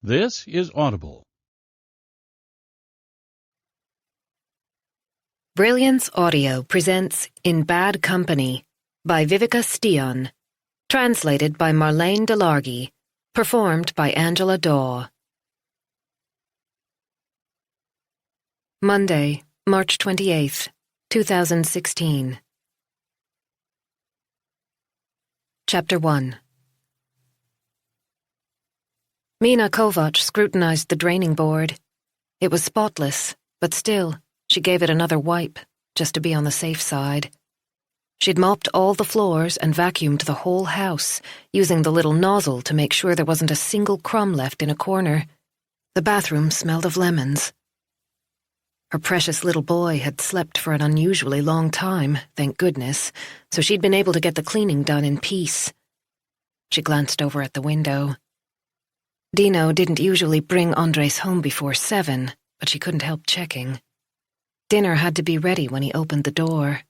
This is Audible. Brilliance Audio presents In Bad Company by Viveca Sten, translated by Marlene Delargy, performed by Angela Daw. Monday, March 28th, 2016. Chapter 1. Mina Kovac scrutinized the draining board. It was spotless, but still, she gave it another wipe, just to be on the safe side. She'd mopped all the floors and vacuumed the whole house, using the little nozzle to make sure there wasn't a single crumb left in a corner. The bathroom smelled of lemons. Her precious little boy had slept for an unusually long time, thank goodness, so she'd been able to get the cleaning done in peace. She glanced over at the window. Dino didn't usually bring Andres home before 7, but she couldn't help checking. Dinner had to be ready when he opened the door.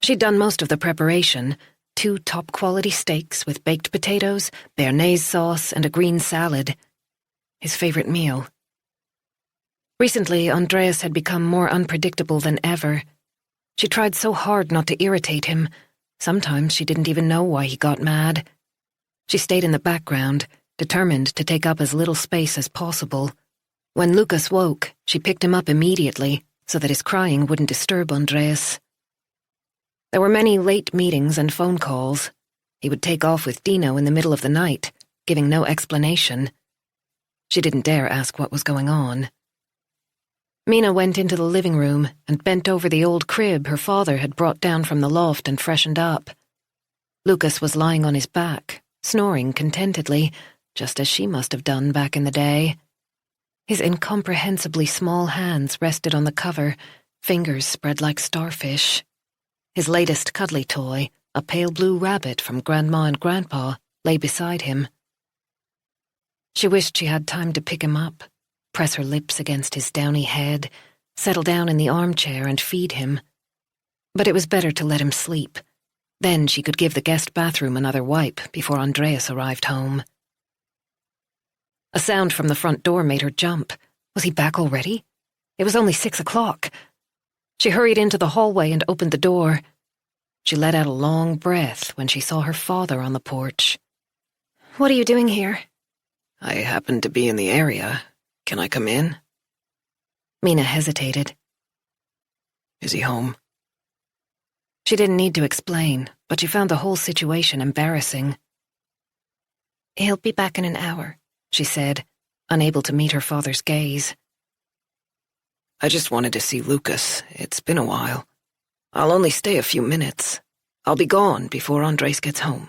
She'd done most of the preparation, 2 top-quality steaks with baked potatoes, béarnaise sauce, and a green salad. His favorite meal. Recently, Andreas had become more unpredictable than ever. She tried so hard not to irritate him. Sometimes she didn't even know why he got mad. She stayed in the background, determined to take up as little space as possible. When Lucas woke, she picked him up immediately, so that his crying wouldn't disturb Andreas. There were many late meetings and phone calls. He would take off with Dino in the middle of the night, giving no explanation. She didn't dare ask what was going on. Mina went into the living room and bent over the old crib her father had brought down from the loft and freshened up. Lucas was lying on his back, snoring contentedly, just as she must have done back in the day. His incomprehensibly small hands rested on the cover, fingers spread like starfish. His latest cuddly toy, a pale blue rabbit from Grandma and Grandpa, lay beside him. She wished she had time to pick him up, press her lips against his downy head, settle down in the armchair and feed him. But it was better to let him sleep. Then she could give the guest bathroom another wipe before Andreas arrived home. A sound from the front door made her jump. Was he back already? It was only 6 o'clock. She hurried into the hallway and opened the door. She let out a long breath when she saw her father on the porch. "What are you doing here?" "I happened to be in the area. Can I come in?" Mina hesitated. "Is he home?" She didn't need to explain, but she found the whole situation embarrassing. "He'll be back in an hour," she said, unable to meet her father's gaze. "I just wanted to see Lucas. It's been a while. I'll only stay a few minutes. I'll be gone before Andres gets home."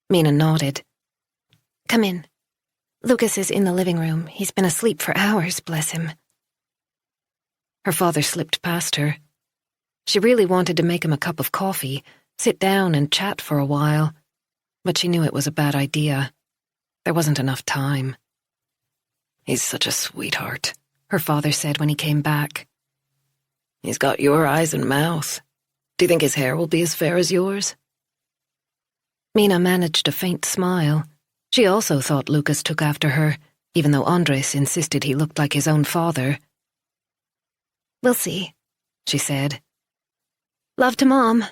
Mina nodded. "Come in. Lucas is in the living room. He's been asleep for hours, bless him." Her father slipped past her. She really wanted to make him a cup of coffee, sit down and chat for a while, but she knew it was a bad idea. There wasn't enough time. "He's such a sweetheart," her father said when he came back. "He's got your eyes and mouth. Do you think his hair will be as fair as yours?" Mina managed a faint smile. She also thought Lucas took after her, even though Andres insisted he looked like his own father. "We'll see," she said. "Love to Mom."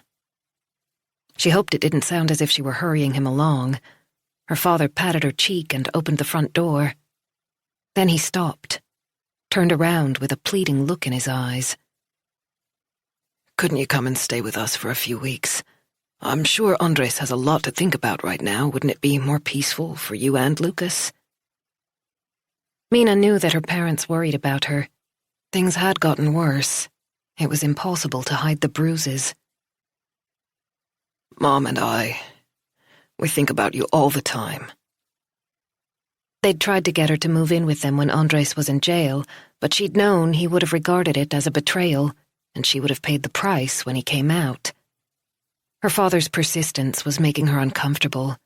She hoped it didn't sound as if she were hurrying him along. Her father patted her cheek and opened the front door. Then he stopped, turned around with a pleading look in his eyes. "Couldn't you come and stay with us for a few weeks? I'm sure Andres has a lot to think about right now. Wouldn't it be more peaceful for you and Lucas?" Mina knew that her parents worried about her. Things had gotten worse. It was impossible to hide the bruises. "Mom and we think about you all the time." They'd tried to get her to move in with them when Andres was in jail, but she'd known he would have regarded it as a betrayal, and she would have paid the price when he came out. Her father's persistence was making her uncomfortable.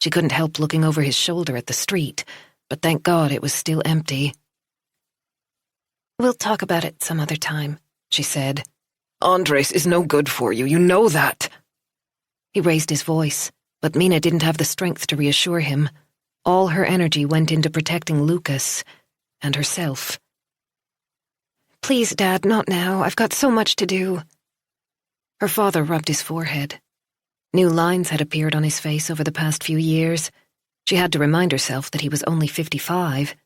She couldn't help looking over his shoulder at the street, but thank God it was still empty. "We'll talk about it some other time," she said. "Andres is no good for you, you know that." He raised his voice, but Mina didn't have the strength to reassure him. All her energy went into protecting Lucas and herself. "Please, Dad, not now. I've got so much to do." Her father rubbed his forehead. New lines had appeared on his face over the past few years. She had to remind herself that he was only 55.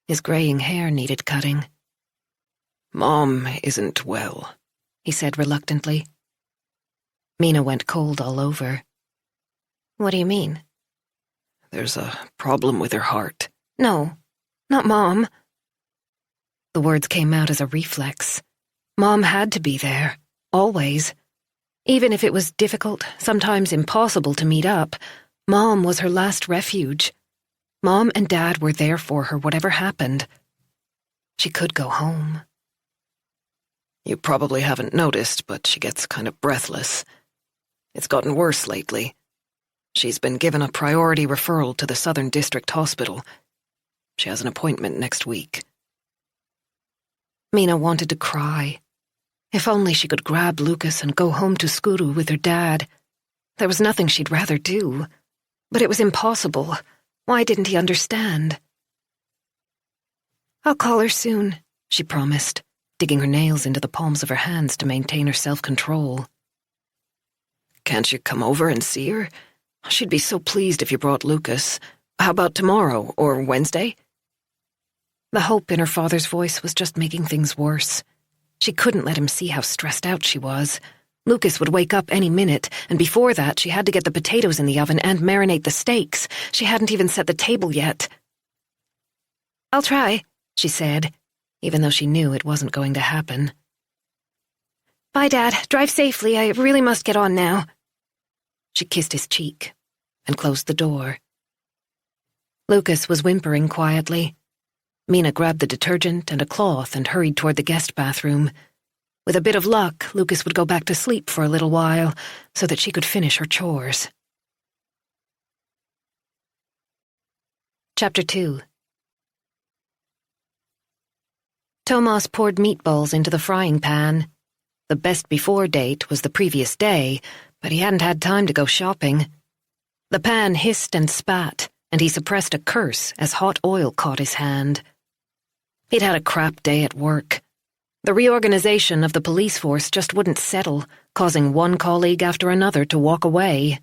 His graying hair needed cutting. "Mom isn't well," he said reluctantly. Mina went cold all over. "What do you mean?" "There's a problem with her heart." "No, not Mom." The words came out as a reflex. Mom had to be there, always. Even if it was difficult, sometimes impossible to meet up, Mom was her last refuge. Mom and Dad were there for her, whatever happened. She could go home. "You probably haven't noticed, but she gets kind of breathless. It's gotten worse lately. She's been given a priority referral to the Southern District Hospital. She has an appointment next week." Mina wanted to cry. If only she could grab Lucas and go home to Skuru with her dad. There was nothing she'd rather do. But it was impossible. Why didn't he understand? "I'll call her soon," she promised, digging her nails into the palms of her hands to maintain her self-control. "Can't you come over and see her? She'd be so pleased if you brought Lucas. How about tomorrow or Wednesday?" The hope in her father's voice was just making things worse. She couldn't let him see how stressed out she was. Lucas would wake up any minute, and before that she had to get the potatoes in the oven and marinate the steaks. She hadn't even set the table yet. "I'll try," she said, even though she knew it wasn't going to happen. "Bye, Dad. Drive safely. I really must get on now." She kissed his cheek and closed the door. Lucas was whimpering quietly. Mina grabbed the detergent and a cloth and hurried toward the guest bathroom. With a bit of luck, Lucas would go back to sleep for a little while so that she could finish her chores. Chapter 2. Thomas poured meatballs into the frying pan. The best before date was the previous day, but he hadn't had time to go shopping. The pan hissed and spat, and he suppressed a curse as hot oil caught his hand. He'd had a crap day at work. The reorganization of the police force just wouldn't settle, causing one colleague after another to walk away.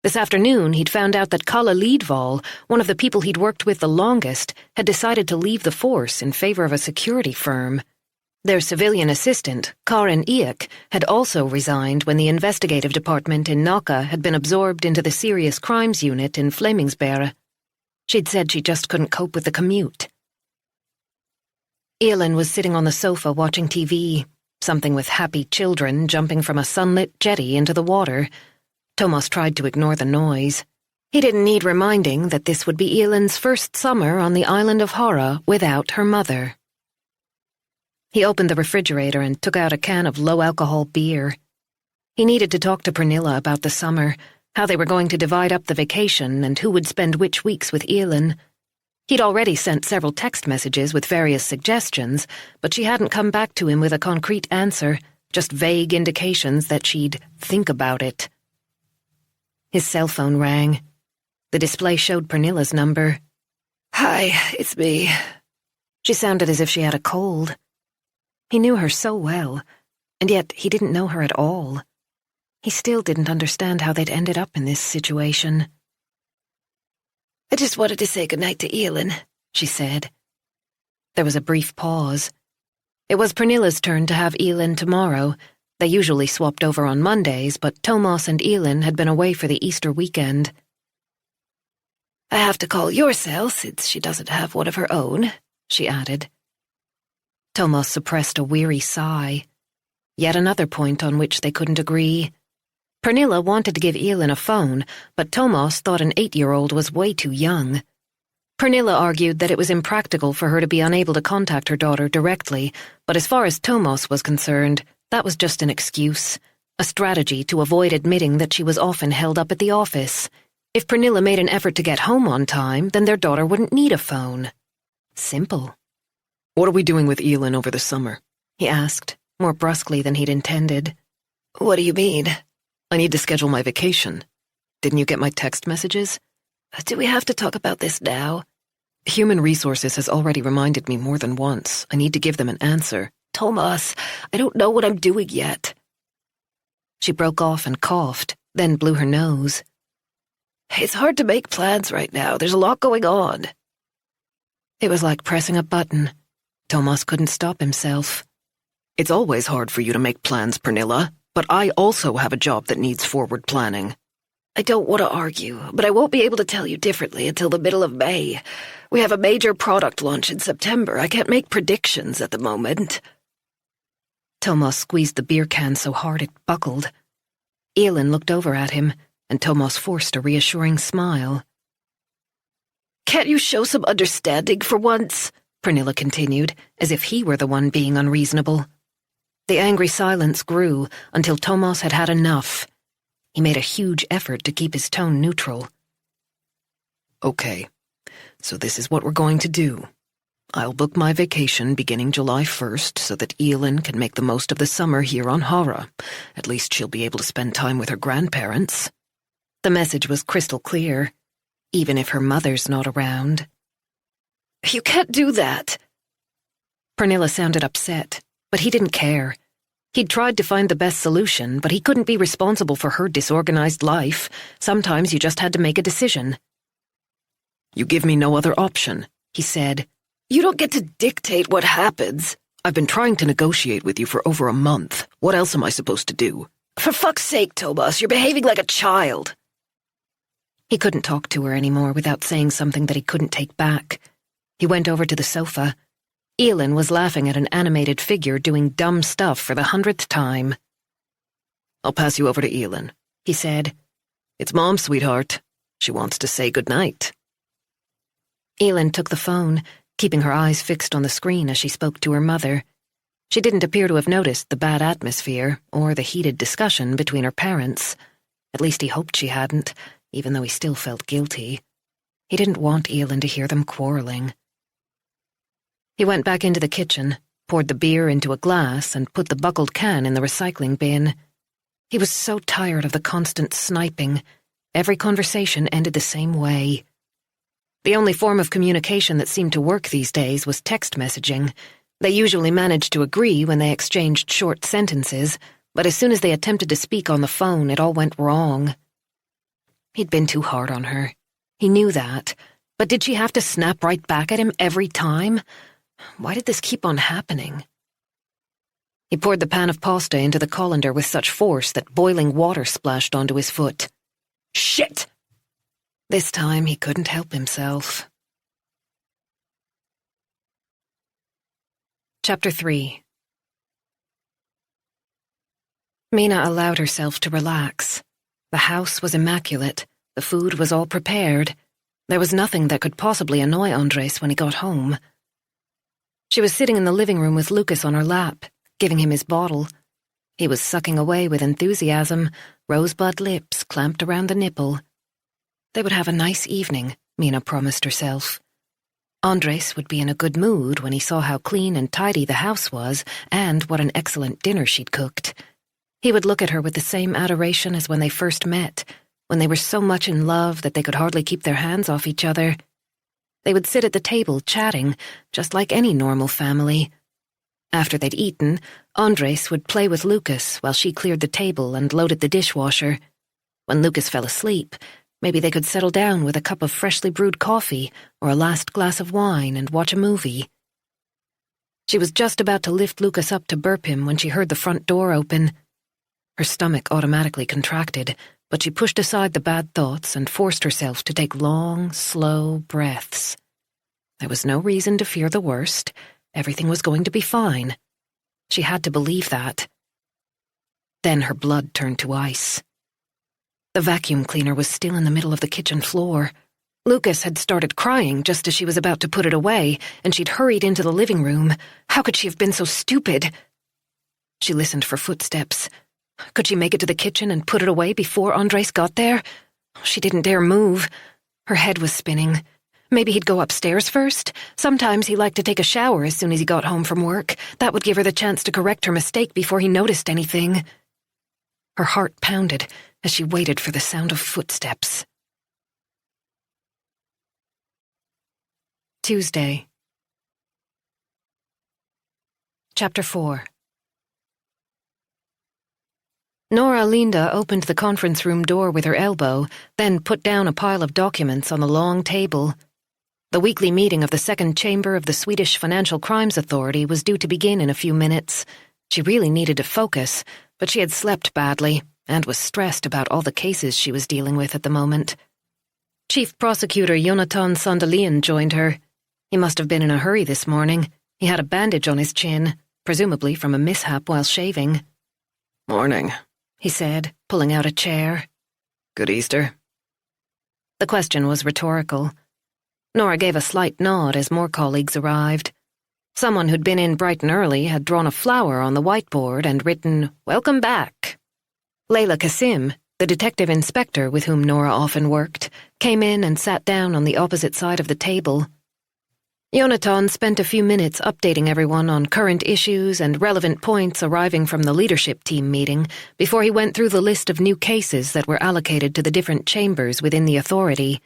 This afternoon, he'd found out that Kalle Lidval, one of the people he'd worked with the longest, had decided to leave the force in favor of a security firm. Their civilian assistant, Karin Eek, had also resigned when the investigative department in Nacka had been absorbed into the serious crimes unit in Flemingsberg. She'd said she just couldn't cope with the commute. Elin was sitting on the sofa watching TV, something with happy children jumping from a sunlit jetty into the water. Thomas tried to ignore the noise. He didn't need reminding that this would be Elin's first summer on the island of Hara without her mother. He opened the refrigerator and took out a can of low-alcohol beer. He needed to talk to Pernilla about the summer, how they were going to divide up the vacation and who would spend which weeks with Elin. He'd already sent several text messages with various suggestions, but she hadn't come back to him with a concrete answer, just vague indications that she'd think about it. His cell phone rang. The display showed Pernilla's number. "Hi, it's me." She sounded as if she had a cold. He knew her so well, and yet he didn't know her at all. He still didn't understand how they'd ended up in this situation. "I just wanted to say goodnight to Elin," she said. There was a brief pause. It was Pernilla's turn to have Elin tomorrow. They usually swapped over on Mondays, but Thomas and Elin had been away for the Easter weekend. "I have to call your cell since she doesn't have one of her own," she added. Thomas suppressed a weary sigh. Yet another point on which they couldn't agree. Pernilla wanted to give Elin a phone, but Thomas thought an 8-year-old was way too young. Pernilla argued that it was impractical for her to be unable to contact her daughter directly, but as far as Thomas was concerned, that was just an excuse, a strategy to avoid admitting that she was often held up at the office. If Pernilla made an effort to get home on time, then their daughter wouldn't need a phone. Simple. "What are we doing with Elin over the summer?" he asked, more brusquely than he'd intended. "What do you mean?" "I need to schedule my vacation. Didn't you get my text messages? Do we have to talk about this now? Human Resources has already reminded me more than once. I need to give them an answer. Thomas, I don't know what I'm doing yet. She broke off and coughed, then blew her nose. It's hard to make plans right now. There's a lot going on. It was like pressing a button. Thomas couldn't stop himself. It's always hard for you to make plans, Pernilla, but I also have a job that needs forward planning. I don't want to argue, but I won't be able to tell you differently until the middle of May. We have a major product launch in September. I can't make predictions at the moment. Thomas squeezed the beer can so hard it buckled. Elin looked over at him, and Thomas forced a reassuring smile. Can't you show some understanding for once? Pernilla continued, as if he were the one being unreasonable. The angry silence grew until Thomas had had enough. He made a huge effort to keep his tone neutral. Okay, so this is what we're going to do. I'll book my vacation beginning July 1st so that Elin can make the most of the summer here on Hara. At least she'll be able to spend time with her grandparents. The message was crystal clear, even if her mother's not around. You can't do that. Pernilla sounded upset, but he didn't care. He'd tried to find the best solution, but he couldn't be responsible for her disorganized life. Sometimes you just had to make a decision. You give me no other option, he said. You don't get to dictate what happens. I've been trying to negotiate with you for over a month. What else am I supposed to do? For fuck's sake, Thomas, you're behaving like a child. He couldn't talk to her anymore without saying something that he couldn't take back. He went over to the sofa. Elin was laughing at an animated figure doing dumb stuff for the 100th time. I'll pass you over to Elin, he said. It's Mom, sweetheart. She wants to say goodnight. Elin took the phone, keeping her eyes fixed on the screen as she spoke to her mother. She didn't appear to have noticed the bad atmosphere or the heated discussion between her parents. At least he hoped she hadn't, even though he still felt guilty. He didn't want Elin to hear them quarreling. He went back into the kitchen, poured the beer into a glass, and put the buckled can in the recycling bin. He was so tired of the constant sniping. Every conversation ended the same way. The only form of communication that seemed to work these days was text messaging. They usually managed to agree when they exchanged short sentences, but as soon as they attempted to speak on the phone, it all went wrong. He'd been too hard on her. He knew that. But did she have to snap right back at him every time? Why did this keep on happening? He poured the pan of pasta into the colander with such force that boiling water splashed onto his foot. Shit! This time he couldn't help himself. Chapter 3. Mina allowed herself to relax. The house was immaculate. The food was all prepared. There was nothing that could possibly annoy Andres when he got home. She was sitting in the living room with Lucas on her lap, giving him his bottle. He was sucking away with enthusiasm, rosebud lips clamped around the nipple. They would have a nice evening, Mina promised herself. Andres would be in a good mood when he saw how clean and tidy the house was and what an excellent dinner she'd cooked. He would look at her with the same adoration as when they first met, when they were so much in love that they could hardly keep their hands off each other. They would sit at the table chatting, just like any normal family. After they'd eaten, Andres would play with Lucas while she cleared the table and loaded the dishwasher. When Lucas fell asleep, maybe they could settle down with a cup of freshly brewed coffee or a last glass of wine and watch a movie. She was just about to lift Lucas up to burp him when she heard the front door open. Her stomach automatically contracted, but she pushed aside the bad thoughts and forced herself to take long, slow breaths. There was no reason to fear the worst. Everything was going to be fine. She had to believe that. Then her blood turned to ice. The vacuum cleaner was still in the middle of the kitchen floor. Lucas had started crying just as she was about to put it away, and she'd hurried into the living room. How could she have been so stupid? She listened for footsteps. Could she make it to the kitchen and put it away before Andres got there? She didn't dare move. Her head was spinning. Maybe he'd go upstairs first? Sometimes he liked to take a shower as soon as he got home from work. That would give her the chance to correct her mistake before he noticed anything. Her heart pounded as she waited for the sound of footsteps. Tuesday. Chapter 4. Nora Linda opened the conference room door with her elbow, then put down a pile of documents on the long table. The weekly meeting of the second chamber of the Swedish Financial Crimes Authority was due to begin in a few minutes. She really needed to focus, but she had slept badly and was stressed about all the cases she was dealing with at the moment. Chief Prosecutor Jonathan Sandhamn joined her. He must have been in a hurry this morning. He had a bandage on his chin, presumably from a mishap while shaving. "Morning," he said, pulling out a chair. "Good Easter." The question was rhetorical. Nora gave a slight nod as more colleagues arrived. Someone who'd been in bright and early had drawn a flower on the whiteboard and written, "Welcome back." Layla Kasim, the detective inspector with whom Nora often worked, came in and sat down on the opposite side of the table. Jonathan spent a few minutes updating everyone on current issues and relevant points arriving from the leadership team meeting before he went through the list of new cases that were allocated to the different chambers within the authority.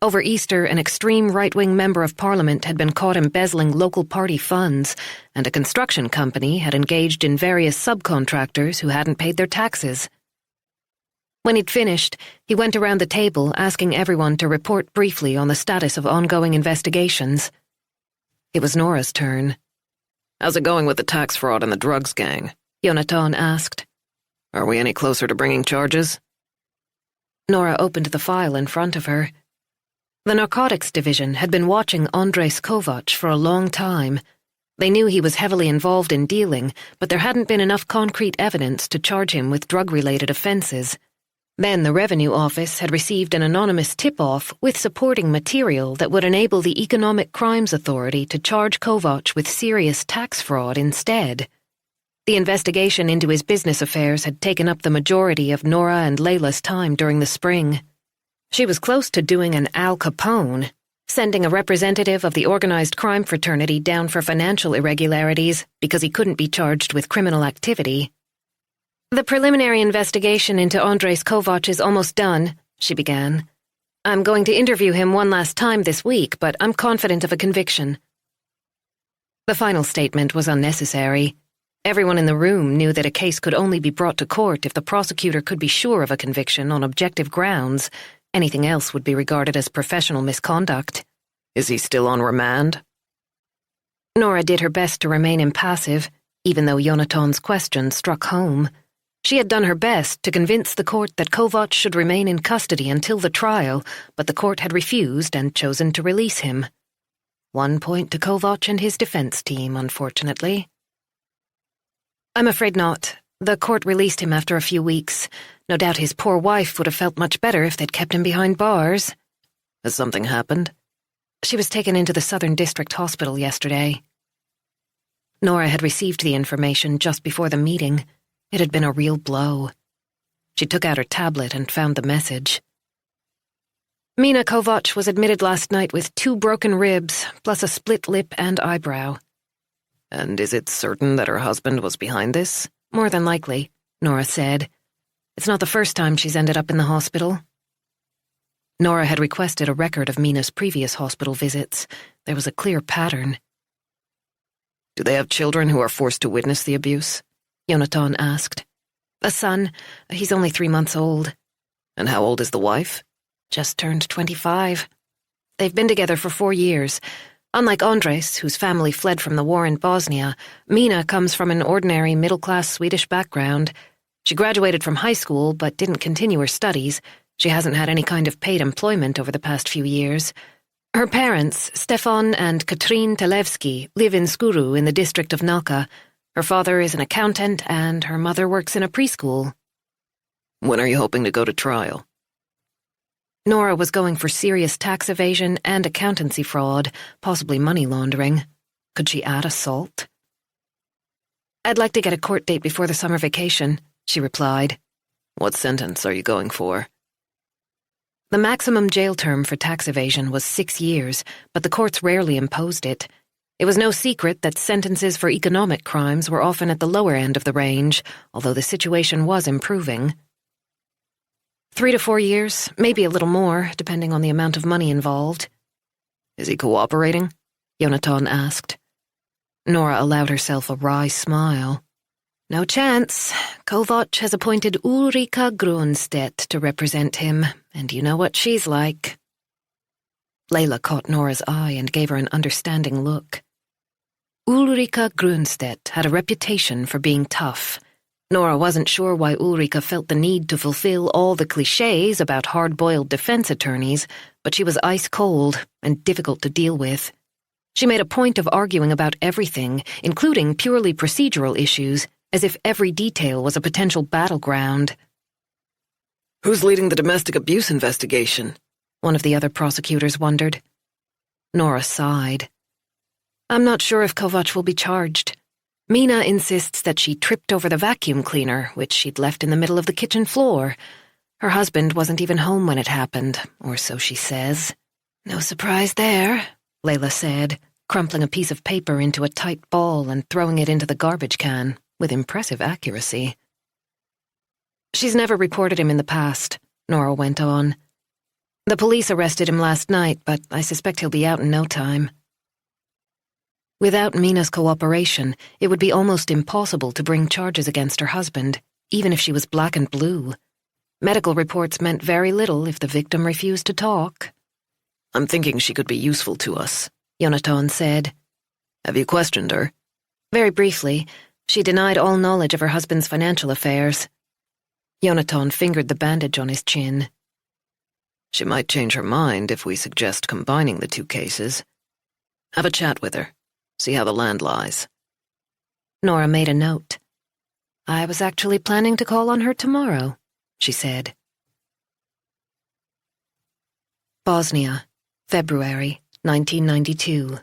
Over Easter, an extreme right-wing member of parliament had been caught embezzling local party funds, and a construction company had engaged in various subcontractors who hadn't paid their taxes. When he'd finished, he went around the table asking everyone to report briefly on the status of ongoing investigations. It was Nora's turn. "How's it going with the tax fraud and the drugs gang?" Jonathan asked. "Are we any closer to bringing charges?" Nora opened the file in front of her. The Narcotics Division had been watching Andres Kovac for a long time. They knew he was heavily involved in dealing, but there hadn't been enough concrete evidence to charge him with drug-related offenses. Then the Revenue Office had received an anonymous tip-off with supporting material that would enable the Economic Crimes Authority to charge Kovac with serious tax fraud instead. The investigation into his business affairs had taken up the majority of Nora and Layla's time during the spring. She was close to doing an Al Capone, sending a representative of the organized crime fraternity down for financial irregularities because he couldn't be charged with criminal activity. "The preliminary investigation into Andres Kovac is almost done," she began. "I'm going to interview him one last time this week, but I'm confident of a conviction." The final statement was unnecessary. Everyone in the room knew that a case could only be brought to court if the prosecutor could be sure of a conviction on objective grounds. Anything else would be regarded as professional misconduct. "Is he still on remand?" Nora did her best to remain impassive, even though Jonathan's question struck home. She had done her best to convince the court that Kovac should remain in custody until the trial, but the court had refused and chosen to release him. 1 point to Kovac and his defense team, unfortunately. "I'm afraid not. The court released him after a few weeks. No doubt his poor wife would have felt much better if they'd kept him behind bars." "Has something happened?" "She was taken into the Southern District Hospital yesterday." Nora had received the information just before the meeting. It had been a real blow. She took out her tablet and found the message. "Mina Kovac was admitted last night with 2 broken ribs, plus a split lip and eyebrow." "And is it certain that her husband was behind this?" "More than likely," Nora said. "It's not the first time she's ended up in the hospital." Nora had requested a record of Mina's previous hospital visits. There was a clear pattern. "Do they have children who are forced to witness the abuse?" Jonathan asked. "A son. He's only 3 months old." "And how old is the wife?" "Just turned 25. They've been together for 4 years. Unlike Andres, whose family fled from the war in Bosnia, Mina comes from an ordinary middle-class Swedish background. She graduated from high school but didn't continue her studies. She hasn't had any kind of paid employment over the past few years. Her parents, Stefan and Katrin Televsky, live in Skuru in the district of Nacka. Her father is an accountant and her mother works in a preschool." "When are you hoping to go to trial?" Nora was going for serious tax evasion and accountancy fraud, possibly money laundering. Could she add assault? "I'd like to get a court date before the summer vacation," she replied. "What sentence are you going for?" The maximum jail term for tax evasion was 6 years, but the courts rarely imposed it. It was no secret that sentences for economic crimes were often at the lower end of the range, although the situation was improving. 3 to 4 years, maybe a little more, depending on the amount of money involved. Is he cooperating? Jonathan asked. Nora allowed herself a wry smile. No chance. Kovac has appointed Ulrika Grunstedt to represent him, and you know what she's like. Layla caught Nora's eye and gave her an understanding look. Ulrika Grunstedt had a reputation for being tough. Nora wasn't sure why Ulrika felt the need to fulfill all the clichés about hard-boiled defense attorneys, but she was ice-cold and difficult to deal with. She made a point of arguing about everything, including purely procedural issues, as if every detail was a potential battleground. Who's leading the domestic abuse investigation? One of the other prosecutors wondered. Nora sighed. I'm not sure if Kovac will be charged. Mina insists that she tripped over the vacuum cleaner, which she'd left in the middle of the kitchen floor. Her husband wasn't even home when it happened, or so she says. No surprise there, Layla said, crumpling a piece of paper into a tight ball and throwing it into the garbage can, with impressive accuracy. She's never reported him in the past, Nora went on. The police arrested him last night, but I suspect he'll be out in no time. Without Mina's cooperation, it would be almost impossible to bring charges against her husband, even if she was black and blue. Medical reports meant very little if the victim refused to talk. I'm thinking she could be useful to us, Jonathan said. Have you questioned her? Very briefly. She denied all knowledge of her husband's financial affairs. Jonathan fingered the bandage on his chin. She might change her mind if we suggest combining the two cases. Have a chat with her. See how the land lies. Nora made a note. I was actually planning to call on her tomorrow, she said. Bosnia, February 1992.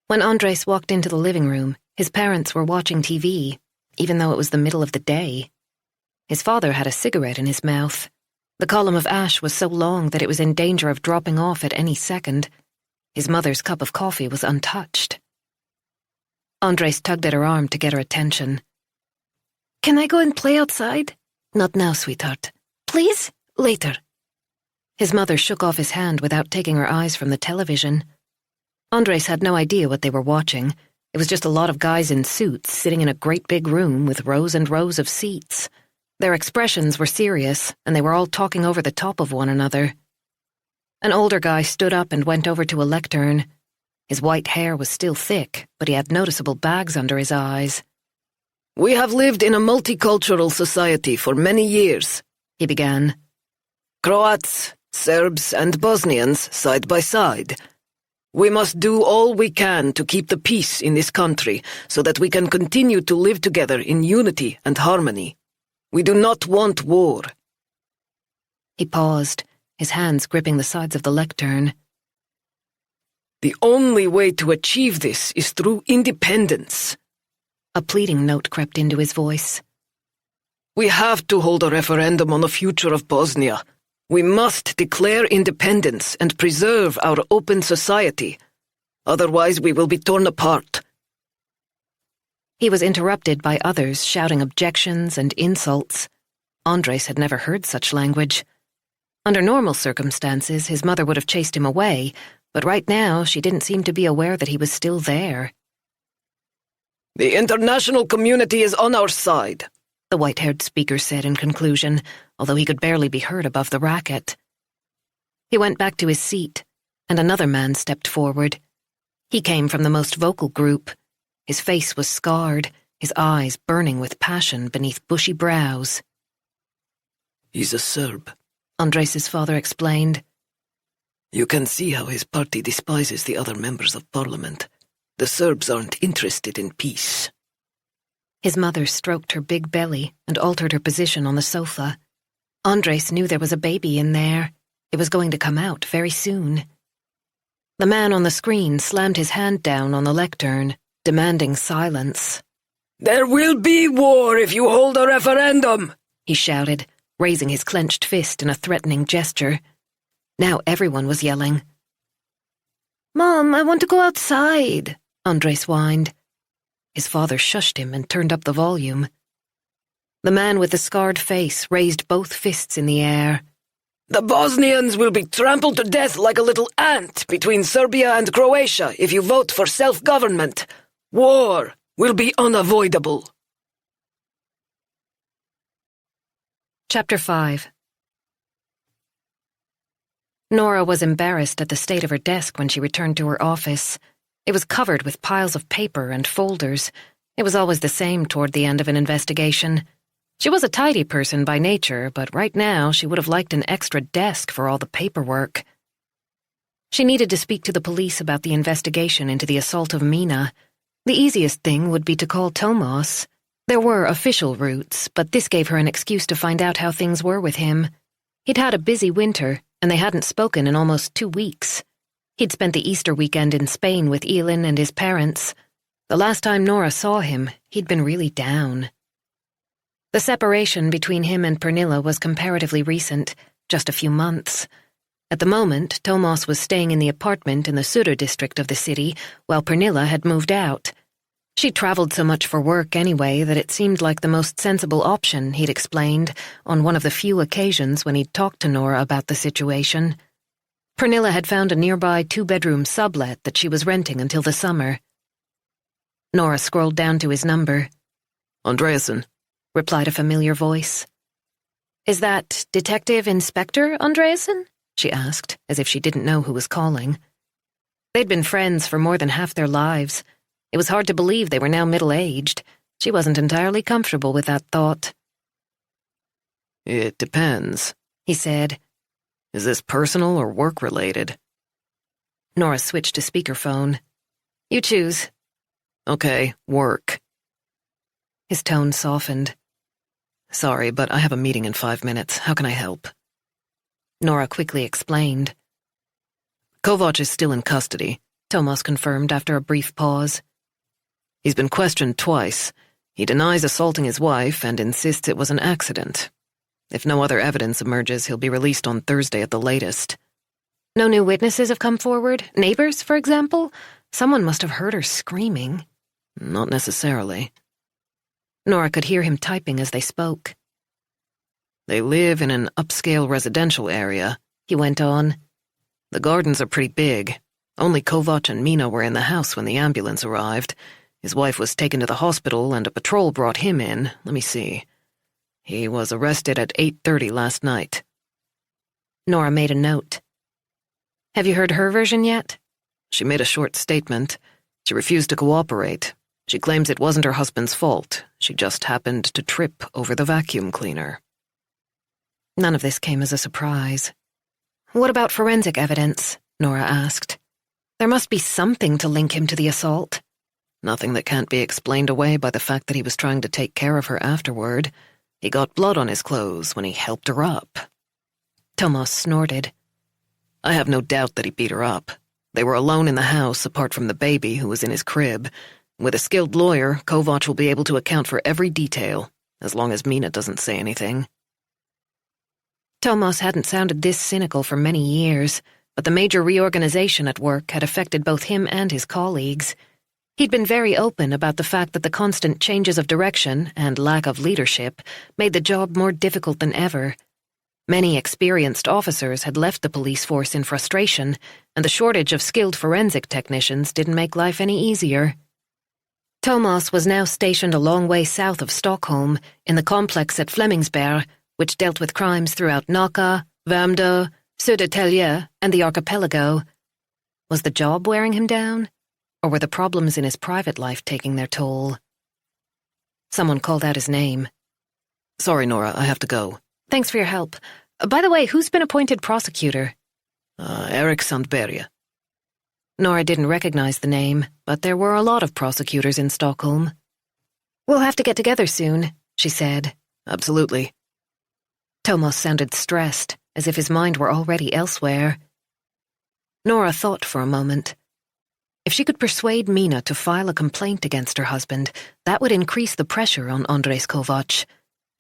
When Andres walked into the living room, his parents were watching TV, even though it was the middle of the day. His father had a cigarette in his mouth. The column of ash was so long that it was in danger of dropping off at any second. His mother's cup of coffee was untouched. Andres tugged at her arm to get her attention. Can I go and play outside? Not now, sweetheart. Please? Later. His mother shook off his hand without taking her eyes from the television. Andres had no idea what they were watching. It was just a lot of guys in suits sitting in a great big room with rows and rows of seats. Their expressions were serious, and they were all talking over the top of one another. An older guy stood up and went over to a lectern. His white hair was still thick, but he had noticeable bags under his eyes. We have lived in a multicultural society for many years, he began. Croats, Serbs, and Bosnians side by side. We must do all we can to keep the peace in this country so that we can continue to live together in unity and harmony. We do not want war. He paused, his hands gripping the sides of the lectern. The only way to achieve this is through independence. A pleading note crept into his voice. We have to hold a referendum on the future of Bosnia. We must declare independence and preserve our open society. Otherwise we will be torn apart. He was interrupted by others shouting objections and insults. Andres had never heard such language. Under normal circumstances, his mother would have chased him away, but right now she didn't seem to be aware that he was still there. The international community is on our side, the white-haired speaker said in conclusion, although he could barely be heard above the racket. He went back to his seat, and another man stepped forward. He came from the most vocal group. His face was scarred, his eyes burning with passion beneath bushy brows. He's a Serb, Andres' father explained. You can see how his party despises the other members of parliament. The Serbs aren't interested in peace. His mother stroked her big belly and altered her position on the sofa. Andres knew there was a baby in there. It was going to come out very soon. The man on the screen slammed his hand down on the lectern, demanding silence. There will be war if you hold a referendum, he shouted, raising his clenched fist in a threatening gesture. Now everyone was yelling. Mom, I want to go outside, Andres whined. His father shushed him and turned up the volume. The man with the scarred face raised both fists in the air. The Bosnians will be trampled to death like a little ant between Serbia and Croatia if you vote for self-government. War will be unavoidable. Chapter 5. Nora was embarrassed at the state of her desk when she returned to her office. It was covered with piles of paper and folders. It was always the same toward the end of an investigation. She was a tidy person by nature, but right now she would have liked an extra desk for all the paperwork. She needed to speak to the police about the investigation into the assault of Mina. The easiest thing would be to call Thomas. There were official routes, but this gave her an excuse to find out how things were with him. He'd had a busy winter, and they hadn't spoken in almost 2 weeks. He'd spent the Easter weekend in Spain with Elin and his parents. The last time Nora saw him, he'd been really down. The separation between him and Pernilla was comparatively recent, just a few months. At the moment, Thomas was staying in the apartment in the Söder district of the city, while Pernilla had moved out. She traveled so much for work anyway that it seemed like the most sensible option, he'd explained, on one of the few occasions when he'd talked to Nora about the situation. Pernilla had found a nearby 2-bedroom sublet that she was renting until the summer. Nora scrolled down to his number. Andreasson, replied a familiar voice. Is that Detective Inspector Andreasson? She asked, as if she didn't know who was calling. They'd been friends for more than half their lives. It was hard to believe they were now middle-aged. She wasn't entirely comfortable with that thought. It depends, he said. Is this personal or work-related? Nora switched to speakerphone. You choose. Okay, work. His tone softened. Sorry, but I have a meeting in 5 minutes. How can I help? Nora quickly explained. Kovac is still in custody, Thomas confirmed after a brief pause. He's been questioned twice. He denies assaulting his wife and insists it was an accident. If no other evidence emerges, he'll be released on Thursday at the latest. No new witnesses have come forward? Neighbors, for example? Someone must have heard her screaming. Not necessarily. Nora could hear him typing as they spoke. They live in an upscale residential area, he went on. The gardens are pretty big. Only Kovac and Mina were in the house when the ambulance arrived. His wife was taken to the hospital and a patrol brought him in. Let me see. He was arrested at 8:30 last night. Nora made a note. Have you heard her version yet? She made a short statement. She refused to cooperate. She claims it wasn't her husband's fault. She just happened to trip over the vacuum cleaner. None of this came as a surprise. What about forensic evidence? Nora asked. There must be something to link him to the assault. Nothing that can't be explained away by the fact that he was trying to take care of her afterward. He got blood on his clothes when he helped her up. Thomas snorted. I have no doubt that he beat her up. They were alone in the house, apart from the baby who was in his crib. With a skilled lawyer, Kovac will be able to account for every detail, as long as Mina doesn't say anything. Thomas hadn't sounded this cynical for many years, but the major reorganization at work had affected both him and his colleagues. He'd been very open about the fact that the constant changes of direction and lack of leadership made the job more difficult than ever. Many experienced officers had left the police force in frustration, and the shortage of skilled forensic technicians didn't make life any easier. Thomas was now stationed a long way south of Stockholm, in the complex at Flemingsberg, which dealt with crimes throughout Nacka, Värmdö, Södertälje, and the archipelago. Was the job wearing him down? Or were the problems in his private life taking their toll? Someone called out his name. Sorry, Nora, I have to go. Thanks for your help. By the way, who's been appointed prosecutor? Erik Sandberg. Nora didn't recognize the name, but there were a lot of prosecutors in Stockholm. We'll have to get together soon, she said. Absolutely. Thomas sounded stressed, as if his mind were already elsewhere. Nora thought for a moment. If she could persuade Mina to file a complaint against her husband, that would increase the pressure on Andres Kovac.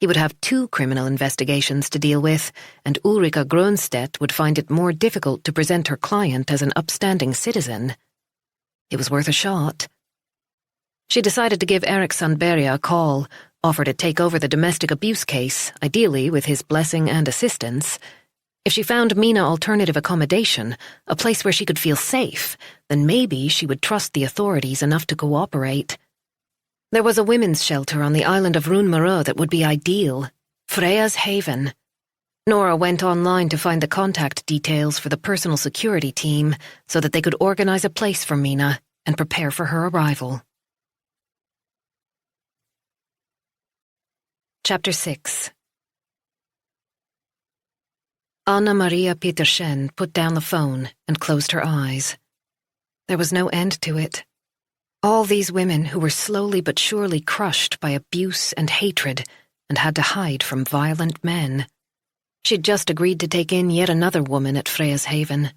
He would have 2 criminal investigations to deal with, and Ulrika Grönstedt would find it more difficult to present her client as an upstanding citizen. It was worth a shot. She decided to give Erik Sandberg a call, offer to take over the domestic abuse case, ideally with his blessing and assistance. If she found Mina alternative accommodation, a place where she could feel safe, then maybe she would trust the authorities enough to cooperate. There was a women's shelter on the island of Runmarö that would be ideal. Freya's Haven. Nora went online to find the contact details for the personal security team so that they could organize a place for Mina and prepare for her arrival. Chapter 6. Anna Maria Petersen put down the phone and closed her eyes. There was no end to it. All these women who were slowly but surely crushed by abuse and hatred and had to hide from violent men. She'd just agreed to take in yet another woman at Freya's Haven.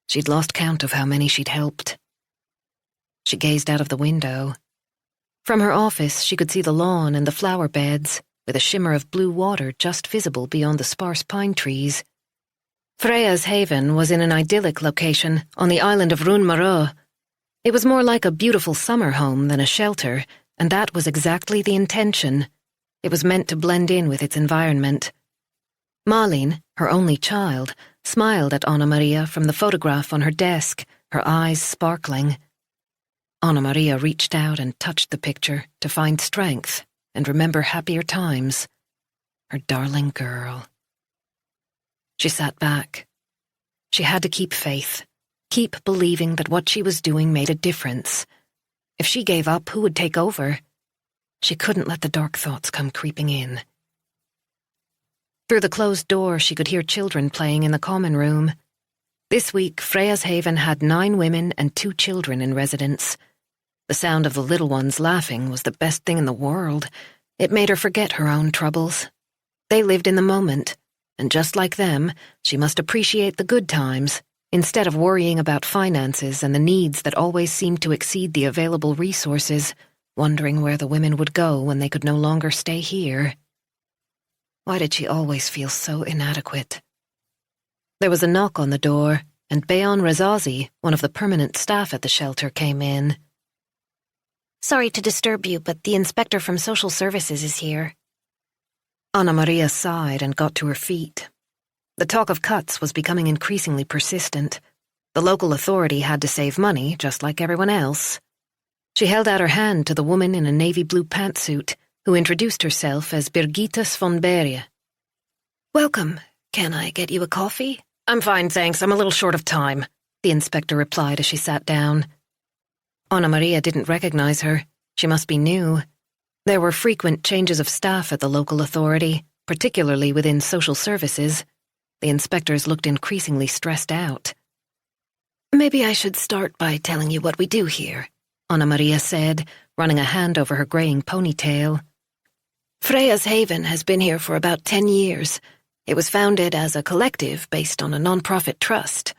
She'd lost count of how many she'd helped. She gazed out of the window. From her office, she could see the lawn and the flower beds, with a shimmer of blue water just visible beyond the sparse pine trees. Freya's Haven was in an idyllic location on the island of Runmarö. It was more like a beautiful summer home than a shelter, and that was exactly the intention. It was meant to blend in with its environment. Malin, her only child, smiled at Anna Maria from the photograph on her desk, her eyes sparkling. Anna Maria reached out and touched the picture to find strength and remember happier times. Her darling girl. She sat back. She had to keep faith, keep believing that what she was doing made a difference. If she gave up, who would take over? She couldn't let the dark thoughts come creeping in. Through the closed door, she could hear children playing in the common room. This week, Freya's Haven had 9 women and 2 children in residence. The sound of the little ones laughing was the best thing in the world. It made her forget her own troubles. They lived in the moment, and just like them, she must appreciate the good times, instead of worrying about finances and the needs that always seemed to exceed the available resources, wondering where the women would go when they could no longer stay here. Why did she always feel so inadequate? There was a knock on the door, and Beyon Rezazi, one of the permanent staff at the shelter, came in. Sorry to disturb you, but the inspector from social services is here. Anna Maria sighed and got to her feet. The talk of cuts was becoming increasingly persistent. The local authority had to save money, just like everyone else. She held out her hand to the woman in a navy blue pantsuit, who introduced herself as Birgitta Svanberg. Welcome. Can I get you a coffee? I'm fine, thanks. I'm a little short of time, the inspector replied as she sat down. Anna Maria didn't recognize her. She must be new. There were frequent changes of staff at the local authority, particularly within social services. The inspectors looked increasingly stressed out. Maybe I should start by telling you what we do here, Anna Maria said, running a hand over her graying ponytail. Freya's Haven has been here for about 10 years. It was founded as a collective based on a non-profit trust.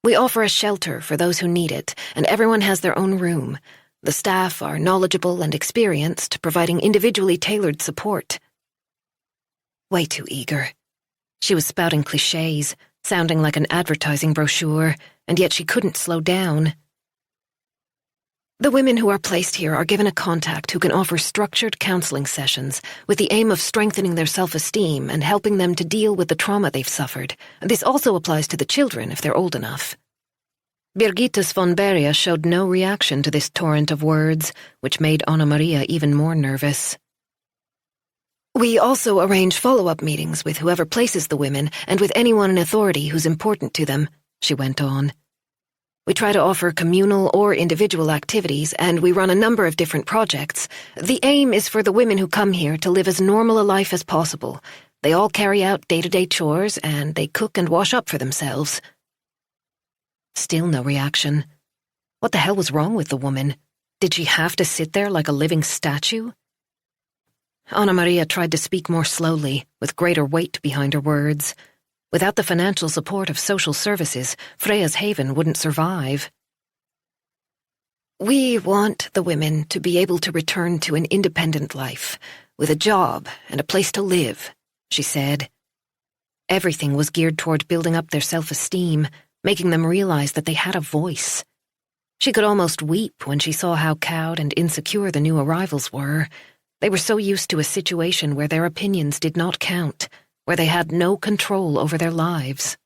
We offer a shelter for those who need it, and everyone has their own room. The staff are knowledgeable and experienced, providing individually tailored support. Way too eager. She was spouting clichés, sounding like an advertising brochure, and yet she couldn't slow down. The women who are placed here are given a contact who can offer structured counseling sessions with the aim of strengthening their self-esteem and helping them to deal with the trauma they've suffered. This also applies to the children if they're old enough. Birgitta Svanberg showed no reaction to this torrent of words, which made Anna Maria even more nervous. We also arrange follow-up meetings with whoever places the women and with anyone in authority who's important to them, she went on. We try to offer communal or individual activities, and we run a number of different projects. The aim is for the women who come here to live as normal a life as possible. They all carry out day-to-day chores, and they cook and wash up for themselves. Still no reaction. What the hell was wrong with the woman? Did she have to sit there like a living statue? Anna Maria tried to speak more slowly, with greater weight behind her words. Without the financial support of social services, Freya's Haven wouldn't survive. We want the women to be able to return to an independent life, with a job and a place to live, she said. Everything was geared toward building up their self-esteem, making them realize that they had a voice. She could almost weep when she saw how cowed and insecure the new arrivals were. They were so used to a situation where their opinions did not count, where they had no control over their lives.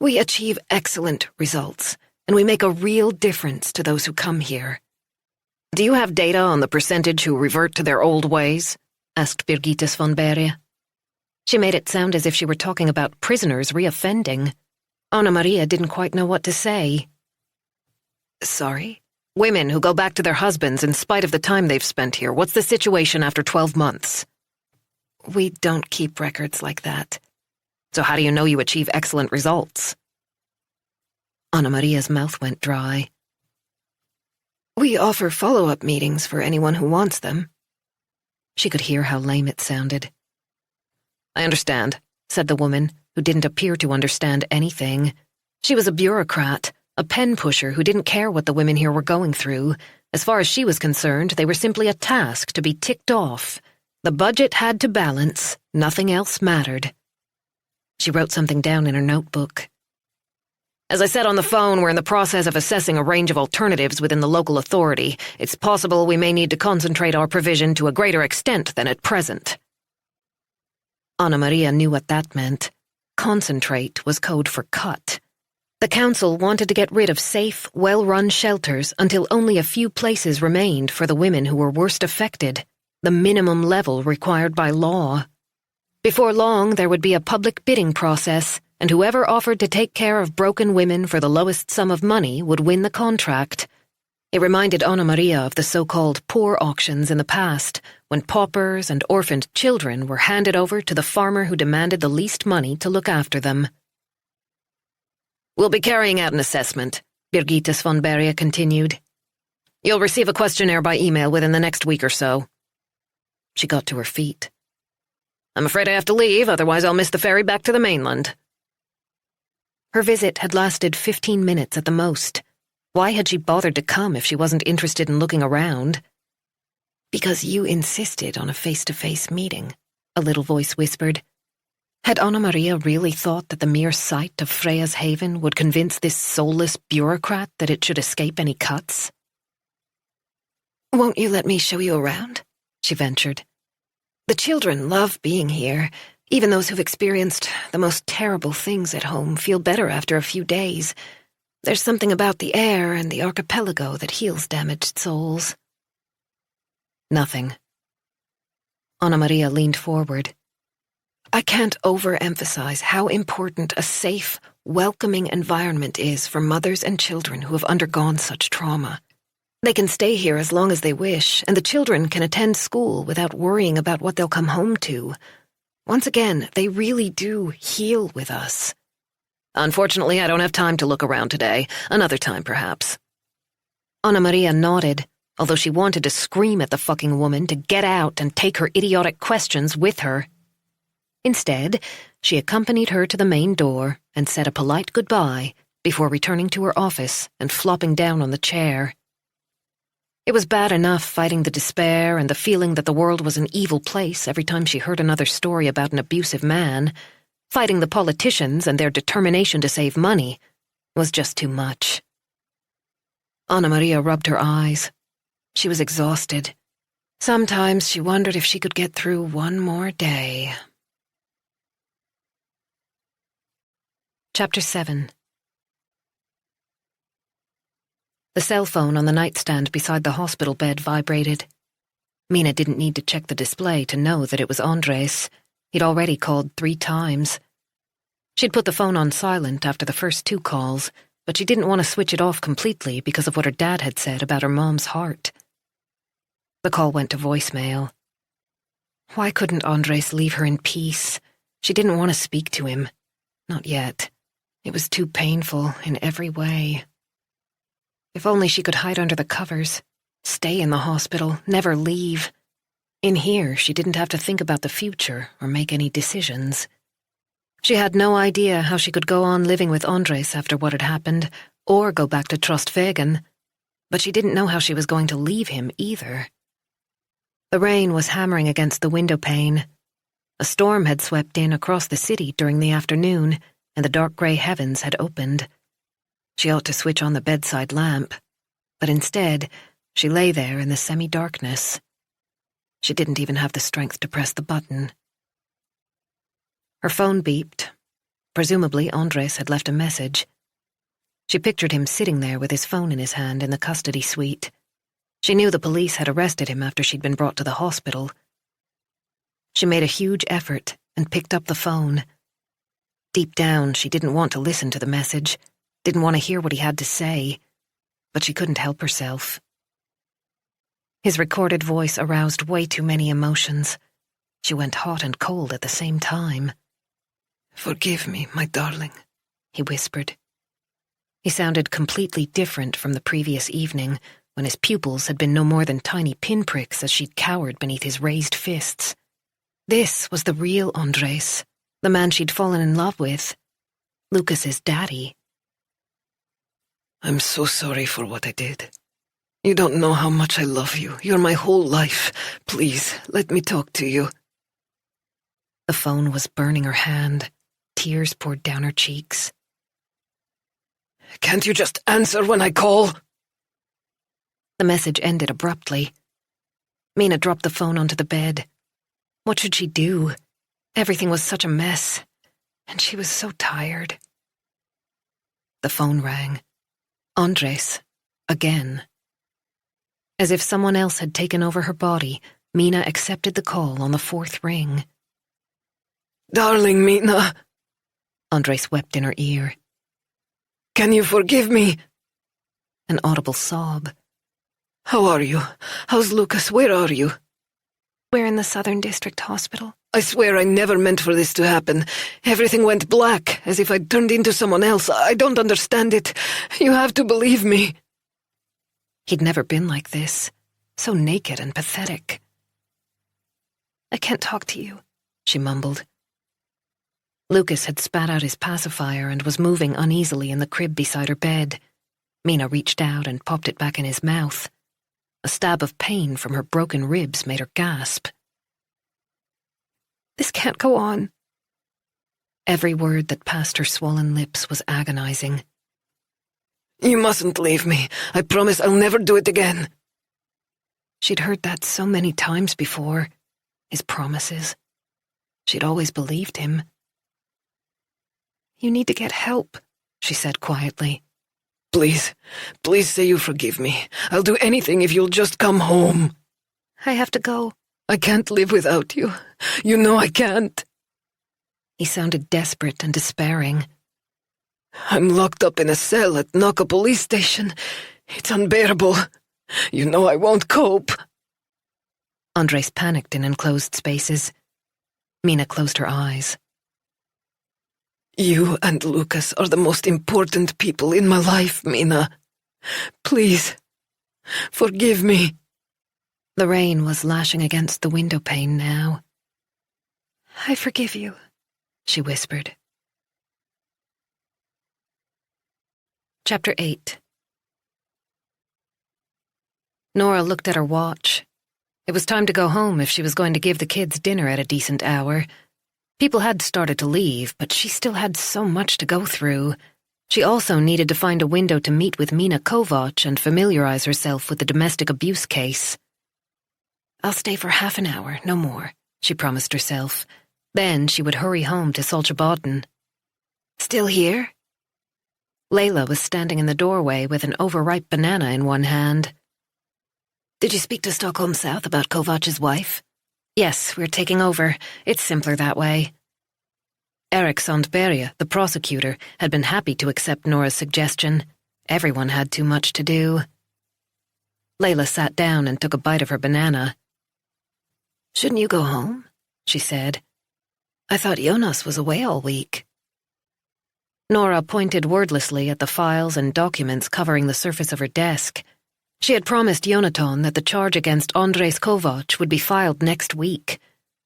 We achieve excellent results, and we make a real difference to those who come here. Do you have data on the percentage who revert to their old ways? Asked Birgitte von Beria. She made it sound as if she were talking about prisoners reoffending. Anna Maria didn't quite know what to say. Sorry? Women who go back to their husbands in spite of the time they've spent here. What's the situation after 12 months? We don't keep records like that. So how do you know you achieve excellent results? Anna Maria's mouth went dry. We offer follow-up meetings for anyone who wants them. She could hear how lame it sounded. I understand, said the woman, who didn't appear to understand anything. She was a bureaucrat, a pen pusher who didn't care what the women here were going through. As far as she was concerned, they were simply a task to be ticked off. The budget had to balance, nothing else mattered. She wrote something down in her notebook. As I said on the phone, we're in the process of assessing a range of alternatives within the local authority. It's possible we may need to concentrate our provision to a greater extent than at present. Anna Maria knew what that meant. Concentrate was code for cut. The council wanted to get rid of safe, well-run shelters until only a few places remained for the women who were worst affected, the minimum level required by law. Before long, there would be a public bidding process, and whoever offered to take care of broken women for the lowest sum of money would win the contract. It reminded Anna Maria of the so-called poor auctions in the past, when paupers and orphaned children were handed over to the farmer who demanded the least money to look after them. We'll be carrying out an assessment, Birgitte von Beria continued. You'll receive a questionnaire by email within the next week or so. She got to her feet. I'm afraid I have to leave, otherwise I'll miss the ferry back to the mainland. Her visit had lasted 15 minutes at the most. Why had she bothered to come if she wasn't interested in looking around? Because you insisted on a face-to-face meeting, a little voice whispered. Had Anna Maria really thought that the mere sight of Freya's haven would convince this soulless bureaucrat that it should escape any cuts? Won't you let me show you around? She ventured. The children love being here. Even those who've experienced the most terrible things at home feel better after a few days. There's something about the air and the archipelago that heals damaged souls. Nothing. Anna Maria leaned forward. I can't overemphasize how important a safe, welcoming environment is for mothers and children who have undergone such trauma. They can stay here as long as they wish, and the children can attend school without worrying about what they'll come home to. Once again, they really do heal with us. Unfortunately, I don't have time to look around today. Another time, perhaps. Anna Maria nodded, although she wanted to scream at the fucking woman to get out and take her idiotic questions with her. Instead, she accompanied her to the main door and said a polite goodbye before returning to her office and flopping down on the chair. It was bad enough fighting the despair and the feeling that the world was an evil place every time she heard another story about an abusive man. Fighting the politicians and their determination to save money was just too much. Anna Maria rubbed her eyes. She was exhausted. Sometimes she wondered if she could get through one more day. Chapter 7. The cell phone on the nightstand beside the hospital bed vibrated. Mina didn't need to check the display to know that it was Andres. He'd already called 3 times. She'd put the phone on silent after the first 2 calls, but she didn't want to switch it off completely because of what her dad had said about her mom's heart. The call went to voicemail. Why couldn't Andres leave her in peace? She didn't want to speak to him. Not yet. It was too painful in every way. If only she could hide under the covers, stay in the hospital, never leave. In here, she didn't have to think about the future or make any decisions. She had no idea how she could go on living with Andres after what had happened, or go back to Trostvegan, but she didn't know how she was going to leave him either. The rain was hammering against the window pane. A storm had swept in across the city during the afternoon, and the dark grey heavens had opened. She ought to switch on the bedside lamp, but instead, she lay there in the semi-darkness. She didn't even have the strength to press the button. Her phone beeped. Presumably, Andres had left a message. She pictured him sitting there with his phone in his hand in the custody suite. She knew the police had arrested him after she'd been brought to the hospital. She made a huge effort and picked up the phone. Deep down, she didn't want to listen to the message, didn't want to hear what he had to say, but she couldn't help herself. His recorded voice aroused way too many emotions. She went hot and cold at the same time. "Forgive me, my darling," he whispered. He sounded completely different from the previous evening, when his pupils had been no more than tiny pinpricks as she'd cowered beneath his raised fists. This was the real Andres, the man she'd fallen in love with. Lucas's daddy. "I'm so sorry for what I did. You don't know how much I love you. You're my whole life. Please, let me talk to you." The phone was burning her hand. Tears poured down her cheeks. "Can't you just answer when I call?" The message ended abruptly. Mina dropped the phone onto the bed. What should she do? Everything was such a mess, and she was so tired. The phone rang. Andres, again. As if someone else had taken over her body, Mina accepted the call on the fourth ring. "Darling Mina," Andres wept in her ear. "can you forgive me?" An audible sob. "How are you? How's Lucas? Where are you?" "We're in the Southern District Hospital." "I swear I never meant for this to happen. Everything went black, as if I'd turned into someone else. I don't understand it. You have to believe me." He'd never been like this, so naked and pathetic. "I can't talk to you," she mumbled. Lucas had spat out his pacifier and was moving uneasily in the crib beside her bed. Mina reached out and popped it back in his mouth. A stab of pain from her broken ribs made her gasp. "This can't go on." Every word that passed her swollen lips was agonizing. "You mustn't leave me. I promise I'll never do it again." She'd heard that so many times before. His promises. She'd always believed him. "You need to get help," she said quietly. Please say you forgive me. I'll do anything if you'll just come home." "I have to go." "I can't live without you. You know I can't." He sounded desperate and despairing. "I'm locked up in a cell at Naka police station. It's unbearable. You know I won't cope." Andres panicked in enclosed spaces. Mina closed her eyes. "You and Lucas are the most important people in my life, Mina. Please, forgive me." The rain was lashing against the window pane now. "I forgive you," she whispered. Chapter 8. Nora looked at her watch. It was time to go home if she was going to give the kids dinner at a decent hour. People had started to leave, but she still had so much to go through. She also needed to find a window to meet with Mina Kovac and familiarize herself with the domestic abuse case. "I'll stay for half an hour, no more," she promised herself. Then she would hurry home to Solchebaden. "Still here?" Layla was standing in the doorway with an overripe banana in one hand. "Did you speak to Stockholm South about Kovac's wife?" "Yes, we're taking over. It's simpler that way." Eric Sandberg, the prosecutor, had been happy to accept Nora's suggestion. Everyone had too much to do. Layla sat down and took a bite of her banana. "Shouldn't you go home?" she said. "I thought Jonas was away all week." Nora pointed wordlessly at the files and documents covering the surface of her desk. She had promised Jonathan that the charge against Andres Kovac would be filed next week.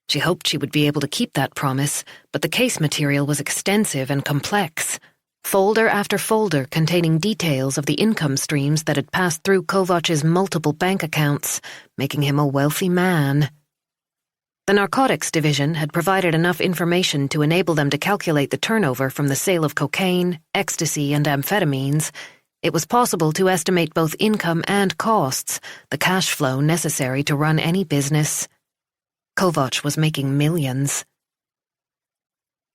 She hoped she would be able to keep that promise, but the case material was extensive and complex. Folder after folder containing details of the income streams that had passed through Kovac's multiple bank accounts, making him a wealthy man. The narcotics division had provided enough information to enable them to calculate the turnover from the sale of cocaine, ecstasy, and amphetamines. It was possible to estimate both income and costs, the cash flow necessary to run any business. Kovac was making millions.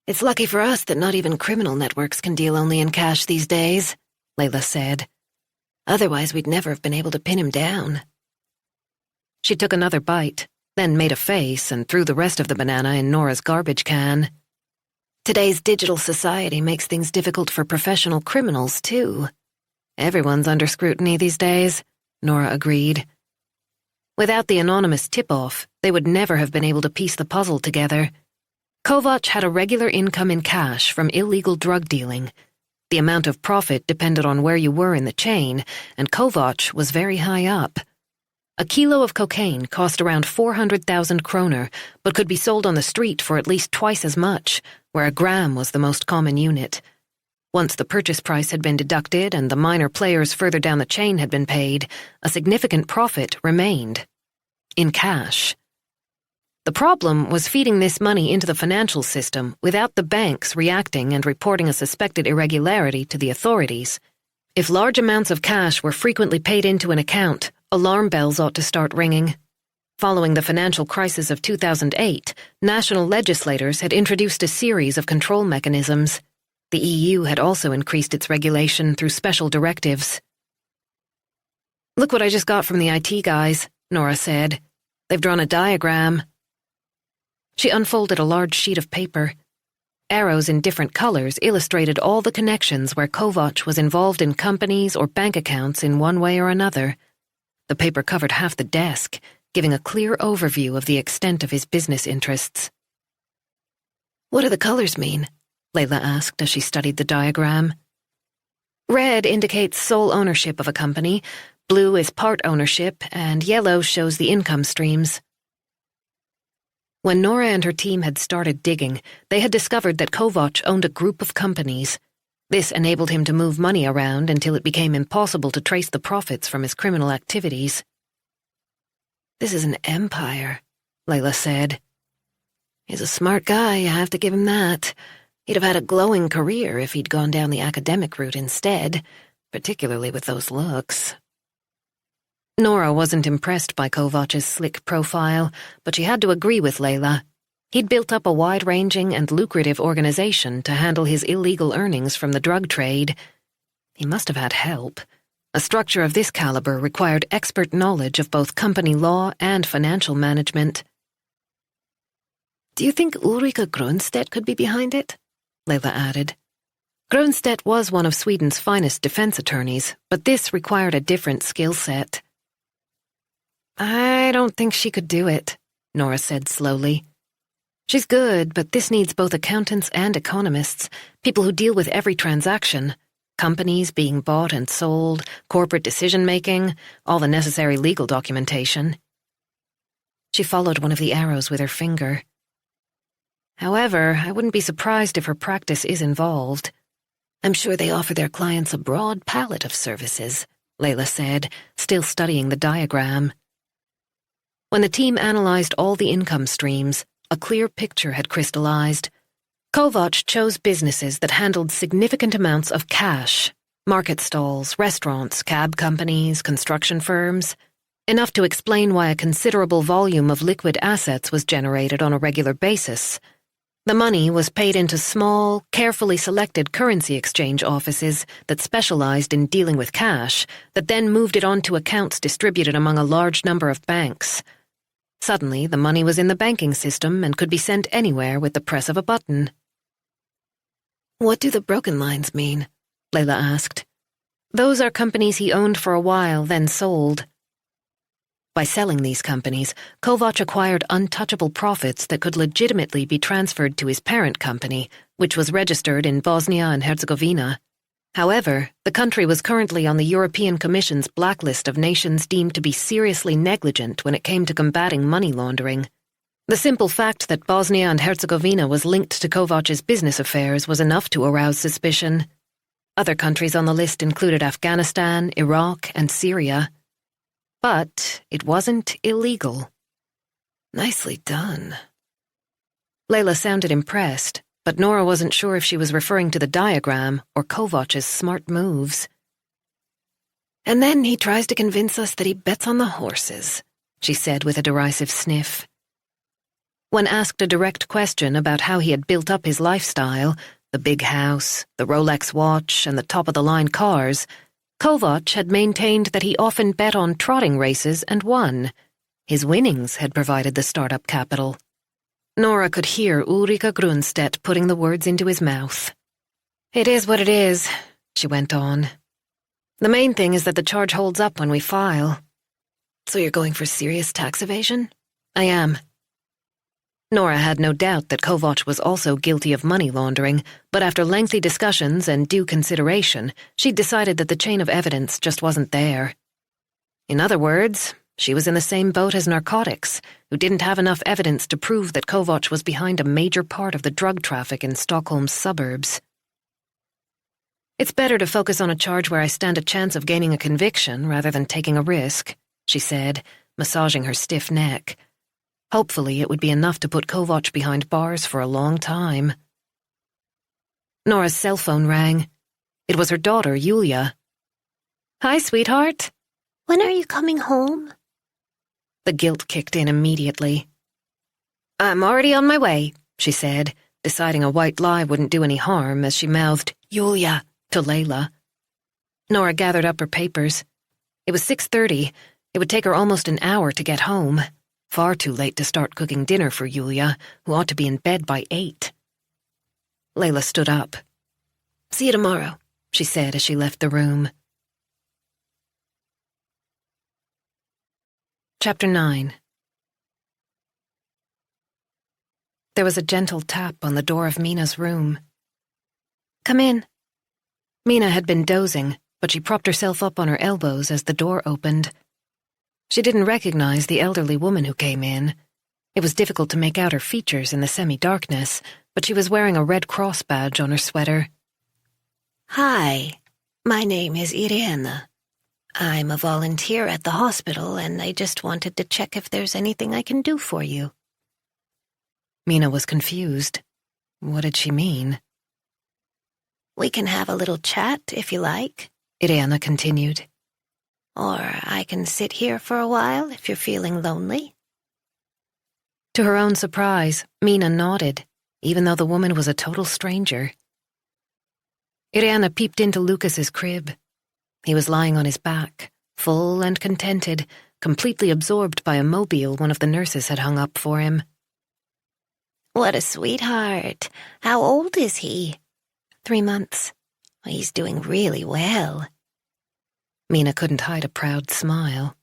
It's lucky for us that not even criminal networks can deal only in cash these days, Layla said. Otherwise, we'd never have been able to pin him down. She took another bite, then made a face and threw the rest of the banana in Nora's garbage can. Today's digital society makes things difficult for professional criminals, too. Everyone's under scrutiny these days, Nora agreed. Without the anonymous tip-off, they would never have been able to piece the puzzle together. Kovac had a regular income in cash from illegal drug dealing. The amount of profit depended on where you were in the chain, and Kovac was very high up. A kilo of cocaine cost around 400,000 kroner, but could be sold on the street for at least twice as much, where a gram was the most common unit. Once the purchase price had been deducted and the minor players further down the chain had been paid, a significant profit remained. In cash. The problem was feeding this money into the financial system without the banks reacting and reporting a suspected irregularity to the authorities. If large amounts of cash were frequently paid into an account, alarm bells ought to start ringing. Following the financial crisis of 2008, national legislators had introduced a series of control mechanisms. The EU had also increased its regulation through special directives. "Look what I just got from the IT guys," Nora said. "They've drawn a diagram." She unfolded a large sheet of paper. Arrows in different colors illustrated all the connections where Kovac was involved in companies or bank accounts in one way or another. The paper covered half the desk, giving a clear overview of the extent of his business interests. "What do the colors mean?" Layla asked as she studied the diagram. "Red indicates sole ownership of a company, blue is part ownership, and yellow shows the income streams." When Nora and her team had started digging, they had discovered that Kovac owned a group of companies. This enabled him to move money around until it became impossible to trace the profits from his criminal activities. "This is an empire," Layla said. "He's a smart guy, you have to give him that. He'd have had a glowing career if he'd gone down the academic route instead, particularly with those looks." Nora wasn't impressed by Kovac's slick profile, but she had to agree with Layla. He'd built up a wide-ranging and lucrative organization to handle his illegal earnings from the drug trade. He must have had help. A structure of this caliber required expert knowledge of both company law and financial management. "Do you think Ulrika Grönstedt could be behind it?" Layla added. Grönstedt was one of Sweden's finest defense attorneys, but this required a different skill set. "I don't think she could do it," Nora said slowly. "She's good, but this needs both accountants and economists, people who deal with every transaction, companies being bought and sold, corporate decision-making, all the necessary legal documentation." She followed one of the arrows with her finger. "However, I wouldn't be surprised if her practice is involved." "I'm sure they offer their clients a broad palette of services," Layla said, still studying the diagram. When the team analyzed all the income streams, a clear picture had crystallized. Kovac chose businesses that handled significant amounts of cash: market stalls, restaurants, cab companies, construction firms, enough to explain why a considerable volume of liquid assets was generated on a regular basis. The money was paid into small, carefully selected currency exchange offices that specialized in dealing with cash, that then moved it onto accounts distributed among a large number of banks. Suddenly, the money was in the banking system and could be sent anywhere with the press of a button. "What do the broken lines mean?" Layla asked. "Those are companies he owned for a while, then sold." By selling these companies, Kovac acquired untouchable profits that could legitimately be transferred to his parent company, which was registered in Bosnia and Herzegovina. However, the country was currently on the European Commission's blacklist of nations deemed to be seriously negligent when it came to combating money laundering. The simple fact that Bosnia and Herzegovina was linked to Kovac's business affairs was enough to arouse suspicion. Other countries on the list included Afghanistan, Iraq, and Syria. But it wasn't illegal. "Nicely done." Layla sounded impressed, but Nora wasn't sure if she was referring to the diagram or Kovac's smart moves. "And then he tries to convince us that he bets on the horses," she said with a derisive sniff. When asked a direct question about how he had built up his lifestyle, the big house, the Rolex watch, and the top-of-the-line cars, Kovac had maintained that he often bet on trotting races and won. His winnings had provided the startup capital. Nora could hear Ulrika Grunstedt putting the words into his mouth. "It is what it is," she went on. "The main thing is that the charge holds up when we file." "So you're going for serious tax evasion?" "I am." Nora had no doubt that Kovac was also guilty of money laundering, but after lengthy discussions and due consideration, she'd decided that the chain of evidence just wasn't there. In other words, she was in the same boat as narcotics, who didn't have enough evidence to prove that Kovac was behind a major part of the drug traffic in Stockholm's suburbs. "It's better to focus on a charge where I stand a chance of gaining a conviction rather than taking a risk," she said, massaging her stiff neck. Hopefully it would be enough to put Kovac behind bars for a long time. Nora's cell phone rang. It was her daughter, Yulia. "Hi, sweetheart." "When are you coming home?" The guilt kicked in immediately. "I'm already on my way," she said, deciding a white lie wouldn't do any harm as she mouthed, "Yulia," to Layla. Nora gathered up her papers. It was 6:30. It would take her almost an hour to get home. Far too late to start cooking dinner for Yulia, who ought to be in bed by 8. Layla stood up. "See you tomorrow," she said as she left the room. Chapter 9. There was a gentle tap on the door of Mina's room. "Come in." Mina had been dozing, but she propped herself up on her elbows as the door opened. She didn't recognize the elderly woman who came in. It was difficult to make out her features in the semi-darkness, but she was wearing a Red Cross badge on her sweater. "Hi, my name is Irena. I'm a volunteer at the hospital, and I just wanted to check if there's anything I can do for you." Mina was confused. What did she mean? "We can have a little chat if you like," Irena continued. "Or I can sit here for a while if you're feeling lonely." To her own surprise, Mina nodded, even though the woman was a total stranger. Irena peeped into Lucas's crib. He was lying on his back, full and contented, completely absorbed by a mobile one of the nurses had hung up for him. "What a sweetheart. How old is he?" 3 months. "He's doing really well." Mina couldn't hide a proud smile.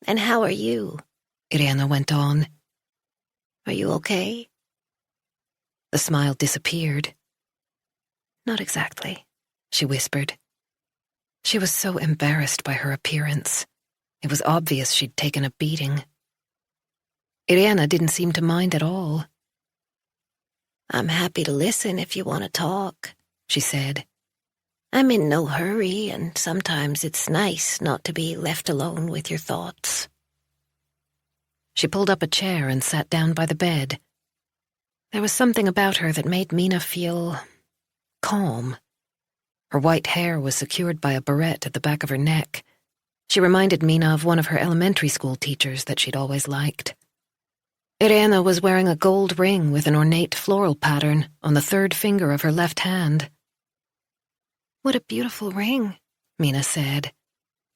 "And how are you?" Irena went on. "Are you okay?" The smile disappeared. "Not exactly," she whispered. She was so embarrassed by her appearance. It was obvious she'd taken a beating. Irena didn't seem to mind at all. "I'm happy to listen if you want to talk," she said. "I'm in no hurry, and sometimes it's nice not to be left alone with your thoughts." She pulled up a chair and sat down by the bed. There was something about her that made Mina feel calm. Her white hair was secured by a barrette at the back of her neck. She reminded Mina of one of her elementary school teachers that she'd always liked. Irena was wearing a gold ring with an ornate floral pattern on the 3rd finger of her left hand. "What a beautiful ring," Mina said.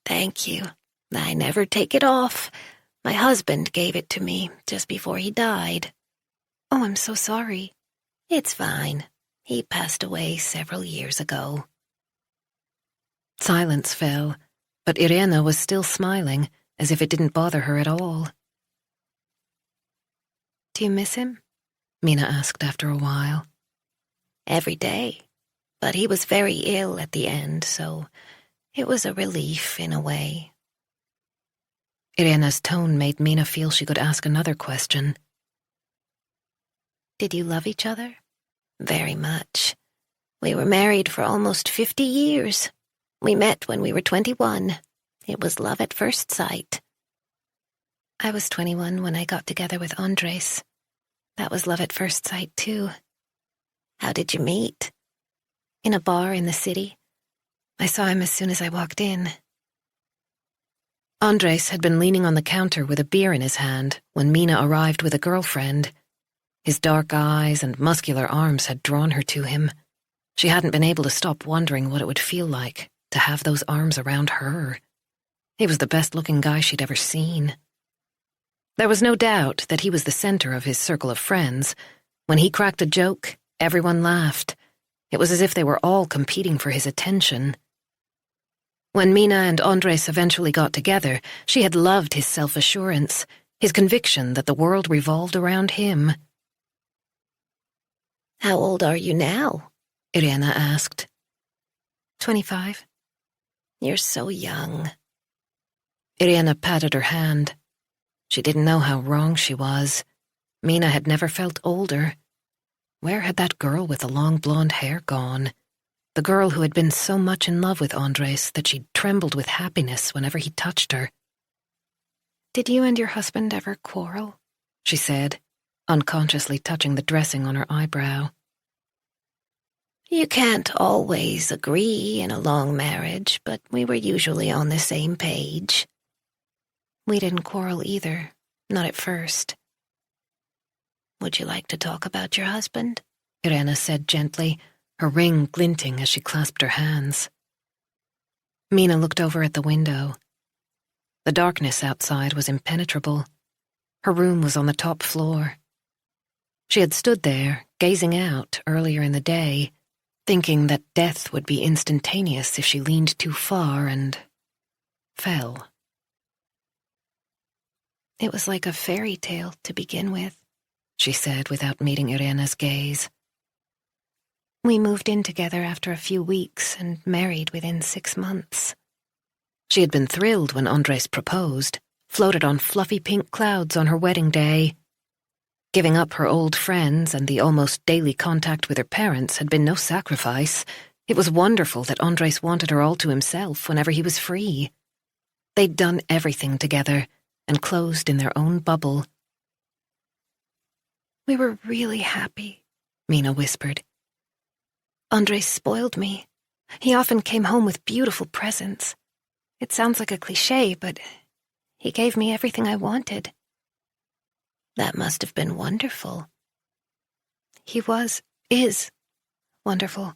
"Thank you. I never take it off. My husband gave it to me just before he died." "Oh, I'm so sorry." "It's fine. He passed away several years ago." Silence fell, but Irena was still smiling, as if it didn't bother her at all. "Do you miss him?" Mina asked after a while. "Every day. But he was very ill at the end, so it was a relief in a way." Irena's tone made Mina feel she could ask another question. "Did you love each other?" "Very much. We were married for almost 50 years. We met when we were 21. It was love at first sight." "I was 21 when I got together with Andres. That was love at first sight, too." "How did you meet?" "In a bar in the city. I saw him as soon as I walked in." Andres had been leaning on the counter with a beer in his hand when Mina arrived with a girlfriend. His dark eyes and muscular arms had drawn her to him. She hadn't been able to stop wondering what it would feel like to have those arms around her. He was the best-looking guy she'd ever seen. There was no doubt that he was the center of his circle of friends. When he cracked a joke, everyone laughed. It was as if they were all competing for his attention. When Mina and Andres eventually got together, she had loved his self-assurance, his conviction that the world revolved around him. How old are you now? Irena asked. 25. You're so young. Irena patted her hand. She didn't know how wrong she was. Mina had never felt older. Where had that girl with the long blonde hair gone? The girl who had been so much in love with Andres that she trembled with happiness whenever he touched her. Did you and your husband ever quarrel? She said, unconsciously touching the dressing on her eyebrow. You can't always agree in a long marriage, but we were usually on the same page. We didn't quarrel either, not at first. Would you like to talk about your husband? Irena said gently, her ring glinting as she clasped her hands. Mina looked over at the window. The darkness outside was impenetrable. Her room was on the top floor. She had stood there, gazing out earlier in the day, thinking that death would be instantaneous if she leaned too far and fell. It was like a fairy tale to begin with, she said without meeting Irena's gaze. We moved in together after a few weeks and married within 6 months. She had been thrilled when Andres proposed, floated on fluffy pink clouds on her wedding day. Giving up her old friends and the almost daily contact with her parents had been no sacrifice. It was wonderful that Andres wanted her all to himself whenever he was free. They'd done everything together, enclosed in their own bubble. We were really happy, Mina whispered. Andres spoiled me. He often came home with beautiful presents. It sounds like a cliché, but he gave me everything I wanted. That must have been wonderful. He is wonderful.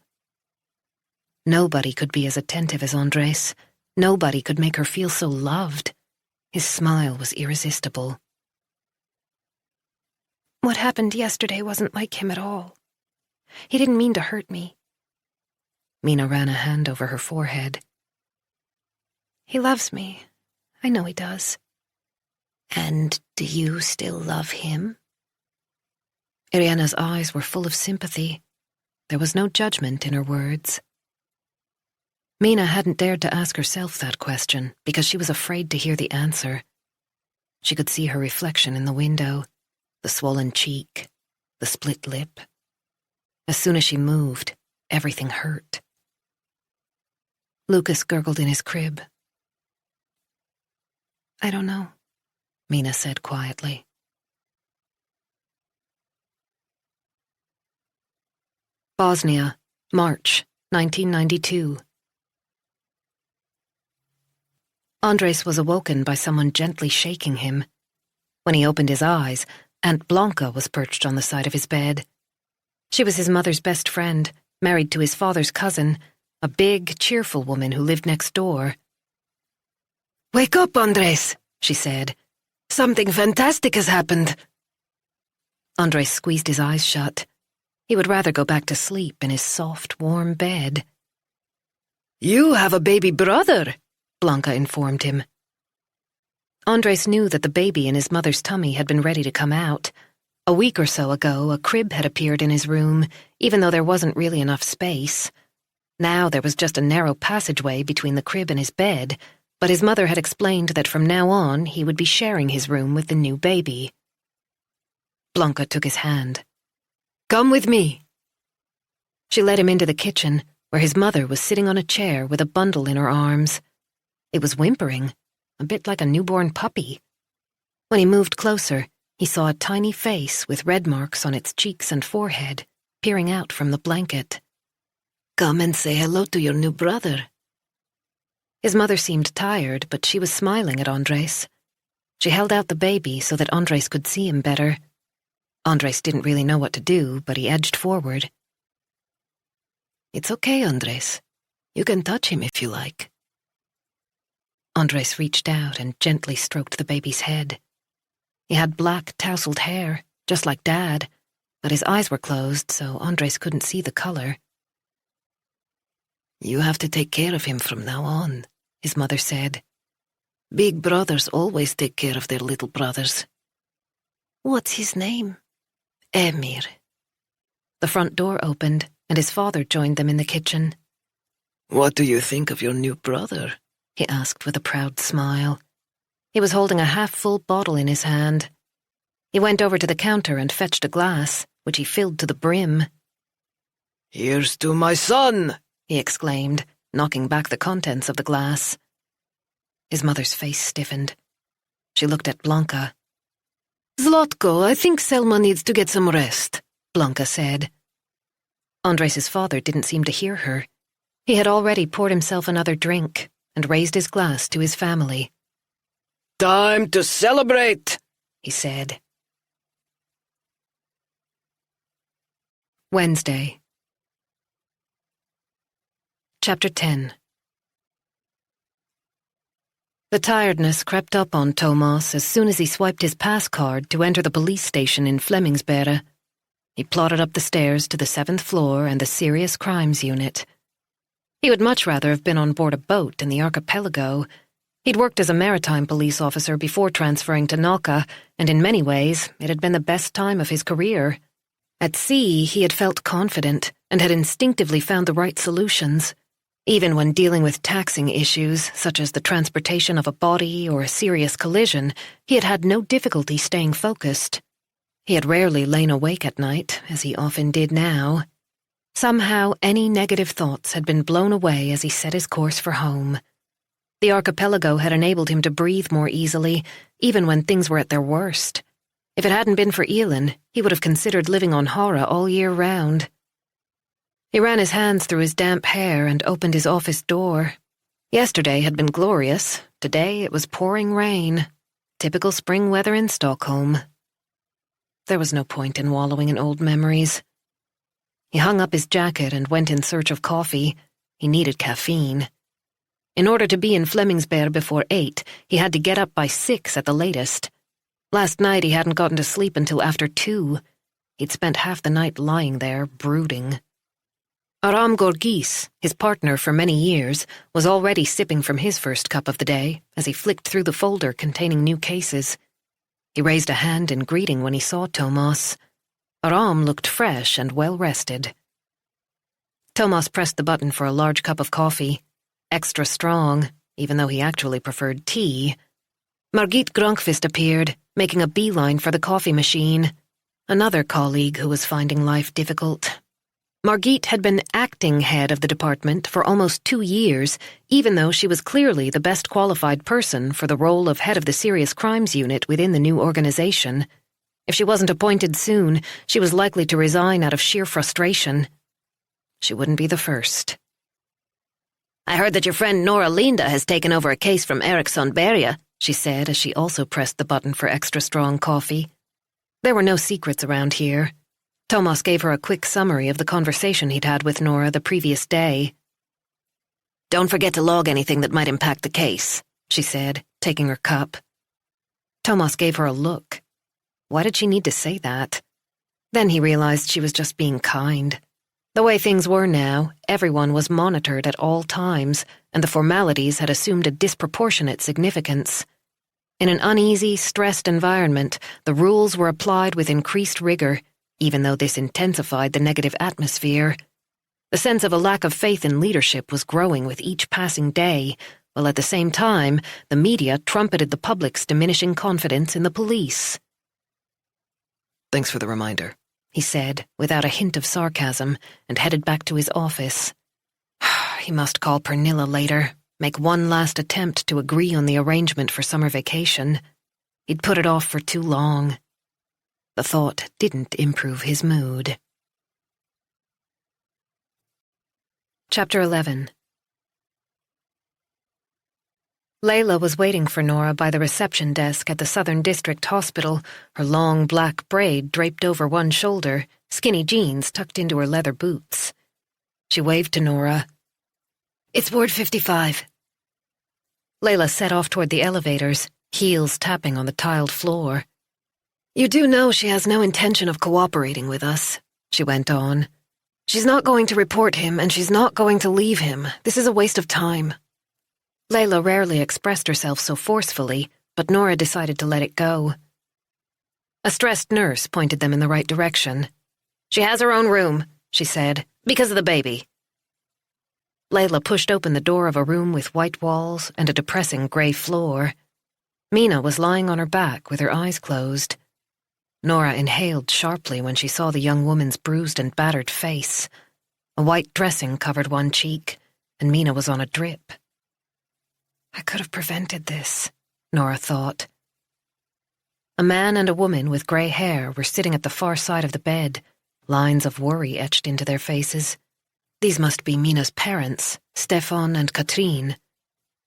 Nobody could be as attentive as Andres. Nobody could make her feel so loved. His smile was irresistible. What happened yesterday wasn't like him at all. He didn't mean to hurt me. Mina ran a hand over her forehead. He loves me. I know he does. And do you still love him? Irena's eyes were full of sympathy. There was no judgment in her words. Mina hadn't dared to ask herself that question because she was afraid to hear the answer. She could see her reflection in the window, the swollen cheek, the split lip. As soon as she moved, everything hurt. Lucas gurgled in his crib. I don't know, Mina said quietly. Bosnia, March, 1992. Andres was awoken by someone gently shaking him. When he opened his eyes, Aunt Blanca was perched on the side of his bed. She was his mother's best friend, married to his father's cousin, a big, cheerful woman who lived next door. "Wake up, Andres," she said. "Something fantastic has happened." Andres squeezed his eyes shut. He would rather go back to sleep in his soft, warm bed. "You have a baby brother," Blanca informed him. Andres knew that the baby in his mother's tummy had been ready to come out. A week or so ago, a crib had appeared in his room, even though there wasn't really enough space. Now there was just a narrow passageway between the crib and his bed, but his mother had explained that from now on he would be sharing his room with the new baby. Blanca took his hand. "Come with me." She led him into the kitchen, where his mother was sitting on a chair with a bundle in her arms. It was whimpering, a bit like a newborn puppy. When he moved closer, he saw a tiny face with red marks on its cheeks and forehead, peering out from the blanket. "Come and say hello to your new brother." His mother seemed tired, but she was smiling at Andres. She held out the baby so that Andres could see him better. Andres didn't really know what to do, but he edged forward. It's okay, Andres. You can touch him if you like. Andres reached out and gently stroked the baby's head. He had black, tousled hair, just like Dad, but his eyes were closed, so Andres couldn't see the color. You have to take care of him from now on, his mother said. Big brothers always take care of their little brothers. What's his name? Emir. The front door opened, and his father joined them in the kitchen. What do you think of your new brother? He asked with a proud smile. He was holding a half-full bottle in his hand. He went over to the counter and fetched a glass, which he filled to the brim. Here's to my son, he exclaimed, knocking back the contents of the glass. His mother's face stiffened. She looked at Blanca. Zlatko, I think Selma needs to get some rest, Blanca said. Andres' father didn't seem to hear her. He had already poured himself another drink and raised his glass to his family. Time to celebrate, he said. Wednesday. Chapter 10. The tiredness crept up on Thomas as soon as he swiped his pass card to enter the police station in Flemingsberg. He plodded up the stairs to the 7th floor and the Serious Crimes Unit. He would much rather have been on board a boat in the archipelago. He'd worked as a maritime police officer before transferring to Nalca, and in many ways it had been the best time of his career. At sea, he had felt confident and had instinctively found the right solutions. Even when dealing with taxing issues, such as the transportation of a body or a serious collision, he had had no difficulty staying focused. He had rarely lain awake at night, as he often did now. Somehow, any negative thoughts had been blown away as he set his course for home. The archipelago had enabled him to breathe more easily, even when things were at their worst. If it hadn't been for Elin, he would have considered living on Hara all year round. He ran his hands through his damp hair and opened his office door. Yesterday had been glorious. Today it was pouring rain. Typical spring weather in Stockholm. There was no point in wallowing in old memories. He hung up his jacket and went in search of coffee. He needed caffeine. In order to be in Flemingsberg before 8, he had to get up by 6 at the latest. Last night he hadn't gotten to sleep until after 2. He'd spent half the night lying there, brooding. Aram Gorgis, his partner for many years, was already sipping from his first cup of the day as he flicked through the folder containing new cases. He raised a hand in greeting when he saw Thomas. Aram looked fresh and well-rested. Thomas pressed the button for a large cup of coffee. Extra strong, even though he actually preferred tea. Margit Gronkvist appeared, making a beeline for the coffee machine. Another colleague who was finding life difficult. Margit had been acting head of the department for almost 2 years, even though she was clearly the best qualified person for the role of head of the Serious Crimes Unit within the new organization. If she wasn't appointed soon, she was likely to resign out of sheer frustration. She wouldn't be the first. I heard that your friend Nora Linda has taken over a case from Eriksson Berga, she said as she also pressed the button for extra strong coffee. There were no secrets around here. Thomas gave her a quick summary of the conversation he'd had with Nora the previous day. Don't forget to log anything that might impact the case, she said, taking her cup. Thomas gave her a look. Why did she need to say that? Then he realized she was just being kind. The way things were now, everyone was monitored at all times, and the formalities had assumed a disproportionate significance. In an uneasy, stressed environment, the rules were applied with increased rigor, even though this intensified the negative atmosphere. The sense of a lack of faith in leadership was growing with each passing day, while at the same time, the media trumpeted the public's diminishing confidence in the police. Thanks for the reminder, he said, without a hint of sarcasm, and headed back to his office. He must call Pernilla later, make one last attempt to agree on the arrangement for summer vacation. He'd put it off for too long. The thought didn't improve his mood. Chapter 11. Layla was waiting for Nora by the reception desk at the Southern District Hospital, her long black braid draped over one shoulder, skinny jeans tucked into her leather boots. She waved to Nora. "It's Ward 55. Layla set off toward the elevators, heels tapping on the tiled floor. "You do know she has no intention of cooperating with us," she went on. "She's not going to report him, and she's not going to leave him. This is a waste of time." Layla rarely expressed herself so forcefully, but Nora decided to let it go. A stressed nurse pointed them in the right direction. "She has her own room," she said, "because of the baby." Layla pushed open the door of a room with white walls and a depressing gray floor. Mina was lying on her back with her eyes closed. Nora inhaled sharply when she saw the young woman's bruised and battered face. A white dressing covered one cheek, and Mina was on a drip. I could have prevented this, Nora thought. A man and a woman with grey hair were sitting at the far side of the bed, lines of worry etched into their faces. These must be Mina's parents, Stefan and Katrine.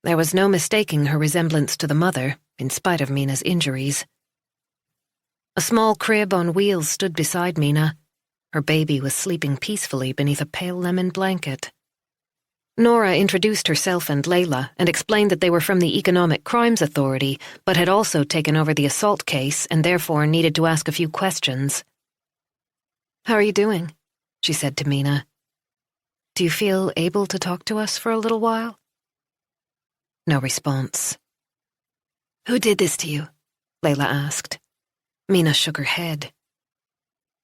There was no mistaking her resemblance to the mother, in spite of Mina's injuries. A small crib on wheels stood beside Mina. Her baby was sleeping peacefully beneath a pale lemon blanket. Nora introduced herself and Layla and explained that they were from the Economic Crimes Authority, but had also taken over the assault case and therefore needed to ask a few questions. "How are you doing?" she said to Mina. "Do you feel able to talk to us for a little while?" No response. "Who did this to you?" Layla asked. Mina shook her head.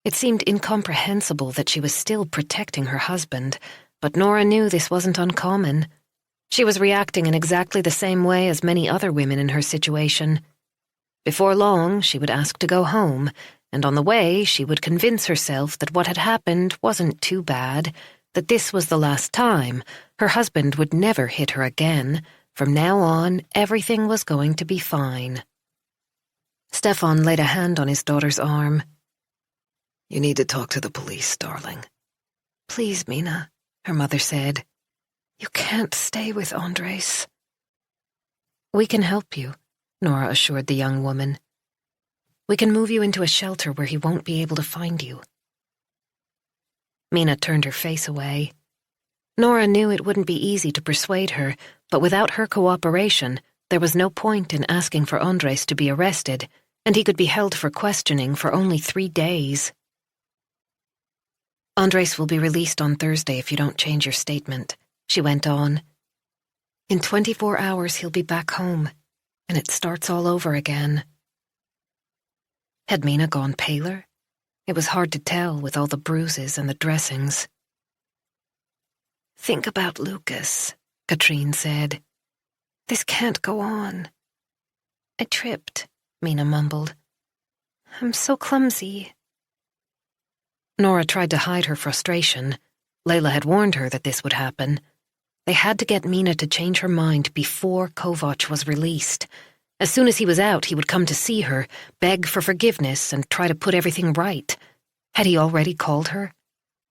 It seemed incomprehensible that she was still protecting her husband, but Nora knew this wasn't uncommon. She was reacting in exactly the same way as many other women in her situation. Before long, she would ask to go home, and on the way, she would convince herself that what had happened wasn't too bad, that this was the last time. Her husband would never hit her again. From now on, everything was going to be fine. Stefan laid a hand on his daughter's arm. "You need to talk to the police, darling." "Please, Mina," her mother said. "You can't stay with Andres." "We can help you," Nora assured the young woman. "We can move you into a shelter where he won't be able to find you." Mina turned her face away. Nora knew it wouldn't be easy to persuade her, but without her cooperation, there was no point in asking for Andres to be arrested, and he could be held for questioning for only 3 days. "Andres will be released on Thursday if you don't change your statement," she went on. "In 24 hours he'll be back home, and it starts all over again." Had Mina gone paler? It was hard to tell with all the bruises and the dressings. "Think about Lucas," Katrine said. "This can't go on." "I tripped," Mina mumbled. "I'm so clumsy." Nora tried to hide her frustration. Layla had warned her that this would happen. They had to get Mina to change her mind before Kovac was released. As soon as he was out, he would come to see her, beg for forgiveness, and try to put everything right. Had he already called her?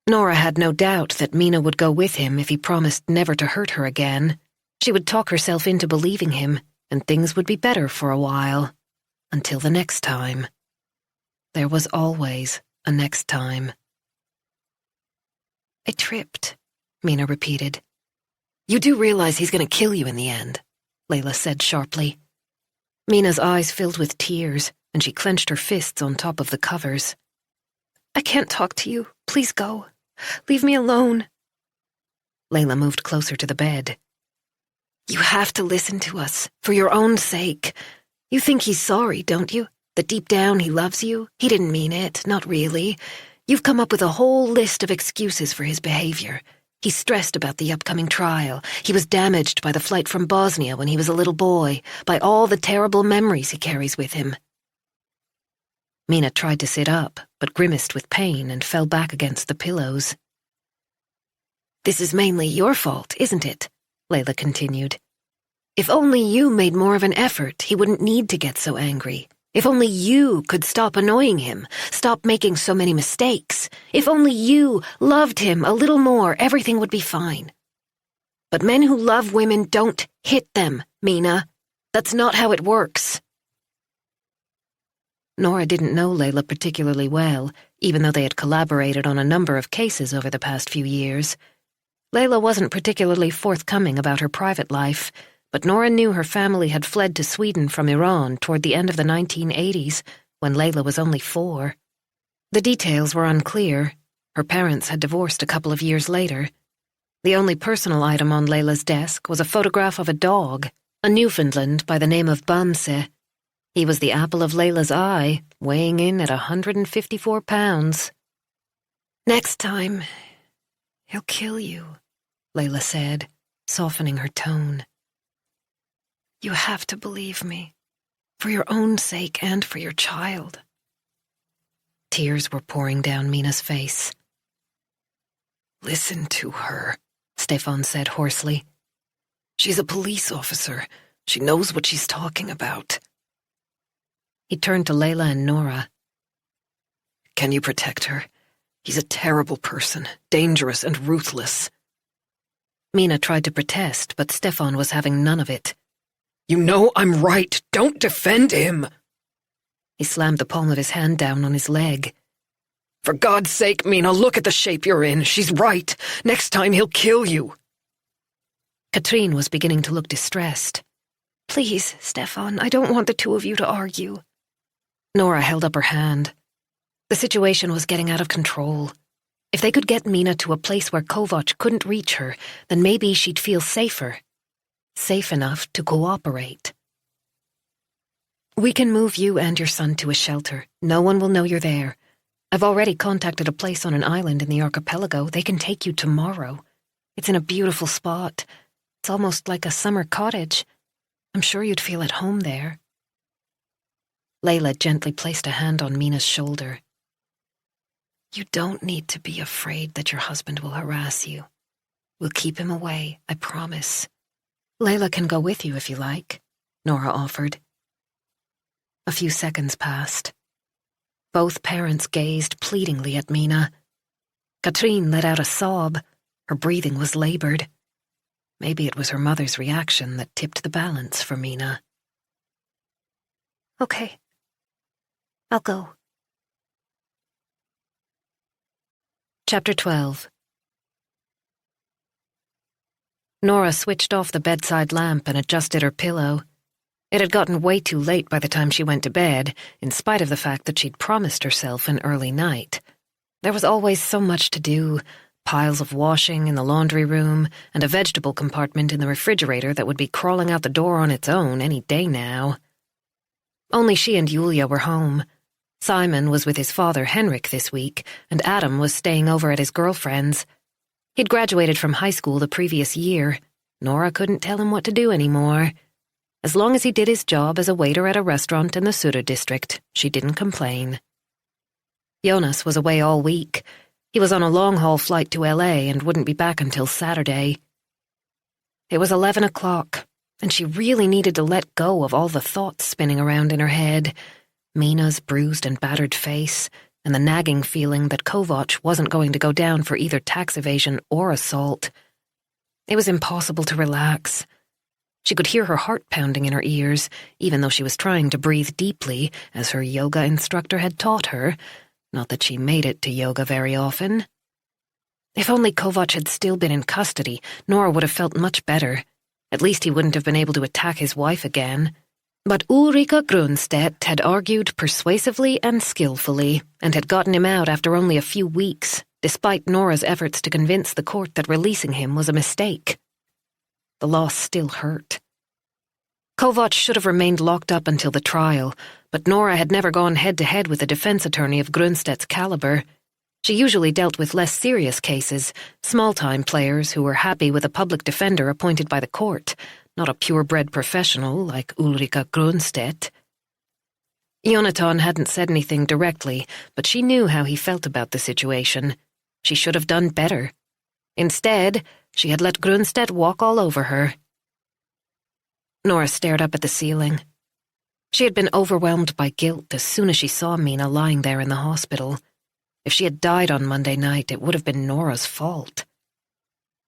Nora had no doubt that Mina would go with him if he promised never to hurt her again. She would talk herself into believing him, and things would be better for a while. Until the next time. There was always a next time. "I tripped," Mina repeated. "You do realize he's going to kill you in the end," Layla said sharply. Mina's eyes filled with tears, and she clenched her fists on top of the covers. "I can't talk to you. Please go. Leave me alone." Layla moved closer to the bed. "You have to listen to us, for your own sake. You think he's sorry, don't you? That deep down he loves you? He didn't mean it, not really. You've come up with a whole list of excuses for his behavior. He's stressed about the upcoming trial. He was damaged by the flight from Bosnia when he was a little boy, by all the terrible memories he carries with him." Mina tried to sit up, but grimaced with pain and fell back against the pillows. "This is mainly your fault, isn't it?" Layla continued. "If only you made more of an effort, he wouldn't need to get so angry. If only you could stop annoying him, stop making so many mistakes. If only you loved him a little more, everything would be fine. But men who love women don't hit them, Mina. That's not how it works. Nora didn't know Layla particularly well, even though they had collaborated on a number of cases over the past few years. Layla wasn't particularly forthcoming about her private life, but Nora knew her family had fled to Sweden from Iran toward the end of the 1980s, when Layla was only 4. The details were unclear. Her parents had divorced a couple of years later. The only personal item on Layla's desk was a photograph of a dog, a Newfoundland by the name of Bamse. He was the apple of Layla's eye, weighing in at 154 pounds. Next time, he'll kill you, Layla said, softening her tone. You have to believe me, for your own sake and for your child. Tears were pouring down Mina's face. Listen to her, Stefan said hoarsely. She's a police officer. She knows what she's talking about. He turned to Layla and Nora. Can you protect her? He's a terrible person, dangerous and ruthless. Mina tried to protest, but Stefan was having none of it. You know I'm right. Don't defend him. He slammed the palm of his hand down on his leg. For God's sake, Mina, look at the shape you're in. She's right. Next time he'll kill you. Katrine was beginning to look distressed. Please, Stefan, I don't want the two of you to argue. Nora held up her hand. The situation was getting out of control. If they could get Mina to a place where Kovac couldn't reach her, then maybe she'd feel safer. Safe enough to cooperate. We can move you and your son to a shelter. No one will know you're there. I've already contacted a place on an island in the archipelago. They can take you tomorrow. It's in a beautiful spot. It's almost like a summer cottage. I'm sure you'd feel at home there. Layla gently placed a hand on Mina's shoulder. You don't need to be afraid that your husband will harass you. We'll keep him away, I promise. Layla can go with you if you like, Nora offered. A few seconds passed. Both parents gazed pleadingly at Mina. Katrine let out a sob. Her breathing was labored. Maybe it was her mother's reaction that tipped the balance for Mina. Okay. I'll go. Chapter 12. Nora switched off the bedside lamp and adjusted her pillow. It had gotten way too late by the time she went to bed, in spite of the fact that she'd promised herself an early night. There was always so much to do, piles of washing in the laundry room, and a vegetable compartment in the refrigerator that would be crawling out the door on its own any day now. Only she and Julia were home. Simon was with his father Henrik this week, and Adam was staying over at his girlfriend's. He'd graduated from high school the previous year. Nora couldn't tell him what to do anymore. As long as he did his job as a waiter at a restaurant in the Söder district, she didn't complain. Jonas was away all week. He was on a long-haul flight to LA and wouldn't be back until Saturday. It was 11 o'clock, and she really needed to let go of all the thoughts spinning around in her head. Mina's bruised and battered face, and the nagging feeling that Kovac wasn't going to go down for either tax evasion or assault. It was impossible to relax. She could hear her heart pounding in her ears, even though she was trying to breathe deeply, as her yoga instructor had taught her. Not that she made it to yoga very often. If only Kovac had still been in custody, Nora would have felt much better. At least he wouldn't have been able to attack his wife again. But Ulrika Grunstedt had argued persuasively and skillfully, and had gotten him out after only a few weeks, despite Nora's efforts to convince the court that releasing him was a mistake. The loss still hurt. Kovac should have remained locked up until the trial, but Nora had never gone head-to-head with a defense attorney of Grunstedt's caliber. She usually dealt with less serious cases, small-time players who were happy with a public defender appointed by the court, not a purebred professional like Ulrika Grunstedt. Jonathan hadn't said anything directly, but she knew how he felt about the situation. She should have done better. Instead, she had let Grunstedt walk all over her. Nora stared up at the ceiling. She had been overwhelmed by guilt as soon as she saw Mina lying there in the hospital. If she had died on Monday night, it would have been Nora's fault.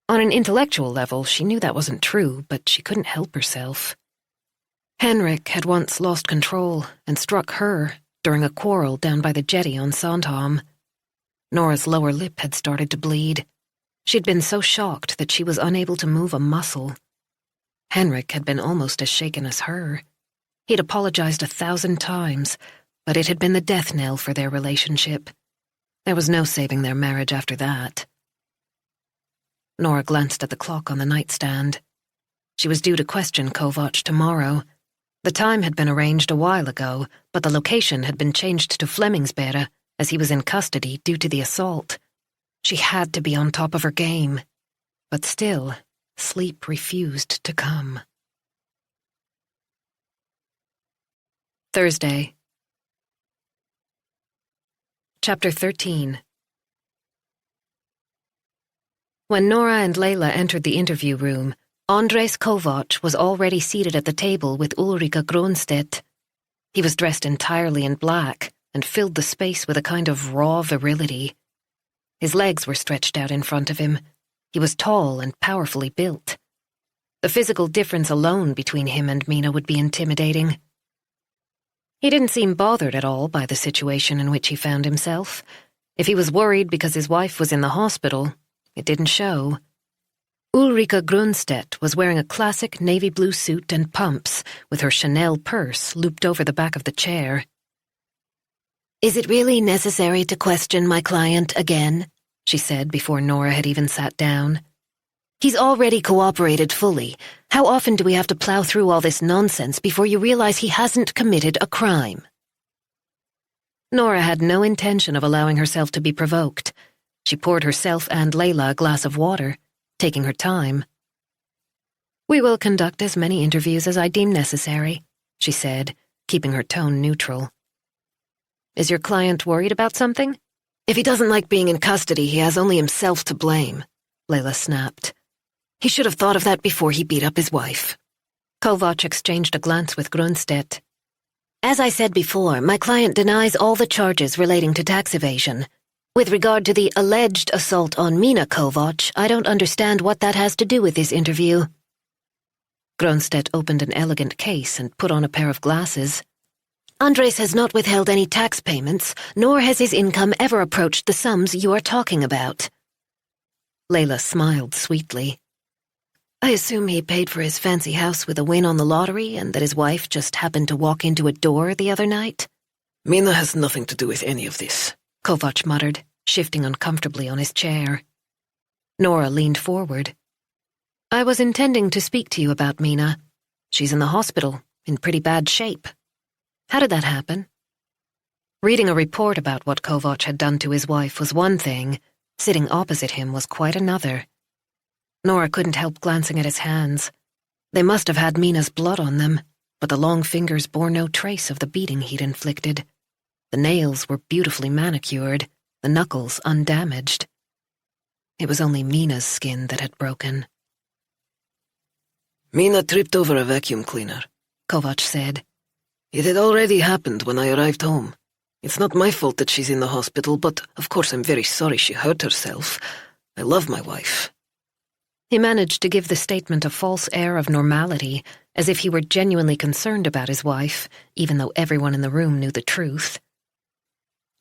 On an intellectual level, she knew that wasn't true, but she couldn't help herself. Henrik had once lost control and struck her during a quarrel down by the jetty on Sandhamn. Nora's lower lip had started to bleed. She'd been so shocked that she was unable to move a muscle. Henrik had been almost as shaken as her. He'd apologized 1,000 times, but it had been the death knell for their relationship. There was no saving their marriage after that. Nora glanced at the clock on the nightstand. She was due to question Kovac tomorrow. The time had been arranged a while ago, but the location had been changed to Flemingsberg, as he was in custody due to the assault. She had to be on top of her game. But still, sleep refused to come. Thursday. Chapter 13. When Nora and Layla entered the interview room, Andres Kovac was already seated at the table with Ulrika Gronstedt. He was dressed entirely in black and filled the space with a kind of raw virility. His legs were stretched out in front of him. He was tall and powerfully built. The physical difference alone between him and Mina would be intimidating. He didn't seem bothered at all by the situation in which he found himself. If he was worried because his wife was in the hospital, it didn't show. Ulrika Grunstedt was wearing a classic navy blue suit and pumps, with her Chanel purse looped over the back of the chair. "Is it really necessary to question my client again?" she said before Nora had even sat down. "He's already cooperated fully. How often do we have to plow through all this nonsense before you realize he hasn't committed a crime?" Nora had no intention of allowing herself to be provoked. She poured herself and Layla a glass of water, taking her time. "We will conduct as many interviews as I deem necessary," she said, keeping her tone neutral. "Is your client worried about something?" "If he doesn't like being in custody, he has only himself to blame," Layla snapped. "He should have thought of that before he beat up his wife." Kovac exchanged a glance with Grunstedt. "As I said before, my client denies all the charges relating to tax evasion. With regard to the alleged assault on Mina Kovac, I don't understand what that has to do with this interview." Grunstedt opened an elegant case and put on a pair of glasses. "Andres has not withheld any tax payments, nor has his income ever approached the sums you are talking about." Layla smiled sweetly. "I assume he paid for his fancy house with a win on the lottery and that his wife just happened to walk into a door the other night?" "Mina has nothing to do with any of this," Kovac muttered, shifting uncomfortably on his chair. Nora leaned forward. "I was intending to speak to you about Mina. She's in the hospital, in pretty bad shape. How did that happen?" Reading a report about what Kovac had done to his wife was one thing. Sitting opposite him was quite another. Nora couldn't help glancing at his hands. They must have had Mina's blood on them, but the long fingers bore no trace of the beating he'd inflicted. The nails were beautifully manicured, the knuckles undamaged. It was only Mina's skin that had broken. "Mina tripped over a vacuum cleaner," Kovac said. "It had already happened when I arrived home. It's not my fault that she's in the hospital, but of course I'm very sorry she hurt herself. I love my wife." He managed to give the statement a false air of normality, as if he were genuinely concerned about his wife, even though everyone in the room knew the truth.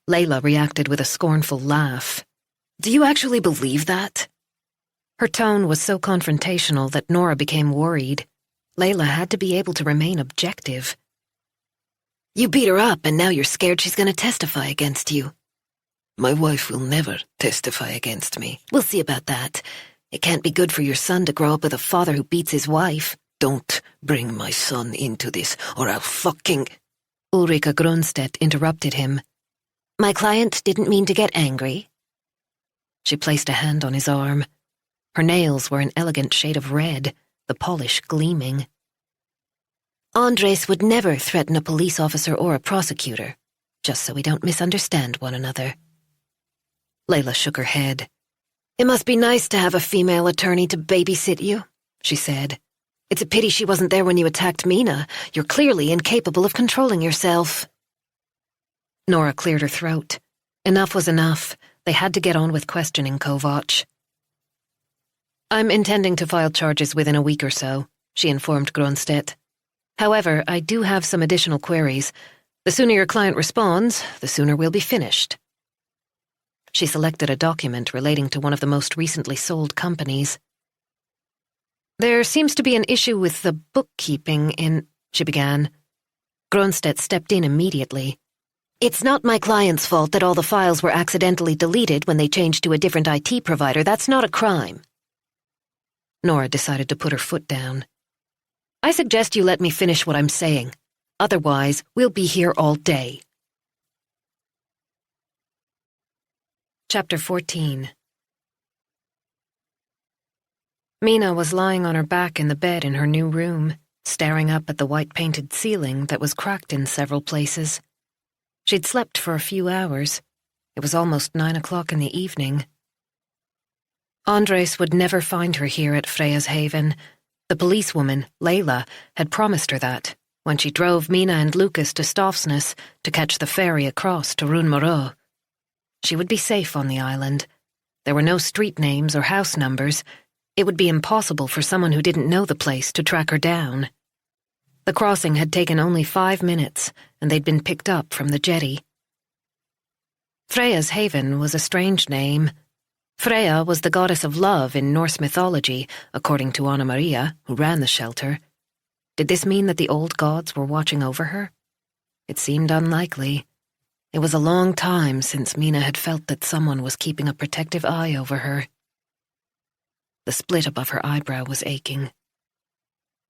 Layla reacted with a scornful laugh. "Do you actually believe that?" Her tone was so confrontational that Nora became worried. Layla had to be able to remain objective. "You beat her up and now you're scared she's going to testify against you." "My wife will never testify against me." "We'll see about that. It can't be good for your son to grow up with a father who beats his wife." "Don't bring my son into this, or I'll fucking—" Ulrika Grunstedt interrupted him. "My client didn't mean to get angry." She placed a hand on his arm. Her nails were an elegant shade of red, the polish gleaming. "Andres would never threaten a police officer or a prosecutor, just so we don't misunderstand one another." Layla shook her head. "It must be nice to have a female attorney to babysit you," she said. "It's a pity she wasn't there when you attacked Mina. You're clearly incapable of controlling yourself." Nora cleared her throat. Enough was enough. They had to get on with questioning Kovac. "I'm intending to file charges within a week or so," she informed Grunstedt. However, I do have some additional queries. The sooner your client responds, the sooner we'll be finished. She selected a document relating to one of the most recently sold companies. There seems to be an issue with the bookkeeping in... she began. Gronstedt stepped in immediately. It's not my client's fault that all the files were accidentally deleted when they changed to a different IT provider. That's not a crime. Nora decided to put her foot down. I suggest you let me finish what I'm saying. Otherwise, we'll be here all day. Chapter 14. Mina was lying on her back in the bed in her new room, staring up at the white-painted ceiling that was cracked in several places. She'd slept for a few hours. It was almost 9 o'clock in the evening. Andres would never find her here at Freya's Haven. The policewoman, Layla, had promised her that when she drove Mina and Lucas to Stofsness to catch the ferry across to Runmoro. She would be safe on the island. There were no street names or house numbers. It would be impossible for someone who didn't know the place to track her down. The crossing had taken only 5 minutes, and they'd been picked up from the jetty. Freya's Haven was a strange name. Freya was the goddess of love in Norse mythology, according to Anna Maria, who ran the shelter. Did this mean that the old gods were watching over her? It seemed unlikely. It was a long time since Mina had felt that someone was keeping a protective eye over her. The split above her eyebrow was aching.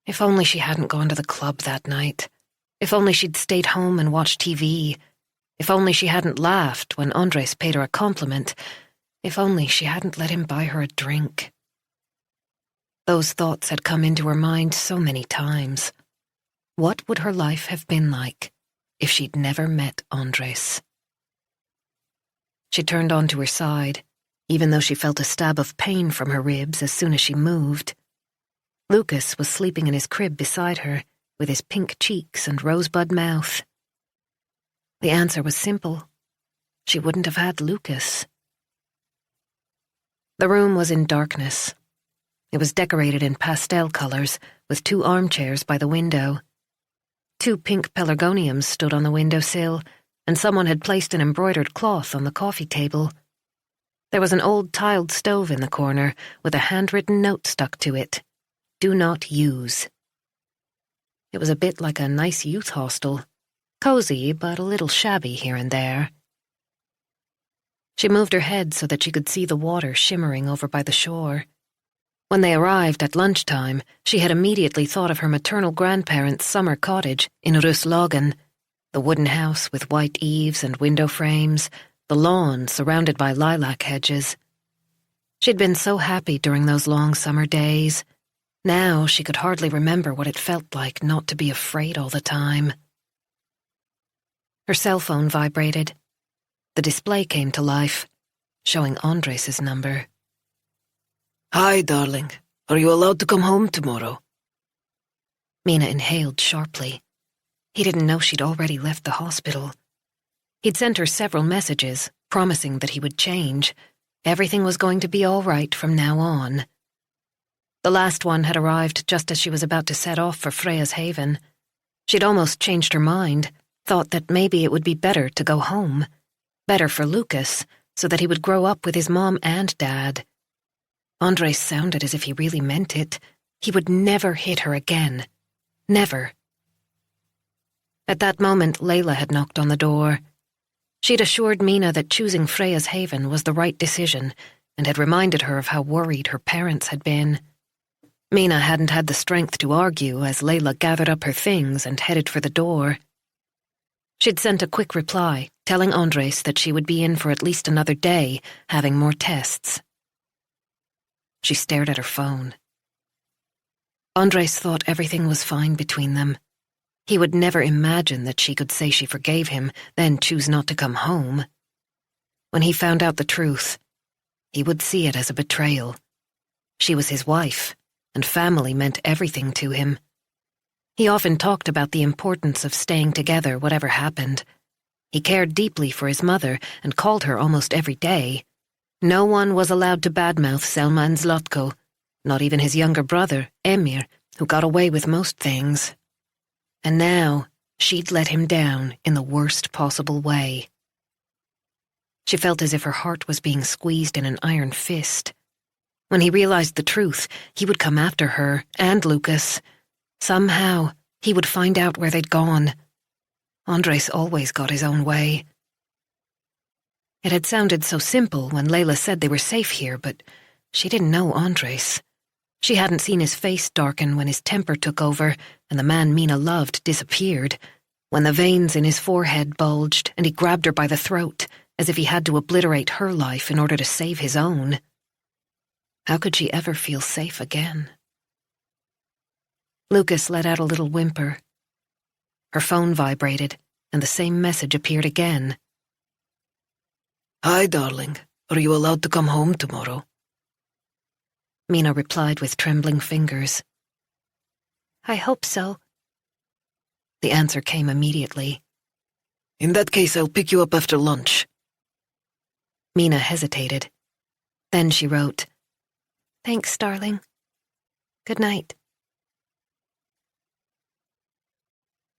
If only she hadn't gone to the club that night. If only she'd stayed home and watched TV. If only she hadn't laughed when Andres paid her a compliment. If only she hadn't let him buy her a drink. Those thoughts had come into her mind so many times. What would her life have been like if she'd never met Andres? She turned onto her side, even though she felt a stab of pain from her ribs as soon as she moved. Lucas was sleeping in his crib beside her, with his pink cheeks and rosebud mouth. The answer was simple. She wouldn't have had Lucas. The room was in darkness. It was decorated in pastel colors, with 2 armchairs by the window. 2 pink pelargoniums stood on the windowsill, and someone had placed an embroidered cloth on the coffee table. There was an old tiled stove in the corner, with a handwritten note stuck to it. Do not use. It was a bit like a nice youth hostel. Cozy, but a little shabby here and there. She moved her head so that she could see the water shimmering over by the shore. When they arrived at lunchtime, she had immediately thought of her maternal grandparents' summer cottage in Ruslagen, the wooden house with white eaves and window frames, the lawn surrounded by lilac hedges. She'd been so happy during those long summer days. Now she could hardly remember what it felt like not to be afraid all the time. Her cell phone vibrated. The display came to life, showing Andres' number. Hi, darling. Are you allowed to come home tomorrow? Mina inhaled sharply. He didn't know she'd already left the hospital. He'd sent her several messages, promising that he would change. Everything was going to be all right from now on. The last one had arrived just as she was about to set off for Freya's Haven. She'd almost changed her mind, thought that maybe it would be better to go home. Better for Lucas, so that he would grow up with his mom and dad. Andres sounded as if he really meant it. He would never hit her again. Never. At that moment, Layla had knocked on the door. She'd assured Mina that choosing Freya's Haven was the right decision, and had reminded her of how worried her parents had been. Mina hadn't had the strength to argue as Layla gathered up her things and headed for the door. She'd sent a quick reply, telling Andres that she would be in for at least another day, having more tests. She stared at her phone. Andres thought everything was fine between them. He would never imagine that she could say she forgave him, then choose not to come home. When he found out the truth, he would see it as a betrayal. She was his wife, and family meant everything to him. He often talked about the importance of staying together whatever happened. He cared deeply for his mother and called her almost every day. No one was allowed to badmouth Selma and Zlotko, not even his younger brother, Emir, who got away with most things. And now she'd let him down in the worst possible way. She felt as if her heart was being squeezed in an iron fist. When he realized the truth, he would come after her and Lucas. Somehow, he would find out where they'd gone. Andres always got his own way. It had sounded so simple when Layla said they were safe here, but she didn't know Andres. She hadn't seen his face darken when his temper took over and the man Mina loved disappeared, when the veins in his forehead bulged and he grabbed her by the throat, as if he had to obliterate her life in order to save his own. How could she ever feel safe again? Lucas let out a little whimper. Her phone vibrated, and the same message appeared again. "Hi, darling. Are you allowed to come home tomorrow?" Mina replied with trembling fingers. I hope so. The answer came immediately. "In that case, I'll pick you up after lunch." Mina hesitated. Then she wrote, Thanks, darling. Good night.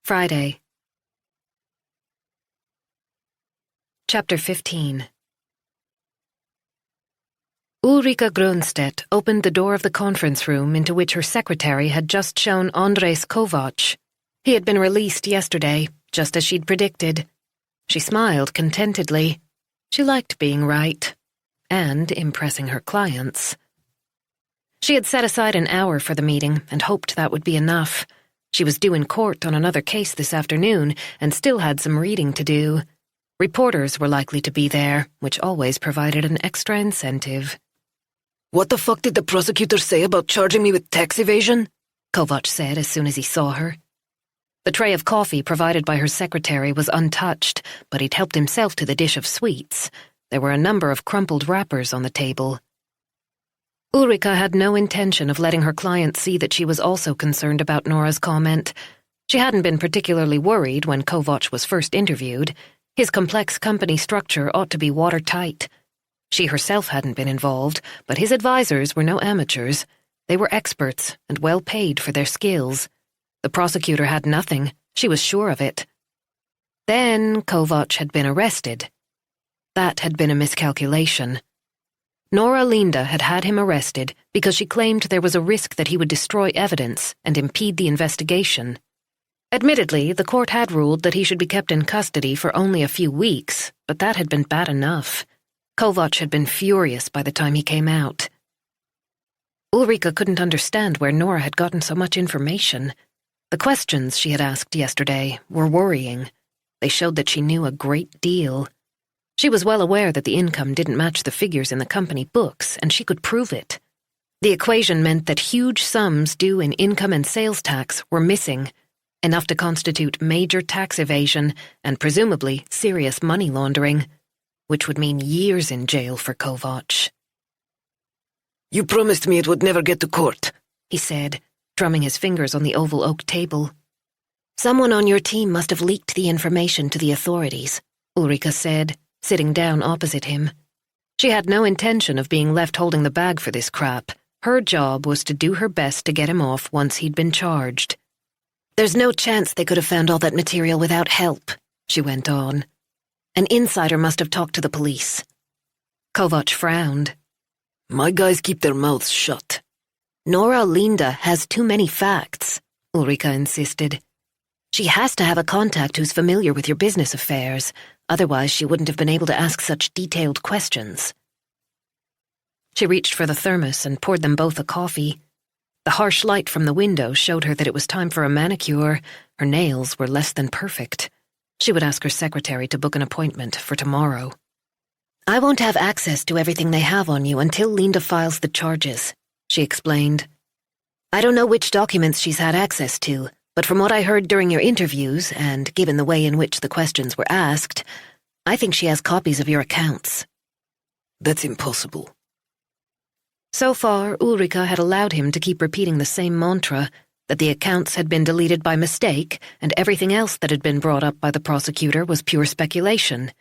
Friday. Chapter 15. Ulrika Grönstedt opened the door of the conference room into which her secretary had just shown Andres Kovac. He had been released yesterday, just as she'd predicted. She smiled contentedly. She liked being right, and impressing her clients. She had set aside an hour for the meeting and hoped that would be enough. She was due in court on another case this afternoon and still had some reading to do. Reporters were likely to be there, which always provided an extra incentive. "What the fuck did the prosecutor say about charging me with tax evasion?" Kovac said as soon as he saw her. The tray of coffee provided by her secretary was untouched, but he'd helped himself to the dish of sweets. There were a number of crumpled wrappers on the table. Ulrika had no intention of letting her client see that she was also concerned about Nora's comment. She hadn't been particularly worried when Kovac was first interviewed. His complex company structure ought to be watertight. She herself hadn't been involved, but his advisors were no amateurs. They were experts and well paid for their skills. The prosecutor had nothing. She was sure of it. Then Kovac had been arrested. That had been a miscalculation. Nora Linda had had him arrested because she claimed there was a risk that he would destroy evidence and impede the investigation. Admittedly, the court had ruled that he should be kept in custody for only a few weeks, but that had been bad enough. Kovac had been furious by the time he came out. Ulrika couldn't understand where Nora had gotten so much information. The questions she had asked yesterday were worrying. They showed that she knew a great deal. She was well aware that the income didn't match the figures in the company books, and she could prove it. The equation meant that huge sums due in income and sales tax were missing, enough to constitute major tax evasion and presumably serious money laundering, which would mean years in jail for Kovac. "You promised me it would never get to court," he said, drumming his fingers on the oval oak table. Someone on your team must have leaked the information to the authorities, Ulrika said, sitting down opposite him. She had no intention of being left holding the bag for this crap. Her job was to do her best to get him off once he'd been charged. There's no chance they could have found all that material without help, she went on. An insider must have talked to the police. Kovac frowned. "My guys keep their mouths shut." Nora Linda has too many facts, Ulrika insisted. She has to have a contact who's familiar with your business affairs. Otherwise, she wouldn't have been able to ask such detailed questions. She reached for the thermos and poured them both a coffee. The harsh light from the window showed her that it was time for a manicure. Her nails were less than perfect. She would ask her secretary to book an appointment for tomorrow. I won't have access to everything they have on you until Linda files the charges, she explained. I don't know which documents she's had access to, but from what I heard during your interviews, and given the way in which the questions were asked, I think she has copies of your accounts. That's impossible. So far, Ulrika had allowed him to keep repeating the same mantra, that the accounts had been deleted by mistake, and everything else that had been brought up by the prosecutor was pure speculation.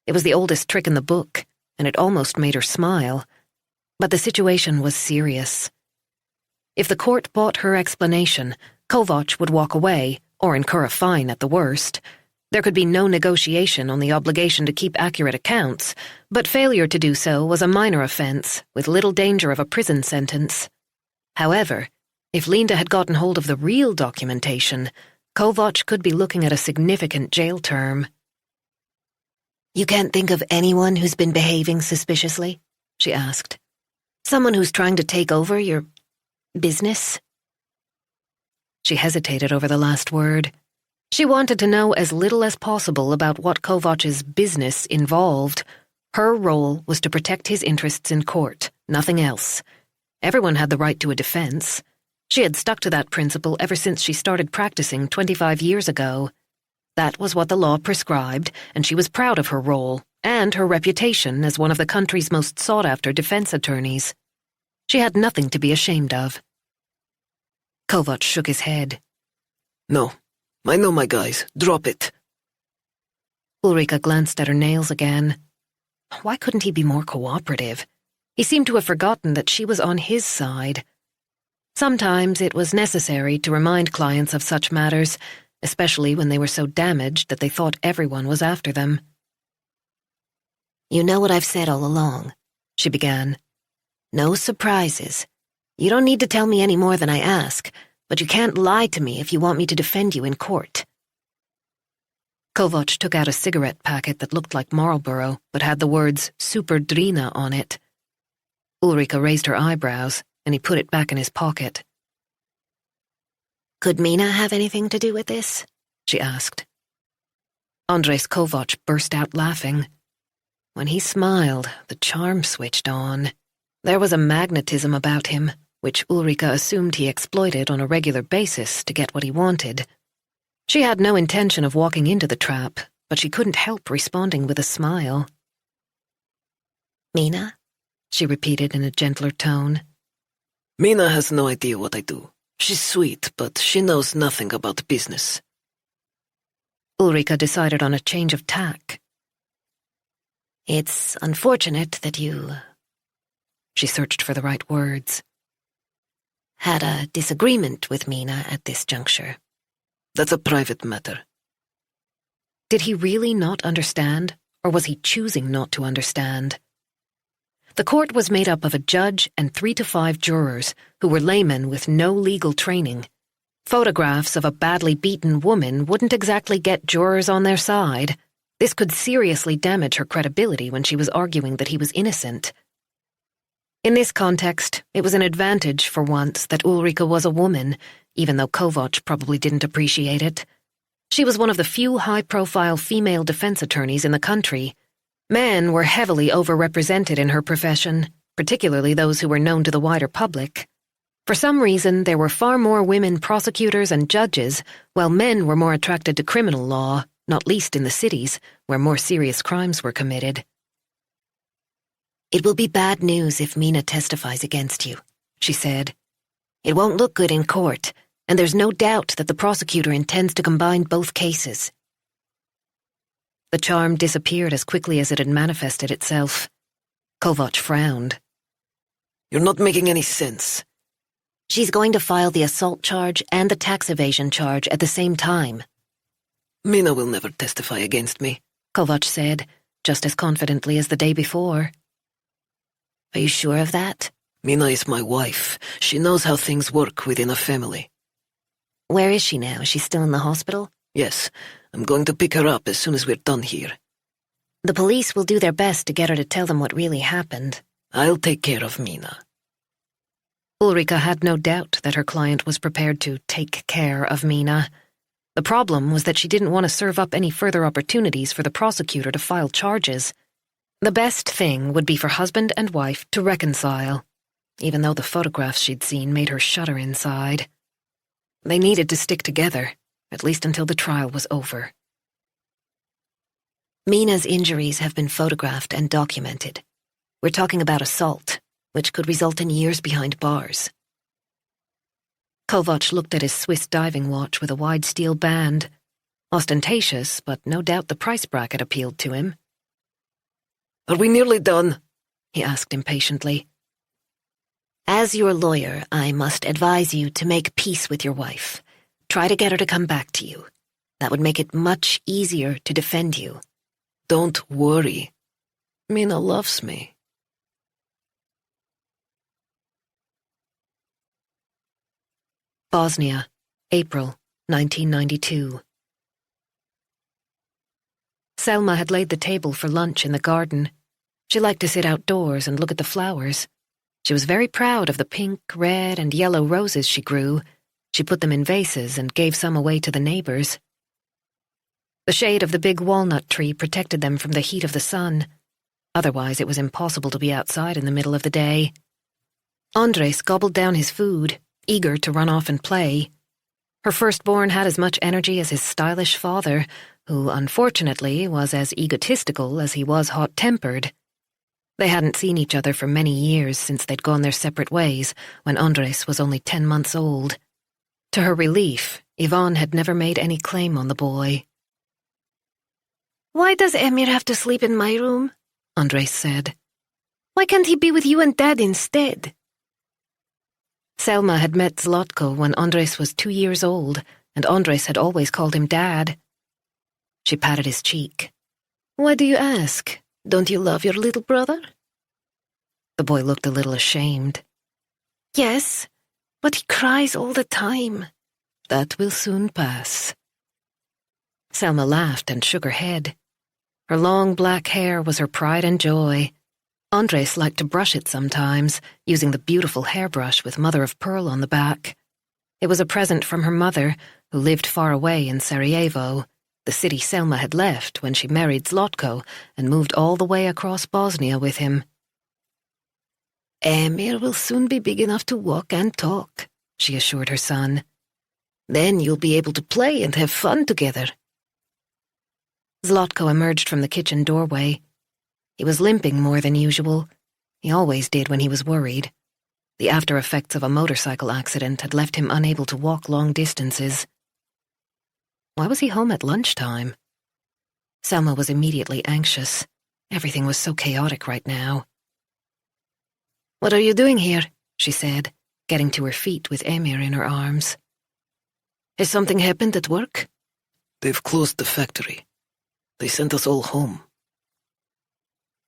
It was the oldest trick in the book, and it almost made her smile. But the situation was serious. If the court bought her explanation, Kovac would walk away, or incur a fine at the worst. There could be no negotiation on the obligation to keep accurate accounts, but failure to do so was a minor offence, with little danger of a prison sentence. However, if Linda had gotten hold of the real documentation, Kovacs could be looking at a significant jail term. You can't think of anyone who's been behaving suspiciously? She asked. Someone who's trying to take over your business? She hesitated over the last word. She wanted to know as little as possible about what Kovacs' business involved. Her role was to protect his interests in court, nothing else. Everyone had the right to a defense. She had stuck to that principle ever since she started practicing 25 years ago. That was what the law prescribed, and she was proud of her role and her reputation as one of the country's most sought-after defense attorneys. She had nothing to be ashamed of. Kovacs shook his head. No, I know my guys. Drop it. Ulrika glanced at her nails again. Why couldn't he be more cooperative? He seemed to have forgotten that she was on his side. Sometimes it was necessary to remind clients of such matters, especially when they were so damaged that they thought everyone was after them. You know what I've said all along, she began. No surprises. You don't need to tell me any more than I ask, but you can't lie to me if you want me to defend you in court. Kovacs took out a cigarette packet that looked like Marlboro, but had the words Super Drina on it. Ulrika raised her eyebrows, and he put it back in his pocket. Could Mina have anything to do with this? She asked. Andres Kovacs burst out laughing. When he smiled, the charm switched on. There was a magnetism about him, which Ulrika assumed he exploited on a regular basis to get what he wanted. She had no intention of walking into the trap, but she couldn't help responding with a smile. Mina? She repeated in a gentler tone. Mina has no idea what I do. She's sweet, but she knows nothing about business. Ulrika decided on a change of tack. It's unfortunate that you... She searched for the right words. Had a disagreement with Mina at this juncture. That's a private matter. Did he really not understand, or was he choosing not to understand? The court was made up of a judge and 3 to 5 jurors who were laymen with no legal training. Photographs of a badly beaten woman wouldn't exactly get jurors on their side. This could seriously damage her credibility when she was arguing that he was innocent. In this context, it was an advantage for once that Ulrika was a woman, even though Kovacs probably didn't appreciate it. She was one of the few high-profile female defense attorneys in the country. Men were heavily overrepresented in her profession, particularly those who were known to the wider public. For some reason, there were far more women prosecutors and judges, while men were more attracted to criminal law, not least in the cities, where more serious crimes were committed. It will be bad news if Mina testifies against you, she said. It won't look good in court, and there's no doubt that the prosecutor intends to combine both cases. The charm disappeared as quickly as it had manifested itself. Kovacs frowned. You're not making any sense. She's going to file the assault charge and the tax evasion charge at the same time. Mina will never testify against me, Kovacs said, just as confidently as the day before. Are you sure of that? Mina is my wife. She knows how things work within a family. Where is she now? Is she still in the hospital? Yes, I'm going to pick her up as soon as we're done here. The police will do their best to get her to tell them what really happened. I'll take care of Mina. Ulrika had no doubt that her client was prepared to take care of Mina. The problem was that she didn't want to serve up any further opportunities for the prosecutor to file charges. The best thing would be for husband and wife to reconcile, even though the photographs she'd seen made her shudder inside. They needed to stick together, at least until the trial was over. Mina's injuries have been photographed and documented. We're talking about assault, which could result in years behind bars. Kovacs looked at his Swiss diving watch with a wide steel band. Ostentatious, but no doubt the price bracket appealed to him. Are we nearly done? He asked impatiently. As your lawyer, I must advise you to make peace with your wife. Try to get her to come back to you. That would make it much easier to defend you. Don't worry. Mina loves me. Bosnia, April 1992. Selma had laid the table for lunch in the garden. She liked to sit outdoors and look at the flowers. She was very proud of the pink, red, and yellow roses she grew. She put them in vases and gave some away to the neighbors. The shade of the big walnut tree protected them from the heat of the sun. Otherwise, it was impossible to be outside in the middle of the day. Andres gobbled down his food, eager to run off and play. Her firstborn had as much energy as his stylish father, who, unfortunately, was as egotistical as he was hot-tempered. They hadn't seen each other for many years since they'd gone their separate ways, when Andres was only 10 months old. To her relief, Yvonne had never made any claim on the boy. "Why does Emir have to sleep in my room?" Andres said. "Why can't he be with you and Dad instead?" Selma had met Zlatko when Andres was 2 years old, and Andres had always called him Dad. She patted his cheek. "Why do you ask? Don't you love your little brother?" The boy looked a little ashamed. "Yes, but he cries all the time." "That will soon pass." Selma laughed and shook her head. Her long black hair was her pride and joy. Andres liked to brush it sometimes, using the beautiful hairbrush with mother-of-pearl on the back. It was a present from her mother, who lived far away in Sarajevo, the city Selma had left when she married Zlatko and moved all the way across Bosnia with him. "Emir will soon be big enough to walk and talk," she assured her son. "Then you'll be able to play and have fun together." Zlatko emerged from the kitchen doorway. He was limping more than usual. He always did when he was worried. The after-effects of a motorcycle accident had left him unable to walk long distances. Why was he home at lunchtime? Selma was immediately anxious. Everything was so chaotic right now. "What are you doing here?" she said, getting to her feet with Emir in her arms. "Has something happened at work?" They've closed the factory. They sent us all home.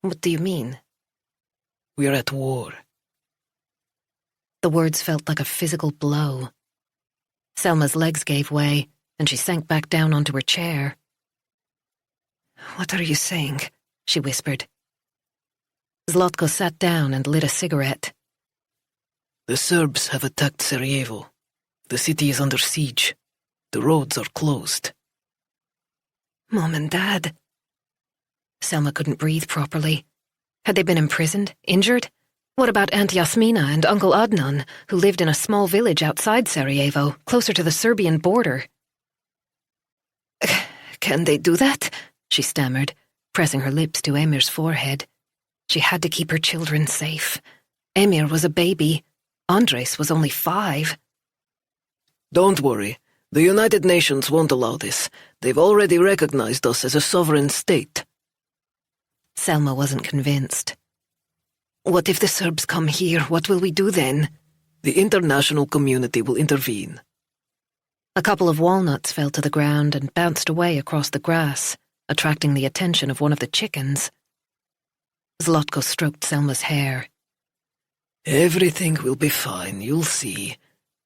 "What do you mean?" We're at war. The words felt like a physical blow. Selma's legs gave way, and she sank back down onto her chair. "What are you saying?" she whispered. Zlatko sat down and lit a cigarette. The Serbs have attacked Sarajevo. The city is under siege. The roads are closed. "Mom and Dad." Selma couldn't breathe properly. Had they been imprisoned? Injured? What about Aunt Yasmina and Uncle Adnan, who lived in a small village outside Sarajevo, closer to the Serbian border? "Can they do that?" she stammered, pressing her lips to Emir's forehead. She had to keep her children safe. Emir was a baby. Andres was only 5. Don't worry. The United Nations won't allow this. They've already recognized us as a sovereign state. Selma wasn't convinced. "What if the Serbs come here? What will we do then?" The international community will intervene. A couple of walnuts fell to the ground and bounced away across the grass, attracting the attention of one of the chickens. Zlatko stroked Selma's hair. Everything will be fine, you'll see.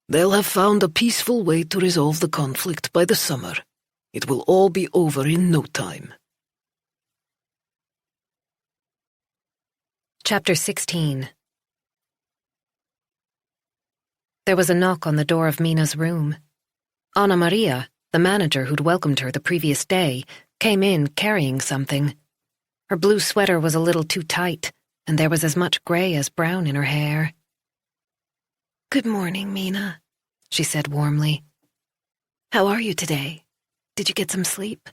They'll have found a peaceful way to resolve the conflict by the summer. It will all be over in no time. Chapter 16. There was a knock on the door of Mina's room. Anna Maria, the manager who'd welcomed her the previous day, came in carrying something. Her blue sweater was a little too tight, and there was as much gray as brown in her hair. "Good morning, Mina," she said warmly. "How are you today? Did you get some sleep?"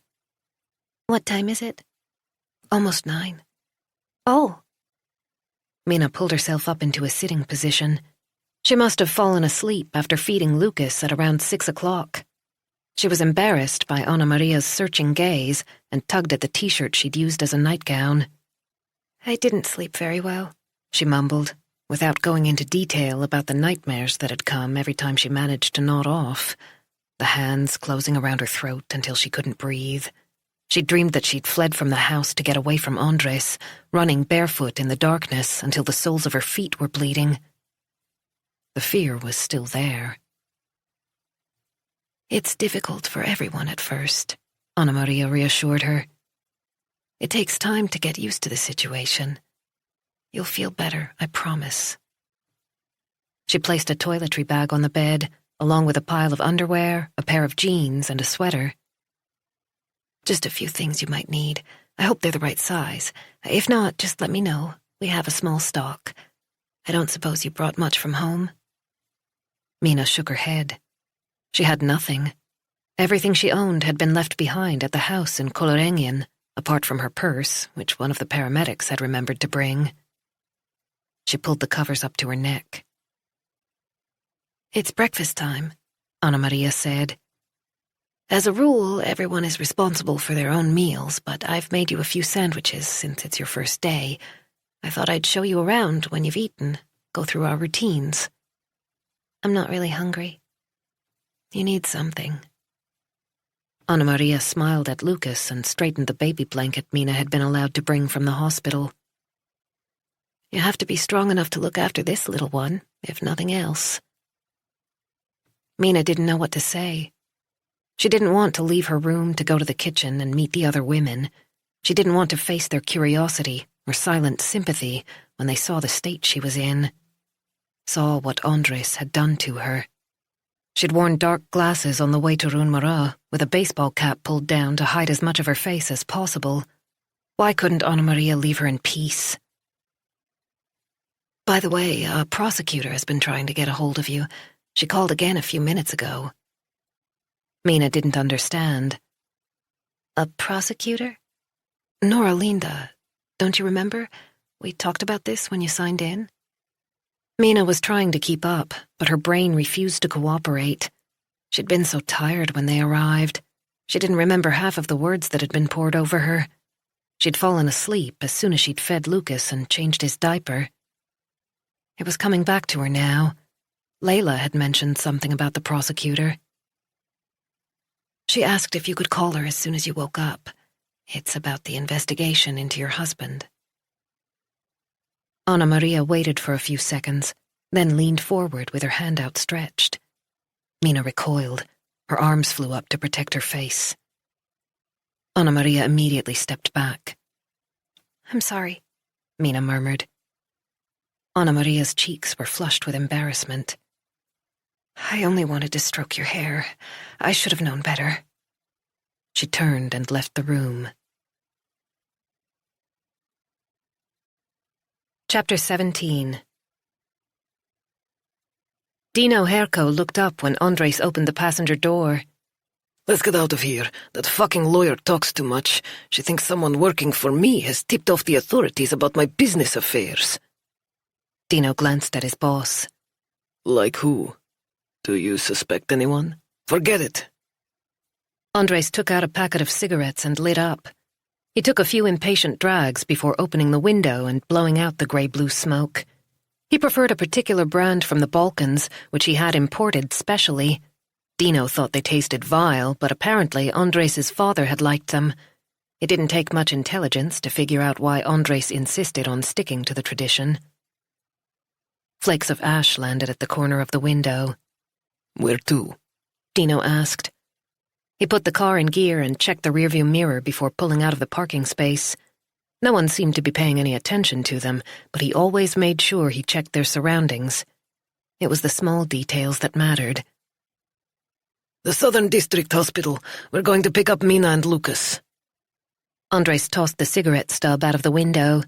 What time is it? "Almost 9. Oh. Mina pulled herself up into a sitting position. She must have fallen asleep after feeding Lucas at around 6 o'clock. She was embarrassed by Anna Maria's searching gaze and tugged at the t-shirt she'd used as a nightgown. "I didn't sleep very well," she mumbled, without going into detail about the nightmares that had come every time she managed to nod off. the hands closing around her throat until she couldn't breathe. She dreamed that she'd fled from the house to get away from Andres, running barefoot in the darkness until the soles of her feet were bleeding. The fear was still there. It's difficult for everyone at first, Anna Maria reassured her. It takes time to get used to the situation. You'll feel better, I promise. She placed a toiletry bag on the bed, along with a pile of underwear, a pair of jeans, and a sweater. Just a few things you might need. I hope they're the right size. If not, just let me know. We have a small stock. I don't suppose you brought much from home? Mina shook her head. She had nothing. Everything she owned had been left behind at the house in Kolorengen, apart from her purse, which one of the paramedics had remembered to bring. She pulled the covers up to her neck. It's breakfast time, Anna Maria said. As a rule, everyone is responsible for their own meals, but I've made you a few sandwiches since it's your first day. I thought I'd show you around when you've eaten, go through our routines. I'm not really hungry. You need something. Anna Maria smiled at Lucas and straightened the baby blanket Mina had been allowed to bring from the hospital. You have to be strong enough to look after this little one, if nothing else. Mina didn't know what to say. She didn't want to leave her room to go to the kitchen and meet the other women. She didn't want to face their curiosity or silent sympathy when they saw the state she was in, saw what Andres had done to her. She'd worn dark glasses on the way to Runmara, with a baseball cap pulled down to hide as much of her face as possible. Why couldn't Anna Maria leave her in peace? By the way, a prosecutor has been trying to get a hold of you. She called again a few minutes ago. Mina didn't understand. A prosecutor? Nora Linda. Don't you remember? We talked about this when you signed in. Mina was trying to keep up, but her brain refused to cooperate. She'd been so tired when they arrived. She didn't remember half of the words that had been poured over her. She'd fallen asleep as soon as she'd fed Lucas and changed his diaper. It was coming back to her now. Layla had mentioned something about the prosecutor. She asked if you could call her as soon as you woke up. It's about the investigation into your husband. Anna Maria waited for a few seconds, then leaned forward with her hand outstretched. Mina recoiled. Her arms flew up to protect her face. Anna Maria immediately stepped back. I'm sorry, Mina murmured. Anna Maria's cheeks were flushed with embarrassment. I only wanted to stroke your hair. I should have known better. She turned and left the room. Chapter 17. Dino Herco looked up when Andres opened the passenger door. Let's get out of here. That fucking lawyer talks too much. She thinks someone working for me has tipped off the authorities about my business affairs. Dino glanced at his boss. Like who? Do you suspect anyone? Forget it. Andres took out a packet of cigarettes and lit up. He took a few impatient drags before opening the window and blowing out the grey-blue smoke. He preferred a particular brand from the Balkans, which he had imported specially. Dino thought they tasted vile, but apparently Andres' father had liked them. It didn't take much intelligence to figure out why Andres insisted on sticking to the tradition. Flakes of ash landed at the corner of the window. Where to? Dino asked. He put the car in gear and checked the rearview mirror before pulling out of the parking space. No one seemed to be paying any attention to them, but he always made sure he checked their surroundings. It was the small details that mattered. The Southern District Hospital. We're going to pick up Mina and Lucas. Andres tossed the cigarette stub out of the window.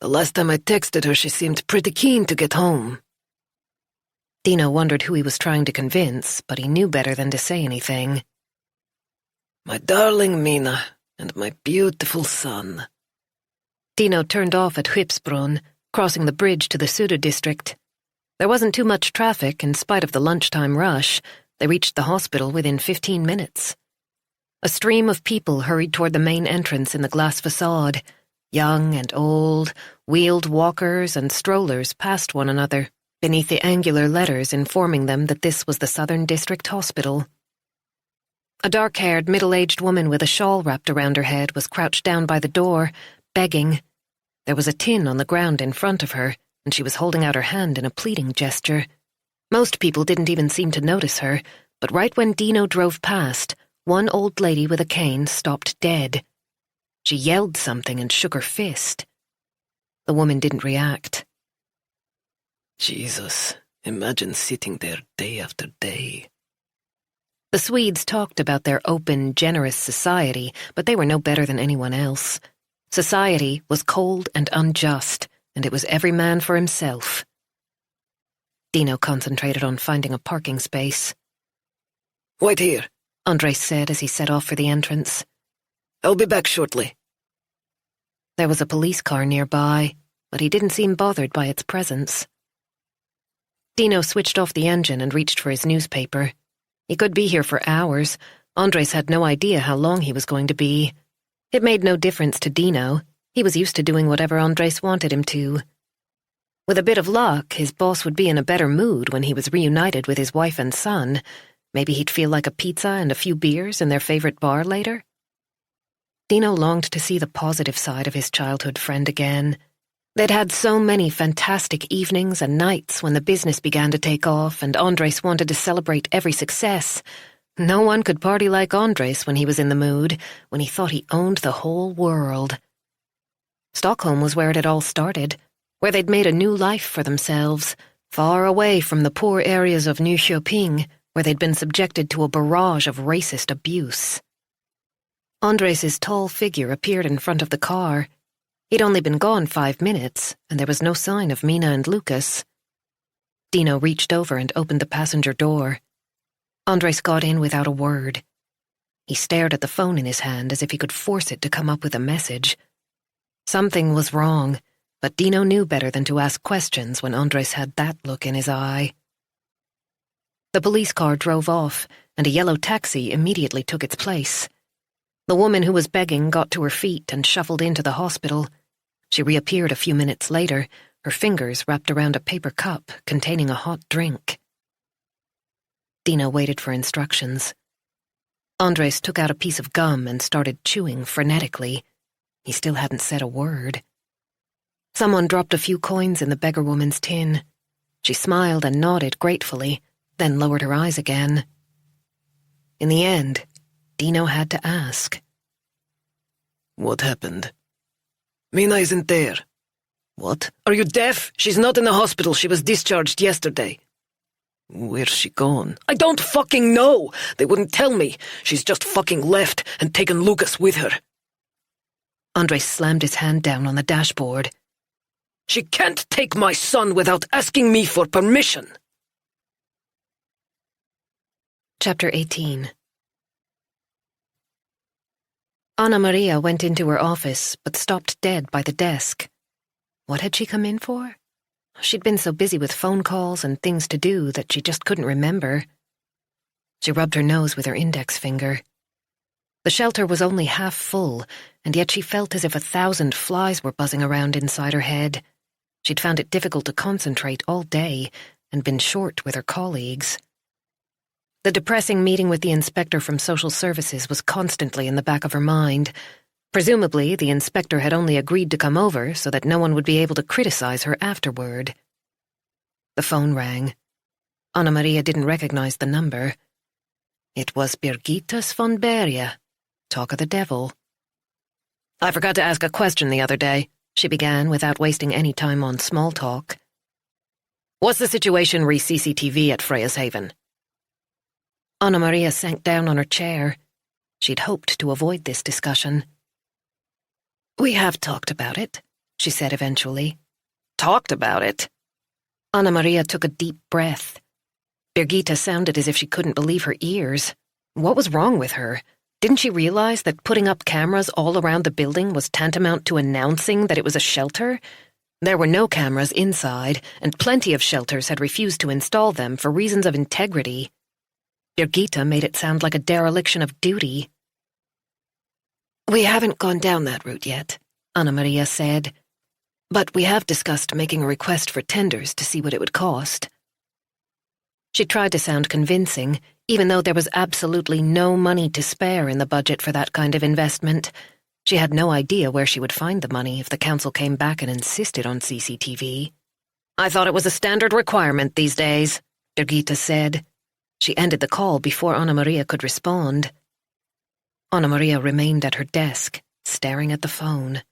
The last time I texted her, she seemed pretty keen to get home. Dino wondered who he was trying to convince, but he knew better than to say anything. My darling Mina, and my beautiful son. Dino turned off at Hipsbrunn, crossing the bridge to the Söder district. There wasn't too much traffic in spite of the lunchtime rush. They reached the hospital within 15 minutes. A stream of people hurried toward the main entrance in the glass facade. Young and old, wheeled walkers and strollers passed one another, beneath the angular letters informing them that this was the Southern District Hospital. A dark-haired, middle-aged woman with a shawl wrapped around her head was crouched down by the door, begging. There was a tin on the ground in front of her, and she was holding out her hand in a pleading gesture. Most people didn't even seem to notice her, but right when Dino drove past, one old lady with a cane stopped dead. She yelled something and shook her fist. The woman didn't react. Jesus, imagine sitting there day after day. The Swedes talked about their open, generous society, but they were no better than anyone else. Society was cold and unjust, and it was every man for himself. Dino concentrated on finding a parking space. Wait here, Andres said as he set off for the entrance. I'll be back shortly. There was a police car nearby, but he didn't seem bothered by its presence. Dino switched off the engine and reached for his newspaper. He could be here for hours. Andres had no idea how long he was going to be. It made no difference to Dino. He was used to doing whatever Andres wanted him to. With a bit of luck, his boss would be in a better mood when he was reunited with his wife and son. Maybe he'd feel like a pizza and a few beers in their favorite bar later. Dino longed to see the positive side of his childhood friend again. They'd had so many fantastic evenings and nights when the business began to take off and Andres wanted to celebrate every success. No one could party like Andres when he was in the mood, when he thought he owned the whole world. Stockholm was where it had all started, where they'd made a new life for themselves, far away from the poor areas of Nyköping, where they'd been subjected to a barrage of racist abuse. Andres' tall figure appeared in front of the car. He'd only been gone 5 minutes, and there was no sign of Mina and Lucas. Dino reached over and opened the passenger door. Andres got in without a word. He stared at the phone in his hand as if he could force it to come up with a message. Something was wrong, but Dino knew better than to ask questions when Andres had that look in his eye. The police car drove off, and a yellow taxi immediately took its place. The woman who was begging got to her feet and shuffled into the hospital. She reappeared a few minutes later, her fingers wrapped around a paper cup containing a hot drink. Dino waited for instructions. Andres took out a piece of gum and started chewing frenetically. He still hadn't said a word. Someone dropped a few coins in the beggar woman's tin. She smiled and nodded gratefully, then lowered her eyes again. In the end, Dino had to ask. What happened? Mina isn't there. What? Are you deaf? She's not in the hospital. She was discharged yesterday. Where's she gone? I don't fucking know. They wouldn't tell me. She's just fucking left and taken Lucas with her. Andres slammed his hand down on the dashboard. She can't take my son without asking me for permission. Chapter 18. Anna Maria went into her office, but stopped dead by the desk. What had she come in for? She'd been so busy with phone calls and things to do that she just couldn't remember. She rubbed her nose with her index finger. The shelter was only half full, and yet she felt as if 1,000 flies were buzzing around inside her head. She'd found it difficult to concentrate all day, and been short with her colleagues. The depressing meeting with the inspector from social services was constantly in the back of her mind. Presumably, the inspector had only agreed to come over so that no one would be able to criticize her afterward. The phone rang. Anna Maria didn't recognize the number. It was Birgitta von Beria, talk of the devil. I forgot to ask a question the other day, she began without wasting any time on small talk. What's the situation re CCTV at Freyashaven? Anna Maria sank down on her chair. She'd hoped to avoid this discussion. We have talked about it, she said eventually. Talked about it? Anna Maria took a deep breath. Birgitta sounded as if she couldn't believe her ears. What was wrong with her? Didn't she realize that putting up cameras all around the building was tantamount to announcing that it was a shelter? There were no cameras inside, and plenty of shelters had refused to install them for reasons of integrity. Birgitta made it sound like a dereliction of duty. We haven't gone down that route yet, Anna Maria said. But we have discussed making a request for tenders to see what it would cost. She tried to sound convincing, even though there was absolutely no money to spare in the budget for that kind of investment. She had no idea where she would find the money if the council came back and insisted on CCTV. I thought it was a standard requirement these days, Birgitta said. She ended the call before Anna Maria could respond. Anna Maria remained at her desk, staring at the phone.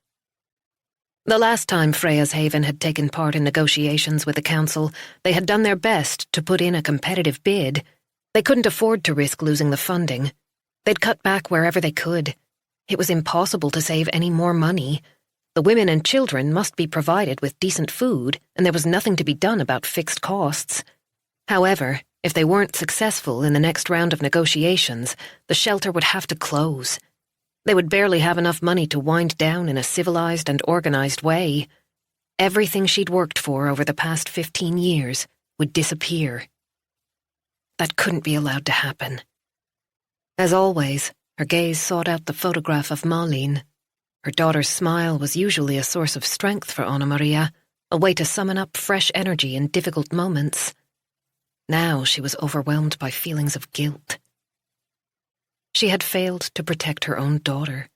The last time Freya's Haven had taken part in negotiations with the council, they had done their best to put in a competitive bid. They couldn't afford to risk losing the funding. They'd cut back wherever they could. It was impossible to save any more money. The women and children must be provided with decent food, and there was nothing to be done about fixed costs. However, if they weren't successful in the next round of negotiations, the shelter would have to close. They would barely have enough money to wind down in a civilized and organized way. Everything she'd worked for over the past 15 years would disappear. That couldn't be allowed to happen. As always, her gaze sought out the photograph of Malin. Her daughter's smile was usually a source of strength for Anna Maria, a way to summon up fresh energy in difficult moments. Now she was overwhelmed by feelings of guilt. She had failed to protect her own daughter.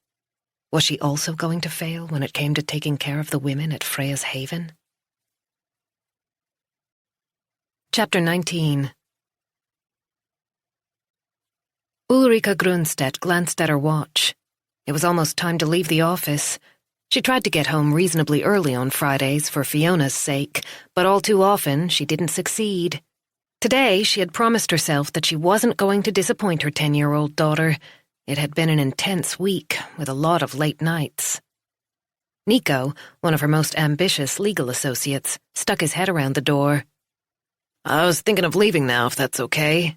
Was she also going to fail when it came to taking care of the women at Freya's Haven? Chapter 19. Ulrika Grunstedt glanced at her watch. It was almost time to leave the office. She tried to get home reasonably early on Fridays for Fiona's sake, but all too often she didn't succeed. Today, she had promised herself that she wasn't going to disappoint her 10-year-old daughter. It had been an intense week, with a lot of late nights. Nico, one of her most ambitious legal associates, stuck his head around the door. I was thinking of leaving now, if that's okay.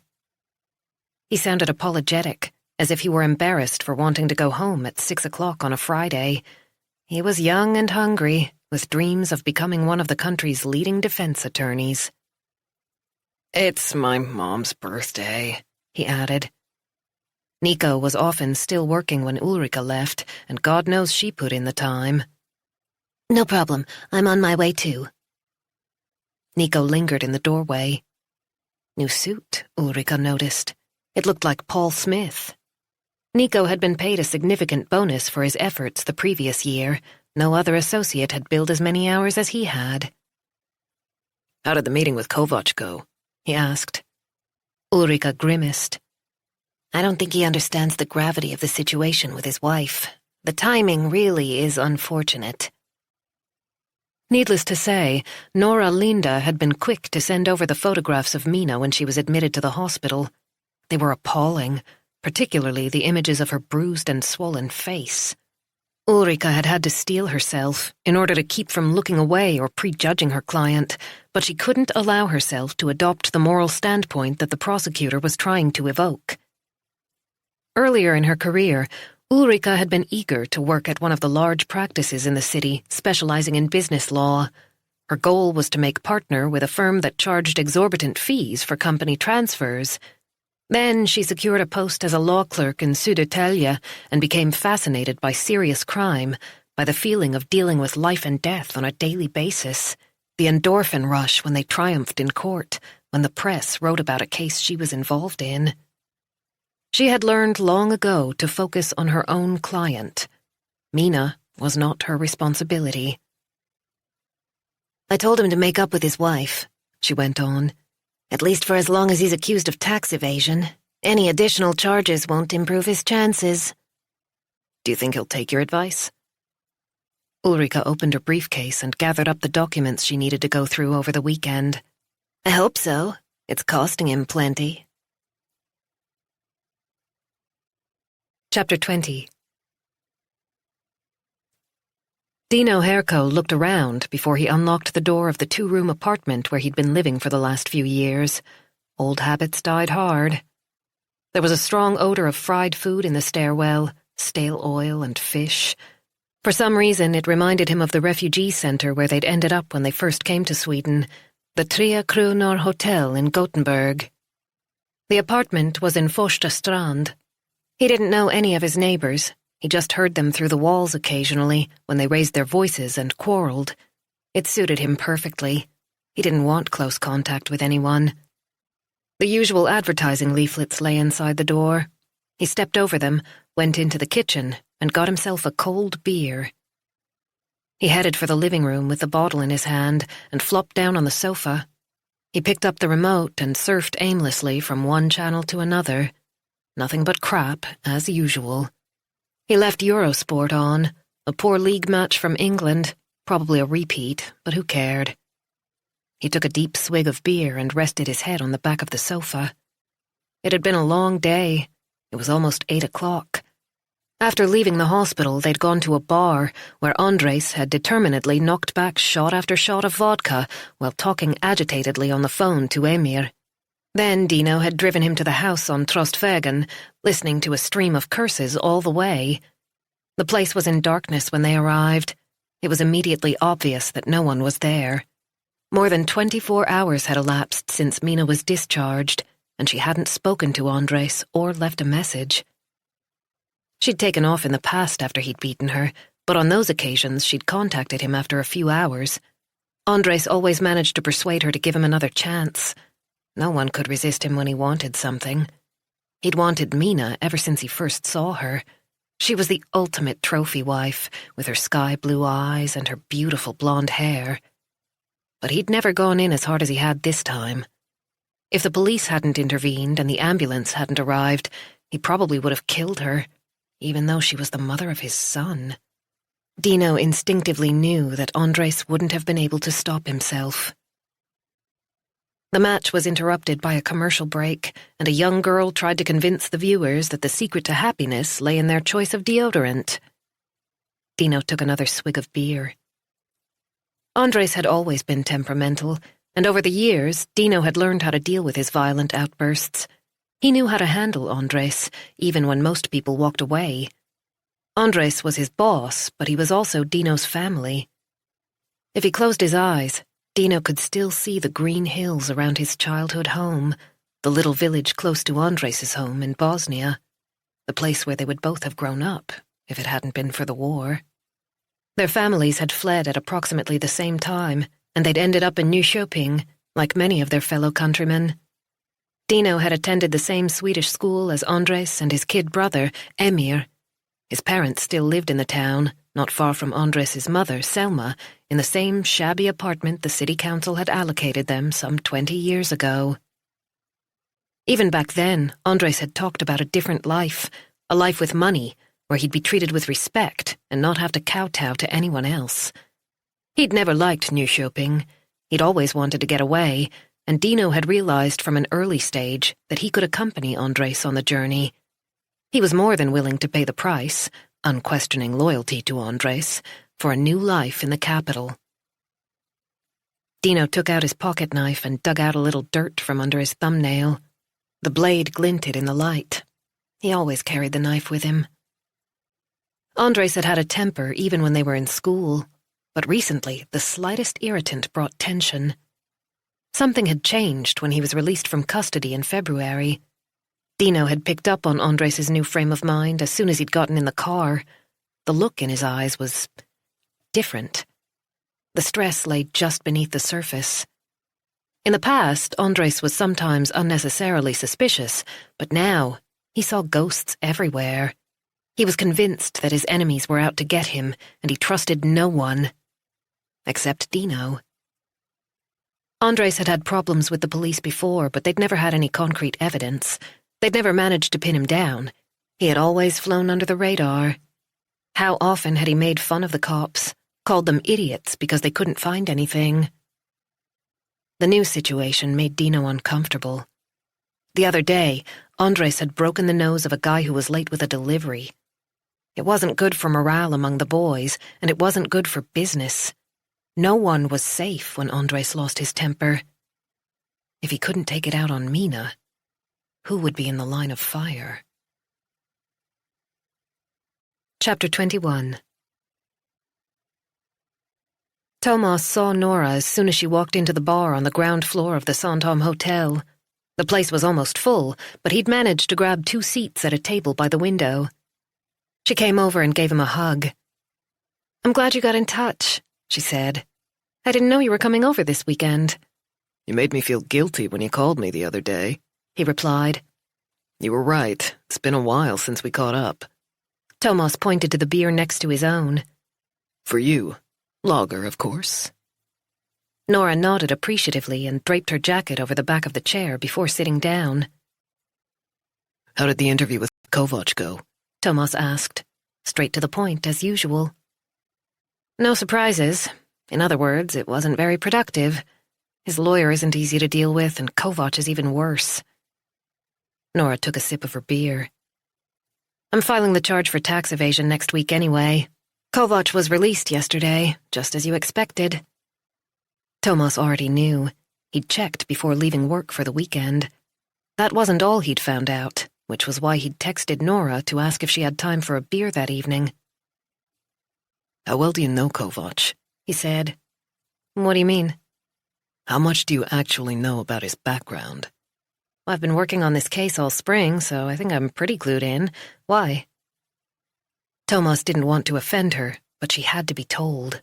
He sounded apologetic, as if he were embarrassed for wanting to go home at 6 o'clock on a Friday. He was young and hungry, with dreams of becoming one of the country's leading defense attorneys. It's my mom's birthday, he added. Nico was often still working when Ulrika left, and God knows she put in the time. No problem. I'm on my way too. Nico lingered in the doorway. New suit, Ulrika noticed. It looked like Paul Smith. Nico had been paid a significant bonus for his efforts the previous year. No other associate had billed as many hours as he had. How did the meeting with Kovac go? He asked. Ulrika grimaced. I don't think he understands the gravity of the situation with his wife. The timing really is unfortunate. Needless to say, Nora Linda had been quick to send over the photographs of Mina when she was admitted to the hospital. They were appalling, particularly the images of her bruised and swollen face. Ulrika had had to steel herself in order to keep from looking away or prejudging her client, but she couldn't allow herself to adopt the moral standpoint that the prosecutor was trying to evoke. Earlier in her career, Ulrika had been eager to work at one of the large practices in the city, specializing in business law. Her goal was to make partner with a firm that charged exorbitant fees for company transfers. Then she secured a post as a law clerk in Södertälje and became fascinated by serious crime, by the feeling of dealing with life and death on a daily basis, the endorphin rush when they triumphed in court, when the press wrote about a case she was involved in. She had learned long ago to focus on her own client. Mina was not her responsibility. I told him to make up with his wife, she went on. At least for as long as he's accused of tax evasion. Any additional charges won't improve his chances. Do you think he'll take your advice? Ulrika opened her briefcase and gathered up the documents she needed to go through over the weekend. I hope so. It's costing him plenty. Chapter 20. Dino Herco looked around before he unlocked the door of the 2-room apartment where he'd been living for the last few years. Old habits died hard. There was a strong odor of fried food in the stairwell, stale oil and fish. For some reason, it reminded him of the refugee center where they'd ended up when they first came to Sweden, the Tre Kronor Hotel in Gothenburg. The apartment was in Första Strand. He didn't know any of his neighbors. He just heard them through the walls occasionally when they raised their voices and quarreled. It suited him perfectly. He didn't want close contact with anyone. The usual advertising leaflets lay inside the door. He stepped over them, went into the kitchen, and got himself a cold beer. He headed for the living room with the bottle in his hand and flopped down on the sofa. He picked up the remote and surfed aimlessly from one channel to another. Nothing but crap, as usual. He left Eurosport on, a poor league match from England, probably a repeat, but who cared? He took a deep swig of beer and rested his head on the back of the sofa. It had been a long day. It was almost 8 o'clock. After leaving the hospital, they'd gone to a bar where Andres had determinedly knocked back shot after shot of vodka while talking agitatedly on the phone to Emir. Then Dino had driven him to the house on Trostvägen, listening to a stream of curses all the way. The place was in darkness when they arrived. It was immediately obvious that no one was there. More than 24 hours had elapsed since Mina was discharged, and she hadn't spoken to Andres or left a message. She'd taken off in the past after he'd beaten her, but on those occasions she'd contacted him after a few hours. Andres always managed to persuade her to give him another chance. No one could resist him when he wanted something. He'd wanted Mina ever since he first saw her. She was the ultimate trophy wife, with her sky-blue eyes and her beautiful blonde hair. But he'd never gone in as hard as he had this time. If the police hadn't intervened and the ambulance hadn't arrived, he probably would have killed her, even though she was the mother of his son. Dino instinctively knew that Andres wouldn't have been able to stop himself. The match was interrupted by a commercial break, and a young girl tried to convince the viewers that the secret to happiness lay in their choice of deodorant. Dino took another swig of beer. Andres had always been temperamental, and over the years, Dino had learned how to deal with his violent outbursts. He knew how to handle Andres, even when most people walked away. Andres was his boss, but he was also Dino's family. If he closed his eyes, Dino could still see the green hills around his childhood home, the little village close to Andres's home in Bosnia, the place where they would both have grown up if it hadn't been for the war. Their families had fled at approximately the same time, and they'd ended up in Nyköping, like many of their fellow countrymen. Dino had attended the same Swedish school as Andres and his kid brother, Emir. His parents still lived in the town, not far from Andres's mother, Selma, in the same shabby apartment the city council had allocated them some 20 years ago. Even back then, Andres had talked about a different life, a life with money, where he'd be treated with respect and not have to kowtow to anyone else. He'd never liked Nyköping. He'd always wanted to get away, and Dino had realized from an early stage that he could accompany Andres on the journey. He was more than willing to pay the price, unquestioning loyalty to Andres, for a new life in the capital. Dino took out his pocket knife and dug out a little dirt from under his thumbnail. The blade glinted in the light. He always carried the knife with him. Andres had had a temper even when they were in school, but recently the slightest irritant brought tension. Something had changed when he was released from custody in February. Dino had picked up on Andres's new frame of mind as soon as he'd gotten in the car. The look in his eyes was different. The stress lay just beneath the surface. In the past, Andres was sometimes unnecessarily suspicious, but now he saw ghosts everywhere. He was convinced that his enemies were out to get him, and he trusted no one. Except Dino. Andres had had problems with the police before, but they'd never had any concrete evidence. They'd never managed to pin him down. He had always flown under the radar. How often had he made fun of the cops, called them idiots because they couldn't find anything? The new situation made Dino uncomfortable. The other day, Andres had broken the nose of a guy who was late with a delivery. It wasn't good for morale among the boys, and it wasn't good for business. No one was safe when Andres lost his temper. If he couldn't take it out on Mina, who would be in the line of fire? Chapter 21. Thomas saw Nora as soon as she walked into the bar on the ground floor of the Sandhamn hotel. The place was almost full, but he'd managed to grab 2 seats at a table by the window. She came over and gave him a hug. "I'm glad you got in touch," she said. I didn't know you were coming over this weekend. You made me feel guilty when you called me the other day, he replied. You were right. It's been a while since we caught up. Thomas pointed to the beer next to his own. For you. Lager, of course. Nora nodded appreciatively and draped her jacket over the back of the chair before sitting down. How did the interview with Kovac go? Thomas asked, straight to the point as usual. No surprises. In other words, it wasn't very productive. His lawyer isn't easy to deal with, and Kovac is even worse. Nora took a sip of her beer. I'm filing the charge for tax evasion next week anyway. Kovac was released yesterday, just as you expected. Thomas already knew. He'd checked before leaving work for the weekend. That wasn't all he'd found out, which was why he'd texted Nora to ask if she had time for a beer that evening. How well do you know Kovac? He said. What do you mean? How much do you actually know about his background? I've been working on this case all spring, so I think I'm pretty clued in. Why? Thomas didn't want to offend her, but she had to be told.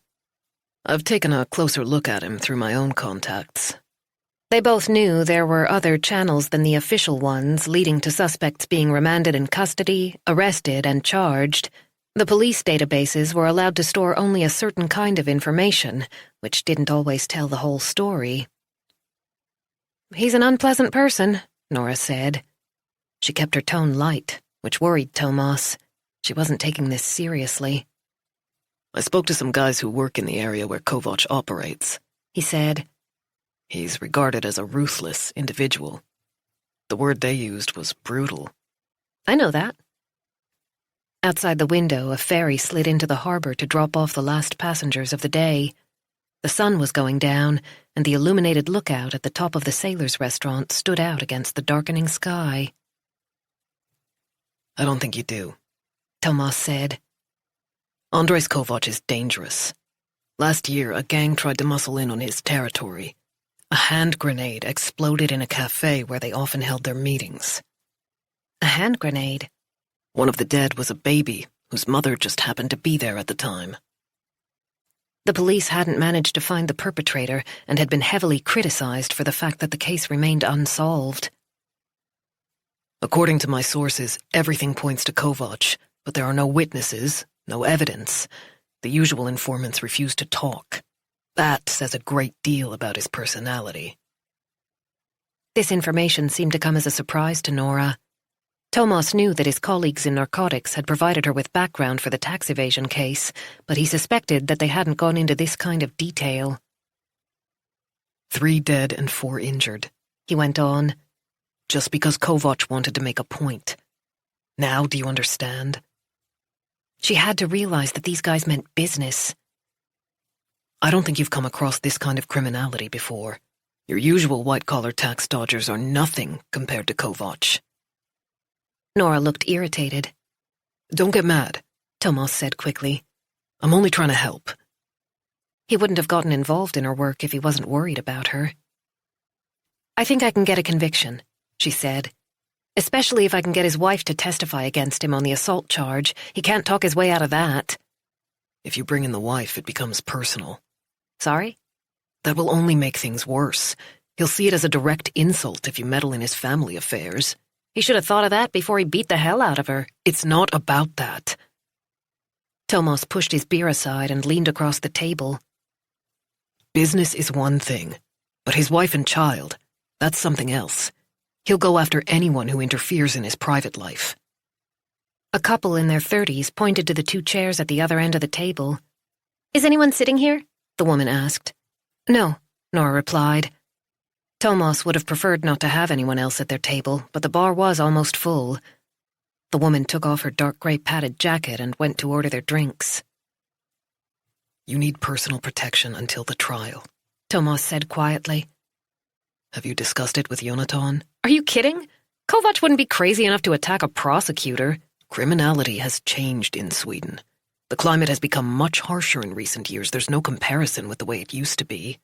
I've taken a closer look at him through my own contacts. They both knew there were other channels than the official ones leading to suspects being remanded in custody, arrested, and charged. The police databases were allowed to store only a certain kind of information, which didn't always tell the whole story. He's an unpleasant person, Nora said. She kept her tone light, which worried Thomas. She wasn't taking this seriously. I spoke to some guys who work in the area where Kovac operates, he said. He's regarded as a ruthless individual. The word they used was brutal. I know that. Outside the window, a ferry slid into the harbor to drop off the last passengers of the day. The sun was going down, and the illuminated lookout at the top of the sailors' restaurant stood out against the darkening sky. I don't think you do, Thomas said. Andres Kovac is dangerous. Last year, a gang tried to muscle in on his territory. A hand grenade exploded in a cafe where they often held their meetings. A hand grenade? One of the dead was a baby, whose mother just happened to be there at the time. The police hadn't managed to find the perpetrator and had been heavily criticized for the fact that the case remained unsolved. According to my sources, everything points to Kovac, but there are no witnesses, no evidence. The usual informants refuse to talk. That says a great deal about his personality. This information seemed to come as a surprise to Nora. Thomas knew that his colleagues in narcotics had provided her with background for the tax evasion case, but he suspected that they hadn't gone into this kind of detail. 3 dead and 4 injured, he went on. Just because Kovac wanted to make a point. Now do you understand? She had to realize that these guys meant business. I don't think you've come across this kind of criminality before. Your usual white-collar tax dodgers are nothing compared to Kovac. Nora looked irritated. Don't get mad, Thomas said quickly. I'm only trying to help. He wouldn't have gotten involved in her work if he wasn't worried about her. I think I can get a conviction, she said. Especially if I can get his wife to testify against him on the assault charge. He can't talk his way out of that. If you bring in the wife, it becomes personal. Sorry? That will only make things worse. He'll see it as a direct insult if you meddle in his family affairs. He should have thought of that before he beat the hell out of her. It's not about that. Thomas pushed his beer aside and leaned across the table. Business is one thing, but his wife and child, that's something else. He'll go after anyone who interferes in his private life. A couple in their 30s pointed to the 2 chairs at the other end of the table. Is anyone sitting here? The woman asked. No, Nora replied. Thomas would have preferred not to have anyone else at their table, but the bar was almost full. The woman took off her dark grey padded jacket and went to order their drinks. You need personal protection until the trial, Thomas said quietly. Have you discussed it with Jonathan? Are you kidding? Kovac wouldn't be crazy enough to attack a prosecutor. Criminality has changed in Sweden. The climate has become much harsher in recent years. There's no comparison with the way it used to be.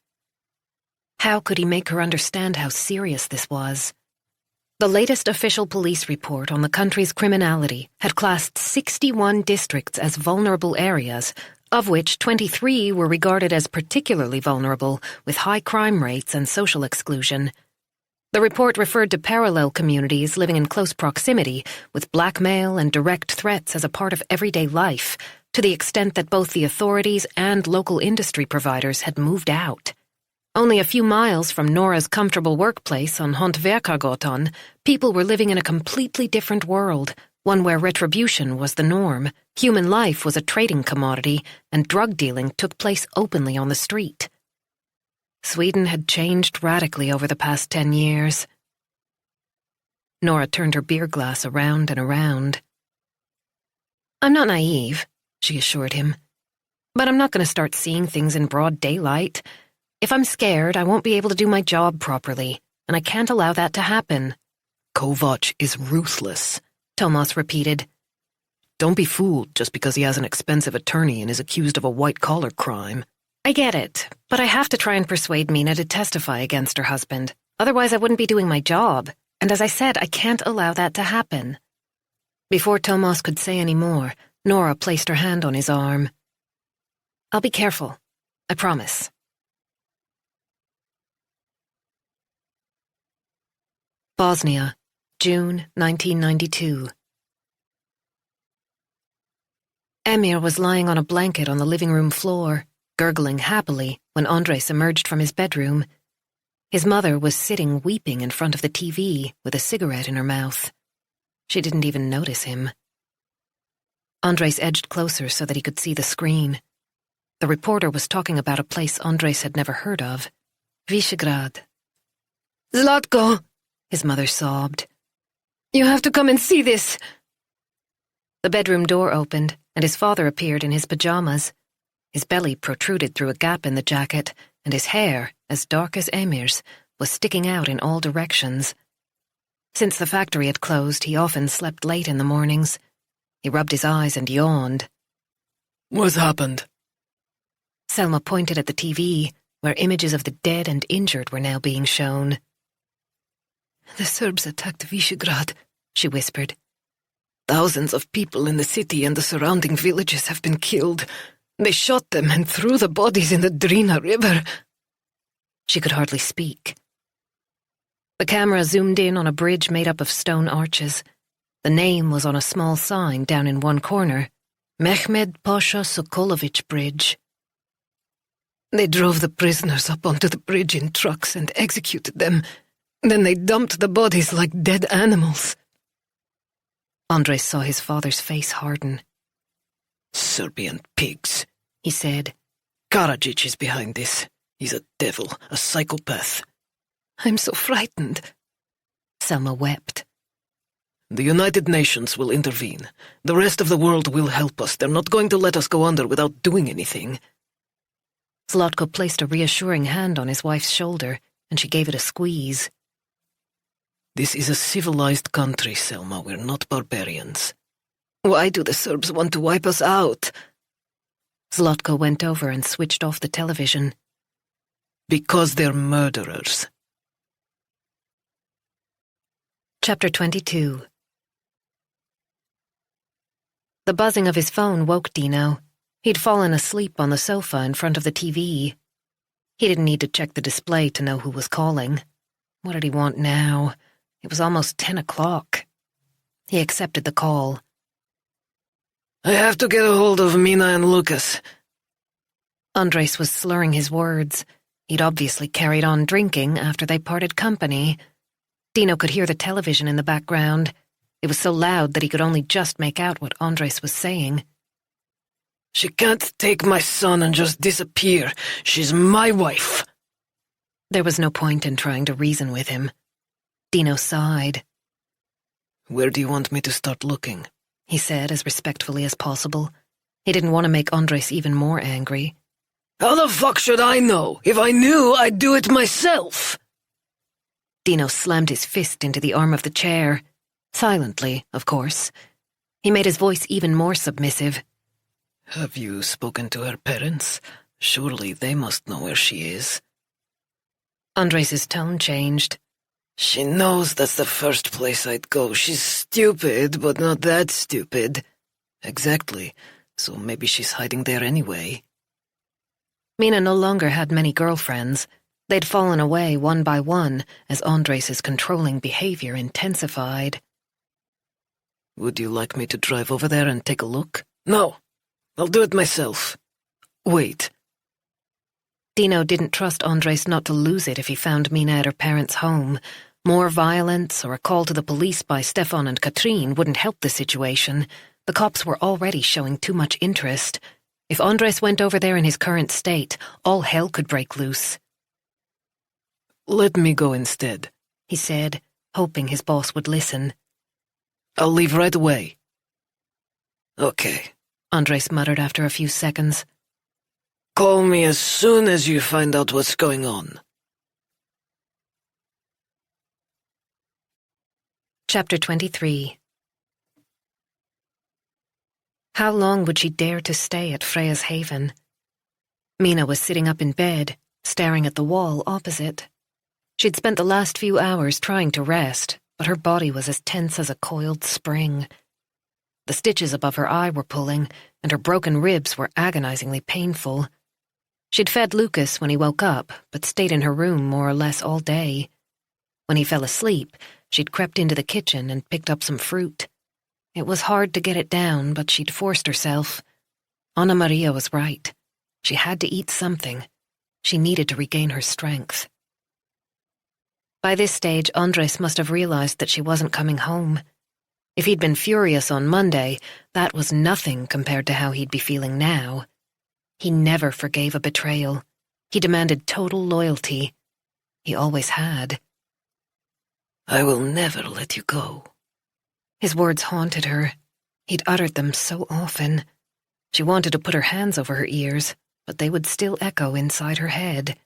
How could he make her understand how serious this was? The latest official police report on the country's criminality had classed 61 districts as vulnerable areas, of which 23 were regarded as particularly vulnerable, with high crime rates and social exclusion. The report referred to parallel communities living in close proximity, with blackmail and direct threats as a part of everyday life, to the extent that both the authorities and local industry providers had moved out. Only a few miles from Nora's comfortable workplace on Viveca, people were living in a completely different world, one where retribution was the norm, human life was a trading commodity, and drug dealing took place openly on the street. Sweden had changed radically over the past 10 years. Nora turned her beer glass around and around. "I'm not naive," she assured him. "But I'm not going to start seeing things in broad daylight. If I'm scared, I won't be able to do my job properly, and I can't allow that to happen." Kovac is ruthless, Thomas repeated. Don't be fooled just because he has an expensive attorney and is accused of a white-collar crime. I get it, but I have to try and persuade Mina to testify against her husband. Otherwise I wouldn't be doing my job, and as I said, I can't allow that to happen. Before Thomas could say any more, Nora placed her hand on his arm. "I'll be careful. I promise." Bosnia, June 1992. Emir was lying on a blanket on the living room floor, gurgling happily when Andres emerged from his bedroom. His mother was sitting weeping in front of the TV with a cigarette in her mouth. She didn't even notice him. Andres edged closer so that he could see the screen. The reporter was talking about a place Andres had never heard of. Visegrad. Zlatko, his mother sobbed. you have to come and see this. The bedroom door opened, and his father appeared in his pajamas. His belly protruded through a gap in the jacket, and his hair, as dark as Emir's, was sticking out in all directions. Since the factory had closed, he often slept late in the mornings. He rubbed his eyes and yawned. What's happened? Selma pointed at the TV, where images of the dead and injured were now being shown. The Serbs attacked Visegrad, she whispered. Thousands of people in the city and the surrounding villages have been killed. They shot them and threw the bodies in the Drina River. She could hardly speak. The camera zoomed in on a bridge made up of stone arches. The name was on a small sign down in one corner. Mehmed Pasha Sokolovic Bridge. They drove the prisoners up onto the bridge in trucks and executed them. Then they dumped the bodies like dead animals. Andres saw his father's face harden. Serbian pigs, he said. Karadzic is behind this. He's a devil, a psychopath. I'm so frightened. Selma wept. The United Nations will intervene. The rest of the world will help us. They're not going to let us go under without doing anything. Zlatko placed a reassuring hand on his wife's shoulder, and she gave it a squeeze. This is a civilized country, Selma. We're not barbarians. Why do the Serbs want to wipe us out? Zlatko went over and switched off the television. Because they're murderers. Chapter 22. The buzzing of his phone woke Dino. He'd fallen asleep on the sofa in front of the TV. He didn't need to check the display to know who was calling. What did he want now? It was almost 10 o'clock. He accepted the call. I have to get a hold of Mina and Lucas. Andres was slurring his words. He'd obviously carried on drinking after they parted company. Dino could hear the television in the background. It was so loud that he could only just make out what Andres was saying. She can't take my son and just disappear. She's my wife. There was no point in trying to reason with him. Dino sighed. Where do you want me to start looking? He said as respectfully as possible. He didn't want to make Andres even more angry. How the fuck should I know? If I knew, I'd do it myself. Dino slammed his fist into the arm of the chair. Silently, of course. He made his voice even more submissive. Have you spoken to her parents? Surely they must know where she is. Andres's tone changed. She knows that's the first place I'd go. She's stupid, but not that stupid. Exactly. so maybe she's hiding there anyway. Mina no longer had many girlfriends. They'd fallen away one by one as Andres' controlling behavior intensified. Would you like me to drive over there and take a look? No, I'll do it myself. Wait. Dino didn't trust Andres not to lose it if he found Mina at her parents' home. More violence or a call to the police by Stefan and Katrine wouldn't help the situation. The cops were already showing too much interest. If Andres went over there in his current state, all hell could break loose. Let me go instead, he said, hoping his boss would listen. I'll leave right away. Okay, Andres muttered after a few seconds. Call me as soon as you find out what's going on. Chapter 23. How long would she dare to stay at Freya's Haven? Mina was sitting up in bed, staring at the wall opposite. She'd spent the last few hours trying to rest, but her body was as tense as a coiled spring. The stitches above her eye were pulling, and her broken ribs were agonizingly painful. She'd fed Lucas when he woke up, but stayed in her room more or less all day. When he fell asleep, she'd crept into the kitchen and picked up some fruit. It was hard to get it down, but she'd forced herself. Anna Maria was right. She had to eat something. She needed to regain her strength. By this stage, Andres must have realized that she wasn't coming home. If he'd been furious on Monday, that was nothing compared to how he'd be feeling now. He never forgave a betrayal. He demanded total loyalty. He always had. I will never let you go. His words haunted her. He'd uttered them so often. She wanted to put her hands over her ears, but they would still echo inside her head.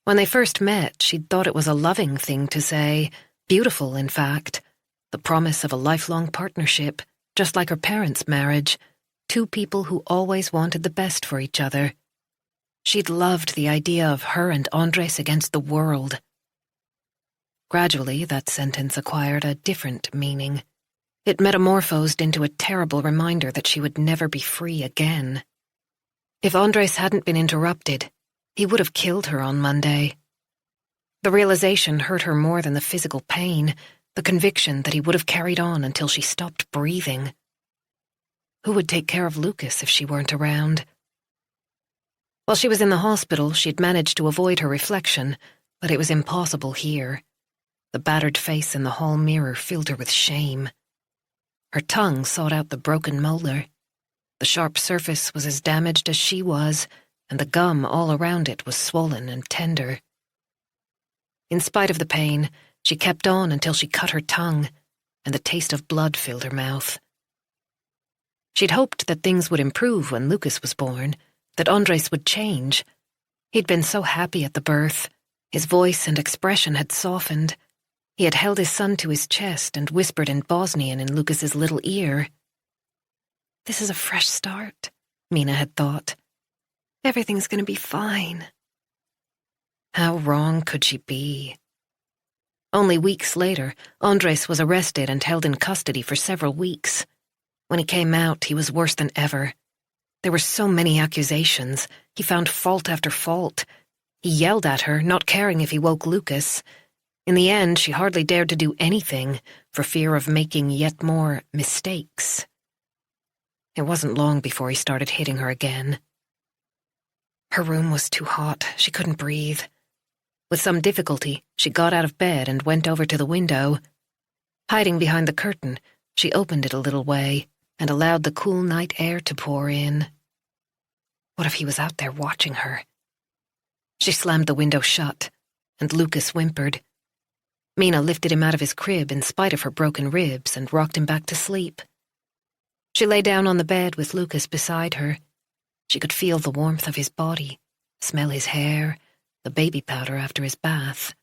When they first met, she'd thought it was a loving thing to say, beautiful, in fact, the promise of a lifelong partnership, just like her parents' marriage, two people who always wanted the best for each other. She'd loved the idea of her and Andres against the world. Gradually, that sentence acquired a different meaning. It metamorphosed into a terrible reminder that she would never be free again. If Andres hadn't been interrupted, he would have killed her on Monday. The realization hurt her more than the physical pain, the conviction that he would have carried on until she stopped breathing. Who would take care of Lucas if she weren't around? While she was in the hospital, she'd managed to avoid her reflection, but it was impossible here. The battered face in the hall mirror filled her with shame. Her tongue sought out the broken molar. The sharp surface was as damaged as she was, and the gum all around it was swollen and tender. In spite of the pain, she kept on until she cut her tongue, and the taste of blood filled her mouth. She'd hoped that things would improve when Lucas was born, that Andres would change. He'd been so happy at the birth. His voice and expression had softened. He had held his son to his chest and whispered in Bosnian in Lucas's little ear. This is a fresh start, Mina had thought. Everything's going to be fine. How wrong could she be? Only weeks later, Andres was arrested and held in custody for several weeks. When he came out, he was worse than ever. There were so many accusations. He found fault after fault. He yelled at her, not caring if he woke Lucas. In the end, she hardly dared to do anything for fear of making yet more mistakes. It wasn't long before he started hitting her again. Her room was too hot. She couldn't breathe. With some difficulty, she got out of bed and went over to the window. Hiding behind the curtain, she opened it a little way and allowed the cool night air to pour in. What if he was out there watching her? She slammed the window shut, and Lucas whimpered. Mina lifted him out of his crib in spite of her broken ribs and rocked him back to sleep. She lay down on the bed with Lucas beside her. She could feel the warmth of his body, smell his hair, the baby powder after his bath.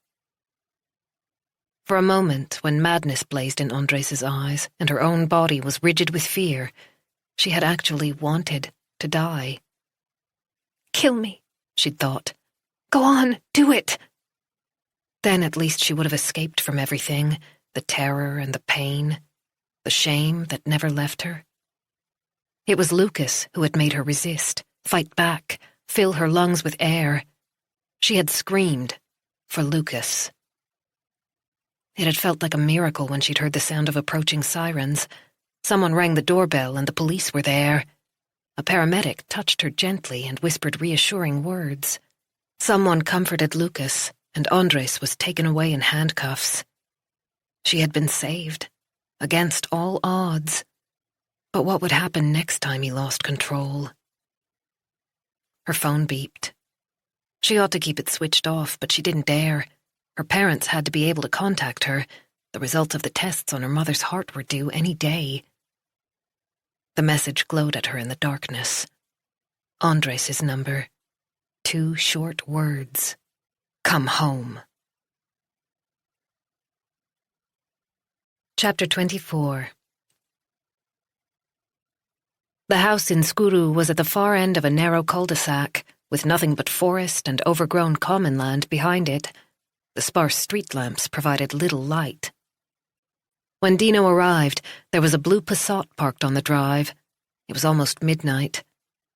For a moment, when madness blazed in Andres' eyes and her own body was rigid with fear, she had actually wanted to die. Kill me, she'd thought. Go on, do it. Then at least she would have escaped from everything, the terror and the pain, the shame that never left her. It was Lucas who had made her resist, fight back, fill her lungs with air. She had screamed for Lucas. It had felt like a miracle when she'd heard the sound of approaching sirens. Someone rang the doorbell and the police were there. A paramedic touched her gently and whispered reassuring words. Someone comforted Lucas, and Andres was taken away in handcuffs. She had been saved, against all odds. But what would happen next time he lost control? Her phone beeped. She ought to keep it switched off, but she didn't dare. Her parents had to be able to contact her. The results of the tests on her mother's heart were due any day. The message glowed at her in the darkness. Andres' number. 2 short words. Come home. Chapter 24. The house in Skuru was at the far end of a narrow cul-de-sac, with nothing but forest and overgrown common land behind it. The sparse street lamps provided little light. When Dino arrived, there was a blue Passat parked on the drive. It was almost midnight.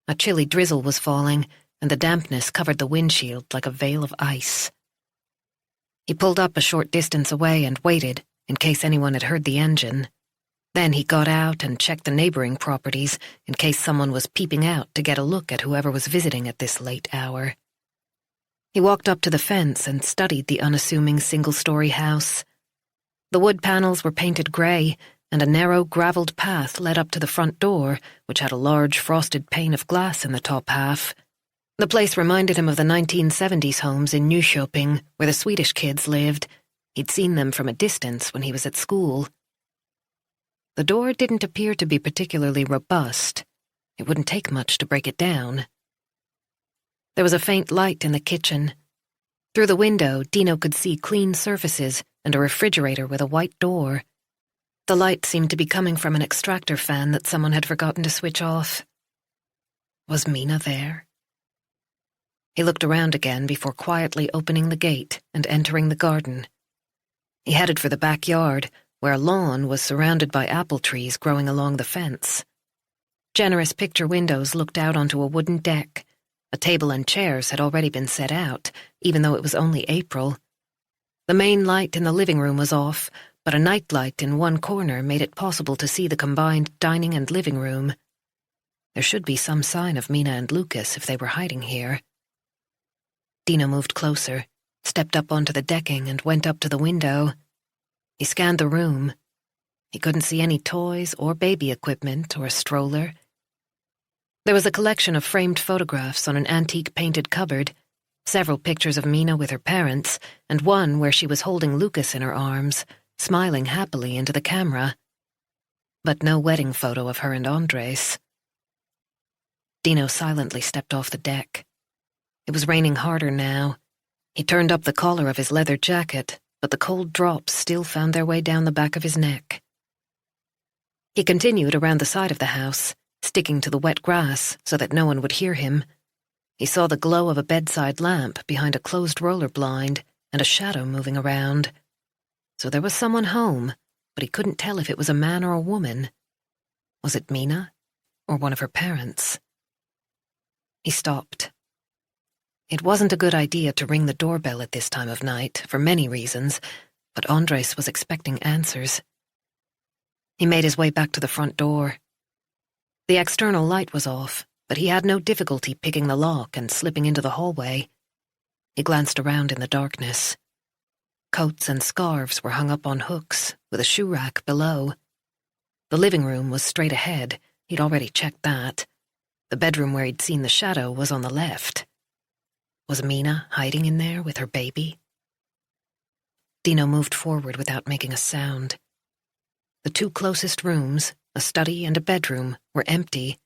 A chilly drizzle was falling, and the dampness covered the windshield like a veil of ice. He pulled up a short distance away and waited, in case anyone had heard the engine. Then he got out and checked the neighboring properties, in case someone was peeping out to get a look at whoever was visiting at this late hour. He walked up to the fence and studied the unassuming single-story house. The wood panels were painted grey, and a narrow, gravelled path led up to the front door, which had a large frosted pane of glass in the top half. The place reminded him of the 1970s homes in Nyköping, where the Swedish kids lived. He'd seen them from a distance when he was at school. The door didn't appear to be particularly robust. It wouldn't take much to break it down. There was a faint light in the kitchen. Through the window, Dino could see clean surfaces and a refrigerator with a white door. The light seemed to be coming from an extractor fan that someone had forgotten to switch off. Was Mina there? He looked around again before quietly opening the gate and entering the garden. He headed for the backyard, where a lawn was surrounded by apple trees growing along the fence. Generous picture windows looked out onto a wooden deck. A table and chairs had already been set out, even though it was only April. The main light in the living room was off, but a night light in one corner made it possible to see the combined dining and living room. There should be some sign of Mina and Lucas if they were hiding here. Dino moved closer, stepped up onto the decking and went up to the window. He scanned the room. He couldn't see any toys or baby equipment or a stroller. There was a collection of framed photographs on an antique painted cupboard, several pictures of Mina with her parents, and one where she was holding Lucas in her arms, smiling happily into the camera. But no wedding photo of her and Andres. Dino silently stepped off the deck. It was raining harder now. He turned up the collar of his leather jacket, but the cold drops still found their way down the back of his neck. He continued around the side of the house, sticking to the wet grass so that no one would hear him. He saw the glow of a bedside lamp behind a closed roller blind and a shadow moving around. So there was someone home, but he couldn't tell if it was a man or a woman. Was it Mina or one of her parents? He stopped. It wasn't a good idea to ring the doorbell at this time of night, for many reasons, but Andres was expecting answers. He made his way back to the front door. The external light was off, but he had no difficulty picking the lock and slipping into the hallway. He glanced around in the darkness. Coats and scarves were hung up on hooks, with a shoe rack below. The living room was straight ahead. He'd already checked that. The bedroom where he'd seen the shadow was on the left. Was Mina hiding in there with her baby? Dino moved forward without making a sound. The 2 closest rooms, a study and a bedroom, were empty.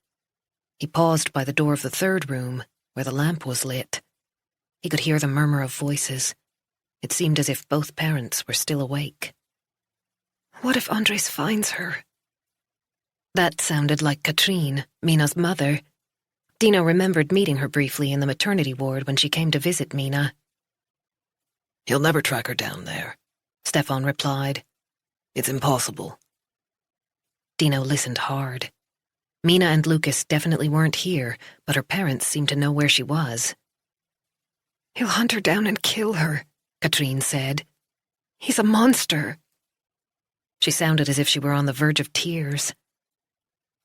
He paused by the door of the 3rd room, where the lamp was lit. He could hear the murmur of voices. It seemed as if both parents were still awake. What if Andres finds her? That sounded like Katrine, Mina's mother. Dino remembered meeting her briefly in the maternity ward when she came to visit Mina. He'll never track her down there, Stefan replied. It's impossible. Dino listened hard. Mina and Lucas definitely weren't here, but her parents seemed to know where she was. "He'll hunt her down and kill her," Katrine said. "He's a monster." She sounded as if she were on the verge of tears.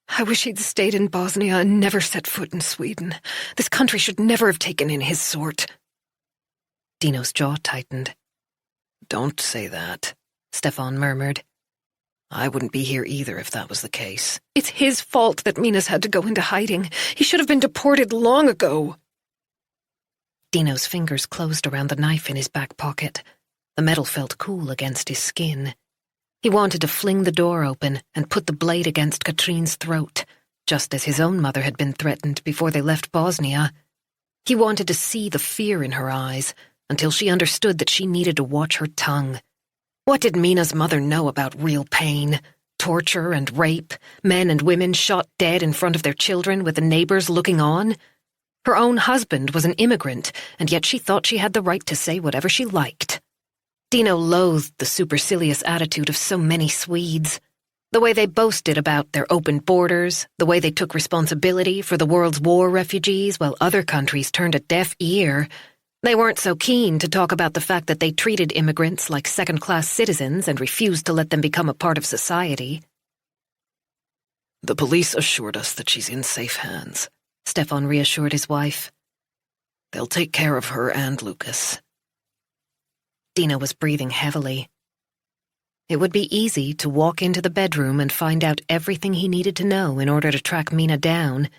"I wish he'd stayed in Bosnia and never set foot in Sweden. This country should never have taken in his sort." Dino's jaw tightened. "Don't say that," Stefan murmured. "I wouldn't be here either if that was the case." "It's his fault that Mina's had to go into hiding. He should have been deported long ago." Dino's fingers closed around the knife in his back pocket. The metal felt cool against his skin. He wanted to fling the door open and put the blade against Katrine's throat, just as his own mother had been threatened before they left Bosnia. He wanted to see the fear in her eyes until she understood that she needed to watch her tongue. What did Mina's mother know about real pain, torture and rape, men and women shot dead in front of their children with the neighbors looking on? Her own husband was an immigrant, and yet she thought she had the right to say whatever she liked. Dino loathed the supercilious attitude of so many Swedes. The way they boasted about their open borders, the way they took responsibility for the world's war refugees while other countries turned a deaf ear. They weren't so keen to talk about the fact that they treated immigrants like second-class citizens and refused to let them become a part of society. "The police assured us that she's in safe hands," Stefan reassured his wife. "They'll take care of her and Lucas." Dino was breathing heavily. It would be easy to walk into the bedroom and find out everything he needed to know in order to track Mina down.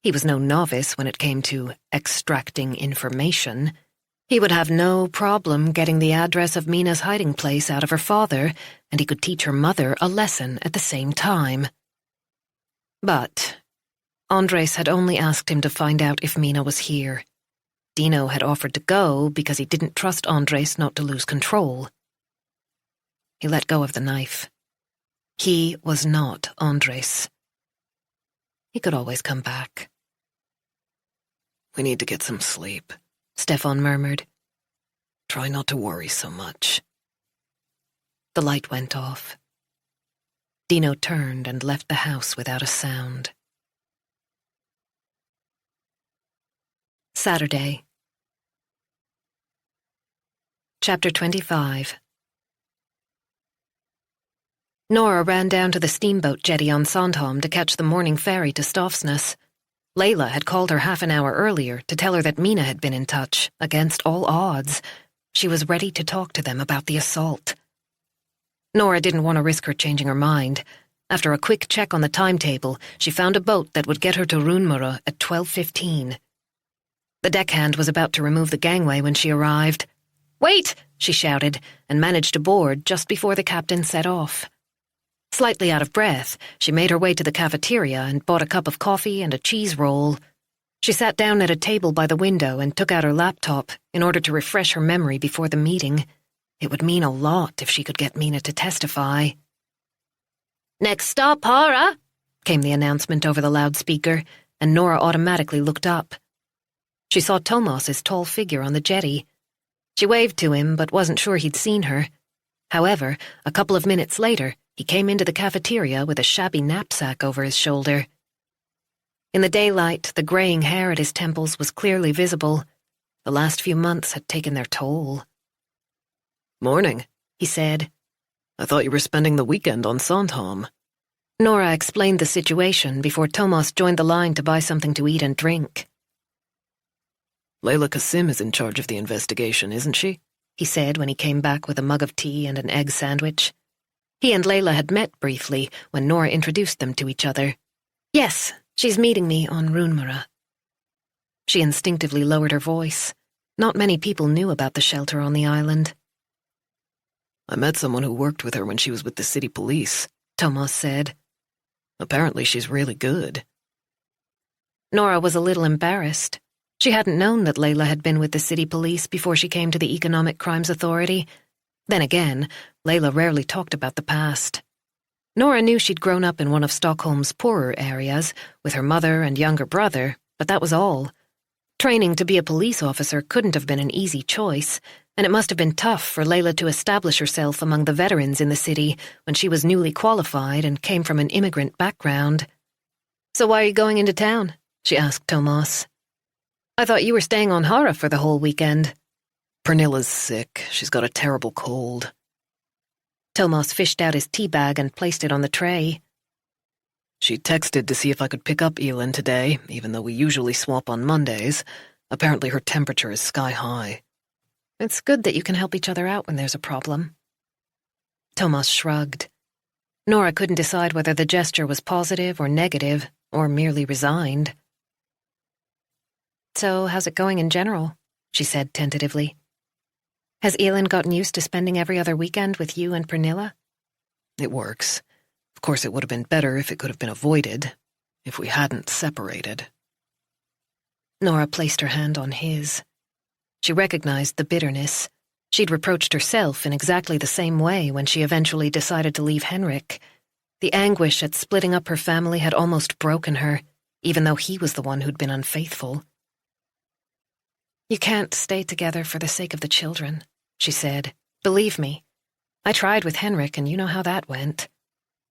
He was no novice when it came to extracting information. He would have no problem getting the address of Mina's hiding place out of her father, and he could teach her mother a lesson at the same time. But Andres had only asked him to find out if Mina was here. Dino had offered to go because he didn't trust Andres not to lose control. He let go of the knife. He was not Andres. He could always come back. "We need to get some sleep," Stefan murmured. "Try not to worry so much." The light went off. Dino turned and left the house without a sound. Saturday. Chapter 25. Nora ran down to the steamboat jetty on Sandhamn to catch the morning ferry to Stofsness. Layla had called her half an hour earlier to tell her that Mina had been in touch, against all odds. She was ready to talk to them about the assault. Nora didn't want to risk her changing her mind. After a quick check on the timetable, she found a boat that would get her to Runmara at 12:15. The deckhand was about to remove the gangway when she arrived. "Wait!" she shouted, and managed to board just before the captain set off. Slightly out of breath, she made her way to the cafeteria and bought a cup of coffee and a cheese roll. She sat down at a table by the window and took out her laptop in order to refresh her memory before the meeting. It would mean a lot if she could get Mina to testify. "Next stop, Hara," came the announcement over the loudspeaker, and Nora automatically looked up. She saw Tomas's tall figure on the jetty. She waved to him, but wasn't sure he'd seen her. However, a couple of minutes later, he came into the cafeteria with a shabby knapsack over his shoulder. In the daylight, the graying hair at his temples was clearly visible. The last few months had taken their toll. "Morning," he said. "I thought you were spending the weekend on Sandhamn." Nora explained the situation before Tomas joined the line to buy something to eat and drink. "Layla Kasim is in charge of the investigation, isn't she?" he said when he came back with a mug of tea and an egg sandwich. He and Layla had met briefly when Nora introduced them to each other. "Yes, she's meeting me on Runmara." She instinctively lowered her voice. Not many people knew about the shelter on the island. "I met someone who worked with her when she was with the city police," Tomas said. "Apparently she's really good." Nora was a little embarrassed. She hadn't known that Layla had been with the city police before she came to the Economic Crimes Authority. Then again, Layla rarely talked about the past. Nora knew she'd grown up in one of Stockholm's poorer areas, with her mother and younger brother, but that was all. Training to be a police officer couldn't have been an easy choice, and it must have been tough for Layla to establish herself among the veterans in the city when she was newly qualified and came from an immigrant background. So why are you going into town? She asked Thomas. I thought you were staying on Hara for the whole weekend. Pernilla's sick. She's got a terrible cold. Thomas fished out his tea bag and placed it on the tray. She texted to see if I could pick up Elin today, even though we usually swap on Mondays. Apparently her temperature is sky high. It's good that you can help each other out when there's a problem. Thomas shrugged. Nora couldn't decide whether the gesture was positive or negative, or merely resigned. So, how's it going in general? She said tentatively. Has Elin gotten used to spending every other weekend with you and Pernilla? It works. Of course, it would have been better if it could have been avoided, if we hadn't separated. Nora placed her hand on his. She recognized the bitterness. She'd reproached herself in exactly the same way when she eventually decided to leave Henrik. The anguish at splitting up her family had almost broken her, even though he was the one who'd been unfaithful. You can't stay together for the sake of the children, she said. Believe me. I tried with Henrik, and you know how that went.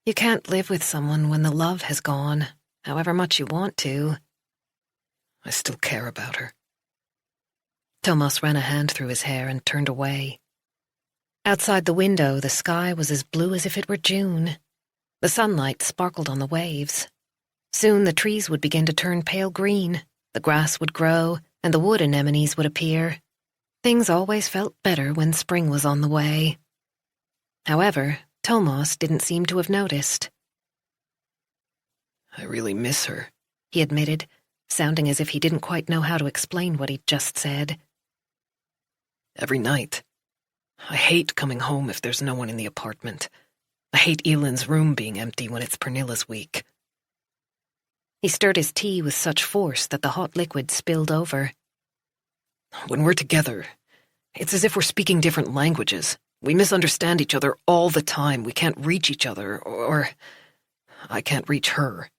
You can't live with someone when the love has gone, however much you want to. I still care about her. Thomas ran a hand through his hair and turned away. Outside the window, the sky was as blue as if it were June. The sunlight sparkled on the waves. Soon the trees would begin to turn pale green, the grass would grow, and the wood anemones would appear. Things always felt better when spring was on the way. However, Thomas didn't seem to have noticed. I really miss her, he admitted, sounding as if he didn't quite know how to explain what he'd just said. Every night. I hate coming home if there's no one in the apartment. I hate Elin's room being empty when it's Pernilla's week. He stirred his tea with such force that the hot liquid spilled over. When we're together, it's as if we're speaking different languages. We misunderstand each other all the time. We can't reach each other, or I can't reach her.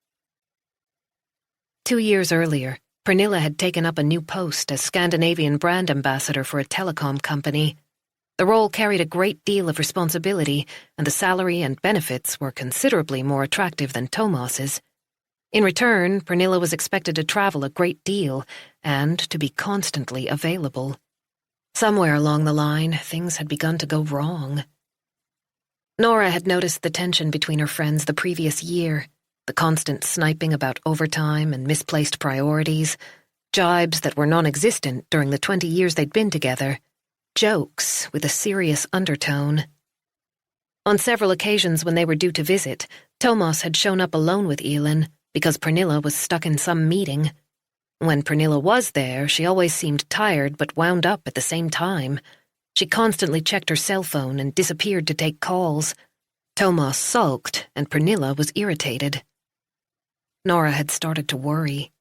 2 years earlier, Pernilla had taken up a new post as Scandinavian brand ambassador for a telecom company. The role carried a great deal of responsibility, and the salary and benefits were considerably more attractive than Thomas's. In return, Pernilla was expected to travel a great deal and to be constantly available. Somewhere along the line, things had begun to go wrong. Nora had noticed the tension between her friends the previous year, the constant sniping about overtime and misplaced priorities, jibes that were non-existent during the 20 years they'd been together, jokes with a serious undertone. On several occasions when they were due to visit, Thomas had shown up alone with Elin because Pernilla was stuck in some meeting. When Pernilla was there, she always seemed tired but wound up at the same time. She constantly checked her cell phone and disappeared to take calls. Thomas sulked, and Pernilla was irritated. Nora had started to worry.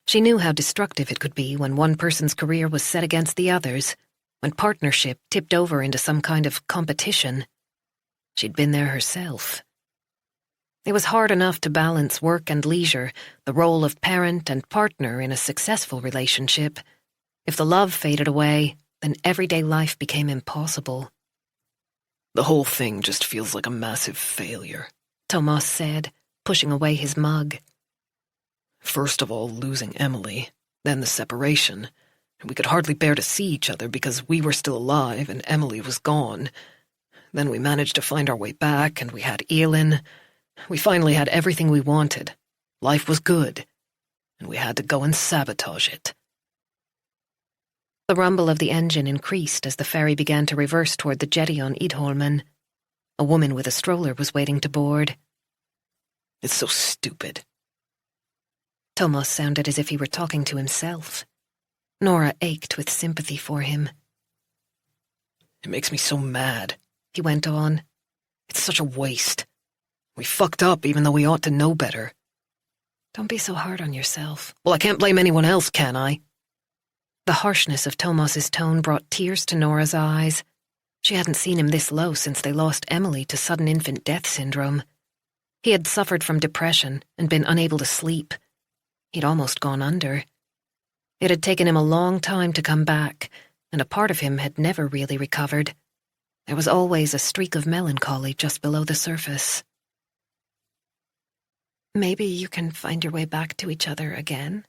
She knew how destructive it could be when one person's career was set against the other's, when partnership tipped over into some kind of competition. She'd been there herself. It was hard enough to balance work and leisure, the role of parent and partner in a successful relationship. If the love faded away, then everyday life became impossible. The whole thing just feels like a massive failure, Thomas said, pushing away his mug. First of all, losing Emily, then the separation. We could hardly bear to see each other because we were still alive and Emily was gone. Then we managed to find our way back, and we had Elin. We finally had everything we wanted. Life was good, and we had to go and sabotage it. The rumble of the engine increased as the ferry began to reverse toward the jetty on Idholmen. A woman with a stroller was waiting to board. It's so stupid. Thomas sounded as if he were talking to himself. Nora ached with sympathy for him. It makes me so mad, he went on. It's such a waste. We fucked up even though we ought to know better. Don't be so hard on yourself. Well, I can't blame anyone else, can I? The harshness of Thomas's tone brought tears to Nora's eyes. She hadn't seen him this low since they lost Emily to sudden infant death syndrome. He had suffered from depression and been unable to sleep. He'd almost gone under. It had taken him a long time to come back, and a part of him had never really recovered. There was always a streak of melancholy just below the surface. Maybe you can find your way back to each other again,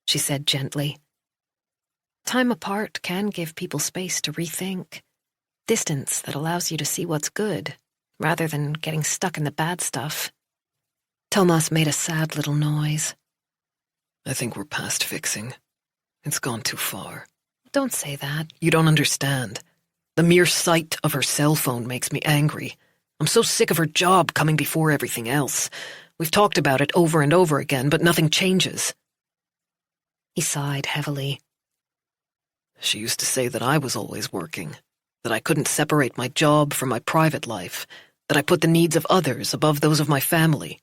she said gently. Time apart can give people space to rethink. Distance that allows you to see what's good, rather than getting stuck in the bad stuff. Thomas made a sad little noise. I think we're past fixing. It's gone too far. Don't say that. You don't understand. The mere sight of her cell phone makes me angry. I'm so sick of her job coming before everything else. We've talked about it over and over again, but nothing changes. He sighed heavily. She used to say that I was always working, that I couldn't separate my job from my private life, that I put the needs of others above those of my family.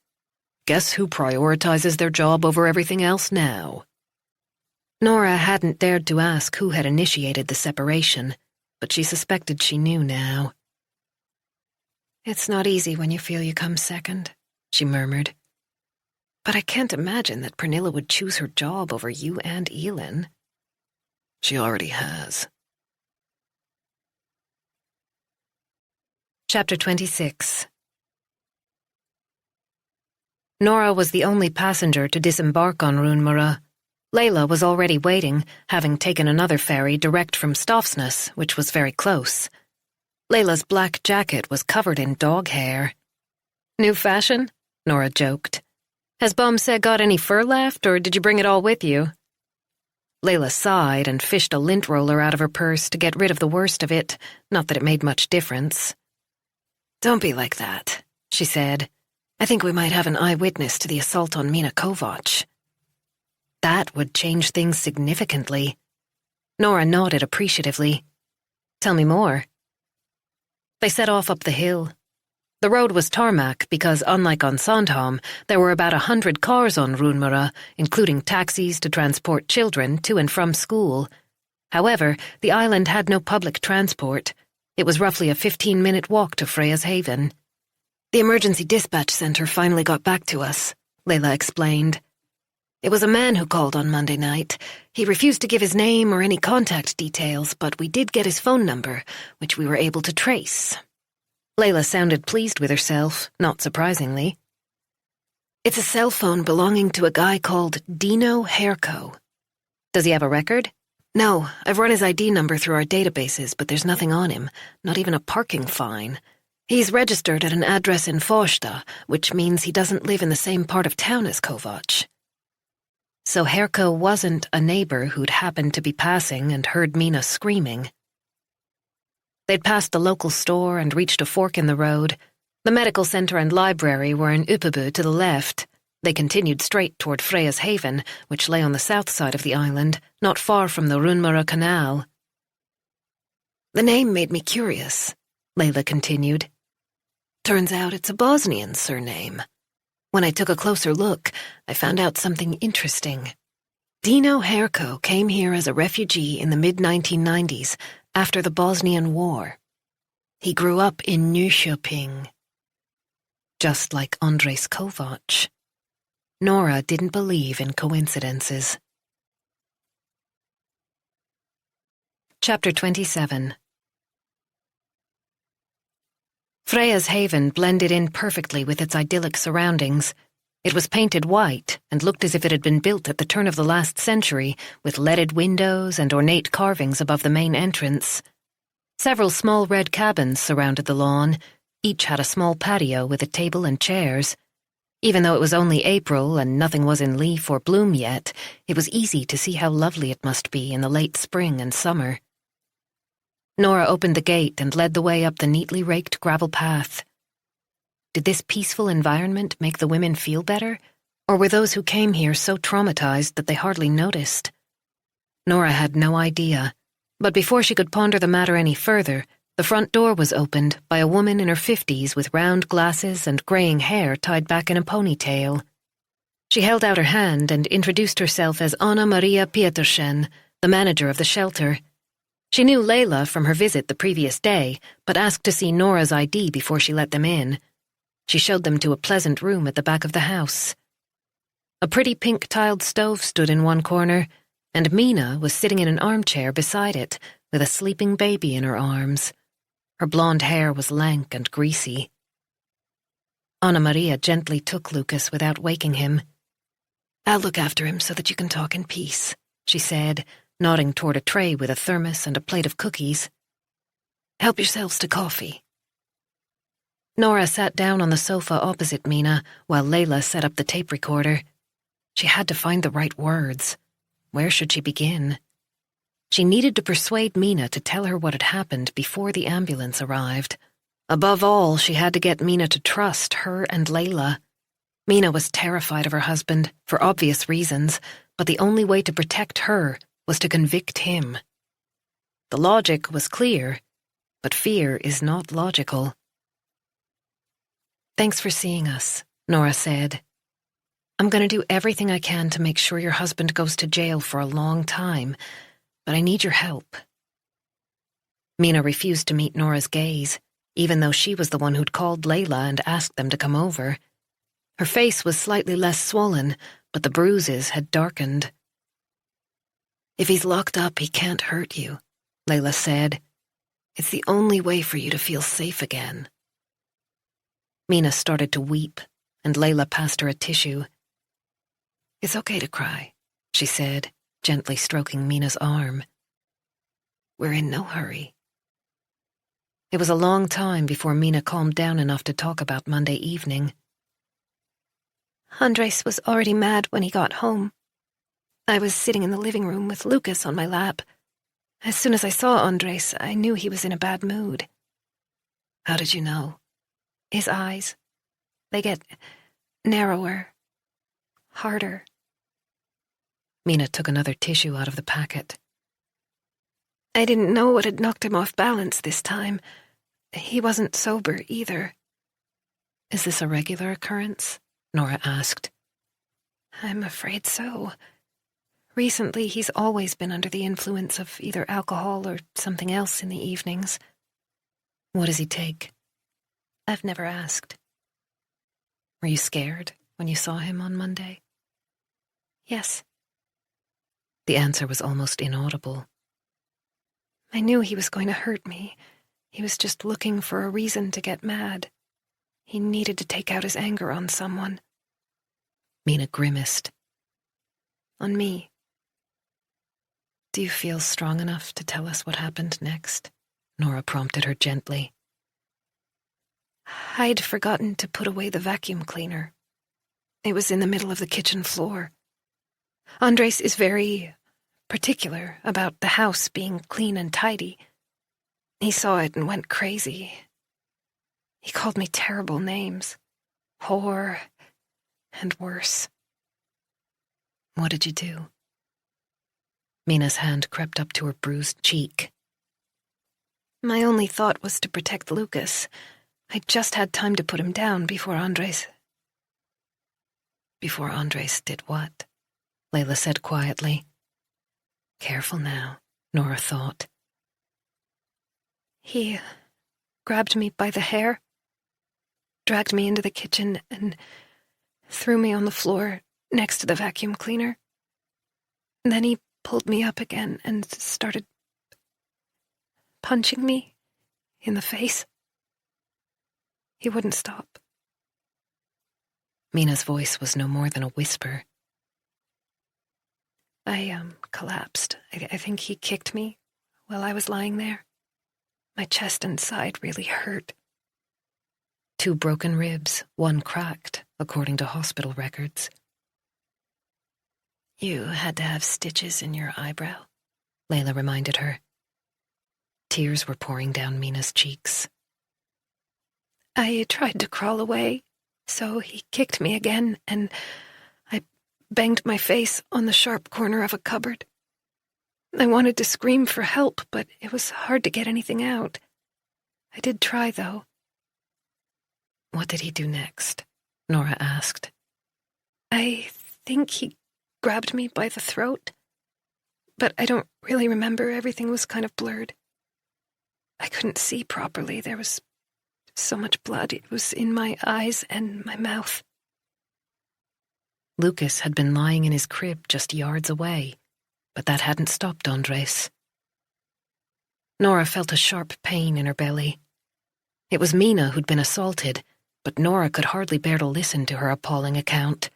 Guess who prioritizes their job over everything else now? Nora hadn't dared to ask who had initiated the separation, but she suspected she knew now. It's not easy when you feel you come second, she murmured. But I can't imagine that Pernilla would choose her job over you and Elin. She already has. Chapter 26. Nora was the only passenger to disembark on Runmara. Layla was already waiting, having taken another ferry direct from Stofsness, which was very close. Layla's black jacket was covered in dog hair. New fashion? Nora joked. Has Bomse got any fur left, or did you bring it all with you? Layla sighed and fished a lint roller out of her purse to get rid of the worst of it, not that it made much difference. Don't be like that, she said. I think we might have an eyewitness to the assault on Mina Kovac. That would change things significantly. Nora nodded appreciatively. Tell me more. They set off up the hill. The road was tarmac because, unlike on Sandhamn, there were about 100 cars on Runmara, including taxis to transport children to and from school. However, the island had no public transport. It was roughly a 15-minute walk to Freya's Haven. The emergency dispatch center finally got back to us, Layla explained. It was a man who called on Monday night. He refused to give his name or any contact details, but we did get his phone number, which we were able to trace. Layla sounded pleased with herself, not surprisingly. It's a cell phone belonging to a guy called Dino Herco. Does he have a record? No, I've run his ID number through our databases, but there's nothing on him, not even a parking fine. He's registered at an address in Forsta, which means he doesn't live in the same part of town as Kovac. So Herco wasn't a neighbor who'd happened to be passing and heard Mina screaming. They'd passed the local store and reached a fork in the road. The medical center and library were in Ypperby to the left. They continued straight toward Freya's Haven, which lay on the south side of the island, not far from the Runmara Canal. The name made me curious, Layla continued. Turns out it's a Bosnian surname. When I took a closer look, I found out something interesting. Dino Herco came here as a refugee in the mid-1990s, after the Bosnian War. He grew up in Nyköping. Just like Andres Kovac. Nora didn't believe in coincidences. Chapter 27. Freya's Haven blended in perfectly with its idyllic surroundings. It was painted white and looked as if it had been built at the turn of the last century, with leaded windows and ornate carvings above the main entrance. Several small red cabins surrounded the lawn. Each had a small patio with a table and chairs. Even though it was only April and nothing was in leaf or bloom yet, it was easy to see how lovely it must be in the late spring and summer. Nora opened the gate and led the way up the neatly raked gravel path. Did this peaceful environment make the women feel better, or were those who came here so traumatized that they hardly noticed? Nora had no idea, but before she could ponder the matter any further, the front door was opened by a woman in her 50s with round glasses and graying hair tied back in a ponytail. She held out her hand and introduced herself as Anna Maria Petersen, the manager of the shelter. She knew Layla from her visit the previous day, but asked to see Nora's ID before she let them in. She showed them to a pleasant room at the back of the house. A pretty pink-tiled stove stood in one corner, and Mina was sitting in an armchair beside it, with a sleeping baby in her arms. Her blonde hair was lank and greasy. Anna Maria gently took Lucas without waking him. "I'll look after him so that you can talk in peace," she said, nodding toward a tray with a thermos and a plate of cookies. "Help yourselves to coffee." Nora sat down on the sofa opposite Mina while Layla set up the tape recorder. She had to find the right words. Where should she begin? She needed to persuade Mina to tell her what had happened before the ambulance arrived. Above all, she had to get Mina to trust her and Layla. Mina was terrified of her husband, for obvious reasons, but the only way to protect her was to convict him. The logic was clear, but fear is not logical. "Thanks for seeing us," Nora said. "I'm going to do everything I can to make sure your husband goes to jail for a long time, but I need your help." Mina refused to meet Nora's gaze, even though she was the one who'd called Layla and asked them to come over. Her face was slightly less swollen, but the bruises had darkened. "If he's locked up, he can't hurt you," Layla said. "It's the only way for you to feel safe again." Mina started to weep, and Layla passed her a tissue. "It's okay to cry," she said, gently stroking Mina's arm. "We're in no hurry." It was a long time before Mina calmed down enough to talk about Monday evening. Andres was already mad when he got home. I was sitting in the living room with Lucas on my lap. As soon as I saw Andres, I knew he was in a bad mood. "How did you know?" His eyes. They get narrower, harder. Mina took another tissue out of the packet. I didn't know what had knocked him off balance this time. He wasn't sober either. "Is this a regular occurrence?" Nora asked. "I'm afraid so. Recently, he's always been under the influence of either alcohol or something else in the evenings." "What does he take?" "I've never asked." "Were you scared when you saw him on Monday?" "Yes." The answer was almost inaudible. "I knew he was going to hurt me. He was just looking for a reason to get mad. He needed to take out his anger on someone." Mina grimaced. "On me." "Do you feel strong enough to tell us what happened next?" Nora prompted her gently. I'd forgotten to put away the vacuum cleaner. It was in the middle of the kitchen floor. Andres is very particular about the house being clean and tidy. He saw it and went crazy. He called me terrible names. Whore, and worse." "What did you do?" Mina's hand crept up to her bruised cheek. My only thought was to protect Lucas. I just had time to put him down before Andres... "Before Andres did what?" Layla said quietly. Careful now, Nora thought. He grabbed me by the hair, dragged me into the kitchen, and threw me on the floor next to the vacuum cleaner. And then he pulled me up again and started punching me in the face. He wouldn't stop. Mina's voice was no more than a whisper. I collapsed. I think he kicked me while I was lying there. My chest and side really hurt. 2 broken ribs, 1 cracked, according to hospital records. "You had to have stitches in your eyebrow," Layla reminded her. Tears were pouring down Mina's cheeks. I tried to crawl away, so he kicked me again, and I banged my face on the sharp corner of a cupboard. I wanted to scream for help, but it was hard to get anything out. I did try, though. What did he do next? Nora asked. I think he grabbed me by the throat, but I don't really remember. Everything was kind of blurred. I couldn't see properly. There was so much blood. It was in my eyes and my mouth. Lucas had been lying in his crib just yards away, but that hadn't stopped Andres. Nora felt a sharp pain in her belly. It was Mina who'd been assaulted, but Nora could hardly bear to listen to her appalling account.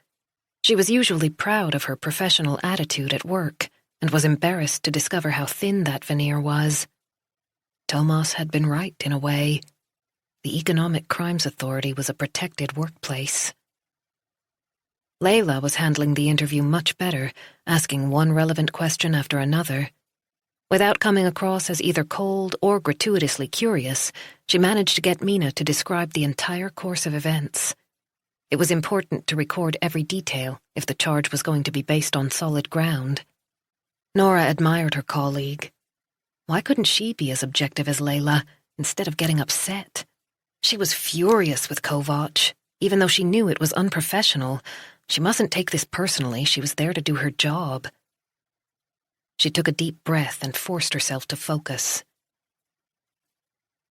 She was usually proud of her professional attitude at work and was embarrassed to discover how thin that veneer was. Thomas had been right in a way. The Economic Crimes Authority was a protected workplace. Layla was handling the interview much better, asking one relevant question after another. Without coming across as either cold or gratuitously curious, she managed to get Mina to describe the entire course of events. It was important to record every detail if the charge was going to be based on solid ground. Nora admired her colleague. Why couldn't she be as objective as Layla, instead of getting upset? She was furious with Kovac, even though she knew it was unprofessional. She mustn't take this personally, she was there to do her job. She took a deep breath and forced herself to focus.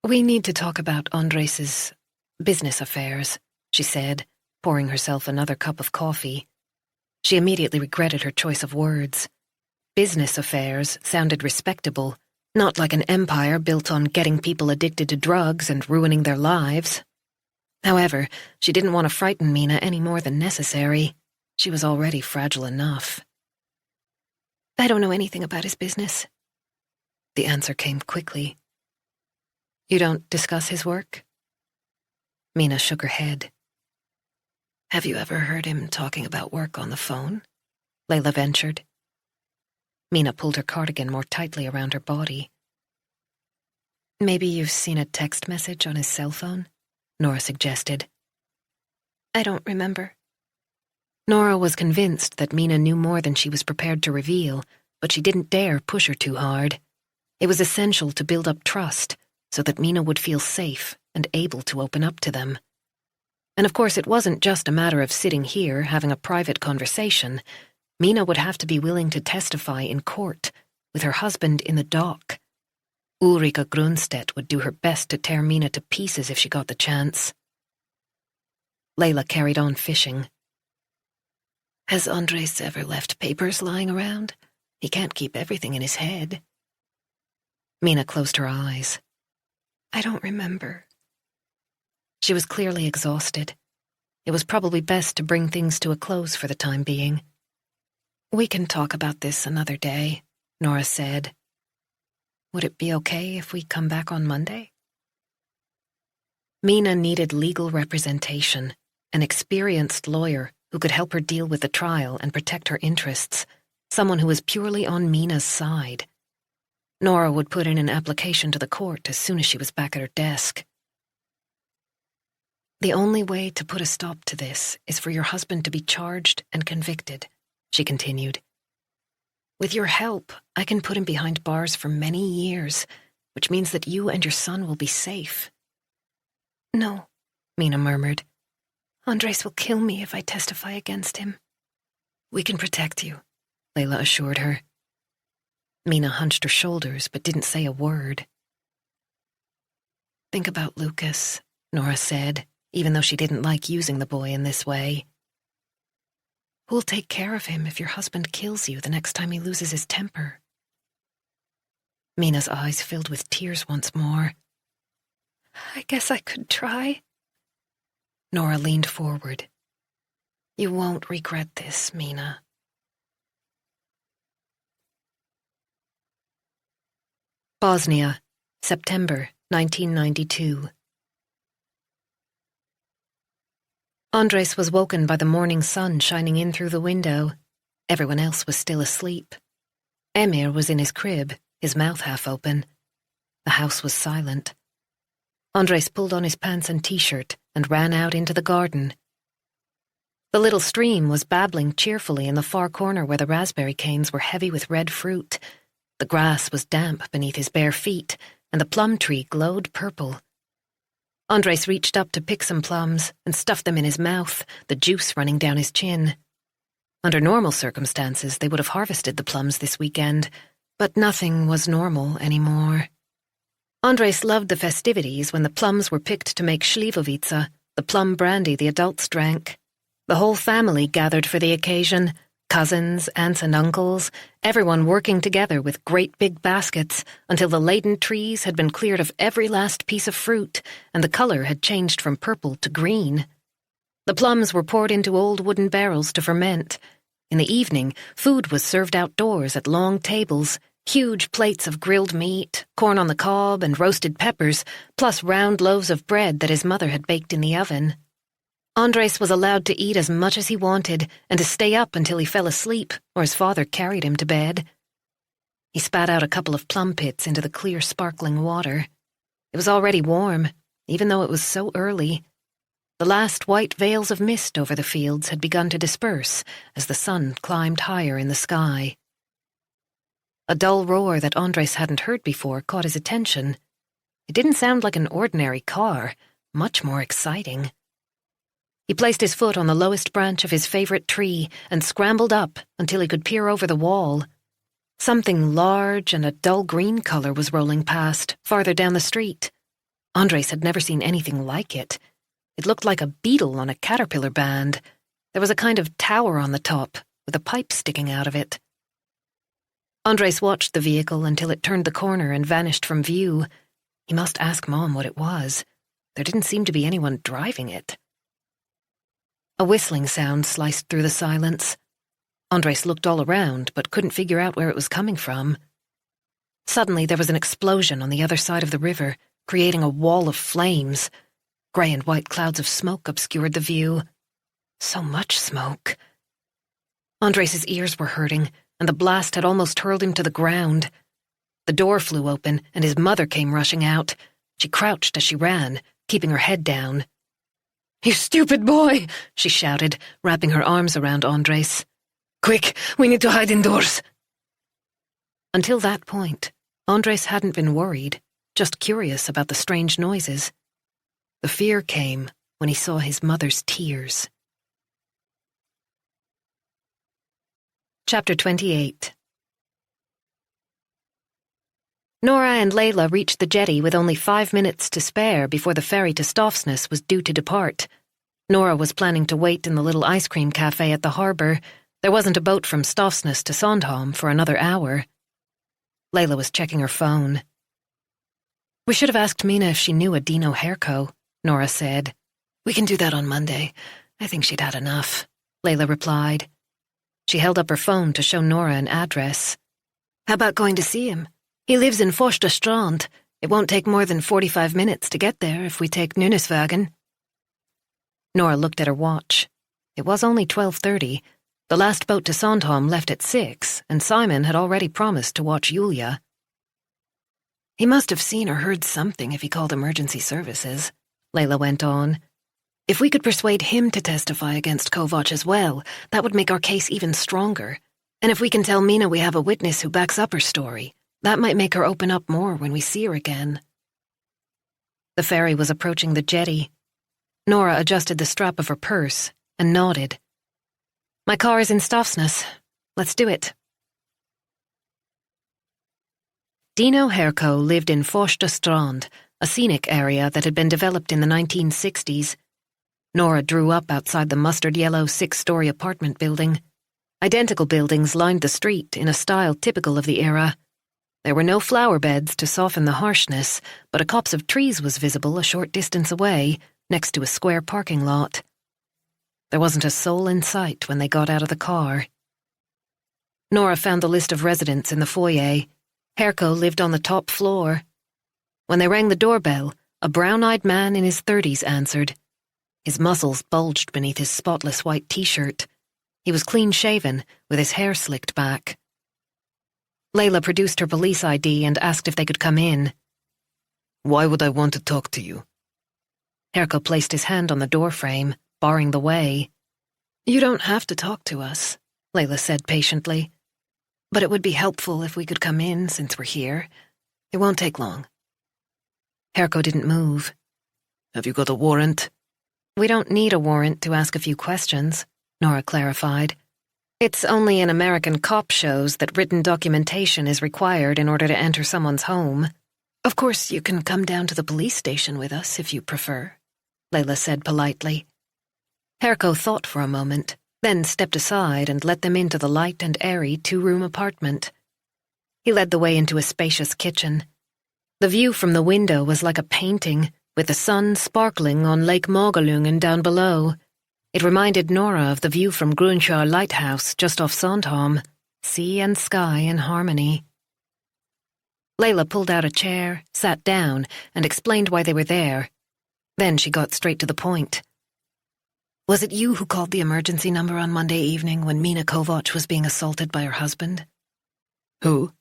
"We need to talk about Andres's business affairs," she said, pouring herself another cup of coffee. She immediately regretted her choice of words. Business affairs sounded respectable, not like an empire built on getting people addicted to drugs and ruining their lives. However, she didn't want to frighten Mina any more than necessary. She was already fragile enough. "I don't know anything about his business." The answer came quickly. "You don't discuss his work?" Mina shook her head. "Have you ever heard him talking about work on the phone?" Layla ventured. Mina pulled her cardigan more tightly around her body. "Maybe you've seen a text message on his cell phone?" Nora suggested. "I don't remember." Nora was convinced that Mina knew more than she was prepared to reveal, but she didn't dare push her too hard. It was essential to build up trust so that Mina would feel safe and able to open up to them. And of course, it wasn't just a matter of sitting here having a private conversation. Mina would have to be willing to testify in court, with her husband in the dock. Ulrika Grunstedt would do her best to tear Mina to pieces if she got the chance. Layla carried on fishing. "Has Andres ever left papers lying around? He can't keep everything in his head." Mina closed her eyes. "I don't remember." She was clearly exhausted. It was probably best to bring things to a close for the time being. "We can talk about this another day," Nora said. "Would it be okay if we come back on Monday?" Mina needed legal representation, an experienced lawyer who could help her deal with the trial and protect her interests, someone who was purely on Mina's side. Nora would put in an application to the court as soon as she was back at her desk. "The only way to put a stop to this is for your husband to be charged and convicted," she continued. "With your help, I can put him behind bars for many years, which means that you and your son will be safe." "No," Mina murmured. "Andres will kill me if I testify against him." "We can protect you," Layla assured her. Mina hunched her shoulders but didn't say a word. "Think about Lucas," Nora said, even though she didn't like using the boy in this way. "Who'll take care of him if your husband kills you the next time he loses his temper?" Mina's eyes filled with tears once more. "I guess I could try." Nora leaned forward. "You won't regret this, Mina." Bosnia, September 1992. Andres was woken by the morning sun shining in through the window. Everyone else was still asleep. Emir was in his crib, his mouth half open. The house was silent. Andres pulled on his pants and t-shirt and ran out into the garden. The little stream was babbling cheerfully in the far corner where the raspberry canes were heavy with red fruit. The grass was damp beneath his bare feet, and the plum tree glowed purple. Andres reached up to pick some plums and stuffed them in his mouth, the juice running down his chin. Under normal circumstances, they would have harvested the plums this weekend, but nothing was normal anymore. Andres loved the festivities when the plums were picked to make Slivovica, the plum brandy the adults drank. The whole family gathered for the occasion, Cousins, aunts and uncles, everyone working together with great big baskets until the laden trees had been cleared of every last piece of fruit and the color had changed from purple to green. The plums were poured into old wooden barrels to ferment. In the evening, food was served outdoors at long tables, huge plates of grilled meat, corn on the cob, and roasted peppers, plus round loaves of bread that his mother had baked in the oven. Andres was allowed to eat as much as he wanted and to stay up until he fell asleep or his father carried him to bed. He spat out a couple of plum pits into the clear, sparkling water. It was already warm, even though it was so early. The last white veils of mist over the fields had begun to disperse as the sun climbed higher in the sky. A dull roar that Andres hadn't heard before caught his attention. It didn't sound like an ordinary car, much more exciting. He placed his foot on the lowest branch of his favorite tree and scrambled up until he could peer over the wall. Something large and a dull green color was rolling past, farther down the street. Andres had never seen anything like it. It looked like a beetle on a caterpillar band. There was a kind of tower on the top, with a pipe sticking out of it. Andres watched the vehicle until it turned the corner and vanished from view. He must ask Mom what it was. There didn't seem to be anyone driving it. A whistling sound sliced through the silence. Andres looked all around, but couldn't figure out where it was coming from. Suddenly there was an explosion on the other side of the river, creating a wall of flames. Grey and white clouds of smoke obscured the view. So much smoke. Andres's ears were hurting, and the blast had almost hurled him to the ground. The door flew open, and his mother came rushing out. She crouched as she ran, keeping her head down. "You stupid boy!" she shouted, wrapping her arms around Andres. "Quick, we need to hide indoors." Until that point, Andres hadn't been worried, just curious about the strange noises. The fear came when he saw his mother's tears. Chapter 28. Nora and Layla reached the jetty with only 5 minutes to spare before the ferry to Stofsness was due to depart. Nora was planning to wait in the little ice cream cafe at the harbour. There wasn't a boat from Stofsness to Sandhamn for another hour. Layla was checking her phone. "We should have asked Mina if she knew a Dino Herco," Nora said. "We can do that on Monday. I think she'd had enough," Layla replied. She held up her phone to show Nora an address. "How about going to see him? He lives in Första Strand. It won't take more than 45 minutes to get there if we take Nynäsvägen." Nora looked at her watch. It was only 12:30. The last boat to Sandhamn left at 6, and Simon had already promised to watch Julia. "He must have seen or heard something if he called emergency services," Layla went on. "If we could persuade him to testify against Kovac as well, that would make our case even stronger. And if we can tell Mina we have a witness who backs up her story, that might make her open up more when we see her again." The ferry was approaching the jetty. Nora adjusted the strap of her purse and nodded. "My car is in Stofsness. Let's do it." Dino Herco lived in Första Strand, a scenic area that had been developed in the 1960s. Nora drew up outside the mustard-yellow 6-story apartment building. Identical buildings lined the street in a style typical of the era. There were no flower beds to soften the harshness, but a copse of trees was visible a short distance away, next to a square parking lot. There wasn't a soul in sight when they got out of the car. Nora found the list of residents in the foyer. Herco lived on the top floor. When they rang the doorbell, a brown-eyed man in his 30s answered. His muscles bulged beneath his spotless white t-shirt. He was clean-shaven, with his hair slicked back. Layla produced her police ID and asked if they could come in. "Why would I want to talk to you?" Herco placed his hand on the doorframe, barring the way. "You don't have to talk to us," Layla said patiently. "But it would be helpful if we could come in since we're here. It won't take long." Herco didn't move. "Have you got a warrant?" "We don't need a warrant to ask a few questions," Nora clarified. "It's only in American cop shows that written documentation is required in order to enter someone's home." "Of course, you can come down to the police station with us if you prefer," Layla said politely. Herco thought for a moment, then stepped aside and let them into the light and airy two-room apartment. He led the way into a spacious kitchen. The view from the window was like a painting, with the sun sparkling on Lake Magalungen down below. It reminded Nora of the view from Grunskär Lighthouse just off Sandhamn, sea and sky in harmony. Layla pulled out a chair, sat down, and explained why they were there. Then she got straight to the point. Was it you who called the emergency number on Monday evening when Mina Kovac was being assaulted by her husband? Who?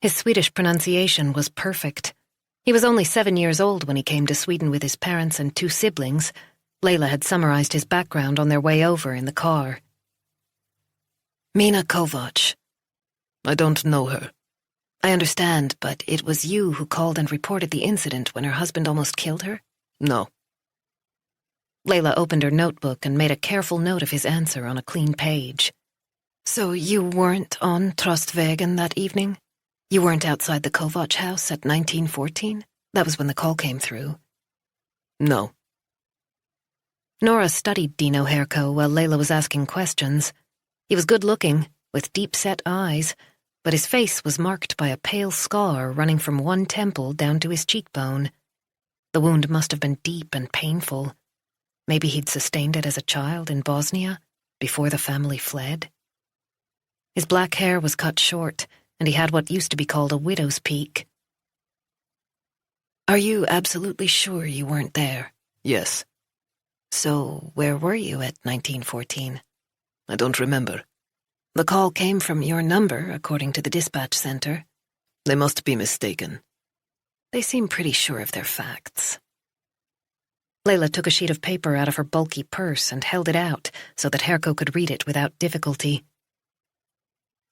His Swedish pronunciation was perfect. He was only 7 years old when he came to Sweden with his parents and 2 siblings. Layla had summarized his background on their way over in the car. Mina Kovac. I don't know her. I understand, but it was you who called and reported the incident when her husband almost killed her? No. Layla opened her notebook and made a careful note of his answer on a clean page. So you weren't on Trostvägen that evening? You weren't outside the Kovac house at 1914? That was when the call came through. No. Nora studied Dino Herko while Layla was asking questions. He was good-looking, with deep-set eyes, but his face was marked by a pale scar running from one temple down to his cheekbone. The wound must have been deep and painful. Maybe he'd sustained it as a child in Bosnia, before the family fled. His black hair was cut short, and he had what used to be called a widow's peak. Are you absolutely sure you weren't there? Yes. So where were you at 1914? I don't remember. The call came from your number, according to the dispatch center. They must be mistaken. They seem pretty sure of their facts. Layla took a sheet of paper out of her bulky purse and held it out so that Herko could read it without difficulty.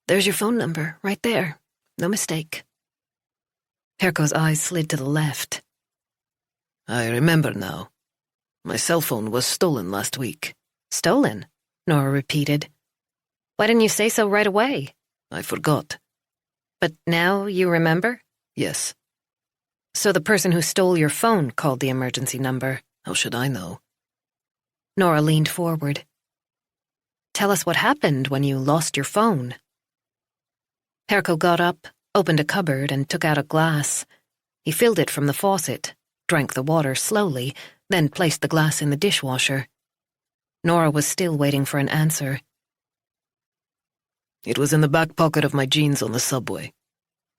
There's your phone number, right there. No mistake. Herko's eyes slid to the left. I remember now. My cell phone was stolen last week. Stolen? Nora repeated. Why didn't you say so right away? I forgot. But now you remember? Yes. So the person who stole your phone called the emergency number. How should I know? Nora leaned forward. Tell us what happened when you lost your phone. Herko got up, opened a cupboard, and took out a glass. He filled it from the faucet, drank the water slowly, then placed the glass in the dishwasher. Nora was still waiting for an answer. It was in the back pocket of my jeans on the subway.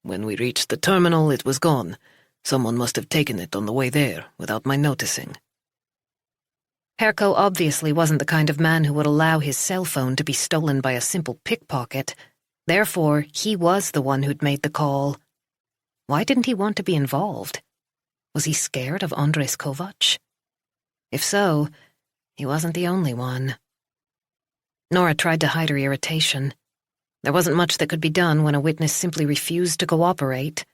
When we reached the terminal, it was gone. Someone must have taken it on the way there, without my noticing. Herko obviously wasn't the kind of man who would allow his cell phone to be stolen by a simple pickpocket. Therefore, he was the one who'd made the call. Why didn't he want to be involved? Was he scared of Andres Kovac? If so, he wasn't the only one. Nora tried to hide her irritation. There wasn't much that could be done when a witness simply refused to cooperate.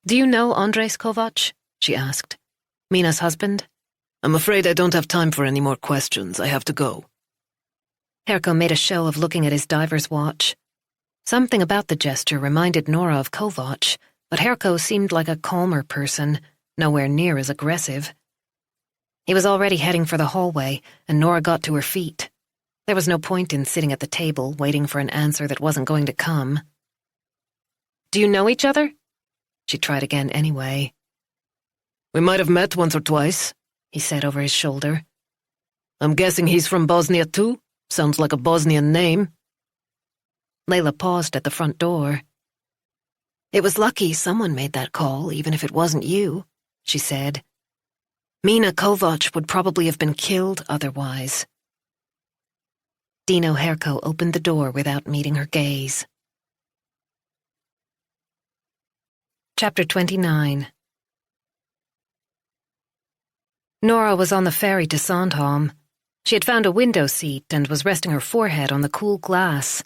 Do you know Andres Kovac? She asked. Mina's husband? I'm afraid I don't have time for any more questions. I have to go. Herko made a show of looking at his diver's watch. Something about the gesture reminded Nora of Kovac, but Herko seemed like a calmer person, nowhere near as aggressive. He was already heading for the hallway, and Nora got to her feet. There was no point in sitting at the table waiting for an answer that wasn't going to come. Do you know each other? She tried again anyway. We might have met once or twice, he said over his shoulder. I'm guessing he's from Bosnia too? Sounds like a Bosnian name. Layla paused at the front door. It was lucky someone made that call, even if it wasn't you, she said. Mina Kovac would probably have been killed otherwise. Dino Herko opened the door without meeting her gaze. Chapter 29. Nora was on the ferry to Sandhamn. She had found a window seat and was resting her forehead on the cool glass.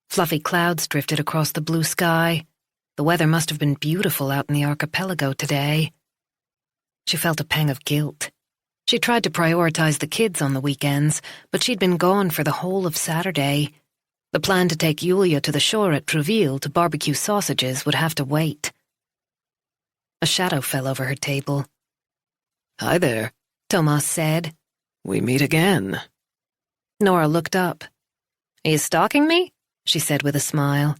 Fluffy clouds drifted across the blue sky. The weather must have been beautiful out in the archipelago today. She felt a pang of guilt. She tried to prioritize the kids on the weekends, but she'd been gone for the whole of Saturday. The plan to take Julia to the shore at Trouville to barbecue sausages would have to wait. A shadow fell over her table. Hi there, Thomas said. We meet again. Nora looked up. Are you stalking me? She said with a smile.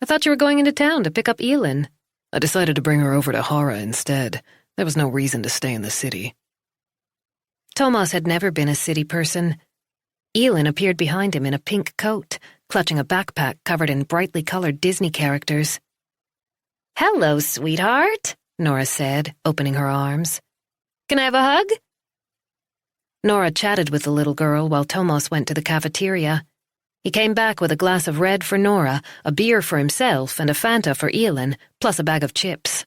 I thought you were going into town to pick up Elin. I decided to bring her over to Hara instead. There was no reason to stay in the city. Thomas had never been a city person. Elin appeared behind him in a pink coat, clutching a backpack covered in brightly colored Disney characters. Hello, sweetheart, Nora said, opening her arms. Can I have a hug? Nora chatted with the little girl while Thomas went to the cafeteria. He came back with a glass of red for Nora, a beer for himself, and a Fanta for Elin, plus a bag of chips.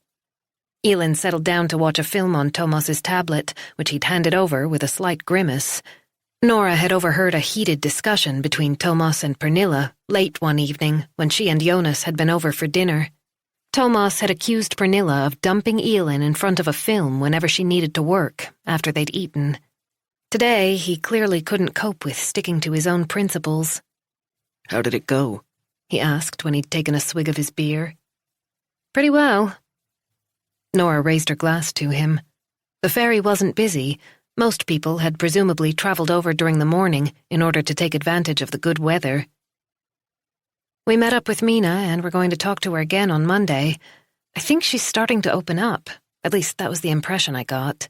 Elin settled down to watch a film on Thomas's tablet, which he'd handed over with a slight grimace. Nora had overheard a heated discussion between Thomas and Pernilla late one evening when she and Jonas had been over for dinner. Thomas had accused Pernilla of dumping Elin in front of a film whenever she needed to work, after they'd eaten. Today, he clearly couldn't cope with sticking to his own principles. How did it go? He asked when he'd taken a swig of his beer. Pretty well. Nora raised her glass to him. The ferry wasn't busy. Most people had presumably traveled over during the morning in order to take advantage of the good weather. We met up with Mina and we're going to talk to her again on Monday. I think she's starting to open up. At least that was the impression I got.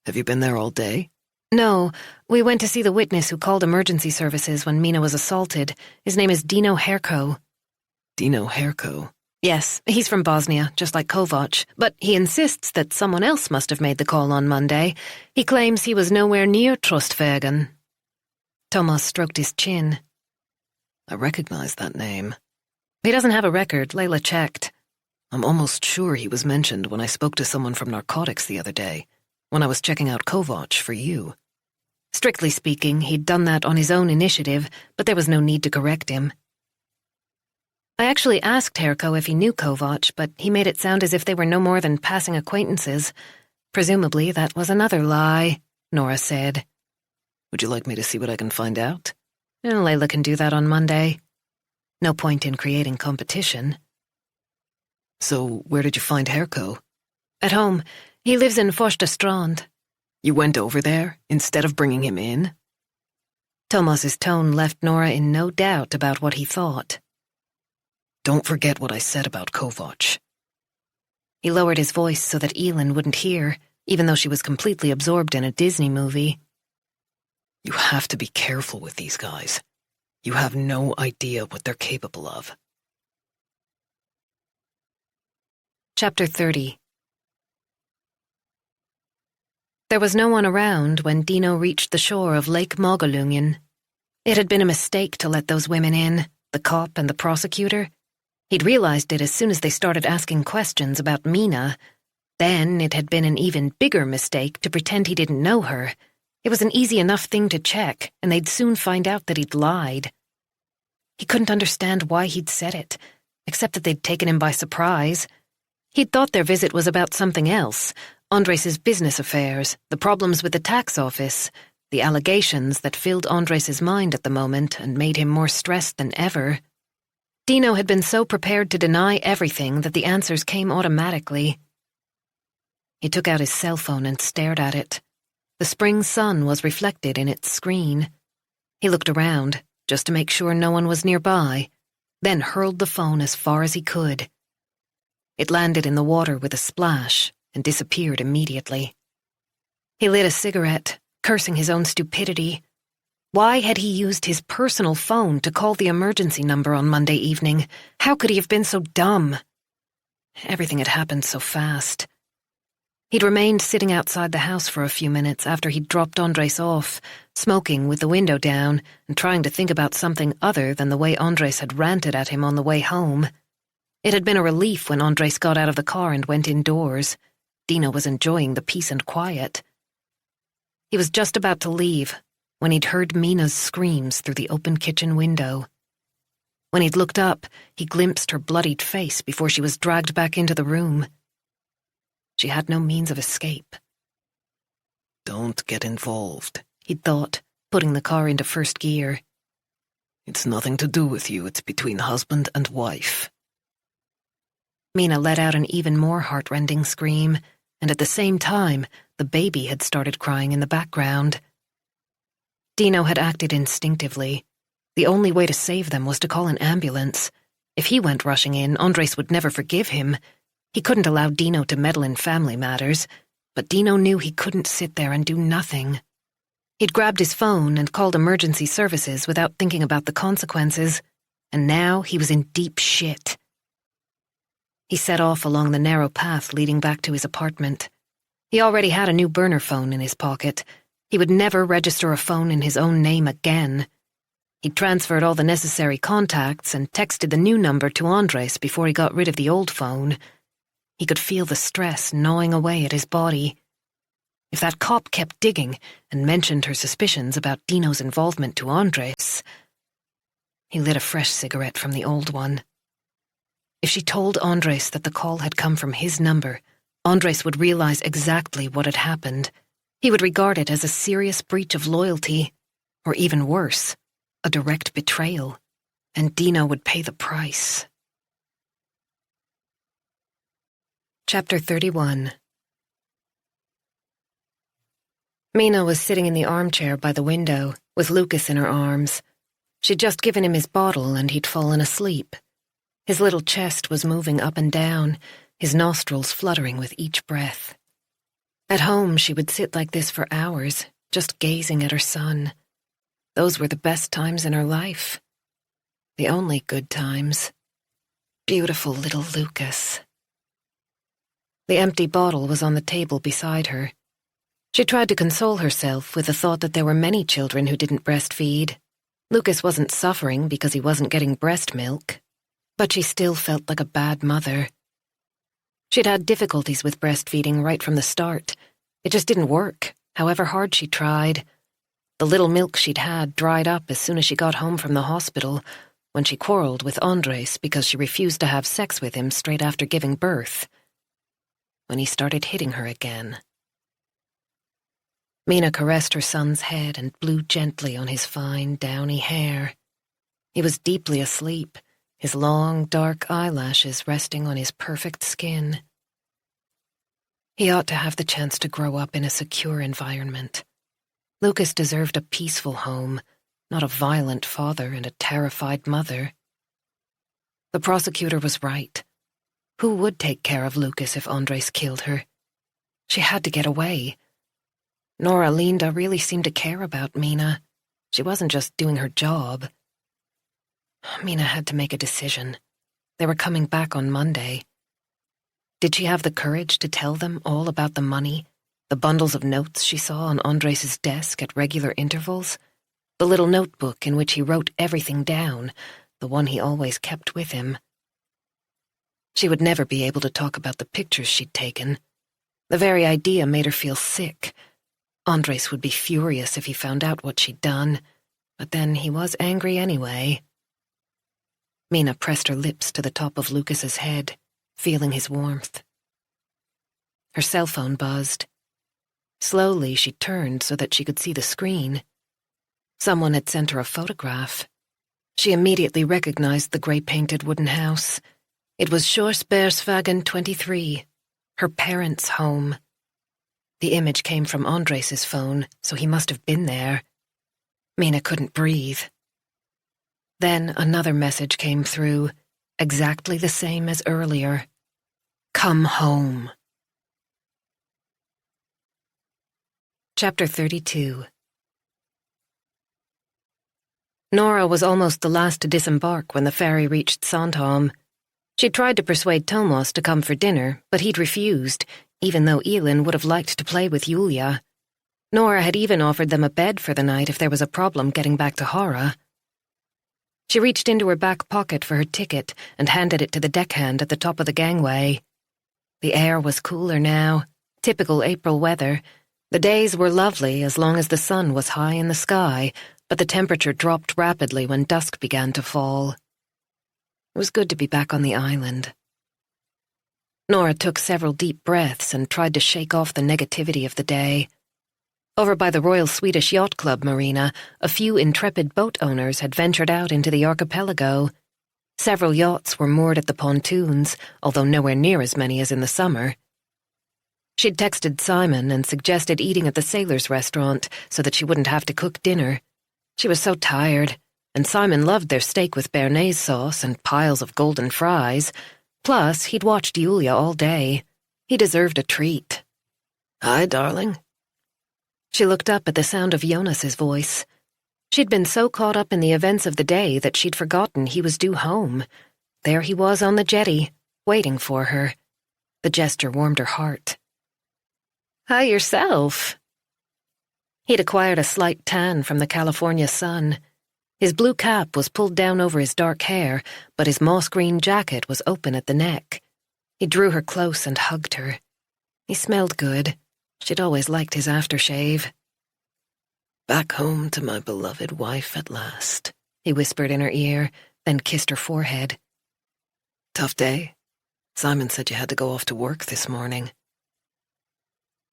Have you been there all day? No, we went to see the witness who called emergency services when Mina was assaulted. His name is Dino Herko. Dino Herko? Yes, he's from Bosnia, just like Kovac, but he insists that someone else must have made the call on Monday. He claims he was nowhere near Trostvägen. Thomas stroked his chin. I recognize that name. He doesn't have a record, Layla checked. I'm almost sure he was mentioned when I spoke to someone from narcotics the other day, when I was checking out Kovac for you. Strictly speaking, he'd done that on his own initiative, but there was no need to correct him. I actually asked Herko if he knew Kovac, but he made it sound as if they were no more than passing acquaintances. Presumably that was another lie, Nora said. Would you like me to see what I can find out? Layla can do that on Monday. No point in creating competition. So, where did you find Herko? At home. He lives in Forstastrand. You went over there, instead of bringing him in? Thomas's tone left Nora in no doubt about what he thought. Don't forget what I said about Kovac. He lowered his voice so that Elin wouldn't hear, even though she was completely absorbed in a Disney movie. You have to be careful with these guys. You have no idea what they're capable of. Chapter 30. There was no one around when Dino reached the shore of Lake Mogalungen. It had been a mistake to let those women in, the cop and the prosecutor. He'd realized it as soon as they started asking questions about Mina. Then it had been an even bigger mistake to pretend he didn't know her. It was an easy enough thing to check, and they'd soon find out that he'd lied. He couldn't understand why he'd said it, except that they'd taken him by surprise. He'd thought their visit was about something else, Andres' business affairs, the problems with the tax office, the allegations that filled Andres' mind at the moment and made him more stressed than ever. Dino had been so prepared to deny everything that the answers came automatically. He took out his cell phone and stared at it. The spring sun was reflected in its screen. He looked around, just to make sure no one was nearby, then hurled the phone as far as he could. It landed in the water with a splash and disappeared immediately. He lit a cigarette, cursing his own stupidity. Why had he used his personal phone to call the emergency number on Monday evening? How could he have been so dumb? Everything had happened so fast. He'd remained sitting outside the house for a few minutes after he'd dropped Andres off, smoking with the window down and trying to think about something other than the way Andres had ranted at him on the way home. It had been a relief when Andres got out of the car and went indoors. Dino was enjoying the peace and quiet. He was just about to leave when he'd heard Mina's screams through the open kitchen window. When he'd looked up, he glimpsed her bloodied face before she was dragged back into the room. She had no means of escape. Don't get involved, he'd thought, putting the car into first gear. It's nothing to do with you, it's between husband and wife. Mina let out an even more heart-rending scream, and at the same time, the baby had started crying in the background. Dino had acted instinctively. The only way to save them was to call an ambulance. If he went rushing in, Andres would never forgive him. He couldn't allow Dino to meddle in family matters, but Dino knew he couldn't sit there and do nothing. He'd grabbed his phone and called emergency services without thinking about the consequences, and now he was in deep shit. He set off along the narrow path leading back to his apartment. He already had a new burner phone in his pocket. He would never register a phone in his own name again. He'd transferred all the necessary contacts and texted the new number to Andres before he got rid of the old phone. He could feel the stress gnawing away at his body. If that cop kept digging and mentioned her suspicions about Dino's involvement to Andres... He lit a fresh cigarette from the old one. If she told Andres that the call had come from his number, Andres would realize exactly what had happened. He would regard it as a serious breach of loyalty, or even worse, a direct betrayal, and Dino would pay the price. Chapter 31. Mina was sitting in the armchair by the window, with Lucas in her arms. She'd just given him his bottle and he'd fallen asleep. His little chest was moving up and down, his nostrils fluttering with each breath. At home, she would sit like this for hours, just gazing at her son. Those were the best times in her life. The only good times. Beautiful little Lucas. The empty bottle was on the table beside her. She tried to console herself with the thought that there were many children who didn't breastfeed. Lucas wasn't suffering because he wasn't getting breast milk, but she still felt like a bad mother. She'd had difficulties with breastfeeding right from the start. It just didn't work, however hard she tried. The little milk she'd had dried up as soon as she got home from the hospital, when she quarreled with Andres because she refused to have sex with him straight after giving birth. When he started hitting her again. Mina caressed her son's head and blew gently on his fine, downy hair. He was deeply asleep, his long, dark eyelashes resting on his perfect skin. He ought to have the chance to grow up in a secure environment. Lucas deserved a peaceful home, not a violent father and a terrified mother. The prosecutor was right. Who would take care of Lucas if Andres killed her? She had to get away. Nora Linda really seemed to care about Mina. She wasn't just doing her job. Mina had to make a decision. They were coming back on Monday. Did she have the courage to tell them all about the money, the bundles of notes she saw on Andres' desk at regular intervals, the little notebook in which he wrote everything down, the one he always kept with him? She would never be able to talk about the pictures she'd taken. The very idea made her feel sick. Andres would be furious if he found out what she'd done, but then he was angry anyway. Mina pressed her lips to the top of Lucas's head, feeling his warmth. Her cell phone buzzed. Slowly, she turned so that she could see the screen. Someone had sent her a photograph. She immediately recognized the grey-painted wooden house. It was Sjorsbergsvägen 23, her parents' home. The image came from Andres' phone, so he must have been there. Mina couldn't breathe. Then another message came through, exactly the same as earlier. Come home. Chapter 32. Nora was almost the last to disembark when the ferry reached Sandhamn. She tried to persuade Thomas to come for dinner, but he'd refused, even though Elin would have liked to play with Julia. Nora had even offered them a bed for the night if there was a problem getting back to Hara. She reached into her back pocket for her ticket and handed it to the deckhand at the top of the gangway. The air was cooler now, typical April weather. The days were lovely as long as the sun was high in the sky, but the temperature dropped rapidly when dusk began to fall. It was good to be back on the island. Nora took several deep breaths and tried to shake off the negativity of the day. Over by the Royal Swedish Yacht Club marina, a few intrepid boat owners had ventured out into the archipelago. Several yachts were moored at the pontoons, although nowhere near as many as in the summer. She'd texted Simon and suggested eating at the sailors' restaurant so that she wouldn't have to cook dinner. She was so tired, and Simon loved their steak with béarnaise sauce and piles of golden fries. Plus, he'd watched Julia all day. He deserved a treat. Hi, darling. She looked up at the sound of Jonas's voice. She'd been so caught up in the events of the day that she'd forgotten he was due home. There he was on the jetty, waiting for her. The gesture warmed her heart. Hi yourself. He'd acquired a slight tan from the California sun. His blue cap was pulled down over his dark hair, but his moss-green jacket was open at the neck. He drew her close and hugged her. He smelled good. She'd always liked his aftershave. Back home to my beloved wife at last, he whispered in her ear, then kissed her forehead. Tough day? Simon said you had to go off to work this morning.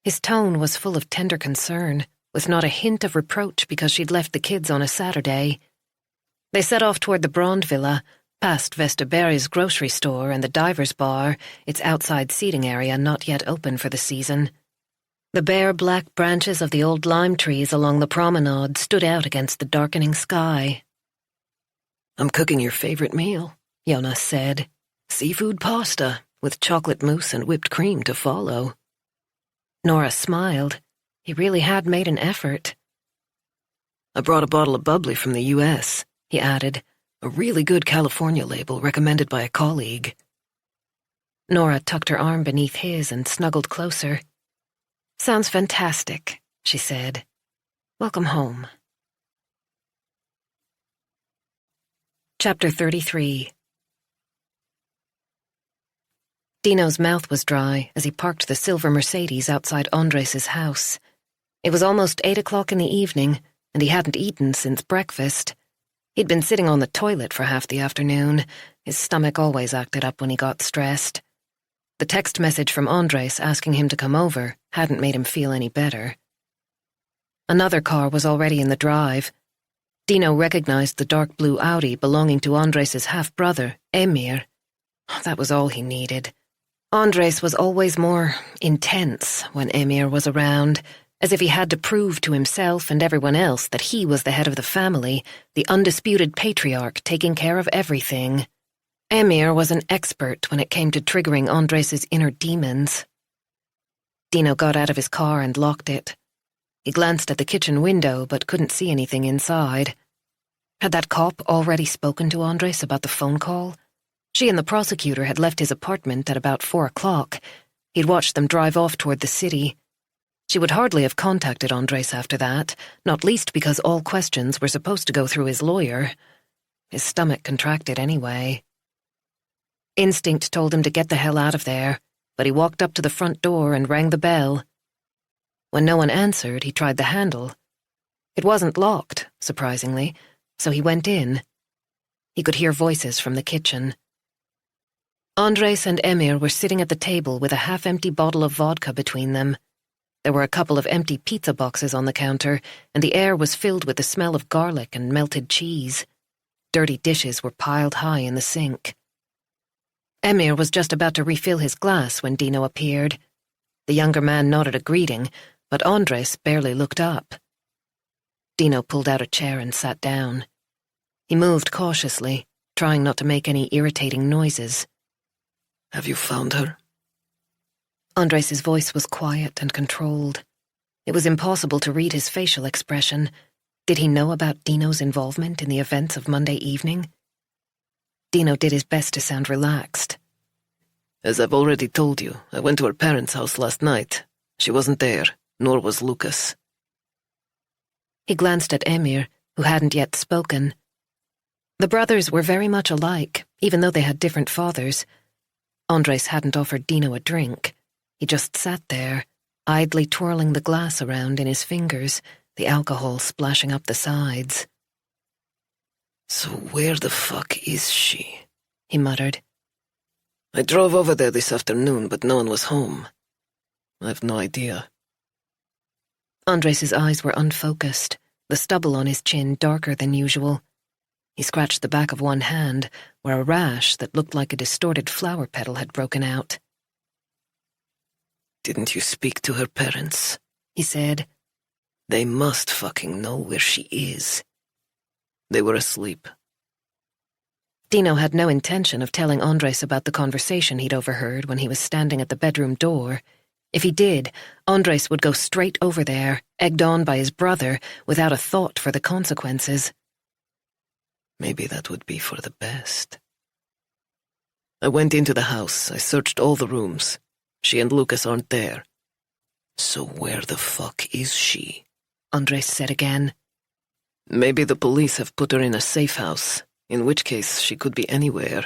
His tone was full of tender concern, with not a hint of reproach because she'd left the kids on a Saturday. They set off toward the Brond Villa, past Vesterberg's grocery store and the diver's bar, its outside seating area not yet open for the season. The bare black branches of the old lime trees along the promenade stood out against the darkening sky. I'm cooking your favorite meal, Jonas said. Seafood pasta, with chocolate mousse and whipped cream to follow. Nora smiled. He really had made an effort. I brought a bottle of bubbly from the U.S., he added, a really good California label recommended by a colleague. Nora tucked her arm beneath his and snuggled closer. Sounds fantastic, she said. Welcome home. Chapter 33. Dino's mouth was dry as he parked the silver Mercedes outside Andres' house. It was almost 8 o'clock in the evening, and he hadn't eaten since breakfast. He'd been sitting on the toilet for half the afternoon. His stomach always acted up when he got stressed. The text message from Andres asking him to come over hadn't made him feel any better. Another car was already in the drive. Dino recognized the dark blue Audi belonging to Andres' half-brother, Emir. That was all he needed. Andres was always more intense when Emir was around, as if he had to prove to himself and everyone else that he was the head of the family, the undisputed patriarch taking care of everything. Emir was an expert when it came to triggering Andres' inner demons. Dino got out of his car and locked it. He glanced at the kitchen window but couldn't see anything inside. Had that cop already spoken to Andres about the phone call? She and the prosecutor had left his apartment at about 4 o'clock. He'd watched them drive off toward the city. She would hardly have contacted Andres after that, not least because all questions were supposed to go through his lawyer. His stomach contracted anyway. Instinct told him to get the hell out of there, but he walked up to the front door and rang the bell. When no one answered, he tried the handle. It wasn't locked, surprisingly, so he went in. He could hear voices from the kitchen. Andres and Emir were sitting at the table with a half-empty bottle of vodka between them. There were a couple of empty pizza boxes on the counter, and the air was filled with the smell of garlic and melted cheese. Dirty dishes were piled high in the sink. Emir was just about to refill his glass when Dino appeared. The younger man nodded a greeting, but Andres barely looked up. Dino pulled out a chair and sat down. He moved cautiously, trying not to make any irritating noises. Have you found her? Andres' voice was quiet and controlled. It was impossible to read his facial expression. Did he know about Dino's involvement in the events of Monday evening? Dino did his best to sound relaxed. As I've already told you, I went to her parents' house last night. She wasn't there, nor was Lucas. He glanced at Emir, who hadn't yet spoken. The brothers were very much alike, even though they had different fathers. Andres hadn't offered Dino a drink. He just sat there, idly twirling the glass around in his fingers, the alcohol splashing up the sides. So where the fuck is she? He muttered. I drove over there this afternoon, but no one was home. I've no idea. Andres' eyes were unfocused, the stubble on his chin darker than usual. He scratched the back of one hand, where a rash that looked like a distorted flower petal had broken out. Didn't you speak to her parents? he said. They must fucking know where she is. They were asleep. Dino had no intention of telling Andres about the conversation he'd overheard when he was standing at the bedroom door. If he did, Andres would go straight over there, egged on by his brother, without a thought for the consequences. Maybe that would be for the best. I went into the house. I searched all the rooms. She and Lucas aren't there. So where the fuck is she? Andres said again. Maybe the police have put her in a safe house, in which case she could be anywhere.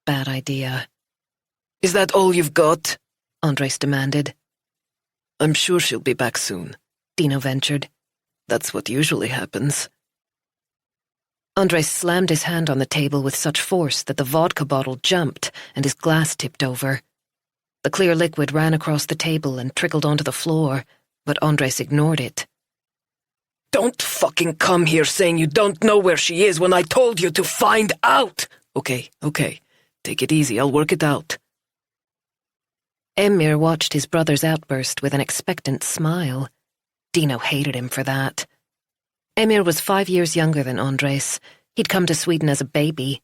Bad idea. Is that all you've got? Andres demanded. I'm sure she'll be back soon, Dino ventured. That's what usually happens. Andres slammed his hand on the table with such force that the vodka bottle jumped and his glass tipped over. The clear liquid ran across the table and trickled onto the floor, but Andres ignored it. Don't fucking come here saying you don't know where she is when I told you to find out! Okay. Take it easy, I'll work it out. Emir watched his brother's outburst with an expectant smile. Dino hated him for that. Emir was 5 years younger than Andres. He'd come to Sweden as a baby.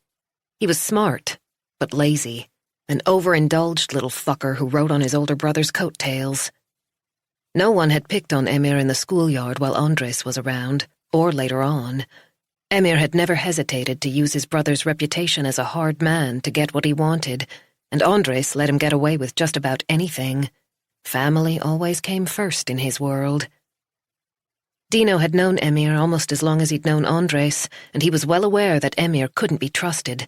He was smart, but lazy, an overindulged little fucker who rode on his older brother's coattails. No one had picked on Emir in the schoolyard while Andres was around, or later on. Emir had never hesitated to use his brother's reputation as a hard man to get what he wanted, and Andres let him get away with just about anything. Family always came first in his world. Dino had known Emir almost as long as he'd known Andres, and he was well aware that Emir couldn't be trusted.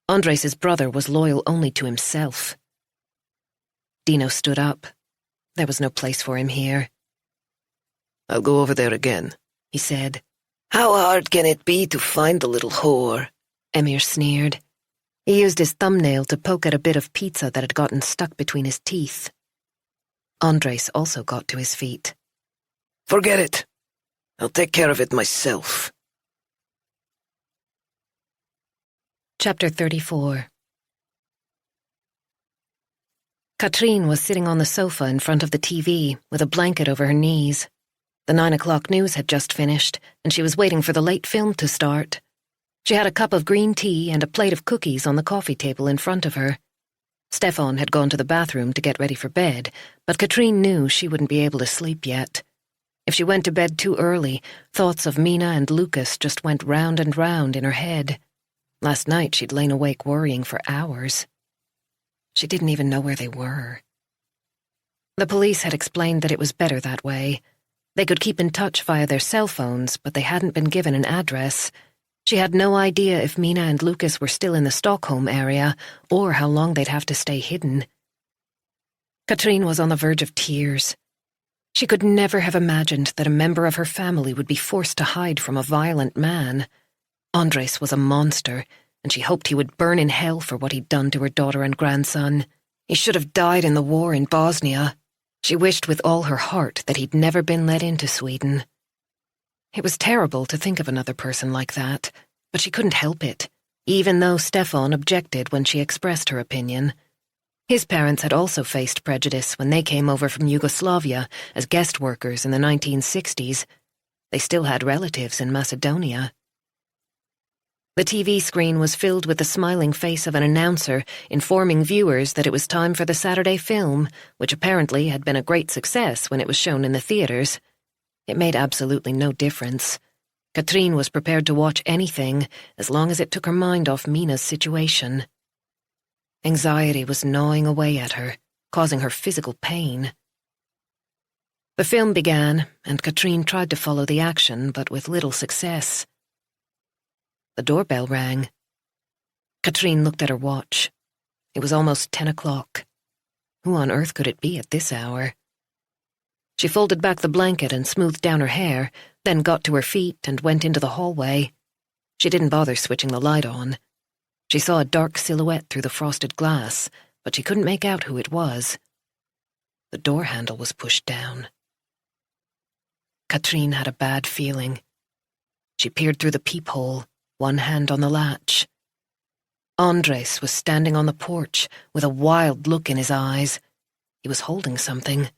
Andres's brother was loyal only to himself. Dino stood up. There was no place for him here. I'll go over there again, he said. How hard can it be to find the little whore? Emir sneered. He used his thumbnail to poke at a bit of pizza that had gotten stuck between his teeth. Andres also got to his feet. Forget it. I'll take care of it myself. Chapter 34. Katrin was sitting on the sofa in front of the TV with a blanket over her knees. The 9 o'clock news had just finished, and she was waiting for the late film to start. She had a cup of green tea and a plate of cookies on the coffee table in front of her. Stefan had gone to the bathroom to get ready for bed, but Katrin knew she wouldn't be able to sleep yet. If she went to bed too early, thoughts of Mina and Lucas just went round and round in her head. Last night she'd lain awake worrying for hours. She didn't even know where they were. The police had explained that it was better that way. They could keep in touch via their cell phones, but they hadn't been given an address. She had no idea if Mina and Lucas were still in the Stockholm area, or how long they'd have to stay hidden. Katrin was on the verge of tears. She could never have imagined that a member of her family would be forced to hide from a violent man. Andres was a monster, and she hoped he would burn in hell for what he'd done to her daughter and grandson. He should have died in the war in Bosnia. She wished with all her heart that he'd never been let into Sweden. It was terrible to think of another person like that, but she couldn't help it, even though Stefan objected when she expressed her opinion. His parents had also faced prejudice when they came over from Yugoslavia as guest workers in the 1960s. They still had relatives in Macedonia. The TV screen was filled with the smiling face of an announcer informing viewers that it was time for the Saturday film, which apparently had been a great success when it was shown in the theaters. It made absolutely no difference. Katrin was prepared to watch anything as long as it took her mind off Mina's situation. Anxiety was gnawing away at her, causing her physical pain. The film began, and Katrin tried to follow the action, but with little success. The doorbell rang. Katrin looked at her watch. It was almost 10 o'clock. Who on earth could it be at this hour? She folded back the blanket and smoothed down her hair, then got to her feet and went into the hallway. She didn't bother switching the light on. She saw a dark silhouette through the frosted glass, but she couldn't make out who it was. The door handle was pushed down. Katrin had a bad feeling. She peered through the peephole, one hand on the latch. Andres was standing on the porch with a wild look in his eyes. He was holding something.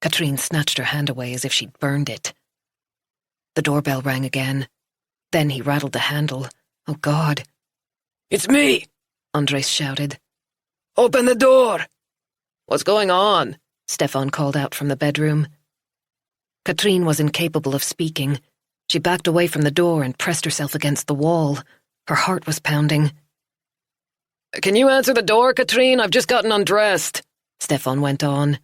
Katrine snatched her hand away as if she'd burned it. The doorbell rang again. Then he rattled the handle. Oh, God. It's me, Andres shouted. Open the door. What's going on? Stefan called out from the bedroom. Katrine was incapable of speaking. She backed away from the door and pressed herself against the wall. Her heart was pounding. Can you answer the door, Katrine? I've just gotten undressed, Stefan went on.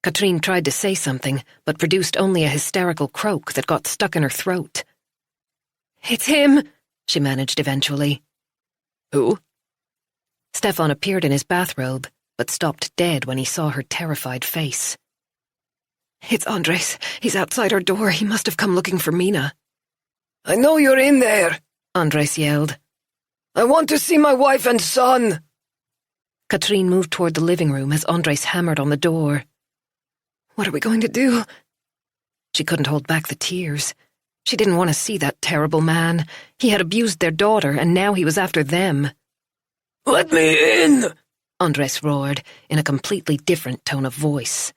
Katrine tried to say something, but produced only a hysterical croak that got stuck in her throat. It's him, she managed eventually. Who? Stefan appeared in his bathrobe, but stopped dead when he saw her terrified face. It's Andres. He's outside our door. He must have come looking for Mina. I know you're in there, Andres yelled. I want to see my wife and son. Katrine moved toward the living room as Andres hammered on the door. What are we going to do? She couldn't hold back the tears. She didn't want to see that terrible man. He had abused their daughter, and now he was after them. Let me in, Andres roared, in a completely different tone of voice.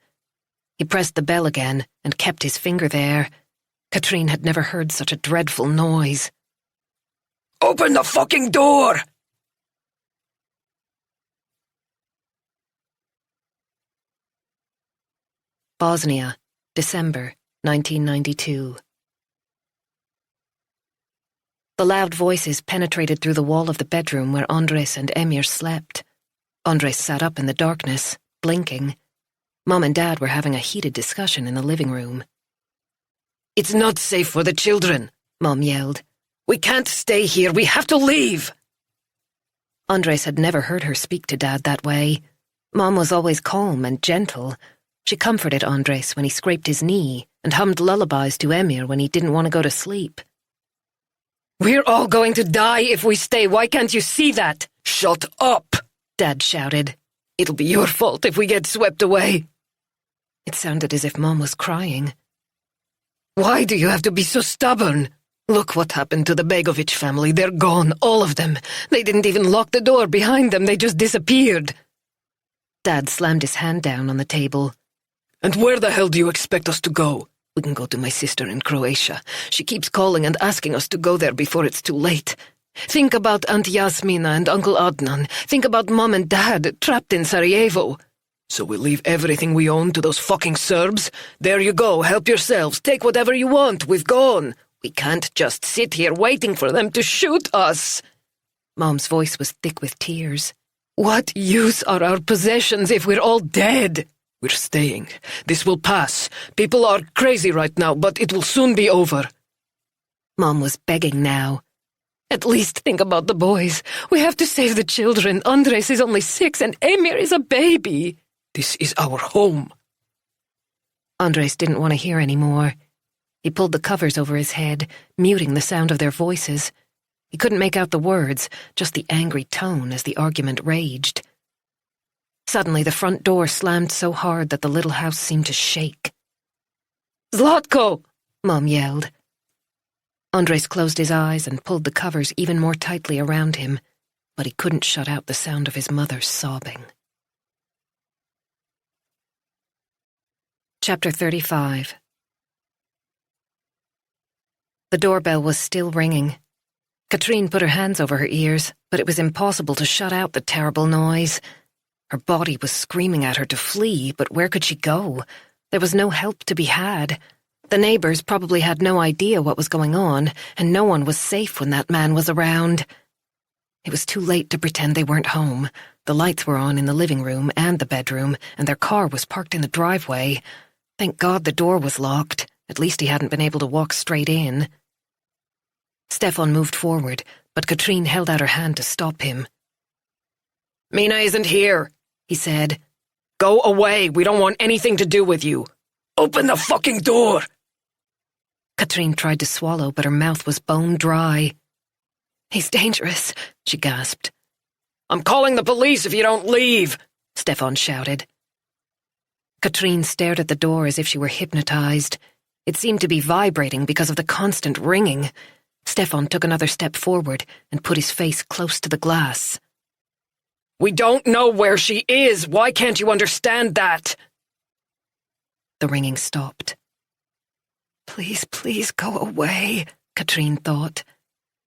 He pressed the bell again and kept his finger there. Katrine had never heard such a dreadful noise. Open the fucking door! Bosnia, December 1992. The loud voices penetrated through the wall of the bedroom where Andres and Emir slept. Andres sat up in the darkness, blinking. Mom and Dad were having a heated discussion in the living room. It's not safe for the children, Mom yelled. We can't stay here. We have to leave. Andres had never heard her speak to Dad that way. Mom was always calm and gentle. She comforted Andres when he scraped his knee and hummed lullabies to Emir when he didn't want to go to sleep. We're all going to die if we stay. Why can't you see that? Shut up, Dad shouted. It'll be your fault if we get swept away. It sounded as if Mom was crying. Why do you have to be so stubborn? Look what happened to the Begovic family. They're gone, all of them. They didn't even lock the door behind them. They just disappeared. Dad slammed his hand down on the table. And where the hell do you expect us to go? We can go to my sister in Croatia. She keeps calling and asking us to go there before it's too late. Think about Aunt Yasmina and Uncle Adnan. Think about Mom and Dad trapped in Sarajevo. So we leave everything we own to those fucking Serbs? There you go, help yourselves. Take whatever you want. We've gone. We can't just sit here waiting for them to shoot us. Mom's voice was thick with tears. What use are our possessions if we're all dead? We're staying. This will pass. People are crazy right now, but it will soon be over. Mom was begging now. At least think about the boys. We have to save the children. Andres is only 6 and Emir is a baby. This is our home. Andres didn't want to hear any more. He pulled the covers over his head, muting the sound of their voices. He couldn't make out the words, just the angry tone as the argument raged. Suddenly, the front door slammed so hard that the little house seemed to shake. Zlatko! Mom yelled. Andres closed his eyes and pulled the covers even more tightly around him, but he couldn't shut out the sound of his mother sobbing. Chapter 35. The doorbell was still ringing. Katrine put her hands over her ears, but it was impossible to shut out the terrible noise. Her body was screaming at her to flee, but where could she go? There was no help to be had. The neighbors probably had no idea what was going on, and no one was safe when that man was around. It was too late to pretend they weren't home. The lights were on in the living room and the bedroom, and their car was parked in the driveway. Thank God the door was locked. At least he hadn't been able to walk straight in. Stefan moved forward, but Katrine held out her hand to stop him. Mina isn't here, he said. Go away. We don't want anything to do with you. Open the fucking door. Katrine tried to swallow, but her mouth was bone dry. He's dangerous, she gasped. I'm calling the police if you don't leave, Stefan shouted. Katrine stared at the door as if she were hypnotized. It seemed to be vibrating because of the constant ringing. Stefan took another step forward and put his face close to the glass. We don't know where she is. Why can't you understand that? The ringing stopped. Please, please go away, Katrine thought.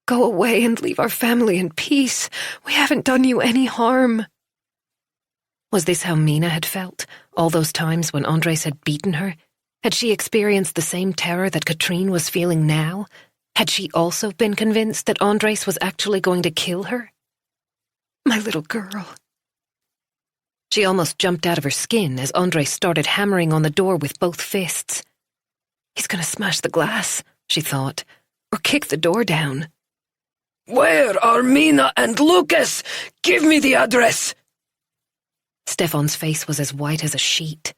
Go away and leave our family in peace. We haven't done you any harm. Was this how Mina had felt, all those times when Andres had beaten her? Had she experienced the same terror that Katrine was feeling now? Had she also been convinced that Andres was actually going to kill her? My little girl. She almost jumped out of her skin as Andres started hammering on the door with both fists. He's going to smash the glass, she thought, or kick the door down. Where are Mina and Lucas? Give me the address! Stefan's face was as white as a sheet.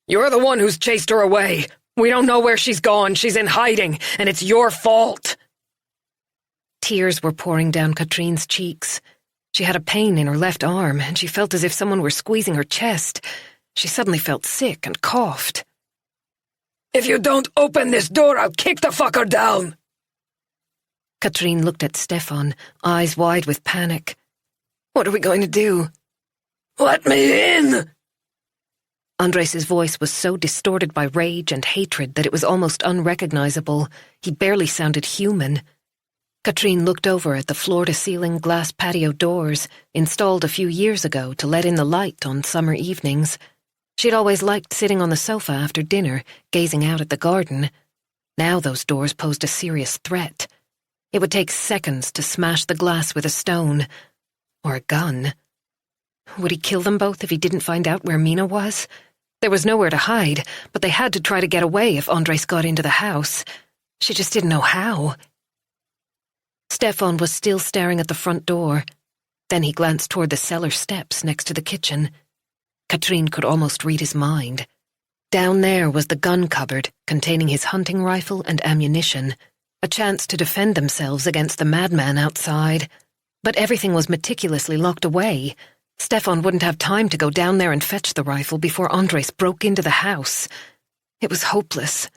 You're the one who's chased her away. We don't know where she's gone. She's in hiding, and it's your fault. Tears were pouring down Katrine's cheeks. She had a pain in her left arm, and she felt as if someone were squeezing her chest. She suddenly felt sick and coughed. If you don't open this door, I'll kick the fucker down. Katrine looked at Stefan, eyes wide with panic. What are we going to do? Let me in! Andres's voice was so distorted by rage and hatred that it was almost unrecognizable. He barely sounded human. Katrine looked over at the floor-to-ceiling glass patio doors, installed a few years ago to let in the light on summer evenings. She'd always liked sitting on the sofa after dinner, gazing out at the garden. Now those doors posed a serious threat. It would take seconds to smash the glass with a stone. Or a gun. Would he kill them both if he didn't find out where Mina was? There was nowhere to hide, but they had to try to get away if Andres got into the house. She just didn't know how. Stefan was still staring at the front door. Then he glanced toward the cellar steps next to the kitchen. Katrine could almost read his mind. Down there was the gun cupboard containing his hunting rifle and ammunition, a chance to defend themselves against the madman outside. But everything was meticulously locked away. Stefan wouldn't have time to go down there and fetch the rifle before Andres broke into the house. It was hopeless.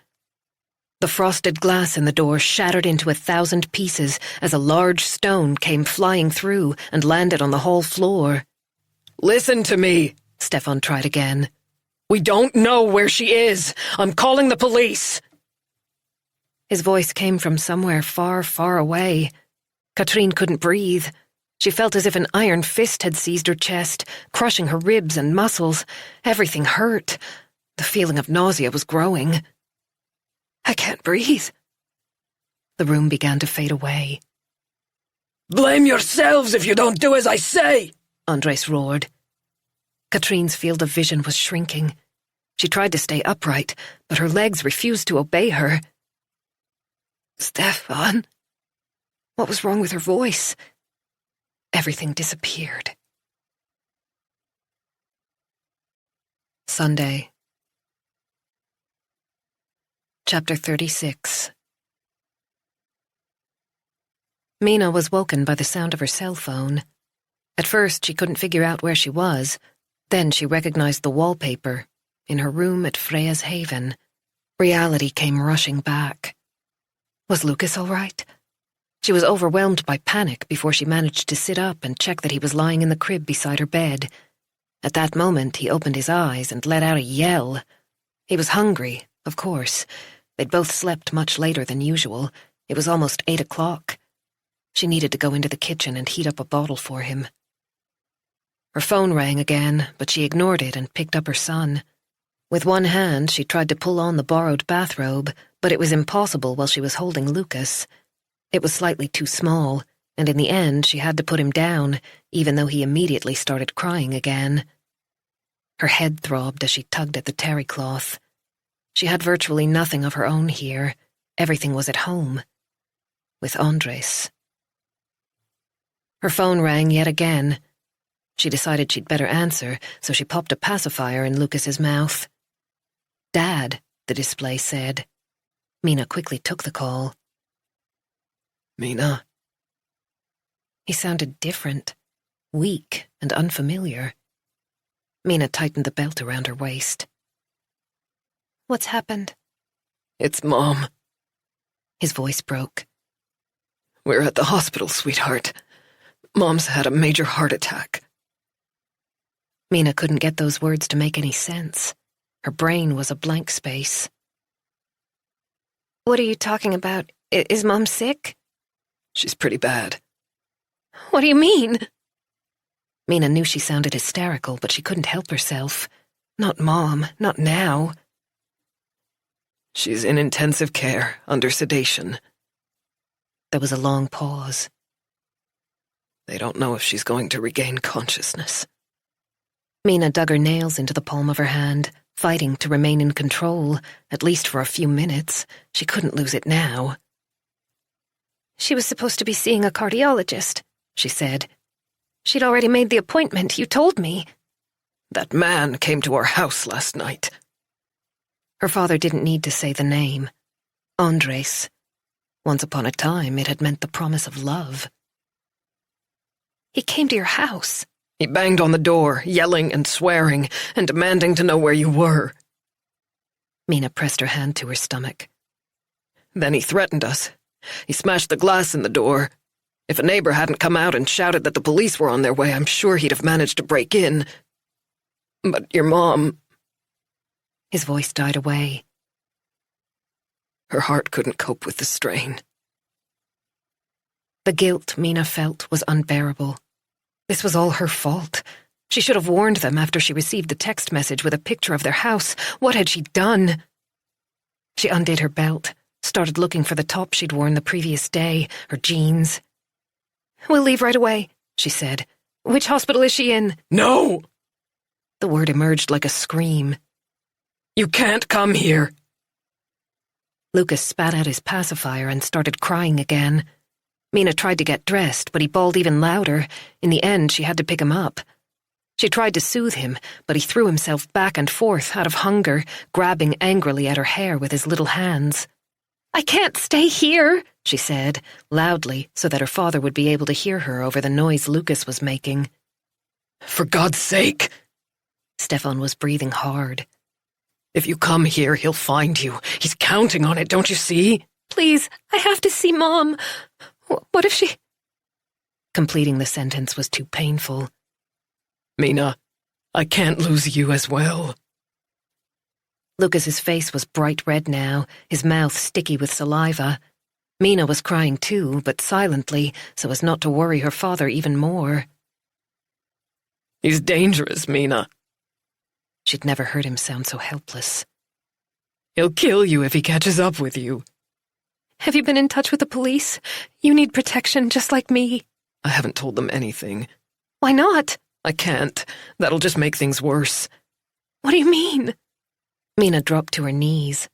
The frosted glass in the door shattered into 1,000 pieces as a large stone came flying through and landed on the hall floor. Listen to me, Stefan tried again. We don't know where she is. I'm calling the police. His voice came from somewhere far, far away. Katrine couldn't breathe. She felt as if an iron fist had seized her chest, crushing her ribs and muscles. Everything hurt. The feeling of nausea was growing. I can't breathe. The room began to fade away. Blame yourselves if you don't do as I say, Andres roared. Katrine's field of vision was shrinking. She tried to stay upright, but her legs refused to obey her. Stefan? What was wrong with her voice? Everything disappeared. Sunday. Chapter 36. Mina was woken by the sound of her cell phone. At first, she couldn't figure out where she was. Then she recognized the wallpaper in her room at Freya's Haven. Reality came rushing back. Was Lucas all right? She was overwhelmed by panic before she managed to sit up and check that he was lying in the crib beside her bed. At that moment, he opened his eyes and let out a yell. He was hungry, of course. They'd both slept much later than usual. It was almost 8 o'clock. She needed to go into the kitchen and heat up a bottle for him. Her phone rang again, but she ignored it and picked up her son. With one hand, she tried to pull on the borrowed bathrobe, but it was impossible while she was holding Lucas. It was slightly too small, and in the end she had to put him down, even though he immediately started crying again. Her head throbbed as she tugged at the terry cloth. She had virtually nothing of her own here. Everything was at home. With Andres. Her phone rang yet again. She decided she'd better answer, so she popped a pacifier in Lucas's mouth. "Dad," the display said. Mina quickly took the call. Mina? He sounded different, weak and unfamiliar. Mina tightened the belt around her waist. "What's happened?" It's Mom. His voice broke. We're at the hospital, sweetheart. Mom's had a major heart attack. Mina couldn't get those words to make any sense. Her brain was a blank space. What are you talking about? Is Mom sick? She's pretty bad. What do you mean? Mina knew she sounded hysterical, but she couldn't help herself. Not Mom, not now. She's in intensive care, under sedation. There was a long pause. They don't know if she's going to regain consciousness. Mina dug her nails into the palm of her hand, fighting to remain in control, at least for a few minutes. She couldn't lose it now. She was supposed to be seeing a cardiologist, she said. She'd already made the appointment, you told me. That man came to our house last night. Her father didn't need to say the name. Andres. Once upon a time, it had meant the promise of love. He came to your house. He banged on the door, yelling and swearing, and demanding to know where you were. Mina pressed her hand to her stomach. Then he threatened us. He smashed the glass in the door. If a neighbor hadn't come out and shouted that the police were on their way, I'm sure he'd have managed to break in. But your mom... His voice died away. Her heart couldn't cope with the strain. The guilt Mina felt was unbearable. This was all her fault. She should have warned them after she received the text message with a picture of their house. What had she done? She undid her belt, started looking for the top she'd worn the previous day, her jeans. We'll leave right away, she said. Which hospital is she in? No! The word emerged like a scream. You can't come here. Lucas spat out his pacifier and started crying again. Mina tried to get dressed, but he bawled even louder. In the end, she had to pick him up. She tried to soothe him, but he threw himself back and forth out of hunger, grabbing angrily at her hair with his little hands. I can't stay here, she said, loudly, so that her father would be able to hear her over the noise Lucas was making. For God's sake! Stefan was breathing hard. If you come here, he'll find you. He's counting on it, don't you see? Please, I have to see Mom. What if she... Completing the sentence was too painful. Mina, I can't lose you as well. Lucas's face was bright red now, his mouth sticky with saliva. Mina was crying too, but silently, so as not to worry her father even more. He's dangerous, Mina. She'd never heard him sound so helpless. He'll kill you if he catches up with you. Have you been in touch with the police? You need protection just like me. I haven't told them anything. Why not? I can't. That'll just make things worse. What do you mean? Mina dropped to her knees.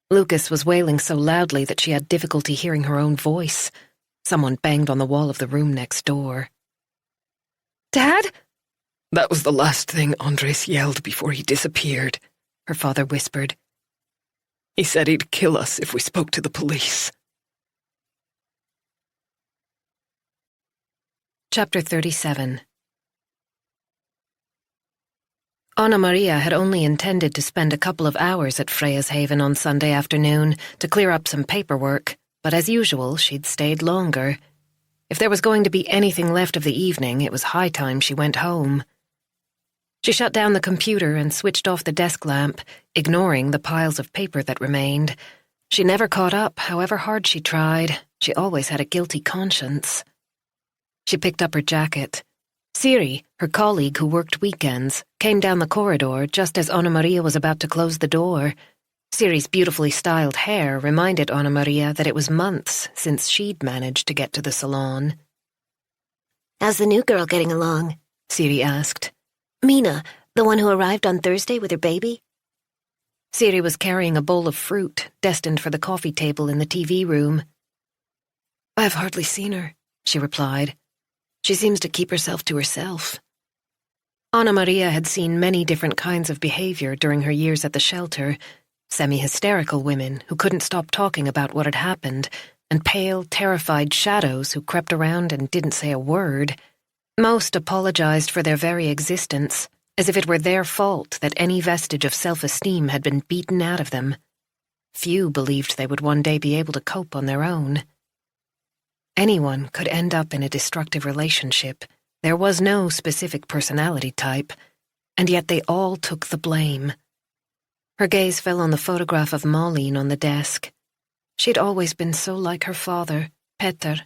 Lucas was wailing so loudly that she had difficulty hearing her own voice. Someone banged on the wall of the room next door. Dad? That was the last thing Andres yelled before he disappeared, her father whispered. He said he'd kill us if we spoke to the police. Chapter 37. Anna Maria had only intended to spend a couple of hours at Freya's Haven on Sunday afternoon to clear up some paperwork, but as usual, she'd stayed longer. If there was going to be anything left of the evening, it was high time she went home. She shut down the computer and switched off the desk lamp, ignoring the piles of paper that remained. She never caught up, however hard she tried. She always had a guilty conscience. She picked up her jacket. Siri, her colleague who worked weekends, came down the corridor just as Anna Maria was about to close the door. Siri's beautifully styled hair reminded Anna Maria that it was months since she'd managed to get to the salon. How's the new girl getting along? Siri asked. Mina, the one who arrived on Thursday with her baby? Siri was carrying a bowl of fruit, destined for the coffee table in the TV room. I've hardly seen her, she replied. She seems to keep herself to herself. Anna Maria had seen many different kinds of behavior during her years at the shelter, semi-hysterical women who couldn't stop talking about what had happened, and pale, terrified shadows who crept around and didn't say a word. Most apologized for their very existence, as if it were their fault that any vestige of self-esteem had been beaten out of them. Few believed they would one day be able to cope on their own. Anyone could end up in a destructive relationship. There was no specific personality type. and yet they all took the blame. Her gaze fell on the photograph of Malin on the desk. She'd always been so like her father, Petter.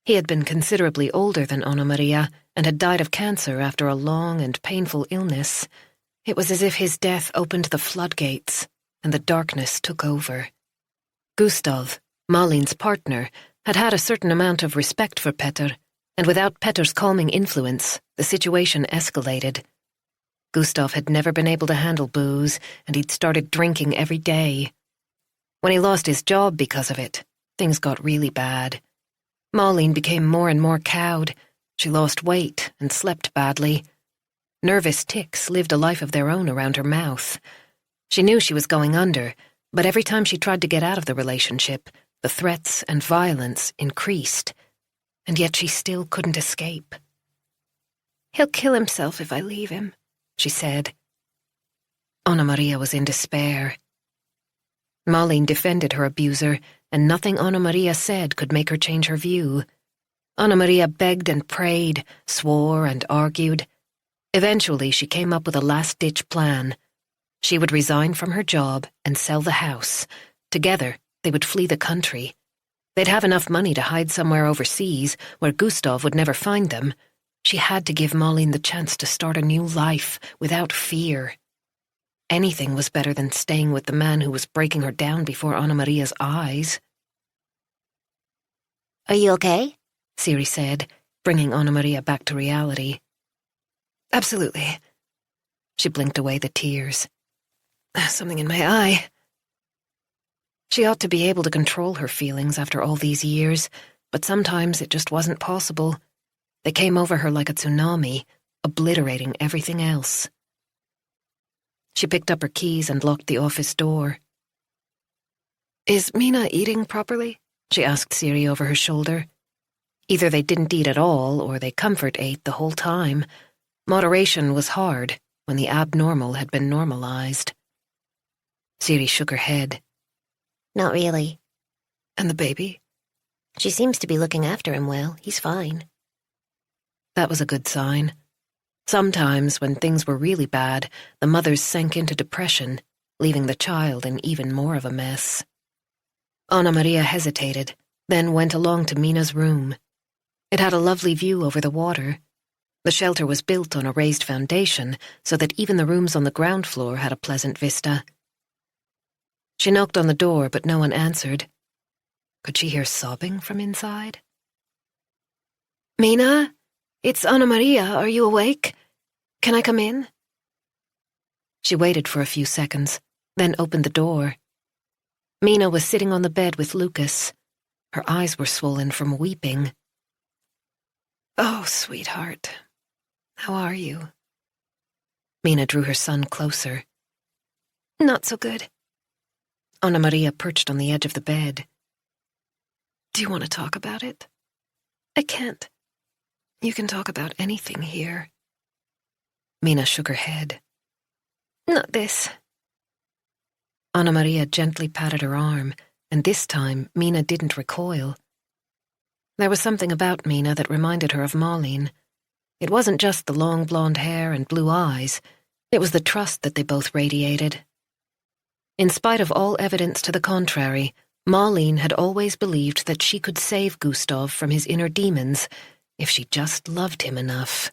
He had been considerably older than Anna Maria and had died of cancer after a long and painful illness. It was as if his death opened the floodgates, and the darkness took over. Gustav, Malin's partner, had had a certain amount of respect for Petter, and without Petter's calming influence, the situation escalated. Gustav had never been able to handle booze, and he'd started drinking every day. When he lost his job because of it, things got really bad. Malin became more and more cowed. She lost weight and slept badly. Nervous tics lived a life of their own around her mouth. She knew she was going under, but every time she tried to get out of the relationship, the threats and violence increased, and yet she still couldn't escape. "He'll kill himself if I leave him," she said. Anna Maria was in despair. Malin defended her abuser, and nothing Anna Maria said could make her change her view. Anna Maria begged and prayed, swore and argued. Eventually, she came up with a last-ditch plan. She would resign from her job and sell the house. Together, they would flee the country. They'd have enough money to hide somewhere overseas, where Gustav would never find them. She had to give Malin the chance to start a new life, without fear. Anything was better than staying with the man who was breaking her down before Anna Maria's eyes. "Are you okay?" Siri said, bringing Anna Maria back to reality. "Absolutely." She blinked away the tears. "Something in my eye." She ought to be able to control her feelings after all these years, but sometimes it just wasn't possible. They came over her like a tsunami, obliterating everything else. She picked up her keys and locked the office door. "Is Mina eating properly?" she asked Siri over her shoulder. Either they didn't eat at all, or they comfort ate the whole time. Moderation was hard when the abnormal had been normalized. Siri shook her head. "Not really." "And the baby?" "She seems to be looking after him well. He's fine." That was a good sign. Sometimes, when things were really bad, the mothers sank into depression, leaving the child in even more of a mess. Anna Maria hesitated, then went along to Mina's room. It had a lovely view over the water. The shelter was built on a raised foundation, so that even the rooms on the ground floor had a pleasant vista. She knocked on the door, but no one answered. Could she hear sobbing from inside? "Mina? It's Anna Maria. Are you awake? Can I come in?" She waited for a few seconds, then opened the door. Mina was sitting on the bed with Lucas. Her eyes were swollen from weeping. "Oh, sweetheart. How are you?" Mina drew her son closer. "Not so good." Anna Maria perched on the edge of the bed. "Do you want to talk about it?" "I can't. You can talk about anything here." Mina shook her head. "Not this." Anna Maria gently patted her arm, and this time Mina didn't recoil. There was something about Mina that reminded her of Malin. It wasn't just the long blonde hair and blue eyes. It was the trust that they both radiated. In spite of all evidence to the contrary, Malin had always believed that she could save Gustav from his inner demons if she just loved him enough.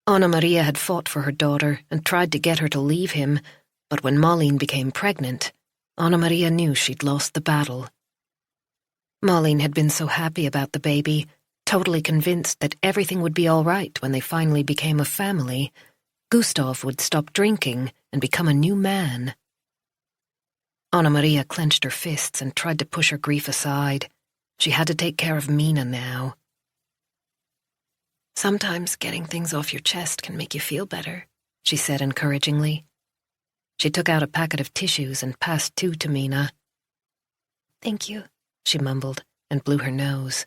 Anna Maria had fought for her daughter and tried to get her to leave him, but when Malin became pregnant, Anna Maria knew she'd lost the battle. Malin had been so happy about the baby, totally convinced that everything would be all right when they finally became a family. Gustav would stop drinking and become a new man. Anna Maria clenched her fists and tried to push her grief aside. She had to take care of Mina now. "Sometimes getting things off your chest can make you feel better," she said encouragingly. She took out a packet of tissues and passed 2 to Mina. "Thank you," she mumbled and blew her nose.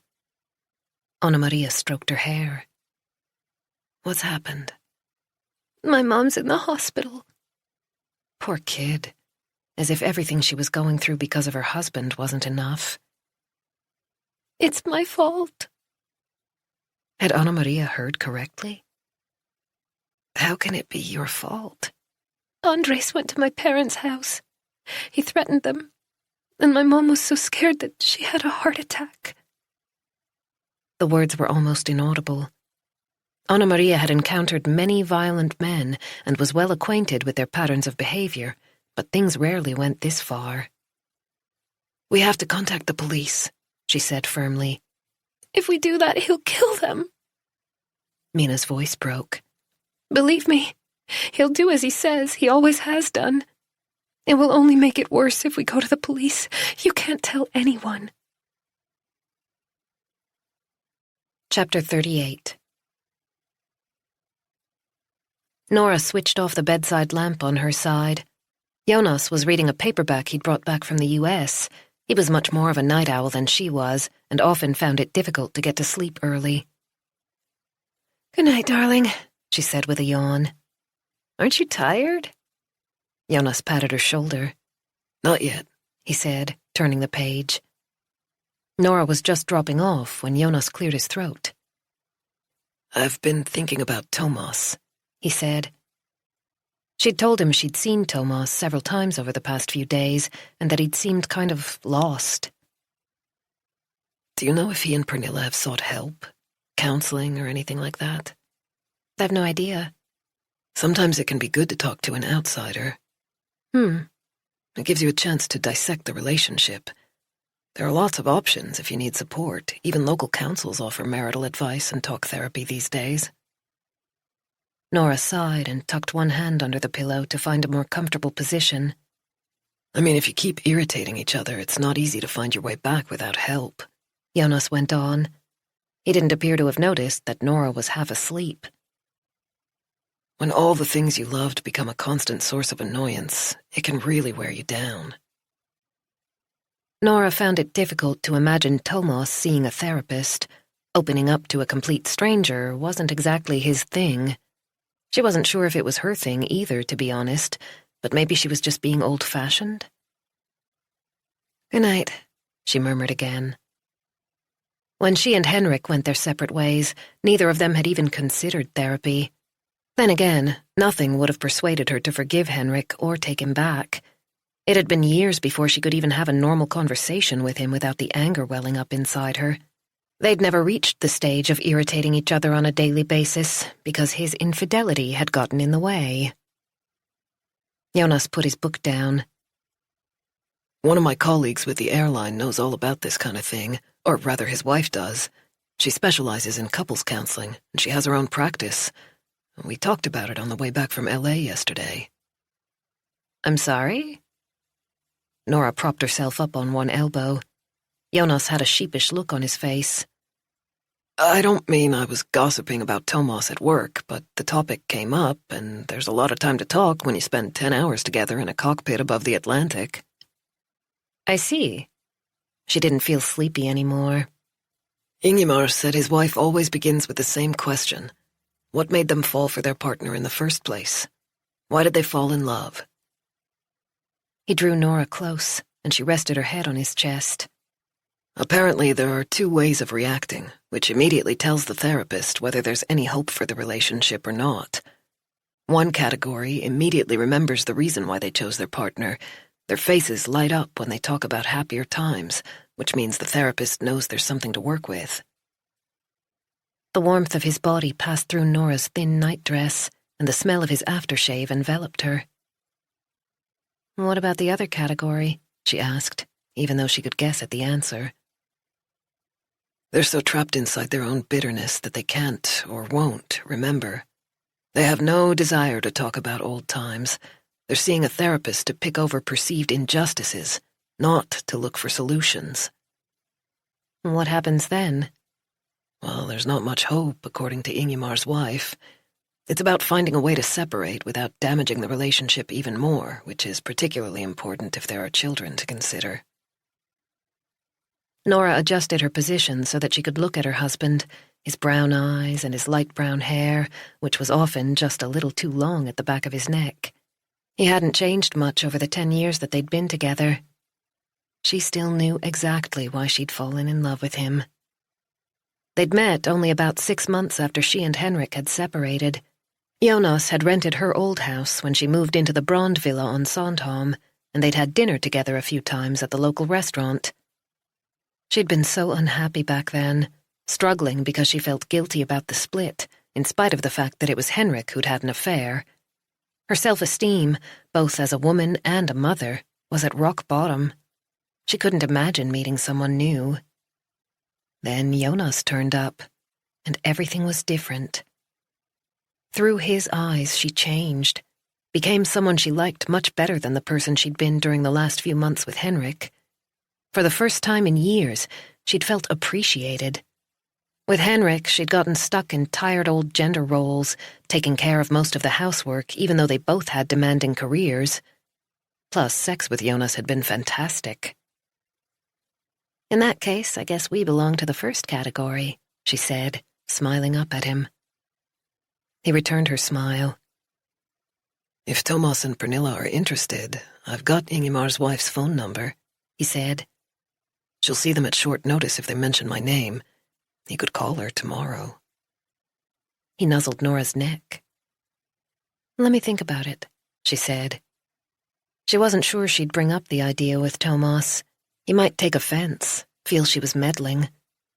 Anna Maria stroked her hair. "What's happened?" "My mom's in the hospital." Poor kid. As if everything she was going through because of her husband wasn't enough. "It's my fault." Had Anna Maria heard correctly? How can it be your fault? Andres went to my parents' house. He threatened them, and my mom was so scared that she had a heart attack. The words were almost inaudible. Anna Maria had encountered many violent men and was well acquainted with their patterns of behavior, but things rarely went this far. We have to contact the police, she said firmly. If we do that, he'll kill them. Mina's voice broke. Believe me, he'll do as he says. He always has done. It will only make it worse if we go to the police. You can't tell anyone. Chapter 38. Nora switched off the bedside lamp on her side. Jonas was reading a paperback he'd brought back from the US. He was much more of a night owl than she was, and often found it difficult to get to sleep early. Good night, darling, she said with a yawn. Aren't you tired? Jonas patted her shoulder. Not yet, he said, turning the page. Nora was just dropping off when Jonas cleared his throat. I've been thinking about Thomas, he said. She'd told him she'd seen Thomas several times over the past few days, and that he'd seemed kind of lost. Do you know if he and Pernilla have sought help? Counseling or anything like that? I've no idea. Sometimes it can be good to talk to an outsider. It gives you a chance to dissect the relationship. There are lots of options if you need support. Even local councils offer marital advice and talk therapy these days. Nora sighed and tucked one hand under the pillow to find a more comfortable position. I mean, if you keep irritating each other, it's not easy to find your way back without help, Jonas went on. He didn't appear to have noticed that Nora was half asleep. When all the things you loved become a constant source of annoyance, it can really wear you down. Nora found it difficult to imagine Thomas seeing a therapist. Opening up to a complete stranger wasn't exactly his thing. She wasn't sure if it was her thing either, to be honest, but maybe she was just being old-fashioned. Good night, she murmured again. When she and Henrik went their separate ways, neither of them had even considered therapy. Then again, nothing would have persuaded her to forgive Henrik or take him back. It had been years before she could even have a normal conversation with him without the anger welling up inside her. They'd never reached the stage of irritating each other on a daily basis because his infidelity had gotten in the way. Jonas put his book down. One of my colleagues with the airline knows all about this kind of thing, or rather his wife does. She specializes in couples counseling, and she has her own practice. We talked about it on the way back from LA yesterday. I'm sorry? Nora propped herself up on one elbow. Jonas had a sheepish look on his face. I don't mean I was gossiping about Thomas at work, but the topic came up, and there's a lot of time to talk when you spend 10 hours together in a cockpit above the Atlantic. I see. She didn't feel sleepy anymore. Ingmar said his wife always begins with the same question. What made them fall for their partner in the first place? Why did they fall in love? He drew Nora close, and she rested her head on his chest. Apparently there are two ways of reacting, which immediately tells the therapist whether there's any hope for the relationship or not. One category immediately remembers the reason why they chose their partner. Their faces light up when they talk about happier times, which means the therapist knows there's something to work with. The warmth of his body passed through Nora's thin nightdress, and the smell of his aftershave enveloped her. What about the other category? She asked, even though she could guess at the answer. They're so trapped inside their own bitterness that they can't or won't remember. They have no desire to talk about old times. They're seeing a therapist to pick over perceived injustices, not to look for solutions. What happens then? Well, there's not much hope, according to Ingmar's wife. It's about finding a way to separate without damaging the relationship even more, which is particularly important if there are children to consider. Nora adjusted her position so that she could look at her husband, his brown eyes and his light brown hair, which was often just a little too long at the back of his neck. He hadn't changed much over the 10 years that they'd been together. She still knew exactly why she'd fallen in love with him. They'd met only about 6 months after she and Henrik had separated. Jonas had rented her old house when she moved into the Brand Villa on Sandhamn, and they'd had dinner together a few times at the local restaurant. She'd been so unhappy back then, struggling because she felt guilty about the split, in spite of the fact that it was Henrik who'd had an affair. Her self-esteem, both as a woman and a mother, was at rock bottom. She couldn't imagine meeting someone new. Then Jonas turned up, and everything was different. Through his eyes, she changed, became someone she liked much better than the person she'd been during the last few months with Henrik. For the first time in years, she'd felt appreciated. With Henrik, she'd gotten stuck in tired old gender roles, taking care of most of the housework, even though they both had demanding careers. Plus, sex with Jonas had been fantastic. "In that case, I guess we belong to the first category," she said, smiling up at him. He returned her smile. "If Thomas and Pernilla are interested, I've got Ingemar's wife's phone number," he said. "She'll see them at short notice if they mention my name. You could call her tomorrow." He nuzzled Nora's neck. "Let me think about it," she said. She wasn't sure she'd bring up the idea with Thomas. He might take offense, feel she was meddling.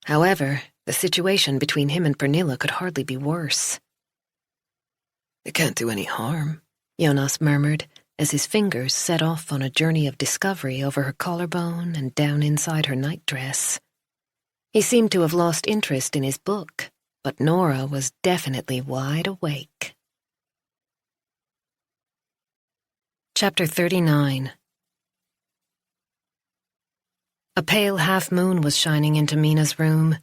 However, the situation between him and Pernilla could hardly be worse. "It can't do any harm," Jonas murmured as his fingers set off on a journey of discovery over her collarbone and down inside her nightdress. He seemed to have lost interest in his book, but Nora was definitely wide awake. Chapter 39. A pale half-moon was shining into Mina's room.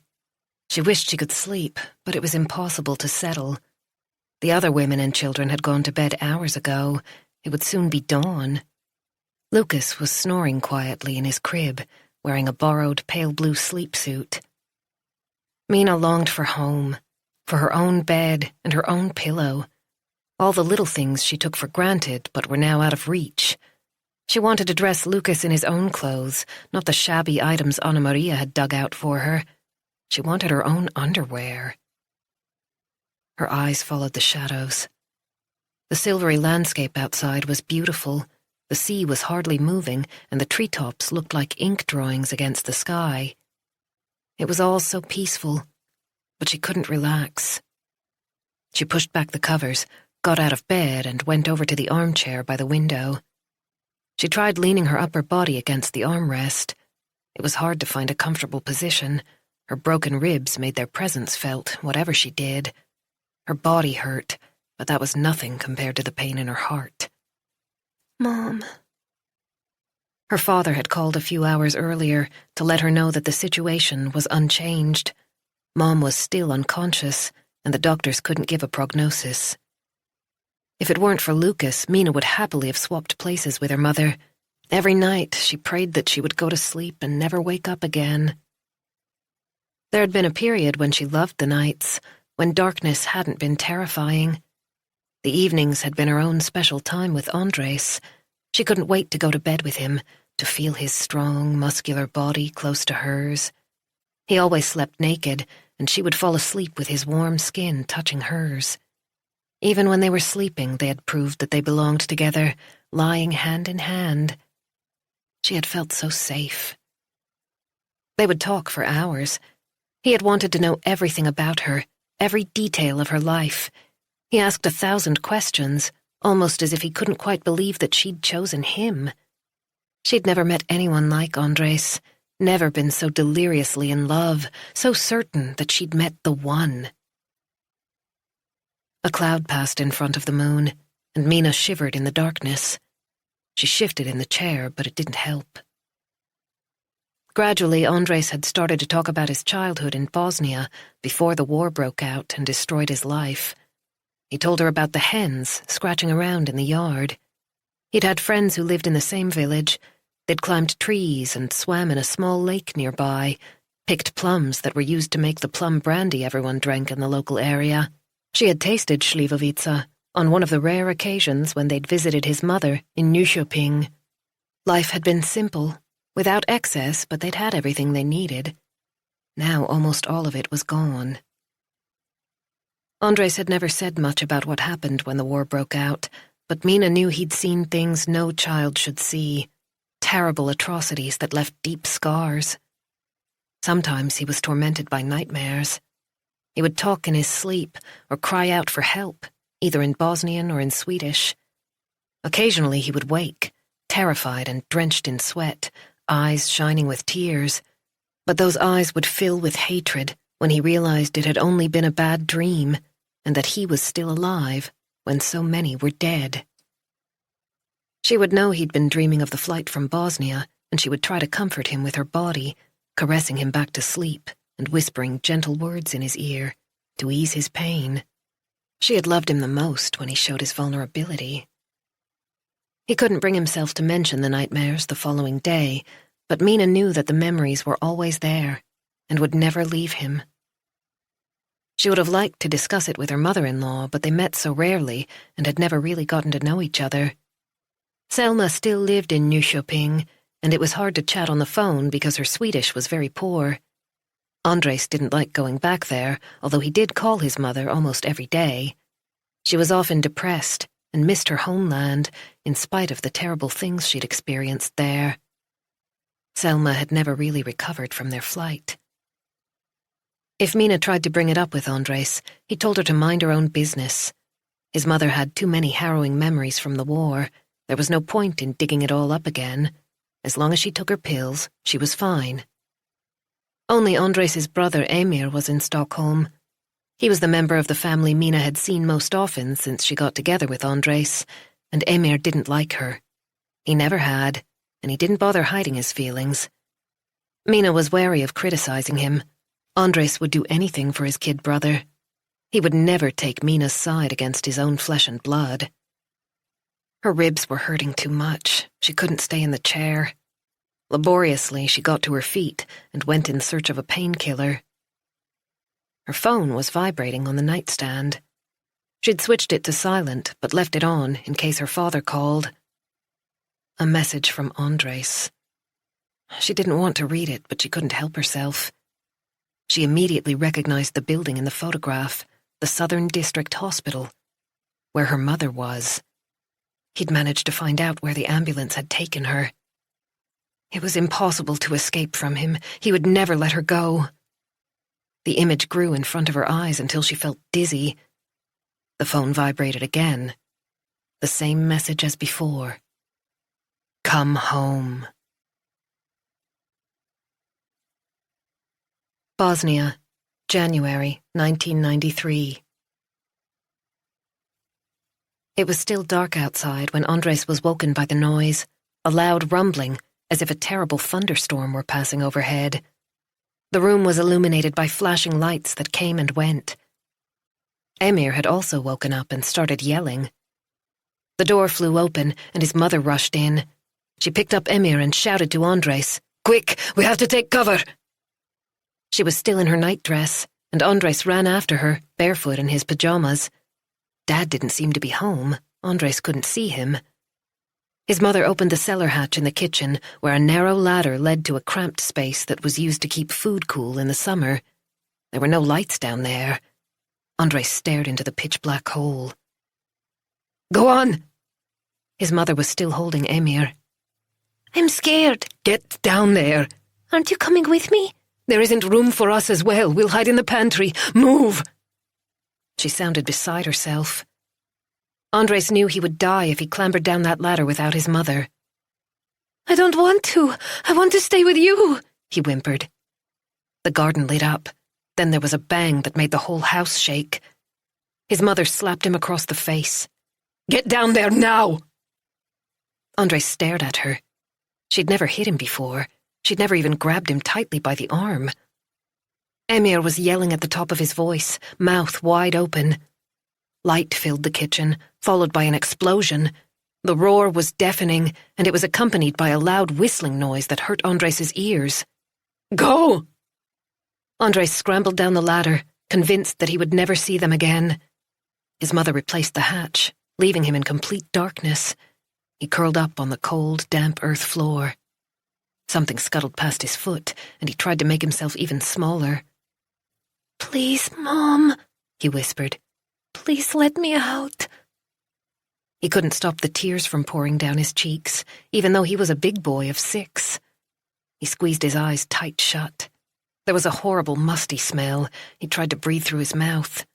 She wished she could sleep, but it was impossible to settle. The other women and children had gone to bed hours ago. It would soon be dawn. Lucas was snoring quietly in his crib, wearing a borrowed pale blue sleep suit. Mina longed for home, for her own bed and her own pillow. All the little things she took for granted but were now out of reach. She wanted to dress Lucas in his own clothes, not the shabby items Anna Maria had dug out for her. She wanted her own underwear. Her eyes followed the shadows. The silvery landscape outside was beautiful. The sea was hardly moving, and the treetops looked like ink drawings against the sky. It was all so peaceful, but she couldn't relax. She pushed back the covers, got out of bed, and went over to the armchair by the window. She tried leaning her upper body against the armrest. It was hard to find a comfortable position. Her broken ribs made their presence felt, whatever she did. Her body hurt, but that was nothing compared to the pain in her heart. "Mom." Her father had called a few hours earlier to let her know that the situation was unchanged. Mom was still unconscious, and the doctors couldn't give a prognosis. If it weren't for Lucas, Mina would happily have swapped places with her mother. Every night, she prayed that she would go to sleep and never wake up again. There had been a period when she loved the nights, when darkness hadn't been terrifying. The evenings had been her own special time with Andres. She couldn't wait to go to bed with him, to feel his strong, muscular body close to hers. He always slept naked, and she would fall asleep with his warm skin touching hers. Even when they were sleeping, they had proved that they belonged together, lying hand in hand. She had felt so safe. They would talk for hours. He had wanted to know everything about her, every detail of her life. He asked 1,000 questions, almost as if he couldn't quite believe that she'd chosen him. She'd never met anyone like Andres, never been so deliriously in love, so certain that she'd met the one. A cloud passed in front of the moon, and Mina shivered in the darkness. She shifted in the chair, but it didn't help. Gradually, Andres had started to talk about his childhood in Bosnia before the war broke out and destroyed his life. He told her about the hens scratching around in the yard. He'd had friends who lived in the same village. They'd climbed trees and swam in a small lake nearby, picked plums that were used to make the plum brandy everyone drank in the local area. She had tasted Slivovica on one of the rare occasions when they'd visited his mother in Nyköping. Life had been simple, without excess, but they'd had everything they needed. Now almost all of it was gone. Andres had never said much about what happened when the war broke out, but Mina knew he'd seen things no child should see, terrible atrocities that left deep scars. Sometimes he was tormented by nightmares. He would talk in his sleep or cry out for help, either in Bosnian or in Swedish. Occasionally he would wake, terrified and drenched in sweat, eyes shining with tears, but those eyes would fill with hatred when he realized it had only been a bad dream and that he was still alive when so many were dead. She would know he'd been dreaming of the flight from Bosnia, and she would try to comfort him with her body, caressing him back to sleep and whispering gentle words in his ear to ease his pain. She had loved him the most when he showed his vulnerability. He couldn't bring himself to mention the nightmares the following day, but Mina knew that the memories were always there and would never leave him. She would have liked to discuss it with her mother-in-law, but they met so rarely and had never really gotten to know each other. Selma still lived in Nyköping, and it was hard to chat on the phone because her Swedish was very poor. Andres didn't like going back there, although he did call his mother almost every day. She was often depressed and missed her homeland in spite of the terrible things she'd experienced there. Selma had never really recovered from their flight. If Mina tried to bring it up with Andres, he told her to mind her own business. His mother had too many harrowing memories from the war. There was no point in digging it all up again. As long as she took her pills, she was fine. Only Andres' brother Emir was in Stockholm. He was the member of the family Mina had seen most often since she got together with Andres, and Emir didn't like her. He never had, and he didn't bother hiding his feelings. Mina was wary of criticizing him. Andres would do anything for his kid brother. He would never take Mina's side against his own flesh and blood. Her ribs were hurting too much. She couldn't stay in the chair. Laboriously, she got to her feet and went in search of a painkiller. Her phone was vibrating on the nightstand. She'd switched it to silent, but left it on in case her father called. A message from Andres. She didn't want to read it, but she couldn't help herself. She immediately recognized the building in the photograph, the Southern District Hospital, where her mother was. He'd managed to find out where the ambulance had taken her. It was impossible to escape from him. He would never let her go. The image grew in front of her eyes until she felt dizzy. The phone vibrated again. The same message as before. Come home. Bosnia, January 1993. It was still dark outside when Andres was woken by the noise, a loud rumbling, as if a terrible thunderstorm were passing overhead. The room was illuminated by flashing lights that came and went. Emir had also woken up and started yelling. The door flew open and his mother rushed in. She picked up Emir and shouted to Andres, "Quick, we have to take cover!" She was still in her nightdress, and Andres ran after her, barefoot in his pajamas. Dad didn't seem to be home. Andres couldn't see him. His mother opened the cellar hatch in the kitchen, where a narrow ladder led to a cramped space that was used to keep food cool in the summer. There were no lights down there. Andres stared into the pitch-black hole. "Go on!" His mother was still holding Emir. "I'm scared." "Get down there!" "Aren't you coming with me?" "There isn't room for us as well. We'll hide in the pantry. Move!" She sounded beside herself. Andres knew he would die if he clambered down that ladder without his mother. "I don't want to. I want to stay with you," he whimpered. The garden lit up. Then there was a bang that made the whole house shake. His mother slapped him across the face. "Get down there now!" Andres stared at her. She'd never hit him before. She'd never even grabbed him tightly by the arm. Emir was yelling at the top of his voice, mouth wide open. Light filled the kitchen, followed by an explosion. The roar was deafening, and it was accompanied by a loud whistling noise that hurt Andres' ears. "Go!" Andres scrambled down the ladder, convinced that he would never see them again. His mother replaced the hatch, leaving him in complete darkness. He curled up on the cold, damp earth floor. Something scuttled past his foot, and he tried to make himself even smaller. "Please, Mom," he whispered. Please let me out. He couldn't stop the tears from pouring down his cheeks, even though he was a big boy of 6. He squeezed his eyes tight shut. There was a horrible musty smell. He tried to breathe through his mouth.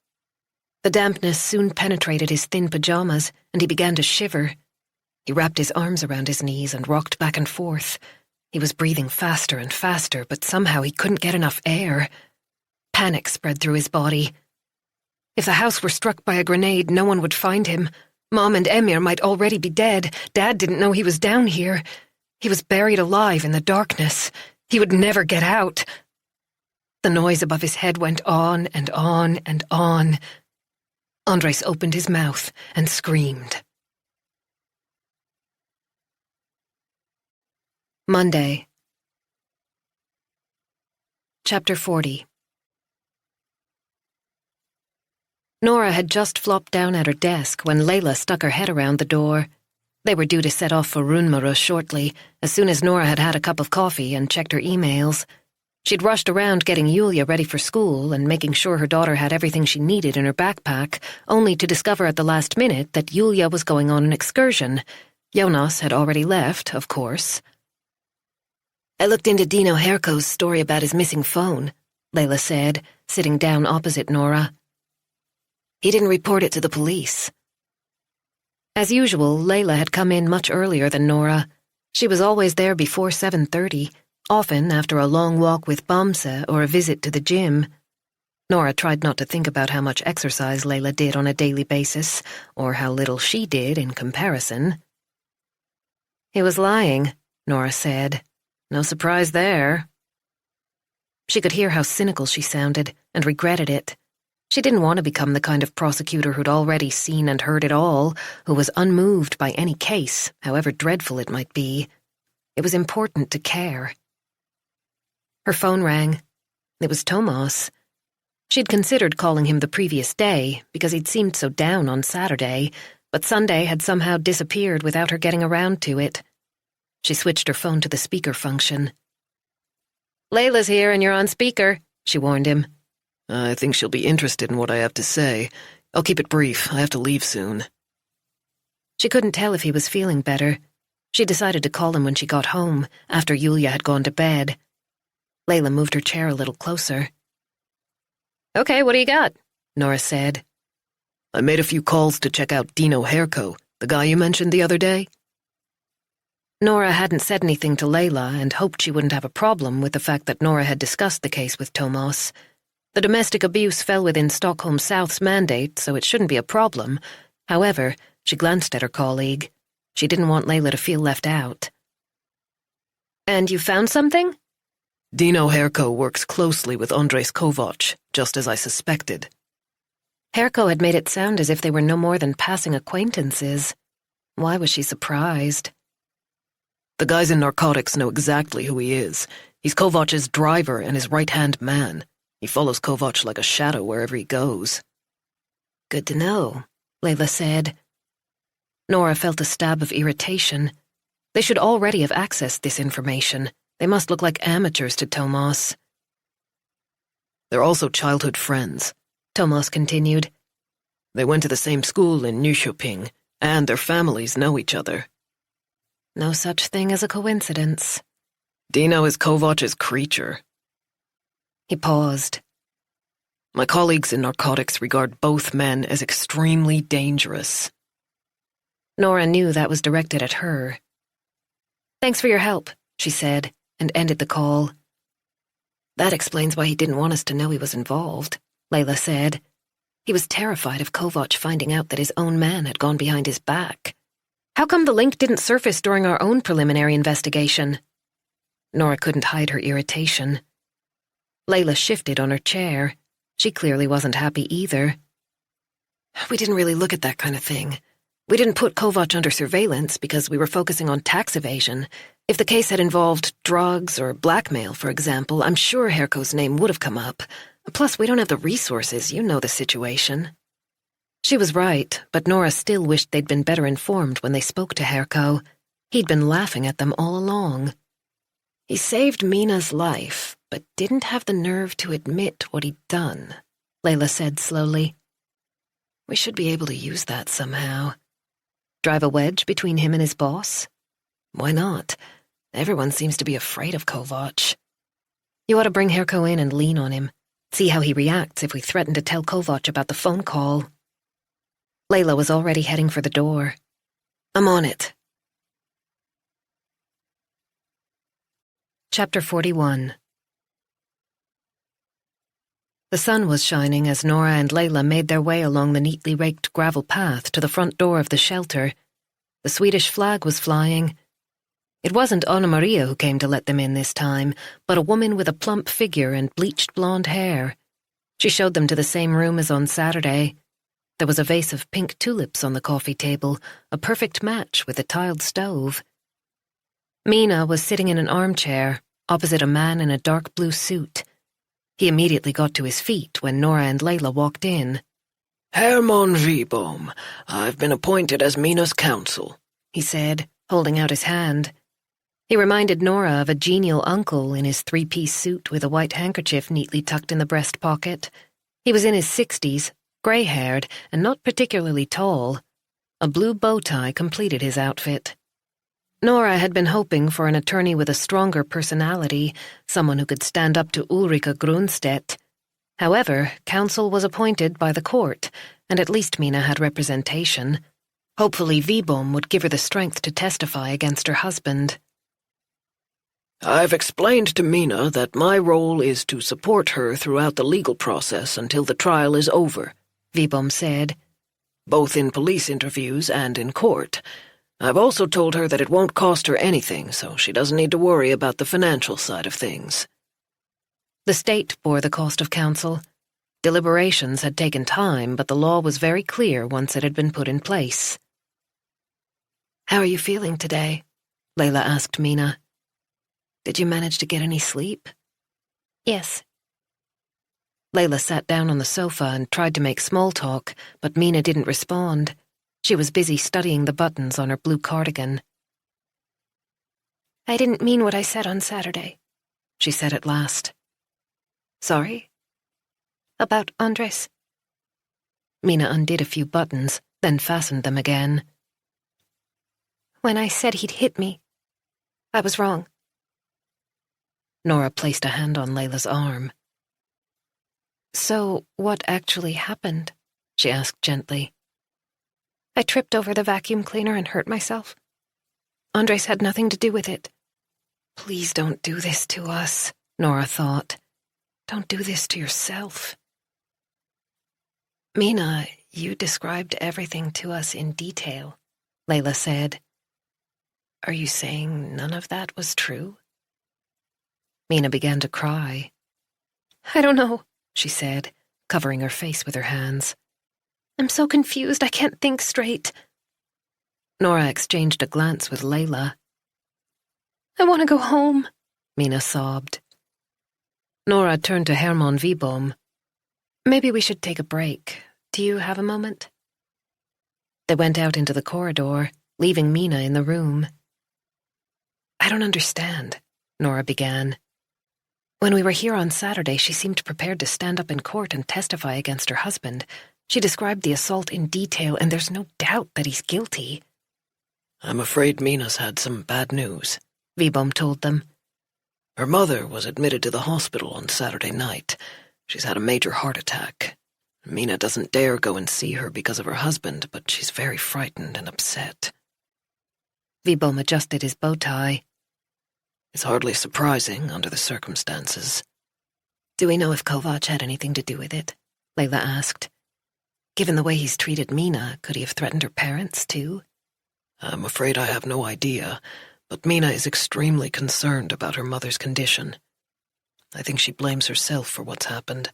The dampness soon penetrated his thin pajamas, and he began to shiver. He wrapped his arms around his knees and rocked back and forth. He was breathing faster and faster, but somehow he couldn't get enough air. Panic spread through his body. If the house were struck by a grenade, no one would find him. Mom and Emir might already be dead. Dad didn't know he was down here. He was buried alive in the darkness. He would never get out. The noise above his head went on and on and on. Andres opened his mouth and screamed. Monday. Chapter 40. Nora had just flopped down at her desk when Layla stuck her head around the door. They were due to set off for Runmara shortly, as soon as Nora had had a cup of coffee and checked her emails. She'd rushed around getting Yulia ready for school and making sure her daughter had everything she needed in her backpack, only to discover at the last minute that Yulia was going on an excursion. Jonas had already left, of course. I looked into Dino Herko's story about his missing phone, Layla said, sitting down opposite Nora. He didn't report it to the police. As usual, Layla had come in much earlier than Nora. She was always there before 7:30, often after a long walk with Bamse or a visit to the gym. Nora tried not to think about how much exercise Layla did on a daily basis, or how little she did in comparison. He was lying, Nora said. No surprise there. She could hear how cynical she sounded, and regretted it. She didn't want to become the kind of prosecutor who'd already seen and heard it all, who was unmoved by any case, however dreadful it might be. It was important to care. Her phone rang. It was Thomas. She'd considered calling him the previous day, because he'd seemed so down on Saturday, but Sunday had somehow disappeared without her getting around to it. She switched her phone to the speaker function. "Layla's here and you're on speaker," she warned him. I think she'll be interested in what I have to say. I'll keep it brief. I have to leave soon. She couldn't tell if he was feeling better. She decided to call him when she got home, after Yulia had gone to bed. Layla moved her chair a little closer. "Okay, what do you got?" Nora said. I made a few calls to check out Dino Herko, the guy you mentioned the other day. Nora hadn't said anything to Layla and hoped she wouldn't have a problem with the fact that Nora had discussed the case with Thomas. The domestic abuse fell within Stockholm South's mandate, so it shouldn't be a problem. However, she glanced at her colleague. She didn't want Layla to feel left out. "And you found something?" Dino Herko works closely with Andres Kovac, just as I suspected. Herko had made it sound as if they were no more than passing acquaintances. Why was she surprised? The guys in narcotics know exactly who he is. He's Kovac's driver and his right-hand man. He follows Kovac like a shadow wherever he goes. Good to know, Layla said. Nora felt a stab of irritation. They should already have accessed this information. They must look like amateurs to Thomas. They're also childhood friends, Thomas continued. They went to the same school in Nyköping, and their families know each other. No such thing as a coincidence. Dino is Kovac's creature. He paused. My colleagues in narcotics regard both men as extremely dangerous. Nora knew that was directed at her. Thanks for your help, she said, and ended the call. That explains why he didn't want us to know he was involved, Layla said. He was terrified of Kovac finding out that his own man had gone behind his back. How come the link didn't surface during our own preliminary investigation? Nora couldn't hide her irritation. Layla shifted on her chair. She clearly wasn't happy either. We didn't really look at that kind of thing. We didn't put Kovac under surveillance because we were focusing on tax evasion. If the case had involved drugs or blackmail, for example, I'm sure Herko's name would have come up. Plus, we don't have the resources. You know the situation. She was right, but Nora still wished they'd been better informed when they spoke to Herko. He'd been laughing at them all along. He saved Mina's life, but didn't have the nerve to admit what he'd done, Layla said slowly. We should be able to use that somehow. Drive a wedge between him and his boss? Why not? Everyone seems to be afraid of Kovac. You ought to bring Herko in and lean on him. See how he reacts if we threaten to tell Kovac about the phone call. Layla was already heading for the door. I'm on it. Chapter 41. The sun was shining as Nora and Layla made their way along the neatly raked gravel path to the front door of the shelter. The Swedish flag was flying. It wasn't Anna Maria who came to let them in this time, but a woman with a plump figure and bleached blonde hair. She showed them to the same room as on Saturday. There was a vase of pink tulips on the coffee table, a perfect match with a tiled stove. Mina was sitting in an armchair, opposite a man in a dark blue suit. He immediately got to his feet when Nora and Layla walked in. Herman Wieboom, I've been appointed as Mina's counsel, he said, holding out his hand. He reminded Nora of a genial uncle in his three-piece suit with a white handkerchief neatly tucked in the breast pocket. He was in his 60s, grey-haired, and not particularly tall. A blue bow tie completed his outfit. Nora had been hoping for an attorney with a stronger personality, someone who could stand up to Ulrika Grunstedt. However, counsel was appointed by the court, and at least Mina had representation. Hopefully Wieboom would give her the strength to testify against her husband. I've explained to Mina that my role is to support her throughout the legal process until the trial is over, Wieboom said. Both in police interviews and in court. I've also told her that it won't cost her anything, so she doesn't need to worry about the financial side of things. The state bore the cost of counsel. Deliberations had taken time, but the law was very clear once it had been put in place. How are you feeling today? Layla asked Mina. Did you manage to get any sleep? Yes. Layla sat down on the sofa and tried to make small talk, but Mina didn't respond. She was busy studying the buttons on her blue cardigan. I didn't mean what I said on Saturday, she said at last. Sorry? About Andres. Mina undid a few buttons, then fastened them again. When I said he'd hit me, I was wrong. Nora placed a hand on Layla's arm. So, what actually happened? She asked gently. I tripped over the vacuum cleaner and hurt myself. Andres had nothing to do with it. Please don't do this to us, Nora thought. Don't do this to yourself. Mina, you described everything to us in detail, Layla said. Are you saying none of that was true? Mina began to cry. I don't know, she said, covering her face with her hands. I'm so confused I can't think straight. Nora exchanged a glance with Layla. I want to go home, Mina sobbed. Nora turned to Herman Wieboom. Maybe we should take a break. Do you have a moment? They went out into the corridor, leaving Mina in the room. I don't understand, Nora began. When we were here on Saturday, she seemed prepared to stand up in court and testify against her husband. She described the assault in detail, and there's no doubt that he's guilty. I'm afraid Mina's had some bad news, Wieboom told them. Her mother was admitted to the hospital on Saturday night. She's had a major heart attack. Mina doesn't dare go and see her because of her husband, but she's very frightened and upset. Wieboom adjusted his bow tie. It's hardly surprising under the circumstances. Do we know if Kovac had anything to do with it? Layla asked. Given the way he's treated Mina, could he have threatened her parents, too? I'm afraid I have no idea, but Mina is extremely concerned about her mother's condition. I think she blames herself for what's happened.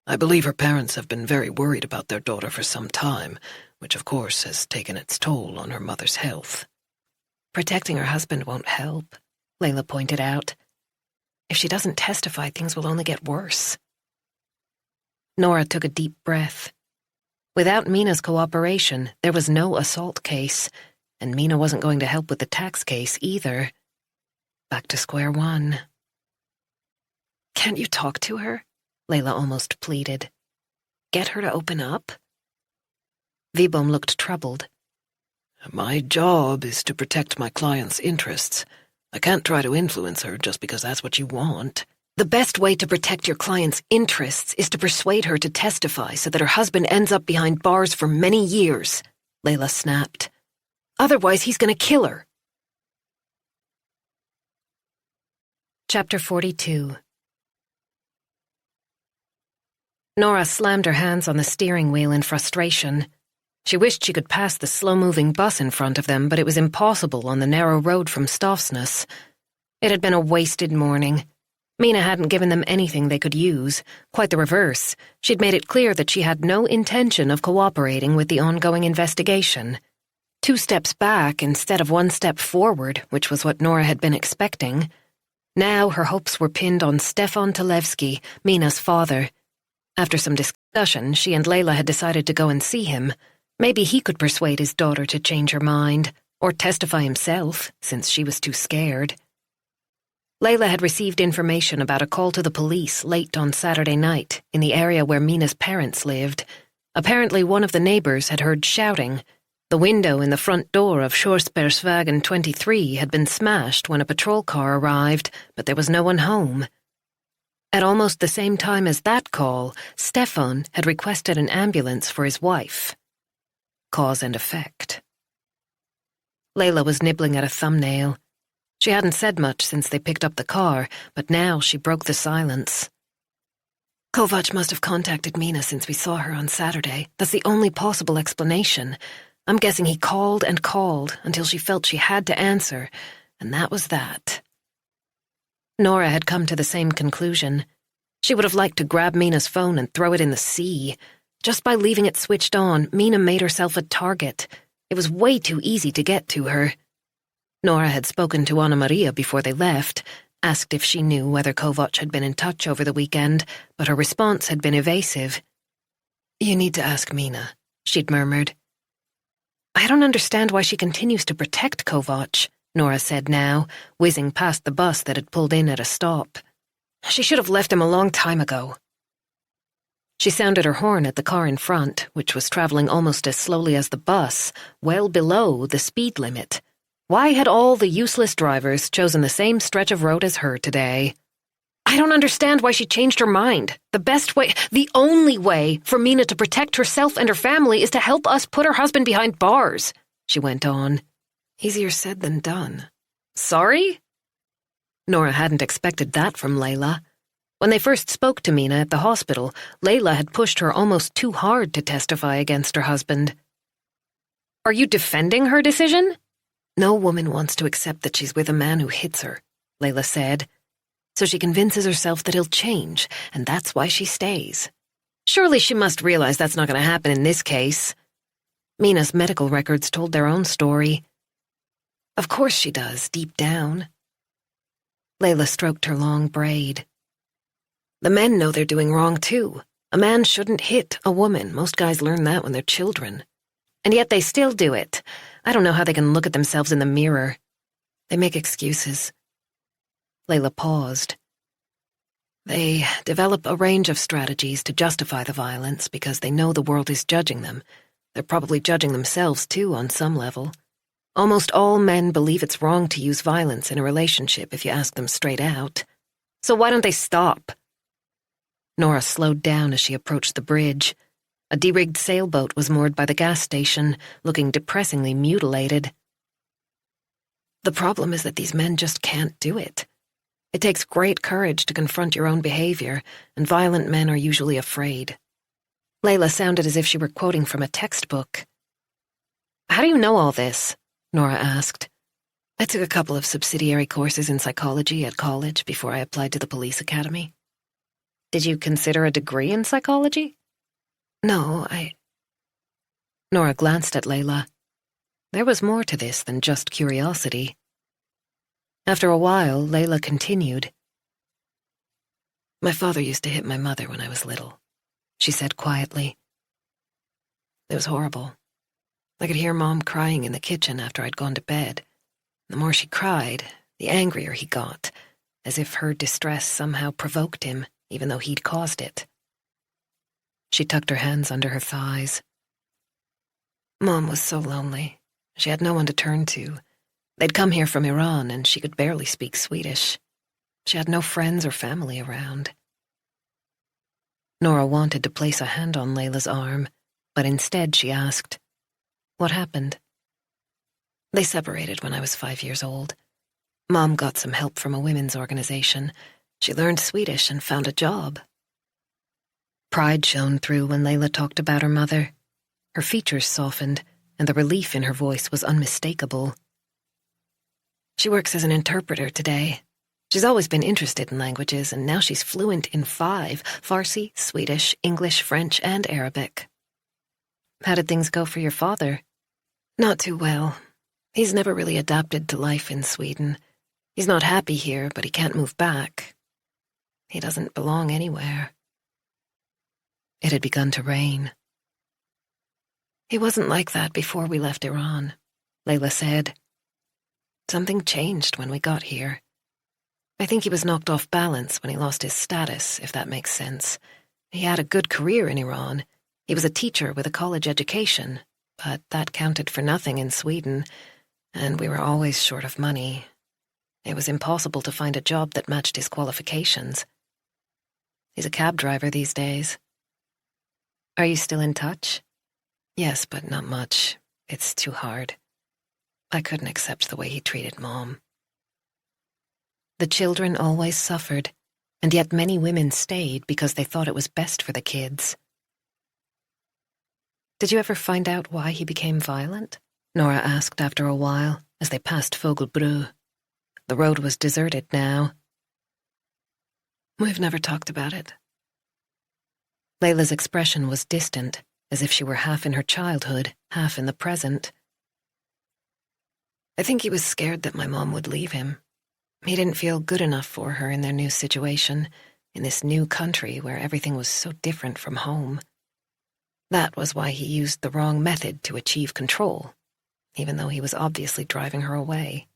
I believe her parents have been very worried about their daughter for some time, which of course has taken its toll on her mother's health. Protecting her husband won't help, Layla pointed out. If she doesn't testify, things will only get worse. Nora took a deep breath. Without Mina's cooperation, there was no assault case, and Mina wasn't going to help with the tax case either. Back to square one. Can't you talk to her? Layla almost pleaded. Get her to open up? Vibom looked troubled. My job is to protect my client's interests. I can't try to influence her just because that's what you want. The best way to protect your client's interests is to persuade her to testify so that her husband ends up behind bars for many years, Layla snapped. Otherwise, he's going to kill her. Chapter 42. Nora slammed her hands on the steering wheel in frustration. She wished she could pass the slow-moving bus in front of them, but it was impossible on the narrow road from Stofsness. It had been a wasted morning. Mina hadn't given them anything they could use. Quite the reverse. She'd made it clear that she had no intention of cooperating with the ongoing investigation. 2 steps back instead of 1 step forward, which was what Nora had been expecting. Now her hopes were pinned on Stefan Talevsky, Mina's father. After some discussion, she and Layla had decided to go and see him. Maybe he could persuade his daughter to change her mind, or testify himself, since she was too scared. Layla had received information about a call to the police late on Saturday night in the area where Mina's parents lived. Apparently one of the neighbors had heard shouting. The window in the front door of Schorsbergsvägen 23 had been smashed when a patrol car arrived, but there was no one home. At almost the same time as that call, Stefan had requested an ambulance for his wife. Cause and effect. Layla was nibbling at a thumbnail. She hadn't said much since they picked up the car, but now she broke the silence. Kovac must have contacted Mina since we saw her on Saturday. That's the only possible explanation. I'm guessing he called and called until she felt she had to answer, and that was that. Nora had come to the same conclusion. She would have liked to grab Mina's phone and throw it in the sea. Just by leaving it switched on, Mina made herself a target. It was way too easy to get to her. Nora had spoken to Anna Maria before they left, asked if she knew whether Kovac had been in touch over the weekend, but her response had been evasive. You need to ask Mina, she'd murmured. I don't understand why she continues to protect Kovac, Nora said now, whizzing past the bus that had pulled in at a stop. She should have left him a long time ago. She sounded her horn at the car in front, which was traveling almost as slowly as the bus, well below the speed limit. Why had all the useless drivers chosen the same stretch of road as her today? I don't understand why she changed her mind. The only way for Mina to protect herself and her family is to help us put her husband behind bars, she went on. Easier said than done. Sorry? Nora hadn't expected that from Layla. When they first spoke to Mina at the hospital, Layla had pushed her almost too hard to testify against her husband. Are you defending her decision? No woman wants to accept that she's with a man who hits her, Layla said. So she convinces herself that he'll change, and that's why she stays. Surely she must realize that's not going to happen in this case. Mina's medical records told their own story. Of course she does, deep down. Layla stroked her long braid. The men know they're doing wrong, too. A man shouldn't hit a woman. Most guys learn that when they're children. And yet they still do it. I don't know how they can look at themselves in the mirror. They make excuses. Layla paused. They develop a range of strategies to justify the violence because they know the world is judging them. They're probably judging themselves, too, on some level. Almost all men believe it's wrong to use violence in a relationship if you ask them straight out. So why don't they stop? Nora slowed down as she approached the bridge. A de-rigged sailboat was moored by the gas station, looking depressingly mutilated. The problem is that these men just can't do it. It takes great courage to confront your own behavior, and violent men are usually afraid. Layla sounded as if she were quoting from a textbook. How do you know all this? Nora asked. I took a couple of subsidiary courses in psychology at college before I applied to the police academy. Did you consider a degree in psychology? No, Nora glanced at Layla. There was more to this than just curiosity. After a while, Layla continued. My father used to hit my mother when I was little, she said quietly. It was horrible. I could hear Mom crying in the kitchen after I'd gone to bed. The more she cried, the angrier he got, as if her distress somehow provoked him, even though he'd caused it. She tucked her hands under her thighs. Mom was so lonely. She had no one to turn to. They'd come here from Iran, and she could barely speak Swedish. She had no friends or family around. Nora wanted to place a hand on Layla's arm, but instead she asked, "What happened?" They separated when I was 5 years old. Mom got some help from a women's organization. She learned Swedish and found a job. Pride shone through when Layla talked about her mother. Her features softened, and the relief in her voice was unmistakable. She works as an interpreter today. She's always been interested in languages, and now she's fluent in 5: Farsi, Swedish, English, French, and Arabic. How did things go for your father? Not too well. He's never really adapted to life in Sweden. He's not happy here, but he can't move back. He doesn't belong anywhere. It had begun to rain. He wasn't like that before we left Iran, Layla said. Something changed when we got here. I think he was knocked off balance when he lost his status, if that makes sense. He had a good career in Iran. He was a teacher with a college education, but that counted for nothing in Sweden, and we were always short of money. It was impossible to find a job that matched his qualifications. He's a cab driver these days. Are you still in touch? Yes, but not much. It's too hard. I couldn't accept the way he treated Mom. The children always suffered, and yet many women stayed because they thought it was best for the kids. Did you ever find out why he became violent? Nora asked after a while, as they passed Fogelbro. The road was deserted now. We've never talked about it. Layla's expression was distant, as if she were half in her childhood, half in the present. I think he was scared that my mom would leave him. He didn't feel good enough for her in their new situation, in this new country where everything was so different from home. That was why he used the wrong method to achieve control, even though he was obviously driving her away.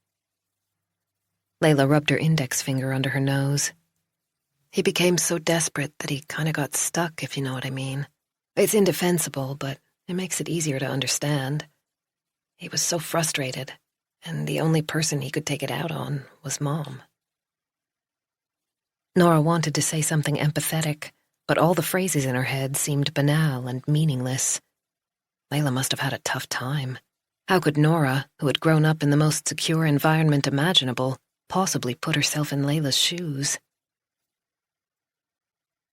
Layla rubbed her index finger under her nose. He became so desperate that he kind of got stuck, if you know what I mean. It's indefensible, but it makes it easier to understand. He was so frustrated, and the only person he could take it out on was Mom. Nora wanted to say something empathetic, but all the phrases in her head seemed banal and meaningless. Layla must have had a tough time. How could Nora, who had grown up in the most secure environment imaginable, possibly put herself in Layla's shoes?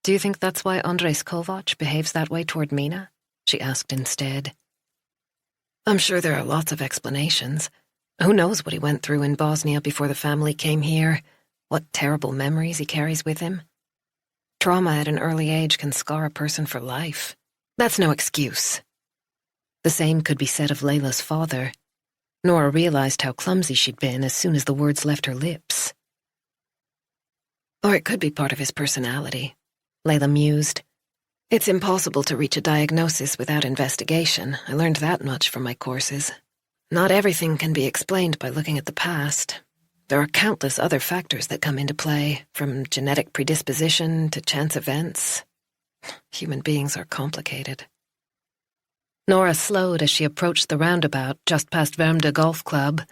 Do you think that's why Andres Kovac behaves that way toward Mina? She asked instead. I'm sure there are lots of explanations. Who knows what he went through in Bosnia before the family came here? What terrible memories he carries with him? Trauma at an early age can scar a person for life. That's no excuse. The same could be said of Layla's father. Nora realized how clumsy she'd been as soon as the words left her lips. Or it could be part of his personality, Layla mused. It's impossible to reach a diagnosis without investigation. I learned that much from my courses. Not everything can be explained by looking at the past. There are countless other factors that come into play, from genetic predisposition to chance events. Human beings are complicated. Nora slowed as she approached the roundabout just past Värmdö Golf Club.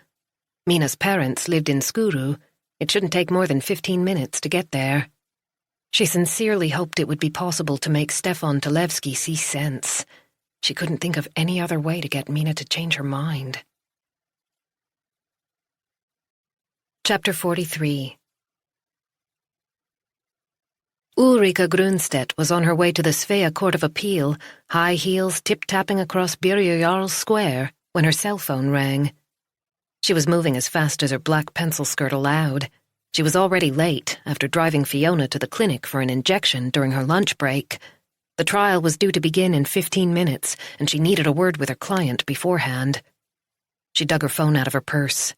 Mina's parents lived in Skuru. It shouldn't take more than 15 minutes to get there. She sincerely hoped it would be possible to make Stefan Talevsky see sense. She couldn't think of any other way to get Mina to change her mind. Chapter 43. Ulrika Grunstedt was on her way to the Svea Court of Appeal, high heels tip-tapping across Birger Jarl's Square, when her cell phone rang. She was moving as fast as her black pencil skirt allowed. She was already late, after driving Fiona to the clinic for an injection during her lunch break. The trial was due to begin in 15 minutes, and she needed a word with her client beforehand. She dug her phone out of her purse.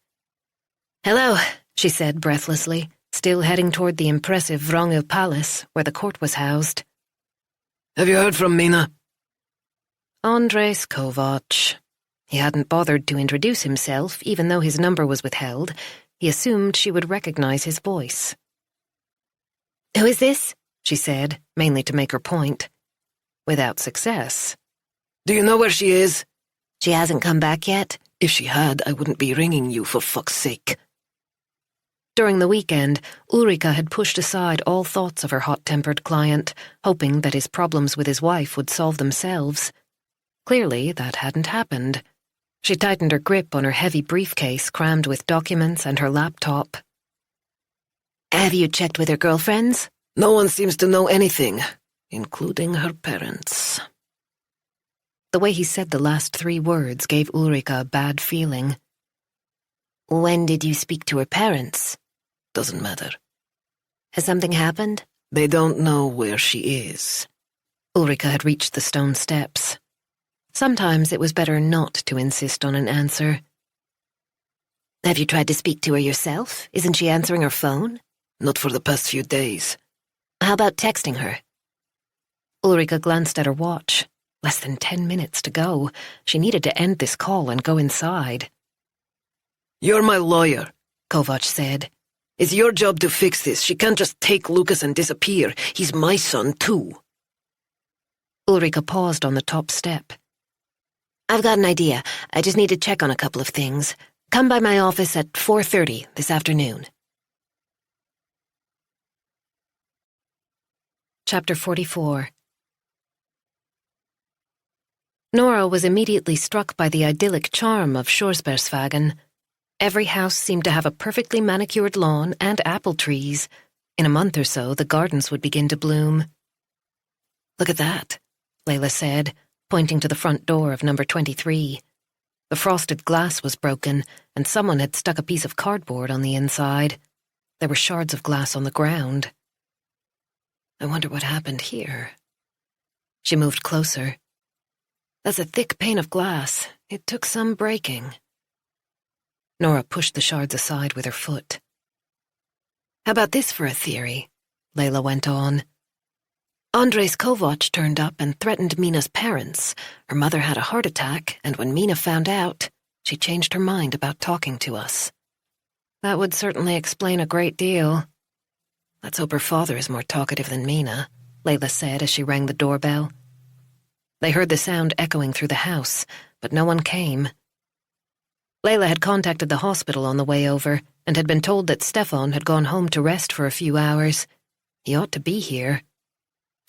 "Hello," she said breathlessly, still heading toward the impressive Wrangel Palace, where the court was housed. Have you heard from Mina? Andres Kovac. He hadn't bothered to introduce himself, even though his number was withheld. He assumed she would recognize his voice. "Who is this?" she said, mainly to make her point. Without success. Do you know where she is? She hasn't come back yet? If she had, I wouldn't be ringing you, for fuck's sake. During the weekend, Ulrika had pushed aside all thoughts of her hot-tempered client, hoping that his problems with his wife would solve themselves. Clearly, that hadn't happened. She tightened her grip on her heavy briefcase crammed with documents and her laptop. Have you checked with her girlfriends? No one seems to know anything, including her parents. The way he said the last 3 words gave Ulrika a bad feeling. When did you speak to her parents? Doesn't matter. Has something happened? They don't know where she is. Ulrika had reached the stone steps. Sometimes it was better not to insist on an answer. Have you tried to speak to her yourself? Isn't she answering her phone? Not for the past few days. How about texting her? Ulrika glanced at her watch. Less than 10 minutes to go. She needed to end this call and go inside. You're my lawyer, Kovac said. It's your job to fix this. She can't just take Lucas and disappear. He's my son, too. Ulrika paused on the top step. I've got an idea. I just need to check on a couple of things. Come by my office at 4:30 this afternoon. Chapter 44. Nora was immediately struck by the idyllic charm of Sjorsbergsvägen. Every house seemed to have a perfectly manicured lawn and apple trees. In a month or so, the gardens would begin to bloom. "Look at that," Layla said, pointing to the front door of number 23. The frosted glass was broken, and someone had stuck a piece of cardboard on the inside. There were shards of glass on the ground. "I wonder what happened here." She moved closer. "That's a thick pane of glass. It took some breaking." Nora pushed the shards aside with her foot. "How about this for a theory?" Layla went on. "Andres Kovac turned up and threatened Mina's parents. Her mother had a heart attack, and when Mina found out, she changed her mind about talking to us. That would certainly explain a great deal. Let's hope her father is more talkative than Mina," Layla said as she rang the doorbell. They heard the sound echoing through the house, but no one came. Layla had contacted the hospital on the way over and had been told that Stefan had gone home to rest for a few hours. He ought to be here.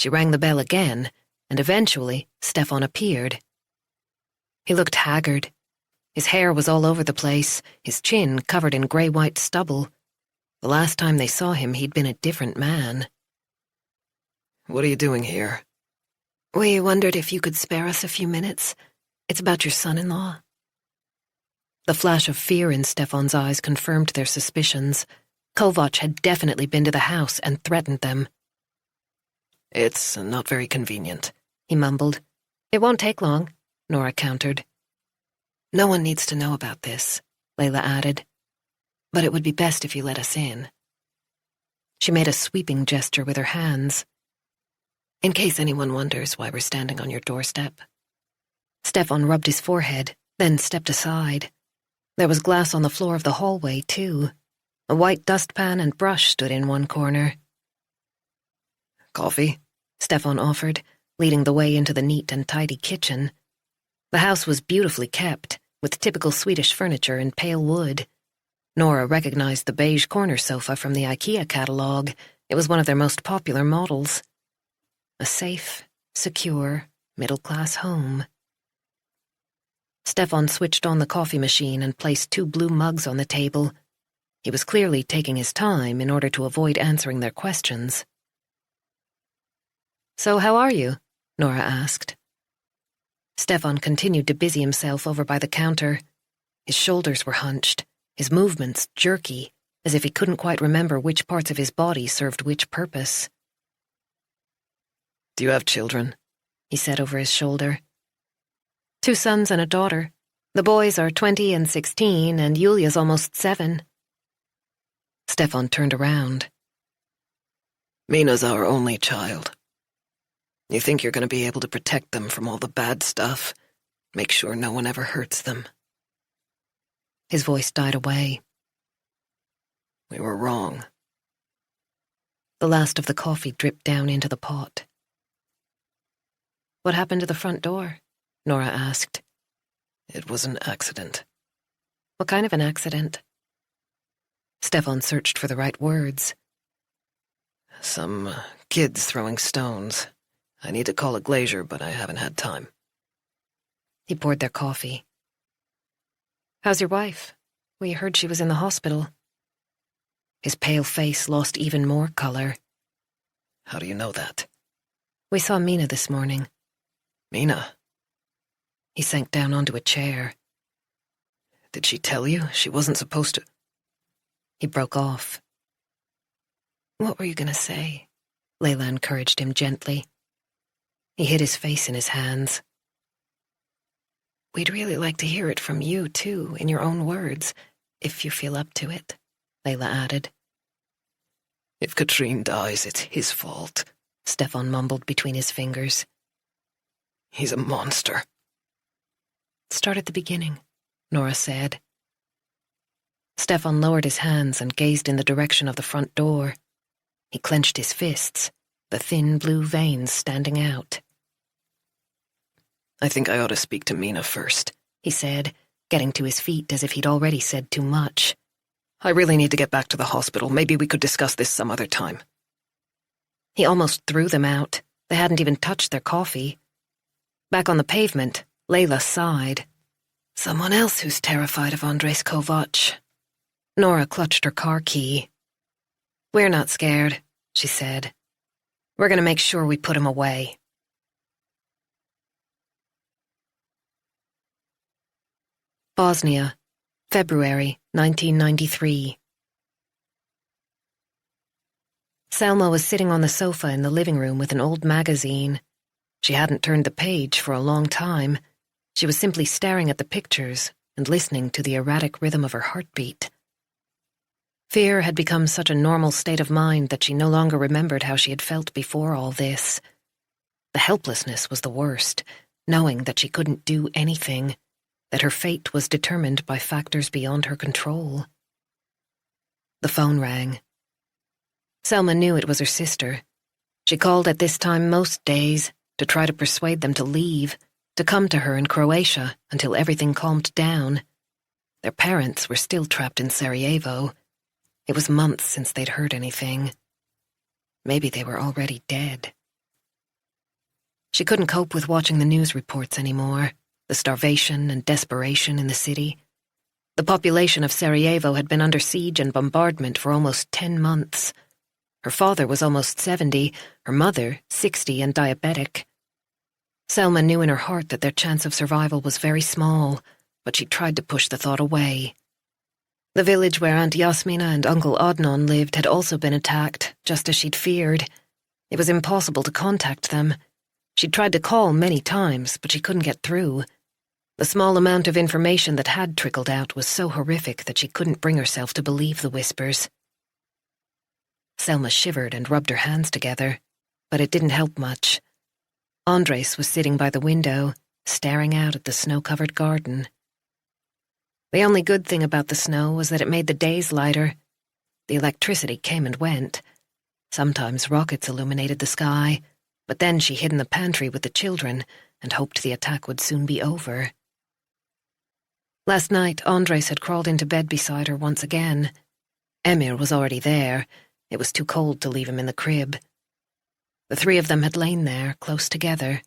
She rang the bell again, and eventually Stefan appeared. He looked haggard. His hair was all over the place, his chin covered in grey-white stubble. The last time they saw him, he'd been a different man. "What are you doing here?" "We wondered if you could spare us a few minutes. It's about your son-in-law." The flash of fear in Stefan's eyes confirmed their suspicions. Kovac had definitely been to the house and threatened them. "It's not very convenient," he mumbled. "It won't take long," Nora countered. "No one needs to know about this," Layla added. "But it would be best if you let us in." She made a sweeping gesture with her hands. "In case anyone wonders why we're standing on your doorstep." Stefan rubbed his forehead, then stepped aside. There was glass on the floor of the hallway, too. A white dustpan and brush stood in one corner. "Coffee?" Stefan offered, leading the way into the neat and tidy kitchen. The house was beautifully kept, with typical Swedish furniture in pale wood. Nora recognized the beige corner sofa from the IKEA catalog. It was one of their most popular models. A safe, secure, middle-class home. Stefan switched on the coffee machine and placed 2 blue mugs on the table. He was clearly taking his time in order to avoid answering their questions. "So how are you?" Nora asked. Stefan continued to busy himself over by the counter. His shoulders were hunched, his movements jerky, as if he couldn't quite remember which parts of his body served which purpose. "Do you have children?" he said over his shoulder. 2 sons and a daughter. The boys are 20 and 16, and Yulia's almost 7. Stefan turned around. "Mina's our only child. You think you're going to be able to protect them from all the bad stuff? Make sure no one ever hurts them." His voice died away. "We were wrong." The last of the coffee dripped down into the pot. "What happened to the front door?" Nora asked. It was an accident. What kind of an accident? Stefan searched for the right words. Some kids throwing stones. I need to call a glazier, but I haven't had time. He poured their coffee. How's your wife? We heard she was in the hospital. His pale face lost even more color. How do you know that? We saw Mina this morning. Mina? He sank down onto a chair. Did she tell you she wasn't supposed to? He broke off. What were you going to say? Layla encouraged him gently. He hid his face in his hands. We'd really like to hear it from you, too, in your own words, if you feel up to it, Layla added. If Katrine dies, it's his fault, Stefan mumbled between his fingers. He's a monster. Start at the beginning, Nora said. Stefan lowered his hands and gazed in the direction of the front door. He clenched his fists, the thin blue veins standing out. I think I ought to speak to Mina first, he said, getting to his feet as if he'd already said too much. I really need to get back to the hospital. Maybe we could discuss this some other time. He almost threw them out. They hadn't even touched their coffee. Back on the pavement, Layla sighed. Someone else who's terrified of Andres Kovac. Nora clutched her car key. We're not scared, she said. We're going to make sure we put him away. Bosnia, February 1993. Selma was sitting on the sofa in the living room with an old magazine. She hadn't turned the page for a long time. She was simply staring at the pictures and listening to the erratic rhythm of her heartbeat. Fear had become such a normal state of mind that she no longer remembered how she had felt before all this. The helplessness was the worst, knowing that she couldn't do anything, that her fate was determined by factors beyond her control. The phone rang. Selma knew it was her sister. She called at this time most days to try to persuade them to leave, to come to her in Croatia until everything calmed down. Their parents were still trapped in Sarajevo. It was months since they'd heard anything. Maybe they were already dead. She couldn't cope with watching the news reports anymore, the starvation and desperation in the city. The population of Sarajevo had been under siege and bombardment for almost 10 months. Her father was almost 70, her mother 60 and diabetic. Selma knew in her heart that their chance of survival was very small, but she tried to push the thought away. The village where Aunt Yasmina and Uncle Adnan lived had also been attacked, just as she'd feared. It was impossible to contact them. She'd tried to call many times, but she couldn't get through. The small amount of information that had trickled out was so horrific that she couldn't bring herself to believe the whispers. Selma shivered and rubbed her hands together, but it didn't help much. Andres was sitting by the window, staring out at the snow-covered garden. The only good thing about the snow was that it made the days lighter. The electricity came and went. Sometimes rockets illuminated the sky, but then she hid in the pantry with the children and hoped the attack would soon be over. Last night, Andres had crawled into bed beside her once again. Emir was already there. It was too cold to leave him in the crib. The three of them had lain there, close together.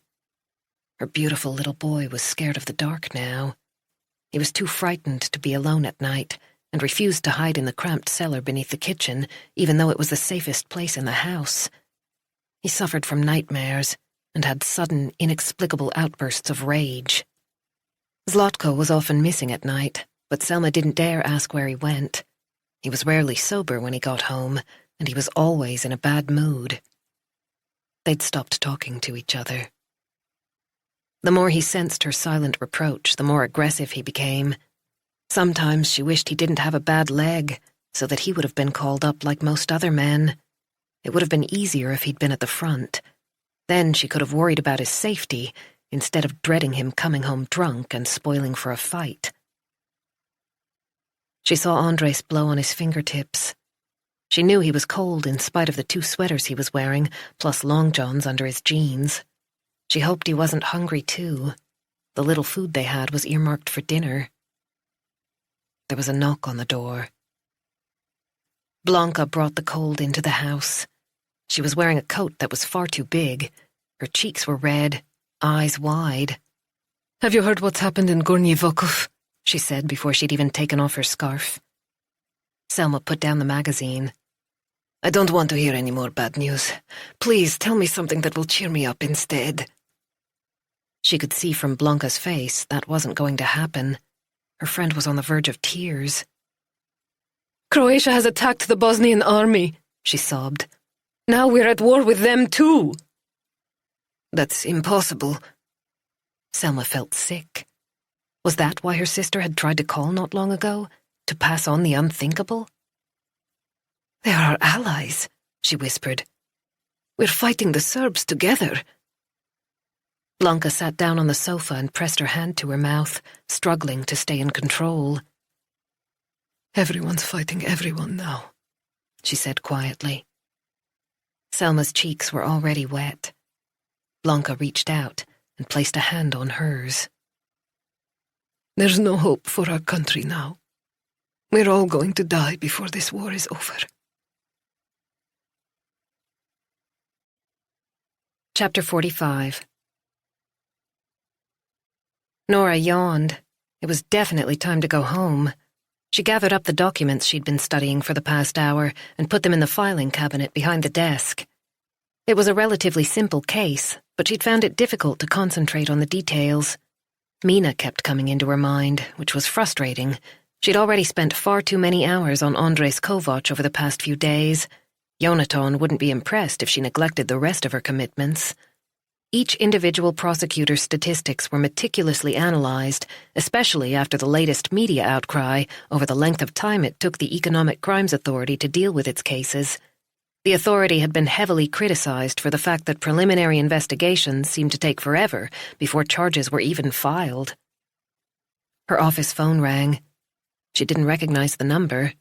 Her beautiful little boy was scared of the dark now. He was too frightened to be alone at night and refused to hide in the cramped cellar beneath the kitchen, even though it was the safest place in the house. He suffered from nightmares and had sudden, inexplicable outbursts of rage. Zlatko was often missing at night, but Selma didn't dare ask where he went. He was rarely sober when he got home, and he was always in a bad mood. They'd stopped talking to each other. The more he sensed her silent reproach, the more aggressive he became. Sometimes she wished he didn't have a bad leg, so that he would have been called up like most other men. It would have been easier if he'd been at the front. Then she could have worried about his safety, instead of dreading him coming home drunk and spoiling for a fight. She saw Andres blow on his fingertips. She knew he was cold in spite of the 2 sweaters he was wearing, plus long johns under his jeans. She hoped he wasn't hungry too. The little food they had was earmarked for dinner. There was a knock on the door. Blanca brought the cold into the house. She was wearing a coat that was far too big. Her cheeks were red, eyes wide. "Have you heard what's happened in Gornji Vokov?" she said before she'd even taken off her scarf. Selma put down the magazine. "I don't want to hear any more bad news. Please tell me something that will cheer me up instead." She could see from Blanca's face that wasn't going to happen. Her friend was on the verge of tears. "Croatia has attacked the Bosnian army," she sobbed. "Now we're at war with them too." "That's impossible." Selma felt sick. Was that why her sister had tried to call not long ago? To pass on the unthinkable? "They are our allies," she whispered. "We're fighting the Serbs together." Blanca sat down on the sofa and pressed her hand to her mouth, struggling to stay in control. "Everyone's fighting everyone now," she said quietly. Selma's cheeks were already wet. Blanca reached out and placed a hand on hers. "There's no hope for our country now. We're all going to die before this war is over." Chapter 45. Nora yawned. It was definitely time to go home. She gathered up the documents she'd been studying for the past hour and put them in the filing cabinet behind the desk. It was a relatively simple case, but she'd found it difficult to concentrate on the details. Mina kept coming into her mind, which was frustrating. She'd already spent far too many hours on Andres Kovac over the past few days. Jonathan wouldn't be impressed if she neglected the rest of her commitments. Each individual prosecutor's statistics were meticulously analyzed, especially after the latest media outcry over the length of time it took the Economic Crimes Authority to deal with its cases. The authority had been heavily criticized for the fact that preliminary investigations seemed to take forever before charges were even filed. Her office phone rang. She didn't recognize the number.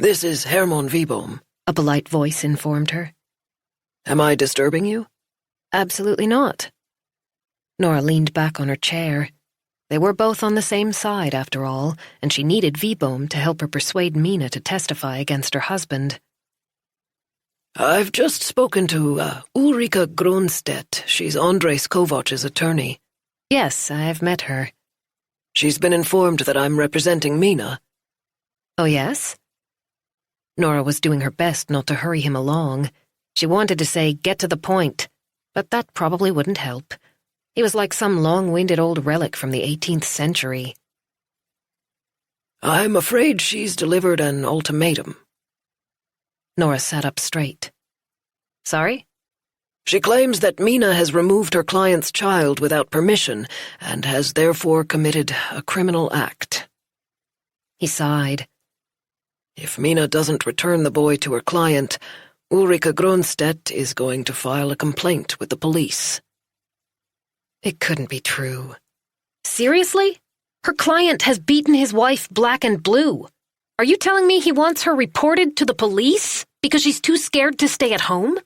"This is Hermann Wieboom," a polite voice informed her. "Am I disturbing you?" Absolutely not. Nora leaned back on her chair. They were both on the same side, after all, and she needed Wieboom to help her persuade Mina to testify against her husband. "I've just spoken to Ulrika Gronstedt. She's Andres Kovac's attorney." "Yes, I've met her." "She's been informed that I'm representing Mina." "Oh, yes?" Nora was doing her best not to hurry him along. She wanted to say, "Get to the point," but that probably wouldn't help. He was like some long-winded old relic from the 18th century. "I'm afraid she's delivered an ultimatum." Nora sat up straight. "Sorry?" "She claims that Mina has removed her client's child without permission and has therefore committed a criminal act." He sighed. "If Mina doesn't return the boy to her client, Ulrika Gronstedt is going to file a complaint with the police." It couldn't be true. Seriously? Her client has beaten his wife black and blue. Are you telling me he wants her reported to the police because she's too scared to stay at home?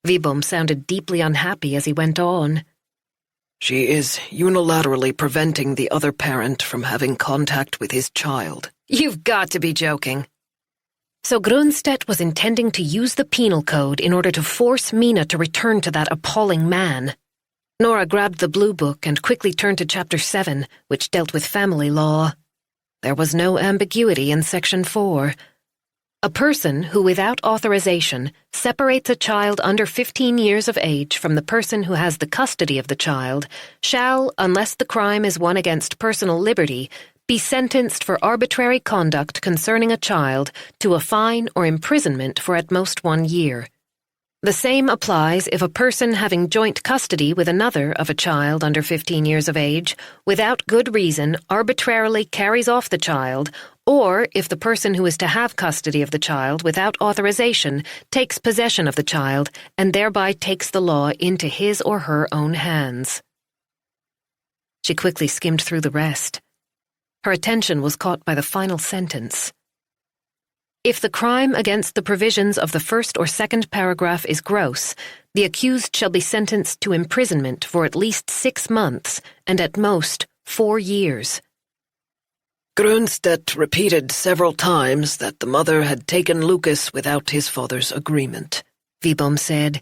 Wieboom sounded deeply unhappy as he went on. "She is unilaterally preventing the other parent from having contact with his child." You've got to be joking. So Gronstedt was intending to use the penal code in order to force Mina to return to that appalling man. Nora grabbed the blue book and quickly turned to Chapter 7, which dealt with family law. There was no ambiguity in Section 4. A person who, without authorization, separates a child under 15 years of age from the person who has the custody of the child shall, unless the crime is one against personal liberty, be sentenced for arbitrary conduct concerning a child to a fine or imprisonment for at most 1 year. The same applies if a person having joint custody with another of a child under 15 years of age, without good reason, arbitrarily carries off the child, or if the person who is to have custody of the child without authorization takes possession of the child and thereby takes the law into his or her own hands. She quickly skimmed through the rest. Her attention was caught by the final sentence. If the crime against the provisions of the first or second paragraph is gross, the accused shall be sentenced to imprisonment for at least 6 months and at most 4 years. Grunstedt repeated several times that the mother had taken Lucas without his father's agreement, Vibom said.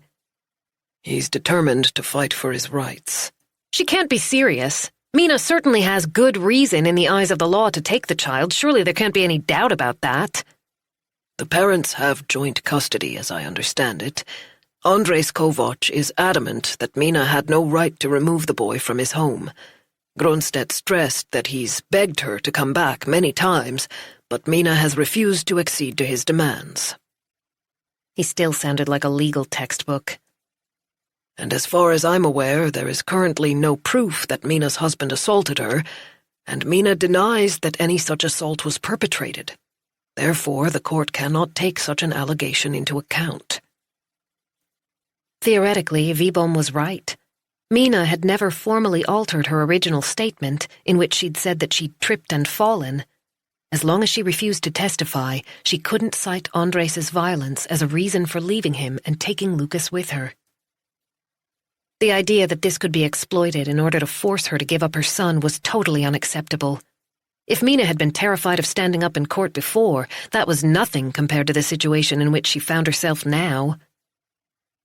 He's determined to fight for his rights. She can't be serious. Mina certainly has good reason in the eyes of the law to take the child. Surely there can't be any doubt about that. The parents have joint custody, as I understand it. Andres Kovac is adamant that Mina had no right to remove the boy from his home. Grunstedt stressed that he's begged her to come back many times, but Mina has refused to accede to his demands. He still sounded like a legal textbook. And as far as I'm aware, there is currently no proof that Mina's husband assaulted her, and Mina denies that any such assault was perpetrated. Therefore, the court cannot take such an allegation into account. Theoretically, Vibom was right. Mina had never formally altered her original statement in which she'd said that she'd tripped and fallen. As long as she refused to testify, she couldn't cite Andres' violence as a reason for leaving him and taking Lucas with her. The idea that this could be exploited in order to force her to give up her son was totally unacceptable. If Mina had been terrified of standing up in court before, that was nothing compared to the situation in which she found herself now.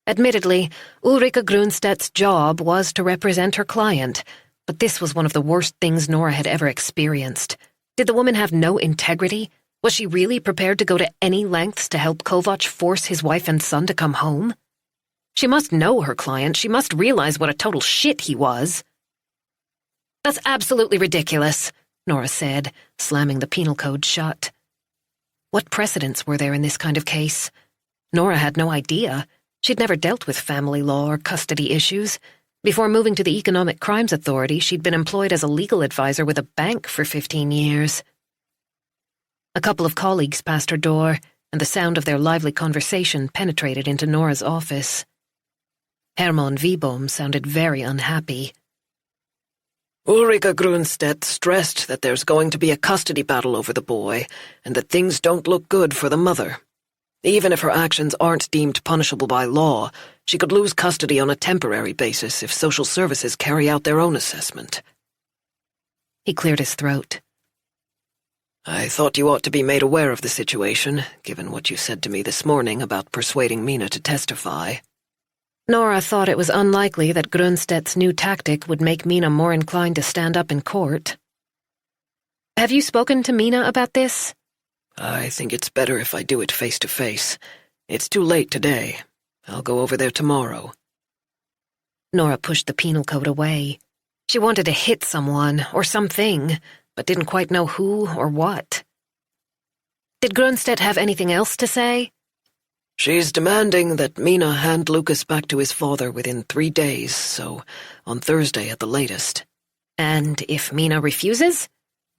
Admittedly, Ulrika Grunstedt's job was to represent her client, but this was one of the worst things Nora had ever experienced. Did the woman have no integrity? Was she really prepared to go to any lengths to help Kovac force his wife and son to come home? She must know her client. She must realize what a total shit he was. That's absolutely ridiculous, Nora said, slamming the penal code shut. What precedents were there in this kind of case? Nora had no idea. She'd never dealt with family law or custody issues. Before moving to the Economic Crimes Authority, she'd been employed as a legal advisor with a bank for 15 years. A couple of colleagues passed her door, and the sound of their lively conversation penetrated into Nora's office. Hermann Vibom sounded very unhappy. Ulrika Grunstedt stressed that there's going to be a custody battle over the boy, and that things don't look good for the mother. Even if her actions aren't deemed punishable by law, she could lose custody on a temporary basis if social services carry out their own assessment. He cleared his throat. I thought you ought to be made aware of the situation, given what you said to me this morning about persuading Mina to testify. Nora thought it was unlikely that Grunstedt's new tactic would make Mina more inclined to stand up in court. Have you spoken to Mina about this? I think it's better if I do it face to face. It's too late today. I'll go over there tomorrow. Nora pushed the penal code away. She wanted to hit someone or something, but didn't quite know who or what. Did Grunstedt have anything else to say? She's demanding that Mina hand Lucas back to his father within 3 days, so on Thursday at the latest. And if Mina refuses?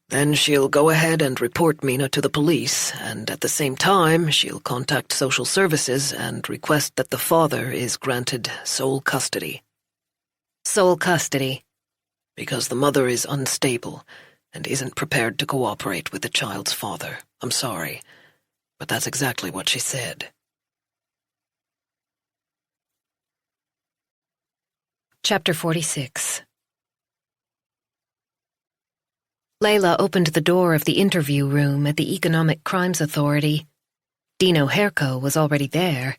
Then she'll go ahead and report Mina to the police, and at the same time she'll contact social services and request that the father is granted sole custody. Sole custody? Because the mother is unstable and isn't prepared to cooperate with the child's father. I'm sorry, but that's exactly what she said. Chapter 46. Layla opened the door of the interview room at the Economic Crimes Authority. Dino Herco was already there.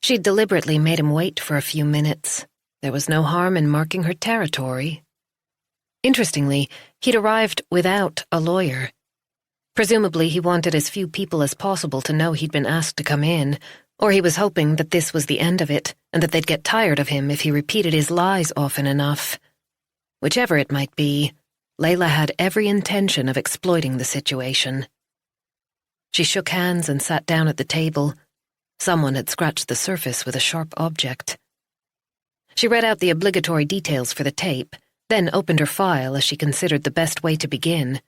She'd deliberately made him wait for a few minutes. There was no harm in marking her territory. Interestingly, he'd arrived without a lawyer. Presumably he wanted as few people as possible to know he'd been asked to come in, or he was hoping that this was the end of it, and that they'd get tired of him if he repeated his lies often enough. Whichever it might be, Layla had every intention of exploiting the situation. She shook hands and sat down at the table. Someone had scratched the surface with a sharp object. She read out the obligatory details for the tape, then opened her file as she considered the best way to begin.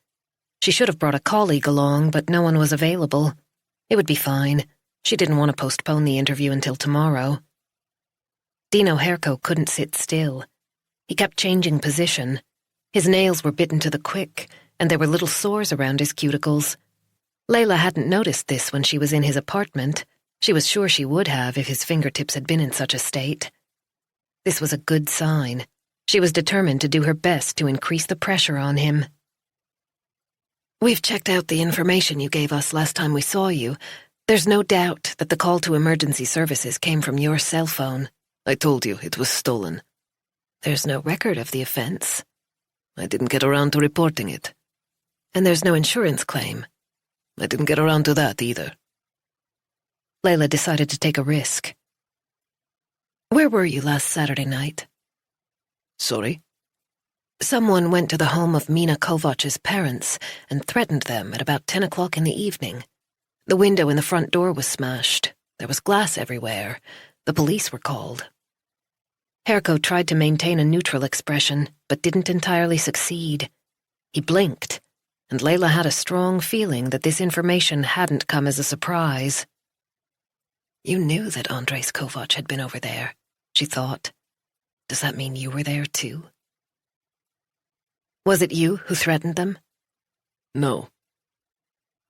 She should have brought a colleague along, but no one was available. It would be fine. She didn't want to postpone the interview until tomorrow. Dino Herco couldn't sit still. He kept changing position. His nails were bitten to the quick, and there were little sores around his cuticles. Layla hadn't noticed this when she was in his apartment. She was sure she would have if his fingertips had been in such a state. This was a good sign. She was determined to do her best to increase the pressure on him. We've checked out the information you gave us last time we saw you. There's no doubt that the call to emergency services came from your cell phone. I told you it was stolen. There's no record of the offense. I didn't get around to reporting it. And there's no insurance claim. I didn't get around to that either. Layla decided to take a risk. Where were you last Saturday night? Sorry? Someone went to the home of Mina Kovac's parents and threatened them at about 10 o'clock in the evening. The window in the front door was smashed. There was glass everywhere. The police were called. Herko tried to maintain a neutral expression, but didn't entirely succeed. He blinked, and Layla had a strong feeling that this information hadn't come as a surprise. You knew that Andres Kovac had been over there, she thought. Does that mean you were there too? Was it you who threatened them? No.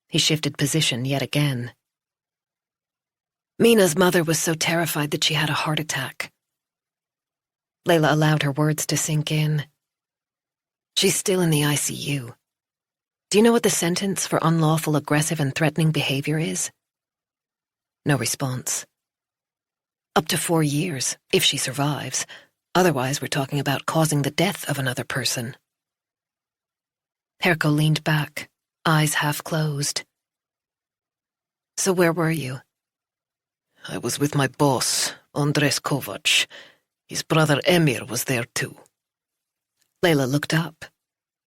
He shifted position yet again. Mina's mother was so terrified that she had a heart attack. Layla allowed her words to sink in. She's still in the ICU. Do you know what the sentence for unlawful, aggressive, and threatening behavior is? No response. Up to 4 years, if she survives. Otherwise, we're talking about causing the death of another person. Herko leaned back, eyes half closed. So where were you? I was with my boss, Andres Kovac. His brother Emir was there too. Layla looked up.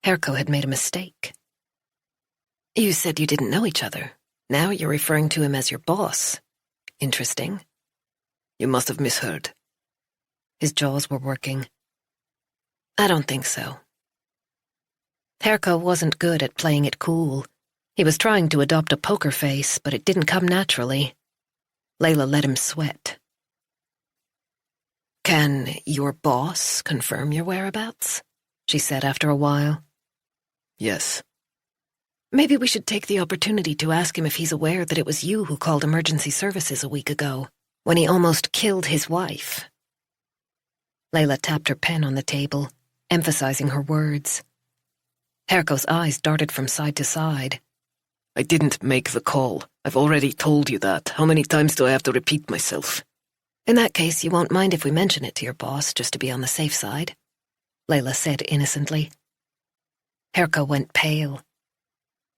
Herko had made a mistake. You said you didn't know each other. Now you're referring to him as your boss. Interesting. You must have misheard. His jaws were working. I don't think so. Herko wasn't good at playing it cool. He was trying to adopt a poker face, but it didn't come naturally. Layla let him sweat. Can your boss confirm your whereabouts? She said after a while. Yes. Maybe we should take the opportunity to ask him if he's aware that it was you who called emergency services a week ago, when he almost killed his wife. Layla tapped her pen on the table, emphasizing her words. Herko's eyes darted from side to side. I didn't make the call. I've already told you that. How many times do I have to repeat myself? In that case, you won't mind if we mention it to your boss, just to be on the safe side, Layla said innocently. Herko went pale.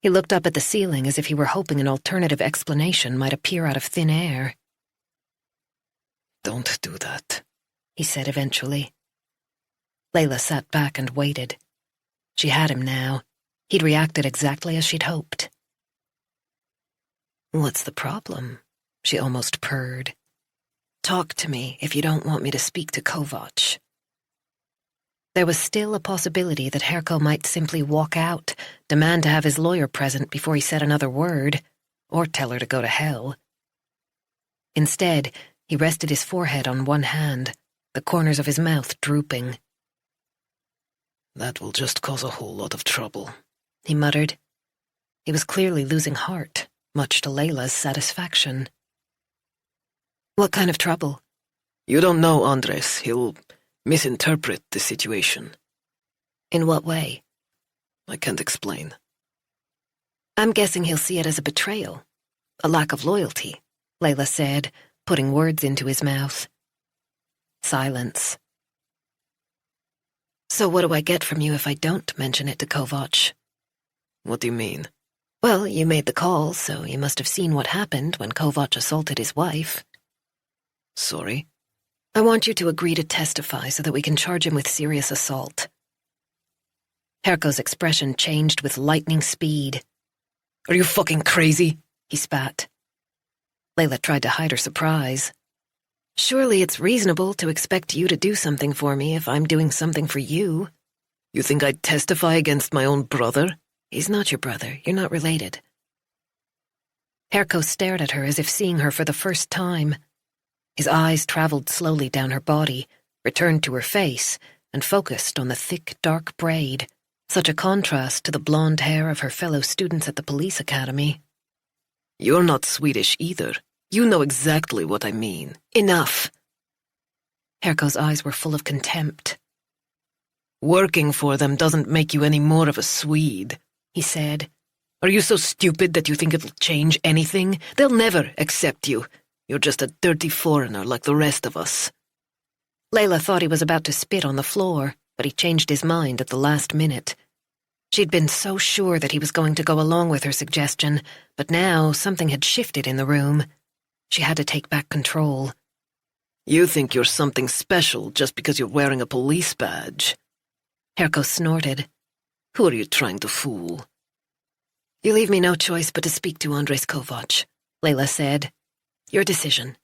He looked up at the ceiling as if he were hoping an alternative explanation might appear out of thin air. Don't do that, he said eventually. Layla sat back and waited. She had him now. He'd reacted exactly as she'd hoped. What's the problem? She almost purred. Talk to me if you don't want me to speak to Kovac. There was still a possibility that Herko might simply walk out, demand to have his lawyer present before he said another word, or tell her to go to hell. Instead, he rested his forehead on one hand, the corners of his mouth drooping. That will just cause a whole lot of trouble, he muttered. He was clearly losing heart, much to Layla's satisfaction. What kind of trouble? You don't know Andres. He'll misinterpret the situation. In what way? I can't explain. I'm guessing he'll see it as a betrayal, a lack of loyalty, Layla said, putting words into his mouth. Silence. So what do I get from you if I don't mention it to Kovac? What do you mean? Well, you made the call, so you must have seen what happened when Kovac assaulted his wife. Sorry? I want you to agree to testify so that we can charge him with serious assault. Herko's expression changed with lightning speed. Are you fucking crazy? He spat. Layla tried to hide her surprise. Surely it's reasonable to expect you to do something for me if I'm doing something for you. You think I'd testify against my own brother? He's not your brother. You're not related. Herko stared at her as if seeing her for the first time. His eyes traveled slowly down her body, returned to her face, and focused on the thick, dark braid, such a contrast to the blonde hair of her fellow students at the police academy. You're not Swedish either. You know exactly what I mean. Enough. Herko's eyes were full of contempt. Working for them doesn't make you any more of a Swede, he said. Are you so stupid that you think it'll change anything? They'll never accept you. You're just a dirty foreigner like the rest of us. Layla thought he was about to spit on the floor, but he changed his mind at the last minute. She'd been so sure that he was going to go along with her suggestion, but now something had shifted in the room. She had to take back control. You think you're something special just because you're wearing a police badge. Herko snorted. Who are you trying to fool? You leave me no choice but to speak to Andres Kovac, Layla said. Your decision.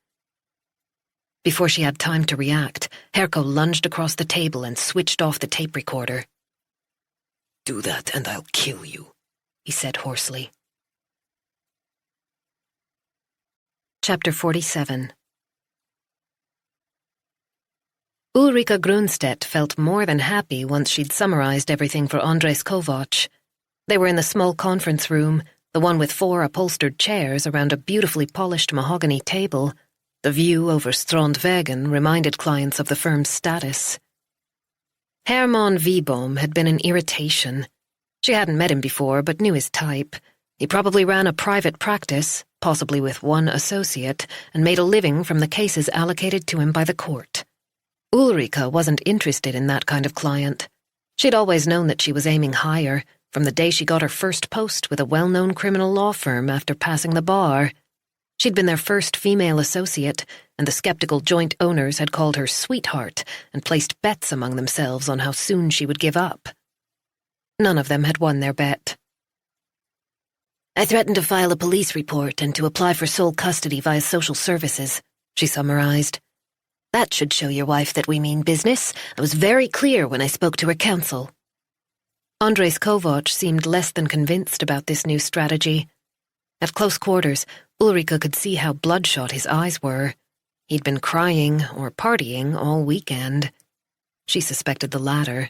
Before she had time to react, Herko lunged across the table and switched off the tape recorder. Do that and I'll kill you, he said hoarsely. Chapter 47. Ulrika Grunstedt felt more than happy once she'd summarized everything for Andres Kovac. They were in the small conference room, the one with 4 upholstered chairs around a beautifully polished mahogany table. The view over Strandvägen reminded clients of the firm's status. Herman Wiboom had been an irritation. She hadn't met him before, but knew his type. He probably ran a private practice, possibly with 1 associate, and made a living from the cases allocated to him by the court. Ulrika wasn't interested in that kind of client. She'd always known that she was aiming higher, from the day she got her first post with a well-known criminal law firm after passing the bar. She'd been their first female associate, and the skeptical joint owners had called her sweetheart and placed bets among themselves on how soon she would give up. None of them had won their bet. I threatened to file a police report and to apply for sole custody via social services, she summarized. That should show your wife that we mean business. I was very clear when I spoke to her counsel. Andres Kovac seemed less than convinced about this new strategy. At close quarters, Ulrika could see how bloodshot his eyes were. He'd been crying or partying all weekend. She suspected the latter.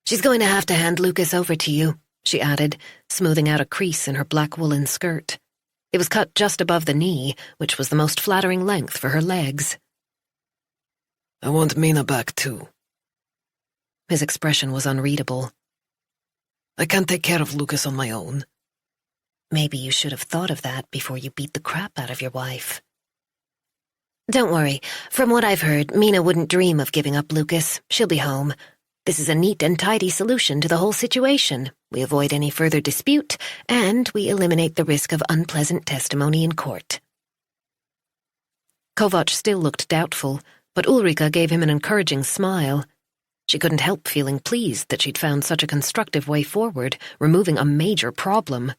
She's going to have to hand Lucas over to you, she added, smoothing out a crease in her black woolen skirt. It was cut just above the knee, which was the most flattering length for her legs. I want Mina back too. His expression was unreadable. I can't take care of Lucas on my own. Maybe you should have thought of that before you beat the crap out of your wife. Don't worry. From what I've heard, Mina wouldn't dream of giving up Lucas. She'll be home. This is a neat and tidy solution to the whole situation. We avoid any further dispute, and we eliminate the risk of unpleasant testimony in court. Kovac still looked doubtful, but Ulrika gave him an encouraging smile. She couldn't help feeling pleased that she'd found such a constructive way forward, removing a major problem.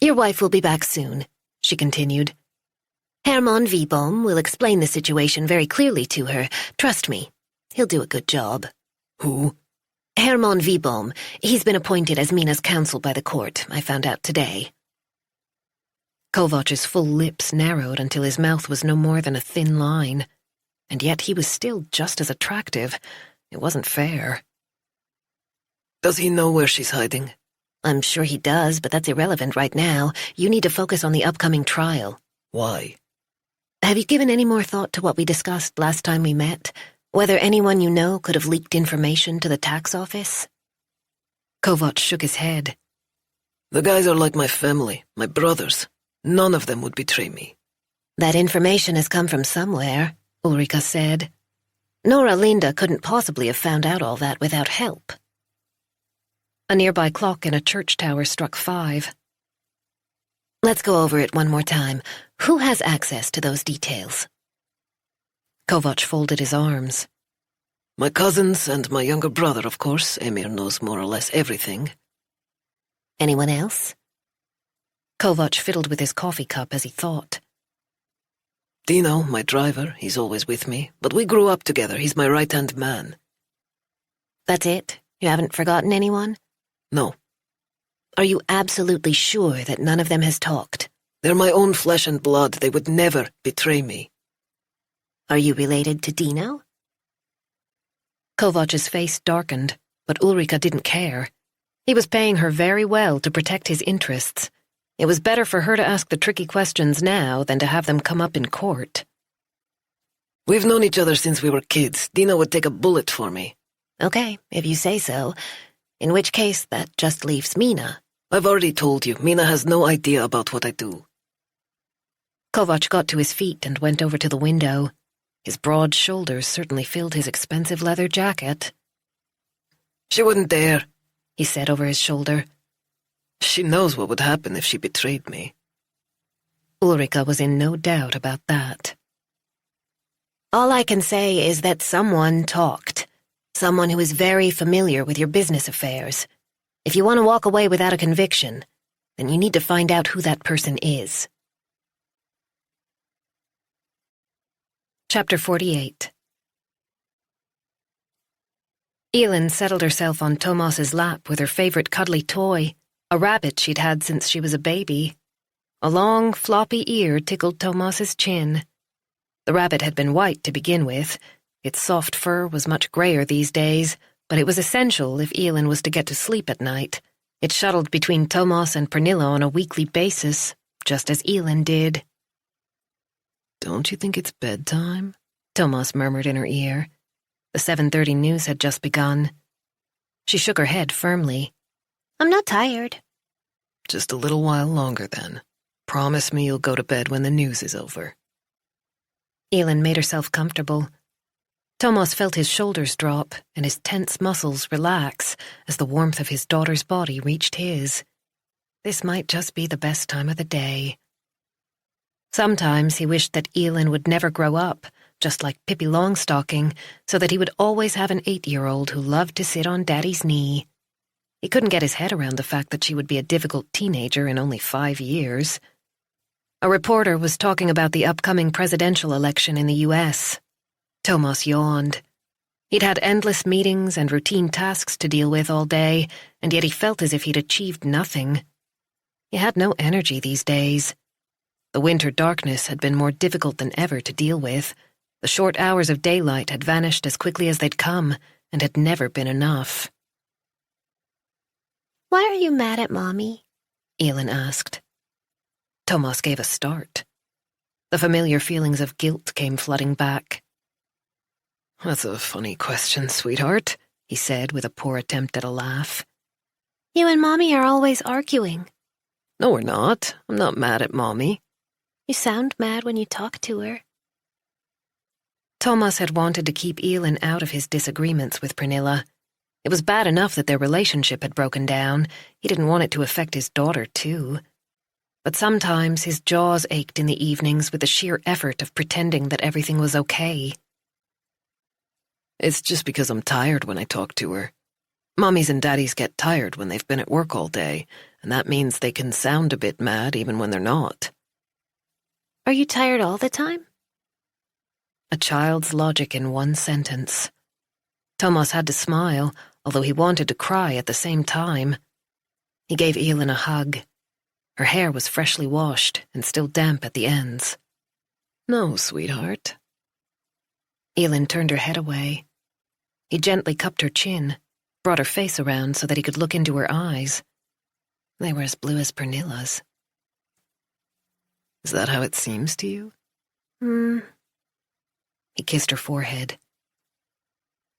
Your wife will be back soon, she continued. Herman Wiboom will explain the situation very clearly to her. Trust me. He'll do a good job. Who? Herman Wiboom. He's been appointed as Mina's counsel by the court, I found out today. Kovac's full lips narrowed until his mouth was no more than a thin line. And yet he was still just as attractive. It wasn't fair. Does he know where she's hiding? I'm sure he does, but that's irrelevant right now. You need to focus on the upcoming trial. Why? Have you given any more thought to what we discussed last time we met? Whether anyone you know could have leaked information to the tax office? Kovac shook his head. The guys are like my family, my brothers. None of them would betray me. That information has come from somewhere, Ulrika said. Nora Linda couldn't possibly have found out all that without help. A nearby clock in a church tower struck 5. Let's go over it one more time. Who has access to those details? Kovac folded his arms. My cousins and my younger brother, of course. Emir knows more or less everything. Anyone else? Kovac fiddled with his coffee cup as he thought. Dino, my driver, he's always with me, but we grew up together. He's my right-hand man. That's it? You haven't forgotten anyone? No. Are you absolutely sure that none of them has talked? They're my own flesh and blood. They would never betray me. Are you related to Dino? Kovac's face darkened, but Ulrika didn't care. He was paying her very well to protect his interests. It was better for her to ask the tricky questions now than to have them come up in court. We've known each other since we were kids. Dina would take a bullet for me. Okay, if you say so. In which case, that just leaves Mina. I've already told you, Mina has no idea about what I do. Kovac got to his feet and went over to the window. His broad shoulders certainly filled his expensive leather jacket. She wouldn't dare, he said over his shoulder. She knows what would happen if she betrayed me. Ulrika was in no doubt about that. All I can say is that someone talked. Someone who is very familiar with your business affairs. If you want to walk away without a conviction, then you need to find out who that person is. Chapter 48. Elin settled herself on Tomas's lap with her favorite cuddly toy, a rabbit she'd had since she was a baby. A long, floppy ear tickled Tomas's chin. The rabbit had been white to begin with. Its soft fur was much grayer these days, but it was essential if Elin was to get to sleep at night. It shuttled between Tomas and Pernilla on a weekly basis, just as Elin did. Don't you think it's bedtime? Tomas murmured in her ear. The 7:30 news had just begun. She shook her head firmly. I'm not tired. Just a little while longer, then. Promise me you'll go to bed when the news is over. Elin made herself comfortable. Tomas felt his shoulders drop and his tense muscles relax as the warmth of his daughter's body reached his. This might just be the best time of the day. Sometimes he wished that Elin would never grow up, just like Pippi Longstocking, so that he would always have an 8-year-old who loved to sit on Daddy's knee. He couldn't get his head around the fact that she would be a difficult teenager in only 5 years. A reporter was talking about the upcoming presidential election in the U.S. Tomas yawned. He'd had endless meetings and routine tasks to deal with all day, and yet he felt as if he'd achieved nothing. He had no energy these days. The winter darkness had been more difficult than ever to deal with. The short hours of daylight had vanished as quickly as they'd come, and had never been enough. Why are you mad at Mommy? Elin asked. Tomas gave a start. The familiar feelings of guilt came flooding back. That's a funny question, sweetheart, he said with a poor attempt at a laugh. You and Mommy are always arguing. No, we're not. I'm not mad at Mommy. You sound mad when you talk to her. Tomas had wanted to keep Elin out of his disagreements with Pernilla. It was bad enough that their relationship had broken down. He didn't want it to affect his daughter, too. But sometimes his jaws ached in the evenings with the sheer effort of pretending that everything was okay. It's just because I'm tired when I talk to her. Mommies and daddies get tired when they've been at work all day, and that means they can sound a bit mad even when they're not. Are you tired all the time? A child's logic in one sentence. Tomas had to smile, although he wanted to cry at the same time. He gave Elin a hug. Her hair was freshly washed and still damp at the ends. No, sweetheart. Elin turned her head away. He gently cupped her chin, brought her face around so that he could look into her eyes. They were as blue as Pernilla's. Is that how it seems to you? He kissed her forehead.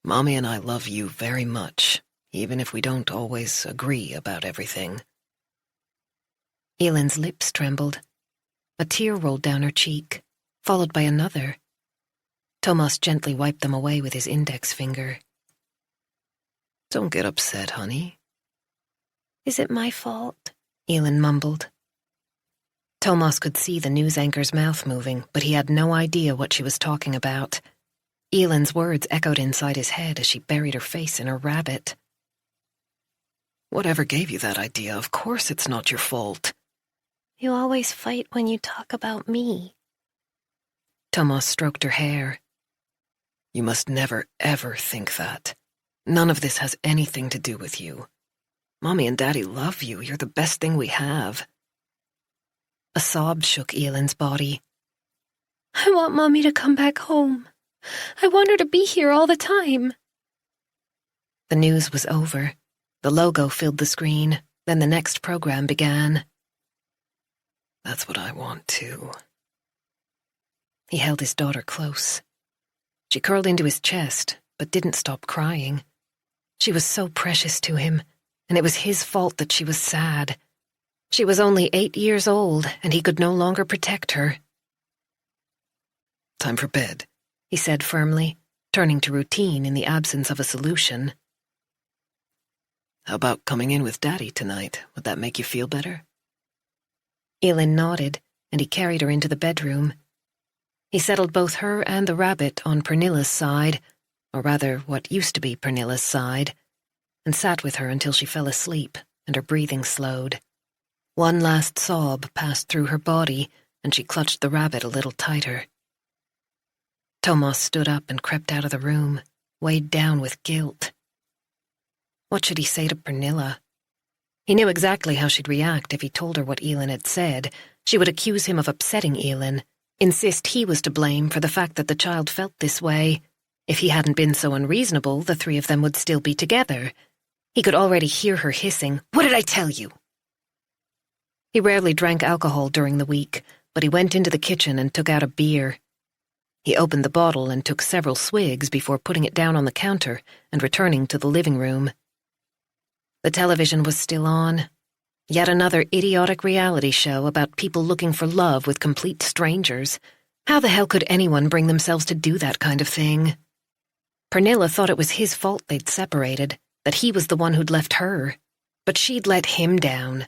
Mommy and I love you very much, even if we don't always agree about everything. Elin's lips trembled. A tear rolled down her cheek, followed by another. Tomas gently wiped them away with his index finger. Don't get upset, honey. Is it my fault? Elin mumbled. Tomas could see the news anchor's mouth moving, but he had no idea what she was talking about. Elin's words echoed inside his head as she buried her face in her rabbit. Whatever gave you that idea? Of course it's not your fault. You always fight when you talk about me. Tomas stroked her hair. You must never, ever think that. None of this has anything to do with you. Mommy and Daddy love you. You're the best thing we have. A sob shook Elin's body. I want Mommy to come back home. I want her to be here all the time. The news was over. The logo filled the screen. Then the next program began. That's what I want, too. He held his daughter close. She curled into his chest, but didn't stop crying. She was so precious to him, and it was his fault that she was sad. She was only 8 years old, and he could no longer protect her. Time for bed, he said firmly, turning to routine in the absence of a solution. How about coming in with Daddy tonight? Would that make you feel better? Elin nodded, and he carried her into the bedroom. He settled both her and the rabbit on Pernilla's side, or rather what used to be Pernilla's side, and sat with her until she fell asleep and her breathing slowed. One last sob passed through her body, and she clutched the rabbit a little tighter. Thomas stood up and crept out of the room, weighed down with guilt. What should he say to Pernilla? He knew exactly how she'd react if he told her what Elin had said. She would accuse him of upsetting Elin, insist he was to blame for the fact that the child felt this way. If he hadn't been so unreasonable, the three of them would still be together. He could already hear her hissing, "What did I tell you?" He rarely drank alcohol during the week, but he went into the kitchen and took out a beer. He opened the bottle and took several swigs before putting it down on the counter and returning to the living room. The television was still on. Yet another idiotic reality show about people looking for love with complete strangers. How the hell could anyone bring themselves to do that kind of thing? Pernilla thought it was his fault they'd separated, that he was the one who'd left her. But she'd let him down.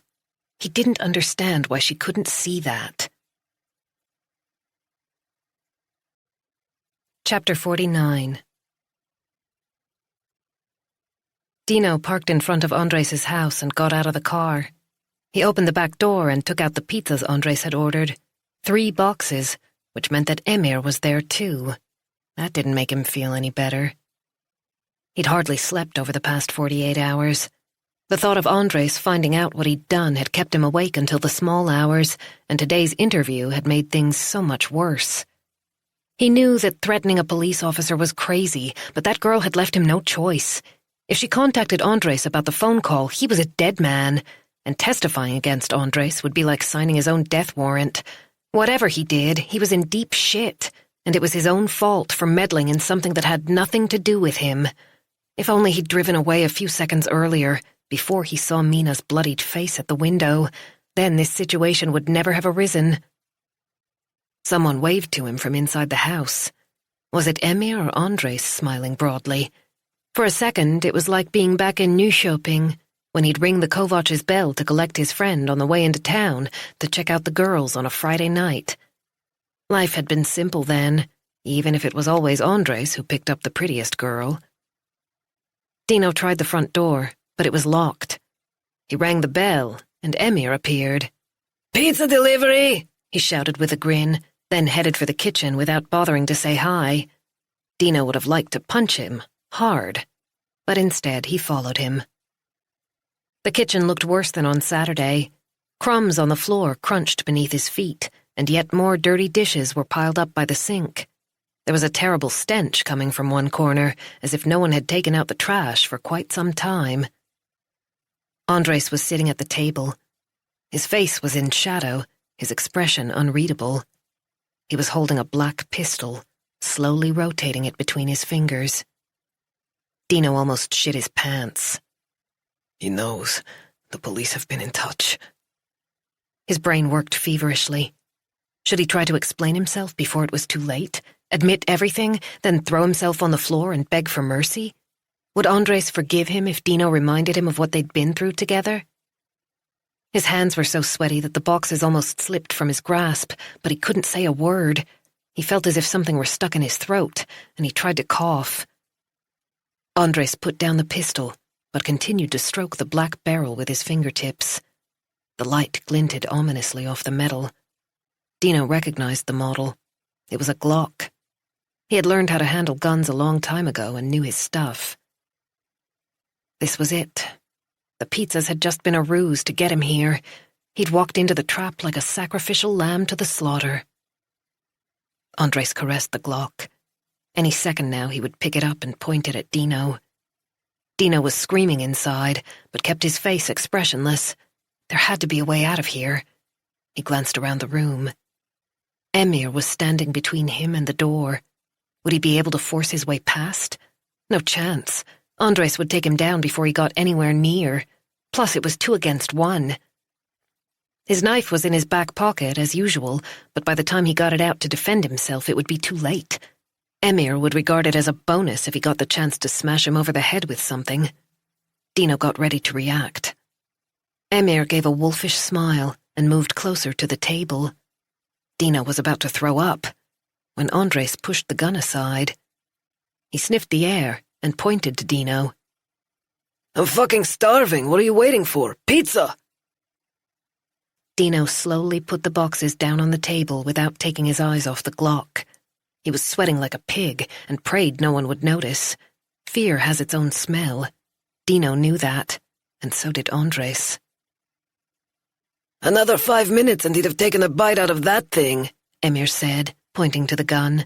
He didn't understand why she couldn't see that. Chapter 49. Dino parked in front of Andres' house and got out of the car. He opened the back door and took out the pizzas Andres had ordered. 3 boxes, which meant that Emir was there too. That didn't make him feel any better. He'd hardly slept over the past 48 hours. The thought of Andres finding out what he'd done had kept him awake until the small hours, and today's interview had made things so much worse. He knew that threatening a police officer was crazy, but that girl had left him no choice. If she contacted Andres about the phone call, he was a dead man, and testifying against Andres would be like signing his own death warrant. Whatever he did, he was in deep shit, and it was his own fault for meddling in something that had nothing to do with him. If only he'd driven away a few seconds earlier, before he saw Mina's bloodied face at the window, then this situation would never have arisen. Someone waved to him from inside the house. Was it Emir or Andres smiling broadly? For a second, it was like being back in Nyköping, when he'd ring the Kovac's bell to collect his friend on the way into town to check out the girls on a Friday night. Life had been simple then, even if it was always Andres who picked up the prettiest girl. Dino tried the front door, but it was locked. He rang the bell, and Emir appeared. "Pizza delivery!" he shouted with a grin, then headed for the kitchen without bothering to say hi. Dino would have liked to punch him, hard, but instead he followed him. The kitchen looked worse than on Saturday. Crumbs on the floor crunched beneath his feet, and yet more dirty dishes were piled up by the sink. There was a terrible stench coming from one corner, as if no one had taken out the trash for quite some time. Andres was sitting at the table. His face was in shadow, his expression unreadable. He was holding a black pistol, slowly rotating it between his fingers. Dino almost shit his pants. He knows. The police have been in touch. His brain worked feverishly. Should he try to explain himself before it was too late? Admit everything, then throw himself on the floor and beg for mercy? Would Andres forgive him if Dino reminded him of what they'd been through together? His hands were so sweaty that the boxes almost slipped from his grasp, but he couldn't say a word. He felt as if something were stuck in his throat, and he tried to cough. Andres put down the pistol, but continued to stroke the black barrel with his fingertips. The light glinted ominously off the metal. Dino recognized the model. It was a Glock. He had learned how to handle guns a long time ago and knew his stuff. This was it. The pizzas had just been a ruse to get him here. He'd walked into the trap like a sacrificial lamb to the slaughter. Andres caressed the Glock. Any second now he would pick it up and point it at Dino. Dino was screaming inside, but kept his face expressionless. There had to be a way out of here. He glanced around the room. Emir was standing between him and the door. Would he be able to force his way past? No chance. Andres would take him down before he got anywhere near. Plus, it was 2 against 1. His knife was in his back pocket, as usual, but by the time he got it out to defend himself, it would be too late. Emir would regard it as a bonus if he got the chance to smash him over the head with something. Dino got ready to react. Emir gave a wolfish smile and moved closer to the table. Dino was about to throw up when Andres pushed the gun aside. He sniffed the air and pointed to Dino. I'm fucking starving. What are you waiting for? Pizza! Dino slowly put the boxes down on the table without taking his eyes off the Glock. He was sweating like a pig and prayed no one would notice. Fear has its own smell. Dino knew that, and so did Andres. Another 5 minutes and he'd have taken a bite out of that thing, Emir said, pointing to the gun.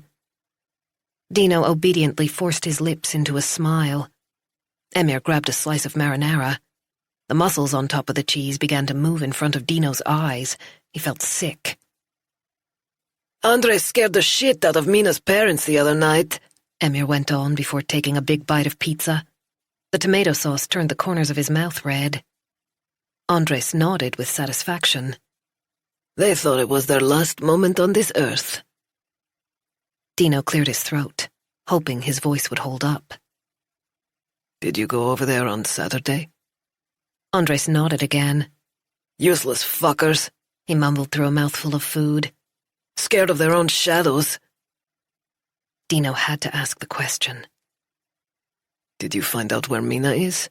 Dino obediently forced his lips into a smile. Emir grabbed a slice of marinara. The muscles on top of the cheese began to move in front of Dino's eyes. He felt sick. Andres scared the shit out of Mina's parents the other night, Emir went on before taking a big bite of pizza. The tomato sauce turned the corners of his mouth red. Andres nodded with satisfaction. They thought it was their last moment on this earth. Dino cleared his throat, hoping his voice would hold up. Did you go over there on Saturday? Andres nodded again. Useless fuckers, he mumbled through a mouthful of food. Scared of their own shadows. Dino had to ask the question. Did you find out where Mina is?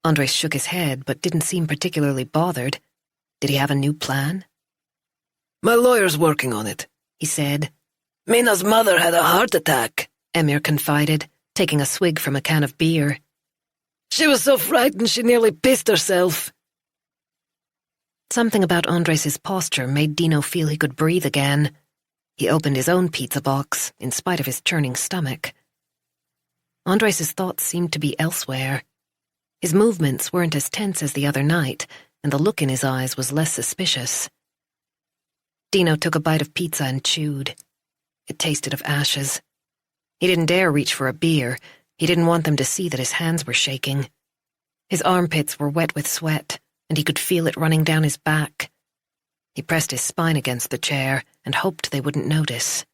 Andres shook his head, but didn't seem particularly bothered. Did he have a new plan? My lawyer's working on it, he said. Mina's mother had a heart attack, Emir confided, taking a swig from a can of beer. She was so frightened she nearly pissed herself. Something about Andres' posture made Dino feel he could breathe again. He opened his own pizza box, in spite of his churning stomach. Andres' thoughts seemed to be elsewhere. His movements weren't as tense as the other night, and the look in his eyes was less suspicious. Dino took a bite of pizza and chewed. It tasted of ashes. He didn't dare reach for a beer. He didn't want them to see that his hands were shaking. His armpits were wet with sweat, and he could feel it running down his back. He pressed his spine against the chair and hoped they wouldn't notice.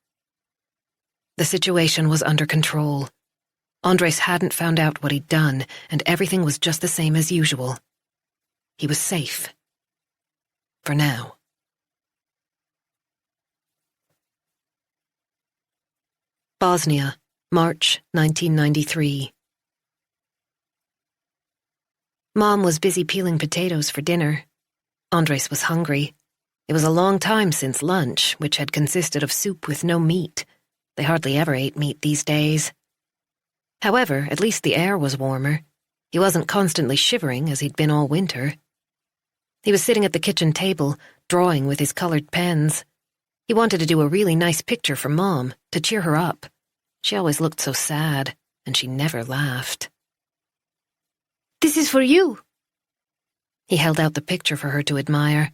The situation was under control. Andres hadn't found out what he'd done, and everything was just the same as usual. He was safe. For now. Bosnia, March 1993. Mom was busy peeling potatoes for dinner. Andres was hungry. It was a long time since lunch, which had consisted of soup with no meat. They hardly ever ate meat these days. However, at least the air was warmer. He wasn't constantly shivering as he'd been all winter. He was sitting at the kitchen table, drawing with his colored pens. He wanted to do a really nice picture for Mom, to cheer her up. She always looked so sad, and she never laughed. This is for you. He held out the picture for her to admire.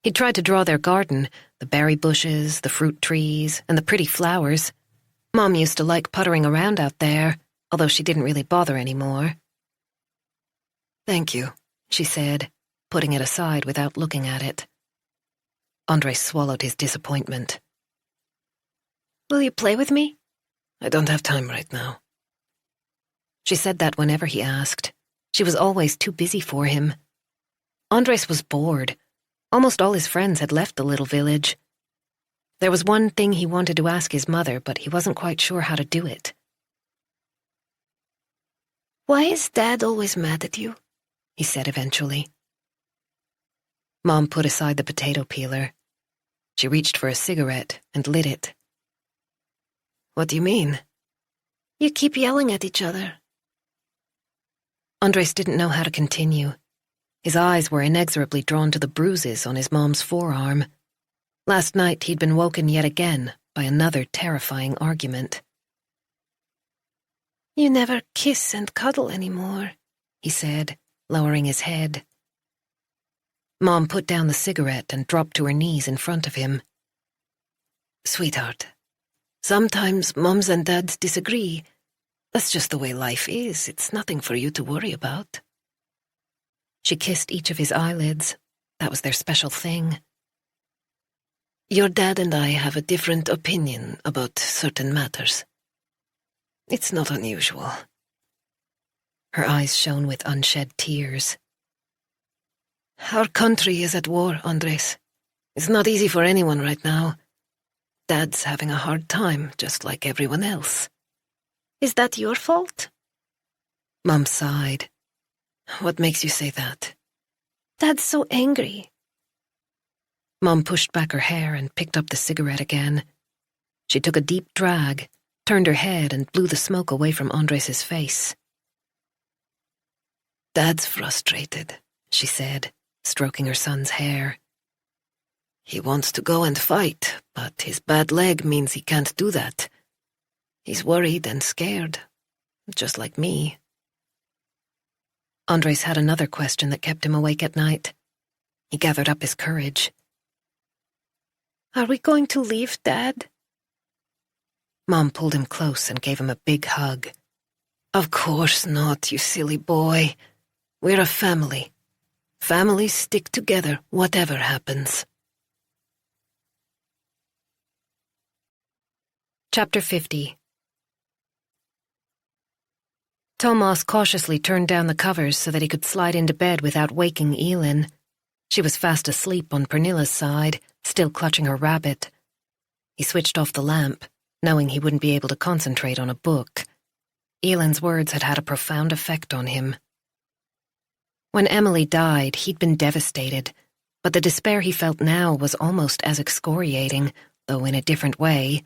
He'd tried to draw their garden, the berry bushes, the fruit trees, and the pretty flowers. Mom used to like puttering around out there, although she didn't really bother anymore. Thank you, she said, putting it aside without looking at it. Andres swallowed his disappointment. Will you play with me? I don't have time right now. She said that whenever he asked. She was always too busy for him. Andres was bored. Almost all his friends had left the little village. There was one thing he wanted to ask his mother, but he wasn't quite sure how to do it. Why is Dad always mad at you? He said eventually. Mom put aside the potato peeler. She reached for a cigarette and lit it. What do you mean? You keep yelling at each other. Andres didn't know how to continue. His eyes were inexorably drawn to the bruises on his mom's forearm. Last night he'd been woken yet again by another terrifying argument. You never kiss and cuddle anymore, he said, lowering his head. Mom put down the cigarette and dropped to her knees in front of him. Sweetheart, sometimes moms and dads disagree. That's just the way life is. It's nothing for you to worry about. She kissed each of his eyelids. That was their special thing. Your dad and I have a different opinion about certain matters. It's not unusual. Her eyes shone with unshed tears. Our country is at war, Andres. It's not easy for anyone right now. Dad's having a hard time, just like everyone else. Is that your fault? Mom sighed. What makes you say that? Dad's so angry. Mom pushed back her hair and picked up the cigarette again. She took a deep drag, turned her head and blew the smoke away from Andres' face. Dad's frustrated, she said, stroking her son's hair. He wants to go and fight, but his bad leg means he can't do that. He's worried and scared, just like me. Andres had another question that kept him awake at night. He gathered up his courage. Are we going to leave Dad? Mom pulled him close and gave him a big hug. Of course not, you silly boy. We're a family. Families stick together, whatever happens. Chapter 50. Thomas cautiously turned down the covers so that he could slide into bed without waking Elin. She was fast asleep on Pernilla's side, still clutching her rabbit. He switched off the lamp, knowing he wouldn't be able to concentrate on a book. Elin's words had had a profound effect on him. When Emily died, he'd been devastated, but the despair he felt now was almost as excoriating, though in a different way.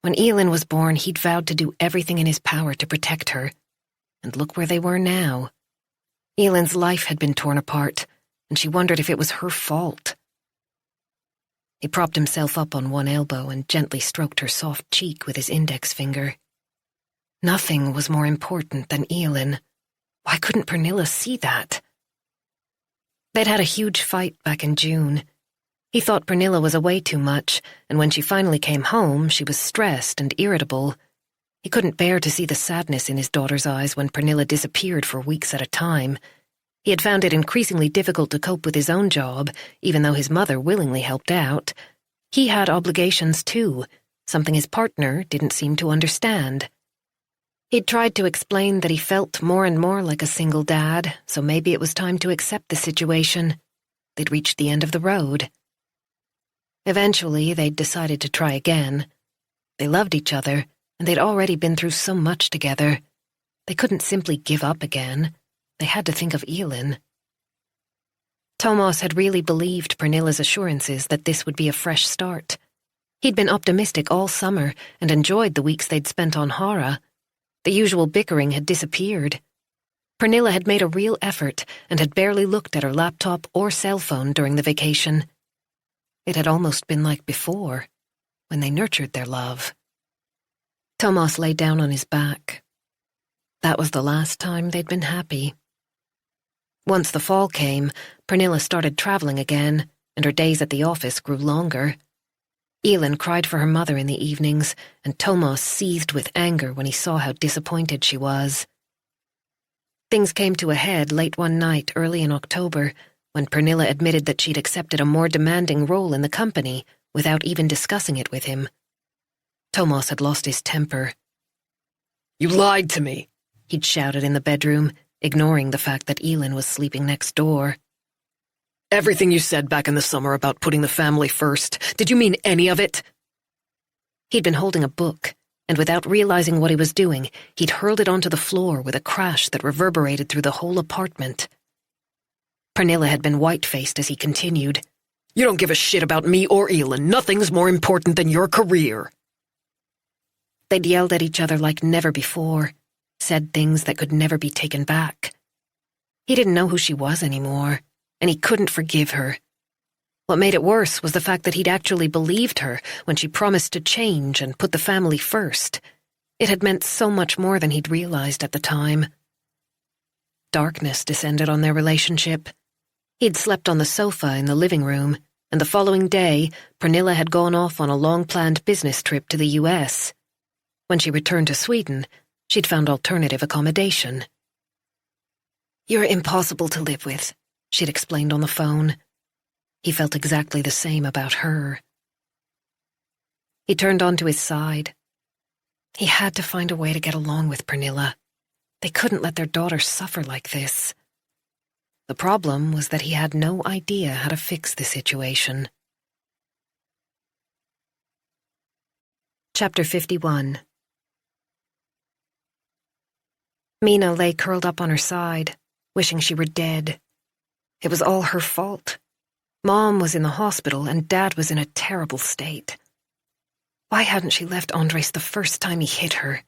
When Elin was born, he'd vowed to do everything in his power to protect her. And look where they were now. Elin's life had been torn apart, and she wondered if it was her fault. He propped himself up on one elbow and gently stroked her soft cheek with his index finger. Nothing was more important than Elin. Why couldn't Pernilla see that? They'd had a huge fight back in June. He thought Pernilla was away too much, and when she finally came home, she was stressed and irritable. He couldn't bear to see the sadness in his daughter's eyes when Pernilla disappeared for weeks at a time. He had found it increasingly difficult to cope with his own job, even though his mother willingly helped out. He had obligations too, something his partner didn't seem to understand. He'd tried to explain that he felt more and more like a single dad, so maybe it was time to accept the situation. They'd reached the end of the road. Eventually, they'd decided to try again. They loved each other, and they'd already been through so much together. They couldn't simply give up again. They had to think of Elin. Thomas had really believed Pernilla's assurances that this would be a fresh start. He'd been optimistic all summer and enjoyed the weeks they'd spent on Hara. The usual bickering had disappeared. Pernilla had made a real effort and had barely looked at her laptop or cell phone during the vacation. It had almost been like before, when they nurtured their love. Thomas lay down on his back. That was the last time they'd been happy. Once the fall came, Pernilla started traveling again, and her days at the office grew longer. Elin cried for her mother in the evenings, and Thomas seethed with anger when he saw how disappointed she was. Things came to a head late one night early in October, when Pernilla admitted that she'd accepted a more demanding role in the company without even discussing it with him. Thomas had lost his temper. "You lied to me," he'd shouted in the bedroom, ignoring the fact that Elin was sleeping next door. "Everything you said back in the summer about putting the family first, did you mean any of it?" He'd been holding a book, and without realizing what he was doing, he'd hurled it onto the floor with a crash that reverberated through the whole apartment. Pernilla had been white-faced as he continued. "You don't give a shit about me or Elin. Nothing's more important than your career." They'd yelled at each other like never before, said things that could never be taken back. He didn't know who she was anymore, and he couldn't forgive her. What made it worse was the fact that he'd actually believed her when she promised to change and put the family first. It had meant so much more than he'd realized at the time. Darkness descended on their relationship. He'd slept on the sofa in the living room, and the following day, Pernilla had gone off on a long-planned business trip to the US. When she returned to Sweden, she'd found alternative accommodation. "You're impossible to live with," she'd explained on the phone. He felt exactly the same about her. He turned onto his side. He had to find a way to get along with Pernilla. They couldn't let their daughter suffer like this. The problem was that he had no idea how to fix the situation. Chapter 51. Mina lay curled up on her side, wishing she were dead. It was all her fault. Mom was in the hospital and Dad was in a terrible state. Why hadn't she left Andres the first time he hit her?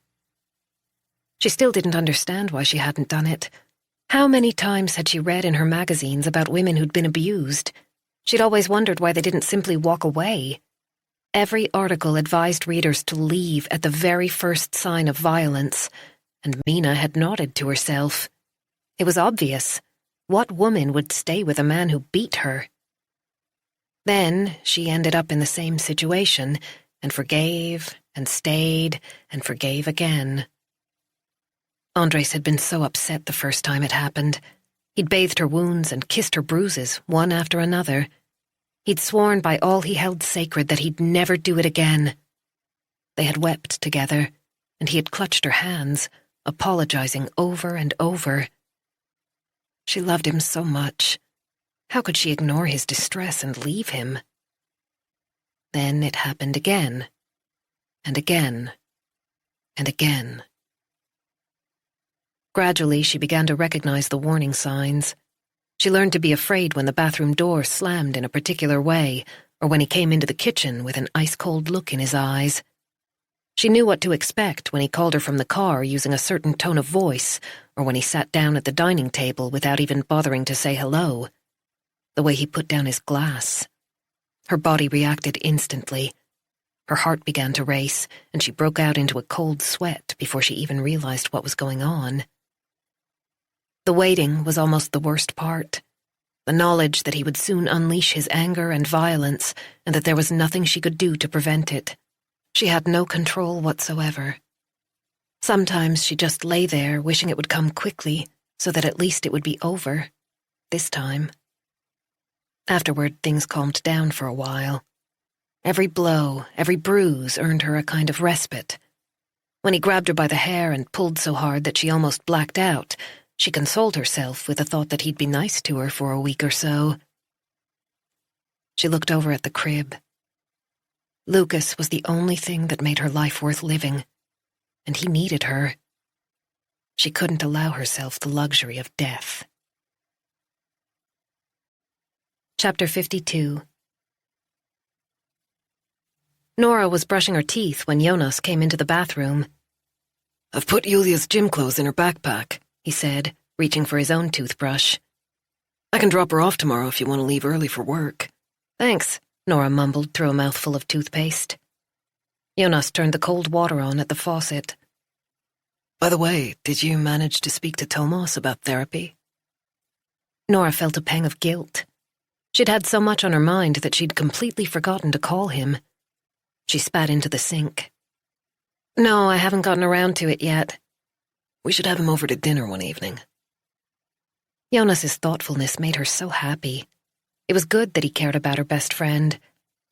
She still didn't understand why she hadn't done it. How many times had she read in her magazines about women who'd been abused? She'd always wondered why they didn't simply walk away. Every article advised readers to leave at the very first sign of violence, and Mina had nodded to herself. It was obvious. What woman would stay with a man who beat her? Then she ended up in the same situation, and forgave, and stayed, and forgave again. Andres had been so upset the first time it happened. He'd bathed her wounds and kissed her bruises, one after another. He'd sworn by all he held sacred that he'd never do it again. They had wept together, and he had clutched her hands, apologizing over and over. She loved him so much. How could she ignore his distress and leave him? Then it happened again, and again, and again. Gradually, she began to recognize the warning signs. She learned to be afraid when the bathroom door slammed in a particular way, or when he came into the kitchen with an ice-cold look in his eyes. She knew what to expect when he called her from the car using a certain tone of voice, or when he sat down at the dining table without even bothering to say hello. The way he put down his glass. Her body reacted instantly. Her heart began to race, and she broke out into a cold sweat before she even realized what was going on. The waiting was almost the worst part. The knowledge that he would soon unleash his anger and violence, and that there was nothing she could do to prevent it. She had no control whatsoever. Sometimes she just lay there wishing it would come quickly, so that at least it would be over. This time. Afterward, things calmed down for a while. Every blow, every bruise earned her a kind of respite. When he grabbed her by the hair and pulled so hard that she almost blacked out, she consoled herself with the thought that he'd be nice to her for a week or so. She looked over at the crib. Lucas was the only thing that made her life worth living, and he needed her. She couldn't allow herself the luxury of death. Chapter 52. Nora was brushing her teeth when Jonas came into the bathroom. "I've put Julia's gym clothes in her backpack," he said, reaching for his own toothbrush. "I can drop her off tomorrow if you want to leave early for work." "Thanks," Nora mumbled through a mouthful of toothpaste. Jonas turned the cold water on at the faucet. "By the way, did you manage to speak to Thomas about therapy?" Nora felt a pang of guilt. She'd had so much on her mind that she'd completely forgotten to call him. She spat into the sink. "No, I haven't gotten around to it yet." "We should have him over to dinner one evening." Jonas's thoughtfulness made her so happy. It was good that he cared about her best friend.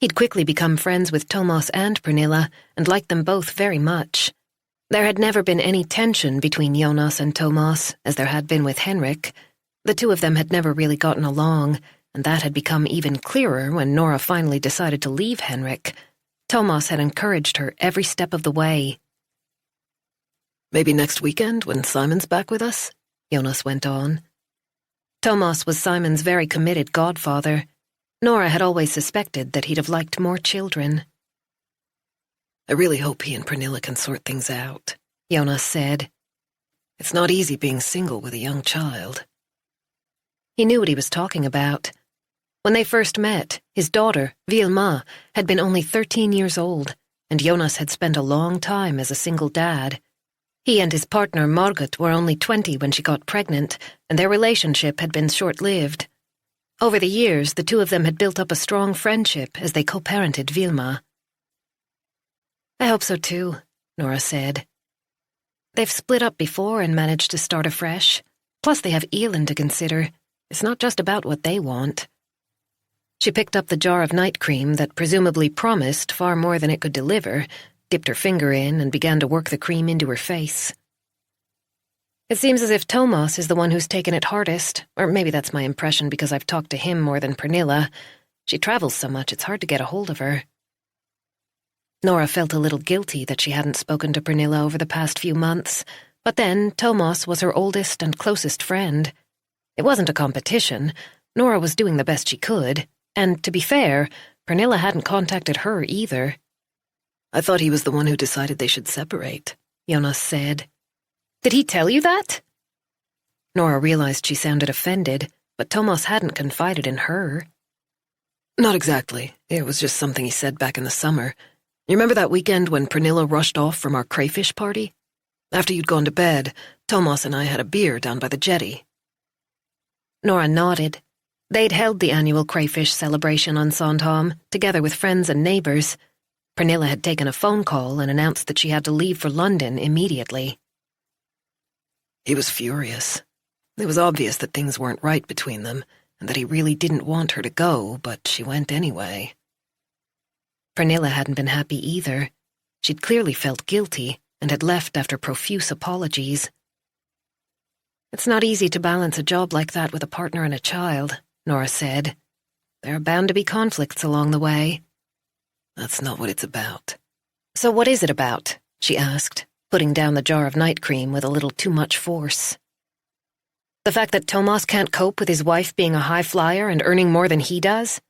He'd quickly become friends with Thomas and Pernilla, and liked them both very much. There had never been any tension between Jonas and Thomas, as there had been with Henrik. The two of them had never really gotten along, and that had become even clearer when Nora finally decided to leave Henrik. Thomas had encouraged her every step of the way. "Maybe next weekend when Simon's back with us?" Jonas went on. Thomas was Simon's very committed godfather. Nora had always suspected that he'd have liked more children. "I really hope he and Pernilla can sort things out," Jonas said. "It's not easy being single with a young child." He knew what he was talking about. When they first met, his daughter, Vilma, had been only 13 years old, and Jonas had spent a long time as a single dad. He and his partner Margot were only 20 when she got pregnant, and their relationship had been short-lived. Over the years, the two of them had built up a strong friendship as they co-parented Vilma. I hope so too, Nora said. They've split up before and managed to start afresh. Plus they have Elin to consider. It's not just about what they want. She picked up the jar of night cream that presumably promised far more than it could deliver, dipped her finger in, and began to work the cream into her face. It seems as if Thomas is the one who's taken it hardest, or maybe that's my impression because I've talked to him more than Pernilla. She travels so much it's hard to get a hold of her. Nora felt a little guilty that she hadn't spoken to Pernilla over the past few months, but then Thomas was her oldest and closest friend. It wasn't a competition. Nora was doing the best she could, and to be fair, Pernilla hadn't contacted her either. I thought he was the one who decided they should separate, Jonas said. Did he tell you that? Nora realized she sounded offended, but Thomas hadn't confided in her. Not exactly. It was just something he said back in the summer. You remember that weekend when Pernilla rushed off from our crayfish party? After you'd gone to bed, Thomas and I had a beer down by the jetty. Nora nodded. They'd held the annual crayfish celebration on Sandhamn, together with friends and neighbours. Pernilla had taken a phone call and announced that she had to leave for London immediately. He was furious. It was obvious that things weren't right between them, and that he really didn't want her to go, but she went anyway. Pernilla hadn't been happy either. She'd clearly felt guilty and had left after profuse apologies. It's not easy to balance a job like that with a partner and a child, Nora said. There are bound to be conflicts along the way. That's not what it's about. So what is it about? She asked, putting down the jar of night cream with a little too much force. The fact that Thomas can't cope with his wife being a high flyer and earning more than he does?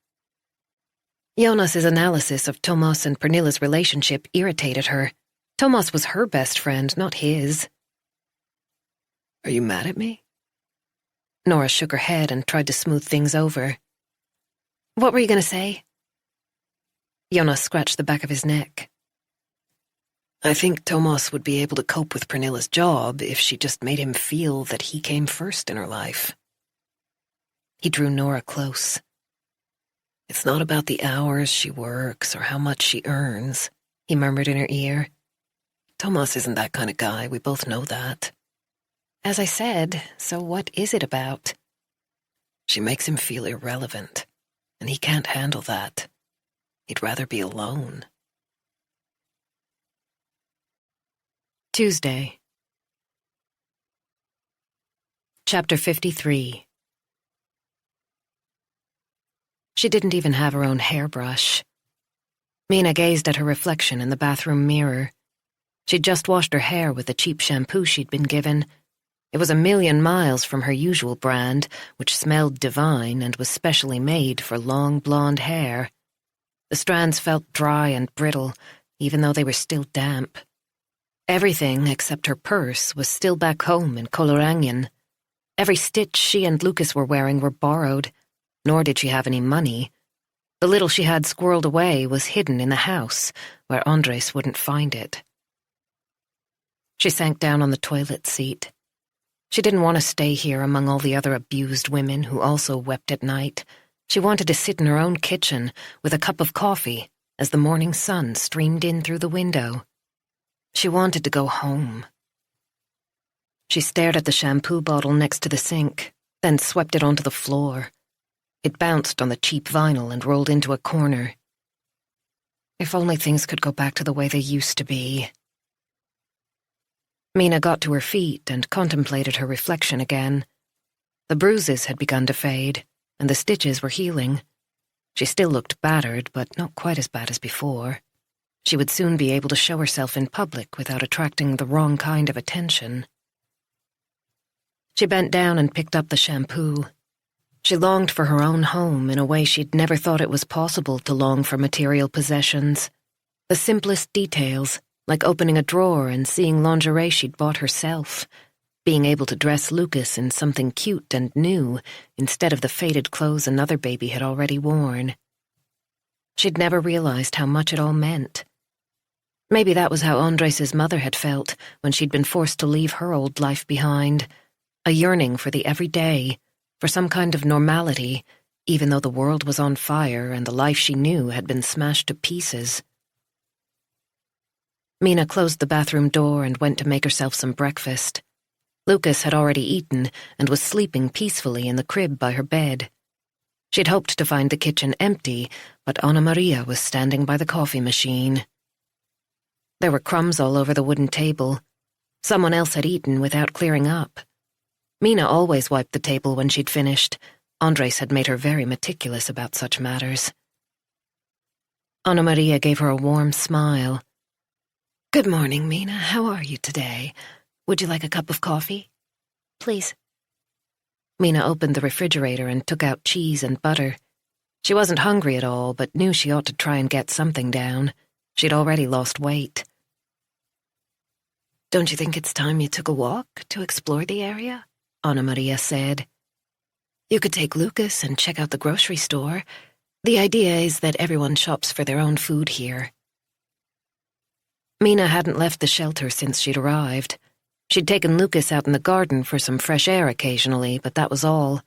Jonas's analysis of Thomas and Pernilla's relationship irritated her. Thomas was her best friend, not his. Are you mad at me? Nora shook her head and tried to smooth things over. What were you going to say? Jonas scratched the back of his neck. I think Thomas would be able to cope with Pernilla's job if she just made him feel that he came first in her life. He drew Nora close. It's not about the hours she works or how much she earns, he murmured in her ear. Thomas isn't that kind of guy, we both know that. As I said, so what is it about? She makes him feel irrelevant, and he can't handle that. He'd rather be alone. Tuesday. Chapter 53. She didn't even have her own hairbrush. Mina gazed at her reflection in the bathroom mirror. She'd just washed her hair with the cheap shampoo she'd been given. It was a million miles from her usual brand, which smelled divine and was specially made for long blonde hair. The strands felt dry and brittle, even though they were still damp. Everything except her purse was still back home in Colorangen. Every stitch she and Lucas were wearing were borrowed, nor did she have any money. The little she had squirreled away was hidden in the house, where Andres wouldn't find it. She sank down on the toilet seat. She didn't want to stay here among all the other abused women who also wept at night. She wanted to sit in her own kitchen with a cup of coffee as the morning sun streamed in through the window. She wanted to go home. She stared at the shampoo bottle next to the sink, then swept it onto the floor. It bounced on the cheap vinyl and rolled into a corner. If only things could go back to the way they used to be. Mina got to her feet and contemplated her reflection again. The bruises had begun to fade, and the stitches were healing. She still looked battered, but not quite as bad as before. She would soon be able to show herself in public without attracting the wrong kind of attention. She bent down and picked up the shampoo. She longed for her own home in a way she'd never thought it was possible to long for material possessions. The simplest details, like opening a drawer and seeing lingerie she'd bought herself, being able to dress Lucas in something cute and new instead of the faded clothes another baby had already worn. She'd never realized how much it all meant. Maybe that was how Andres's mother had felt when she'd been forced to leave her old life behind, a yearning for the everyday, for some kind of normality, even though the world was on fire and the life she knew had been smashed to pieces. Mina closed the bathroom door and went to make herself some breakfast. Lucas had already eaten and was sleeping peacefully in the crib by her bed. She'd hoped to find the kitchen empty, but Anna Maria was standing by the coffee machine. There were crumbs all over the wooden table. Someone else had eaten without clearing up. Mina always wiped the table when she'd finished. Andres had made her very meticulous about such matters. Anna Maria gave her a warm smile. Good morning, Mina. How are you today? Would you like a cup of coffee? Please. Mina opened the refrigerator and took out cheese and butter. She wasn't hungry at all, but knew she ought to try and get something down. She'd already lost weight. Don't you think it's time you took a walk to explore the area? Anna Maria said. You could take Lucas and check out the grocery store. The idea is that everyone shops for their own food here. Mina hadn't left the shelter since she'd arrived. She'd taken Lucas out in the garden for some fresh air occasionally, but that was all.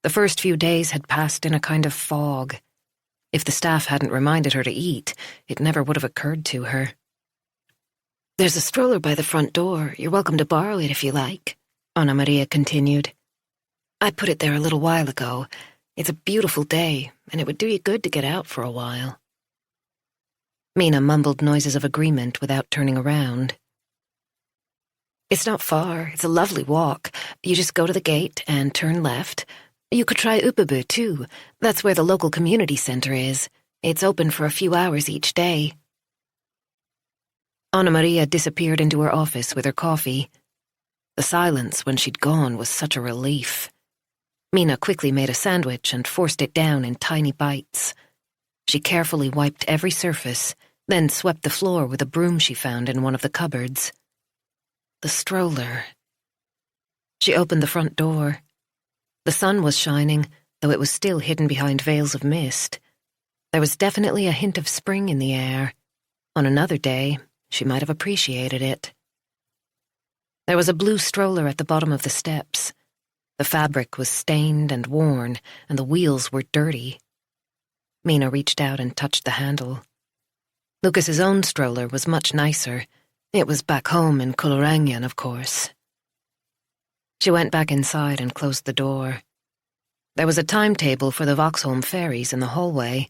The first few days had passed in a kind of fog. If the staff hadn't reminded her to eat, it never would have occurred to her. There's a stroller by the front door. You're welcome to borrow it if you like, Anna Maria continued. I put it there a little while ago. It's a beautiful day, and it would do you good to get out for a while. Mina mumbled noises of agreement without turning around. It's not far. It's a lovely walk. You just go to the gate and turn left. You could try Upebu, too. That's where the local community center is. It's open for a few hours each day. Anna Maria disappeared into her office with her coffee. The silence when she'd gone was such a relief. Mina quickly made a sandwich and forced it down in tiny bites. She carefully wiped every surface, then swept the floor with a broom she found in one of the cupboards. The stroller. She opened the front door. The sun was shining, though it was still hidden behind veils of mist. There was definitely a hint of spring in the air. On another day, she might have appreciated it. There was a blue stroller at the bottom of the steps. The fabric was stained and worn, and the wheels were dirty. Mina reached out and touched the handle. Lucas's own stroller was much nicer. It was back home in Kulurangyan, of course. She went back inside and closed the door. There was a timetable for the Vaxholm ferries in the hallway.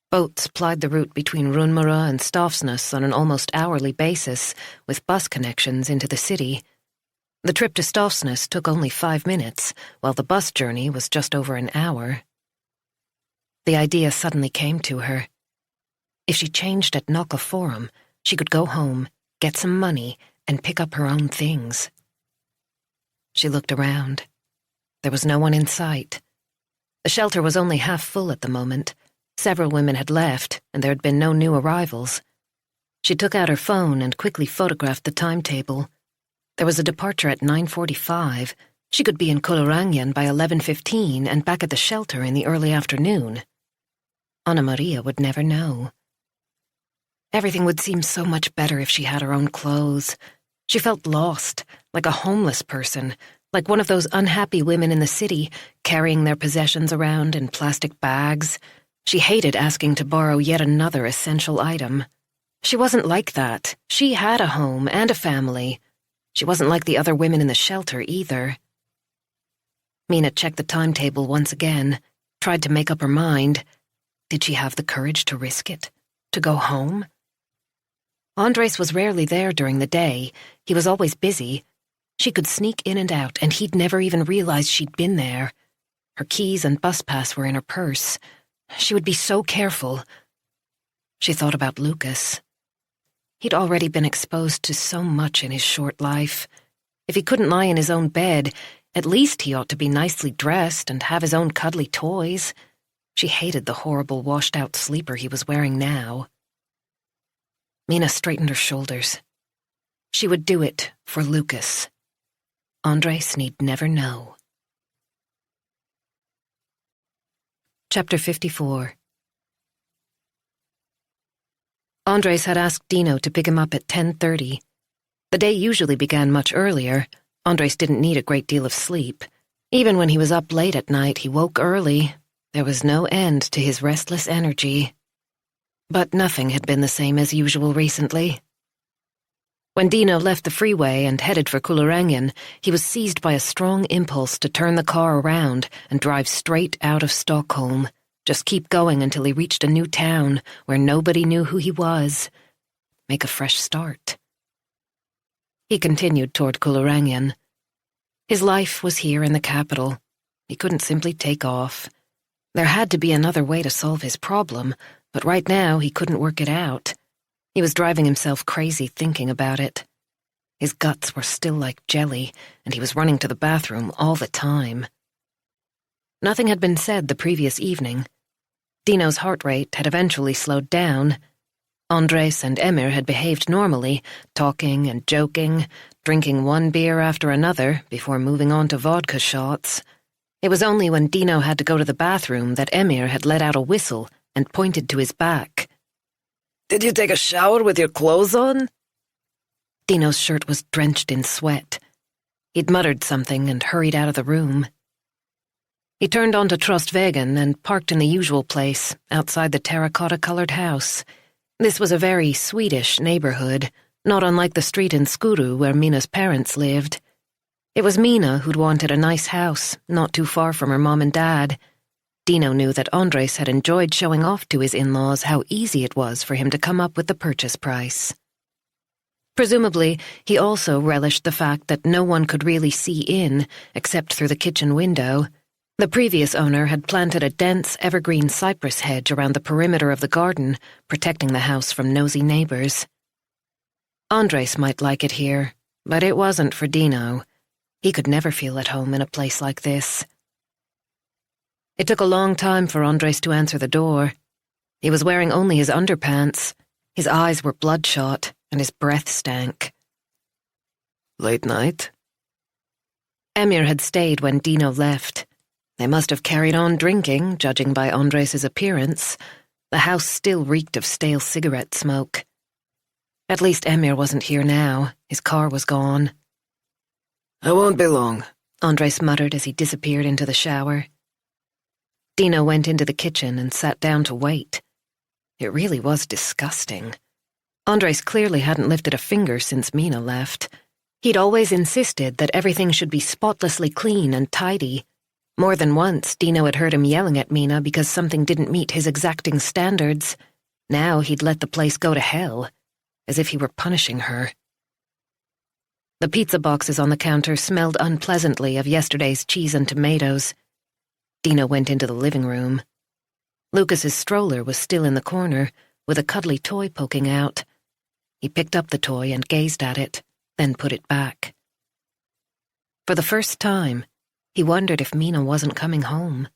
Boats plied the route between Runmara and Stavsnäs on an almost hourly basis, with bus connections into the city. The trip to Stavsnäs took only 5 minutes, while the bus journey was just over an hour. The idea suddenly came to her. If she changed at Nocca Forum, she could go home, get some money, and pick up her own things. She looked around. There was no one in sight. The shelter was only half full at the moment. Several women had left, and there had been no new arrivals. She took out her phone and quickly photographed the timetable. There was a departure at 9:45. She could be in Kulurangyan by 11:15 and back at the shelter in the early afternoon. Anna Maria would never know. Everything would seem so much better if she had her own clothes. She felt lost, like a homeless person, like one of those unhappy women in the city, carrying their possessions around in plastic bags. She hated asking to borrow yet another essential item. She wasn't like that. She had a home and a family. She wasn't like the other women in the shelter either. Mina checked the timetable once again, tried to make up her mind. Did she have the courage to risk it? To go home? Andres was rarely there during the day. He was always busy. She could sneak in and out, and he'd never even realized she'd been there. Her keys and bus pass were in her purse. She would be so careful. She thought about Lucas. He'd already been exposed to so much in his short life. If he couldn't lie in his own bed, at least he ought to be nicely dressed and have his own cuddly toys. She hated the horrible washed-out sleeper he was wearing now. Mina straightened her shoulders. She would do it for Lucas. Andres need never know. Chapter 54. Andres had asked Dino to pick him up at 10:30. The day usually began much earlier. Andres didn't need a great deal of sleep. Even when he was up late at night, he woke early. There was no end to his restless energy. But nothing had been the same as usual recently. When Dino left the freeway and headed for Kularangen, he was seized by a strong impulse to turn the car around and drive straight out of Stockholm. Just keep going until he reached a new town where nobody knew who he was. Make a fresh start. He continued toward Kularangen. His life was here in the capital. He couldn't simply take off. There had to be another way to solve his problem, but right now he couldn't work it out. He was driving himself crazy thinking about it. His guts were still like jelly, and he was running to the bathroom all the time. Nothing had been said the previous evening. Dino's heart rate had eventually slowed down. Andres and Emir had behaved normally, talking and joking, drinking one beer after another before moving on to vodka shots. It was only when Dino had to go to the bathroom that Emir had let out a whistle and pointed to his back. Did you take a shower with your clothes on? Dino's shirt was drenched in sweat. He'd muttered something and hurried out of the room. He turned onto Trostvägen and parked in the usual place, outside the terracotta-colored house. This was a very Swedish neighborhood, not unlike the street in Skuru where Mina's parents lived. It was Mina who'd wanted a nice house, not too far from her mom and dad. Dino knew that Andres had enjoyed showing off to his in-laws how easy it was for him to come up with the purchase price. Presumably, he also relished the fact that no one could really see in, except through the kitchen window. The previous owner had planted a dense evergreen cypress hedge around the perimeter of the garden, protecting the house from nosy neighbors. Andres might like it here, but it wasn't for Dino. He could never feel at home in a place like this. It took a long time for Andres to answer the door. He was wearing only his underpants. His eyes were bloodshot, and his breath stank. Late night? Emir had stayed when Dino left. They must have carried on drinking, judging by Andres' appearance. The house still reeked of stale cigarette smoke. At least Emir wasn't here now. His car was gone. I won't be long, Andres muttered as he disappeared into the shower. Dino went into the kitchen and sat down to wait. It really was disgusting. Andres clearly hadn't lifted a finger since Mina left. He'd always insisted that everything should be spotlessly clean and tidy. More than once, Dino had heard him yelling at Mina because something didn't meet his exacting standards. Now he'd let the place go to hell, as if he were punishing her. The pizza boxes on the counter smelled unpleasantly of yesterday's cheese and tomatoes. Dino went into the living room. Lucas's stroller was still in the corner, with a cuddly toy poking out. He picked up the toy and gazed at it, then put it back. For the first time, he wondered if Mina wasn't coming home.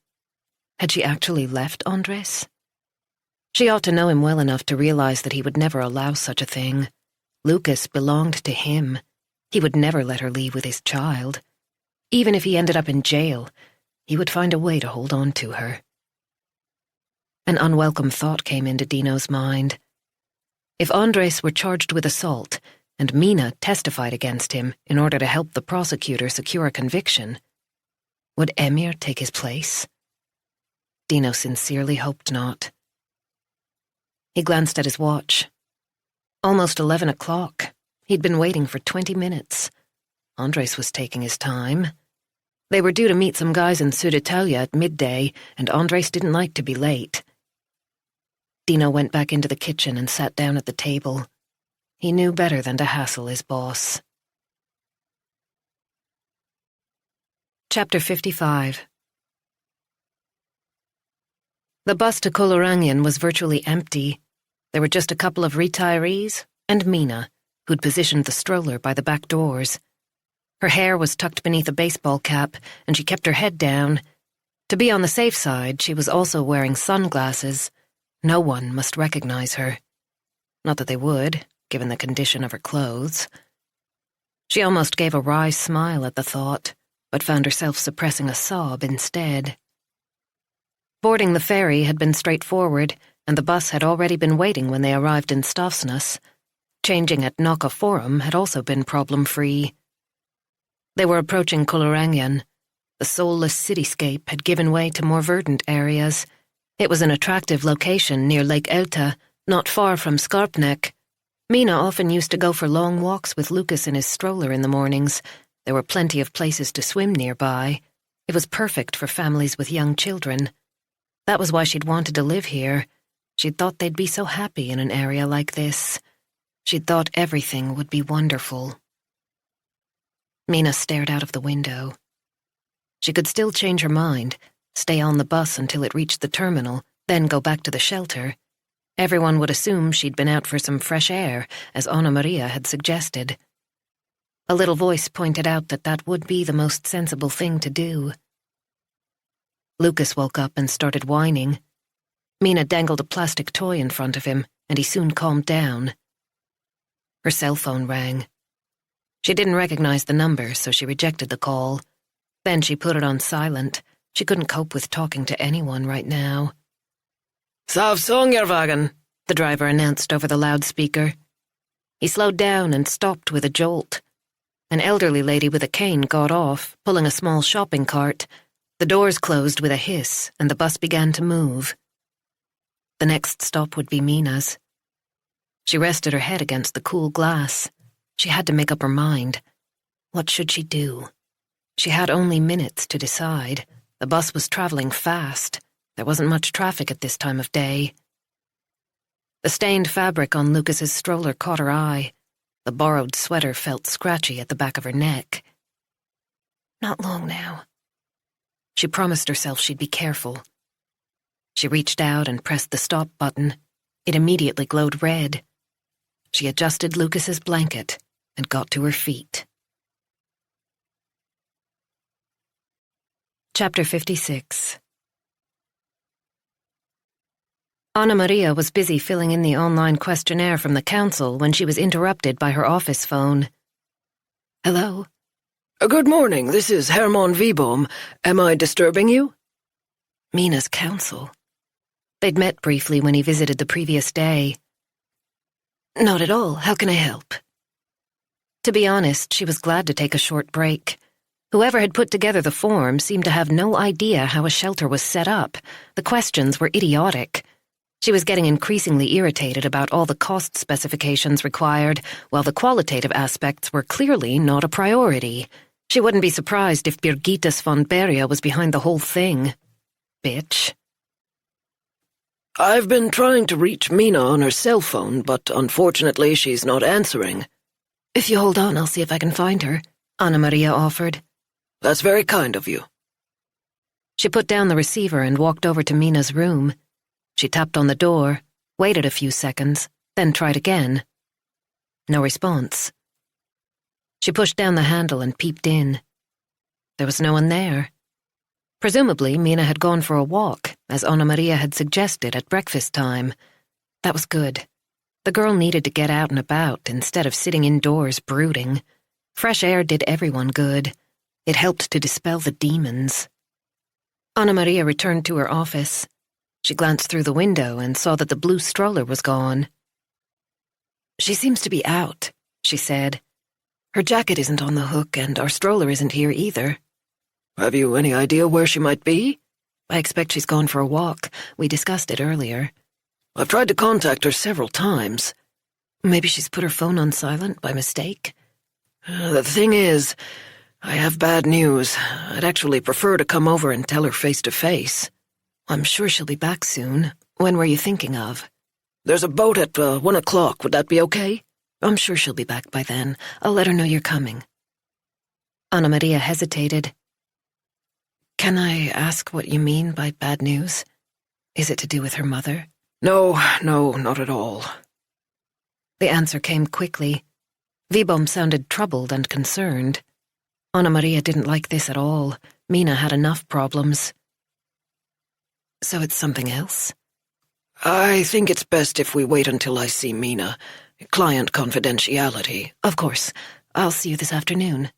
Had she actually left Andres? She ought to know him well enough to realize that he would never allow such a thing. Lucas belonged to him. He would never let her leave with his child. Even if he ended up in jail, he would find a way to hold on to her. An unwelcome thought came into Dino's mind. If Andres were charged with assault, and Mina testified against him in order to help the prosecutor secure a conviction, would Emir take his place? Dino sincerely hoped not. He glanced at his watch. Almost 11 o'clock. He'd been waiting for 20 minutes. Andres was taking his time. They were due to meet some guys in Södertälje at midday, and Andres didn't like to be late. Dino went back into the kitchen and sat down at the table. He knew better than to hassle his boss. Chapter 55. The bus to Kolorangen was virtually empty. There were just a couple of retirees and Mina, who'd positioned the stroller by the back doors. Her hair was tucked beneath a baseball cap, and she kept her head down. To be on the safe side, she was also wearing sunglasses. No one must recognize her. Not that they would, given the condition of her clothes. She almost gave a wry smile at the thought, but found herself suppressing a sob instead. Boarding the ferry had been straightforward, and the bus had already been waiting when they arrived in Stavsnäs. Changing at Nacka Forum had also been problem-free. They were approaching Kolorangen. The soulless cityscape had given way to more verdant areas. It was an attractive location near Lake Elta, not far from Skarpnäck. Mina often used to go for long walks with Lucas in his stroller in the mornings. There were plenty of places to swim nearby. It was perfect for families with young children. That was why she'd wanted to live here. She'd thought they'd be so happy in an area like this. She'd thought everything would be wonderful. Mina stared out of the window. She could still change her mind, stay on the bus until it reached the terminal, then go back to the shelter. Everyone would assume she'd been out for some fresh air, as Anna Maria had suggested. A little voice pointed out that that would be the most sensible thing to do. Lucas woke up and started whining. Mina dangled a plastic toy in front of him, and he soon calmed down. Her cell phone rang. She didn't recognize the number, so she rejected the call. Then she put it on silent. She couldn't cope with talking to anyone right now. Savsångerwagen, the driver announced over the loudspeaker. He slowed down and stopped with a jolt. An elderly lady with a cane got off, pulling a small shopping cart. The doors closed with a hiss, and the bus began to move. The next stop would be Mina's. She rested her head against the cool glass. She had to make up her mind. What should she do? She had only minutes to decide. The bus was traveling fast. There wasn't much traffic at this time of day. The stained fabric on Lucas's stroller caught her eye. The borrowed sweater felt scratchy at the back of her neck. Not long now. She promised herself she'd be careful. She reached out and pressed the stop button. It immediately glowed red. She adjusted Lucas's blanket and got to her feet. Chapter 56. Anna Maria was busy filling in the online questionnaire from the council when she was interrupted by her office phone. Hello? Good morning, this is Herman Wiboom. Am I disturbing you? Mina's counsel. They'd met briefly when he visited the previous day. Not at all. How can I help? To be honest, she was glad to take a short break. Whoever had put together the form seemed to have no idea how a shelter was set up. The questions were idiotic. She was getting increasingly irritated about all the cost specifications required, while the qualitative aspects were clearly not a priority. She wouldn't be surprised if Birgitta von Beria was behind the whole thing. Bitch. I've been trying to reach Mina on her cell phone, but unfortunately she's not answering. If you hold on, I'll see if I can find her, Anna Maria offered. That's very kind of you. She put down the receiver and walked over to Mina's room. She tapped on the door, waited a few seconds, then tried again. No response. She pushed down the handle and peeped in. There was no one there. Presumably, Mina had gone for a walk, as Anna Maria had suggested at breakfast time. That was good. The girl needed to get out and about instead of sitting indoors brooding. Fresh air did everyone good. It helped to dispel the demons. Anna Maria returned to her office. She glanced through the window and saw that the blue stroller was gone. She seems to be out, she said. Her jacket isn't on the hook and our stroller isn't here either. Have you any idea where she might be? I expect she's gone for a walk. We discussed it earlier. I've tried to contact her several times. Maybe she's put her phone on silent by mistake. The thing is, I have bad news. I'd actually prefer to come over and tell her face to face. I'm sure she'll be back soon. When were you thinking of? There's a boat at 1 o'clock. Would that be okay? I'm sure she'll be back by then. I'll let her know you're coming. Anna Maria hesitated. Can I ask what you mean by bad news? Is it to do with her mother? No, not at all. The answer came quickly. Wiboom sounded troubled and concerned. Anna Maria didn't like this at all. Mina had enough problems. So it's something else? I think it's best if we wait until I see Mina. Client confidentiality. Of course. I'll see you this afternoon.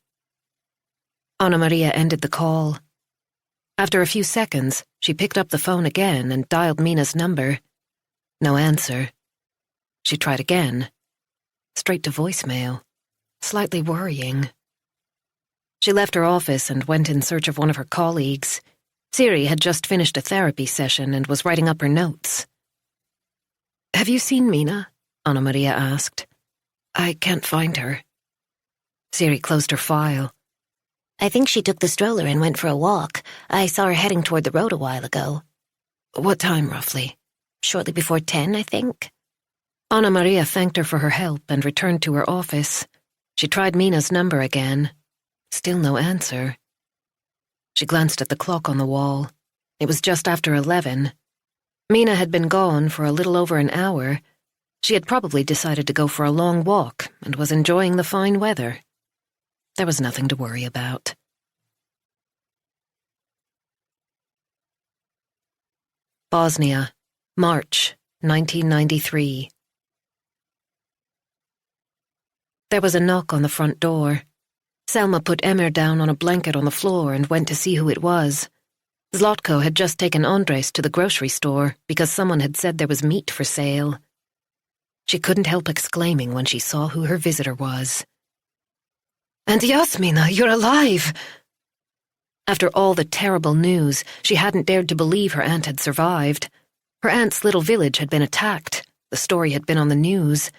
Anna Maria ended the call. After a few seconds, she picked up the phone again and dialed Mina's number. No answer. She tried again. Straight to voicemail. Slightly worrying. She left her office and went in search of one of her colleagues. Siri had just finished a therapy session and was writing up her notes. "Have you seen Mina?" Anna Maria asked. "I can't find her." Siri closed her file. I think she took the stroller and went for a walk. I saw her heading toward the road a while ago. "What time, roughly?" Shortly before 10, I think. Anna Maria thanked her for her help and returned to her office. She tried Mina's number again. Still no answer. She glanced at the clock on the wall. It was just after 11. Mina had been gone for a little over an hour. She had probably decided to go for a long walk and was enjoying the fine weather. There was nothing to worry about. Bosnia, March, 1993. There was a knock on the front door. Selma put Emir down on a blanket on the floor and went to see who it was. Zlatko had just taken Andres to the grocery store because someone had said there was meat for sale. She couldn't help exclaiming when she saw who her visitor was. "And Yasmina, you're alive!" After all the terrible news, she hadn't dared to believe her aunt had survived. Her aunt's little village had been attacked. The story had been on the news.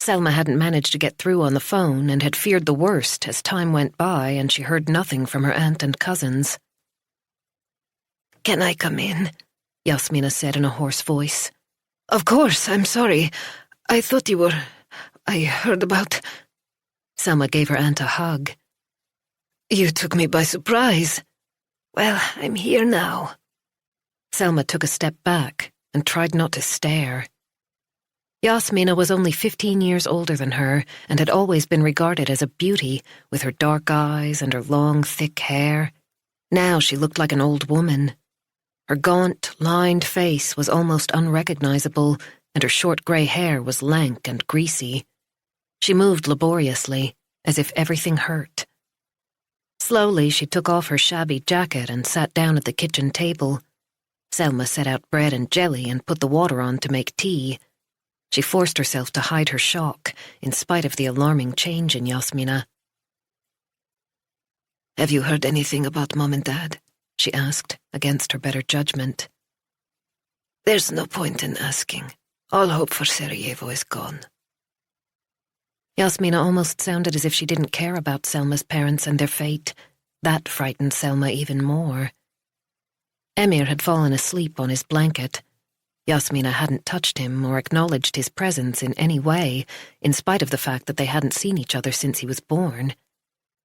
Selma hadn't managed to get through on the phone and had feared the worst as time went by and she heard nothing from her aunt and cousins. "Can I come in?" Yasmina said in a hoarse voice. "Of course, I'm sorry. I thought you were... I heard about..." Selma gave her aunt a hug. "You took me by surprise. Well, I'm here now." Selma took a step back and tried not to stare. Yasmina was only 15 years older than her and had always been regarded as a beauty with her dark eyes and her long, thick hair. Now she looked like an old woman. Her gaunt, lined face was almost unrecognizable and her short grey hair was lank and greasy. She moved laboriously, as if everything hurt. Slowly, she took off her shabby jacket and sat down at the kitchen table. Selma set out bread and jelly and put the water on to make tea. She forced herself to hide her shock, in spite of the alarming change in Yasmina. "Have you heard anything about Mom and Dad?" she asked, against her better judgment. "There's no point in asking. All hope for Sarajevo is gone." Yasmina almost sounded as if she didn't care about Selma's parents and their fate. That frightened Selma even more. Emir had fallen asleep on his blanket. Yasmina hadn't touched him or acknowledged his presence in any way, in spite of the fact that they hadn't seen each other since he was born.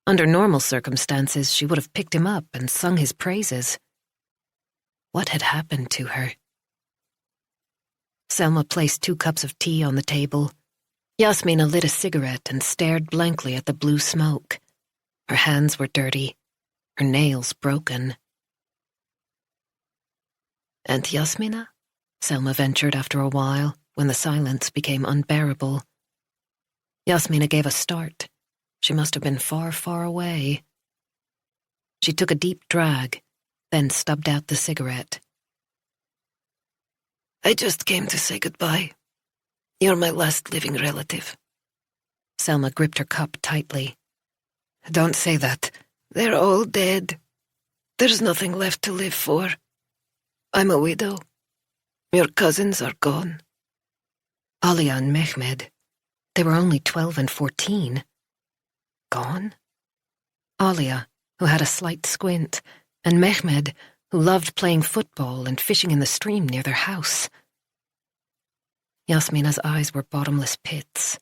Under normal circumstances, she would have picked him up and sung his praises. What had happened to her? Selma placed 2 cups of tea on the table. Yasmina lit a cigarette and stared blankly at the blue smoke. Her hands were dirty, her nails broken. "And Yasmina?" Selma ventured after a while, when the silence became unbearable. Yasmina gave a start. She must have been far, far away. She took a deep drag, then stubbed out the cigarette. "I just came to say goodbye. You're my last living relative." Selma gripped her cup tightly. "Don't say that. They're all dead. There's nothing left to live for. I'm a widow. Your cousins are gone." Alia and Mehmed. They were only 12 and 14. Gone? Alia, who had a slight squint, and Mehmed, who loved playing football and fishing in the stream near their house. Yasmina's eyes were bottomless pits.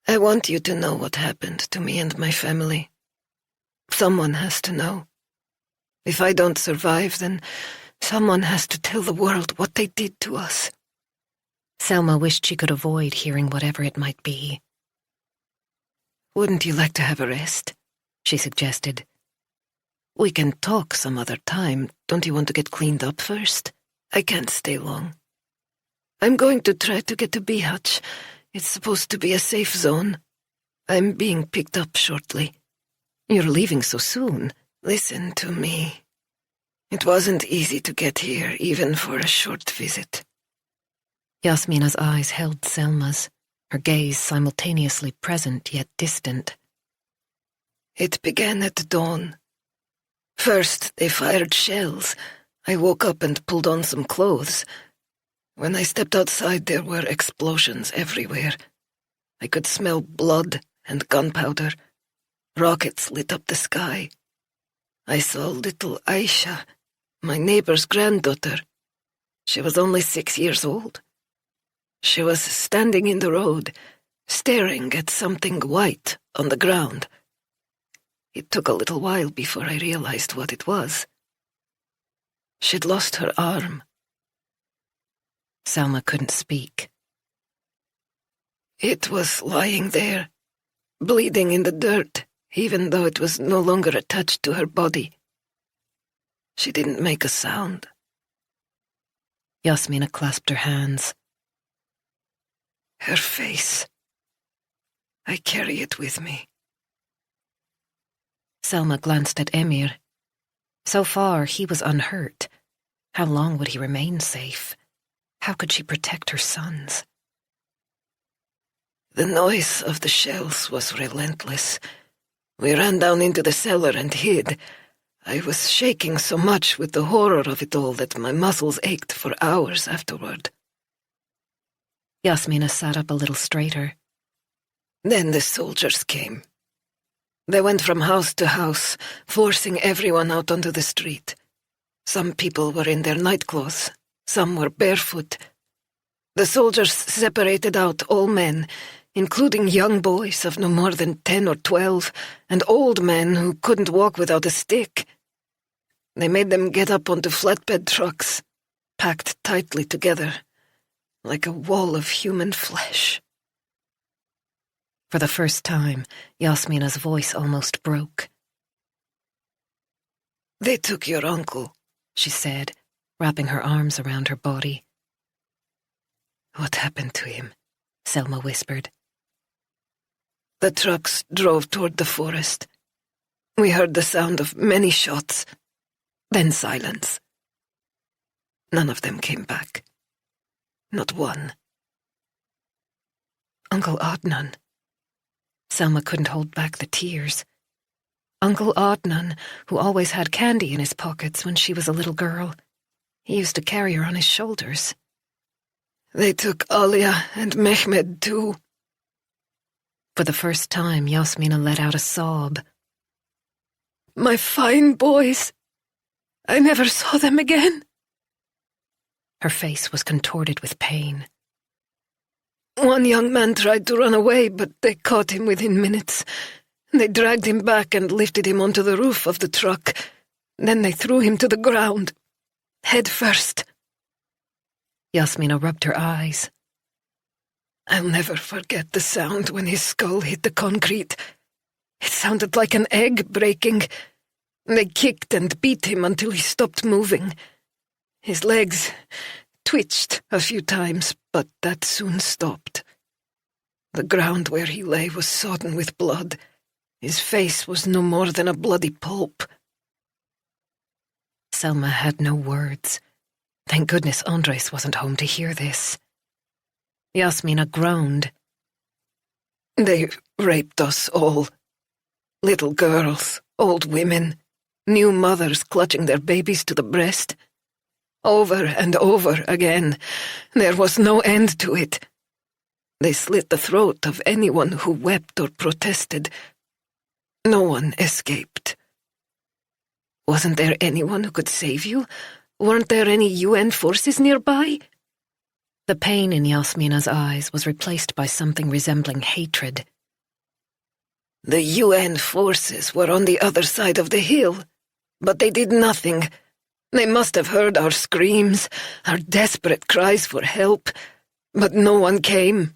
"I want you to know what happened to me and my family. Someone has to know. If I don't survive, then someone has to tell the world what they did to us." Selma wished she could avoid hearing whatever it might be. "Wouldn't you like to have a rest?" she suggested. "We can talk some other time. Don't you want to get cleaned up first? I can't stay long. I'm going to try to get to Bihać. It's supposed to be a safe zone. I'm being picked up shortly." "You're leaving so soon." "Listen to me. It wasn't easy to get here, even for a short visit." Yasmina's eyes held Selma's, her gaze simultaneously present yet distant. It began at dawn. First, they fired shells. I woke up and pulled on some clothes. When I stepped outside, there were explosions everywhere. I could smell blood and gunpowder. Rockets lit up the sky. I saw little Aisha, my neighbor's granddaughter. She was only 6 years old. She was standing in the road, staring at something white on the ground. It took a little while before I realized what it was. She'd lost her arm. Selma couldn't speak. It was lying there, bleeding in the dirt, even though it was no longer attached to her body. She didn't make a sound. Yasmina clasped her hands. Her face. I carry it with me. Selma glanced at Emir. So far, he was unhurt. How long would he remain safe? How could she protect her sons? The noise of the shells was relentless. We ran down into the cellar and hid. I was shaking so much with the horror of it all that my muscles ached for hours afterward. Yasmina sat up a little straighter. Then the soldiers came. They went from house to house, forcing everyone out onto the street. Some people were in their nightclothes, some were barefoot. The soldiers separated out all men, including young boys of no more than 10 or 12, and old men who couldn't walk without a stick. They made them get up onto flatbed trucks, packed tightly together, like a wall of human flesh. For the first time, Yasmina's voice almost broke. They took your uncle, she said, wrapping her arms around her body. What happened to him? Selma whispered. The trucks drove toward the forest. We heard the sound of many shots, then silence. None of them came back. Not one. Uncle Adnan. Selma couldn't hold back the tears. Uncle Adnan, who always had candy in his pockets when she was a little girl. He used to carry her on his shoulders. They took Alia and Mehmed too. For the first time, Yasmina let out a sob. My fine boys. I never saw them again. Her face was contorted with pain. One young man tried to run away, but they caught him within minutes. They dragged him back and lifted him onto the roof of the truck. Then they threw him to the ground, head first. Yasmina rubbed her eyes. I'll never forget the sound when his skull hit the concrete. It sounded like an egg breaking. They kicked and beat him until he stopped moving. His legs twitched a few times, but that soon stopped. The ground where he lay was sodden with blood. His face was no more than a bloody pulp. Selma had no words. Thank goodness Andres wasn't home to hear this. Yasmina groaned. They raped us all. Little girls, old women, new mothers clutching their babies to the breast. Over and over again. There was no end to it. They slit the throat of anyone who wept or protested. No one escaped. Wasn't there anyone who could save you? Weren't there any UN forces nearby? The pain in Yasmina's eyes was replaced by something resembling hatred. The UN forces were on the other side of the hill, but they did nothing. They must have heard our screams, our desperate cries for help, but no one came.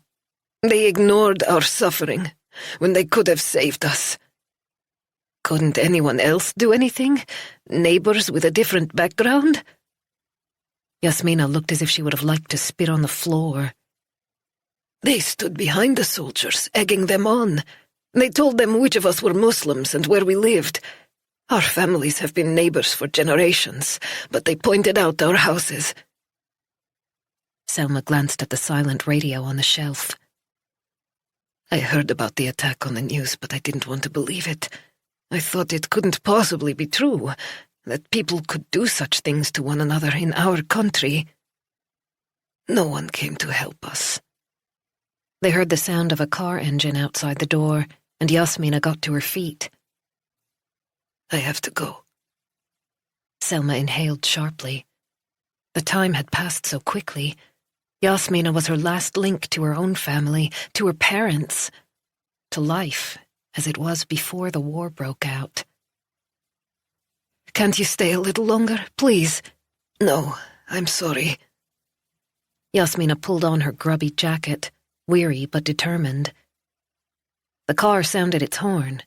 They ignored our suffering when they could have saved us. Couldn't anyone else do anything? Neighbors with a different background? Yasmina looked as if she would have liked to spit on the floor. They stood behind the soldiers, egging them on. They told them which of us were Muslims and where we lived. Our families have been neighbors for generations, but they pointed out our houses. Selma glanced at the silent radio on the shelf. I heard about the attack on the news, but I didn't want to believe it. I thought it couldn't possibly be true, that people could do such things to one another in our country. No one came to help us. They heard the sound of a car engine outside the door, and Yasmina got to her feet. I have to go. Selma inhaled sharply. The time had passed so quickly. Yasmina was her last link to her own family, to her parents, to life as it was before the war broke out. Can't you stay a little longer, please? No, I'm sorry. Yasmina pulled on her grubby jacket, weary but determined. The car sounded its horn,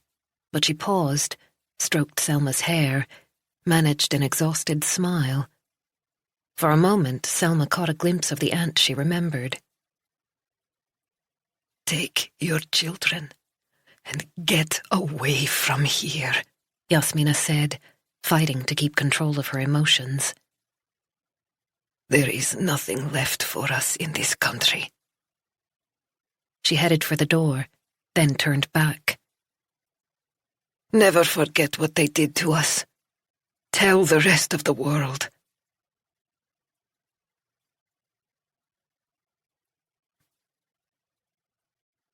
but she paused, stroked Selma's hair, managed an exhausted smile. For a moment, Selma caught a glimpse of the aunt she remembered. Take your children and get away from here, Yasmina said, fighting to keep control of her emotions. There is nothing left for us in this country. She headed for the door, then turned back. Never forget what they did to us. Tell the rest of the world.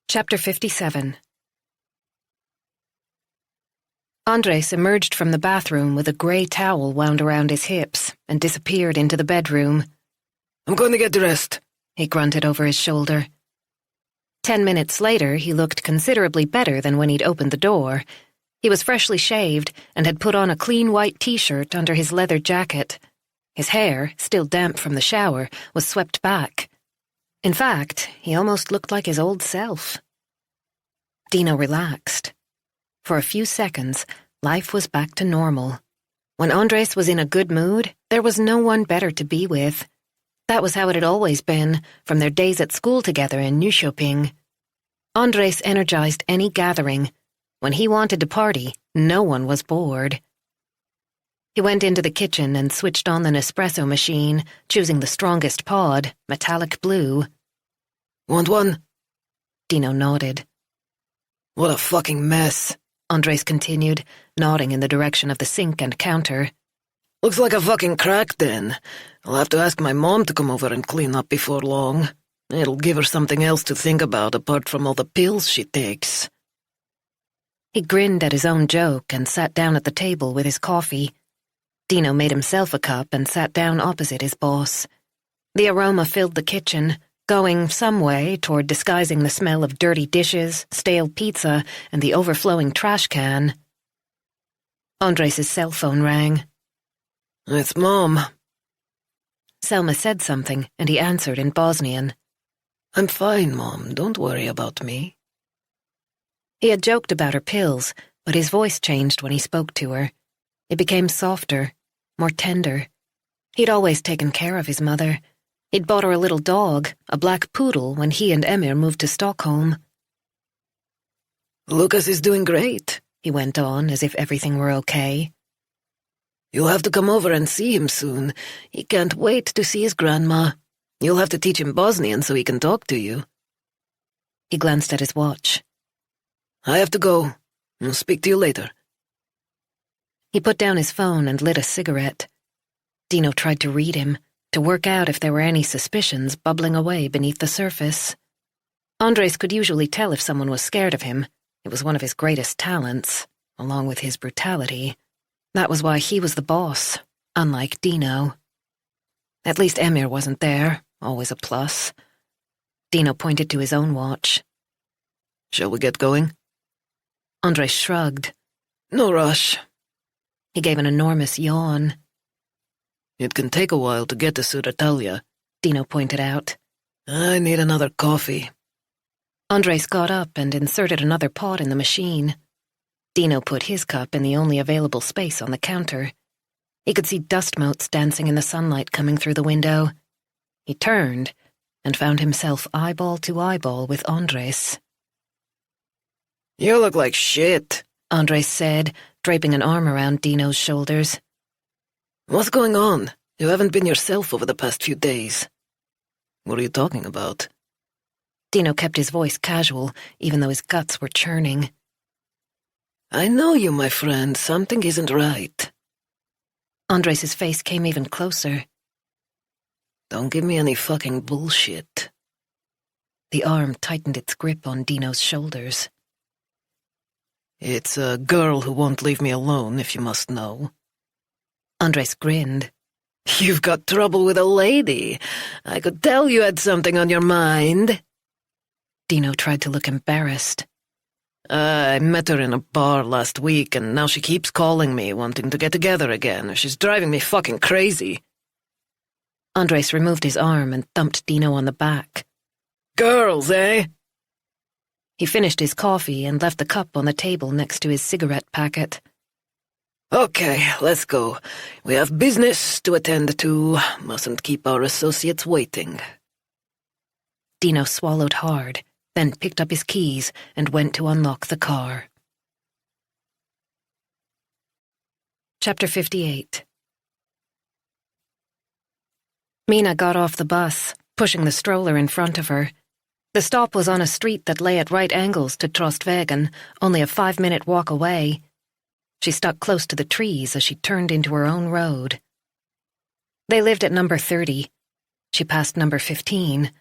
Chapter 57. Andres emerged from the bathroom with a grey towel wound around his hips and disappeared into the bedroom. I'm going to get dressed, he grunted over his shoulder. 10 minutes later, he looked considerably better than when he'd opened the door. He was freshly shaved and had put on a clean white t-shirt under his leather jacket. His hair, still damp from the shower, was swept back. In fact, he almost looked like his old self. Dino relaxed. For a few seconds, life was back to normal. When Andres was in a good mood, there was no one better to be with. That was how it had always been, from their days at school together in Nyköping. Andres energized any gathering. When he wanted to party, no one was bored. He went into the kitchen and switched on the Nespresso machine, choosing the strongest pod, metallic blue. Want one? Dino nodded. What a fucking mess, Andres continued, nodding in the direction of the sink and counter. Looks like a fucking crack den. I'll have to ask my mom to come over and clean up before long. It'll give her something else to think about apart from all the pills she takes. He grinned at his own joke and sat down at the table with his coffee. Dino made himself a cup and sat down opposite his boss. The aroma filled the kitchen, going some way toward disguising the smell of dirty dishes, stale pizza, and the overflowing trash can. Andres' cell phone rang. It's Mom. Selma said something, and he answered in Bosnian. I'm fine, Mom. Don't worry about me. He had joked about her pills, but his voice changed when he spoke to her. It became softer, more tender. He'd always taken care of his mother. He'd bought her a little dog, a black poodle, when he and Emir moved to Stockholm. Lucas is doing great, he went on, as if everything were okay. You'll have to come over and see him soon. He can't wait to see his grandma. You'll have to teach him Bosnian so he can talk to you. He glanced at his watch. I have to go. I'll speak to you later. He put down his phone and lit a cigarette. Dino tried to read him, to work out if there were any suspicions bubbling away beneath the surface. Andres could usually tell if someone was scared of him. It was one of his greatest talents, along with his brutality. That was why he was the boss, unlike Dino. At least Emir wasn't there, always a plus. Dino pointed to his own watch. Shall we get going? Andres shrugged. No rush. He gave an enormous yawn. It can take a while to get to Södertälje, Dino pointed out. I need another coffee. Andres got up and inserted another pot in the machine. Dino put his cup in the only available space on the counter. He could see dust motes dancing in the sunlight coming through the window. He turned and found himself eyeball to eyeball with Andres. You look like shit, Andres said, draping an arm around Dino's shoulders. What's going on? You haven't been yourself over the past few days. What are you talking about? Dino kept his voice casual, even though his guts were churning. I know you, my friend. Something isn't right. Andres' face came even closer. Don't give me any fucking bullshit. The arm tightened its grip on Dino's shoulders. It's a girl who won't leave me alone, if you must know. Andres grinned. You've got trouble with a lady. I could tell you had something on your mind. Dino tried to look embarrassed. I met her in a bar last week, and now she keeps calling me, wanting to get together again. She's driving me fucking crazy. Andres removed his arm and thumped Dino on the back. Girls, eh? He finished his coffee and left the cup on the table next to his cigarette packet. Okay, let's go. We have business to attend to. Mustn't keep our associates waiting. Dino swallowed hard, then picked up his keys and went to unlock the car. Chapter 58. Mina got off the bus, pushing the stroller in front of her. The stop was on a street that lay at right angles to Trostvägen, only a 5-minute walk away. She stuck close to the trees as she turned into her own road. They lived at number 30. She passed number 15.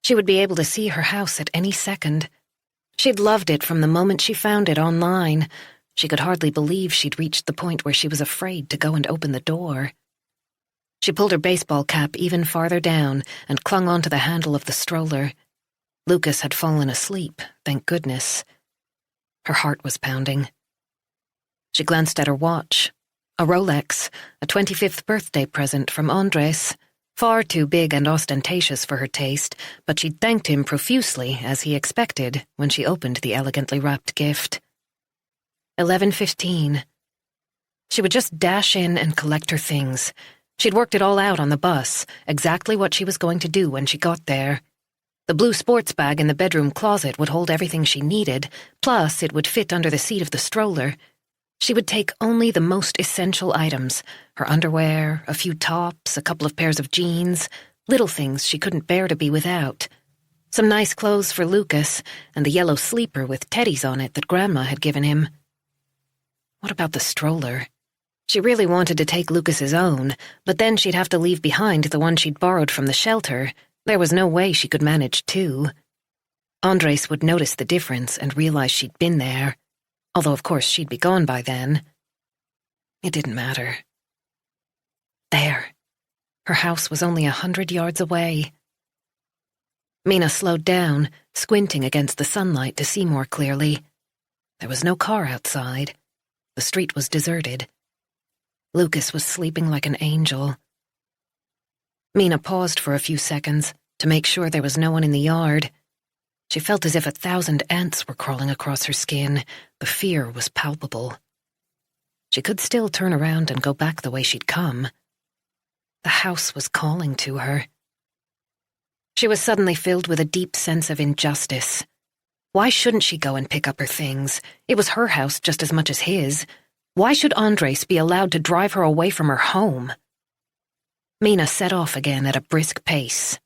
She would be able to see her house at any second. She'd loved it from the moment she found it online. She could hardly believe she'd reached the point where she was afraid to go and open the door. She pulled her baseball cap even farther down and clung onto the handle of the stroller. Lucas had fallen asleep, thank goodness. Her heart was pounding. She glanced at her watch. A Rolex, a 25th birthday present from Andres. Far too big and ostentatious for her taste, but she'd thanked him profusely, as he expected, when she opened the elegantly wrapped gift. 11:15. She would just dash in and collect her things. She'd worked it all out on the bus, exactly what she was going to do when she got there. The blue sports bag in the bedroom closet would hold everything she needed, plus it would fit under the seat of the stroller. She would take only the most essential items, her underwear, a few tops, a couple of pairs of jeans, little things she couldn't bear to be without. Some nice clothes for Lucas, and the yellow sleeper with teddies on it that Grandma had given him. What about the stroller? She really wanted to take Lucas's own, but then she'd have to leave behind the one she'd borrowed from the shelter. There was no way she could manage two. Andres would notice the difference and realize she'd been there. Although, of course, she'd be gone by then. It didn't matter. There. Her house was only 100 yards away. Mina slowed down, squinting against the sunlight to see more clearly. There was no car outside. The street was deserted. Lucas was sleeping like an angel. Mina paused for a few seconds to make sure there was no one in the yard. She felt as if 1,000 ants were crawling across her skin. The fear was palpable. She could still turn around and go back the way she'd come. The house was calling to her. She was suddenly filled with a deep sense of injustice. Why shouldn't she go and pick up her things? It was her house just as much as his. Why should Andres be allowed to drive her away from her home? Mina set off again at a brisk pace.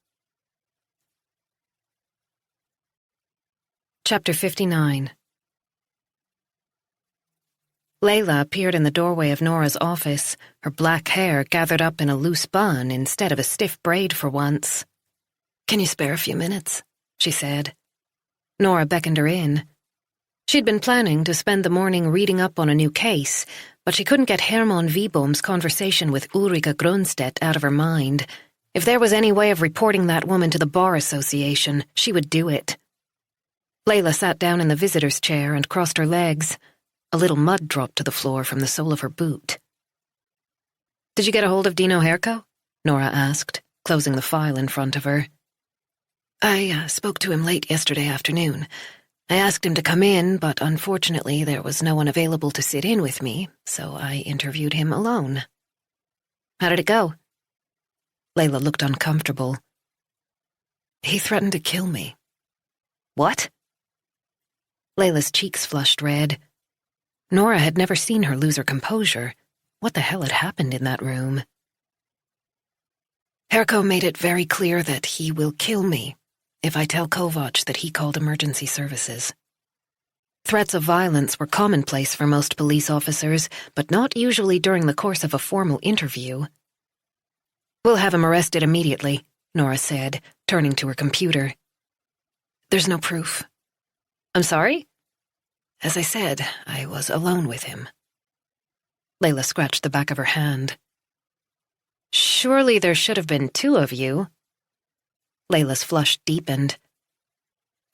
Chapter 59. Layla appeared in the doorway of Nora's office, her black hair gathered up in a loose bun instead of a stiff braid for once. "Can you spare a few minutes?" she said. Nora beckoned her in. She'd been planning to spend the morning reading up on a new case, but she couldn't get Hermann Wiboom's conversation with Ulrika Grönstedt out of her mind. If there was any way of reporting that woman to the Bar Association, she would do it. Layla sat down in the visitor's chair and crossed her legs. A little mud dropped to the floor from the sole of her boot. "Did you get a hold of Dino Herco?" Nora asked, closing the file in front of her. I spoke to him late yesterday afternoon. I asked him to come in, but unfortunately there was no one available to sit in with me, so I interviewed him alone. How did it go? Layla looked uncomfortable. He threatened to kill me. What? Layla's cheeks flushed red. Nora had never seen her lose her composure. What the hell had happened in that room? Herco made it very clear that he will kill me if I tell Kovac that he called emergency services. Threats of violence were commonplace for most police officers, but not usually during the course of a formal interview. "We'll have him arrested immediately," Nora said, turning to her computer. "There's no proof." "I'm sorry?" "As I said, I was alone with him." Layla scratched the back of her hand. "Surely there should have been two of you." Layla's flush deepened.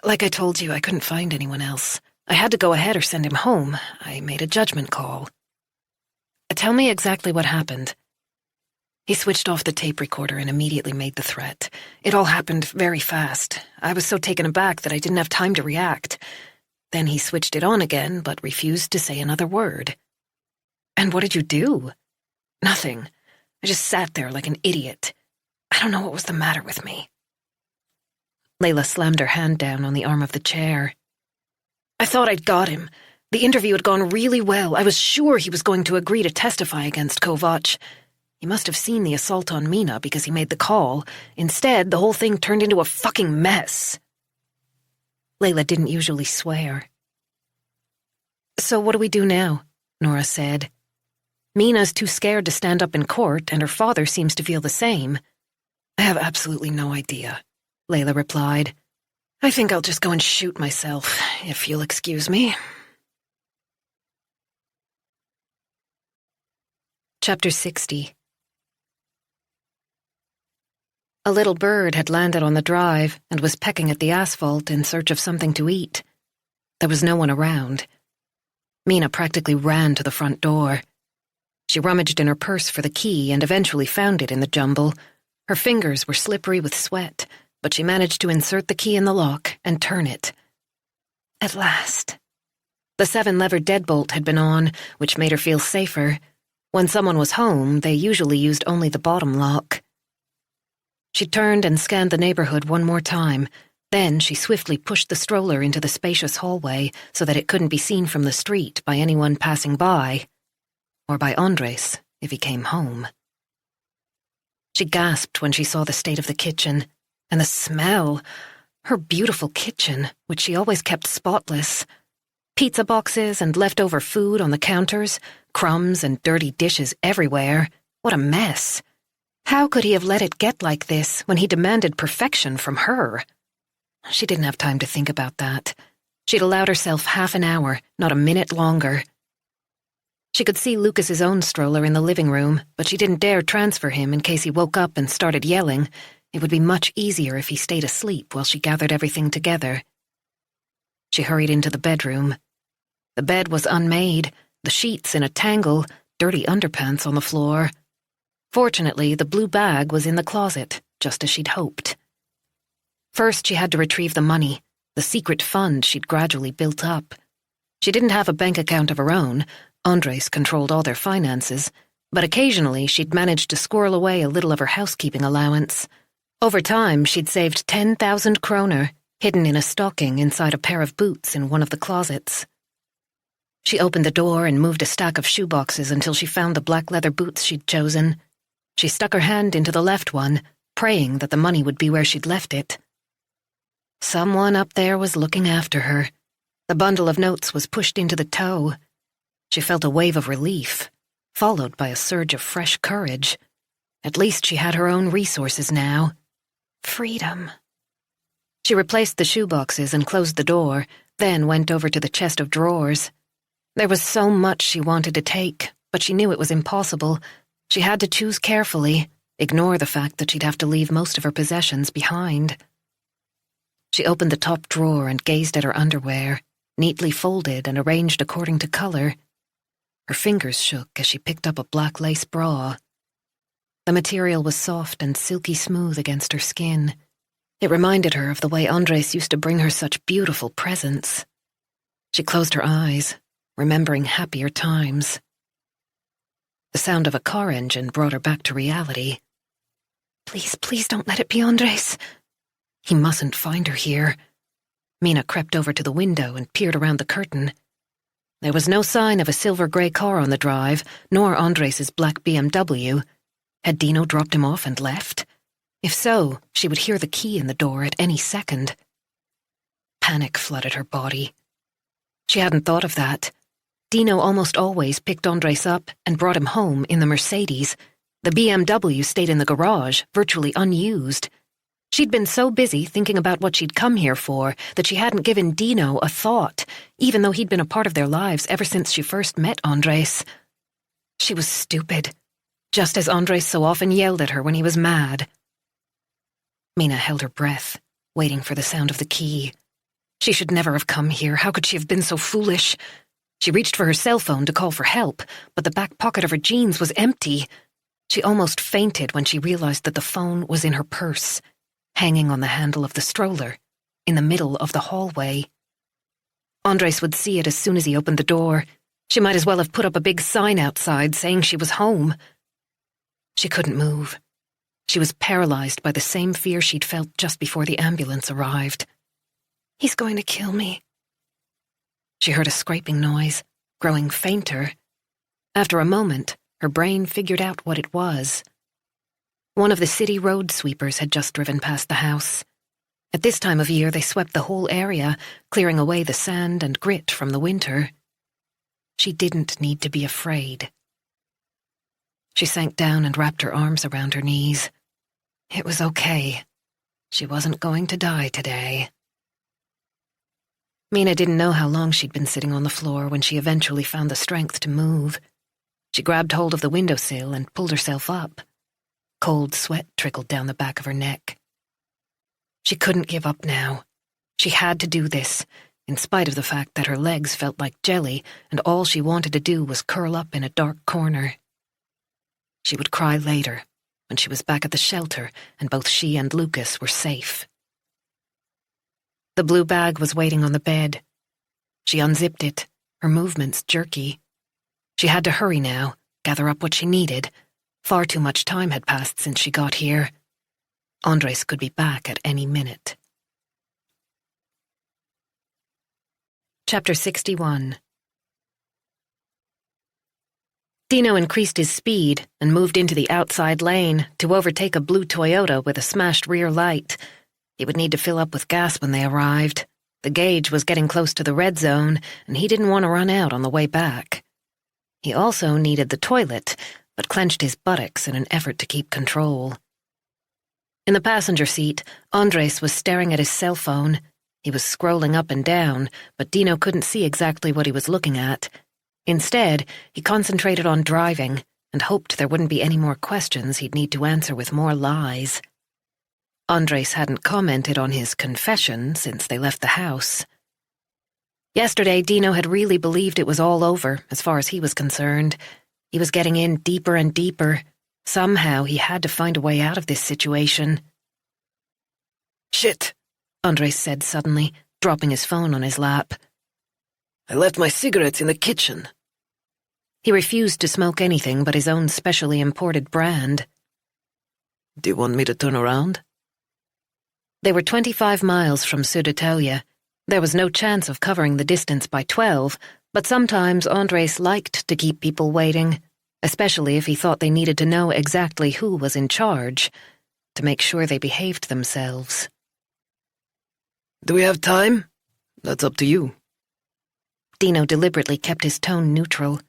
"Like I told you, I couldn't find anyone else. I had to go ahead or send him home. I made a judgment call." "Tell me exactly what happened." He switched off the tape recorder and immediately made the threat. It all happened very fast. I was so taken aback that I didn't have time to react. Then he switched it on again, but refused to say another word. "And what did you do?" "Nothing. I just sat there like an idiot. I don't know what was the matter with me." Layla slammed her hand down on the arm of the chair. "I thought I'd got him. The interview had gone really well. I was sure he was going to agree to testify against Kovac. He must have seen the assault on Mina because he made the call. Instead, the whole thing turned into a fucking mess." Layla didn't usually swear. "So what do we do now?" Nora said. "Mina's too scared to stand up in court, and her father seems to feel the same." "I have absolutely no idea," Layla replied. "I think I'll just go and shoot myself, if you'll excuse me." Chapter 60. A little bird had landed on the drive and was pecking at the asphalt in search of something to eat. There was no one around. Mina practically ran to the front door. She rummaged in her purse for the key and eventually found it in the jumble. Her fingers were slippery with sweat, but she managed to insert the key in the lock and turn it. At last. The 7-lever deadbolt had been on, which made her feel safer. When someone was home, they usually used only the bottom lock. She turned and scanned the neighborhood one more time. Then she swiftly pushed the stroller into the spacious hallway so that it couldn't be seen from the street by anyone passing by, or by Andres if he came home. She gasped when she saw the state of the kitchen, and the smell. Her beautiful kitchen, which she always kept spotless. Pizza boxes and leftover food on the counters, crumbs and dirty dishes everywhere. What a mess. How could he have let it get like this when he demanded perfection from her? She didn't have time to think about that. She'd allowed herself half an hour, not a minute longer. She could see Lucas's own stroller in the living room, but she didn't dare transfer him in case he woke up and started yelling. It would be much easier if he stayed asleep while she gathered everything together. She hurried into the bedroom. The bed was unmade, the sheets in a tangle, dirty underpants on the floor. Fortunately, the blue bag was in the closet, just as she'd hoped. First, she had to retrieve the money, the secret fund she'd gradually built up. She didn't have a bank account of her own. Andres controlled all their finances, but occasionally she'd managed to squirrel away a little of her housekeeping allowance. Over time, she'd saved 10,000 kroner, hidden in a stocking inside a pair of boots in one of the closets. She opened the door and moved a stack of shoeboxes until she found the black leather boots she'd chosen. She stuck her hand into the left one, praying that the money would be where she'd left it. Someone up there was looking after her. The bundle of notes was pushed into the toe. She felt a wave of relief, followed by a surge of fresh courage. At least she had her own resources now. Freedom. She replaced the shoeboxes and closed the door, then went over to the chest of drawers. There was so much she wanted to take, but she knew it was impossible. She had to choose carefully, ignore the fact that she'd have to leave most of her possessions behind. She opened the top drawer and gazed at her underwear, neatly folded and arranged according to color. Her fingers shook as she picked up a black lace bra. The material was soft and silky smooth against her skin. It reminded her of the way Andres used to bring her such beautiful presents. She closed her eyes, remembering happier times. The sound of a car engine brought her back to reality. Please, please don't let it be Andres. He mustn't find her here. Mina crept over to the window and peered around the curtain. There was no sign of a silver-gray car on the drive, nor Andres's black BMW. Had Dino dropped him off and left? If so, she would hear the key in the door at any second. Panic flooded her body. She hadn't thought of that. Dino almost always picked Andres up and brought him home in the Mercedes. The BMW stayed in the garage, virtually unused. She'd been so busy thinking about what she'd come here for that she hadn't given Dino a thought, even though he'd been a part of their lives ever since she first met Andres. She was stupid, just as Andres so often yelled at her when he was mad. Mina held her breath, waiting for the sound of the key. She should never have come here. How could she have been so foolish? She reached for her cell phone to call for help, but the back pocket of her jeans was empty. She almost fainted when she realized that the phone was in her purse, hanging on the handle of the stroller, in the middle of the hallway. Andres would see it as soon as he opened the door. She might as well have put up a big sign outside saying she was home. She couldn't move. She was paralyzed by the same fear she'd felt just before the ambulance arrived. He's going to kill me. She heard a scraping noise, growing fainter. After a moment, her brain figured out what it was. One of the city road sweepers had just driven past the house. At this time of year, they swept the whole area, clearing away the sand and grit from the winter. She didn't need to be afraid. She sank down and wrapped her arms around her knees. It was okay. She wasn't going to die today. Mina didn't know how long she'd been sitting on the floor when she eventually found the strength to move. She grabbed hold of the windowsill and pulled herself up. Cold sweat trickled down the back of her neck. She couldn't give up now. She had to do this, in spite of the fact that her legs felt like jelly and all she wanted to do was curl up in a dark corner. She would cry later, when she was back at the shelter and both she and Lucas were safe. The blue bag was waiting on the bed. She unzipped it, her movements jerky. She had to hurry now, gather up what she needed. Far too much time had passed since she got here. Andres could be back at any minute. Chapter 61. Dino increased his speed and moved into the outside lane to overtake a blue Toyota with a smashed rear light. He would need to fill up with gas when they arrived. The gauge was getting close to the red zone, and he didn't want to run out on the way back. He also needed the toilet, but clenched his buttocks in an effort to keep control. In the passenger seat, Andres was staring at his cell phone. He was scrolling up and down, but Dino couldn't see exactly what he was looking at. Instead, he concentrated on driving and hoped there wouldn't be any more questions he'd need to answer with more lies. Andres hadn't commented on his confession since they left the house. Yesterday, Dino had really believed it was all over, as far as he was concerned. He was getting in deeper and deeper. Somehow he had to find a way out of this situation. Shit, Andres said suddenly, dropping his phone on his lap. I left my cigarettes in the kitchen. He refused to smoke anything but his own specially imported brand. Do you want me to turn around? They were 25 miles from Södertälje. There was no chance of covering the distance by 12, but sometimes Andres liked to keep people waiting, especially if he thought they needed to know exactly who was in charge, to make sure they behaved themselves. Do we have time? That's up to you. Dino deliberately kept his tone neutral.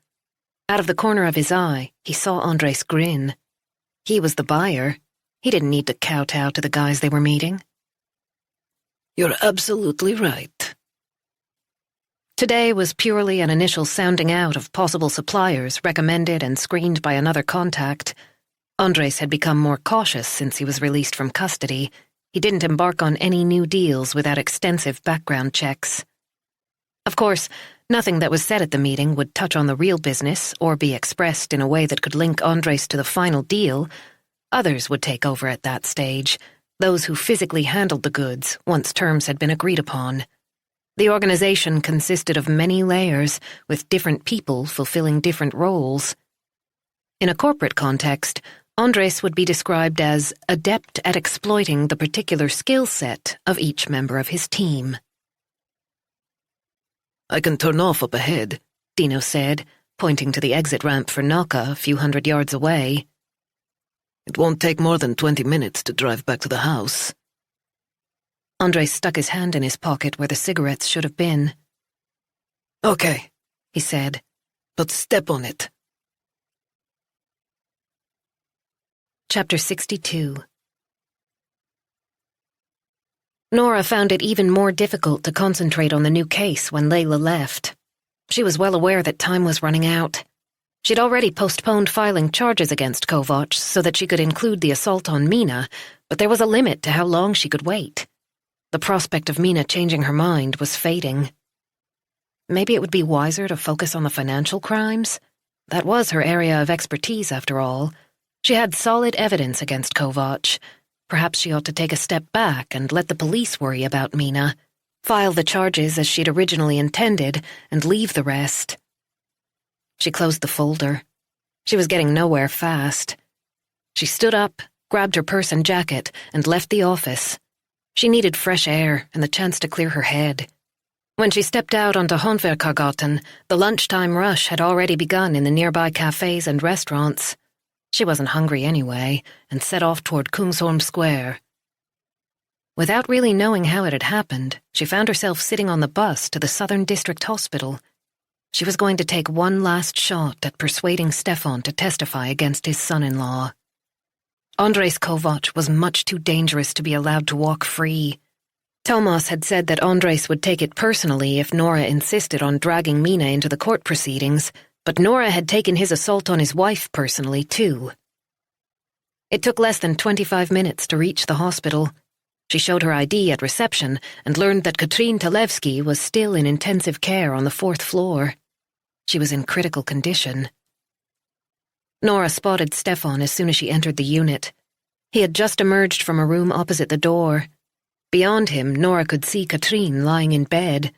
Out of the corner of his eye, he saw Andres grin. He was the buyer. He didn't need to kowtow to the guys they were meeting. You're absolutely right. Today was purely an initial sounding out of possible suppliers recommended and screened by another contact. Andres had become more cautious since he was released from custody. He didn't embark on any new deals without extensive background checks. Of course, nothing that was said at the meeting would touch on the real business or be expressed in a way that could link Andres to the final deal. Others would take over at that stage, those who physically handled the goods once terms had been agreed upon. The organization consisted of many layers, with different people fulfilling different roles. In a corporate context, Andres would be described as adept at exploiting the particular skill set of each member of his team. I can turn off up ahead, Dino said, pointing to the exit ramp for Naka a few hundred yards away. It won't take more than 20 minutes to drive back to the house. Andres stuck his hand in his pocket where the cigarettes should have been. Okay, he said. but step on it. Chapter 62. Nora found it even more difficult to concentrate on the new case when Layla left. She was well aware that time was running out. She'd already postponed filing charges against Kovac so that she could include the assault on Mina, but there was a limit to how long she could wait. The prospect of Mina changing her mind was fading. Maybe it would be wiser to focus on the financial crimes? That was her area of expertise, after all. She had solid evidence against Kovac. Perhaps she ought to take a step back and let the police worry about Mina, file the charges as she'd originally intended, and leave the rest. She closed the folder. She was getting nowhere fast. She stood up, grabbed her purse and jacket, and left the office. She needed fresh air and the chance to clear her head. When she stepped out onto Håndverkargatan, the lunchtime rush had already begun in the nearby cafes and restaurants. She wasn't hungry anyway, and set off toward Kungsholm Square. Without really knowing how it had happened, she found herself sitting on the bus to the Southern District Hospital. She was going to take one last shot at persuading Stefan to testify against his son-in-law. Andres Kovac was much too dangerous to be allowed to walk free. Thomas had said that Andres would take it personally if Nora insisted on dragging Mina into the court proceedings, but Nora had taken his assault on his wife personally, too. It took less than 25 minutes to reach the hospital. She showed her ID at reception and learned that Katrine Talevsky was still in intensive care on the 4th floor. She was in critical condition. Nora spotted Stefan as soon as she entered the unit. He had just emerged from a room opposite the door. Beyond him, Nora could see Katrine lying in bed.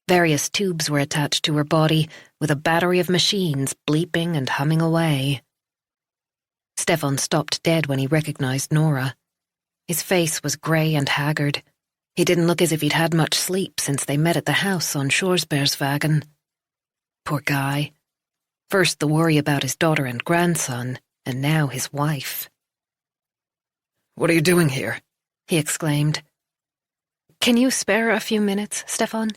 Various tubes were attached to her body, with a battery of machines bleeping and humming away. Stefan stopped dead when he recognized Nora. His face was grey and haggard. He didn't look as if he'd had much sleep since they met at the house on Schorsbergsvägen. Poor guy. First the worry about his daughter and grandson, and now his wife. What are you doing here? He exclaimed. Can you spare a few minutes, Stefan?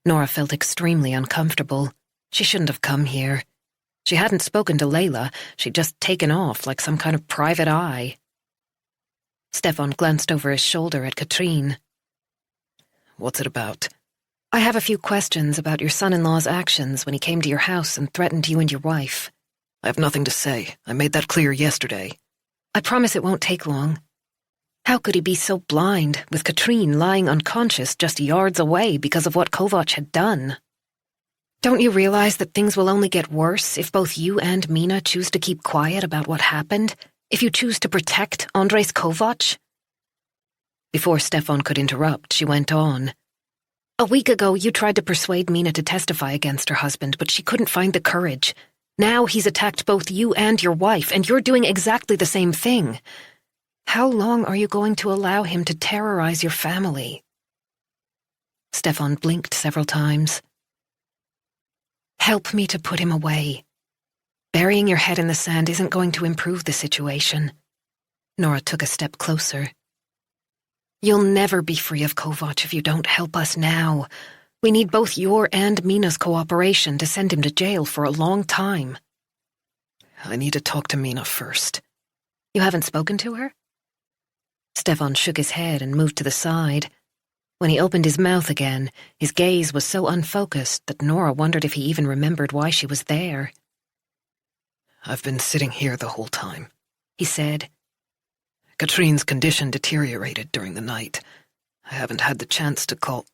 Nora felt extremely uncomfortable. She shouldn't have come here. She hadn't spoken to Layla. She'd just taken off like some kind of private eye. Stefan glanced over his shoulder at Katrine. What's it about? I have a few questions about your son-in-law's actions when he came to your house and threatened you and your wife. I have nothing to say. I made that clear yesterday. I promise it won't take long. How could he be so blind, with Katrine lying unconscious just yards away because of what Kovac had done? Don't you realize that things will only get worse if both you and Mina choose to keep quiet about what happened? If you choose to protect Andres Kovac? Before Stefan could interrupt, she went on. A week ago, you tried to persuade Mina to testify against her husband, but she couldn't find the courage. Now he's attacked both you and your wife, and you're doing exactly the same thing. How long are you going to allow him to terrorize your family? Stefan blinked several times. Help me to put him away. Burying your head in the sand isn't going to improve the situation. Nora took a step closer. You'll never be free of Kovac if you don't help us now. We need both your and Mina's cooperation to send him to jail for a long time. I need to talk to Mina first. You haven't spoken to her? Stefan shook his head and moved to the side. When he opened his mouth again, his gaze was so unfocused that Nora wondered if he even remembered why she was there. I've been sitting here the whole time, he said. Katrine's condition deteriorated during the night. I haven't had the chance to call.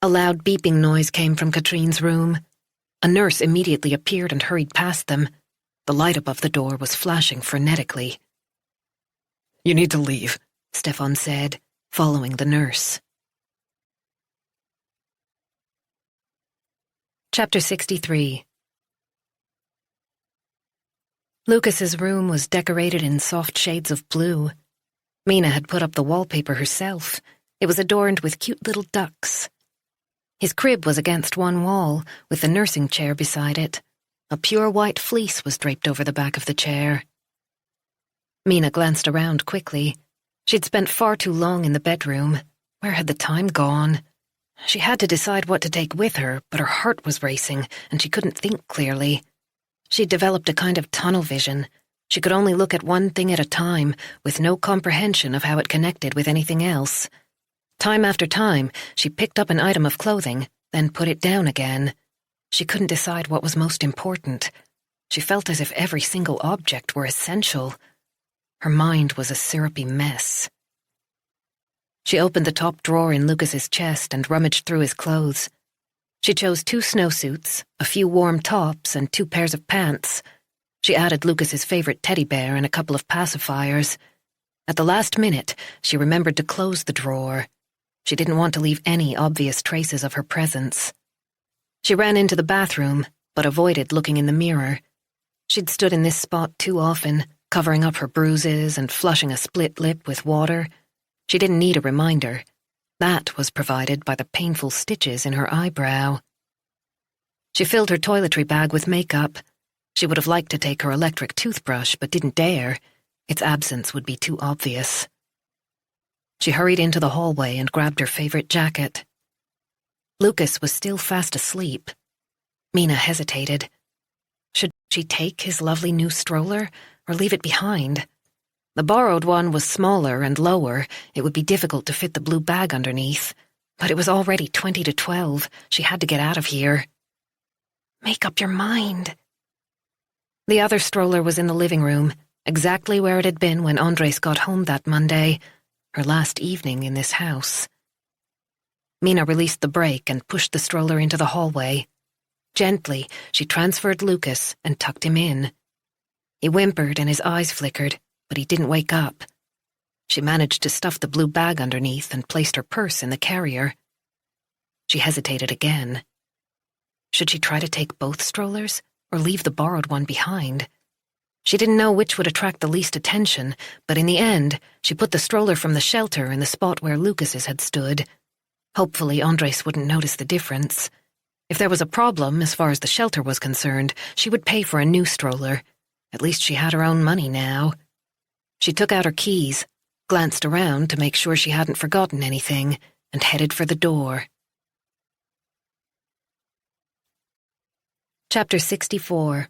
A loud beeping noise came from Katrine's room. A nurse immediately appeared and hurried past them. The light above the door was flashing frenetically. You need to leave, Stefan said, following the nurse. Chapter 63. Lucas's room was decorated in soft shades of blue. Mina had put up the wallpaper herself. It was adorned with cute little ducks. His crib was against one wall, with the nursing chair beside it. A pure white fleece was draped over the back of the chair. Mina glanced around quickly. She'd spent far too long in the bedroom. Where had the time gone? She had to decide what to take with her, but her heart was racing, and she couldn't think clearly. She'd developed a kind of tunnel vision. She could only look at one thing at a time, with no comprehension of how it connected with anything else. Time after time, she picked up an item of clothing, then put it down again. She couldn't decide what was most important. She felt as if every single object were essential. Her mind was a syrupy mess. She opened the top drawer in Lucas's chest and rummaged through his clothes. She chose 2 snowsuits, a few warm tops, and 2 pairs of pants. She added Lucas's favorite teddy bear and a couple of pacifiers. At the last minute, she remembered to close the drawer. She didn't want to leave any obvious traces of her presence. She ran into the bathroom, but avoided looking in the mirror. She'd stood in this spot too often, covering up her bruises and flushing a split lip with water. She didn't need a reminder. That was provided by the painful stitches in her eyebrow. She filled her toiletry bag with makeup. She would have liked to take her electric toothbrush, but didn't dare. Its absence would be too obvious. She hurried into the hallway and grabbed her favorite jacket. Lucas was still fast asleep. Mina hesitated. Should she take his lovely new stroller, or leave it behind? The borrowed one was smaller and lower. It would be difficult to fit the blue bag underneath. But it was already 20 to 12. She had to get out of here. Make up your mind. The other stroller was in the living room, exactly where it had been when Andres got home that Monday, her last evening in this house. Mina released the brake and pushed the stroller into the hallway. Gently, she transferred Lucas and tucked him in. He whimpered and his eyes flickered, but he didn't wake up. She managed to stuff the blue bag underneath and placed her purse in the carrier. She hesitated again. Should she try to take both strollers, or leave the borrowed one behind? She didn't know which would attract the least attention, but in the end, she put the stroller from the shelter in the spot where Lucas's had stood. Hopefully Andres wouldn't notice the difference. If there was a problem as far as the shelter was concerned, she would pay for a new stroller. At least she had her own money now. She took out her keys, glanced around to make sure she hadn't forgotten anything, and headed for the door. Chapter 64.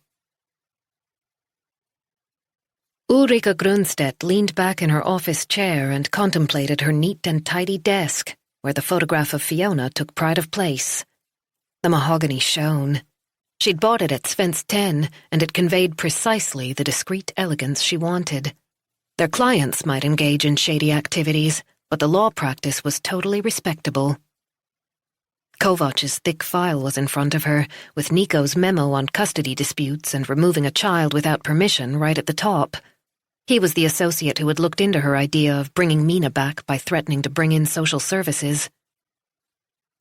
Ulrika Grunstedt leaned back in her office chair and contemplated her neat and tidy desk, where the photograph of Fiona took pride of place. The mahogany shone. She'd bought it at Svensk 10, and it conveyed precisely the discreet elegance she wanted. Their clients might engage in shady activities, but the law practice was totally respectable. Kovac's thick file was in front of her, with Nico's memo on custody disputes and removing a child without permission right at the top. He was the associate who had looked into her idea of bringing Mina back by threatening to bring in social services.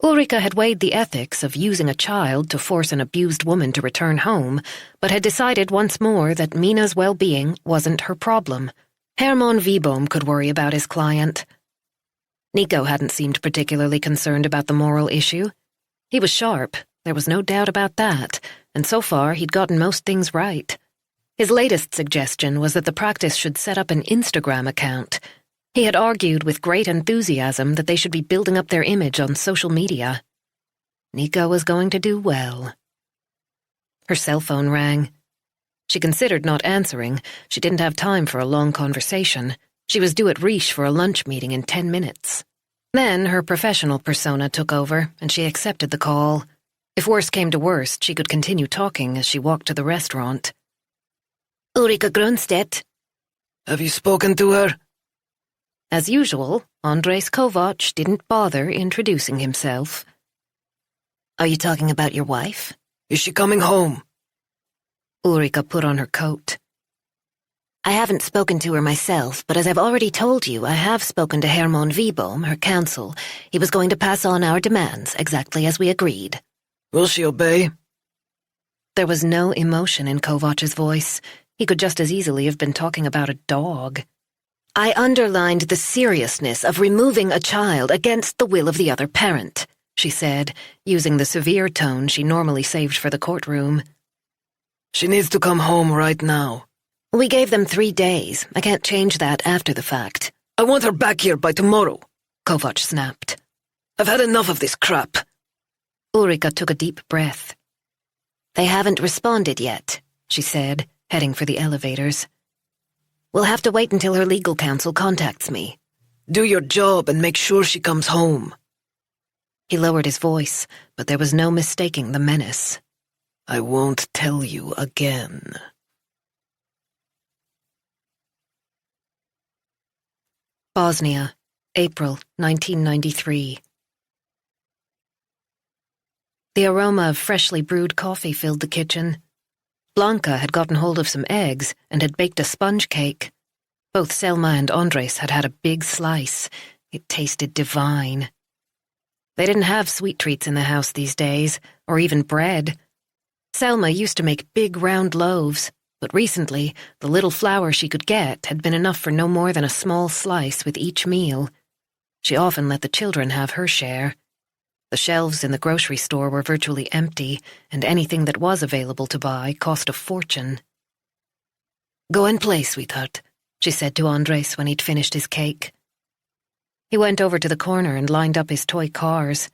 Ulrika had weighed the ethics of using a child to force an abused woman to return home, but had decided once more that Mina's well-being wasn't her problem. Herman Wiboom could worry about his client. Nico hadn't seemed particularly concerned about the moral issue. He was sharp, there was no doubt about that, and so far he'd gotten most things right. His latest suggestion was that the practice should set up an Instagram account. He had argued with great enthusiasm that they should be building up their image on social media. Nico was going to do well. Her cell phone rang. She considered not answering. She didn't have time for a long conversation. She was due at Riche for a lunch meeting in 10 minutes. Then her professional persona took over, and she accepted the call. If worst came to worst, she could continue talking as she walked to the restaurant. Ulrika Grunstedt. Have you spoken to her? As usual, Andres Kovac didn't bother introducing himself. Are you talking about your wife? Is she coming home? Ulrika put on her coat. I haven't spoken to her myself, but as I've already told you, I have spoken to Herman Wiboom, her counsel. He was going to pass on our demands, exactly as we agreed. Will she obey? There was no emotion in Kovac's voice. He could just as easily have been talking about a dog. I underlined the seriousness of removing a child against the will of the other parent, she said, using the severe tone she normally saved for the courtroom. She needs to come home right now. We gave them 3 days. I can't change that after the fact. I want her back here by tomorrow, Kovac snapped. I've had enough of this crap. Ulrika took a deep breath. They haven't responded yet, she said, heading for the elevators. We'll have to wait until her legal counsel contacts me. Do your job and make sure she comes home. He lowered his voice, but there was no mistaking the menace. I won't tell you again. Bosnia, April 1993. The aroma of freshly brewed coffee filled the kitchen. Blanca had gotten hold of some eggs and had baked a sponge cake. Both Selma and Andres had had a big slice. It tasted divine. They didn't have sweet treats in the house these days, or even bread. Selma used to make big round loaves, but recently the little flour she could get had been enough for no more than a small slice with each meal. She often let the children have her share. The shelves in the grocery store were virtually empty, and anything that was available to buy cost a fortune. Go and play, sweetheart, she said to Andres when he'd finished his cake. He went over to the corner and lined up his toy cars.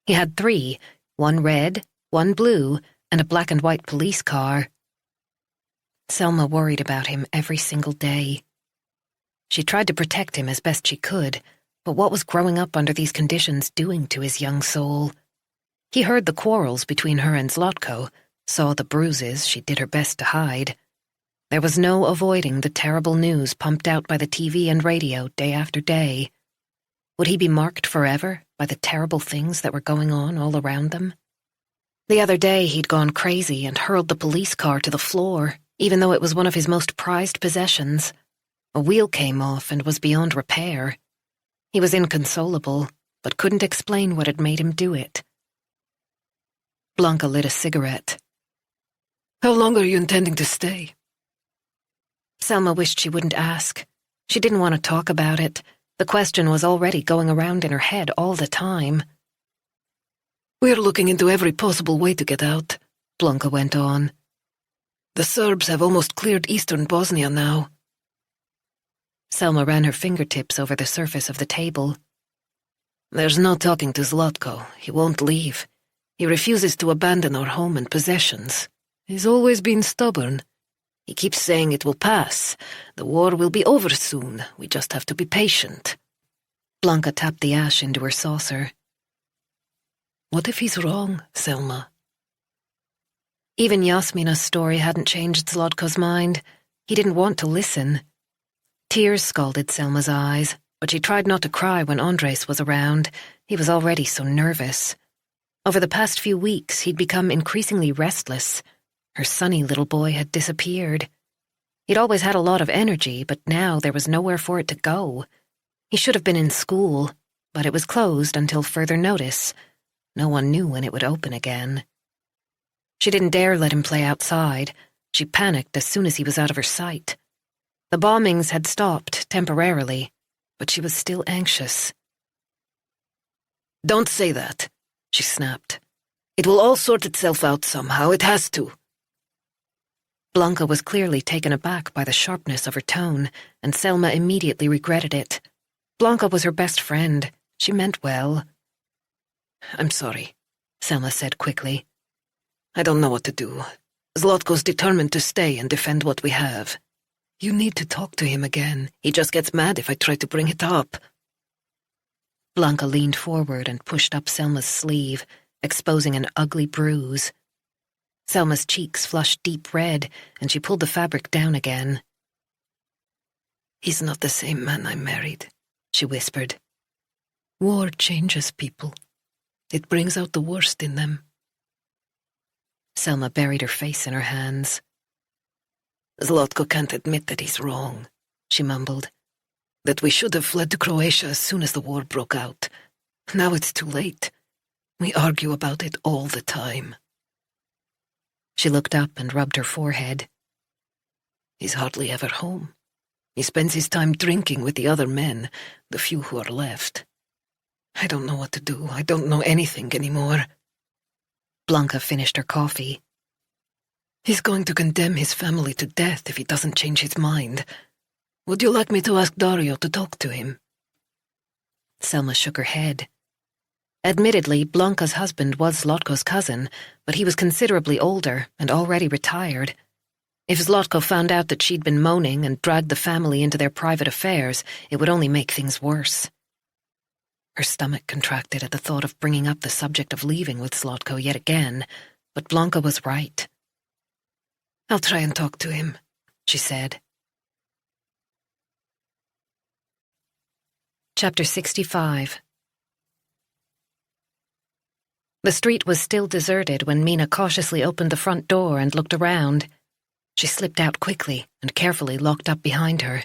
He had 3, one red, one blue, and a black and white police car. Selma worried about him every single day. She tried to protect him as best she could, but what was growing up under these conditions doing to his young soul? He heard the quarrels between her and Zlatko, saw the bruises she did her best to hide. There was no avoiding the terrible news pumped out by the TV and radio day after day. Would he be marked forever by the terrible things that were going on all around them? The other day he'd gone crazy and hurled the police car to the floor, even though it was one of his most prized possessions. A wheel came off and was beyond repair. He was inconsolable, but couldn't explain what had made him do it. Blanca lit a cigarette. How long are you intending to stay? Selma wished she wouldn't ask. She didn't want to talk about it. The question was already going around in her head all the time. We're looking into every possible way to get out, Blanca went on. The Serbs have almost cleared eastern Bosnia now. Selma ran her fingertips over the surface of the table. There's no talking to Zlatko. He won't leave. He refuses to abandon our home and possessions. He's always been stubborn. He keeps saying it will pass. The war will be over soon. We just have to be patient. Blanca tapped the ash into her saucer. What if he's wrong, Selma? Even Yasmina's story hadn't changed Zlatko's mind. He didn't want to listen. Tears scalded Selma's eyes, but she tried not to cry when Andres was around. He was already so nervous. Over the past few weeks, he'd become increasingly restless. Her sunny little boy had disappeared. He'd always had a lot of energy, but now there was nowhere for it to go. He should have been in school, but it was closed until further notice. No one knew when it would open again. She didn't dare let him play outside. She panicked as soon as he was out of her sight. The bombings had stopped temporarily, but she was still anxious. Don't say that, she snapped. It will all sort itself out somehow. It has to. Blanca was clearly taken aback by the sharpness of her tone, and Selma immediately regretted it. Blanca was her best friend. She meant well. I'm sorry, Selma said quickly. I don't know what to do. Zlatko's determined to stay and defend what we have. You need to talk to him again. He just gets mad if I try to bring it up. Blanca leaned forward and pushed up Selma's sleeve, exposing an ugly bruise. Selma's cheeks flushed deep red, and she pulled the fabric down again. He's not the same man I married, she whispered. War changes people. It brings out the worst in them. Selma buried her face in her hands. Zlatko can't admit that he's wrong, she mumbled. That we should have fled to Croatia as soon as the war broke out. Now it's too late. We argue about it all the time. She looked up and rubbed her forehead. He's hardly ever home. He spends his time drinking with the other men, the few who are left. I don't know what to do. I don't know anything anymore. Blanca finished her coffee. He's going to condemn his family to death if he doesn't change his mind. Would you like me to ask Dario to talk to him? Selma shook her head. Admittedly, Blanca's husband was Zlatko's cousin, but he was considerably older and already retired. If Zlatko found out that she'd been moaning and dragged the family into their private affairs, it would only make things worse. Her stomach contracted at the thought of bringing up the subject of leaving with Zlatko yet again, but Blanca was right. "I'll try and talk to him," she said. Chapter 65. The street was still deserted when Mina cautiously opened the front door and looked around. She slipped out quickly and carefully locked up behind her.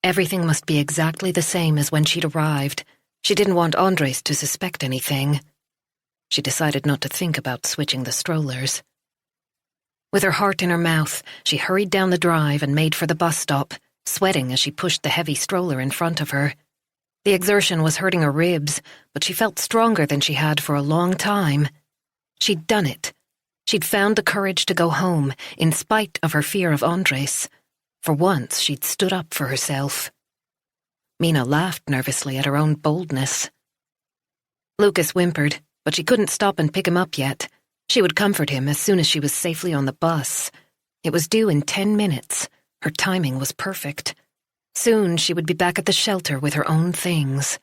Everything must be exactly the same as when she'd arrived. She didn't want Andres to suspect anything. She decided not to think about switching the strollers. With her heart in her mouth, she hurried down the drive and made for the bus stop, sweating as she pushed the heavy stroller in front of her. The exertion was hurting her ribs, but she felt stronger than she had for a long time. She'd done it. She'd found the courage to go home, in spite of her fear of Andres. For once, she'd stood up for herself. Mina laughed nervously at her own boldness. Lucas whimpered, but she couldn't stop and pick him up yet. She would comfort him as soon as she was safely on the bus. It was due in 10 minutes. Her timing was perfect. Soon she would be back at the shelter with her own things.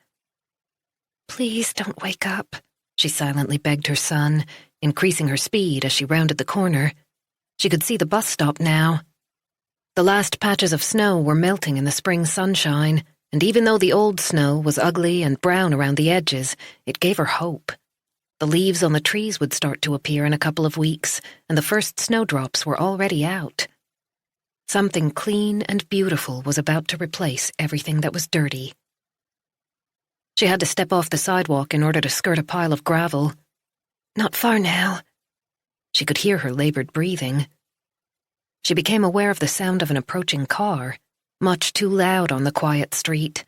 "Please don't wake up," she silently begged her son, increasing her speed as she rounded the corner. She could see the bus stop now. The last patches of snow were melting in the spring sunshine, and even though the old snow was ugly and brown around the edges, it gave her hope. The leaves on the trees would start to appear in a couple of weeks, and the first snowdrops were already out. Something clean and beautiful was about to replace everything that was dirty. She had to step off the sidewalk in order to skirt a pile of gravel. "Not far now." She could hear her labored breathing. She became aware of the sound of an approaching car, much too loud on the quiet street.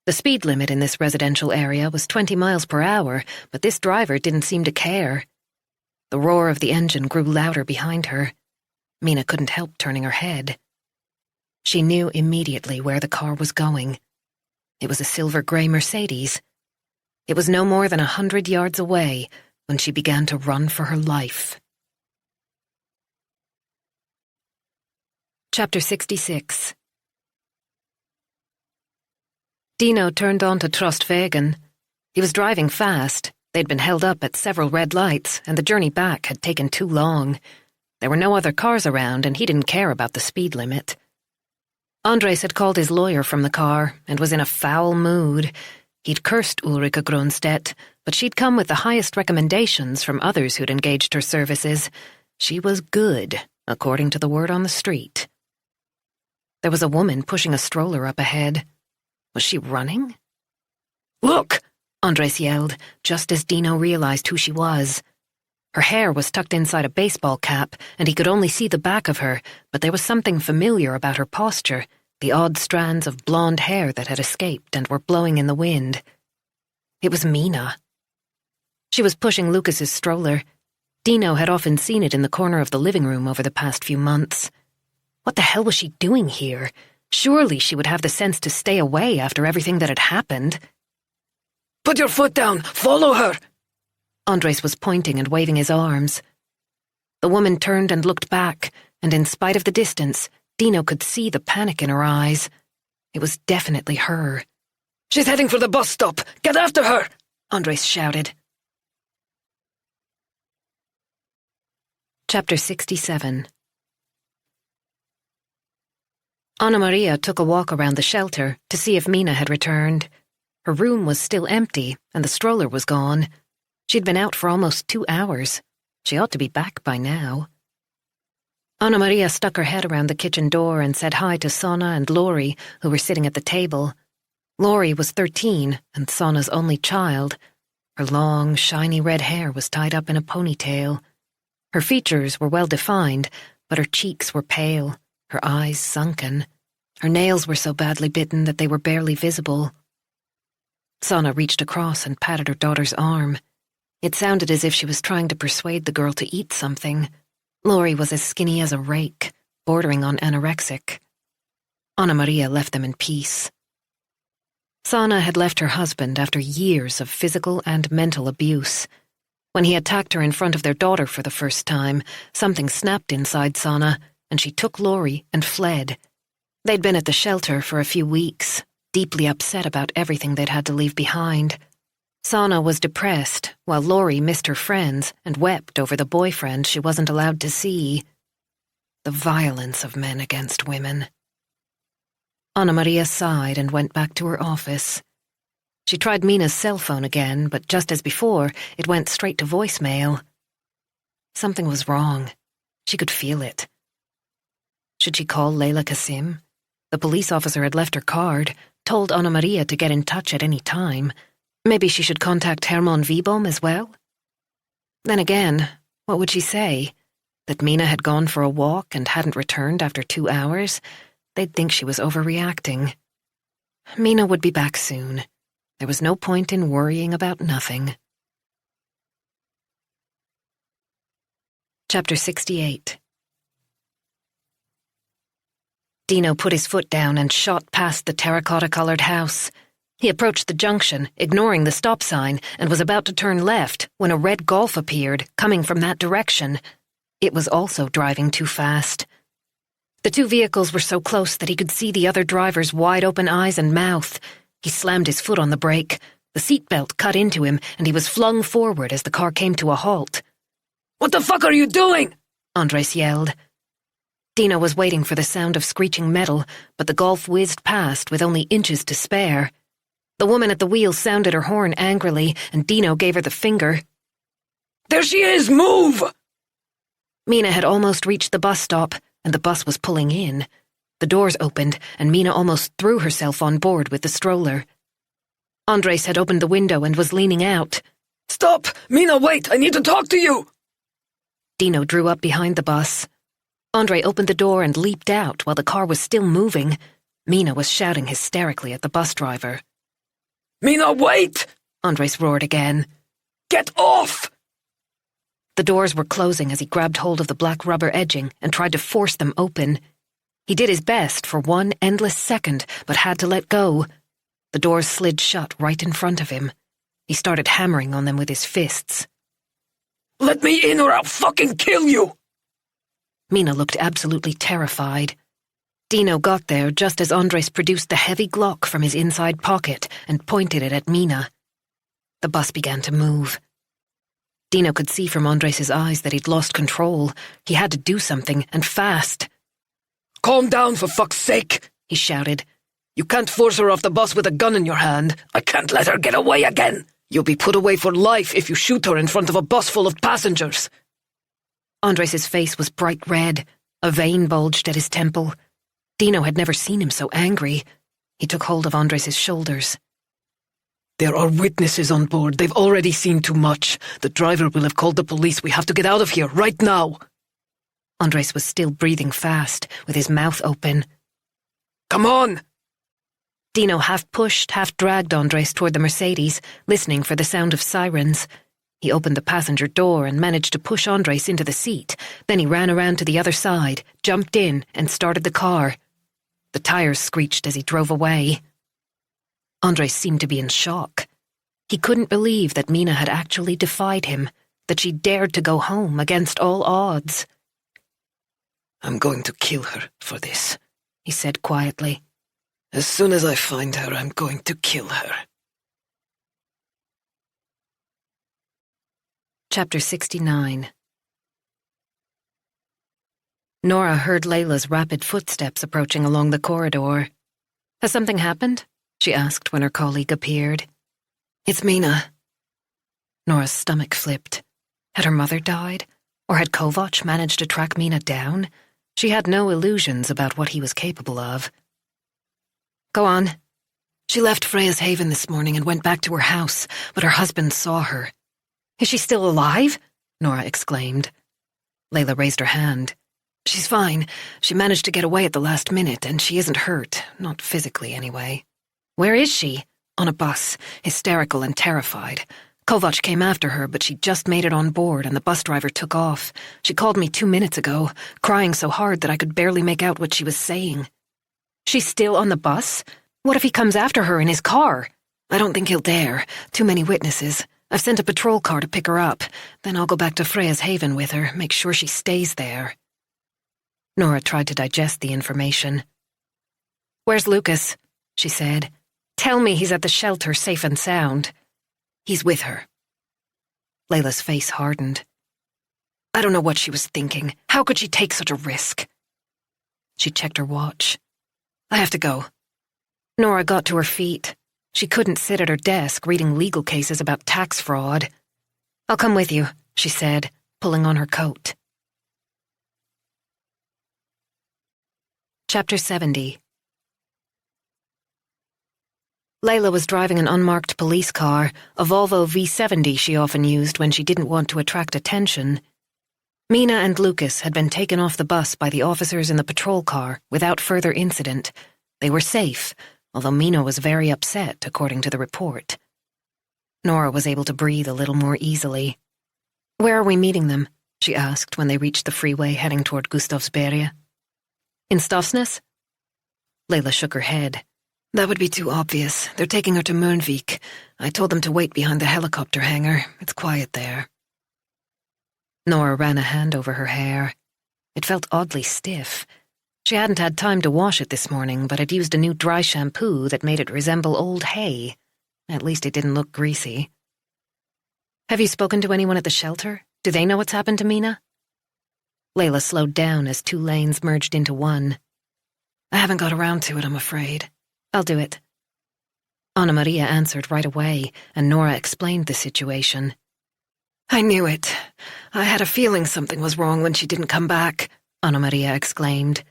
The speed limit in this residential area was 20 miles per hour, but this driver didn't seem to care. The roar of the engine grew louder behind her. Mina couldn't help turning her head. She knew immediately where the car was going. It was a silver-gray Mercedes. It was no more than 100 yards away when she began to run for her life. Chapter 66. Dino turned onto Trostvägen. He was driving fast. They'd been held up at several red lights, and the journey back had taken too long. There were no other cars around, and he didn't care about the speed limit. Andres had called his lawyer from the car and was in a foul mood. He'd cursed Ulrika Gronstedt, but she'd come with the highest recommendations from others who'd engaged her services. She was good, according to the word on the street. There was a woman pushing a stroller up ahead. Was she running? "Look!" Andres yelled, just as Dino realized who she was. Her hair was tucked inside a baseball cap, and he could only see the back of her, but there was something familiar about her posture, the odd strands of blonde hair that had escaped and were blowing in the wind. It was Mina. She was pushing Lucas's stroller. Dino had often seen it in the corner of the living room over the past few months. What the hell was she doing here? Surely she would have the sense to stay away after everything that had happened. "Put your foot down! Follow her!" Andres was pointing and waving his arms. The woman turned and looked back, and in spite of the distance, Dino could see the panic in her eyes. It was definitely her. "She's heading for the bus stop! Get after her!" Andres shouted. Chapter 67. Anna Maria took a walk around the shelter to see if Mina had returned. Her room was still empty, and the stroller was gone. She'd been out for almost 2 hours. She ought to be back by now. Anna Maria stuck her head around the kitchen door and said hi to Sonna and Lori, who were sitting at the table. Lori was 13 and Sonna's only child. Her long, shiny red hair was tied up in a ponytail. Her features were well defined, but her cheeks were pale, her eyes sunken. Her nails were so badly bitten that they were barely visible. Sonna reached across and patted her daughter's arm. It sounded as if she was trying to persuade the girl to eat something. Lori was as skinny as a rake, bordering on anorexic. Anna Maria left them in peace. Sana had left her husband after years of physical and mental abuse. When he attacked her in front of their daughter for the first time, something snapped inside Sana, and she took Laurie and fled. They'd been at the shelter for a few weeks, deeply upset about everything they'd had to leave behind. Sana was depressed, while Laurie missed her friends and wept over the boyfriend she wasn't allowed to see. The violence of men against women. Anna Maria sighed and went back to her office. She tried Mina's cell phone again, but just as before, it went straight to voicemail. Something was wrong. She could feel it. Should she call Leila Kasim? The police officer had left her card, told Anna Maria to get in touch at any time. Maybe she should contact Herman Wiebom as well? Then again, what would she say? That Mina had gone for a walk and hadn't returned after 2 hours? They'd think she was overreacting. Mina would be back soon. There was no point in worrying about nothing. Chapter 68. Dino put his foot down and shot past the terracotta-colored house. He approached the junction, ignoring the stop sign, and was about to turn left when a red Golf appeared, coming from that direction. It was also driving too fast. The two vehicles were so close that he could see the other driver's wide-open eyes and mouth. He slammed his foot on the brake. The seatbelt cut into him, and he was flung forward as the car came to a halt. What the fuck are you doing? Andres yelled. Dino was waiting for the sound of screeching metal, but the Golf whizzed past with only inches to spare. The woman at the wheel sounded her horn angrily, and Dino gave her the finger. There she is! Move! Mina had almost reached the bus stop, and the bus was pulling in. The doors opened, and Mina almost threw herself on board with the stroller. Andres had opened the window and was leaning out. Stop! Mina, wait! I need to talk to you! Dino drew up behind the bus. Andre opened the door and leaped out while the car was still moving. Mina was shouting hysterically at the bus driver. Mina, wait! Andres roared again. Get off! The doors were closing as he grabbed hold of the black rubber edging and tried to force them open. He did his best for one endless second, but had to let go. The doors slid shut right in front of him. He started hammering on them with his fists. Let me in or I'll fucking kill you! Mina looked absolutely terrified. Dino got there just as Andres produced the heavy Glock from his inside pocket and pointed it at Mina. The bus began to move. Dino could see from Andres' eyes that he'd lost control. He had to do something, and fast. Calm down, for fuck's sake, he shouted. You can't force her off the bus with a gun in your hand. I can't let her get away again. You'll be put away for life if you shoot her in front of a bus full of passengers. Andres' face was bright red. A vein bulged at his temple. Dino had never seen him so angry. He took hold of Andres' shoulders. There are witnesses on board. They've already seen too much. The driver will have called the police. We have to get out of here, right now. Andres was still breathing fast, with his mouth open. Come on! Dino half pushed, half dragged Andres toward the Mercedes, listening for the sound of sirens. He opened the passenger door and managed to push Andres into the seat. Then he ran around to the other side, jumped in, and started the car. The tires screeched as he drove away. Andres seemed to be in shock. He couldn't believe that Mina had actually defied him, that she dared to go home against all odds. I'm going to kill her for this, he said quietly. As soon as I find her, I'm going to kill her. Chapter 69. Nora heard Layla's rapid footsteps approaching along the corridor. Has something happened? She asked when her colleague appeared. It's Mina. Nora's stomach flipped. Had her mother died? Or had Kovac managed to track Mina down? She had no illusions about what he was capable of. Go on. She left Freya's Haven this morning and went back to her house, but her husband saw her. Is she still alive? Nora exclaimed. Layla raised her hand. She's fine. She managed to get away at the last minute, and she isn't hurt. Not physically, anyway. Where is she? On a bus, hysterical and terrified. Kovac came after her, but she just made it on board, and the bus driver took off. She called me 2 minutes ago, crying so hard that I could barely make out what she was saying. She's still on the bus? What if he comes after her in his car? I don't think he'll dare. Too many witnesses. I've sent a patrol car to pick her up. Then I'll go back to Freya's Haven with her, make sure she stays there. Nora tried to digest the information. "Where's Lucas?" she said. "Tell me he's at the shelter, safe and sound." He's with her. Layla's face hardened. I don't know what she was thinking. How could she take such a risk? She checked her watch. I have to go. Nora got to her feet. She couldn't sit at her desk reading legal cases about tax fraud. "I'll come with you," she said, pulling on her coat. Chapter 70. Layla was driving an unmarked police car, a Volvo V70 she often used when she didn't want to attract attention. Mina and Lucas had been taken off the bus by the officers in the patrol car without further incident. They were safe, although Mina was very upset, according to the report. Nora was able to breathe a little more easily. "Where are we meeting them?" she asked when they reached the freeway heading toward Gustavsberg. "In Stofsnäs?" Layla shook her head. That would be too obvious. They're taking her to Mörnvik. I told them to wait behind the helicopter hangar. It's quiet there. Nora ran a hand over her hair. It felt oddly stiff. She hadn't had time to wash it this morning, but had used a new dry shampoo that made it resemble old hay. At least it didn't look greasy. "Have you spoken to anyone at the shelter? Do they know what's happened to Mina?" Layla slowed down as two lanes merged into one. I haven't got around to it, I'm afraid. "I'll do it." Anna Maria answered right away, and Nora explained the situation. I knew it. I had a feeling something was wrong when she didn't come back, Anna Maria exclaimed.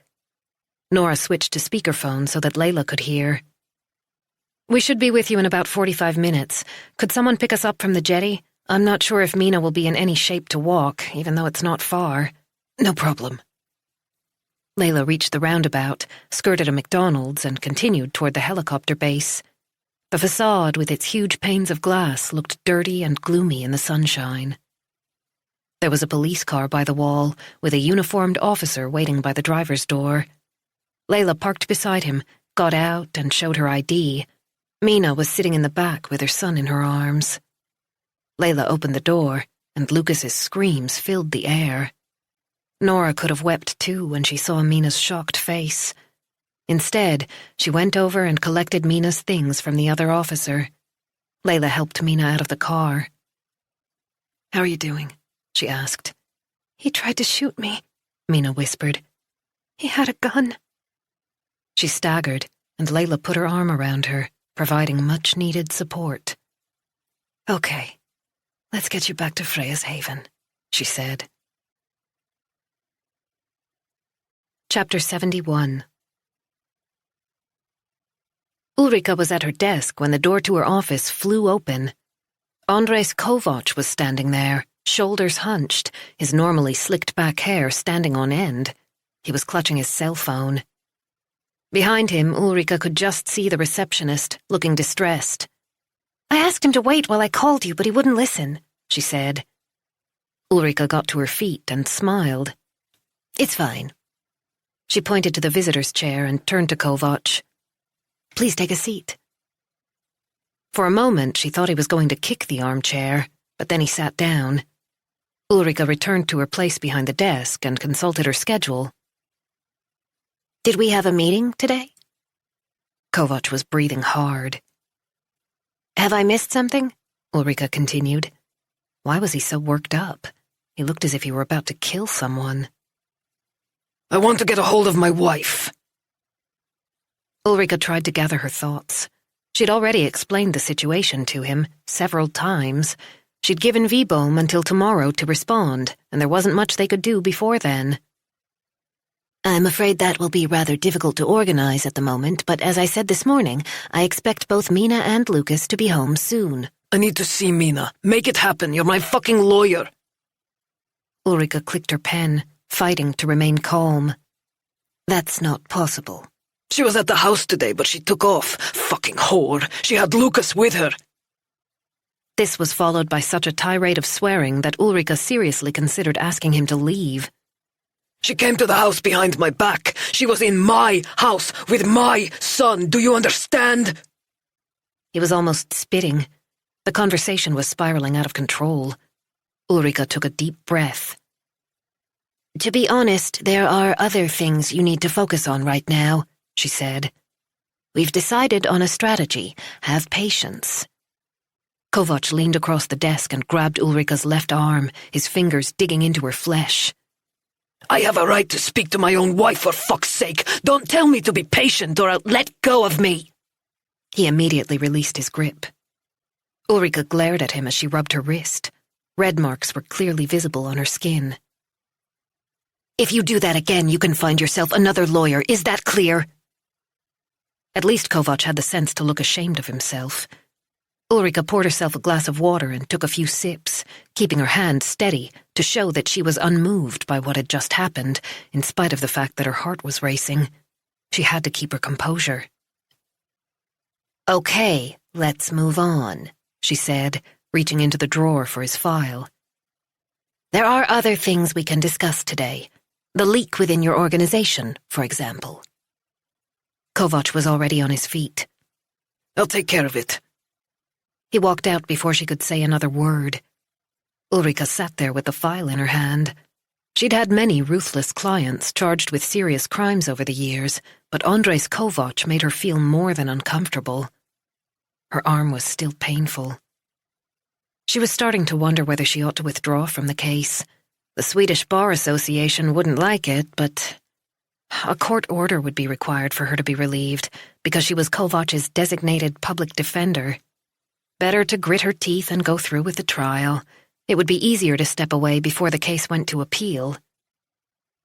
Nora switched to speakerphone so that Layla could hear. "We should be with you in about 45 minutes. Could someone pick us up from the jetty? I'm not sure if Mina will be in any shape to walk, even though it's not far." No problem. Layla reached the roundabout, skirted a McDonald's, and continued toward the helicopter base. The facade, with its huge panes of glass, looked dirty and gloomy in the sunshine. There was a police car by the wall, with a uniformed officer waiting by the driver's door. Layla parked beside him, got out, and showed her ID. Mina was sitting in the back with her son in her arms. Layla opened the door, and Lucas's screams filled the air. Nora could have wept too when she saw Mina's shocked face. Instead, she went over and collected Mina's things from the other officer. Layla helped Mina out of the car. How are you doing? She asked. He tried to shoot me, Mina whispered. He had a gun. She staggered, and Layla put her arm around her, providing much-needed support. Okay, let's get you back to Freya's Haven, she said. Chapter 71. Ulrika was at her desk when the door to her office flew open. Andres Kovac was standing there, shoulders hunched, his normally slicked-back hair standing on end. He was clutching his cell phone. Behind him, Ulrika could just see the receptionist, looking distressed. "I asked him to wait while I called you, but he wouldn't listen," she said. Ulrika got to her feet and smiled. "It's fine." She pointed to the visitor's chair and turned to Kovac. "Please take a seat." For a moment, she thought he was going to kick the armchair, but then he sat down. Ulrika returned to her place behind the desk and consulted her schedule. "Did we have a meeting today?" Kovac was breathing hard. "Have I missed something?" Ulrika continued. Why was he so worked up? He looked as if he were about to kill someone. I want to get a hold of my wife. Ulrika tried to gather her thoughts. She'd already explained the situation to him several times. She'd given Vibohm until tomorrow to respond, and there wasn't much they could do before then. "I'm afraid that will be rather difficult to organize at the moment, but as I said this morning, I expect both Mina and Lucas to be home soon." I need to see Mina. Make it happen. You're my fucking lawyer. Ulrika clicked her pen, fighting to remain calm. "That's not possible." She was at the house today, but she took off. Fucking whore. She had Lucas with her. This was followed by such a tirade of swearing that Ulrika seriously considered asking him to leave. She came to the house behind my back. She was in my house with my son. Do you understand? He was almost spitting. The conversation was spiraling out of control. Ulrika took a deep breath. To be honest, there are other things you need to focus on right now, she said. We've decided on a strategy. Have patience. Kovac leaned across the desk and grabbed Ulrika's left arm, his fingers digging into her flesh. I have a right to speak to my own wife, for fuck's sake. Don't tell me to be patient or I'll let go of me. He immediately released his grip. Ulrika glared at him as she rubbed her wrist. Red marks were clearly visible on her skin. If you do that again, you can find yourself another lawyer. Is that clear? At least Kovac had the sense to look ashamed of himself. Ulrika poured herself a glass of water and took a few sips, keeping her hand steady to show that she was unmoved by what had just happened, in spite of the fact that her heart was racing. She had to keep her composure. Okay, let's move on, she said, reaching into the drawer for his file. There are other things we can discuss today. The leak within your organization, for example. Kovac was already on his feet. I'll take care of it. He walked out before she could say another word. Ulrika sat there with the file in her hand. She'd had many ruthless clients charged with serious crimes over the years, but Andres Kovac made her feel more than uncomfortable. Her arm was still painful. She was starting to wonder whether she ought to withdraw from the case. The Swedish Bar Association wouldn't like it, but a court order would be required for her to be relieved because she was Kovac's designated public defender. Better to grit her teeth and go through with the trial. It would be easier to step away before the case went to appeal.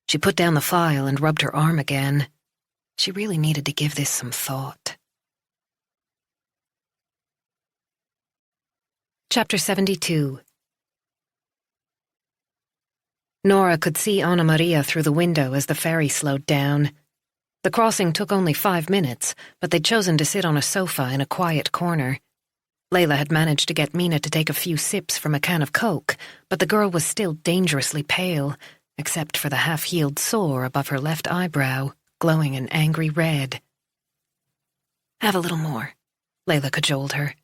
She put down the file and rubbed her arm again. She really needed to give this some thought. Chapter 72. Nora could see Anna Maria through the window as the ferry slowed down. The crossing took only 5 minutes, but they'd chosen to sit on a sofa in a quiet corner. Layla had managed to get Mina to take a few sips from a can of Coke, but the girl was still dangerously pale, except for the half-healed sore above her left eyebrow, glowing an angry red. "Have a little more," Layla cajoled her.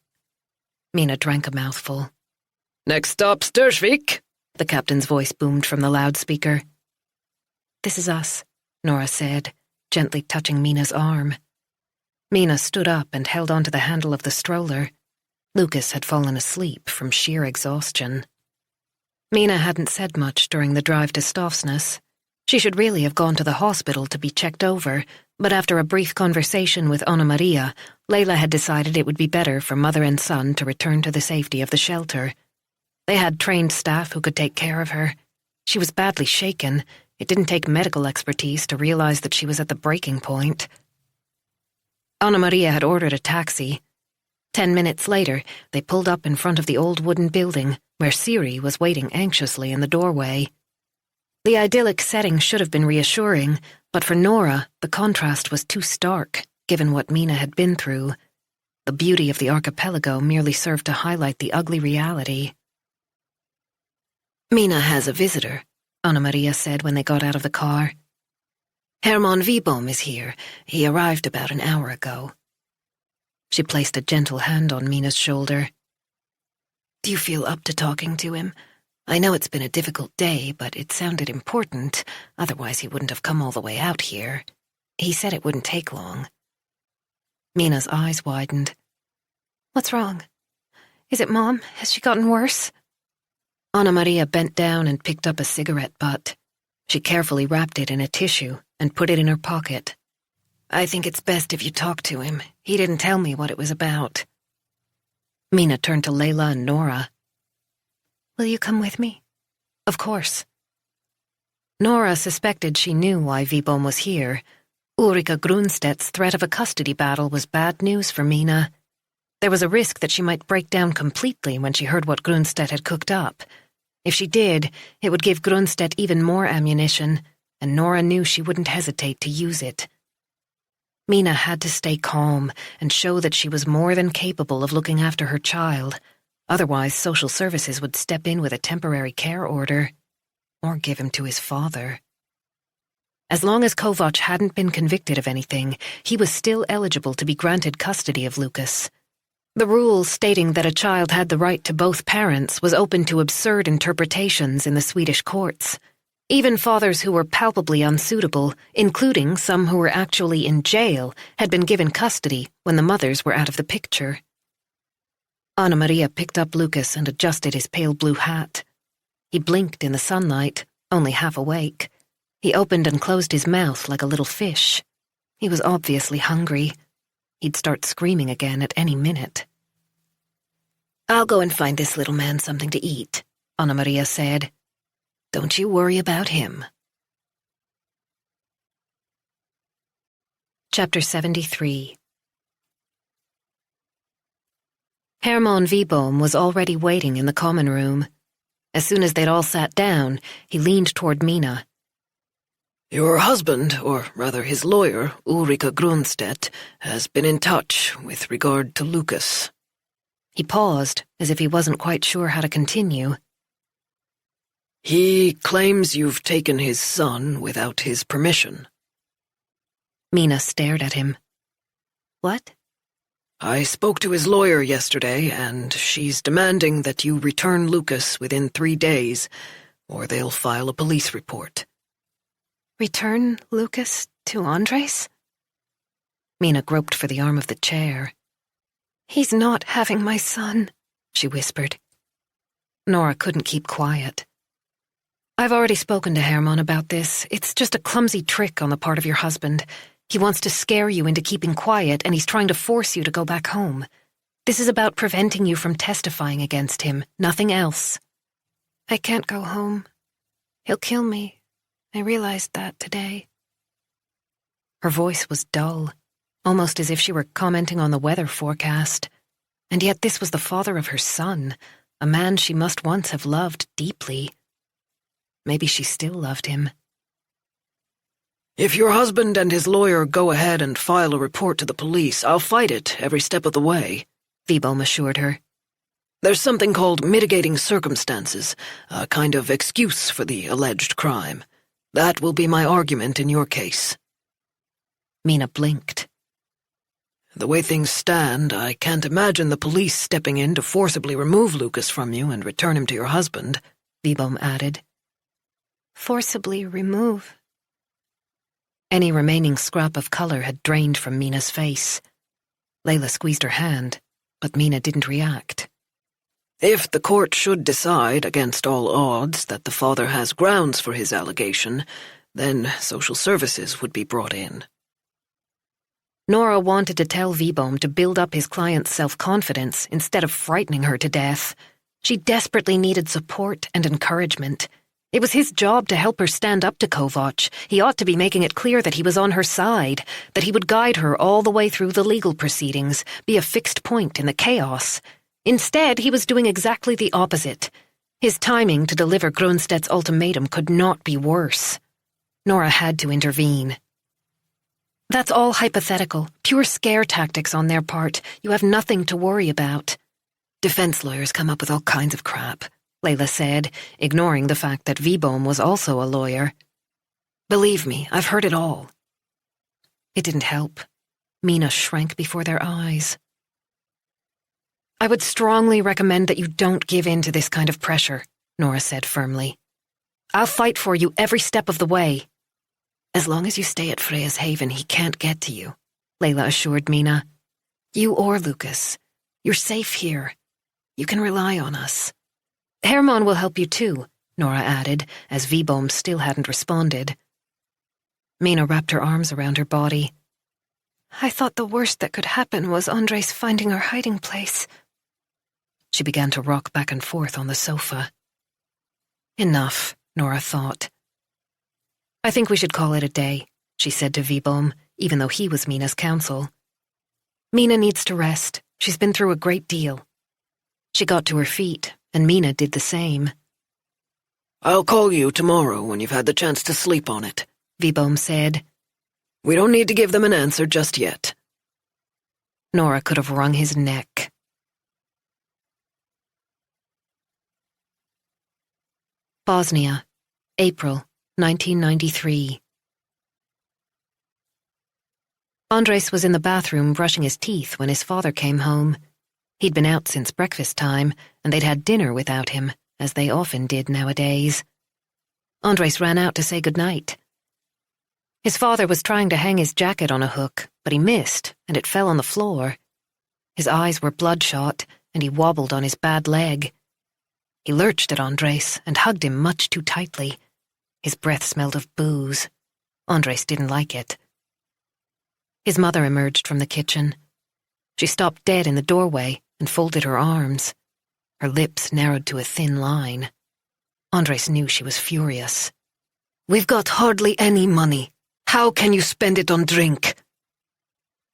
Mina drank a mouthful. Next stop, Stursvik, the captain's voice boomed from the loudspeaker. "This is us," Nora said, gently touching Mina's arm. Mina stood up and held onto the handle of the stroller. Lucas had fallen asleep from sheer exhaustion. Mina hadn't said much during the drive to Stofsness. She should really have gone to the hospital to be checked over, but after a brief conversation with Anna Maria, Layla had decided it would be better for mother and son to return to the safety of the shelter. They had trained staff who could take care of her. She was badly shaken. It didn't take medical expertise to realize that she was at the breaking point. Anna Maria had ordered a taxi. 10 minutes later, they pulled up in front of the old wooden building, where Siri was waiting anxiously in the doorway. The idyllic setting should have been reassuring, but for Nora, the contrast was too stark, given what Mina had been through. The beauty of the archipelago merely served to highlight the ugly reality. "Mina has a visitor," Anna Maria said when they got out of the car. "Herman Wiboom is here. He arrived about an hour ago." She placed a gentle hand on Mina's shoulder. "Do you feel up to talking to him? I know it's been a difficult day, but it sounded important. Otherwise he wouldn't have come all the way out here. He said it wouldn't take long." Mina's eyes widened. "What's wrong? Is it Mom? Has she gotten worse?" Anna Maria bent down and picked up a cigarette butt. She carefully wrapped it in a tissue and put it in her pocket. "I think it's best if you talk to him. He didn't tell me what it was about." Mina turned to Layla and Nora. "Will you come with me?" "Of course." Nora suspected she knew why Wiboom was here. Ulrika Grunstedt's threat of a custody battle was bad news for Mina. There was a risk that she might break down completely when she heard what Grunstedt had cooked up. If she did, it would give Grunstedt even more ammunition, and Nora knew she wouldn't hesitate to use it. Mina had to stay calm and show that she was more than capable of looking after her child. Otherwise, social services would step in with a temporary care order, or give him to his father. As long as Kovac hadn't been convicted of anything, he was still eligible to be granted custody of Lucas. The rule stating that a child had the right to both parents was open to absurd interpretations in the Swedish courts. Even fathers who were palpably unsuitable, including some who were actually in jail, had been given custody when the mothers were out of the picture. Anna Maria picked up Lucas and adjusted his pale blue hat. He blinked in the sunlight, only half awake. He opened and closed his mouth like a little fish. He was obviously hungry. He'd start screaming again at any minute. "I'll go and find this little man something to eat," Anna Maria said. "Don't you worry about him." Chapter 73. Hermann Wibohm was already waiting in the common room. As soon as they'd all sat down, he leaned toward Mina. Your husband, or rather his lawyer, Ulrika Grunstedt, has been in touch with regard to Lucas. He paused, as if he wasn't quite sure how to continue. He claims you've taken his son without his permission. Mina stared at him. What? I spoke to his lawyer yesterday, and she's demanding that you return Lucas within 3 days, or they'll file a police report. Return Lucas to Andres? Mina groped for the arm of the chair. He's not having my son, she whispered. Nora couldn't keep quiet. I've already spoken to Hermann about this. It's just a clumsy trick on the part of your husband. He wants to scare you into keeping quiet, and he's trying to force you to go back home. This is about preventing you from testifying against him, nothing else. I can't go home. He'll kill me. I realized that today. Her voice was dull, almost as if she were commenting on the weather forecast. And yet this was the father of her son, a man she must once have loved deeply. Maybe she still loved him. If your husband and his lawyer go ahead and file a report to the police, I'll fight it every step of the way, Wibohm assured her. There's something called mitigating circumstances, a kind of excuse for the alleged crime. That will be my argument in your case. Mina blinked. The way things stand, I can't imagine the police stepping in to forcibly remove Lucas from you and return him to your husband, Wibohm added. Forcibly remove? Any remaining scrap of color had drained from Mina's face. Layla squeezed her hand, but Mina didn't react. If the court should decide, against all odds, that the father has grounds for his allegation, then social services would be brought in. Nora wanted to tell Wibohm to build up his client's self-confidence instead of frightening her to death. She desperately needed support and encouragement. It was his job to help her stand up to Kovac. He ought to be making it clear that he was on her side, that he would guide her all the way through the legal proceedings, be a fixed point in the chaos. Instead, he was doing exactly the opposite. His timing to deliver Grunstedt's ultimatum could not be worse. Nora had to intervene. That's all hypothetical, pure scare tactics on their part. You have nothing to worry about. Defense lawyers come up with all kinds of crap, Layla said, ignoring the fact that Wibohm was also a lawyer. Believe me, I've heard it all. It didn't help. Mina shrank before their eyes. I would strongly recommend that you don't give in to this kind of pressure, Nora said firmly. I'll fight for you every step of the way. As long as you stay at Freya's Haven, he can't get to you, Layla assured Mina. You or Lucas. You're safe here. You can rely on us. Hermann will help you too, Nora added, as Wibohm still hadn't responded. Mina wrapped her arms around her body. I thought the worst that could happen was Andres finding our hiding place. She began to rock back and forth on the sofa. Enough, Nora thought. I think we should call it a day, she said to Wibohm, even though he was Mina's counsel. Mina needs to rest. She's been through a great deal. She got to her feet, and Mina did the same. I'll call you tomorrow when you've had the chance to sleep on it, Wibohm said. We don't need to give them an answer just yet. Nora could have wrung his neck. Bosnia, April 1993. Andres was in the bathroom brushing his teeth when his father came home. He'd been out since breakfast time, and they'd had dinner without him, as they often did nowadays. Andres ran out to say goodnight. His father was trying to hang his jacket on a hook, but he missed, and it fell on the floor. His eyes were bloodshot, and he wobbled on his bad leg. He lurched at Andres and hugged him much too tightly. His breath smelled of booze. Andres didn't like it. His mother emerged from the kitchen. She stopped dead in the doorway and folded her arms. Her lips narrowed to a thin line. Andres knew she was furious. "We've got hardly any money. How can you spend it on drink?"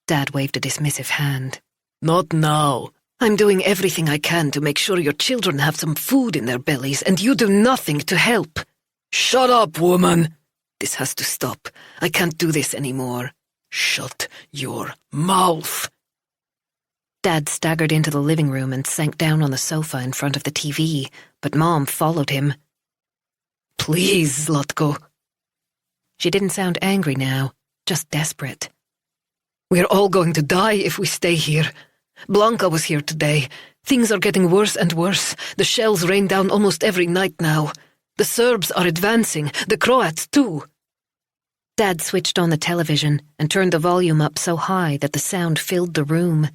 Dad waved a dismissive hand. "Not now. I'm doing everything I can to make sure your children have some food in their bellies, and you do nothing to help." "Shut up, woman! This has to stop. I can't do this anymore. Shut your mouth." Dad staggered into the living room and sank down on the sofa in front of the TV, but Mom followed him. "Please, Zlatko." She didn't sound angry now, just desperate. "We're all going to die if we stay here. Blanca was here today. Things are getting worse and worse. The shells rain down almost every night now. The Serbs are advancing, the Croats too." Dad switched on the television and turned the volume up so high that the sound filled the room.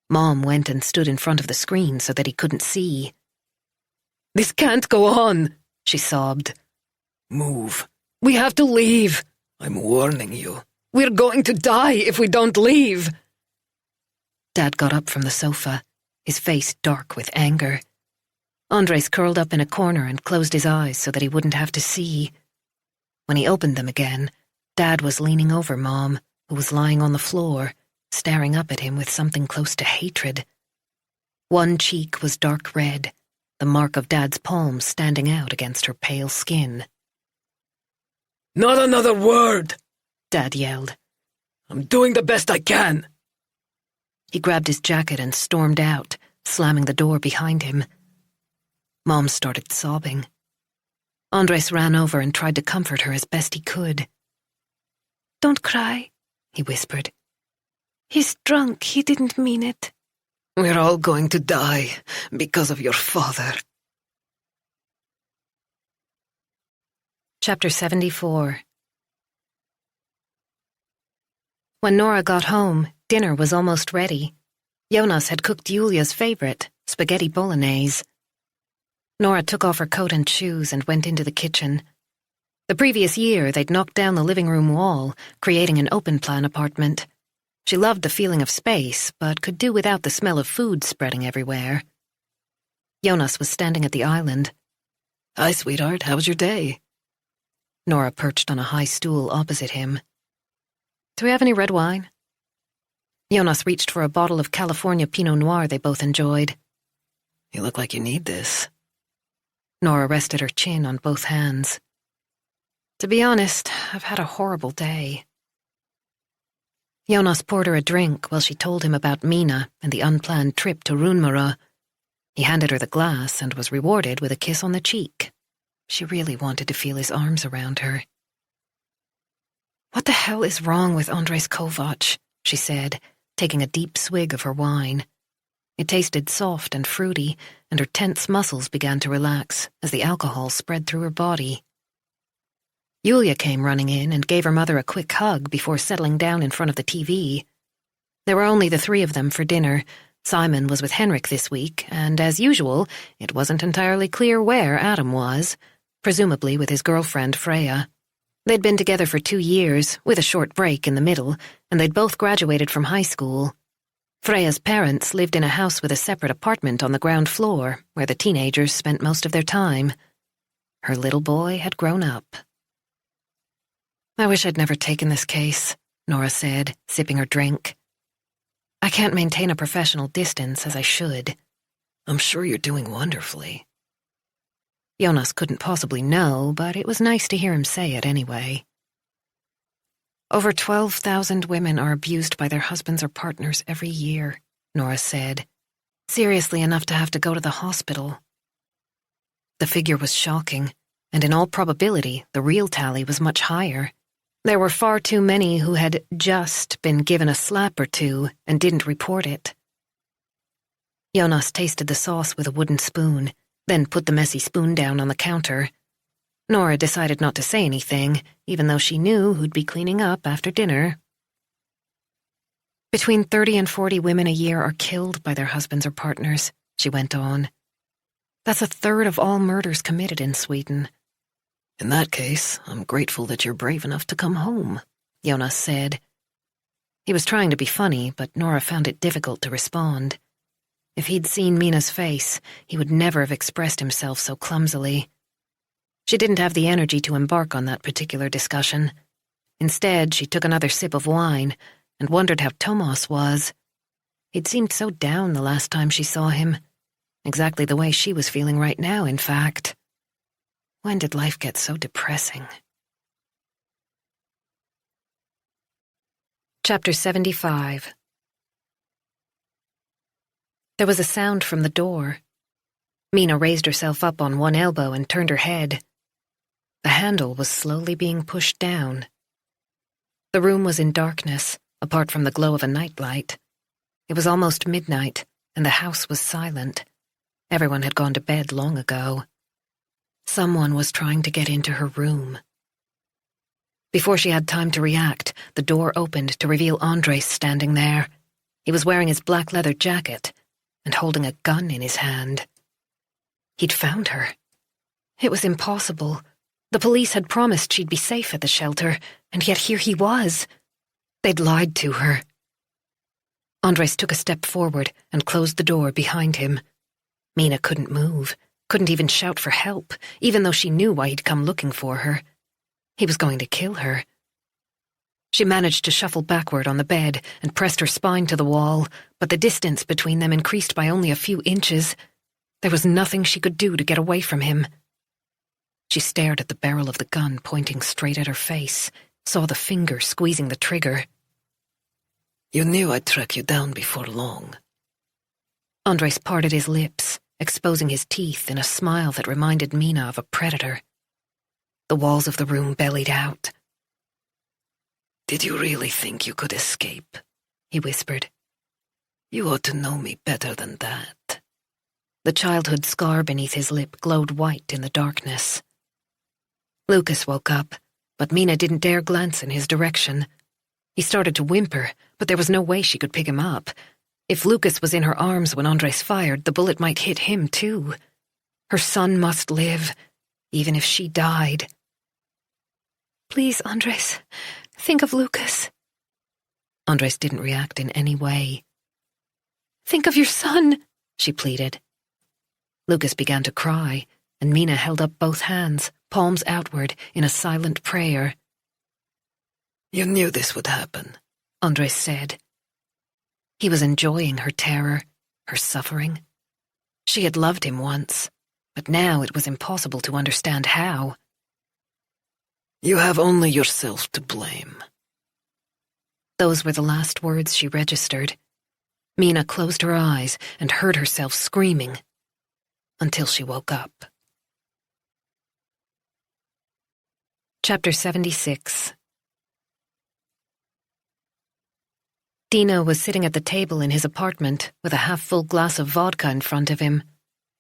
Mom went and stood in front of the screen so that he couldn't see. "This can't go on," she sobbed. "Move. We have to leave. I'm warning you. We're going to die if we don't leave." Dad got up from the sofa, his face dark with anger. Andres curled up in a corner and closed his eyes so that he wouldn't have to see. When he opened them again, Dad was leaning over Mom, who was lying on the floor, staring up at him with something close to hatred. One cheek was dark red, the mark of Dad's palm standing out against her pale skin. "Not another word!" Dad yelled. "I'm doing the best I can." He grabbed his jacket and stormed out, slamming the door behind him. Mom started sobbing. Andres ran over and tried to comfort her as best he could. "Don't cry," he whispered. "He's drunk. He didn't mean it." "We're all going to die because of your father." Chapter 74. When Nora got home, dinner was almost ready. Jonas had cooked Julia's favorite, spaghetti bolognese. Nora took off her coat and shoes and went into the kitchen. The previous year, they'd knocked down the living room wall, creating an open-plan apartment. She loved the feeling of space, but could do without the smell of food spreading everywhere. Jonas was standing at the island. "Hi, sweetheart. How was your day?" Nora perched on a high stool opposite him. "Do we have any red wine?" Jonas reached for a bottle of California Pinot Noir they both enjoyed. "You look like you need this." Nora rested her chin on both hands. "To be honest, I've had a horrible day." Jonas poured her a drink while she told him about Mina and the unplanned trip to Runmara. He handed her the glass and was rewarded with a kiss on the cheek. She really wanted to feel his arms around her. "What the hell is wrong with Andres Kovac?" she said, taking a deep swig of her wine. It tasted soft and fruity, and her tense muscles began to relax as the alcohol spread through her body. Julia came running in and gave her mother a quick hug before settling down in front of the TV. There were only the three of them for dinner. Simon was with Henrik this week, and as usual, it wasn't entirely clear where Adam was, presumably with his girlfriend Freya. They'd been together for 2 years, with a short break in the middle, and they'd both graduated from high school. Freya's parents lived in a house with a separate apartment on the ground floor, where the teenagers spent most of their time. Her little boy had grown up. "I wish I'd never taken this case," Nora said, sipping her drink. "I can't maintain a professional distance as I should." "I'm sure you're doing wonderfully." Jonas couldn't possibly know, but it was nice to hear him say it anyway. "Over 12,000 women are abused by their husbands or partners every year," Nora said. "Seriously enough to have to go to the hospital." The figure was shocking, and in all probability, the real tally was much higher. There were far too many who had just been given a slap or two and didn't report it. Jonas tasted the sauce with a wooden spoon, then put the messy spoon down on the counter. Nora decided not to say anything, even though she knew who'd be cleaning up after dinner. Between 30 and 40 women a year are killed by their husbands or partners, she went on. That's a third of all murders committed in Sweden. In that case, I'm grateful that you're brave enough to come home, Jonas said. He was trying to be funny, but Nora found it difficult to respond. If he'd seen Mina's face, he would never have expressed himself so clumsily. She didn't have the energy to embark on that particular discussion. Instead, she took another sip of wine and wondered how Thomas was. He'd seemed so down the last time she saw him. Exactly the way she was feeling right now, in fact. When did life get so depressing? Chapter 75. There was a sound from the door. Mina raised herself up on one elbow and turned her head. The handle was slowly being pushed down. The room was in darkness, apart from the glow of a nightlight. It was almost midnight, and the house was silent. Everyone had gone to bed long ago. Someone was trying to get into her room. Before she had time to react, the door opened to reveal Andres standing there. He was wearing his black leather jacket and holding a gun in his hand. He'd found her. It was impossible. The police had promised she'd be safe at the shelter, and yet here he was. They'd lied to her. Andres took a step forward and closed the door behind him. Mina couldn't move, couldn't even shout for help, even though she knew why he'd come looking for her. He was going to kill her. She managed to shuffle backward on the bed and pressed her spine to the wall, but the distance between them increased by only a few inches. There was nothing she could do to get away from him. She stared at the barrel of the gun pointing straight at her face, saw the finger squeezing the trigger. You knew I'd track you down before long. Andres parted his lips, exposing his teeth in a smile that reminded Mina of a predator. The walls of the room bellied out. Did you really think you could escape? He whispered. You ought to know me better than that. The childhood scar beneath his lip glowed white in the darkness. Lucas woke up, but Mina didn't dare glance in his direction. He started to whimper, but there was no way she could pick him up. If Lucas was in her arms when Andres fired, the bullet might hit him too. Her son must live, even if she died. Please, Andres, think of Lucas. Andres didn't react in any way. Think of your son, she pleaded. Lucas began to cry, and Mina held up both hands, palms outward, in a silent prayer. You knew this would happen, Andres said. He was enjoying her terror, her suffering. She had loved him once, but now it was impossible to understand how. You have only yourself to blame. Those were the last words she registered. Mina closed her eyes and heard herself screaming until she woke up. Chapter 76. Dino was sitting at the table in his apartment with a half-full glass of vodka in front of him.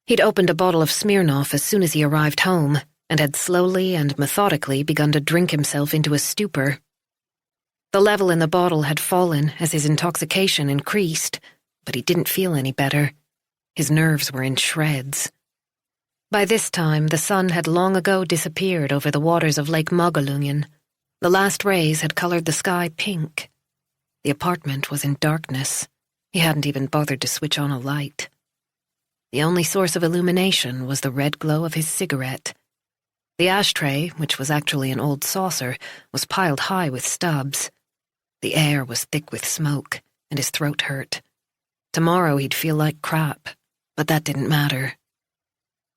He'd opened a bottle of Smirnoff as soon as he arrived home and had slowly and methodically begun to drink himself into a stupor. The level in the bottle had fallen as his intoxication increased, but he didn't feel any better. His nerves were in shreds. By this time, the sun had long ago disappeared over the waters of Lake Magalungen. The last rays had colored the sky pink. The apartment was in darkness. He hadn't even bothered to switch on a light. The only source of illumination was the red glow of his cigarette. The ashtray, which was actually an old saucer, was piled high with stubs. The air was thick with smoke, and his throat hurt. Tomorrow he'd feel like crap, but that didn't matter.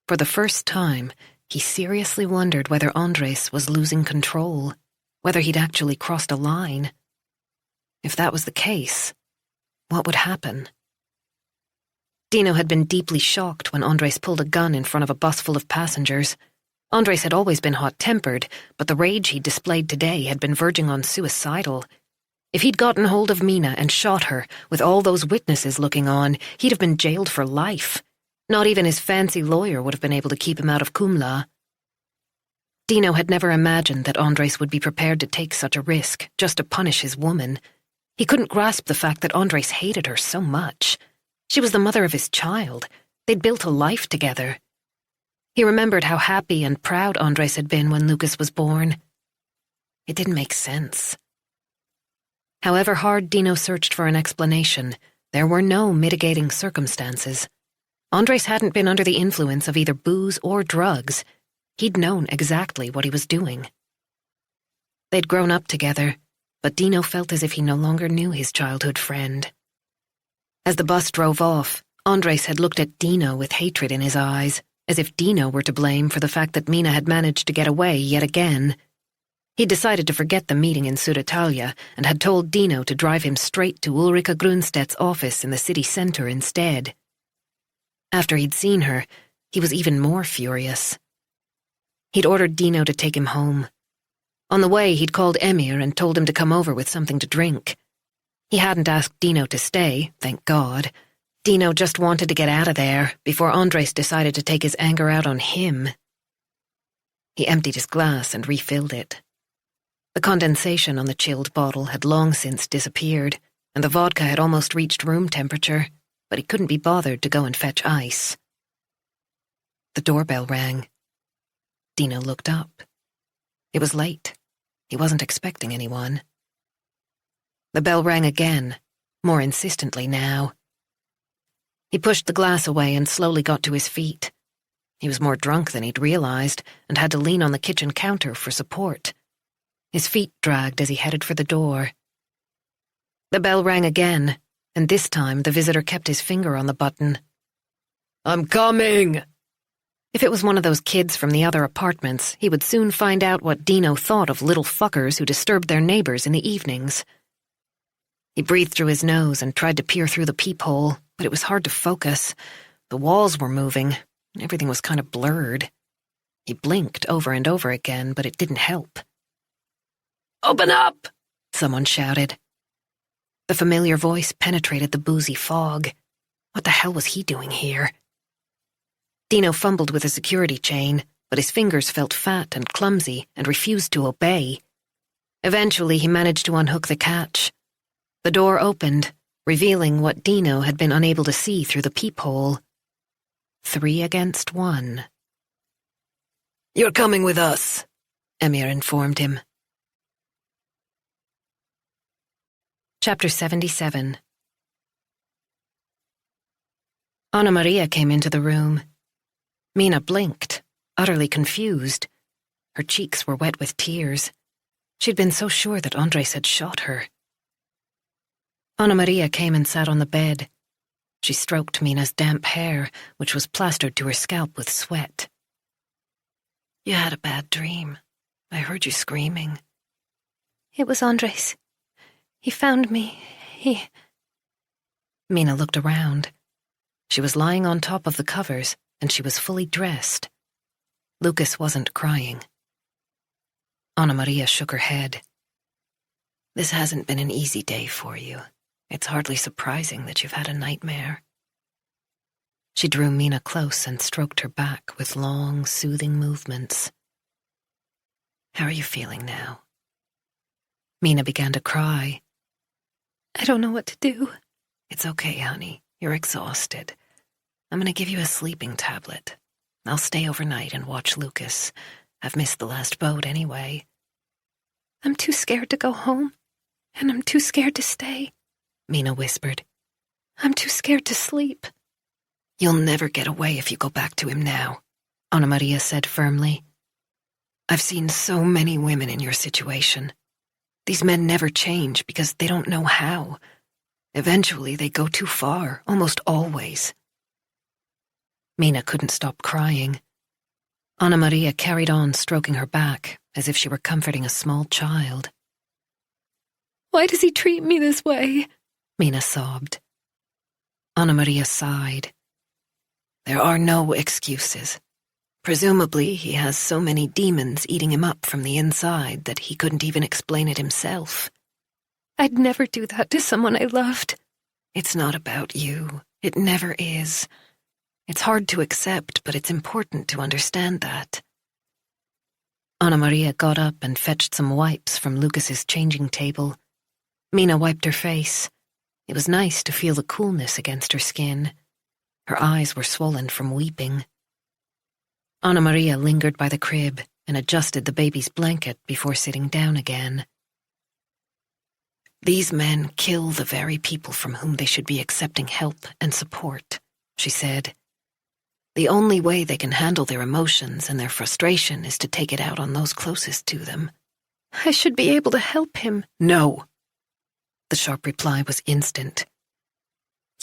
For the first time, he seriously wondered whether Andres was losing control, whether he'd actually crossed a line. If that was the case, what would happen? Dino had been deeply shocked when Andres pulled a gun in front of a bus full of passengers. Andres had always been hot-tempered, but the rage he'd displayed today had been verging on suicidal. If he'd gotten hold of Mina and shot her, with all those witnesses looking on, he'd have been jailed for life. Not even his fancy lawyer would have been able to keep him out of Kumla. Dino had never imagined that Andres would be prepared to take such a risk, just to punish his woman. He couldn't grasp the fact that Andres hated her so much. She was the mother of his child. They'd built a life together. He remembered how happy and proud Andres had been when Lucas was born. It didn't make sense. However hard Dino searched for an explanation, there were no mitigating circumstances. Andres hadn't been under the influence of either booze or drugs. He'd known exactly what he was doing. They'd grown up together, but Dino felt as if he no longer knew his childhood friend. As the bus drove off, Andres had looked at Dino with hatred in his eyes, as if Dino were to blame for the fact that Mina had managed to get away yet again. He decided to forget the meeting in Södertälje and had told Dino to drive him straight to Ulrika Grunstedt's office in the city centre instead. After he'd seen her, he was even more furious. He'd ordered Dino to take him home. On the way, he'd called Emir and told him to come over with something to drink. He hadn't asked Dino to stay, thank God. Dino just wanted to get out of there before Andres decided to take his anger out on him. He emptied his glass and refilled it. The condensation on the chilled bottle had long since disappeared, and the vodka had almost reached room temperature, but he couldn't be bothered to go and fetch ice. The doorbell rang. Dino looked up. It was late. He wasn't expecting anyone. The bell rang again, more insistently now. He pushed the glass away and slowly got to his feet. He was more drunk than he'd realized and had to lean on the kitchen counter for support. His feet dragged as he headed for the door. The bell rang again, and this time the visitor kept his finger on the button. "I'm coming!" If it was one of those kids from the other apartments, he would soon find out what Dino thought of little fuckers who disturbed their neighbors in the evenings. He breathed through his nose and tried to peer through the peephole, but it was hard to focus. The walls were moving. Everything was kind of blurred. He blinked over and over again, but it didn't help. "Open up!" someone shouted. The familiar voice penetrated the boozy fog. What the hell was he doing here? Dino fumbled with a security chain, but his fingers felt fat and clumsy and refused to obey. Eventually, he managed to unhook the catch. The door opened, revealing what Dino had been unable to see through the peephole. 3 against 1. "You're coming with us," Emir informed him. Chapter 77. Anna Maria came into the room. Mina blinked, utterly confused. Her cheeks were wet with tears. She'd been so sure that Andres had shot her. Anna Maria came and sat on the bed. She stroked Mina's damp hair, which was plastered to her scalp with sweat. "You had a bad dream. I heard you screaming." "It was Andres. He found me. Mina looked around. She was lying on top of the covers, and she was fully dressed. Lucas wasn't crying. Anna Maria shook her head. "This hasn't been an easy day for you. It's hardly surprising that you've had a nightmare." She drew Mina close and stroked her back with long, soothing movements. "How are you feeling now?" Mina began to cry. "I don't know what to do." "It's okay, honey. You're exhausted. I'm going to give you a sleeping tablet. I'll stay overnight and watch Lucas. I've missed the last boat anyway." "I'm too scared to go home, and I'm too scared to stay," Mina whispered. "I'm too scared to sleep." "You'll never get away if you go back to him now," Anna Maria said firmly. "I've seen so many women in your situation. These men never change because they don't know how. Eventually they go too far, almost always." Mina couldn't stop crying. Anna Maria carried on stroking her back as if she were comforting a small child. "Why does he treat me this way?" Mina sobbed. Anna Maria sighed. "There are no excuses. Presumably, he has so many demons eating him up from the inside that he couldn't even explain it himself. I'd never do that to someone I loved. It's not about you. It never is. It's hard to accept, but it's important to understand that. Anna Maria got up and fetched some wipes from Lucas's changing table. Mina wiped her face. It was nice to feel the coolness against her skin. Her eyes were swollen from weeping. Anna Maria lingered by the crib and adjusted the baby's blanket before sitting down again. These men kill the very people from whom they should be accepting help and support, she said. The only way they can handle their emotions and their frustration is to take it out on those closest to them. I should be able to help him. No. The sharp reply was instant.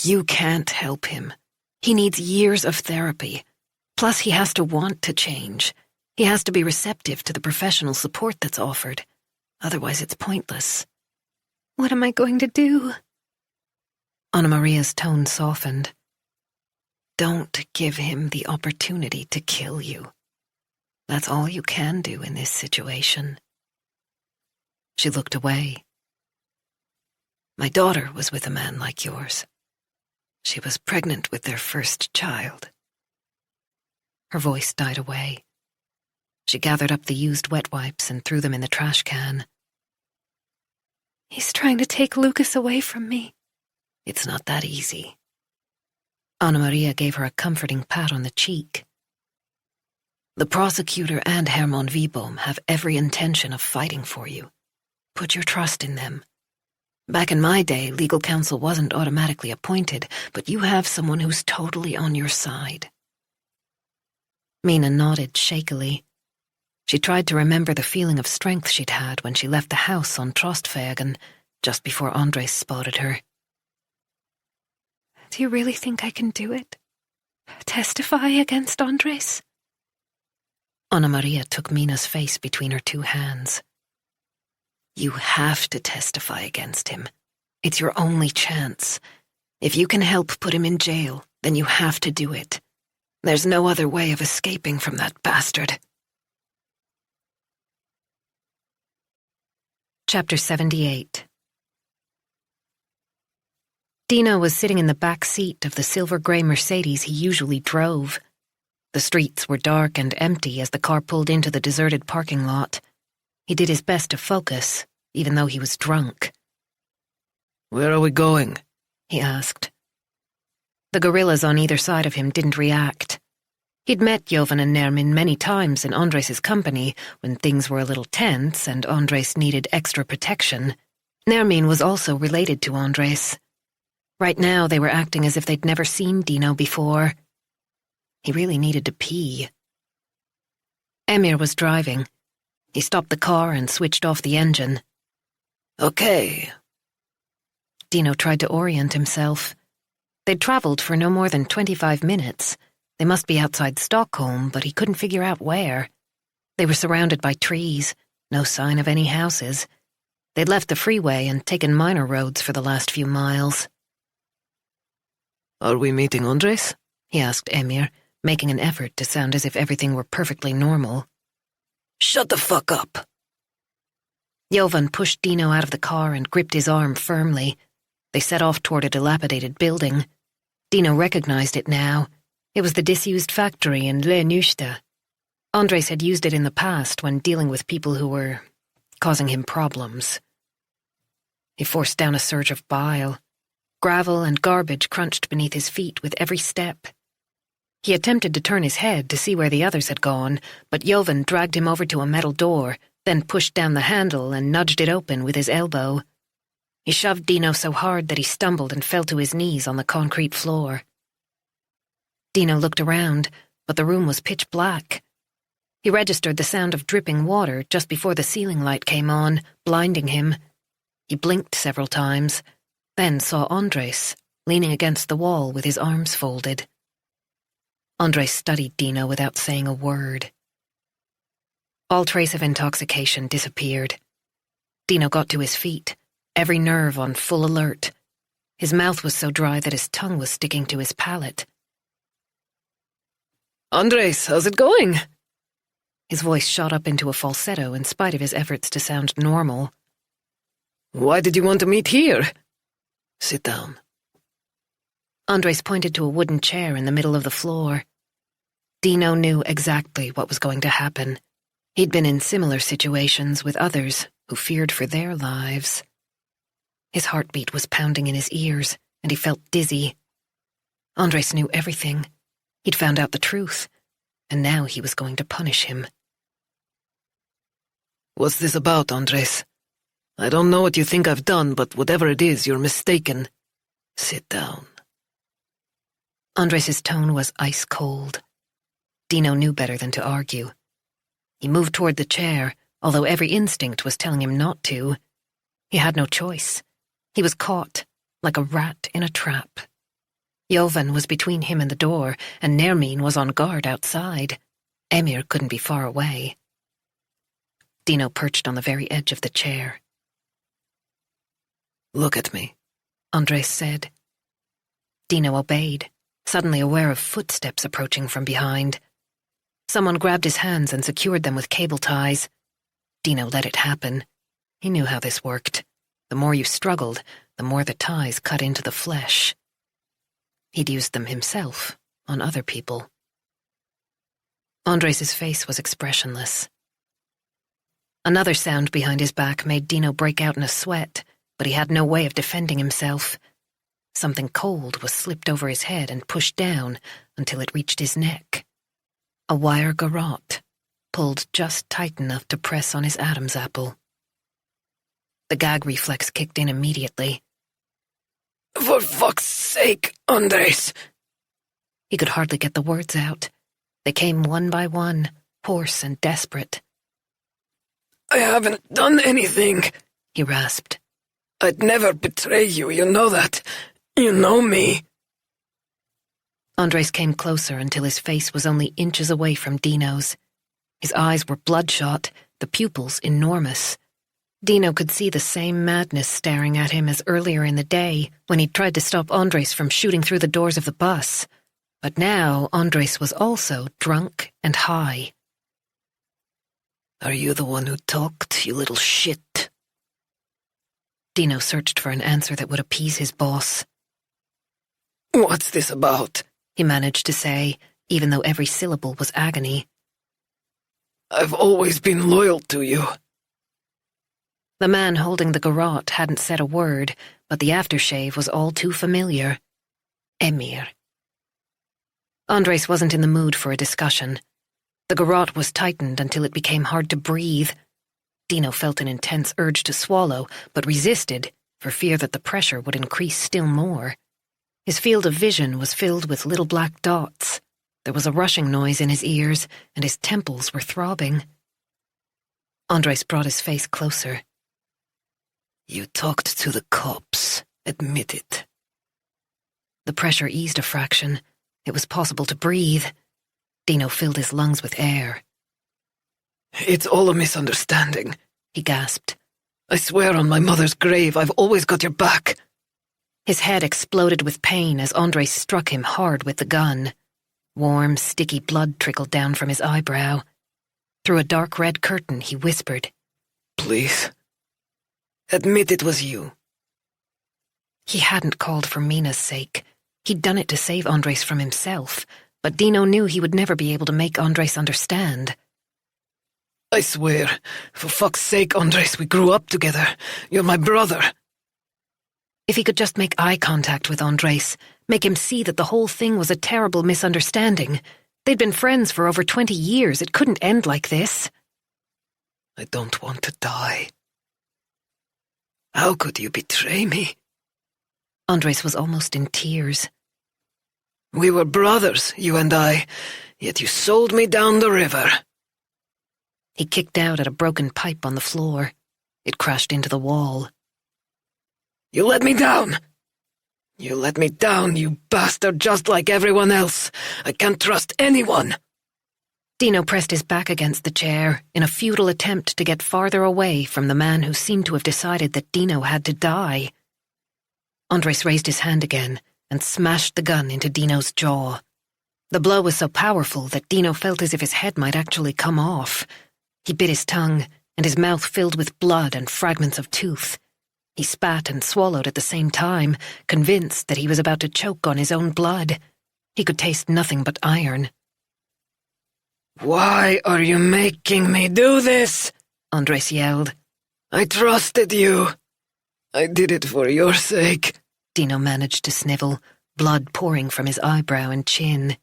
You can't help him. He needs years of therapy. Plus, he has to want to change. He has to be receptive to the professional support that's offered. Otherwise, it's pointless. What am I going to do? Anna Maria's tone softened. Don't give him the opportunity to kill you. That's all you can do in this situation. She looked away. My daughter was with a man like yours. She was pregnant with their first child. Her voice died away. She gathered up the used wet wipes and threw them in the trash can. He's trying to take Lucas away from me. It's not that easy. Anna Maria gave her a comforting pat on the cheek. The prosecutor and Hermann Wieboom have every intention of fighting for you. Put your trust in them. Back in my day, legal counsel wasn't automatically appointed, but you have someone who's totally on your side. Mina nodded shakily. She tried to remember the feeling of strength she'd had when she left the house on Trostvägen, just before Andres spotted her. Do you really think I can do it? Testify against Andres? Anna Maria took Mina's face between her two hands. You have to testify against him. It's your only chance. If you can help put him in jail, then you have to do it. There's no other way of escaping from that bastard. Chapter 78. Dino was sitting in the back seat of the silver-grey Mercedes he usually drove. The streets were dark and empty as the car pulled into the deserted parking lot. He did his best to focus, even though he was drunk. "Where are we going?" he asked. The gorillas on either side of him didn't react. He'd met Jovan and Nermin many times in Andres' company when things were a little tense and Andres needed extra protection. Nermin was also related to Andres. Right now they were acting as if they'd never seen Dino before. He really needed to pee. Emir was driving. He stopped the car and switched off the engine. "Okay." Dino tried to orient himself. They'd traveled for no more than 25 minutes. They must be outside Stockholm, but he couldn't figure out where. They were surrounded by trees, no sign of any houses. They'd left the freeway and taken minor roads for the last few miles. "Are we meeting Andres?" he asked Emir, making an effort to sound as if everything were perfectly normal. "Shut the fuck up." Jovan pushed Dino out of the car and gripped his arm firmly. They set off toward a dilapidated building. Dino recognized it now. It was the disused factory in Le Neuste. Andres had used it in the past when dealing with people who were causing him problems. He forced down a surge of bile. Gravel and garbage crunched beneath his feet with every step. He attempted to turn his head to see where the others had gone, but Jovan dragged him over to a metal door, then pushed down the handle and nudged it open with his elbow. He shoved Dino so hard that he stumbled and fell to his knees on the concrete floor. Dino looked around, but the room was pitch black. He registered the sound of dripping water just before the ceiling light came on, blinding him. He blinked several times, then saw Andres, leaning against the wall with his arms folded. Andres studied Dino without saying a word. All trace of intoxication disappeared. Dino got to his feet, every nerve on full alert. His mouth was so dry that his tongue was sticking to his palate. Andres, how's it going? His voice shot up into a falsetto in spite of his efforts to sound normal. Why did you want to meet here? Sit down. Andres pointed to a wooden chair in the middle of the floor. Dino knew exactly what was going to happen. He'd been in similar situations with others who feared for their lives. His heartbeat was pounding in his ears, and he felt dizzy. Andres knew everything. He'd found out the truth, and now he was going to punish him. What's this about, Andres? I don't know what you think I've done, but whatever it is, you're mistaken. Sit down. Andres's tone was ice cold. Dino knew better than to argue. He moved toward the chair, although every instinct was telling him not to. He had no choice. He was caught, like a rat in a trap. Jovan was between him and the door, and Nermin was on guard outside. Emir couldn't be far away. Dino perched on the very edge of the chair. Look at me, Andres said. Dino obeyed, suddenly aware of footsteps approaching from behind. Someone grabbed his hands and secured them with cable ties. Dino let it happen. He knew how this worked. The more you struggled, the more the ties cut into the flesh. He'd used them himself, on other people. Andres's face was expressionless. Another sound behind his back made Dino break out in a sweat, but he had no way of defending himself. Something cold was slipped over his head and pushed down until it reached his neck. A wire garrote, pulled just tight enough to press on his Adam's apple. The gag reflex kicked in immediately. For fuck's sake, Andres! He could hardly get the words out. They came one by one, hoarse and desperate. I haven't done anything, he rasped. I'd never betray you, you know that. You know me. Andres came closer until his face was only inches away from Dino's. His eyes were bloodshot, the pupils enormous. Dino could see the same madness staring at him as earlier in the day when he'd tried to stop Andres from shooting through the doors of the bus. But now Andres was also drunk and high. Are you the one who talked, you little shit? Dino searched for an answer that would appease his boss. What's this about? He managed to say, even though every syllable was agony. I've always been loyal to you. The man holding the garrote hadn't said a word, but the aftershave was all too familiar. Emir. Andres wasn't in the mood for a discussion. The garrote was tightened until it became hard to breathe. Dino felt an intense urge to swallow, but resisted, for fear that the pressure would increase still more. His field of vision was filled with little black dots. There was a rushing noise in his ears, and his temples were throbbing. Andres brought his face closer. You talked to the cops. Admit it. The pressure eased a fraction. It was possible to breathe. Dino filled his lungs with air. It's all a misunderstanding, he gasped. I swear on my mother's grave, I've always got your back. His head exploded with pain as Andres struck him hard with the gun. Warm, sticky blood trickled down from his eyebrow. Through a dark red curtain, he whispered, Please, admit it was you. He hadn't called for Mina's sake. He'd done it to save Andres from himself, but Dino knew he would never be able to make Andres understand. I swear, for fuck's sake, Andres, we grew up together. You're my brother. If he could just make eye contact with Andres, make him see that the whole thing was a terrible misunderstanding. They'd been friends for over 20 years. It couldn't end like this. I don't want to die. How could you betray me? Andres was almost in tears. We were brothers, you and I, yet you sold me down the river. He kicked out at a broken pipe on the floor. It crashed into the wall. You let me down! You let me down, you bastard, just like everyone else. I can't trust anyone. Dino pressed his back against the chair in a futile attempt to get farther away from the man who seemed to have decided that Dino had to die. Andres raised his hand again and smashed the gun into Dino's jaw. The blow was so powerful that Dino felt as if his head might actually come off. He bit his tongue, and his mouth filled with blood and fragments of tooth. He spat and swallowed at the same time, convinced that he was about to choke on his own blood. He could taste nothing but iron. "Why are you making me do this?" Andres yelled. "I trusted you. I did it for your sake." Dino managed to snivel, blood pouring from his eyebrow and chin.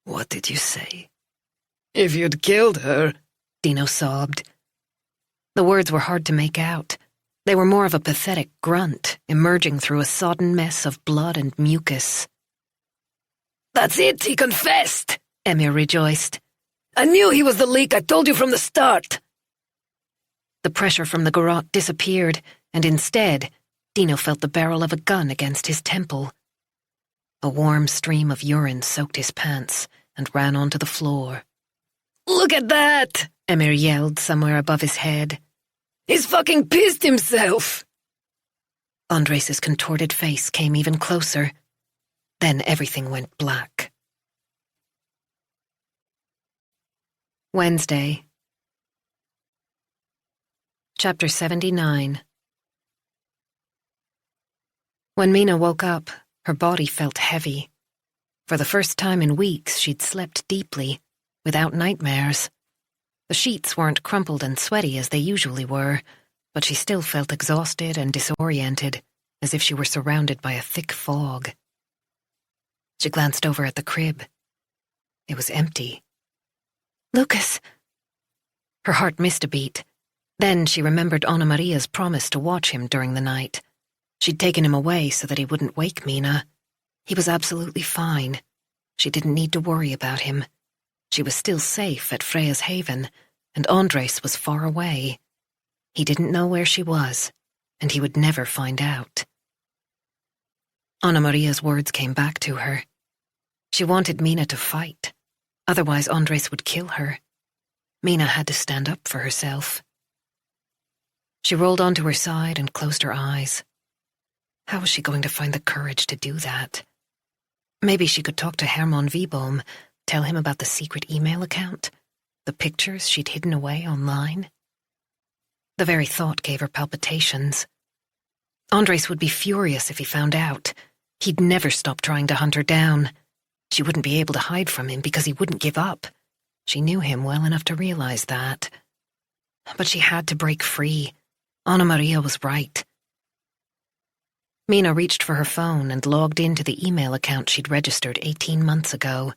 "What did you say? If you'd killed her," Dino sobbed. The words were hard to make out. They were more of a pathetic grunt, emerging through a sodden mess of blood and mucus. "That's it, he confessed," Emir rejoiced. "I knew he was the leak, I told you from the start." The pressure from the garrote disappeared, and instead, Dino felt the barrel of a gun against his temple. A warm stream of urine soaked his pants and ran onto the floor. "Look at that!" Emir yelled somewhere above his head. "He's fucking pissed himself!" Andres's contorted face came even closer. Then everything went black. Wednesday. Chapter 79. When Mina woke up, her body felt heavy. For the first time in weeks, she'd slept deeply, without nightmares. The sheets weren't crumpled and sweaty as they usually were, but she still felt exhausted and disoriented, as if she were surrounded by a thick fog. She glanced over at the crib. It was empty. "Lucas!" Her heart missed a beat. Then she remembered Anna Maria's promise to watch him during the night. She'd taken him away so that he wouldn't wake Mina. He was absolutely fine. She didn't need to worry about him. She was still safe at Freya's haven, and Andres was far away. He didn't know where she was, and he would never find out. Anna Maria's words came back to her. She wanted Mina to fight. Otherwise Andres would kill her. Mina had to stand up for herself. She rolled onto her side and closed her eyes. How was she going to find the courage to do that? Maybe she could talk to Hermann Wieboom, tell him about the secret email account, the pictures she'd hidden away online. The very thought gave her palpitations. Andres would be furious if he found out. He'd never stop trying to hunt her down. She wouldn't be able to hide from him because he wouldn't give up. She knew him well enough to realize that. But she had to break free. Anna Maria was right. Mina reached for her phone and logged into the email account she'd registered 18 months ago.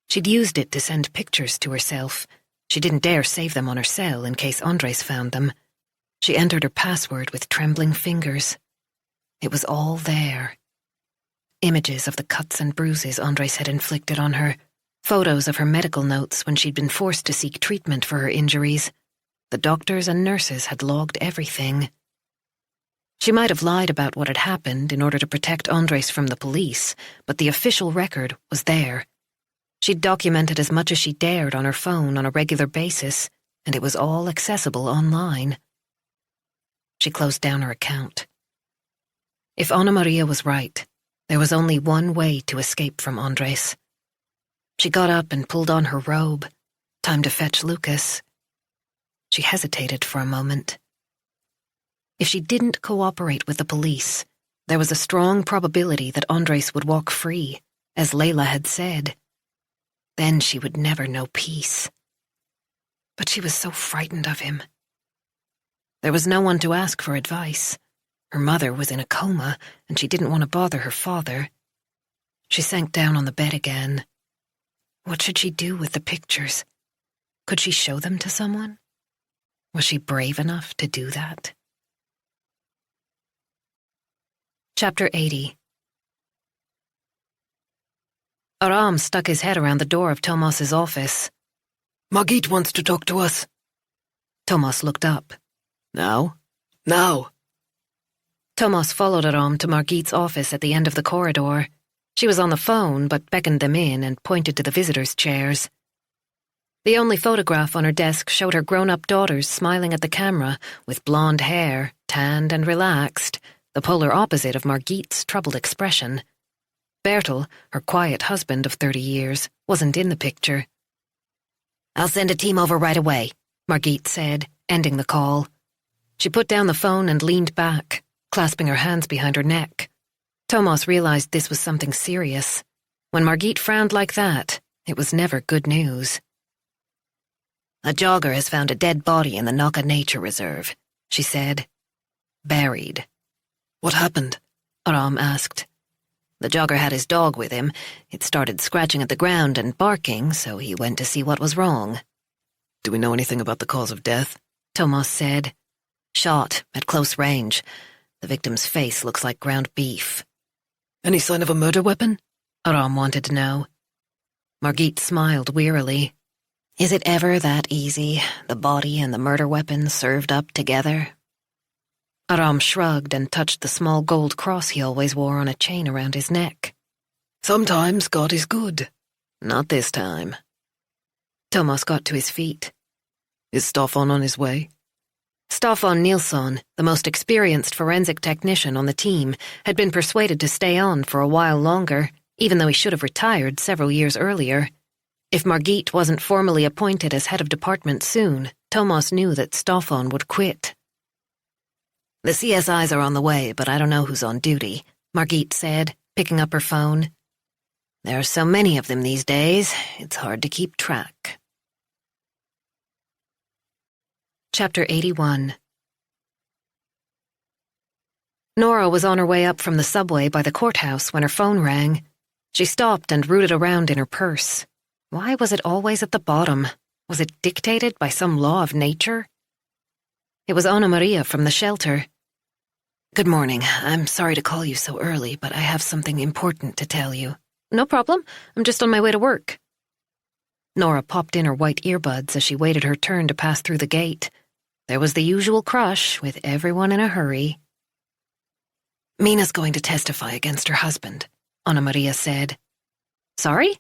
She'd used it to send pictures to herself. She didn't dare save them on her cell in case Andres found them. She entered her password with trembling fingers. It was all there. Images of the cuts and bruises Andres had inflicted on her, photos of her medical notes when she'd been forced to seek treatment for her injuries. The doctors and nurses had logged everything. She might have lied about what had happened in order to protect Andres from the police, but the official record was there. She'd documented as much as she dared on her phone on a regular basis, and it was all accessible online. She closed down her account. If Anna Maria was right, there was only one way to escape from Andres. She got up and pulled on her robe. Time to fetch Lucas. She hesitated for a moment. If she didn't cooperate with the police, there was a strong probability that Andres would walk free, as Layla had said. Then she would never know peace. But she was so frightened of him. There was no one to ask for advice. Her mother was in a coma, and she didn't want to bother her father. She sank down on the bed again. What should she do with the pictures? Could she show them to someone? Was she brave enough to do that? Chapter 80. Aram stuck his head around the door of Thomas's office. "Margit wants to talk to us." Thomas looked up. "Now?" "Now." Thomas followed Aram to Margit's office at the end of the corridor. She was on the phone, but beckoned them in and pointed to the visitors' chairs. The only photograph on her desk showed her grown-up daughters smiling at the camera, with blonde hair, tanned and relaxed, the polar opposite of Margit's troubled expression. Bertel, her quiet husband of 30 years, wasn't in the picture. "I'll send a team over right away," Margit said, ending the call. She put down the phone and leaned back, clasping her hands behind her neck. Thomas realized this was something serious. When Margit frowned like that, it was never good news. "A jogger has found a dead body in the Naka Nature Reserve," she said. "Buried." What happened? Aram asked. "The jogger had his dog with him. It started scratching at the ground and barking, so he went to see what was wrong." Do we know anything about the cause of death? Thomas said. "Shot at close range. The victim's face looks like ground beef." Any sign of a murder weapon? Aram wanted to know. Margit smiled wearily. "Is it ever that easy, the body and the murder weapon served up together?" Aram shrugged and touched the small gold cross he always wore on a chain around his neck. Sometimes God is good. Not this time. Thomas got to his feet. Is Staffan on his way? Staffan Nilsson, the most experienced forensic technician on the team, had been persuaded to stay on for a while longer, even though he should have retired several years earlier. If Margit wasn't formally appointed as head of department soon, Thomas knew that Staffan would quit. "The CSIs are on the way, but I don't know who's on duty," Margit said, picking up her phone. "There are so many of them these days, it's hard to keep track." Chapter 81. Nora was on her way up from the subway by the courthouse when her phone rang. She stopped and rooted around in her purse. Why was it always at the bottom? Was it dictated by some law of nature? It was Anna Maria from the shelter. "Good morning. I'm sorry to call you so early, but I have something important to tell you." No problem. I'm just on my way to work. Nora popped in her white earbuds as she waited her turn to pass through the gate. There was the usual crush, with everyone in a hurry. "Mina's going to testify against her husband," Anna Maria said. Sorry?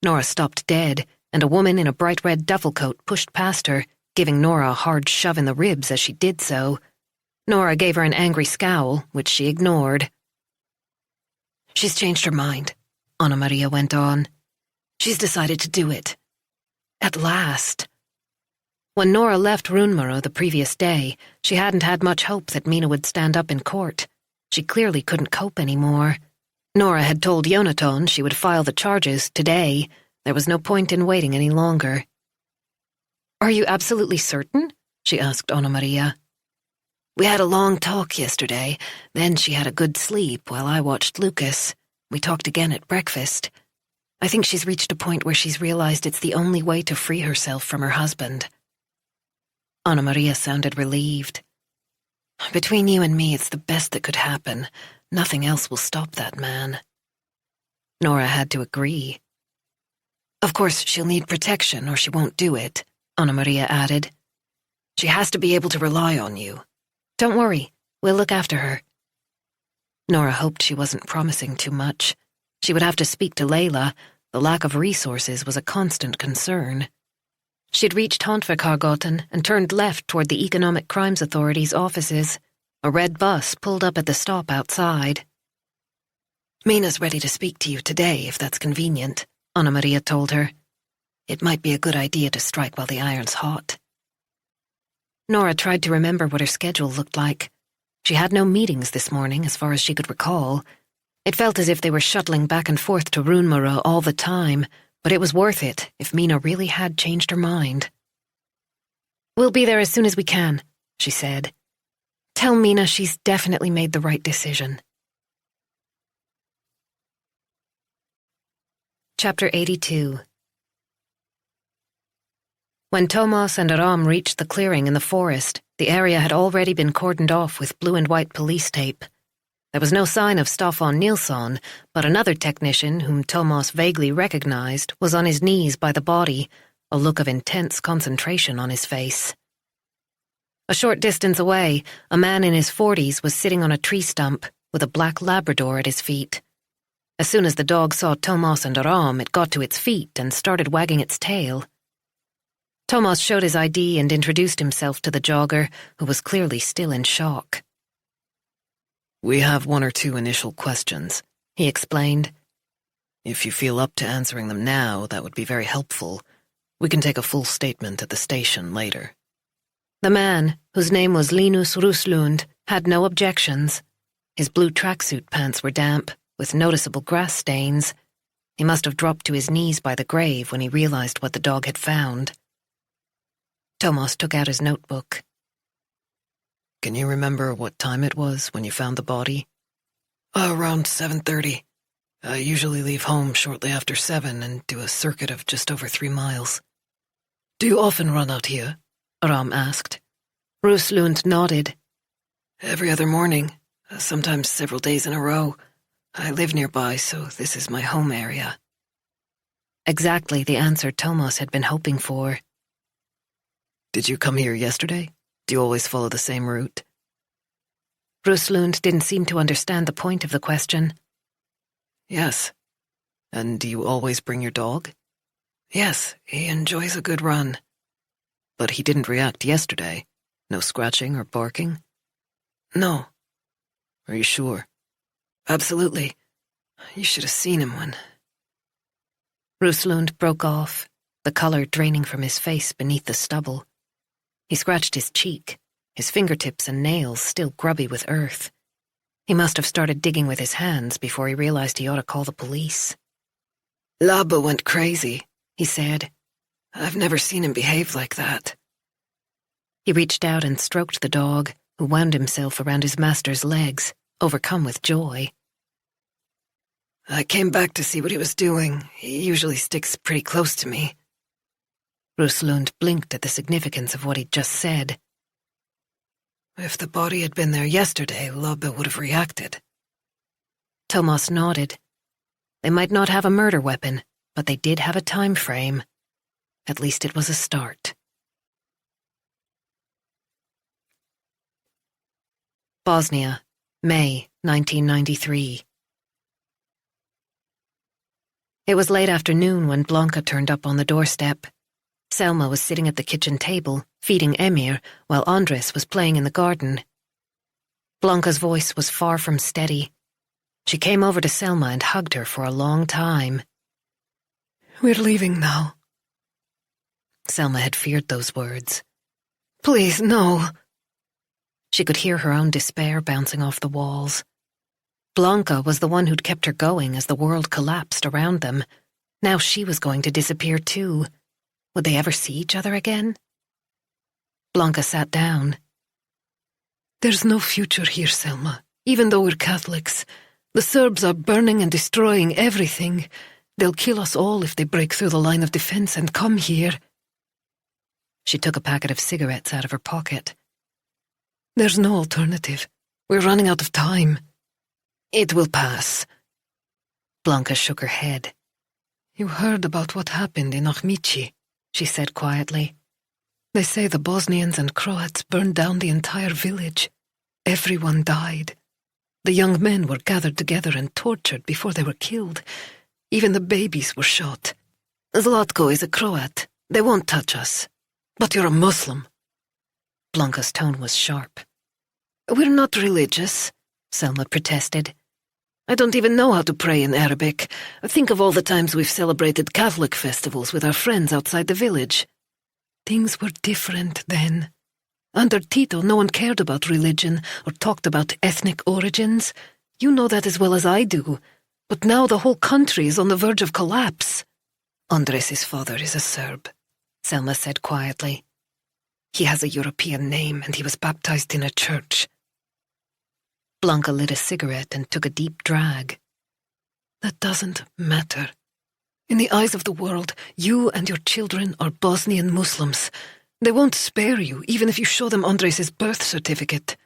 Nora stopped dead, and a woman in a bright red duffel coat pushed past her, giving Nora a hard shove in the ribs as she did so. Nora gave her an angry scowl, which she ignored. "She's changed her mind," Anna Maria went on. "She's decided to do it. At last." When Nora left Runmaro the previous day, she hadn't had much hope that Mina would stand up in court. She clearly couldn't cope anymore. Nora had told Jonathon she would file the charges today. There was no point in waiting any longer. "Are you absolutely certain?" she asked Anna Maria. "We had a long talk yesterday. Then she had a good sleep while I watched Lucas. We talked again at breakfast. I think she's reached a point where she's realized it's the only way to free herself from her husband." Anna Maria sounded relieved. "Between you and me, it's the best that could happen. Nothing else will stop that man." Nora had to agree. "Of course, she'll need protection or she won't do it," Anna Maria added. "She has to be able to rely on you." "Don't worry, we'll look after her." Nora hoped she wasn't promising too much. She would have to speak to Layla. The lack of resources was a constant concern. She'd reached Handverkargatan and turned left toward the Economic Crimes Authority's offices. A red bus pulled up at the stop outside. "Mina's ready to speak to you today, if that's convenient," Anna Maria told her. "It might be a good idea to strike while the iron's hot." Nora tried to remember what her schedule looked like. She had no meetings this morning, as far as she could recall. It felt as if they were shuttling back and forth to Runmaro all the time, but it was worth it if Mina really had changed her mind. "We'll be there as soon as we can," she said. "Tell Mina she's definitely made the right decision." Chapter 82. When Thomas and Aram reached the clearing in the forest, the area had already been cordoned off with blue and white police tape. There was no sign of Staffan Nilsson, but another technician, whom Thomas vaguely recognized, was on his knees by the body, a look of intense concentration on his face. A short distance away, a man in his 40s was sitting on a tree stump, with a black Labrador at his feet. As soon as the dog saw Thomas and Aram, it got to its feet and started wagging its tail. Thomas showed his ID and introduced himself to the jogger, who was clearly still in shock. We have one or two initial questions, he explained. If you feel up to answering them now, that would be very helpful. We can take a full statement at the station later. The man, whose name was Linus Ruslund, had no objections. His blue tracksuit pants were damp, with noticeable grass stains. He must have dropped to his knees by the grave when he realized what the dog had found. Thomas took out his notebook. Can you remember what time it was when you found the body? Around 7:30. I usually leave home shortly after 7 and do a circuit of just over 3 miles. Do you often run out here? Aram asked. Ruslund nodded. Every other morning, sometimes several days in a row. I live nearby, so this is my home area. Exactly the answer Thomas had been hoping for. Did you come here yesterday? Do you always follow the same route? Ruslund didn't seem to understand the point of the question. Yes. And do you always bring your dog? Yes, he enjoys a good run. But he didn't react yesterday? No scratching or barking? No. Are you sure? Absolutely. You should have seen him when... Ruslund broke off, the color draining from his face beneath the stubble. He scratched his cheek, his fingertips and nails still grubby with earth. He must have started digging with his hands before he realized he ought to call the police. Labba went crazy, he said. I've never seen him behave like that. He reached out and stroked the dog, who wound himself around his master's legs, overcome with joy. I came back to see what he was doing. He usually sticks pretty close to me. Ruslund blinked at the significance of what he'd just said. If the body had been there yesterday, Labba would have reacted. Thomas nodded. They might not have a murder weapon, but they did have a time frame. At least it was a start. Bosnia, May 1993. It was late afternoon when Blanca turned up on the doorstep. Selma was sitting at the kitchen table, feeding Emir, while Andres was playing in the garden. Blanca's voice was far from steady. She came over to Selma and hugged her for a long time. We're leaving now. Selma had feared those words. Please, no. She could hear her own despair bouncing off the walls. Blanca was the one who'd kept her going as the world collapsed around them. Now she was going to disappear too. Would they ever see each other again? Blanca sat down. There's no future here, Selma, even though we're Catholics. The Serbs are burning and destroying everything. They'll kill us all if they break through the line of defense and come here. She took a packet of cigarettes out of her pocket. There's no alternative. We're running out of time. It will pass. Blanca shook her head. You heard about what happened in Ahmici, she said quietly. They say the Bosnians and Croats burned down the entire village. Everyone died. The young men were gathered together and tortured before they were killed. Even the babies were shot. Zlatko is a Croat. They won't touch us. But you're a Muslim. Blanca's tone was sharp. We're not religious, Selma protested. I don't even know how to pray in Arabic. Think of all the times we've celebrated Catholic festivals with our friends outside the village. Things were different then. Under Tito, no one cared about religion or talked about ethnic origins. You know that as well as I do. But now the whole country is on the verge of collapse. Andres' father is a Serb, Selma said quietly. He has a European name and he was baptized in a church. Blanca lit a cigarette and took a deep drag. That doesn't matter. In the eyes of the world, you and your children are Bosnian Muslims. They won't spare you, even if you show them Andres' birth certificate.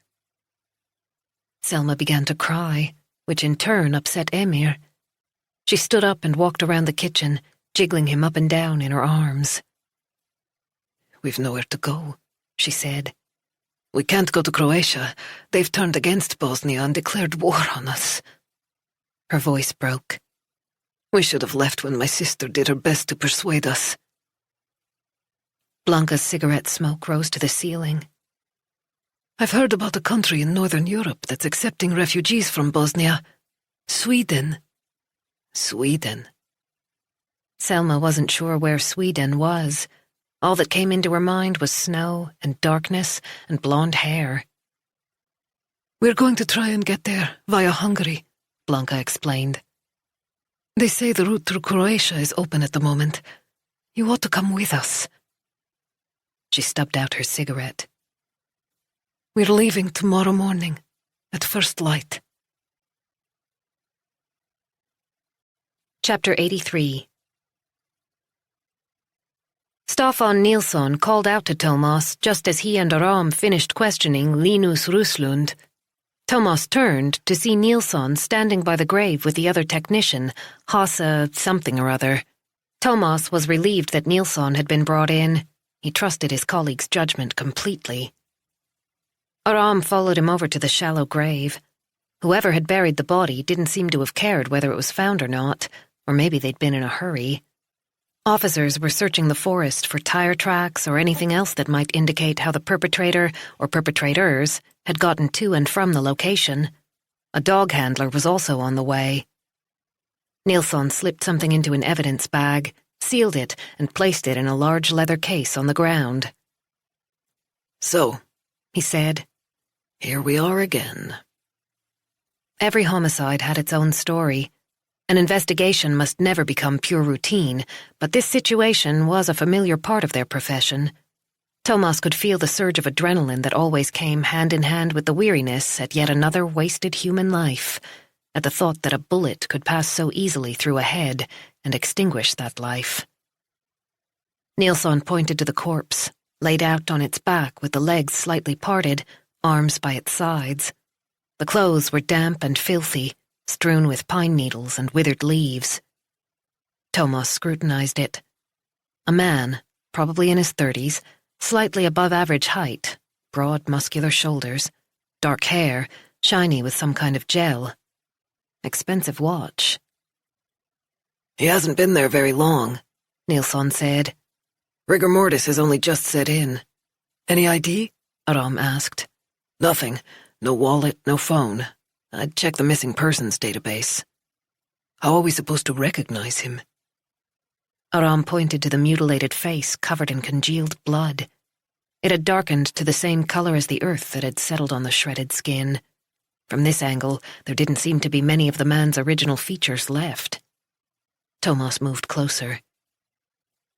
Selma began to cry, which in turn upset Emir. She stood up and walked around the kitchen, jiggling him up and down in her arms. We've nowhere to go, she said. We can't go to Croatia. They've turned against Bosnia and declared war on us. Her voice broke. We should have left when my sister did her best to persuade us. Blanca's cigarette smoke rose to the ceiling. I've heard about a country in northern Europe that's accepting refugees from Bosnia. Sweden. Sweden. Selma wasn't sure where Sweden was. All that came into her mind was snow and darkness and blonde hair. We're going to try and get there via Hungary, Blanca explained. They say the route through Croatia is open at the moment. You ought to come with us. She stubbed out her cigarette. We're leaving tomorrow morning, at first light. Chapter 83. Staffan Nilsson called out to Thomas just as he and Aram finished questioning Linus Ruslund. Thomas turned to see Nilsson standing by the grave with the other technician, Hasse something or other. Thomas was relieved that Nilsson had been brought in. He trusted his colleague's judgment completely. Aram followed him over to the shallow grave. Whoever had buried the body didn't seem to have cared whether it was found or not, or maybe they'd been in a hurry. Officers were searching the forest for tire tracks or anything else that might indicate how the perpetrator or perpetrators had gotten to and from the location. A dog handler was also on the way. Nilsson slipped something into an evidence bag, sealed it, and placed it in a large leather case on the ground. So, he said, here we are again. Every homicide had its own story. An investigation must never become pure routine, but this situation was a familiar part of their profession. Thomas could feel the surge of adrenaline that always came hand in hand with the weariness at yet another wasted human life, at the thought that a bullet could pass so easily through a head and extinguish that life. Nilsson pointed to the corpse, laid out on its back with the legs slightly parted, arms by its sides. The clothes were damp and filthy, strewn with pine needles and withered leaves. Thomas scrutinized it. A man, probably in his 30s, slightly above average height, broad muscular shoulders, dark hair, shiny with some kind of gel. Expensive watch. He hasn't been there very long, Nilsson said. Rigor mortis has only just set in. Any ID? Aram asked. Nothing. No wallet, no phone. I'd check the missing persons database. How are we supposed to recognize him? Aram pointed to the mutilated face covered in congealed blood. It had darkened to the same color as the earth that had settled on the shredded skin. From this angle, there didn't seem to be many of the man's original features left. Thomas moved closer.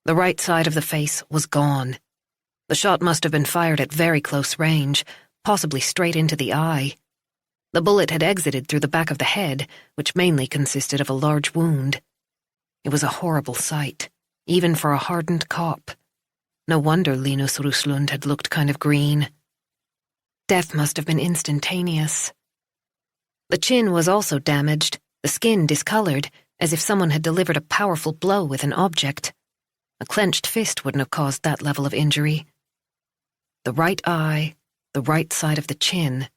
The right side of the face was gone. The shot must have been fired at very close range, possibly straight into the eye. The bullet had exited through the back of the head, which mainly consisted of a large wound. It was a horrible sight, even for a hardened cop. No wonder Linus Ruslund had looked kind of green. Death must have been instantaneous. The chin was also damaged, the skin discolored, as if someone had delivered a powerful blow with an object. A clenched fist wouldn't have caused that level of injury. The right eye, the right side of the chin.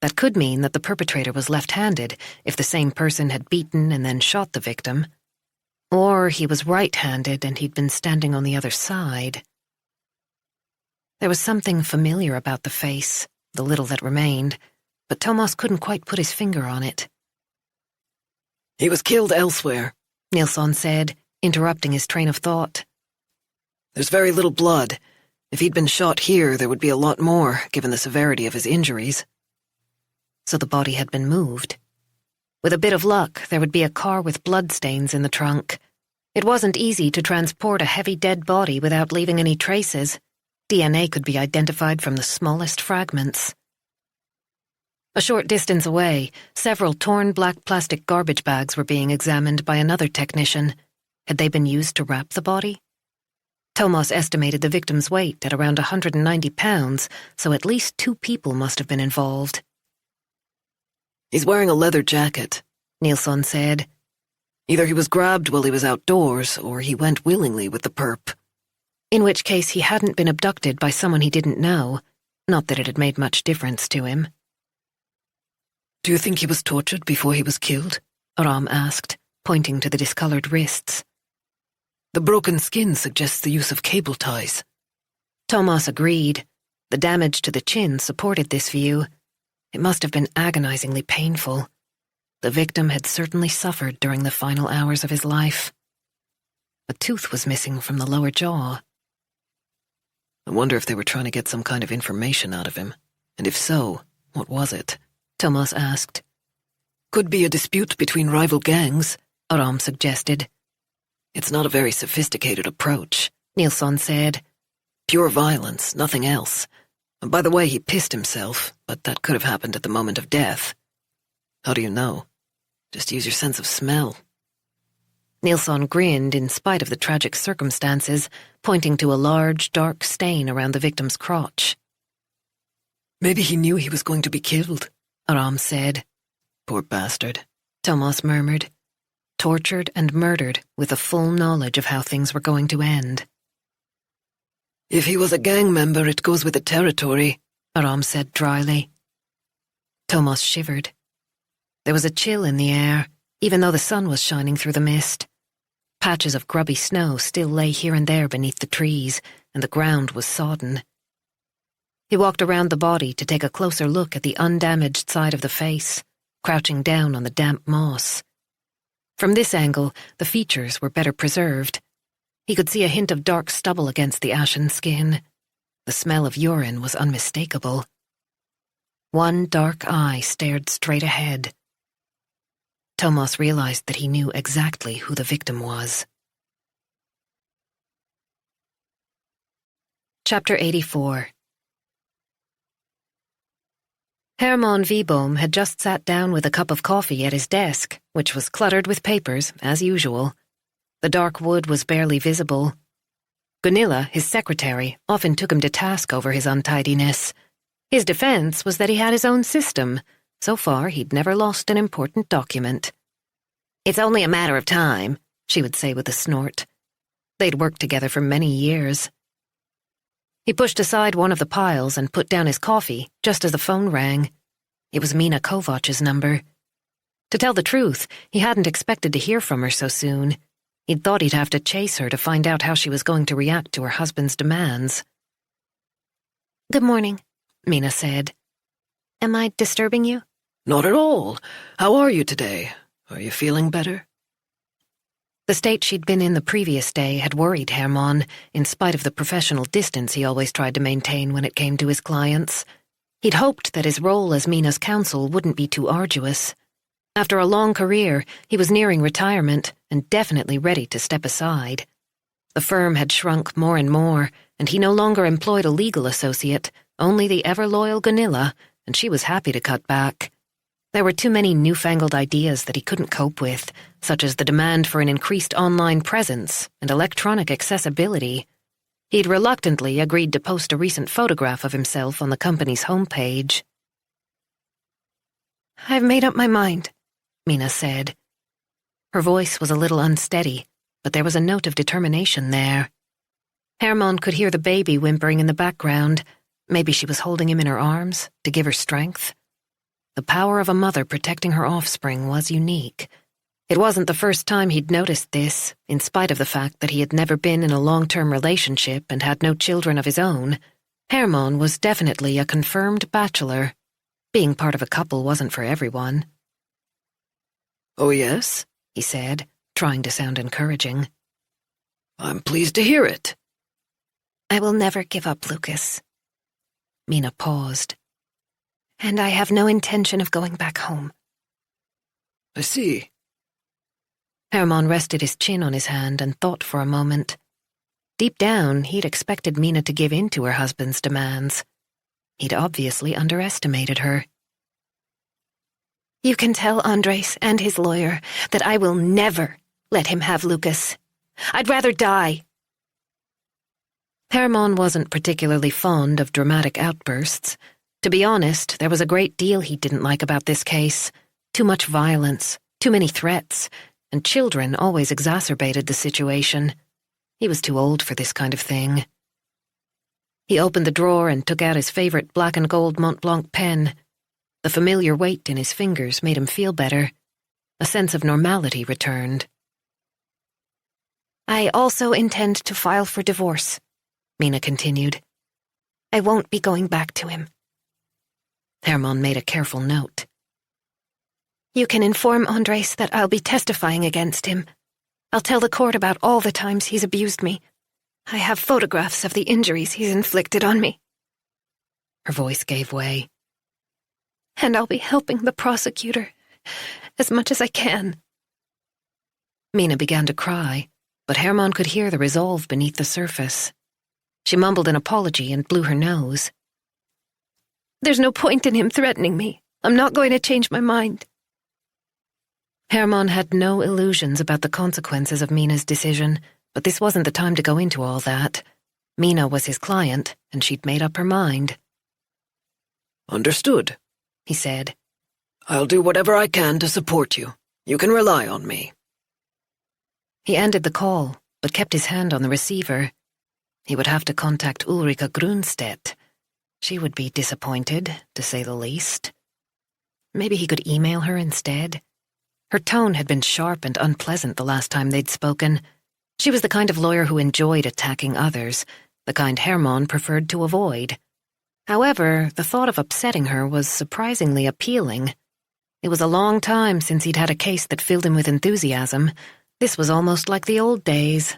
That could mean that the perpetrator was left-handed if the same person had beaten and then shot the victim. Or he was right-handed and he'd been standing on the other side. There was something familiar about the face, the little that remained, but Thomas couldn't quite put his finger on it. He was killed elsewhere, Nilsson said, interrupting his train of thought. There's very little blood. If he'd been shot here, there would be a lot more, given the severity of his injuries. So the body had been moved. With a bit of luck, there would be a car with bloodstains in the trunk. It wasn't easy to transport a heavy dead body without leaving any traces. DNA could be identified from the smallest fragments. A short distance away, several torn black plastic garbage bags were being examined by another technician. Had they been used to wrap the body? Thomas estimated the victim's weight at around 190 pounds, so at least 2 people must have been involved. He's wearing a leather jacket, Nilsson said. Either he was grabbed while he was outdoors, or he went willingly with the perp. In which case he hadn't been abducted by someone he didn't know, not that it had made much difference to him. Do you think he was tortured before he was killed? Aram asked, pointing to the discolored wrists. The broken skin suggests the use of cable ties. Thomas agreed. The damage to the chin supported this view. It must have been agonizingly painful. The victim had certainly suffered during the final hours of his life. A tooth was missing from the lower jaw. I wonder if they were trying to get some kind of information out of him. And if so, what was it? Thomas asked. Could be a dispute between rival gangs, Aram suggested. It's not a very sophisticated approach, Nilsson said. Pure violence, nothing else. By the way, he pissed himself, but that could have happened at the moment of death. How do you know? Just use your sense of smell. Nilsson grinned in spite of the tragic circumstances, pointing to a large, dark stain around the victim's crotch. Maybe he knew he was going to be killed, Aram said. Poor bastard, Thomas murmured. Tortured and murdered with a full knowledge of how things were going to end. If he was a gang member, it goes with the territory, Aram said dryly. Thomas shivered. There was a chill in the air, even though the sun was shining through the mist. Patches of grubby snow still lay here and there beneath the trees, and the ground was sodden. He walked around the body to take a closer look at the undamaged side of the face, crouching down on the damp moss. From this angle, the features were better preserved. He could see a hint of dark stubble against the ashen skin. The smell of urine was unmistakable. One dark eye stared straight ahead. Thomas realized that he knew exactly who the victim was. Chapter 84. Hermann Wibohm had just sat down with a cup of coffee at his desk, which was cluttered with papers, as usual. The dark wood was barely visible. Gunilla, his secretary, often took him to task over his untidiness. His defense was that he had his own system. So far, he'd never lost an important document. "It's only a matter of time," she would say with a snort. They'd worked together for many years. He pushed aside one of the piles and put down his coffee just as the phone rang. It was Mina Kovac's number. To tell the truth, he hadn't expected to hear from her so soon. He'd thought he'd have to chase her to find out how she was going to react to her husband's demands. "Good morning," Mina said. "Am I disturbing you?" Not at all. How are you today? Are you feeling better? The state she'd been in the previous day had worried Hermann, in spite of the professional distance he always tried to maintain when it came to his clients. He'd hoped that his role as Mina's counsel wouldn't be too arduous. After a long career, he was nearing retirement and definitely ready to step aside. The firm had shrunk more and more, and he no longer employed a legal associate, only the ever-loyal Gunilla, and she was happy to cut back. There were too many newfangled ideas that he couldn't cope with, such as the demand for an increased online presence and electronic accessibility. He'd reluctantly agreed to post a recent photograph of himself on the company's homepage. "I've made up my mind," Mina said. Her voice was a little unsteady, but there was a note of determination there. Hermann could hear the baby whimpering in the background. Maybe she was holding him in her arms to give her strength. The power of a mother protecting her offspring was unique. It wasn't the first time he'd noticed this, in spite of the fact that he had never been in a long-term relationship and had no children of his own. Hermann was definitely a confirmed bachelor. Being part of a couple wasn't for everyone. "Oh, yes?" he said, trying to sound encouraging. "I'm pleased to hear it." "I will never give up Lucas." Mina paused. "And I have no intention of going back home." "I see." Hermann rested his chin on his hand and thought for a moment. Deep down, he'd expected Mina to give in to her husband's demands. He'd obviously underestimated her. "You can tell Andres and his lawyer that I will never let him have Lucas. I'd rather die." Hermann wasn't particularly fond of dramatic outbursts. To be honest, there was a great deal he didn't like about this case. Too much violence, too many threats, and children always exacerbated the situation. He was too old for this kind of thing. He opened the drawer and took out his favorite black and gold Mont Blanc pen. The familiar weight in his fingers made him feel better. A sense of normality returned. "I also intend to file for divorce," Mina continued. "I won't be going back to him." Hermann made a careful note. You can inform Andres that I'll be testifying against him. I'll tell the court about all the times he's abused me. I have photographs of the injuries he's inflicted on me. Her voice gave way. And I'll be helping the prosecutor as much as I can. Mina began to cry, but Hermann could hear the resolve beneath the surface. She mumbled an apology and blew her nose. There's no point in him threatening me. I'm not going to change my mind. Hermann had no illusions about the consequences of Mina's decision, but this wasn't the time to go into all that. Mina was his client, and she'd made up her mind. Understood, he said. I'll do whatever I can to support you. You can rely on me. He ended the call, but kept his hand on the receiver. He would have to contact Ulrika Grunstedt. She would be disappointed, to say the least. Maybe he could email her instead. Her tone had been sharp and unpleasant the last time they'd spoken. She was the kind of lawyer who enjoyed attacking others, the kind Hermann preferred to avoid. However, the thought of upsetting her was surprisingly appealing. It was a long time since he'd had a case that filled him with enthusiasm. This was almost like the old days.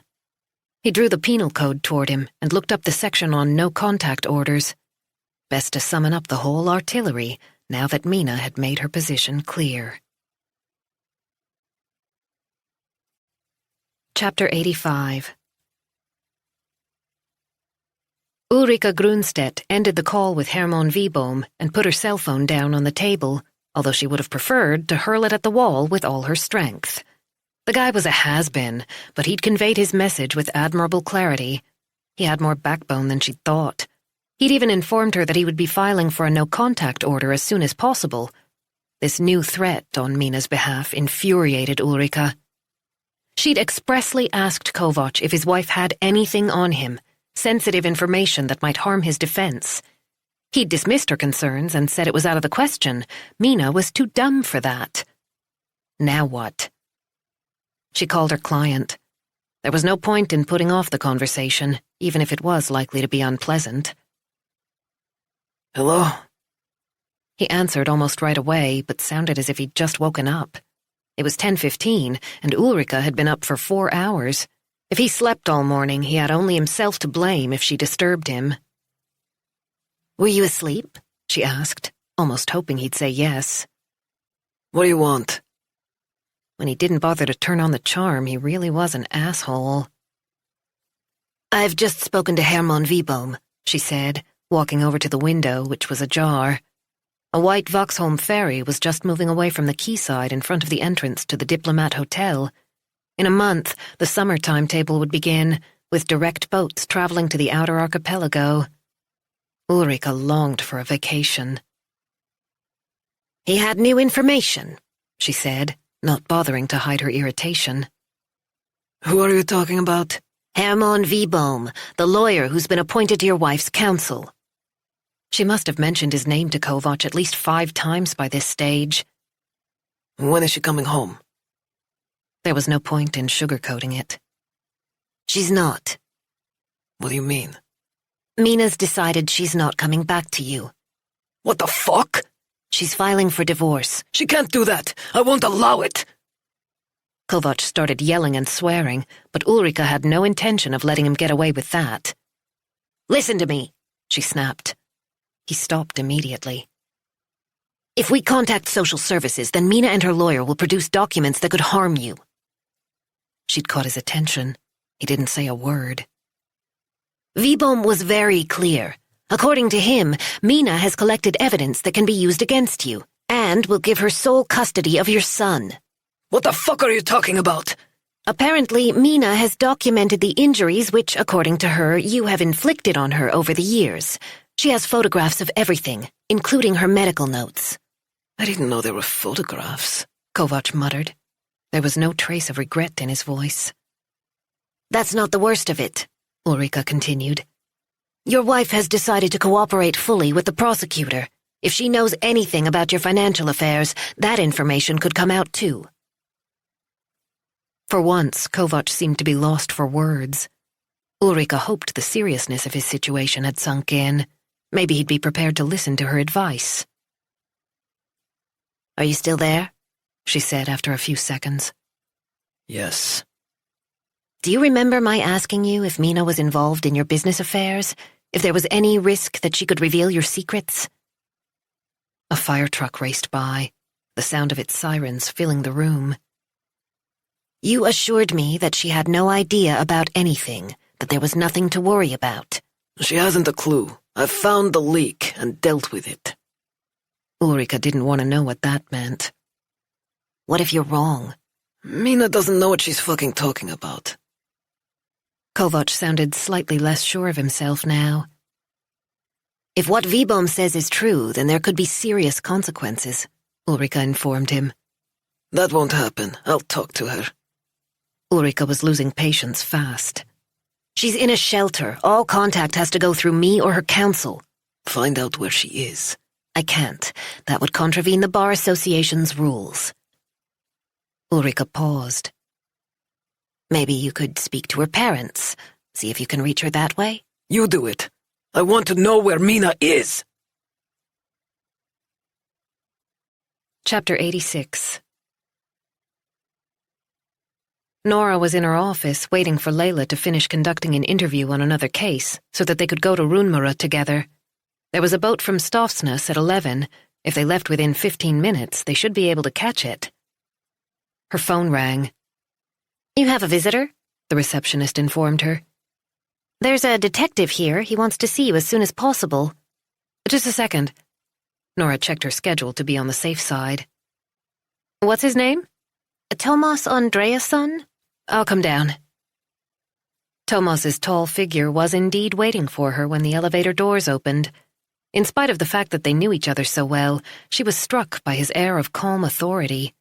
He drew the penal code toward him and looked up the section on no-contact orders. Best to summon up the whole artillery, now that Mina had made her position clear. Chapter 85. Ulrika Grunstedt ended the call with Hermann Wiebohm and put her cell phone down on the table, although she would have preferred to hurl it at the wall with all her strength. The guy was a has-been, but he'd conveyed his message with admirable clarity. He had more backbone than she'd thought. He'd even informed her that he would be filing for a no-contact order as soon as possible. This new threat on Mina's behalf infuriated Ulrika. She'd expressly asked Kovac if his wife had anything on him, sensitive information that might harm his defense. He'd dismissed her concerns and said it was out of the question. Mina was too dumb for that. Now what? She called her client. There was no point in putting off the conversation, even if it was likely to be unpleasant. Hello? He answered almost right away, but sounded as if he'd just woken up. It was 10:15, and Ulrika had been up for 4 hours. If he slept all morning, he had only himself to blame if she disturbed him. Were you asleep? She asked, almost hoping he'd say yes. What do you want? When he didn't bother to turn on the charm, he really was an asshole. I've just spoken to Hermann Wiebohm, she said, walking over to the window, which was ajar. A white Vauxhall ferry was just moving away from the quayside in front of the entrance to the Diplomat Hotel. In a month, the summer timetable would begin, with direct boats traveling to the outer archipelago. Ulrika longed for a vacation. He had new information, she said, not bothering to hide her irritation. Who are you talking about? Hermann Wiebohm, the lawyer who's been appointed to your wife's counsel. She must have mentioned his name to Kovac at least 5 times by this stage. When is she coming home? There was no point in sugarcoating it. She's not. What do you mean? Mina's decided she's not coming back to you. What the fuck? She's filing for divorce. She can't do that. I won't allow it. Kovac started yelling and swearing, but Ulrika had no intention of letting him get away with that. Listen to me, she snapped. He stopped immediately. If we contact social services, then Mina and her lawyer will produce documents that could harm you. She'd caught his attention. He didn't say a word. Wiebohm was very clear. According to him, Mina has collected evidence that can be used against you, and will give her sole custody of your son. What the fuck are you talking about? Apparently, Mina has documented the injuries which, according to her, you have inflicted on her over the years. She has photographs of everything, including her medical notes. I didn't know there were photographs, Kovac muttered. There was no trace of regret in his voice. That's not the worst of it, Ulrika continued. Your wife has decided to cooperate fully with the prosecutor. If she knows anything about your financial affairs, that information could come out too. For once, Kovac seemed to be lost for words. Ulrika hoped the seriousness of his situation had sunk in. Maybe he'd be prepared to listen to her advice. Are you still there? she said after a few seconds. Yes. Do you remember my asking you if Mina was involved in your business affairs? If there was any risk that she could reveal your secrets? A fire truck raced by, the sound of its sirens filling the room. You assured me that she had no idea about anything, that there was nothing to worry about. She hasn't a clue. I've found the leak and dealt with it. Ulrika didn't want to know what that meant. What if you're wrong? Mina doesn't know what she's fucking talking about. Kovac sounded slightly less sure of himself now. If what Vibom says is true, then there could be serious consequences, Ulrika informed him. That won't happen. I'll talk to her. Ulrika was losing patience fast. She's in a shelter. All contact has to go through me or her counsel. Find out where she is. I can't. That would contravene the Bar Association's rules. Ulrika paused. Maybe you could speak to her parents. See if you can reach her that way? You do it. I want to know where Mina is. Chapter 86. Nora was in her office waiting for Layla to finish conducting an interview on another case so that they could go to Runmara together. There was a boat from Stofsnes at 11. If they left within 15 minutes, they should be able to catch it. Her phone rang. You have a visitor? The receptionist informed her. There's a detective here. He wants to see you as soon as possible. Just a second. Nora checked her schedule to be on the safe side. What's his name? Thomas Andreasson? I'll come down. Tomas's tall figure was indeed waiting for her when the elevator doors opened. In spite of the fact that they knew each other so well, she was struck by his air of calm authority.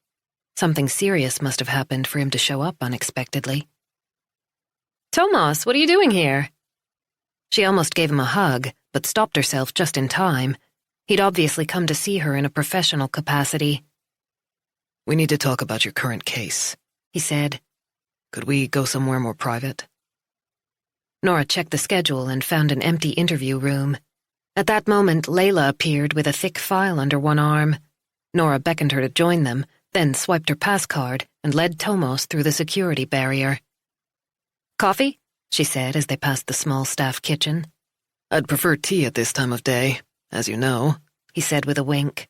Something serious must have happened for him to show up unexpectedly. Thomas, what are you doing here? She almost gave him a hug, but stopped herself just in time. He'd obviously come to see her in a professional capacity. We need to talk about your current case, he said. Could we go somewhere more private? Nora checked the schedule and found an empty interview room. At that moment, Layla appeared with a thick file under one arm. Nora beckoned her to join them, then swiped her pass card and led Tomas through the security barrier. Coffee? She said as they passed the small staff kitchen. I'd prefer tea at this time of day, as you know, he said with a wink.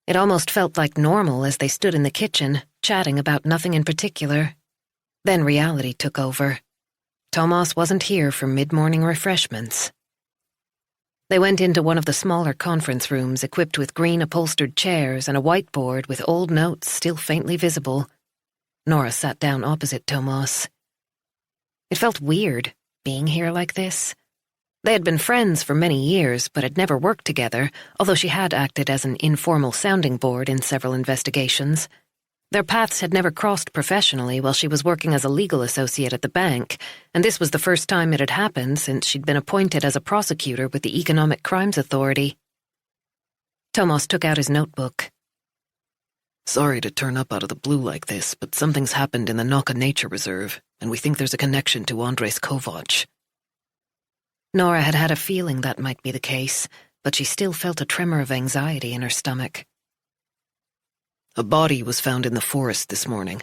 It almost felt like normal as they stood in the kitchen, chatting about nothing in particular. Then reality took over. Tomas wasn't here for mid-morning refreshments. They went into one of the smaller conference rooms equipped with green upholstered chairs and a whiteboard with old notes still faintly visible. Nora sat down opposite Tomas. It felt weird, being here like this. They had been friends for many years, but had never worked together, although she had acted as an informal sounding board in several investigations. Their paths had never crossed professionally while she was working as a legal associate at the bank, and this was the first time it had happened since she'd been appointed as a prosecutor with the Economic Crimes Authority. Tomas took out his notebook. Sorry to turn up out of the blue like this, but something's happened in the Naka Nature Reserve, and we think there's a connection to Andres Kovac. Nora had had a feeling that might be the case, but she still felt a tremor of anxiety in her stomach. A body was found in the forest this morning.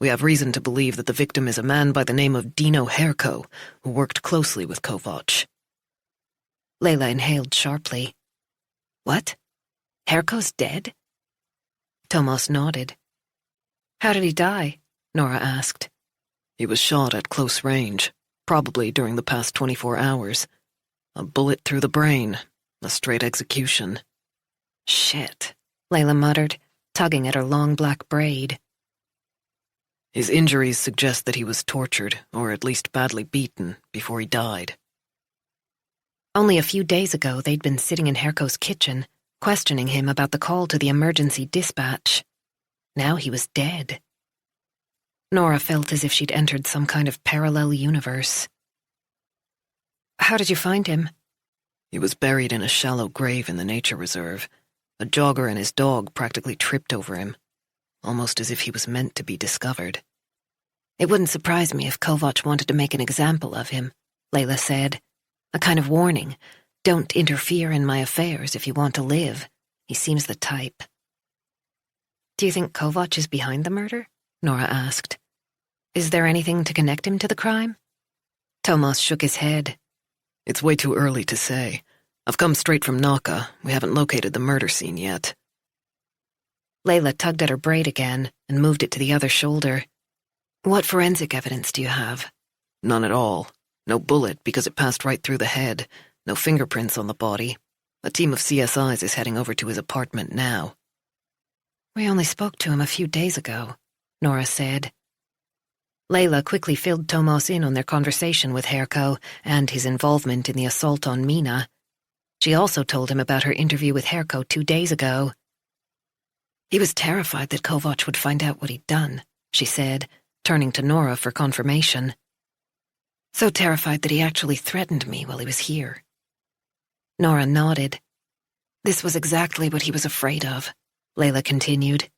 We have reason to believe that the victim is a man by the name of Dino Herko, who worked closely with Kovac. Layla inhaled sharply. What? Herko's dead? Tomas nodded. How did he die? Nora asked. He was shot at close range, probably during the past 24 hours. A bullet through the brain, a straight execution. Shit, Layla muttered, tugging at her long black braid. His injuries suggest that he was tortured, or at least badly beaten, before he died. Only a few days ago they'd been sitting in Herko's kitchen, questioning him about the call to the emergency dispatch. Now he was dead. Nora felt as if she'd entered some kind of parallel universe. How did you find him? He was buried in a shallow grave in the nature reserve. A jogger and his dog practically tripped over him, almost as if he was meant to be discovered. It wouldn't surprise me if Kovac wanted to make an example of him, Layla said. A kind of warning. Don't interfere in my affairs if you want to live. He seems the type. Do you think Kovac is behind the murder? Nora asked. Is there anything to connect him to the crime? Thomas shook his head. It's way too early to say. I've come straight from Naka. We haven't located the murder scene yet. Layla tugged at her braid again and moved it to the other shoulder. What forensic evidence do you have? None at all. No bullet because it passed right through the head. No fingerprints on the body. A team of CSIs is heading over to his apartment now. We only spoke to him a few days ago, Nora said. Layla quickly filled Thomas in on their conversation with Herko and his involvement in the assault on Mina. She also told him about her interview with Herko 2 days ago. He was terrified that Kovac would find out what he'd done, she said, turning to Nora for confirmation. So terrified that he actually threatened me while he was here. Nora nodded. This was exactly what he was afraid of, Layla continued.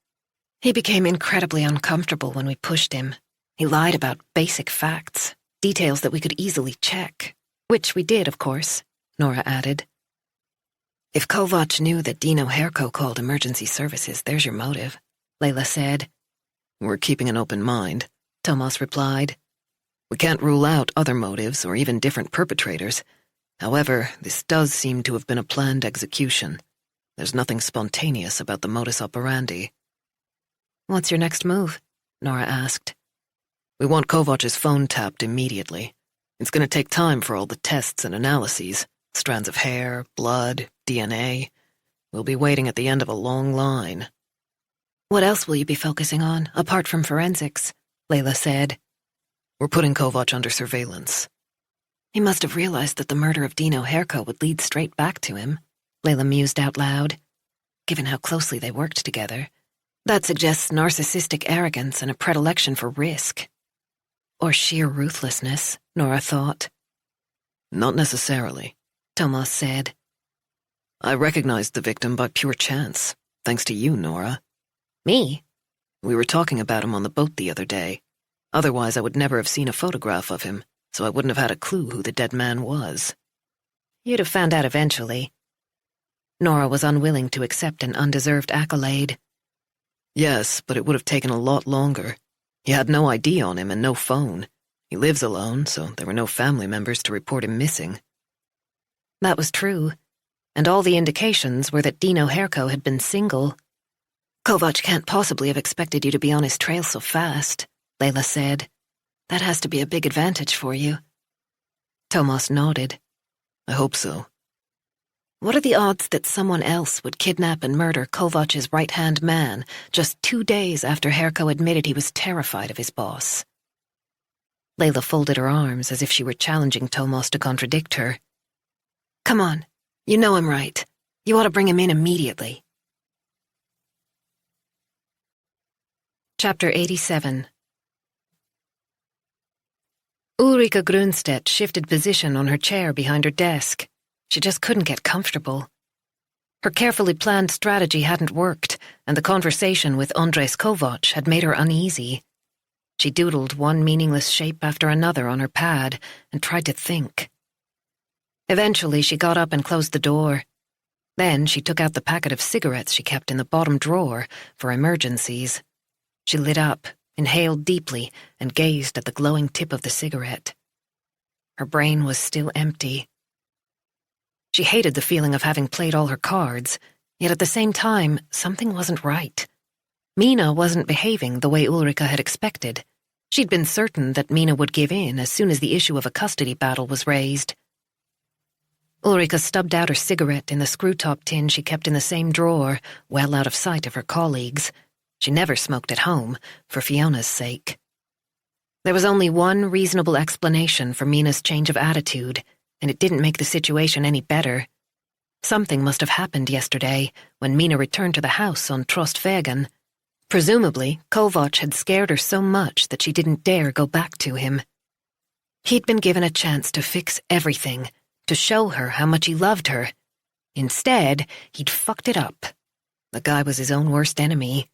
He became incredibly uncomfortable when we pushed him. He lied about basic facts, details that we could easily check. Which we did, of course, Nora added. If Kovac knew that Dino Herko called emergency services, there's your motive, Layla said. We're keeping an open mind, Thomas replied. We can't rule out other motives or even different perpetrators. However, this does seem to have been a planned execution. There's nothing spontaneous about the modus operandi. What's your next move? Nora asked. We want Kovac's phone tapped immediately. It's going to take time for all the tests and analyses. Strands of hair, blood, DNA. We'll be waiting at the end of a long line. What else will you be focusing on, apart from forensics? Layla said. We're putting Kovac under surveillance. He must have realized that the murder of Dino Herko would lead straight back to him, Layla mused out loud. Given how closely they worked together, that suggests narcissistic arrogance and a predilection for risk. Or sheer ruthlessness, Nora thought. Not necessarily, Thomas said. I recognized the victim by pure chance, thanks to you, Nora. Me? We were talking about him on the boat the other day. Otherwise, I would never have seen a photograph of him, so I wouldn't have had a clue who the dead man was. You'd have found out eventually. Nora was unwilling to accept an undeserved accolade. Yes, but it would have taken a lot longer. He had no ID on him and no phone. He lives alone, so there were no family members to report him missing. That was true, and all the indications were that Dino Herko had been single. Kovac can't possibly have expected you to be on his trail so fast, Layla said. That has to be a big advantage for you. Thomas nodded. I hope so. What are the odds that someone else would kidnap and murder Kovac's right-hand man just 2 days after Herko admitted he was terrified of his boss? Layla folded her arms as if she were challenging Thomas to contradict her. Come on, you know I'm right. You ought to bring him in immediately. Chapter 87. Ulrika Grunstedt shifted position on her chair behind her desk. She just couldn't get comfortable. Her carefully planned strategy hadn't worked, and the conversation with Andres Kovac had made her uneasy. She doodled one meaningless shape after another on her pad and tried to think. Eventually, she got up and closed the door. Then she took out the packet of cigarettes she kept in the bottom drawer for emergencies. She lit up, inhaled deeply, and gazed at the glowing tip of the cigarette. Her brain was still empty. She hated the feeling of having played all her cards, yet at the same time, something wasn't right. Mina wasn't behaving the way Ulrika had expected. She'd been certain that Mina would give in as soon as the issue of a custody battle was raised. Ulrika stubbed out her cigarette in the screw-top tin she kept in the same drawer, well out of sight of her colleagues. She never smoked at home, for Fiona's sake. There was only one reasonable explanation for Mina's change of attitude, and it didn't make the situation any better. Something must have happened yesterday when Mina returned to the house on Trostvägen. Presumably, Kovac had scared her so much that she didn't dare go back to him. He'd been given a chance to fix everything, to show her how much he loved her. Instead, he'd fucked it up. The guy was his own worst enemy.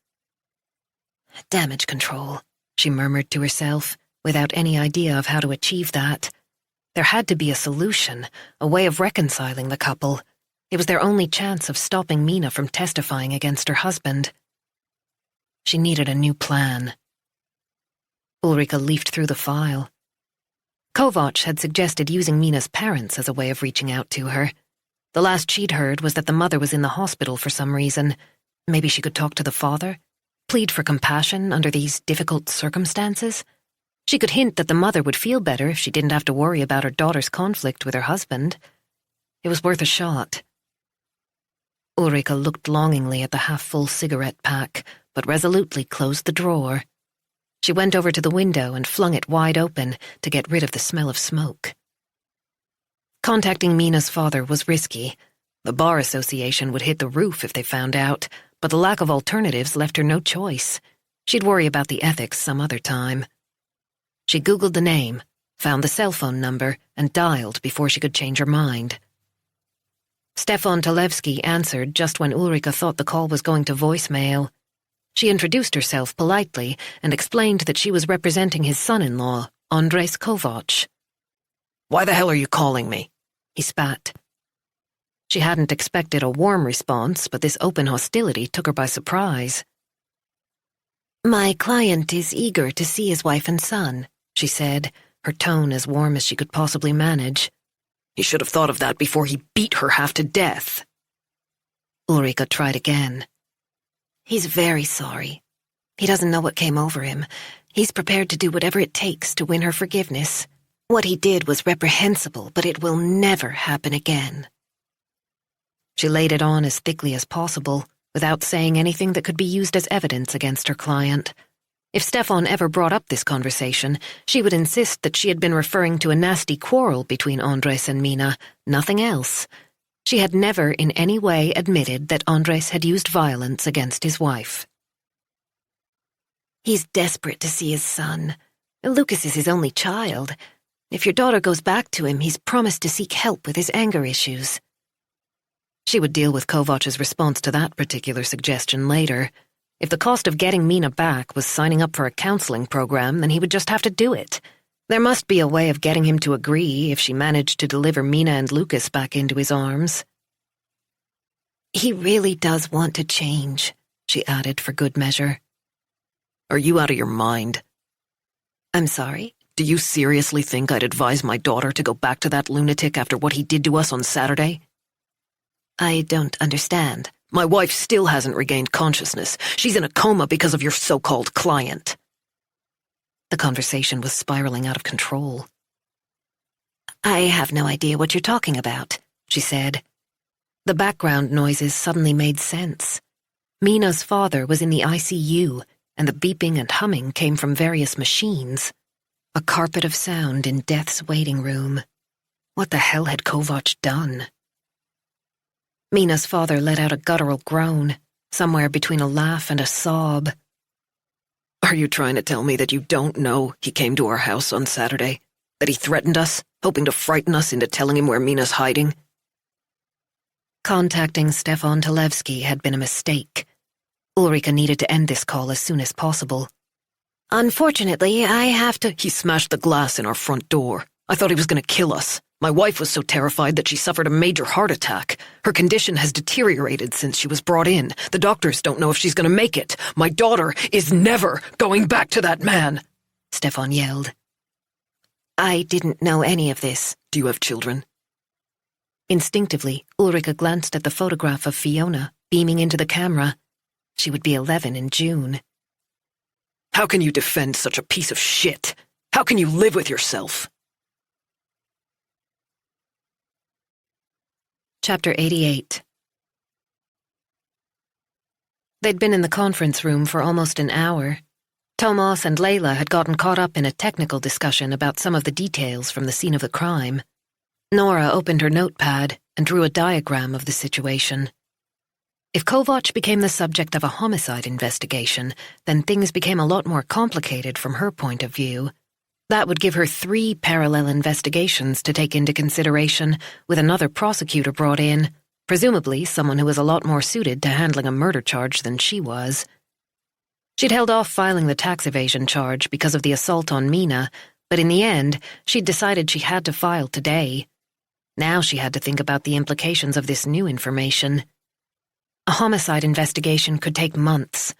Damage control, she murmured to herself, without any idea of how to achieve that. There had to be a solution, a way of reconciling the couple. It was their only chance of stopping Mina from testifying against her husband. She needed a new plan. Ulrika leafed through the file. Kovac had suggested using Mina's parents as a way of reaching out to her. The last she'd heard was that the mother was in the hospital for some reason. Maybe she could talk to the father? Plead for compassion under these difficult circumstances? She could hint that the mother would feel better if she didn't have to worry about her daughter's conflict with her husband. It was worth a shot. Ulrika looked longingly at the half-full cigarette pack, but resolutely closed the drawer. She went over to the window and flung it wide open to get rid of the smell of smoke. Contacting Mina's father was risky. The bar association would hit the roof if they found out, but the lack of alternatives left her no choice. She'd worry about the ethics some other time. She Googled the name, found the cell phone number, and dialed before she could change her mind. Stefan Talevsky answered just when Ulrika thought the call was going to voicemail. She introduced herself politely and explained that she was representing his son-in-law, Andres Kovac. "Why the hell are you calling me?" he spat. She hadn't expected a warm response, but this open hostility took her by surprise. "My client is eager to see his wife and son," she said, her tone as warm as she could possibly manage. "He should have thought of that before he beat her half to death." Ulrika tried again. "He's very sorry. He doesn't know what came over him. He's prepared to do whatever it takes to win her forgiveness. What he did was reprehensible, but it will never happen again." She laid it on as thickly as possible, without saying anything that could be used as evidence against her client. If Stefan ever brought up this conversation, she would insist that she had been referring to a nasty quarrel between Andres and Mina, nothing else. She had never in any way admitted that Andres had used violence against his wife. "He's desperate to see his son. Lucas is his only child. If your daughter goes back to him, he's promised to seek help with his anger issues." She would deal with Kovac's response to that particular suggestion later. If the cost of getting Mina back was signing up for a counseling program, then he would just have to do it. There must be a way of getting him to agree if she managed to deliver Mina and Lucas back into his arms. "He really does want to change," she added for good measure. "Are you out of your mind? "I'm sorry?" Do you seriously think I'd advise my daughter to go back to that lunatic after what he did to us on Saturday?" "I don't understand." "My wife still hasn't regained consciousness. She's in a coma because of your so-called client." The conversation was spiraling out of control. "I have no idea what you're talking about," she said. The background noises suddenly made sense. Mina's father was in the ICU, and the beeping and humming came from various machines. A carpet of sound in death's waiting room. What the hell had Kovac done? Mina's father let out a guttural groan, somewhere between a laugh and a sob. "Are you trying to tell me that you don't know he came to our house on Saturday? That he threatened us, hoping to frighten us into telling him where Mina's hiding?" Contacting Stefan Talevsky had been a mistake. Ulrika needed to end this call as soon as possible. "Unfortunately, I have to—" "He smashed the glass in our front door. I thought he was going to kill us. My wife was so terrified that she suffered a major heart attack. Her condition has deteriorated since she was brought in. The doctors don't know if she's going to make it. My daughter is never going back to that man," Stefan yelled. "I didn't know any of this." "Do you have children?" Instinctively, Ulrika glanced at the photograph of Fiona, beaming into the camera. She would be 11 in June. "How can you defend such a piece of shit? How can you live with yourself?" Chapter 88. They'd been in the conference room for almost an hour. Thomas and Layla had gotten caught up in a technical discussion about some of the details from the scene of the crime. Nora opened her notepad and drew a diagram of the situation. If Kovac became the subject of a homicide investigation, then things became a lot more complicated from her point of view. That would give her 3 parallel investigations to take into consideration, with another prosecutor brought in, presumably someone who was a lot more suited to handling a murder charge than she was. She'd held off filing the tax evasion charge because of the assault on Mina, but in the end, she'd decided she had to file today. Now she had to think about the implications of this new information. A homicide investigation could take months.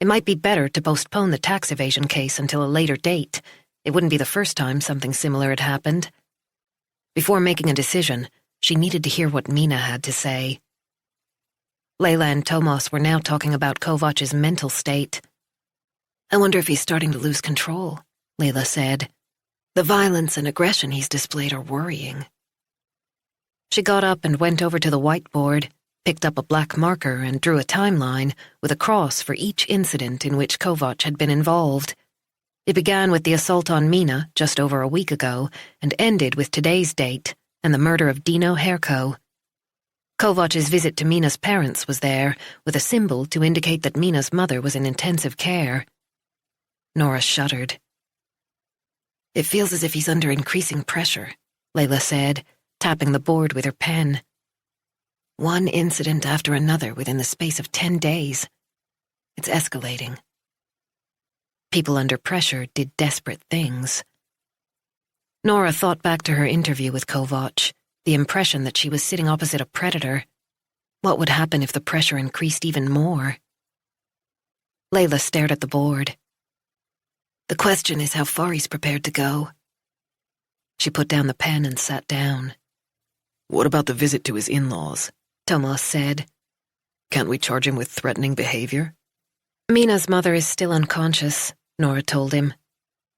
It might be better to postpone the tax evasion case until a later date. It wouldn't be the first time something similar had happened. Before making a decision, she needed to hear what Mina had to say. Layla and Thomas were now talking about Kovac's mental state. I wonder if he's starting to lose control, Layla said. The violence and aggression he's displayed are worrying. She got up and went over to the whiteboard, picked up a black marker and drew a timeline with a cross for each incident in which Kovac had been involved. It began with the assault on Mina just over a week ago and ended with today's date and the murder of Dino Herko. Kovac's visit to Mina's parents was there, with a symbol to indicate that Mina's mother was in intensive care. Nora shuddered. It feels as if he's under increasing pressure, Layla said, tapping the board with her pen. One incident after another within the space of 10 days. It's escalating. People under pressure did desperate things. Nora thought back to her interview with Kovac, the impression that she was sitting opposite a predator. What would happen if the pressure increased even more? Layla stared at the board. The question is how far he's prepared to go. She put down the pen and sat down. What about the visit to his in-laws? Thomas said. Can't we charge him with threatening behavior? Mina's mother is still unconscious, Nora told him.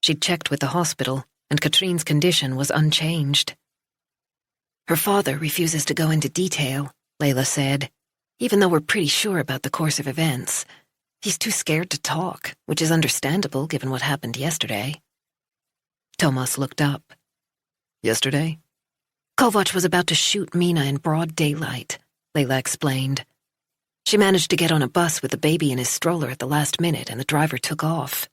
She'd checked with the hospital, and Katrine's condition was unchanged. Her father refuses to go into detail, Layla said, even though we're pretty sure about the course of events. He's too scared to talk, which is understandable given what happened yesterday. Thomas looked up. Yesterday? Kovac was about to shoot Mina in broad daylight, Layla explained. She managed to get on a bus with the baby in his stroller at the last minute, and the driver took off.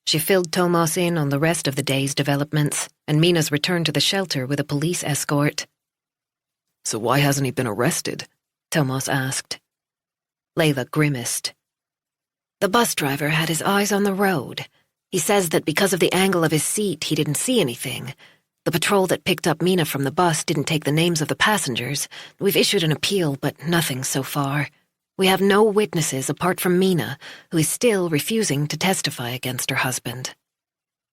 She filled Thomas in on the rest of the day's developments, and Mina's return to the shelter with a police escort. So why hasn't he been arrested? Thomas asked. Layla grimaced. The bus driver had his eyes on the road. He says that because of the angle of his seat, he didn't see anything. The patrol that picked up Mina from the bus didn't take the names of the passengers. We've issued an appeal, but nothing so far. We have no witnesses apart from Mina, who is still refusing to testify against her husband.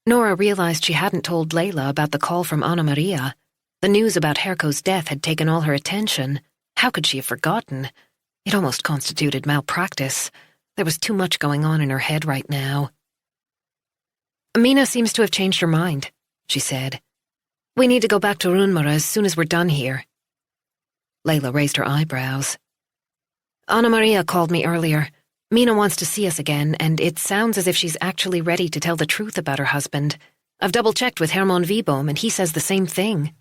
Nora realized she hadn't told Layla about the call from Anna Maria. The news about Herko's death had taken all her attention. How could she have forgotten? It almost constituted malpractice. There was too much going on in her head right now. Mina seems to have changed her mind, she said. We need to go back to Runmara as soon as we're done here. Layla raised her eyebrows. Anna Maria called me earlier. Mina wants to see us again, and it sounds as if she's actually ready to tell the truth about her husband. I've double-checked with Herman Wieboom, and he says the same thing.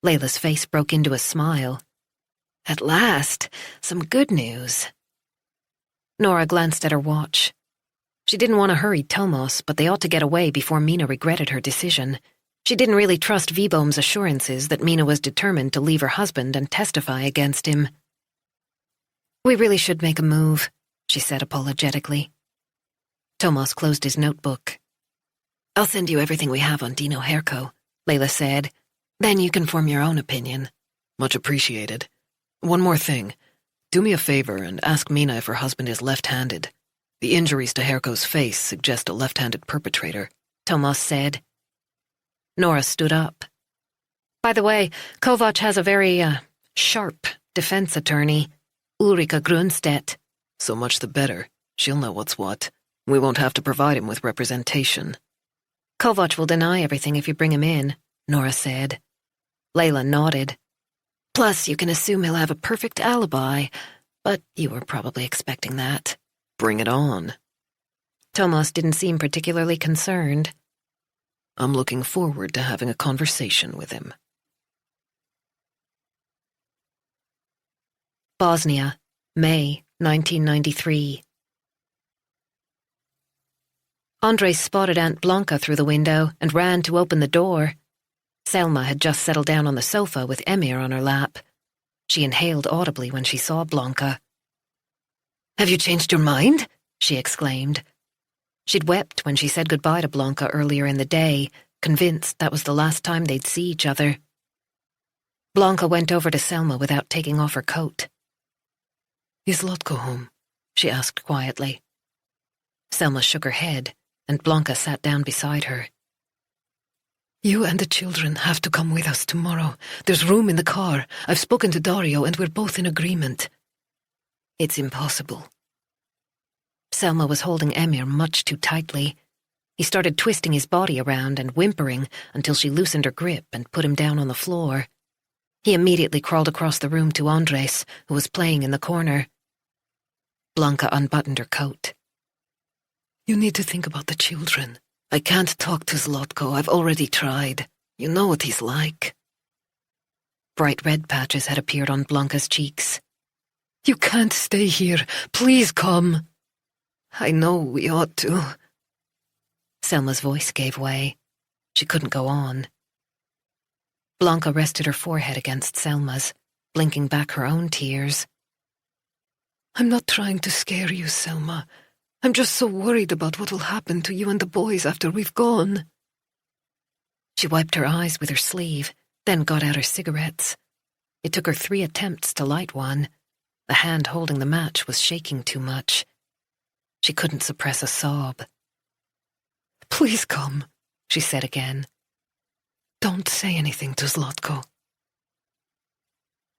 Layla's face broke into a smile. At last, some good news. Nora glanced at her watch. She didn't want to hurry Thomas, but they ought to get away before Mina regretted her decision. She didn't really trust Wieboom's assurances that Mina was determined to leave her husband and testify against him. We really should make a move, she said apologetically. Thomas closed his notebook. I'll send you everything we have on Dino Herko, Layla said. Then you can form your own opinion. Much appreciated. One more thing. Do me a favor and ask Mina if her husband is left-handed. The injuries to Herko's face suggest a left-handed perpetrator, Thomas said. Nora stood up. By the way, Kovac has a very, sharp defense attorney, Ulrika Grunstedt. So much the better. She'll know what's what. We won't have to provide him with representation. Kovac will deny everything if you bring him in, Nora said. Layla nodded. Plus, you can assume he'll have a perfect alibi, but you were probably expecting that. Bring it on. Thomas didn't seem particularly concerned. I'm looking forward to having a conversation with him. Bosnia, May 1993. Andres spotted Aunt Blanca through the window and ran to open the door. Selma had just settled down on the sofa with Emir on her lap. She inhaled audibly when she saw Blanca. Have you changed your mind? She exclaimed. She'd wept when she said goodbye to Blanca earlier in the day, convinced that was the last time they'd see each other. Blanca went over to Selma without taking off her coat. Is Lotko home? She asked quietly. Selma shook her head, and Blanca sat down beside her. You and the children have to come with us tomorrow. There's room in the car. I've spoken to Dario and we're both in agreement. It's impossible. Selma was holding Emir much too tightly. He started twisting his body around and whimpering until she loosened her grip and put him down on the floor. He immediately crawled across the room to Andres, who was playing in the corner. Blanca unbuttoned her coat. You need to think about the children. I can't talk to Zlotko. I've already tried. You know what he's like. Bright red patches had appeared on Blanca's cheeks. You can't stay here. Please come. I know we ought to. Selma's voice gave way. She couldn't go on. Blanca rested her forehead against Selma's, blinking back her own tears. I'm not trying to scare you, Selma. I'm just so worried about what will happen to you and the boys after we've gone. She wiped her eyes with her sleeve, then got out her cigarettes. It took her 3 attempts to light one. The hand holding the match was shaking too much. She couldn't suppress a sob. Please come, she said again. Don't say anything to Zlotko.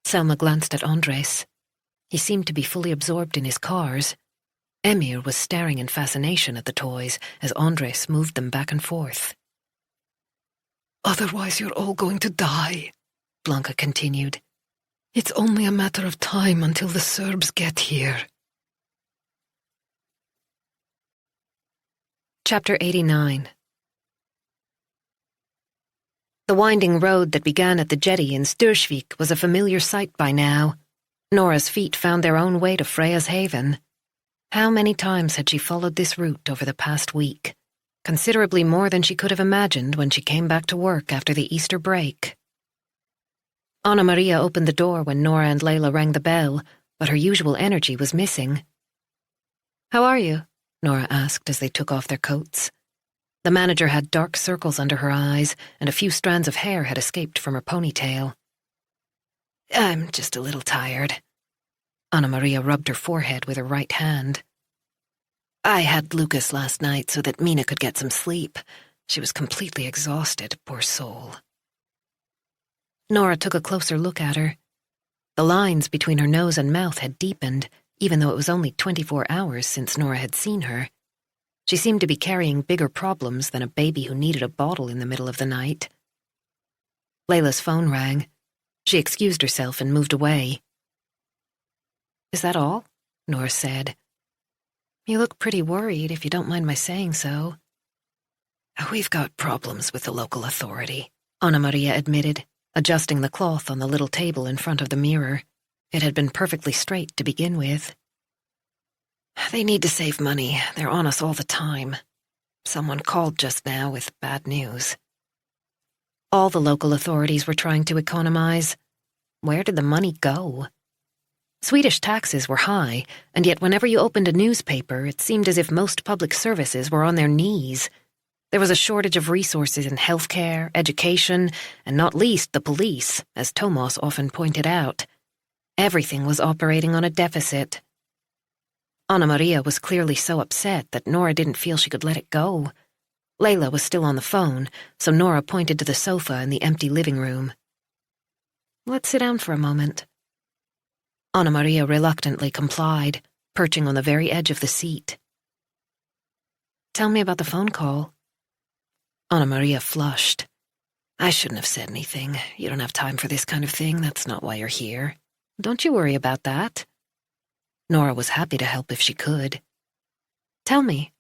Selma glanced at Andres. He seemed to be fully absorbed in his cars. Emir was staring in fascination at the toys as Andres moved them back and forth. Otherwise you're all going to die, Blanca continued. It's only a matter of time until the Serbs get here. Chapter 89. The winding road that began at the jetty in Stursvik was a familiar sight by now. Nora's feet found their own way to Freya's haven. How many times had she followed this route over the past week? Considerably more than she could have imagined when she came back to work after the Easter break. Anna Maria opened the door when Nora and Layla rang the bell, but her usual energy was missing. "How are you?" Nora asked as they took off their coats. The manager had dark circles under her eyes, and a few strands of hair had escaped from her ponytail. I'm just a little tired. Anna Maria rubbed her forehead with her right hand. I had Lucas last night so that Mina could get some sleep. She was completely exhausted, poor soul. Nora took a closer look at her. The lines between her nose and mouth had deepened, even though it was only 24 hours since Nora had seen her. She seemed to be carrying bigger problems than a baby who needed a bottle in the middle of the night. Layla's phone rang. She excused herself and moved away. "Is that all?" Nora said. "You look pretty worried, if you don't mind my saying so." We've got problems with the local authority, Anna Maria admitted, adjusting the cloth on the little table in front of the mirror. It had been perfectly straight to begin with. They need to save money. They're on us all the time. Someone called just now with bad news. All the local authorities were trying to economize. Where did the money go? Swedish taxes were high, and yet whenever you opened a newspaper, it seemed as if most public services were on their knees. There was a shortage of resources in healthcare, education, and not least the police, as Thomas often pointed out. Everything was operating on a deficit. Anna Maria was clearly so upset that Nora didn't feel she could let it go. Layla was still on the phone, so Nora pointed to the sofa in the empty living room. "Let's sit down for a moment." Anna Maria reluctantly complied, perching on the very edge of the seat. "Tell me about the phone call." Anna Maria flushed. I shouldn't have said anything. You don't have time for this kind of thing. That's not why you're here. "Don't you worry about that." Nora was happy to help if she could. "Tell me.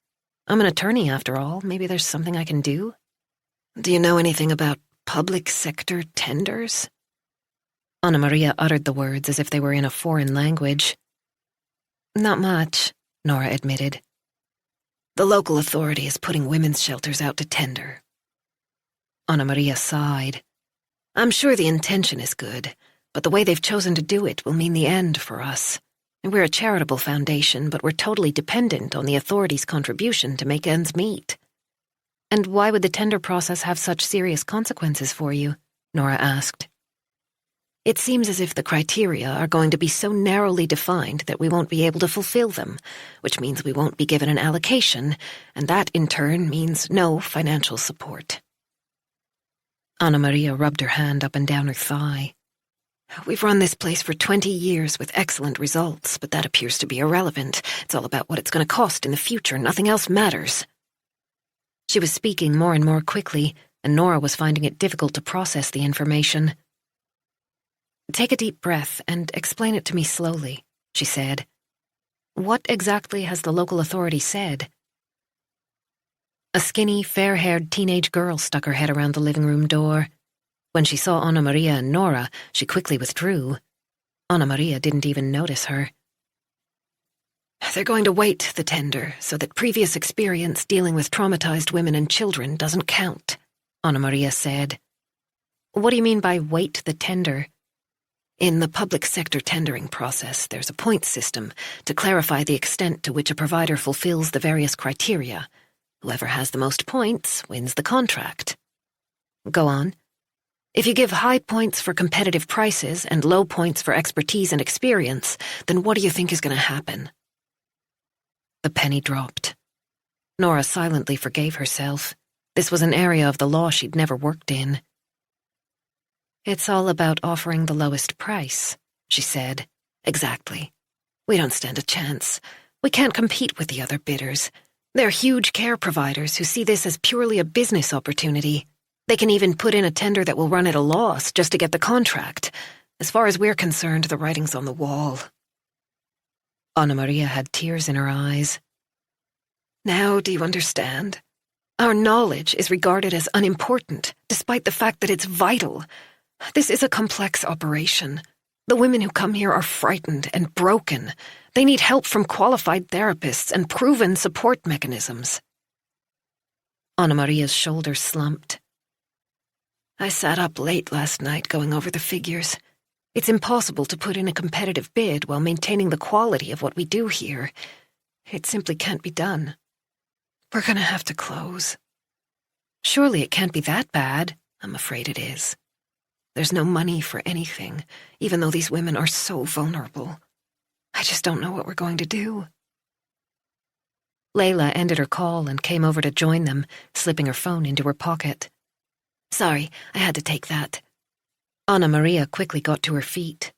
I'm an attorney after all. Maybe there's something I can do." Do you know anything about public sector tenders? Anna Maria uttered the words as if they were in a foreign language. Not much, Nora admitted. The local authority is putting women's shelters out to tender. Anna Maria sighed. I'm sure the intention is good, but the way they've chosen to do it will mean the end for us. And we're a charitable foundation, but we're totally dependent on the authorities' contribution to make ends meet. And why would the tender process have such serious consequences for you? Nora asked. It seems as if the criteria are going to be so narrowly defined that we won't be able to fulfill them, which means we won't be given an allocation, and that in turn means no financial support. Anna Maria rubbed her hand up and down her thigh. We've run this place for 20 years with excellent results, but that appears to be irrelevant. It's all about what it's going to cost in the future. Nothing else matters. She was speaking more and more quickly, and Nora was finding it difficult to process the information. Take a deep breath and explain it to me slowly, she said. What exactly has the local authority said? A skinny, fair-haired teenage girl stuck her head around the living room door. When she saw Anna Maria and Nora, she quickly withdrew. Anna Maria didn't even notice her. They're going to weight the tender so that previous experience dealing with traumatized women and children doesn't count, Anna Maria said. What do you mean by weight the tender? In the public sector tendering process, there's a point system to clarify the extent to which a provider fulfills the various criteria. Whoever has the most points wins the contract. Go on. If you give high points for competitive prices and low points for expertise and experience, then what do you think is going to happen? The penny dropped. Nora silently forgave herself. This was an area of the law she'd never worked in. It's all about offering the lowest price, she said. Exactly. We don't stand a chance. We can't compete with the other bidders. They're huge care providers who see this as purely a business opportunity. They can even put in a tender that will run at a loss just to get the contract. As far as we're concerned, the writing's on the wall. Anna Maria had tears in her eyes. Now do you understand? Our knowledge is regarded as unimportant, despite the fact that it's vital. This is a complex operation. The women who come here are frightened and broken. They need help from qualified therapists and proven support mechanisms. Anna Maria's shoulders slumped. I sat up late last night going over the figures. It's impossible to put in a competitive bid while maintaining the quality of what we do here. It simply can't be done. We're going to have to close. Surely it can't be that bad. I'm afraid it is. There's no money for anything, even though these women are so vulnerable. I just don't know what we're going to do. Layla ended her call and came over to join them, slipping her phone into her pocket. Sorry, I had to take that. Anna Maria quickly got to her feet.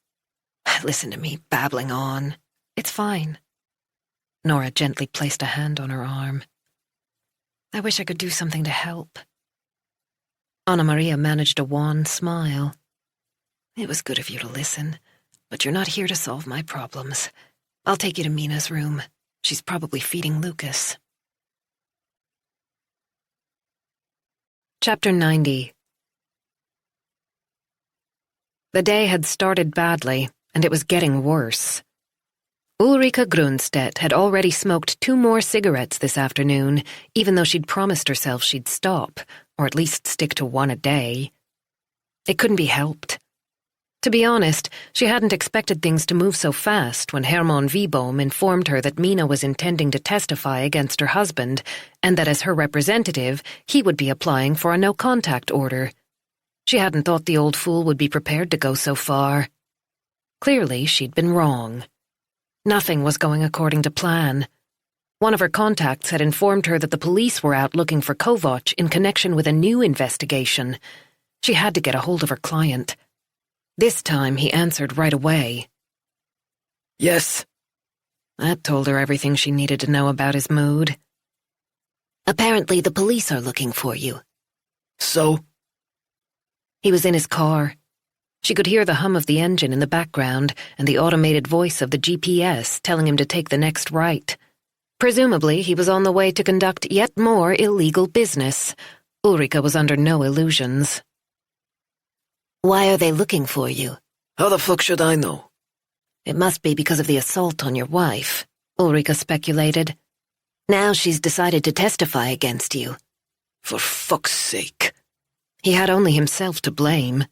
Listen to me babbling on. It's fine. Nora gently placed a hand on her arm. I wish I could do something to help. Anna Maria managed a wan smile. It was good of you to listen, but you're not here to solve my problems. I'll take you to Mina's room. She's probably feeding Lucas. Chapter 90. The day had started badly, and it was getting worse. Ulrika Grunstedt had already smoked 2 more cigarettes this afternoon, even though she'd promised herself she'd stop, or at least stick to 1 a day. It couldn't be helped. To be honest, she hadn't expected things to move so fast when Hermann Wiebohm informed her that Mina was intending to testify against her husband, and that as her representative, he would be applying for a no-contact order. She hadn't thought the old fool would be prepared to go so far. Clearly, she'd been wrong. Nothing was going according to plan. One of her contacts had informed her that the police were out looking for Kovac in connection with a new investigation. She had to get a hold of her client. This time he answered right away. Yes. That told her everything she needed to know about his mood. Apparently the police are looking for you. So? He was in his car. She could hear the hum of the engine in the background and the automated voice of the GPS telling him to take the next right. Presumably, he was on the way to conduct yet more illegal business. Ulrika was under no illusions. Why are they looking for you? How the fuck should I know? It must be because of the assault on your wife, Ulrika speculated. Now she's decided to testify against you. For fuck's sake. He had only himself to blame.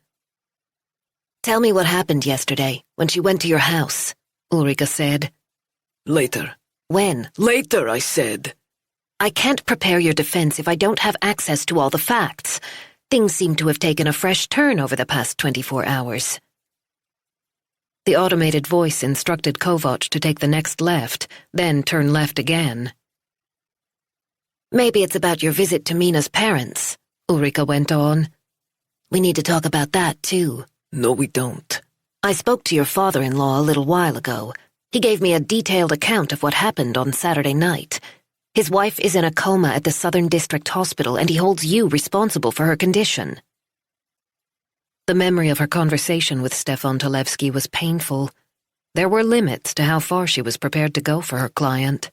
Tell me what happened yesterday, when she went to your house, Ulrika said. Later. When? Later, I said. I can't prepare your defense if I don't have access to all the facts. Things seem to have taken a fresh turn over the past 24 hours. The automated voice instructed Kovac to take the next left, then turn left again. Maybe it's about your visit to Mina's parents, Ulrika went on. We need to talk about that, too. No, we don't. I spoke to your father-in-law a little while ago. He gave me a detailed account of what happened on Saturday night. His wife is in a coma at the Southern District Hospital, and he holds you responsible for her condition. The memory of her conversation with Stefan Talevsky was painful. There were limits to how far she was prepared to go for her client.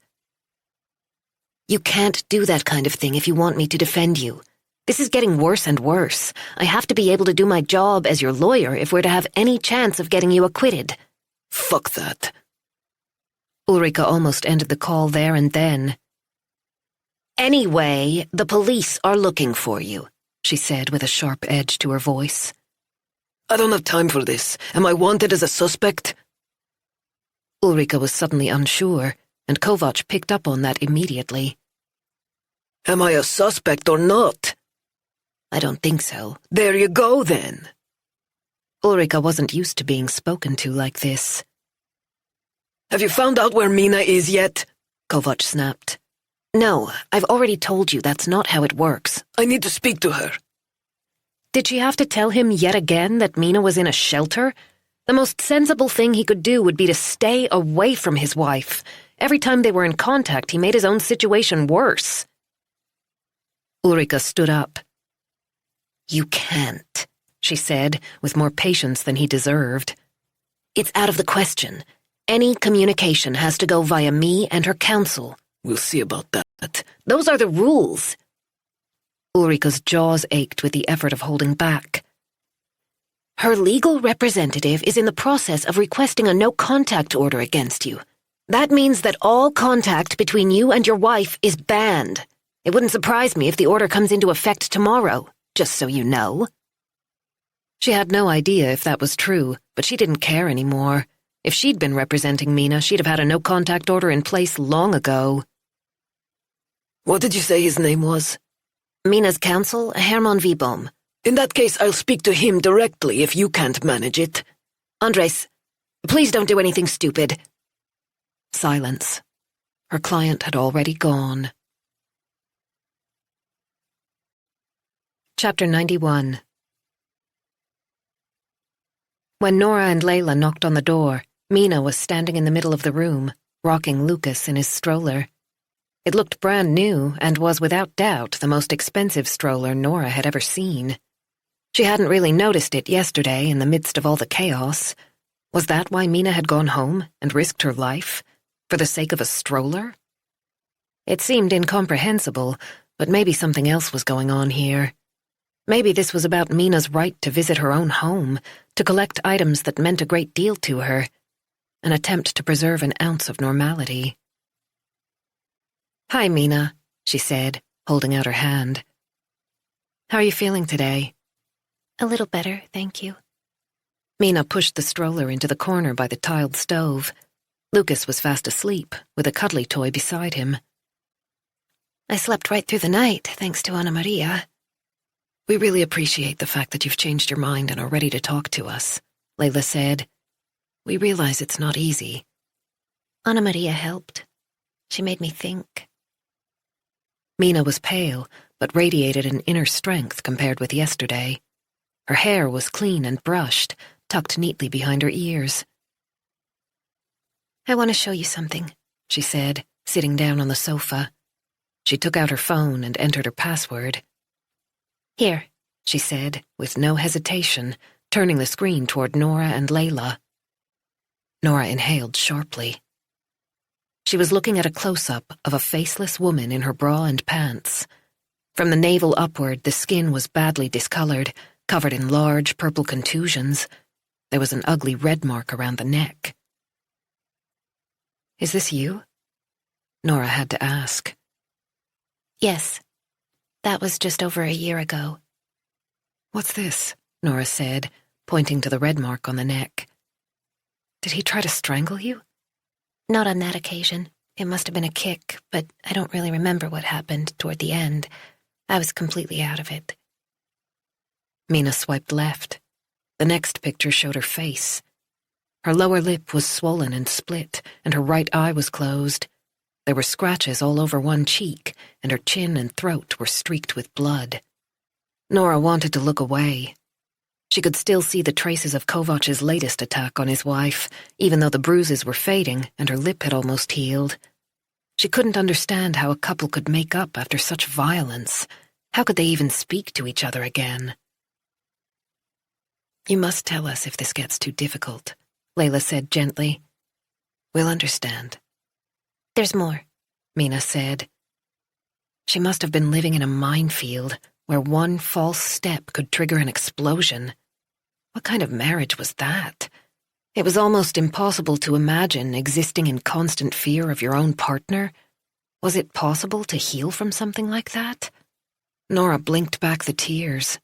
You can't do that kind of thing if you want me to defend you. This is getting worse and worse. I have to be able to do my job as your lawyer if we're to have any chance of getting you acquitted. Fuck that. Ulrika almost ended the call there and then. Anyway, the police are looking for you, she said with a sharp edge to her voice. I don't have time for this. Am I wanted as a suspect? Ulrika was suddenly unsure, and Kovac picked up on that immediately. Am I a suspect or not? I don't think so. There you go, then. Ulrika wasn't used to being spoken to like this. Have you found out where Mina is yet? Kovac snapped. No, I've already told you that's not how it works. I need to speak to her. Did she have to tell him yet again that Mina was in a shelter? The most sensible thing he could do would be to stay away from his wife. Every time they were in contact, he made his own situation worse. Ulrika stood up. You can't, she said, with more patience than he deserved. It's out of the question. Any communication has to go via me and her counsel. We'll see about that. Those are the rules. Ulrika's jaws ached with the effort of holding back. Her legal representative is in the process of requesting a no-contact order against you. That means that all contact between you and your wife is banned. It wouldn't surprise me if the order comes into effect tomorrow, just so you know. She had no idea if that was true, but she didn't care anymore. If she'd been representing Mina, she'd have had a no-contact order in place long ago. What did you say his name was? Mina's counsel, Hermann Wiebohm. In that case, I'll speak to him directly if you can't manage it. Andres, please don't do anything stupid. Silence. Her client had already gone. Chapter 91. When Nora and Layla knocked on the door, Mina was standing in the middle of the room, rocking Lucas in his stroller. It looked brand new and was without doubt the most expensive stroller Nora had ever seen. She hadn't really noticed it yesterday in the midst of all the chaos. Was that why Mina had gone home and risked her life? For the sake of a stroller? It seemed incomprehensible, but maybe something else was going on here. Maybe this was about Mina's right to visit her own home, to collect items that meant a great deal to her, an attempt to preserve an ounce of normality. "Hi, Mina," she said, holding out her hand. "How are you feeling today?" A little better, thank you. Mina pushed the stroller into the corner by the tiled stove. Lucas was fast asleep, with a cuddly toy beside him. I slept right through the night, thanks to Anna Maria. "We really appreciate the fact that you've changed your mind and are ready to talk to us," Layla said. "We realize it's not easy." Anna Maria helped. She made me think. Mina was pale, but radiated an inner strength compared with yesterday. Her hair was clean and brushed, tucked neatly behind her ears. I want to show you something, she said, sitting down on the sofa. She took out her phone and entered her password. Here, she said, with no hesitation, turning the screen toward Nora and Layla. Nora inhaled sharply. She was looking at a close-up of a faceless woman in her bra and pants. From the navel upward, the skin was badly discolored, covered in large purple contusions. There was an ugly red mark around the neck. "Is this you?" Nora had to ask. Yes. That was just over a year ago. "What's this?" Nora said, pointing to the red mark on the neck. "Did he try to strangle you?" Not on that occasion. It must have been a kick, but I don't really remember what happened toward the end. I was completely out of it. Mina swiped left. The next picture showed her face. Her lower lip was swollen and split, and her right eye was closed. There were scratches all over one cheek, and her chin and throat were streaked with blood. Nora wanted to look away. She could still see the traces of Kovac's latest attack on his wife, even though the bruises were fading and her lip had almost healed. She couldn't understand how a couple could make up after such violence. How could they even speak to each other again? "You must tell us if this gets too difficult," Layla said gently. "We'll understand." "There's more," Mina said. She must have been living in a minefield where one false step could trigger an explosion. What kind of marriage was that? It was almost impossible to imagine existing in constant fear of your own partner. Was it possible to heal from something like that? Nora blinked back the tears.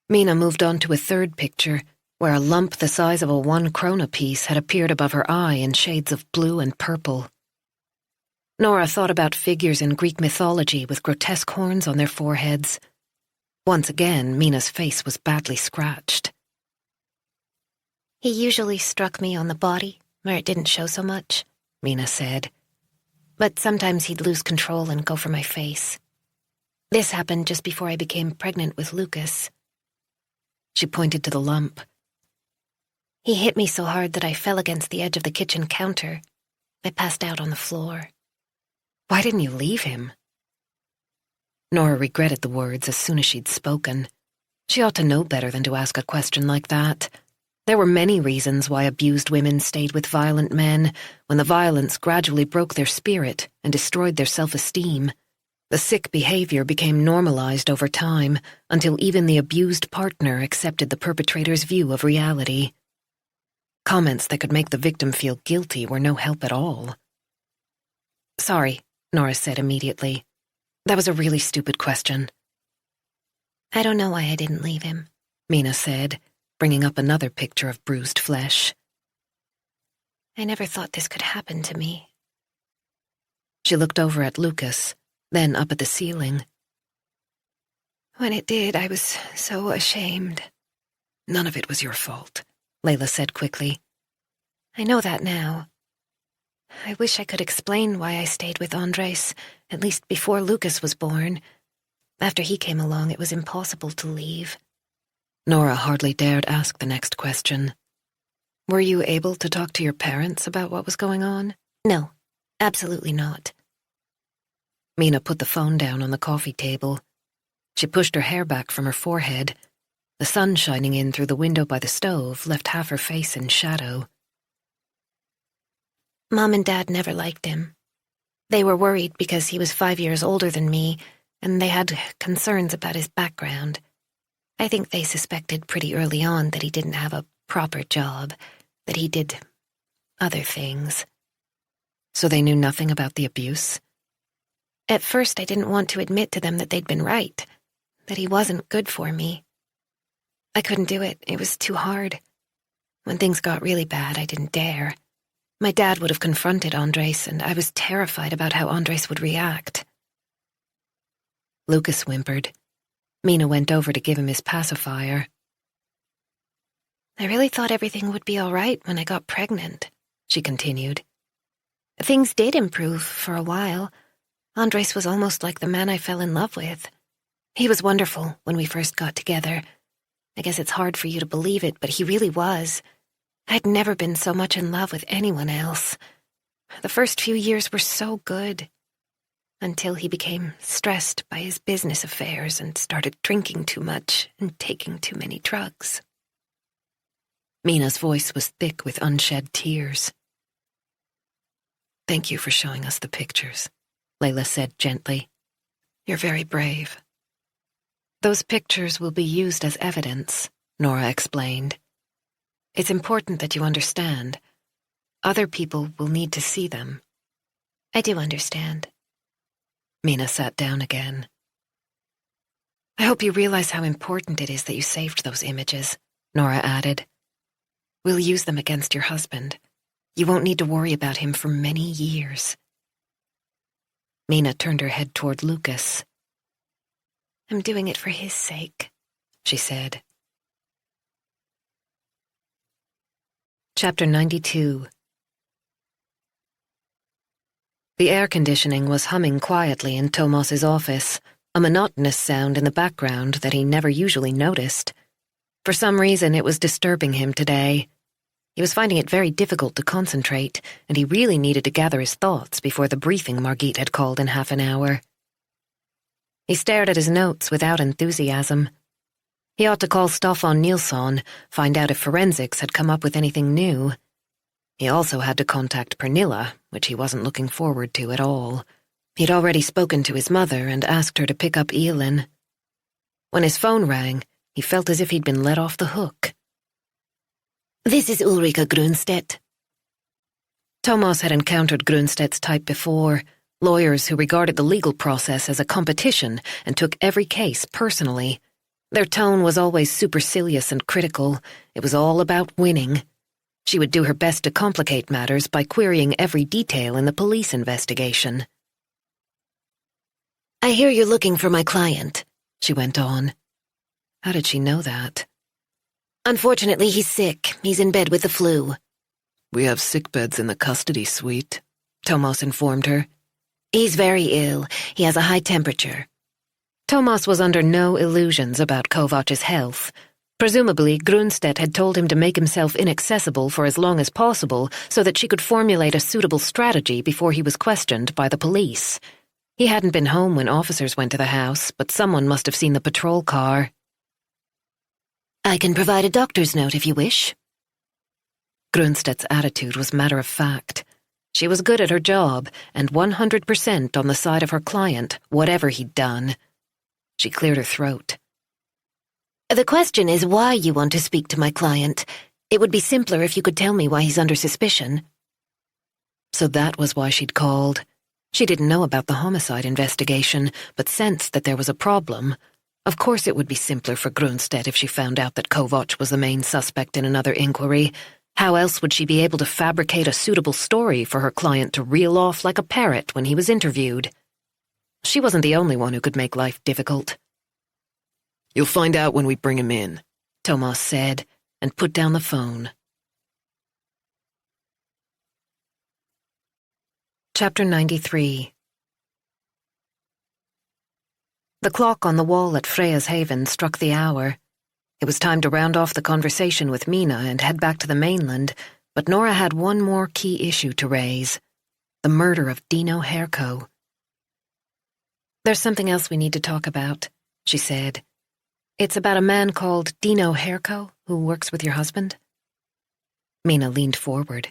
Mina moved on to a third picture, where a lump the size of a 1 krona piece had appeared above her eye in shades of blue and purple. Nora thought about figures in Greek mythology with grotesque horns on their foreheads. Once again, Mina's face was badly scratched. "He usually struck me on the body, where it didn't show so much," Mina said. "But sometimes he'd lose control and go for my face. This happened just before I became pregnant with Lucas." She pointed to the lump. "He hit me so hard that I fell against the edge of the kitchen counter. I passed out on the floor." Why didn't you leave him? Nora regretted the words as soon as she'd spoken. She ought to know better than to ask a question like that. There were many reasons why abused women stayed with violent men when the violence gradually broke their spirit and destroyed their self-esteem. The sick behavior became normalized over time until even the abused partner accepted the perpetrator's view of reality. Comments that could make the victim feel guilty were no help at all. "Sorry," Nora said immediately. "That was a really stupid question." "I don't know why I didn't leave him," Mina said, bringing up another picture of bruised flesh. "I never thought this could happen to me." She looked over at Lucas, then up at the ceiling. "When it did, I was so ashamed." "None of it was your fault," Layla said quickly. "I know that now. I wish I could explain why I stayed with Andres, at least before Lucas was born. After he came along, it was impossible to leave." Nora hardly dared ask the next question. "Were you able to talk to your parents about what was going on?" "No, absolutely not." Mina put the phone down on the coffee table. She pushed her hair back from her forehead. The sun shining in through the window by the stove left half her face in shadow. "Mom and Dad never liked him. They were worried because he was 5 years older than me, and they had concerns about his background. I think they suspected pretty early on that he didn't have a proper job, that he did other things." "So they knew nothing about the abuse?" "At first I didn't want to admit to them that they'd been right, that he wasn't good for me. I couldn't do it. It was too hard. When things got really bad, I didn't dare. My dad would have confronted Andres, and I was terrified about how Andres would react." Lucas whimpered. Mina went over to give him his pacifier. "I really thought everything would be all right when I got pregnant," she continued. "Things did improve for a while. Andres was almost like the man I fell in love with. He was wonderful when we first got together. I guess it's hard for you to believe it, but he really was. I'd never been so much in love with anyone else. The first few years were so good, until he became stressed by his business affairs and started drinking too much and taking too many drugs." Mina's voice was thick with unshed tears. "Thank you for showing us the pictures," Layla said gently. "You're very brave." "Those pictures will be used as evidence," Nora explained. "It's important that you understand. Other people will need to see them." "I do understand." Mina sat down again. "I hope you realize how important it is that you saved those images," Nora added. "We'll use them against your husband. You won't need to worry about him for many years." Mina turned her head toward Lucas. "I'm doing it for his sake," she said. Chapter 92. The air conditioning was humming quietly in Tomas's office, a monotonous sound in the background that he never usually noticed. For some reason, it was disturbing him today. He was finding it very difficult to concentrate, and he really needed to gather his thoughts before the briefing Margit had called in half an hour. He stared at his notes without enthusiasm. He ought to call Staffan Nilsson, find out if forensics had come up with anything new. He also had to contact Pernilla, which he wasn't looking forward to at all. He'd already spoken to his mother and asked her to pick up Elin. When his phone rang, he felt as if he'd been let off the hook. This is Ulrika Grunstedt. Thomas had encountered Grunstedt's type before, lawyers who regarded the legal process as a competition and took every case personally. Their tone was always supercilious and critical. It was all about winning. She would do her best to complicate matters by querying every detail in the police investigation. I hear you're looking for my client, she went on. How did she know that? Unfortunately, he's sick. He's in bed with the flu. We have sick beds in the custody suite, Thomas informed her. He's very ill. He has a high temperature. Thomas was under no illusions about Kovac's health. Presumably, Grunstedt had told him to make himself inaccessible for as long as possible so that she could formulate a suitable strategy before he was questioned by the police. He hadn't been home when officers went to the house, but someone must have seen the patrol car. I can provide a doctor's note if you wish. Grunstedt's attitude was matter-of-fact. She was good at her job and 100% on the side of her client, whatever he'd done. She cleared her throat. The question is why you want to speak to my client. It would be simpler if you could tell me why he's under suspicion. So that was why she'd called. She didn't know about the homicide investigation, but sensed that there was a problem. Of course it would be simpler for Grunstedt if she found out that Kovac was the main suspect in another inquiry. How else would she be able to fabricate a suitable story for her client to reel off like a parrot when he was interviewed? She wasn't the only one who could make life difficult. You'll find out when we bring him in, Thomas said, and put down the phone. Chapter 93. The clock on the wall at Freya's Haven struck the hour. It was time to round off the conversation with Mina and head back to the mainland, but Nora had one more key issue to raise: the murder of Dino Herko. There's something else we need to talk about, she said. It's about a man called Dino Herko who works with your husband. Mina leaned forward.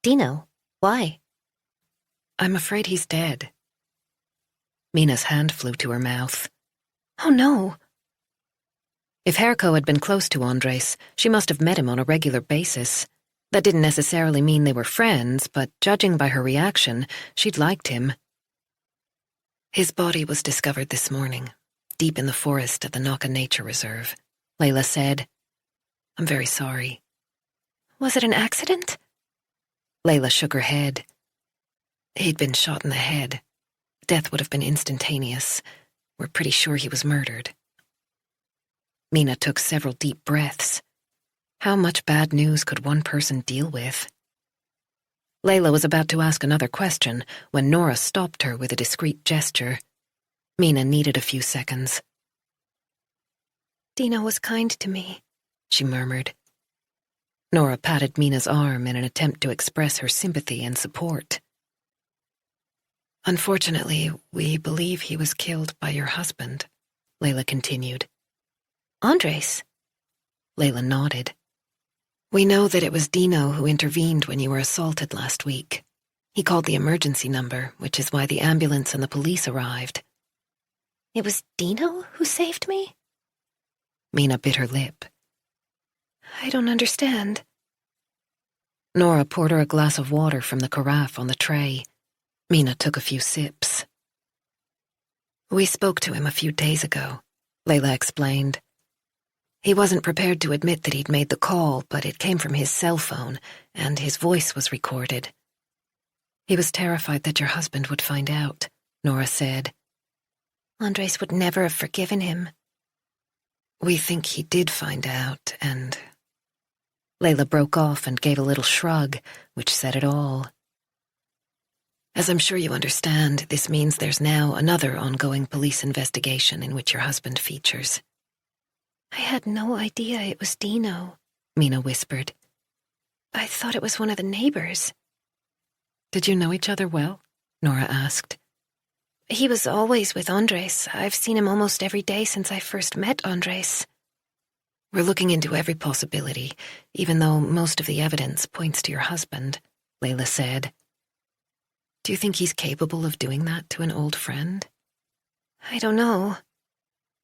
Dino? Why? I'm afraid he's dead. Mina's hand flew to her mouth. Oh no. If Herko had been close to Andres, she must have met him on a regular basis. That didn't necessarily mean they were friends, but judging by her reaction, she'd liked him. His body was discovered this morning, deep in the forest at the Naka Nature Reserve, Layla said. I'm very sorry. Was it an accident? Layla shook her head. He'd been shot in the head. Death would have been instantaneous. We're pretty sure he was murdered. Mina took several deep breaths. How much bad news could one person deal with? Layla was about to ask another question when Nora stopped her with a discreet gesture. Mina needed a few seconds. Dino was kind to me, she murmured. Nora patted Mina's arm in an attempt to express her sympathy and support. Unfortunately, we believe he was killed by your husband, Layla continued. Andres? Layla nodded. We know that it was Dino who intervened when you were assaulted last week. He called the emergency number, which is why the ambulance and the police arrived. It was Dino who saved me? Mina bit her lip. I don't understand. Nora poured her a glass of water from the carafe on the tray. Mina took a few sips. We spoke to him a few days ago, Layla explained. He wasn't prepared to admit that he'd made the call, but it came from his cell phone, and his voice was recorded. He was terrified that your husband would find out, Nora said. Andres would never have forgiven him. We think he did find out, and Layla broke off and gave a little shrug, which said it all. As I'm sure you understand, this means there's now another ongoing police investigation in which your husband features. I had no idea it was Dino, Mina whispered. I thought it was one of the neighbors. Did you know each other well? Nora asked. He was always with Andres. I've seen him almost every day since I first met Andres. We're looking into every possibility, even though most of the evidence points to your husband, Layla said. Do you think he's capable of doing that to an old friend? I don't know.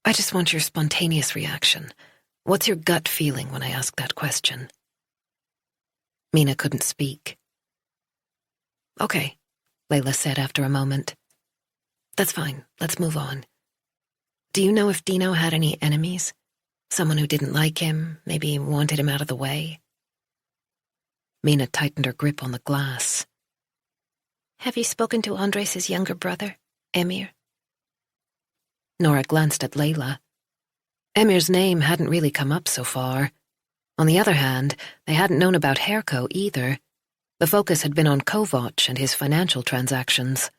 I just want your spontaneous reaction. What's your gut feeling when I ask that question? Mina couldn't speak. Okay, Layla said after a moment. That's fine. Let's move on. Do you know if Dino had any enemies? Someone who didn't like him, maybe wanted him out of the way? Mina tightened her grip on the glass. Have you spoken to Andres' younger brother, Emir? Nora glanced at Layla. Emir's name hadn't really come up so far. On the other hand, they hadn't known about Herco either. The focus had been on Kovac and his financial transactions.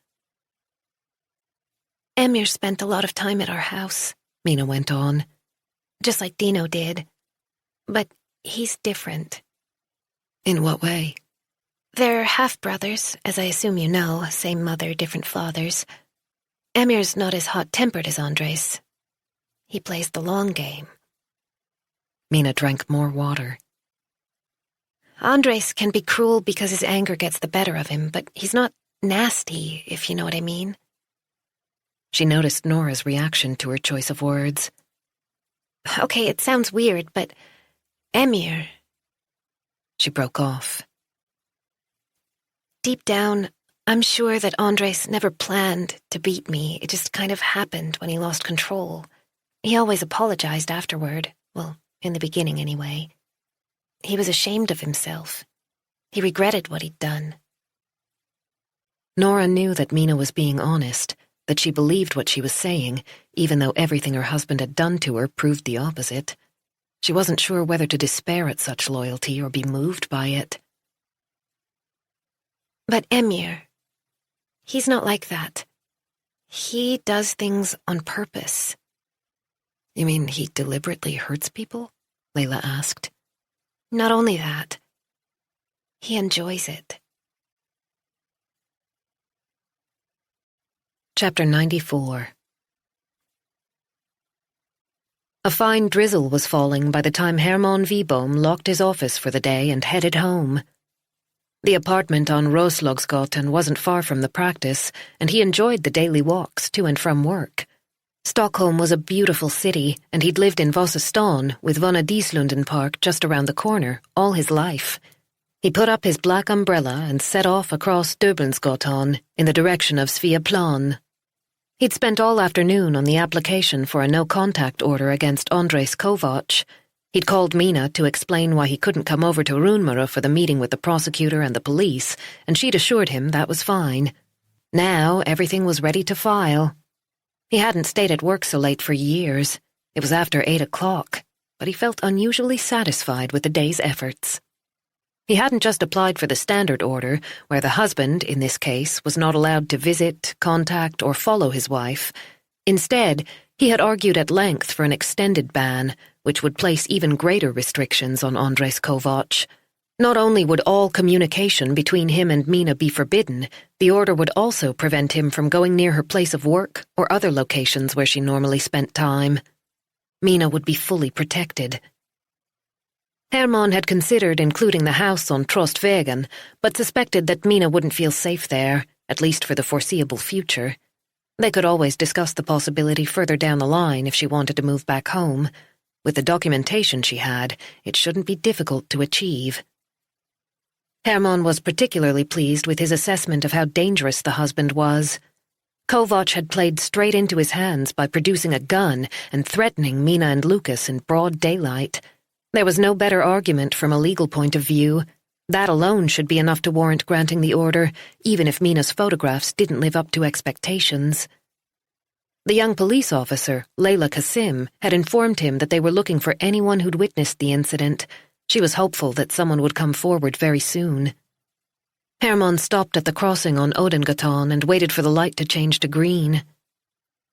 Emir spent a lot of time at our house, Mina went on. Just like Dino did. But he's different. In what way? They're half-brothers, as I assume you know, same mother, different fathers. Emir's not as hot-tempered as Andres. He plays the long game. Mina drank more water. Andres can be cruel because his anger gets the better of him, but he's not nasty, if you know what I mean. She noticed Nora's reaction to her choice of words. Okay, it sounds weird, but Emir... She broke off. Deep down, I'm sure that Andres never planned to beat me. It just kind of happened when he lost control. He always apologized afterward. Well, in the beginning anyway. He was ashamed of himself. He regretted what he'd done. Nora knew that Mina was being honest, that she believed what she was saying, even though everything her husband had done to her proved the opposite. She wasn't sure whether to despair at such loyalty or be moved by it. But Emir, he's not like that. He does things on purpose. You mean he deliberately hurts people? Layla asked. Not only that, he enjoys it. Chapter 94. A fine drizzle was falling by the time Herman Wiboom locked his office for the day and headed home. The apartment on Roslagsgatan wasn't far from the practice, and he enjoyed the daily walks to and from work. Stockholm was a beautiful city, and he'd lived in Viveca Sten with Vanna Dieslunden Park just around the corner all his life. He put up his black umbrella and set off across Döbelnsgatan in the direction of Sveaplan. He'd spent all afternoon on the application for a no-contact order against Andres Kovac. He'd called Mina to explain why he couldn't come over to Runmara for the meeting with the prosecutor and the police, and she'd assured him that was fine. Now everything was ready to file. He hadn't stayed at work so late for years. It was after 8 o'clock, but he felt unusually satisfied with the day's efforts. He hadn't just applied for the standard order, where the husband, in this case, was not allowed to visit, contact, or follow his wife. Instead, he had argued at length for an extended ban, which would place even greater restrictions on Andres Kovac. Not only would all communication between him and Mina be forbidden, the order would also prevent him from going near her place of work or other locations where she normally spent time. Mina would be fully protected. Herman had considered including the house on Trostvägen, but suspected that Mina wouldn't feel safe there, at least for the foreseeable future. They could always discuss the possibility further down the line if she wanted to move back home. With the documentation she had, it shouldn't be difficult to achieve. Herman was particularly pleased with his assessment of how dangerous the husband was. Kovac had played straight into his hands by producing a gun and threatening Mina and Lucas in broad daylight. There was no better argument from a legal point of view. That alone should be enough to warrant granting the order, even if Mina's photographs didn't live up to expectations. The young police officer, Layla Kasim, had informed him that they were looking for anyone who'd witnessed the incident. She was hopeful that someone would come forward very soon. Hermann stopped at the crossing on Odengatan and waited for the light to change to green.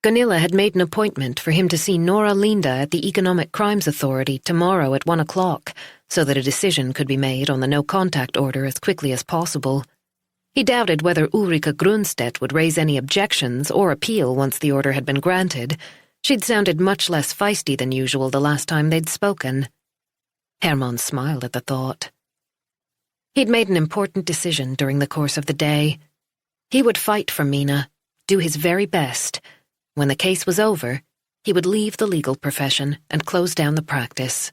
Gunilla had made an appointment for him to see Nora Linda at the Economic Crimes Authority tomorrow at 1 o'clock, so that a decision could be made on the no-contact order as quickly as possible. He doubted whether Ulrika Grunstedt would raise any objections or appeal once the order had been granted. She'd sounded much less feisty than usual the last time they'd spoken. Hermann smiled at the thought. He'd made an important decision during the course of the day. He would fight for Mina, do his very best. When the case was over, he would leave the legal profession and close down the practice.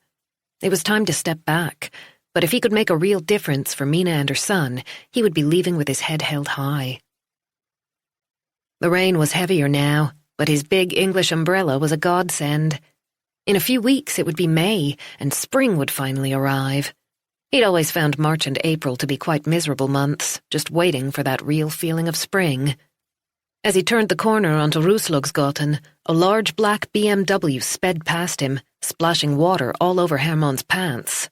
It was time to step back, but if he could make a real difference for Mina and her son, he would be leaving with his head held high. The rain was heavier now, but his big English umbrella was a godsend. In a few weeks it would be May, and spring would finally arrive. He'd always found March and April to be quite miserable months, just waiting for that real feeling of spring. As he turned the corner onto Roslagsgatan, a large black BMW sped past him, splashing water all over Hermann's pants.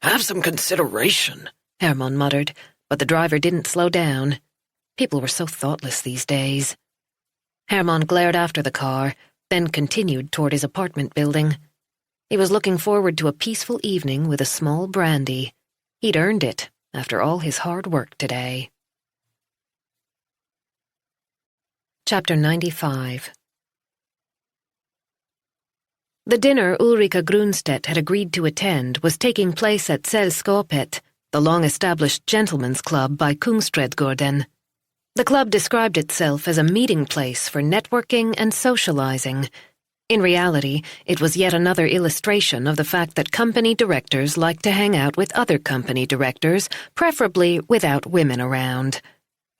"Have some consideration," Hermann muttered, but the driver didn't slow down. People were so thoughtless these days. Hermann glared after the car, then continued toward his apartment building. He was looking forward to a peaceful evening with a small brandy. He'd earned it, after all his hard work today. Chapter 95. The dinner Ulrika Grunstedt had agreed to attend was taking place at Sällskapet, the long-established gentlemen's club by Kungsträdgården. The club described itself as a meeting place for networking and socializing. In reality, it was yet another illustration of the fact that company directors like to hang out with other company directors, preferably without women around.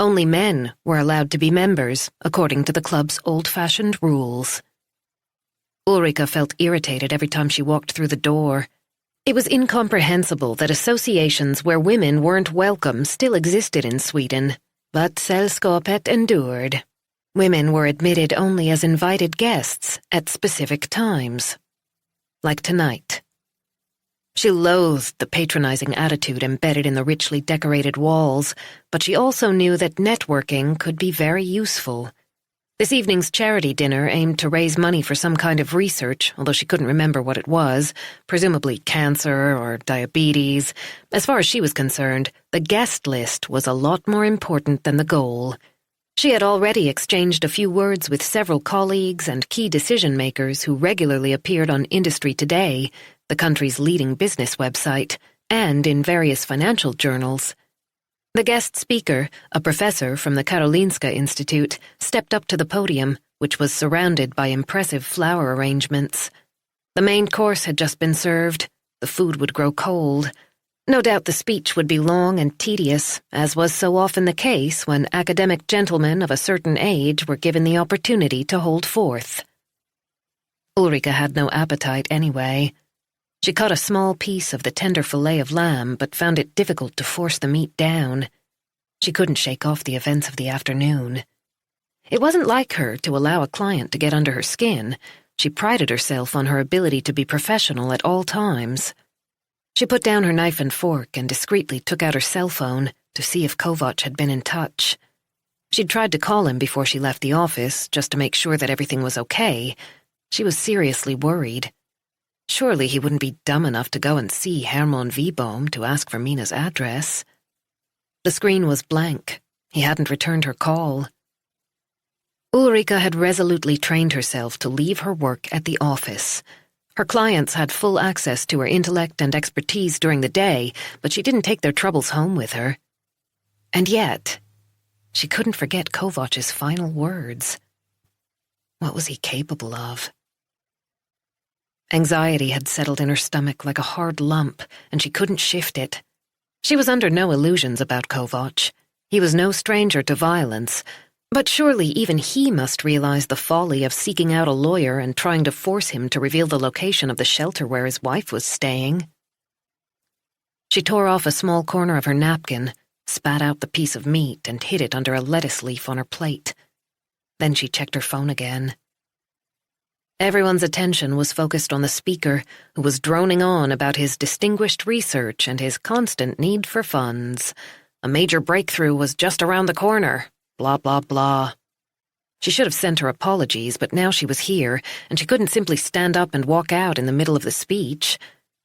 Only men were allowed to be members, according to the club's old-fashioned rules. Ulrika felt irritated every time she walked through the door. It was incomprehensible that associations where women weren't welcome still existed in Sweden, but Sällskapet endured. Women were admitted only as invited guests at specific times. Like tonight. She loathed the patronizing attitude embedded in the richly decorated walls, but she also knew that networking could be very useful. This evening's charity dinner aimed to raise money for some kind of research, although she couldn't remember what it was, presumably cancer or diabetes. As far as she was concerned, the guest list was a lot more important than the goal. She had already exchanged a few words with several colleagues and key decision-makers who regularly appeared on Industry Today, the country's leading business website, and in various financial journals. The guest speaker, a professor from the Karolinska Institute, stepped up to the podium, which was surrounded by impressive flower arrangements. The main course had just been served. The food would grow cold. No doubt the speech would be long and tedious, as was so often the case when academic gentlemen of a certain age were given the opportunity to hold forth. Ulrika had no appetite anyway. She cut a small piece of the tender fillet of lamb, but found it difficult to force the meat down. She couldn't shake off the events of the afternoon. It wasn't like her to allow a client to get under her skin. She prided herself on her ability to be professional at all times. She put down her knife and fork and discreetly took out her cell phone to see if Kovac had been in touch. She'd tried to call him before she left the office, just to make sure that everything was okay. She was seriously worried. Surely he wouldn't be dumb enough to go and see Hermann Wibohm to ask for Mina's address. The screen was blank. He hadn't returned her call. Ulrika had resolutely trained herself to leave her work at the office. Her clients had full access to her intellect and expertise during the day, but she didn't take their troubles home with her. And yet, she couldn't forget Kovac's final words. What was he capable of? Anxiety had settled in her stomach like a hard lump, and she couldn't shift it. She was under no illusions about Kovac. He was no stranger to violence, but surely even he must realize the folly of seeking out a lawyer and trying to force him to reveal the location of the shelter where his wife was staying. She tore off a small corner of her napkin, spat out the piece of meat, and hid it under a lettuce leaf on her plate. Then she checked her phone again. Everyone's attention was focused on the speaker, who was droning on about his distinguished research and his constant need for funds. A major breakthrough was just around the corner. Blah, blah, blah. She should have sent her apologies, but now she was here, and she couldn't simply stand up and walk out in the middle of the speech.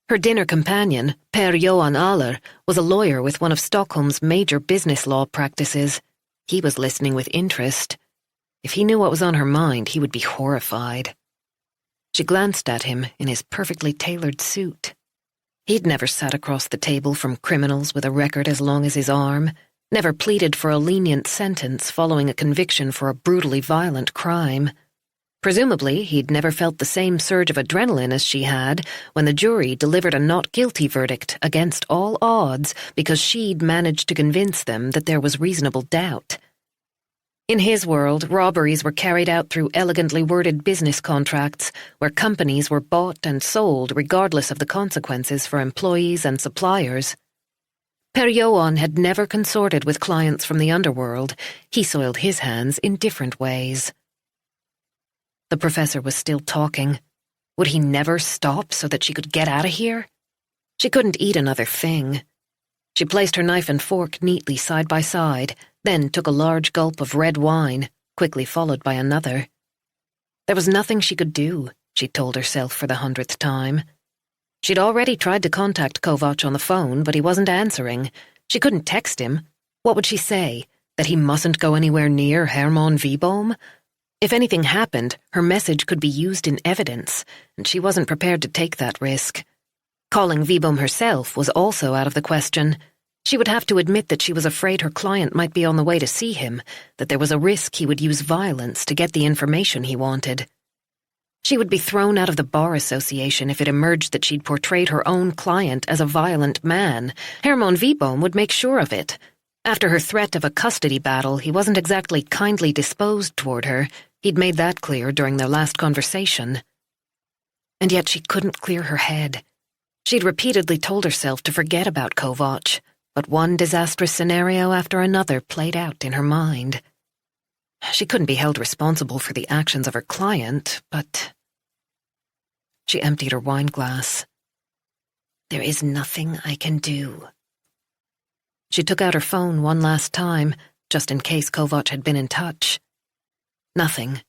Her dinner companion, Per Johan Aller, was a lawyer with one of Stockholm's major business law practices. He was listening with interest. If he knew what was on her mind, he would be horrified. She glanced at him in his perfectly tailored suit. He'd never sat across the table from criminals with a record as long as his arm, never pleaded for a lenient sentence following a conviction for a brutally violent crime. Presumably, he'd never felt the same surge of adrenaline as she had when the jury delivered a not guilty verdict against all odds because she'd managed to convince them that there was reasonable doubt. In his world, robberies were carried out through elegantly worded business contracts where companies were bought and sold regardless of the consequences for employees and suppliers. Per Johan had never consorted with clients from the underworld. He soiled his hands in different ways. The professor was still talking. Would he never stop so that she could get out of here? She couldn't eat another thing. She placed her knife and fork neatly side by side, then took a large gulp of red wine, quickly followed by another. There was nothing she could do, she told herself for the 100th time. She'd already tried to contact Kovac on the phone, but he wasn't answering. She couldn't text him. What would she say? That he mustn't go anywhere near Hermann Wiboom? If anything happened, her message could be used in evidence, and she wasn't prepared to take that risk. Calling Wiboom herself was also out of the question. She would have to admit that she was afraid her client might be on the way to see him, that there was a risk he would use violence to get the information he wanted. She would be thrown out of the bar association if it emerged that she'd portrayed her own client as a violent man. Hermann Wiboom would make sure of it. After her threat of a custody battle, he wasn't exactly kindly disposed toward her. He'd made that clear during their last conversation. And yet she couldn't clear her head. She'd repeatedly told herself to forget about Kovac, but one disastrous scenario after another played out in her mind. She couldn't be held responsible for the actions of her client, but... She emptied her wine glass. There is nothing I can do. She took out her phone one last time, just in case Kovac had been in touch. Nothing.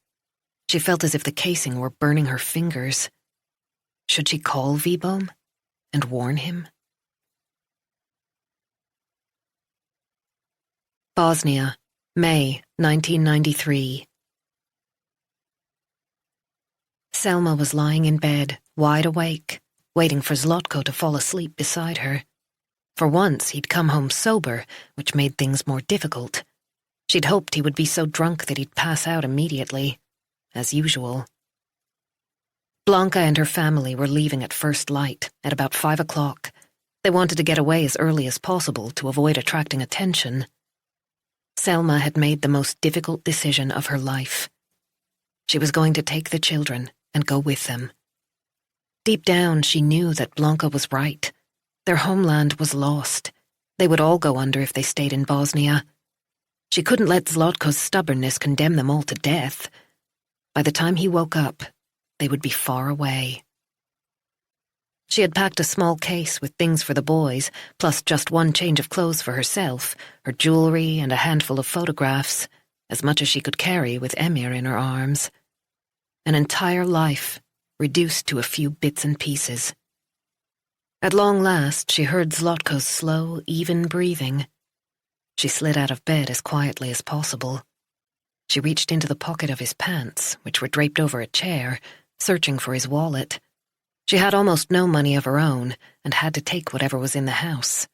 She felt as if the casing were burning her fingers. Should she call Wiboom and warn him? Bosnia, May 1993. Selma was lying in bed, wide awake, waiting for Zlotko to fall asleep beside her. For once, he'd come home sober, which made things more difficult. She'd hoped he would be so drunk that he'd pass out immediately, as usual. Blanca and her family were leaving at first light, at about 5 o'clock. They wanted to get away as early as possible to avoid attracting attention. Selma had made the most difficult decision of her life. She was going to take the children and go with them. Deep down, she knew that Blanca was right. Their homeland was lost. They would all go under if they stayed in Bosnia. She couldn't let Zlotko's stubbornness condemn them all to death. By the time he woke up, they would be far away. She had packed a small case with things for the boys, plus just one change of clothes for herself, her jewelry and a handful of photographs, as much as she could carry with Emir in her arms. An entire life, reduced to a few bits and pieces. At long last, she heard Zlotko's slow, even breathing. She slid out of bed as quietly as possible. She reached into the pocket of his pants, which were draped over a chair, searching for his wallet. She had almost no money of her own, and had to take whatever was in the house.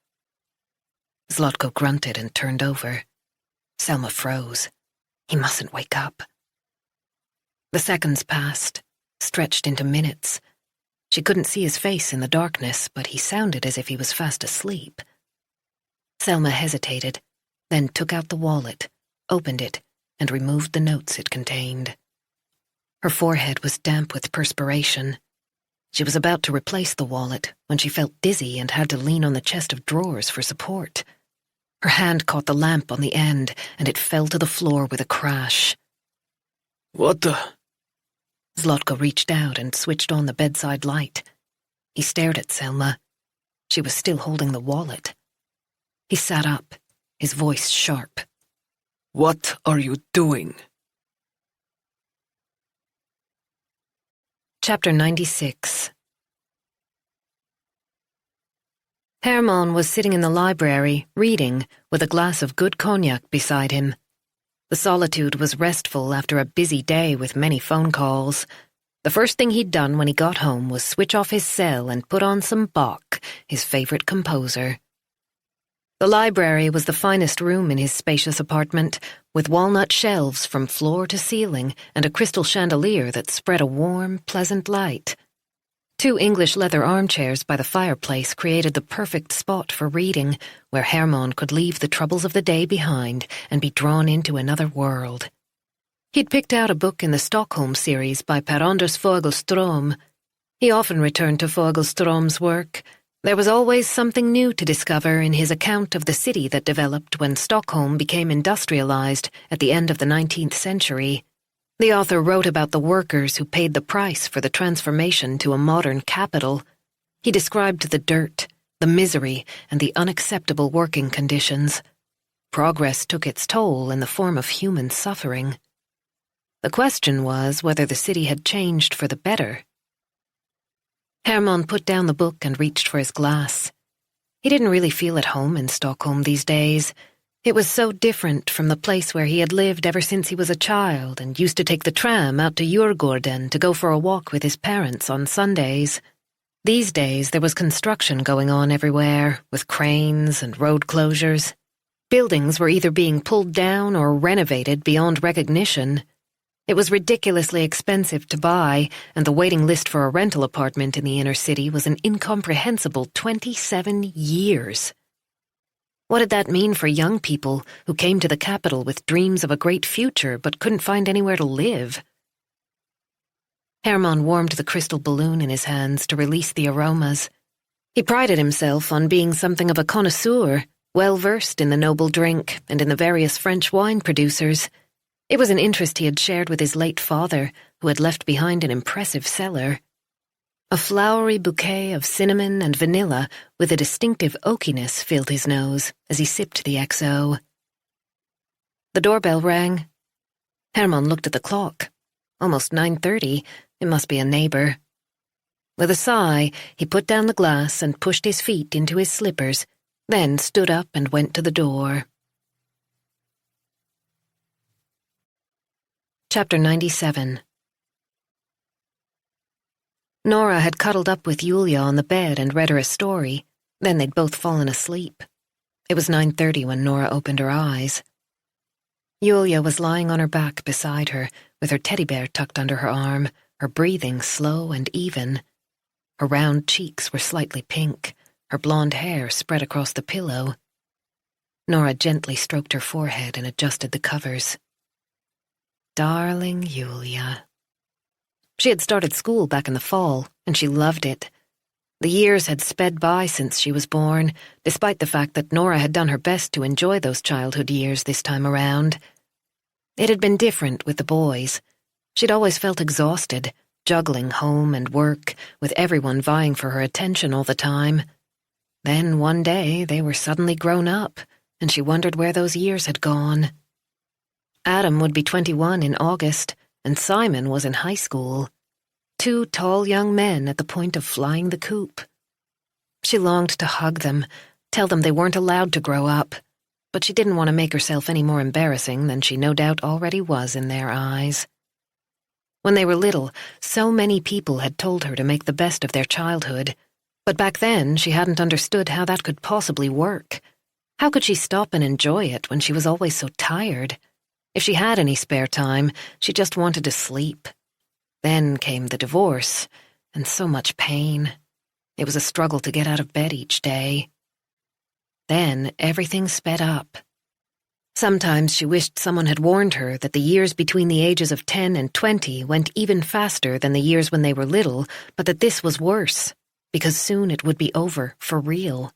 Zlotko grunted and turned over. Selma froze. He mustn't wake up. The seconds passed, stretched into minutes. She couldn't see his face in the darkness, but he sounded as if he was fast asleep. Selma hesitated, then took out the wallet, opened it, and removed the notes it contained. Her forehead was damp with perspiration. She was about to replace the wallet when she felt dizzy and had to lean on the chest of drawers for support. Her hand caught the lamp on the end, and it fell to the floor with a crash. What the... Zlotka reached out and switched on the bedside light. He stared at Selma. She was still holding the wallet. He sat up, his voice sharp. What are you doing? Chapter 96. Hermann was sitting in the library, reading, with a glass of good cognac beside him. The solitude was restful after a busy day with many phone calls. The first thing he'd done when he got home was switch off his cell and put on some Bach, his favorite composer. The library was the finest room in his spacious apartment, with walnut shelves from floor to ceiling and a crystal chandelier that spread a warm, pleasant light. 2 English leather armchairs by the fireplace created the perfect spot for reading, where Hermann could leave the troubles of the day behind and be drawn into another world. He'd picked out a book in the Stockholm series by Per Anders Fogelström. He often returned to Fogelström's work. There was always something new to discover in his account of the city that developed when Stockholm became industrialized at the end of the 19th century. The author wrote about the workers who paid the price for the transformation to a modern capital. He described the dirt, the misery, and the unacceptable working conditions. Progress took its toll in the form of human suffering. The question was whether the city had changed for the better. Hermann put down the book and reached for his glass. He didn't really feel at home in Stockholm these days. It was so different from the place where he had lived ever since he was a child and used to take the tram out to Djurgården to go for a walk with his parents on Sundays. These days there was construction going on everywhere, with cranes and road closures. Buildings were either being pulled down or renovated beyond recognition. It was ridiculously expensive to buy, and the waiting list for a rental apartment in the inner city was an incomprehensible 27 years. What did that mean for young people who came to the capital with dreams of a great future but couldn't find anywhere to live? Hermann warmed the crystal balloon in his hands to release the aromas. He prided himself on being something of a connoisseur, well-versed in the noble drink and in the various French wine producers. It was an interest he had shared with his late father, who had left behind an impressive cellar. A flowery bouquet of cinnamon and vanilla with a distinctive oakiness filled his nose as he sipped the XO. The doorbell rang. Hermann looked at the clock. Almost 9:30. It must be a neighbor. With a sigh, he put down the glass and pushed his feet into his slippers, then stood up and went to the door. Chapter 97. Nora had cuddled up with Yulia on the bed and read her a story. Then they'd both fallen asleep. It was 9:30 when Nora opened her eyes. Yulia was lying on her back beside her, with her teddy bear tucked under her arm, her breathing slow and even. Her round cheeks were slightly pink, her blonde hair spread across the pillow. Nora gently stroked her forehead and adjusted the covers. Darling Yulia. She had started school back in the fall, and she loved it. The years had sped by since she was born, despite the fact that Nora had done her best to enjoy those childhood years this time around. It had been different with the boys. She'd always felt exhausted, juggling home and work, with everyone vying for her attention all the time. Then one day they were suddenly grown up, and she wondered where those years had gone. Adam would be 21 in August, and Simon was in high school. 2 tall young men at the point of flying the coop. She longed to hug them, tell them they weren't allowed to grow up, but she didn't want to make herself any more embarrassing than she no doubt already was in their eyes. When they were little, so many people had told her to make the best of their childhood, but back then she hadn't understood how that could possibly work. How could she stop and enjoy it when she was always so tired? If she had any spare time, she just wanted to sleep. Then came the divorce, and so much pain. It was a struggle to get out of bed each day. Then everything sped up. Sometimes she wished someone had warned her that the years between the ages of 10 and 20 went even faster than the years when they were little, but that this was worse, because soon it would be over for real.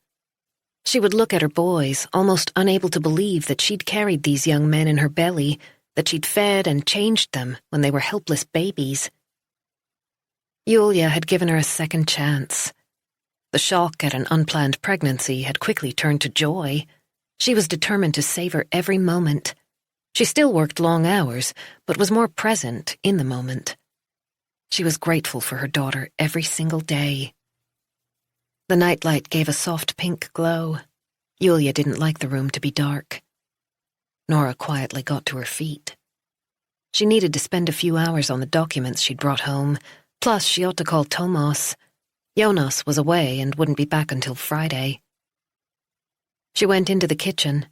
She would look at her boys, almost unable to believe that she'd carried these young men in her belly, that she'd fed and changed them when they were helpless babies. Julia had given her a second chance. The shock at an unplanned pregnancy had quickly turned to joy. She was determined to savor every moment. She still worked long hours, but was more present in the moment. She was grateful for her daughter every single day. The nightlight gave a soft pink glow. Julia didn't like the room to be dark. Nora quietly got to her feet. She needed to spend a few hours on the documents she'd brought home, plus she ought to call Thomas. Jonas was away and wouldn't be back until Friday. She went into the kitchen.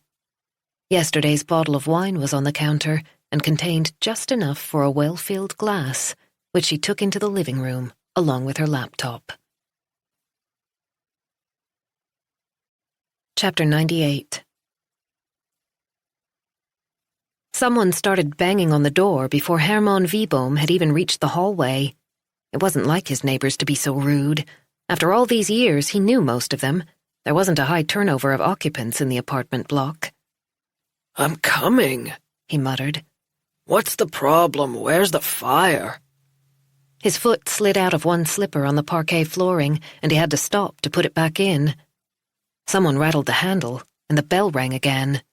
Yesterday's bottle of wine was on the counter and contained just enough for a well-filled glass, which she took into the living room along with her laptop. Chapter 98. Someone started banging on the door before Herman Wiboom had even reached the hallway. It wasn't like his neighbors to be so rude. After all these years, he knew most of them. There wasn't a high turnover of occupants in the apartment block. "I'm coming," he muttered. "What's the problem? Where's the fire?" His foot slid out of one slipper on the parquet flooring, and he had to stop to put it back in. Someone rattled the handle, and the bell rang again.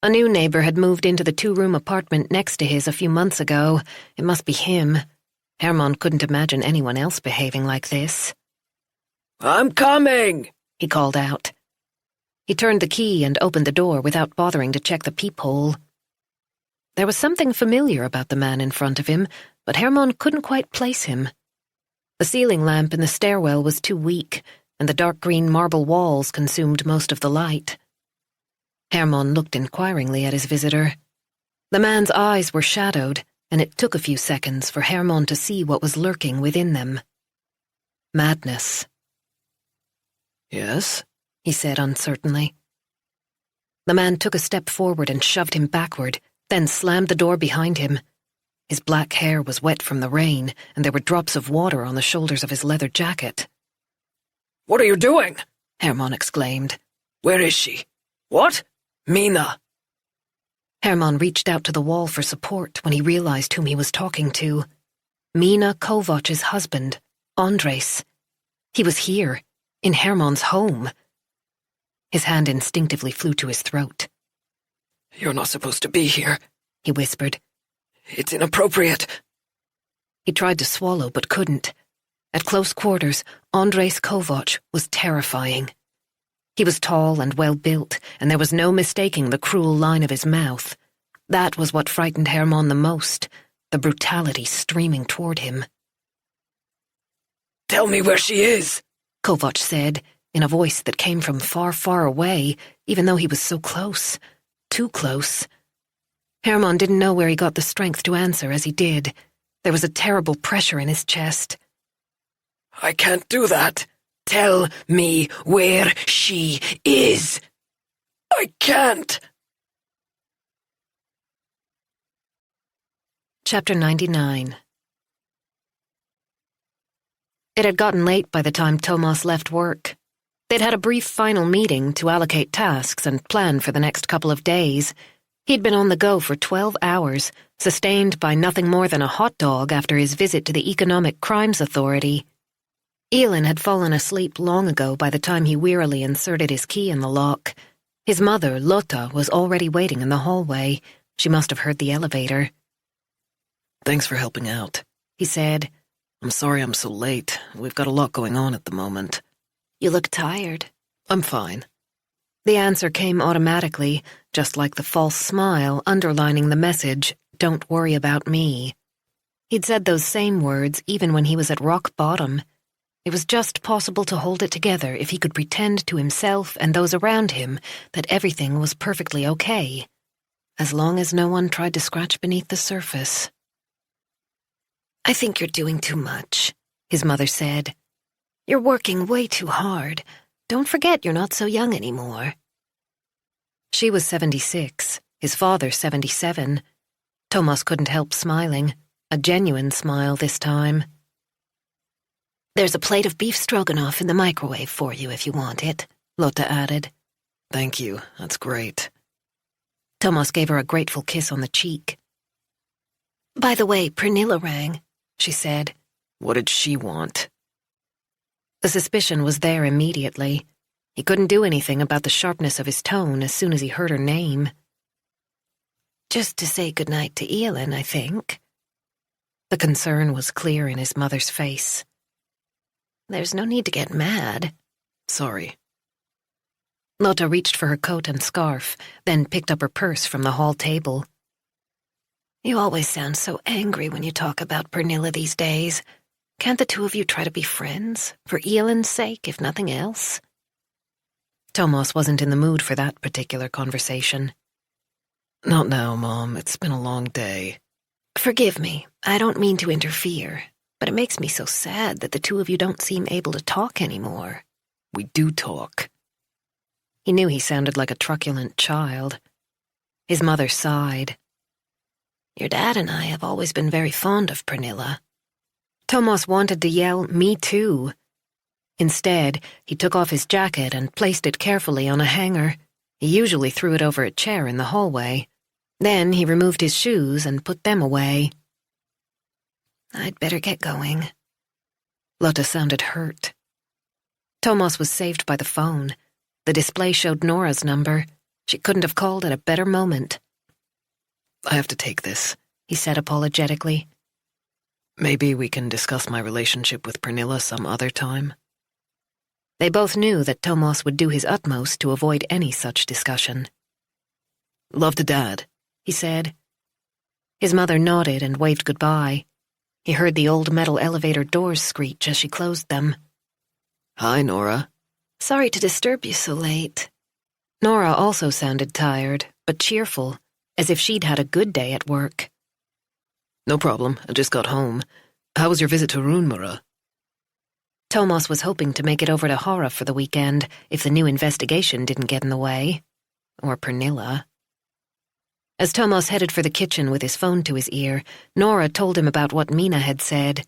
A new neighbor had moved into the two-room apartment next to his a few months ago. It must be him. Herman couldn't imagine anyone else behaving like this. "I'm coming," he called out. He turned the key and opened the door without bothering to check the peephole. There was something familiar about the man in front of him, but Herman couldn't quite place him. The ceiling lamp in the stairwell was too weak, and the dark green marble walls consumed most of the light. Herman looked inquiringly at his visitor. The man's eyes were shadowed, and it took a few seconds for Herman to see what was lurking within them. Madness. "Yes?" he said uncertainly. The man took a step forward and shoved him backward, then slammed the door behind him. His black hair was wet from the rain, and there were drops of water on the shoulders of his leather jacket. "What are you doing?" Herman exclaimed. "Where is she? What? Mina." Herman reached out to the wall for support when he realized whom he was talking to. Mina Kovac's husband, Andres. He was here, in Herman's home. His hand instinctively flew to his throat. "You're not supposed to be here," he whispered. "It's inappropriate." He tried to swallow but couldn't. At close quarters, Andres Kovac was terrifying. He was tall and well-built, and there was no mistaking the cruel line of his mouth. That was what frightened Herman the most, the brutality streaming toward him. "Tell me where she is," Kovac said, in a voice that came from far, far away, even though he was so close. Too close. Herman didn't know where he got the strength to answer as he did. There was a terrible pressure in his chest. "I can't do that. Tell me where she is. I can't." Chapter 99. It had gotten late by the time Thomas left work. They'd had a brief final meeting to allocate tasks and plan for the next couple of days. He'd been on the go for 12 hours, sustained by nothing more than a hot dog after his visit to the Economic Crimes Authority. Elin had fallen asleep long ago by the time he wearily inserted his key in the lock. His mother, Lotta, was already waiting in the hallway. She must have heard the elevator. "Thanks for helping out," he said. "I'm sorry I'm so late. We've got a lot going on at the moment." "You look tired." "I'm fine." The answer came automatically, just like the false smile underlining the message, "Don't worry about me." He'd said those same words even when he was at rock bottom. It was just possible to hold it together if he could pretend to himself and those around him that everything was perfectly okay, as long as no one tried to scratch beneath the surface. "I think you're doing too much," his mother said. "You're working way too hard. Don't forget you're not so young anymore." She was 76, his father 77. Thomas couldn't help smiling, a genuine smile this time. "There's a plate of beef stroganoff in the microwave for you if you want it," Lotta added. "Thank you, that's great." Thomas gave her a grateful kiss on the cheek. "By the way, Pernilla rang," she said. What did she want? The suspicion was there immediately. He couldn't do anything about the sharpness of his tone as soon as he heard her name. Just to say goodnight to Elin, I think. The concern was clear in his mother's face. There's no need to get mad. Sorry. Lotta reached for her coat and scarf, then picked up her purse from the hall table. You always sound so angry when you talk about Pernilla these days. Can't the two of you try to be friends, for Elin's sake, if nothing else? Thomas wasn't in the mood for that particular conversation. Not now, Mom. It's been a long day. Forgive me. I don't mean to interfere, but it makes me so sad that the two of you don't seem able to talk anymore. We do talk. He knew he sounded like a truculent child. His mother sighed. Your dad and I have always been very fond of Pernilla. Thomas wanted to yell, "Me too." Instead, he took off his jacket and placed it carefully on a hanger. He usually threw it over a chair in the hallway. Then he removed his shoes and put them away. I'd better get going. Lotta sounded hurt. Thomas was saved by the phone. The display showed Nora's number. She couldn't have called at a better moment. I have to take this, he said apologetically. Maybe we can discuss my relationship with Pernilla some other time. They both knew that Thomas would do his utmost to avoid any such discussion. Love to Dad, he said. His mother nodded and waved goodbye. He heard the old metal elevator doors screech as she closed them. Hi, Nora. Sorry to disturb you so late. Nora also sounded tired, but cheerful, as if she'd had a good day at work. No problem, I just got home. How was your visit to Runmara? Thomas was hoping to make it over to Hara for the weekend if the new investigation didn't get in the way. Or Pernilla. As Thomas headed for the kitchen with his phone to his ear, Nora told him about what Mina had said.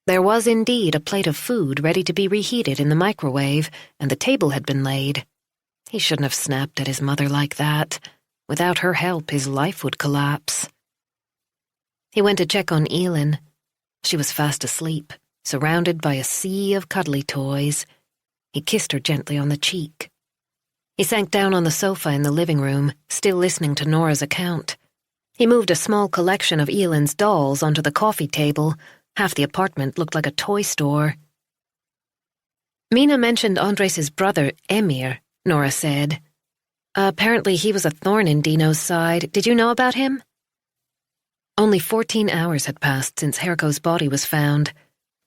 There was indeed a plate of food ready to be reheated in the microwave, and the table had been laid. He shouldn't have snapped at his mother like that. Without her help, his life would collapse. He went to check on Elin. She was fast asleep, surrounded by a sea of cuddly toys. He kissed her gently on the cheek. He sank down on the sofa in the living room, still listening to Nora's account. He moved a small collection of Elin's dolls onto the coffee table. Half the apartment looked like a toy store. Mina mentioned Andres' brother, Emir, Nora said. Apparently he was a thorn in Dino's side. Did you know about him? Only 14 hours had passed since Herko's body was found.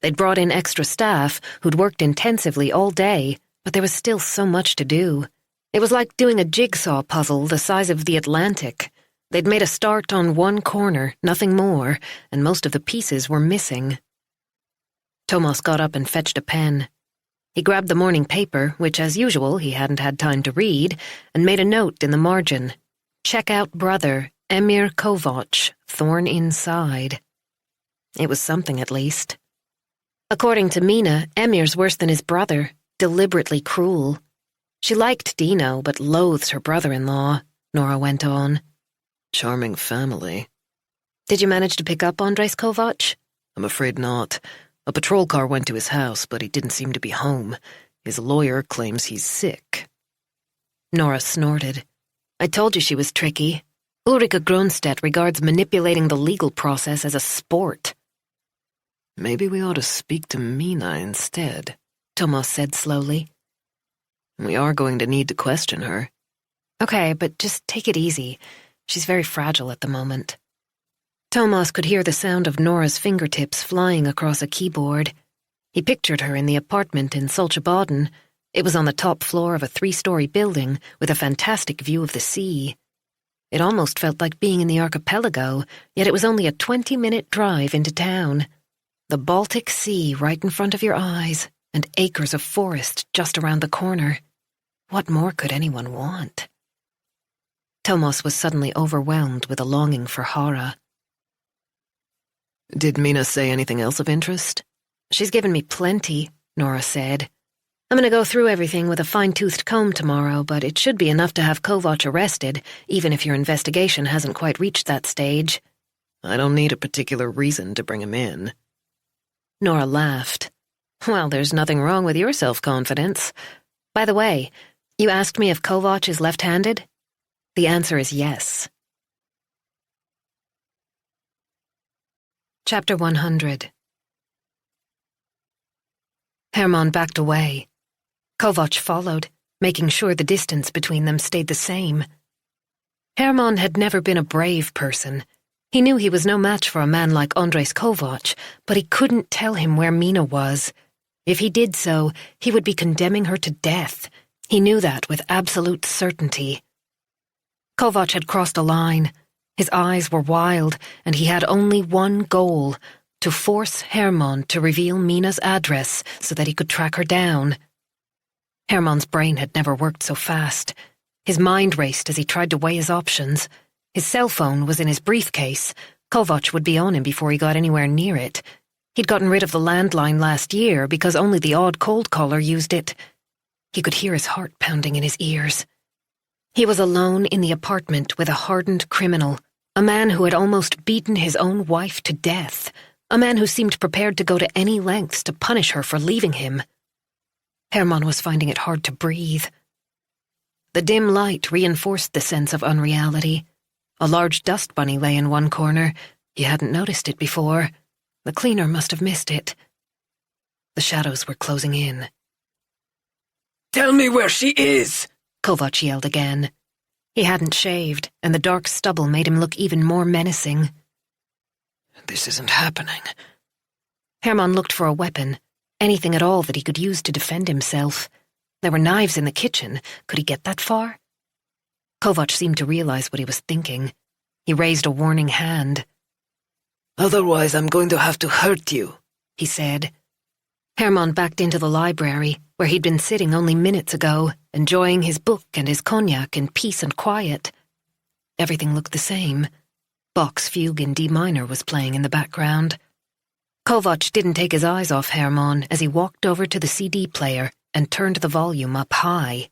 They'd brought in extra staff who'd worked intensively all day, but there was still so much to do. It was like doing a jigsaw puzzle the size of the Atlantic. They'd made a start on one corner, nothing more, and most of the pieces were missing. Thomas got up and fetched a pen. He grabbed the morning paper, which as usual he hadn't had time to read, and made a note in the margin. Check out brother, Emir Kovac, thorn inside. It was something at least. According to Mina, Emir's worse than his brother, deliberately cruel. She liked Dino, but loathed her brother-in-law, Nora went on. Charming family. Did you manage to pick up Andres Kovac? I'm afraid not. A patrol car went to his house, but he didn't seem to be home. His lawyer claims he's sick. Nora snorted. I told you she was tricky. Ulrika Gronstedt regards manipulating the legal process as a sport. Maybe we ought to speak to Mina instead, Thomas said slowly. We are going to need to question her. Okay, but just take it easy. She's very fragile at the moment. Thomas could hear the sound of Nora's fingertips flying across a keyboard. He pictured her in the apartment in Solchebaden. It was on the top floor of a 3-story building with a fantastic view of the sea. It almost felt like being in the archipelago, yet it was only a 20-minute drive into town. The Baltic Sea right in front of your eyes, and acres of forest just around the corner. What more could anyone want? Thomas was suddenly overwhelmed with a longing for Hara. Did Mina say anything else of interest? She's given me plenty, Nora said. I'm going to go through everything with a fine-toothed comb tomorrow, but it should be enough to have Kovac arrested, even if your investigation hasn't quite reached that stage. I don't need a particular reason to bring him in. Nora laughed. Well, there's nothing wrong with your self-confidence. By the way, you asked me if Kovac is left-handed? The answer is yes. Chapter 100. Hermann backed away. Kovac followed, making sure the distance between them stayed the same. Hermann had never been a brave person. He knew he was no match for a man like Andres Kovac, but he couldn't tell him where Mina was. If he did so, he would be condemning her to death. He knew that with absolute certainty. Kovac had crossed a line. His eyes were wild, and he had only one goal: to force Hermann to reveal Mina's address so that he could track her down. Hermann's brain had never worked so fast. His mind raced as he tried to weigh his options. His cell phone was in his briefcase. Kovac would be on him before he got anywhere near it. He'd gotten rid of the landline last year because only the odd cold caller used it. He could hear his heart pounding in his ears. He was alone in the apartment with a hardened criminal, a man who had almost beaten his own wife to death, a man who seemed prepared to go to any lengths to punish her for leaving him. Hermann was finding it hard to breathe. The dim light reinforced the sense of unreality. A large dust bunny lay in one corner. He hadn't noticed it before. The cleaner must have missed it. The shadows were closing in. Tell me where she is! Kovac yelled again. He hadn't shaved, and the dark stubble made him look even more menacing. This isn't happening. Hermann looked for a weapon, anything at all that he could use to defend himself. There were knives in the kitchen. Could he get that far? Kovac seemed to realize what he was thinking. He raised a warning hand. Otherwise, I'm going to have to hurt you, he said. Hermann backed into the library, where he'd been sitting only minutes ago, enjoying his book and his cognac in peace and quiet. Everything looked the same. Bach's fugue in D minor was playing in the background. Kovac didn't take his eyes off Hermann as he walked over to the CD player and turned the volume up high.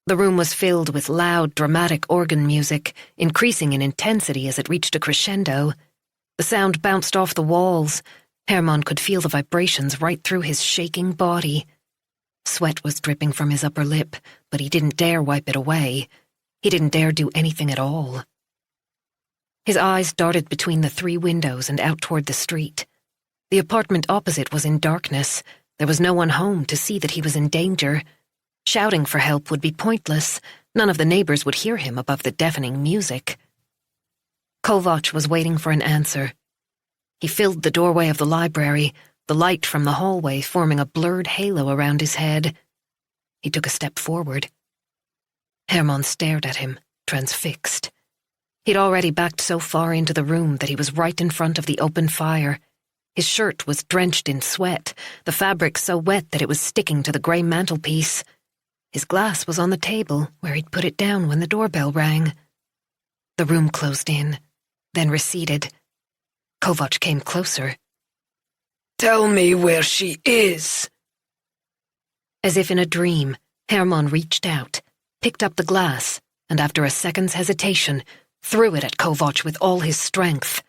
The room was filled with loud, dramatic organ music, increasing in intensity as it reached a crescendo. The sound bounced off the walls. Hermann could feel the vibrations right through his shaking body. Sweat was dripping from his upper lip, but he didn't dare wipe it away. He didn't dare do anything at all. His eyes darted between the 3 windows and out toward the street. The apartment opposite was in darkness. There was no one home to see that he was in danger. Shouting for help would be pointless. None of the neighbors would hear him above the deafening music. Kovac was waiting for an answer. He filled the doorway of the library, the light from the hallway forming a blurred halo around his head. He took a step forward. Hermann stared at him, transfixed. He'd already backed so far into the room that he was right in front of the open fire. His shirt was drenched in sweat, the fabric so wet that it was sticking to the grey mantelpiece. His glass was on the table, where he'd put it down when the doorbell rang. The room closed in, then receded. Kovac came closer. Tell me where she is! As if in a dream, Hermann reached out, picked up the glass, and after a second's hesitation, threw it at Kovac with all his strength.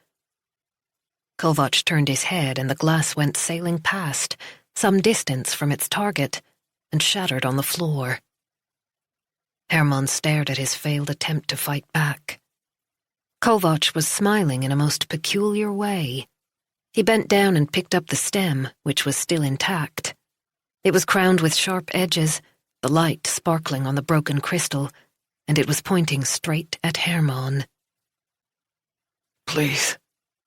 Kovac turned his head and the glass went sailing past, some distance from its target, and shattered on the floor. Hermann stared at his failed attempt to fight back. Kovac was smiling in a most peculiar way. He bent down and picked up the stem, which was still intact. It was crowned with sharp edges, the light sparkling on the broken crystal, and it was pointing straight at Hermann. Please,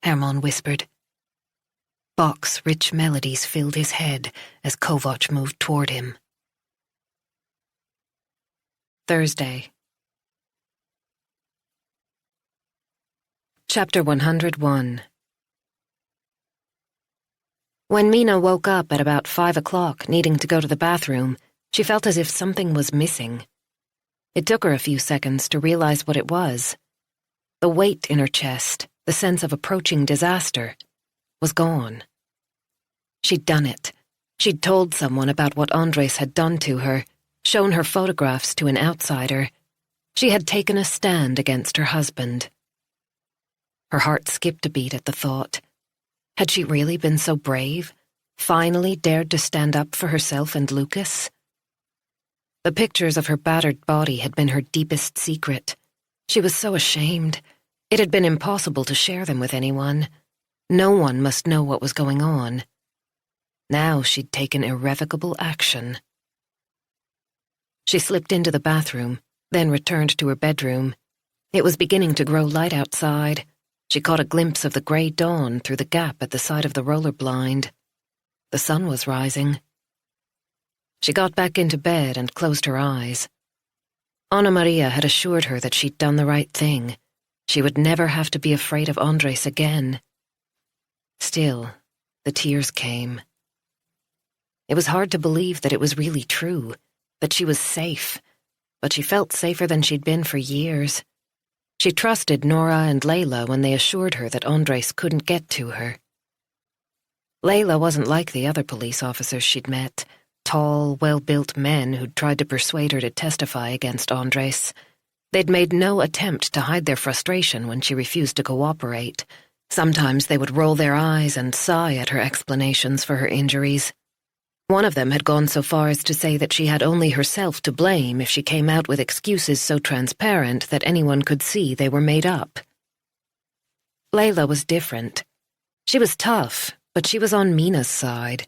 Hermann whispered. Bach's rich melodies filled his head as Kovac moved toward him. Thursday. Chapter 101. When Mina woke up at about 5 o'clock, needing to go to the bathroom, she felt as if something was missing. It took her a few seconds to realize what it was. The weight in her chest, the sense of approaching disaster, was gone. She'd done it. She'd told someone about what Andres had done to her, shown her photographs to an outsider. She had taken a stand against her husband. Her heart skipped a beat at the thought. Had she really been so brave, finally dared to stand up for herself and Lucas? The pictures of her battered body had been her deepest secret. She was so ashamed. It had been impossible to share them with anyone. No one must know what was going on. Now she'd taken irrevocable action. She slipped into the bathroom, then returned to her bedroom. It was beginning to grow light outside. She caught a glimpse of the grey dawn through the gap at the side of the roller blind. The sun was rising. She got back into bed and closed her eyes. Anna Maria had assured her that she'd done the right thing. She would never have to be afraid of Andres again. Still, the tears came. It was hard to believe that it was really true, that she was safe, but she felt safer than she'd been for years. She trusted Nora and Layla when they assured her that Andres couldn't get to her. Layla wasn't like the other police officers she'd met, tall, well-built men who'd tried to persuade her to testify against Andres. They'd made no attempt to hide their frustration when she refused to cooperate. Sometimes they would roll their eyes and sigh at her explanations for her injuries. One of them had gone so far as to say that she had only herself to blame if she came out with excuses so transparent that anyone could see they were made up. Layla was different. She was tough, but she was on Mina's side.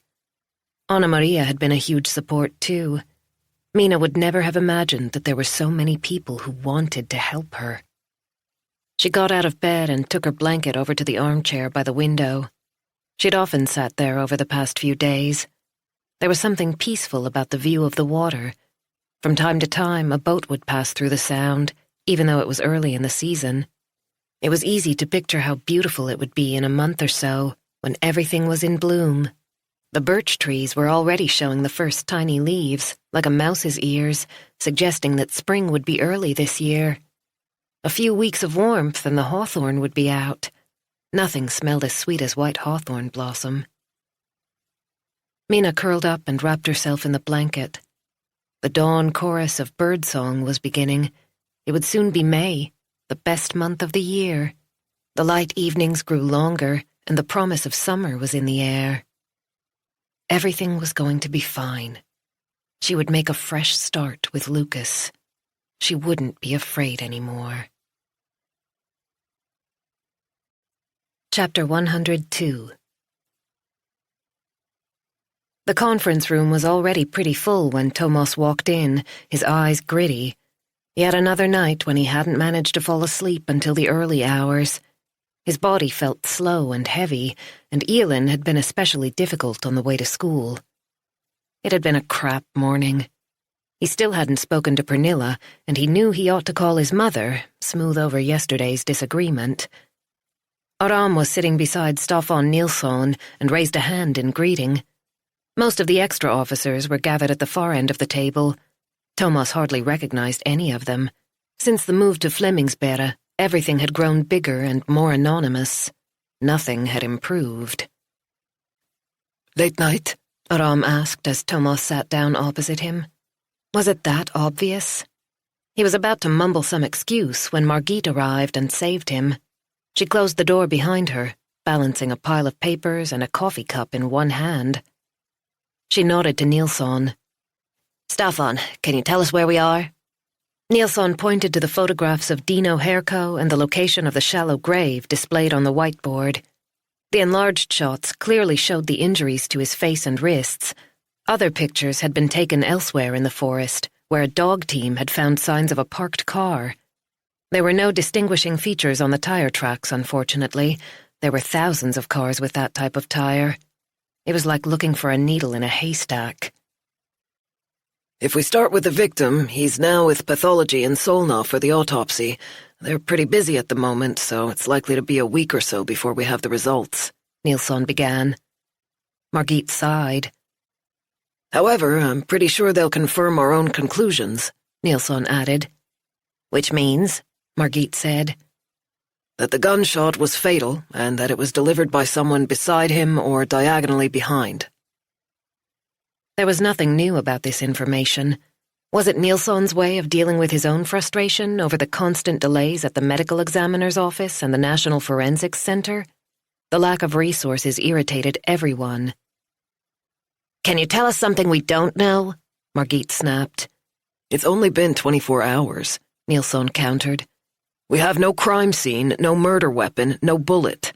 Anna Maria had been a huge support too. Mina would never have imagined that there were so many people who wanted to help her. She got out of bed and took her blanket over to the armchair by the window. She'd often sat there over the past few days. There was something peaceful about the view of the water. From time to time, a boat would pass through the sound, even though it was early in the season. It was easy to picture how beautiful it would be in a month or so, when everything was in bloom. The birch trees were already showing the first tiny leaves, like a mouse's ears, suggesting that spring would be early this year. A few weeks of warmth and the hawthorn would be out. Nothing smelled as sweet as white hawthorn blossom. Mina curled up and wrapped herself in the blanket. The dawn chorus of birdsong was beginning. It would soon be May, the best month of the year. The light evenings grew longer, and the promise of summer was in the air. Everything was going to be fine. She would make a fresh start with Lucas. She wouldn't be afraid anymore. Chapter 102. The conference room was already pretty full when Thomas walked in, his eyes gritty. Yet another night when he hadn't managed to fall asleep until the early hours. His body felt slow and heavy, and Elin had been especially difficult on the way to school. It had been a crap morning. He still hadn't spoken to Pernilla, and he knew he ought to call his mother, smooth over yesterday's disagreement. Aram was sitting beside Staffan Nilsson and raised a hand in greeting. Most of the extra officers were gathered at the far end of the table. Thomas hardly recognized any of them. Since the move to Flemingsberg, everything had grown bigger and more anonymous. Nothing had improved. Late night? Aram asked as Thomas sat down opposite him. Was it that obvious? He was about to mumble some excuse when Margit arrived and saved him. She closed the door behind her, balancing a pile of papers and a coffee cup in one hand. She nodded to Nilsson. "Staffan, can you tell us where we are?" Nilsson pointed to the photographs of Dino Herko and the location of the shallow grave displayed on the whiteboard. The enlarged shots clearly showed the injuries to his face and wrists. Other pictures had been taken elsewhere in the forest, where a dog team had found signs of a parked car. There were no distinguishing features on the tire tracks, unfortunately. There were thousands of cars with that type of tire. It was like looking for a needle in a haystack. If we start with the victim, he's now with pathology in Solna for the autopsy. They're pretty busy at the moment, so it's likely to be a week or so before we have the results, Nilsson began. Margit sighed. However, I'm pretty sure they'll confirm our own conclusions, Nilsson added. Which means, Margit said, that the gunshot was fatal and that it was delivered by someone beside him or diagonally behind. There was nothing new about this information. Was it Nilsson's way of dealing with his own frustration over the constant delays at the medical examiner's office and the National Forensics Center? The lack of resources irritated everyone. Can you tell us something we don't know? Margit snapped. It's only been 24 hours, Nilsson countered. We have no crime scene, no murder weapon, no bullet.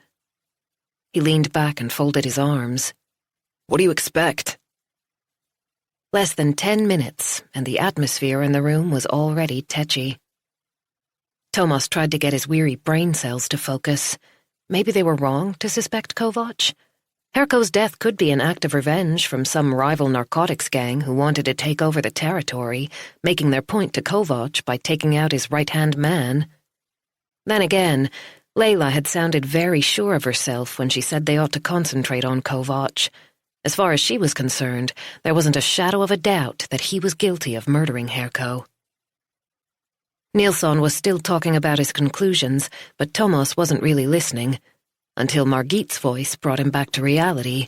He leaned back and folded his arms. What do you expect? Less than 10 minutes, and the atmosphere in the room was already tetchy. Thomas tried to get his weary brain cells to focus. Maybe they were wrong to suspect Kovac. Herko's death could be an act of revenge from some rival narcotics gang who wanted to take over the territory, making their point to Kovac by taking out his right-hand man. Then again, Layla had sounded very sure of herself when she said they ought to concentrate on Kovac. As far as she was concerned, there wasn't a shadow of a doubt that he was guilty of murdering Herko. Nilsson was still talking about his conclusions, but Thomas wasn't really listening, until Margit's voice brought him back to reality.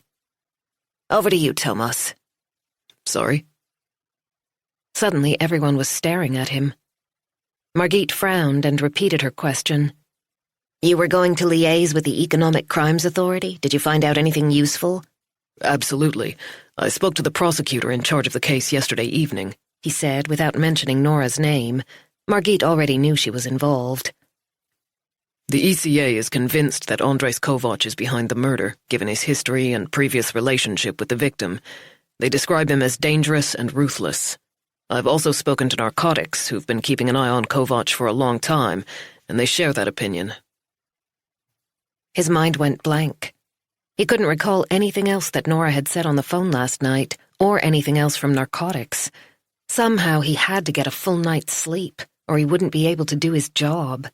Over to you, Thomas. Sorry? Suddenly everyone was staring at him. Margit frowned and repeated her question. You were going to liaise with the Economic Crimes Authority? Did you find out anything useful? Absolutely. I spoke to the prosecutor in charge of the case yesterday evening, he said without mentioning Nora's name. Margit already knew she was involved. The ECA is convinced that Andres Kovac is behind the murder, given his history and previous relationship with the victim. They describe him as dangerous and ruthless. I've also spoken to narcotics, who've been keeping an eye on Kovac for a long time, and they share that opinion. His mind went blank. He couldn't recall anything else that Nora had said on the phone last night, or anything else from narcotics. Somehow he had to get a full night's sleep, or he wouldn't be able to do his job.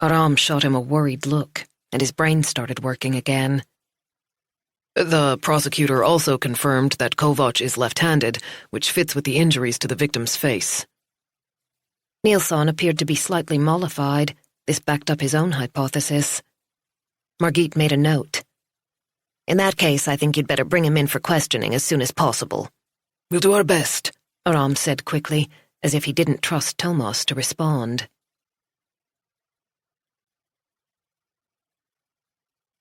Aram shot him a worried look, and his brain started working again. The prosecutor also confirmed that Kovac is left-handed, which fits with the injuries to the victim's face. Nilsson appeared to be slightly mollified. This backed up his own hypothesis. Margit made a note. In that case, I think you'd better bring him in for questioning as soon as possible. We'll do our best, Aram said quickly, as if he didn't trust Thomas to respond.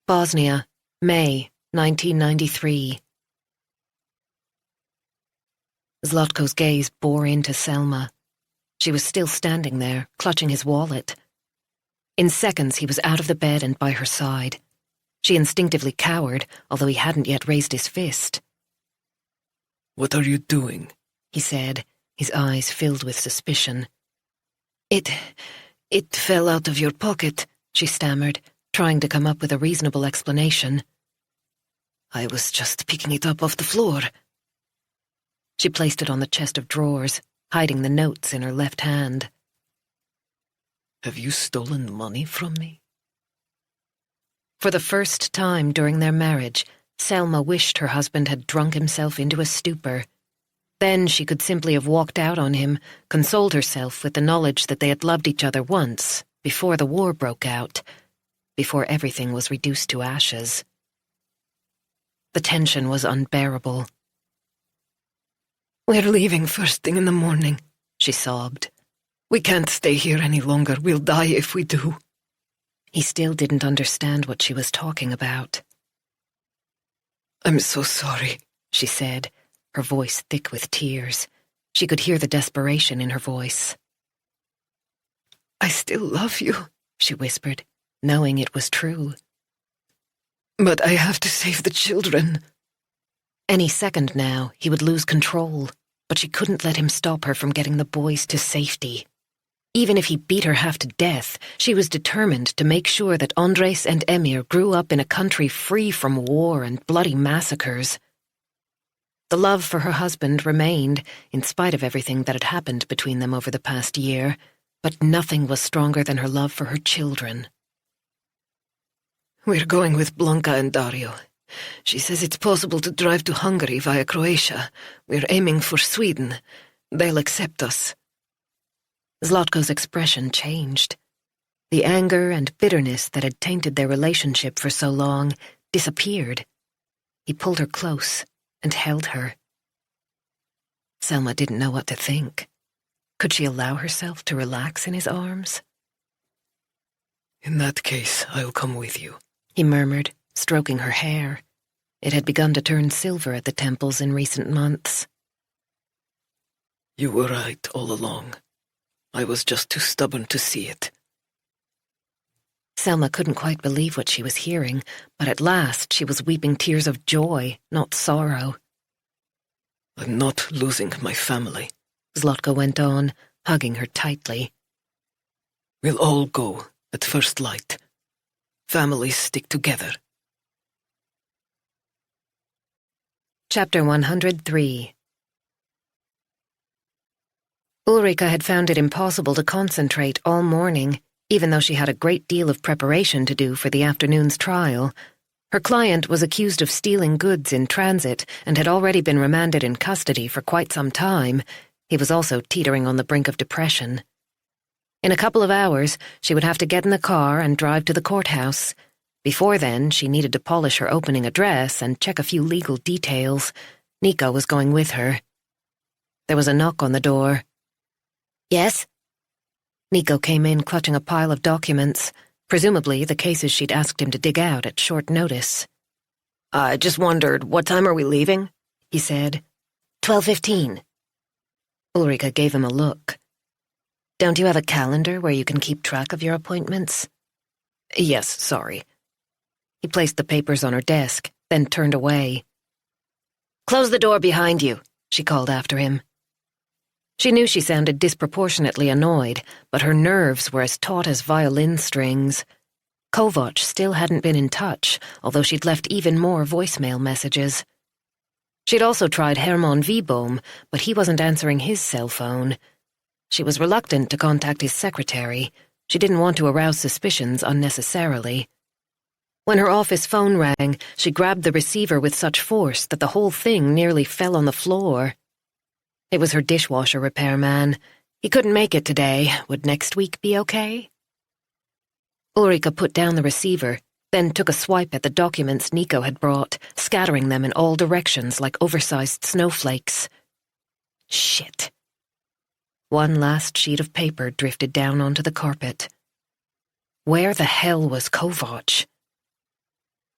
Bosnia, May, 1993. Zlatko's gaze bore into Selma. She was still standing there, clutching his wallet. In seconds, he was out of the bed and by her side. She instinctively cowered, although he hadn't yet raised his fist. What are you doing? He said, his eyes filled with suspicion. It fell out of your pocket, she stammered, trying to come up with a reasonable explanation. I was just picking it up off the floor. She placed it on the chest of drawers, hiding the notes in her left hand. Have you stolen money from me? For the first time during their marriage, Selma wished her husband had drunk himself into a stupor. Then she could simply have walked out on him, consoled herself with the knowledge that they had loved each other once, before the war broke out, before everything was reduced to ashes. The tension was unbearable. We're leaving first thing in the morning, she sobbed. We can't stay here any longer. We'll die if we do. He still didn't understand what she was talking about. I'm so sorry, she said, her voice thick with tears. She could hear the desperation in her voice. I still love you, she whispered, knowing it was true. But I have to save the children. Any second now, he would lose control, but she couldn't let him stop her from getting the boys to safety. Even if he beat her half to death, she was determined to make sure that Andres and Emir grew up in a country free from war and bloody massacres. The love for her husband remained, in spite of everything that had happened between them over the past year, but nothing was stronger than her love for her children. We're going with Blanca and Dario. She says it's possible to drive to Hungary via Croatia. We're aiming for Sweden. They'll accept us. Zlatko's expression changed. The anger and bitterness that had tainted their relationship for so long disappeared. He pulled her close and held her. Selma didn't know what to think. Could she allow herself to relax in his arms? In that case, I'll come with you, he murmured, stroking her hair. It had begun to turn silver at the temples in recent months. You were right all along. I was just too stubborn to see it. Selma couldn't quite believe what she was hearing, but at last she was weeping tears of joy, not sorrow. I'm not losing my family, Zlotka went on, hugging her tightly. We'll all go at first light. Families stick together. Chapter 103. Ulrika had found it impossible to concentrate all morning, even though she had a great deal of preparation to do for the afternoon's trial. Her client was accused of stealing goods in transit and had already been remanded in custody for quite some time. He was also teetering on the brink of depression. In a couple of hours, she would have to get in the car and drive to the courthouse. Before then, she needed to polish her opening address and check a few legal details. Nico was going with her. There was a knock on the door. Yes? Nico came in clutching a pile of documents, presumably the cases she'd asked him to dig out at short notice. I just wondered, what time are we leaving? He said. 12:15. Ulrika gave him a look. Don't you have a calendar where you can keep track of your appointments? Yes, sorry. He placed the papers on her desk, then turned away. Close the door behind you, she called after him. She knew she sounded disproportionately annoyed, but her nerves were as taut as violin strings. Kovac still hadn't been in touch, although she'd left even more voicemail messages. She'd also tried Hermann Wiebohm, but he wasn't answering his cell phone. She was reluctant to contact his secretary. She didn't want to arouse suspicions unnecessarily. When her office phone rang, she grabbed the receiver with such force that the whole thing nearly fell on the floor. It was her dishwasher repairman. He couldn't make it today. Would next week be okay? Ulrika put down the receiver, then took a swipe at the documents Nico had brought, scattering them in all directions like oversized snowflakes. Shit. One last sheet of paper drifted down onto the carpet. Where the hell was Kovac?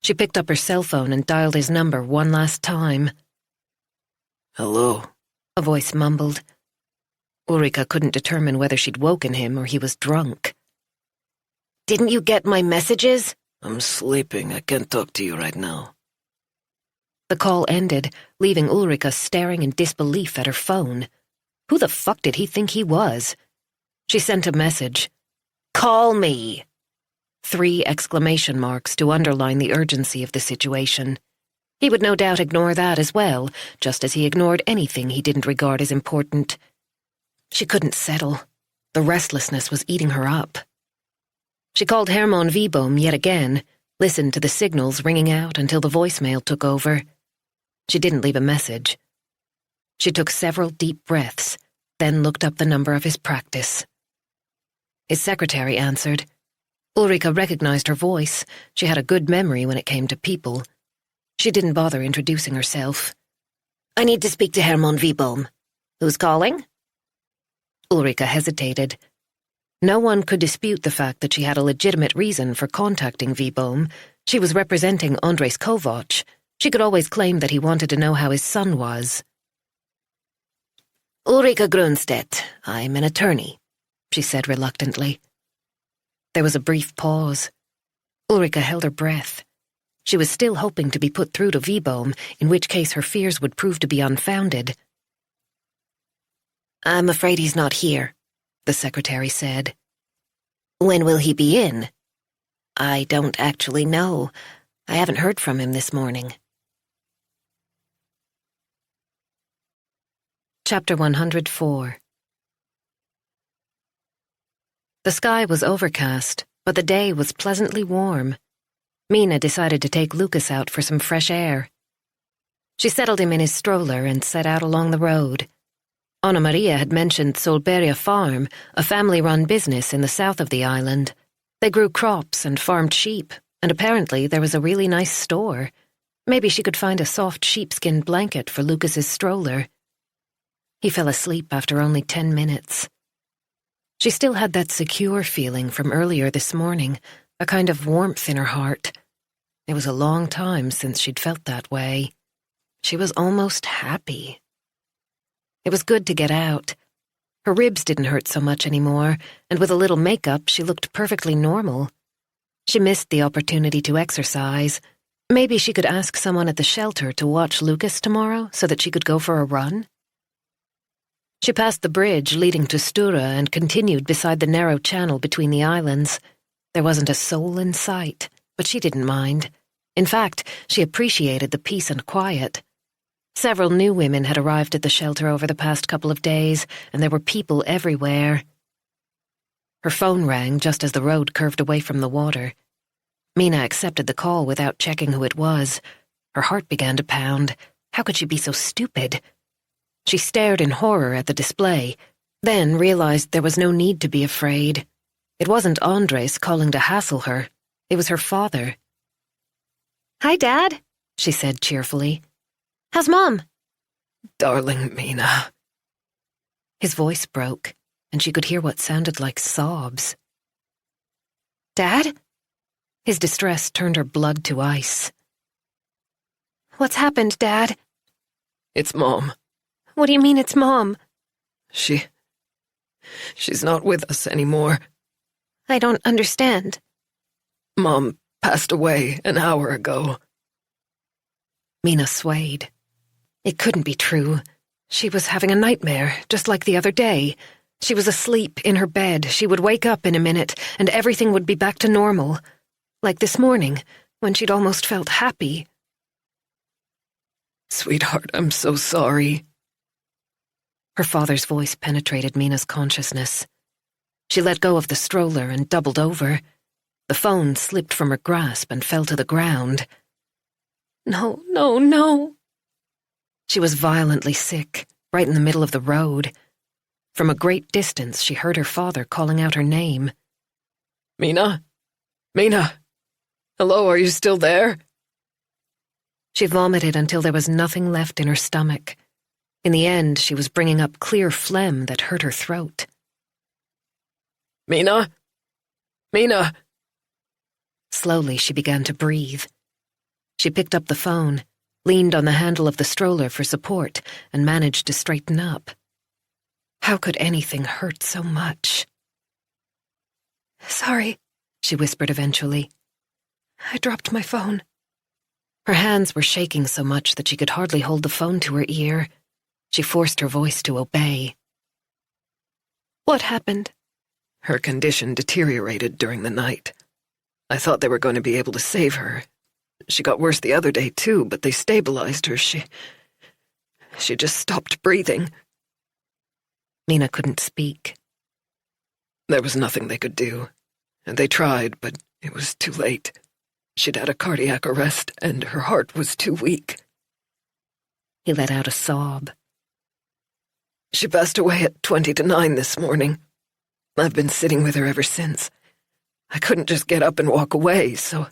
She picked up her cell phone and dialed his number one last time. Hello, a voice mumbled. Ulrika couldn't determine whether she'd woken him or he was drunk. Didn't you get my messages? I'm sleeping. I can't talk to you right now. The call ended, leaving Ulrika staring in disbelief at her phone. Who the fuck did he think he was? She sent a message. Call me! 3 exclamation marks to underline the urgency of the situation. He would no doubt ignore that as well, just as he ignored anything he didn't regard as important. She couldn't settle. The restlessness was eating her up. She called Hermann Wiebohm yet again, listened to the signals ringing out until the voicemail took over. She didn't leave a message. She took several deep breaths, then looked up the number of his practice. His secretary answered. Ulrika recognized her voice. She had a good memory when it came to people. She didn't bother introducing herself. I need to speak to Hermann Wiebohm. Who's calling? Ulrika hesitated. No one could dispute the fact that she had a legitimate reason for contacting Wiebohm. She was representing Andres Kovac. She could always claim that he wanted to know how his son was. Ulrika Grunstedt. I'm an attorney, she said reluctantly. There was a brief pause. Ulrika held her breath. She was still hoping to be put through to Wiebohm, in which case her fears would prove to be unfounded. I'm afraid he's not here, the secretary said. When will he be in? I don't actually know. I haven't heard from him this morning. Chapter 104. The sky was overcast, but the day was pleasantly warm. Mina decided to take Lucas out for some fresh air. She settled him in his stroller and set out along the road. Anna Maria had mentioned Solberga Farm, a family-run business in the south of the island. They grew crops and farmed sheep, and apparently there was a really nice store. Maybe she could find a soft sheepskin blanket for Lucas's stroller. He fell asleep after only 10 minutes. She still had that secure feeling from earlier this morning, a kind of warmth in her heart. It was a long time since she'd felt that way. She was almost happy. It was good to get out. Her ribs didn't hurt so much anymore, and with a little makeup, she looked perfectly normal. She missed the opportunity to exercise. Maybe she could ask someone at the shelter to watch Lucas tomorrow so that she could go for a run. She passed the bridge leading to Stura and continued beside the narrow channel between the islands. There wasn't a soul in sight, but she didn't mind. In fact, she appreciated the peace and quiet. Several new women had arrived at the shelter over the past couple of days, and there were people everywhere. Her phone rang just as the road curved away from the water. Mina accepted the call without checking who it was. Her heart began to pound. How could she be so stupid? She stared in horror at the display, then realized there was no need to be afraid. It wasn't Andres calling to hassle her. It was her father. "Hi, Dad," she said cheerfully. "How's Mom?" Darling Mina. His voice broke, and she could hear what sounded like sobs. "Dad?" His distress turned her blood to ice. "What's happened, Dad?" It's Mom. "What do you mean it's Mom?" She's not with us anymore. "I don't understand." Mom passed away an hour ago." Mina swayed. It couldn't be true. She was having a nightmare, just like the other day. She was asleep in her bed. She would wake up in a minute, and everything would be back to normal. Like this morning, when she'd almost felt happy. Sweetheart, I'm so sorry. Her father's voice penetrated Mina's consciousness. She let go of the stroller and doubled over. The phone slipped from her grasp and fell to the ground. No, no, no. She was violently sick, right in the middle of the road. From a great distance, she heard her father calling out her name. Mina? Mina? Hello, are you still there? She vomited until there was nothing left in her stomach. In the end, she was bringing up clear phlegm that hurt her throat. Mina? Mina? Slowly, she began to breathe. She picked up the phone, leaned on the handle of the stroller for support, and managed to straighten up. How could anything hurt so much? "Sorry," she whispered eventually. "I dropped my phone." Her hands were shaking so much that she could hardly hold the phone to her ear. She forced her voice to obey. "What happened?" Her condition deteriorated during the night. I thought they were going to be able to save her. She got worse the other day, too, but they stabilized her. She just stopped breathing. Mina couldn't speak. There was nothing they could do. And they tried, but it was too late. She'd had a cardiac arrest, and her heart was too weak. He let out a sob. She passed away at 9:20 this morning. I've been sitting with her ever since. I couldn't just get up and walk away, so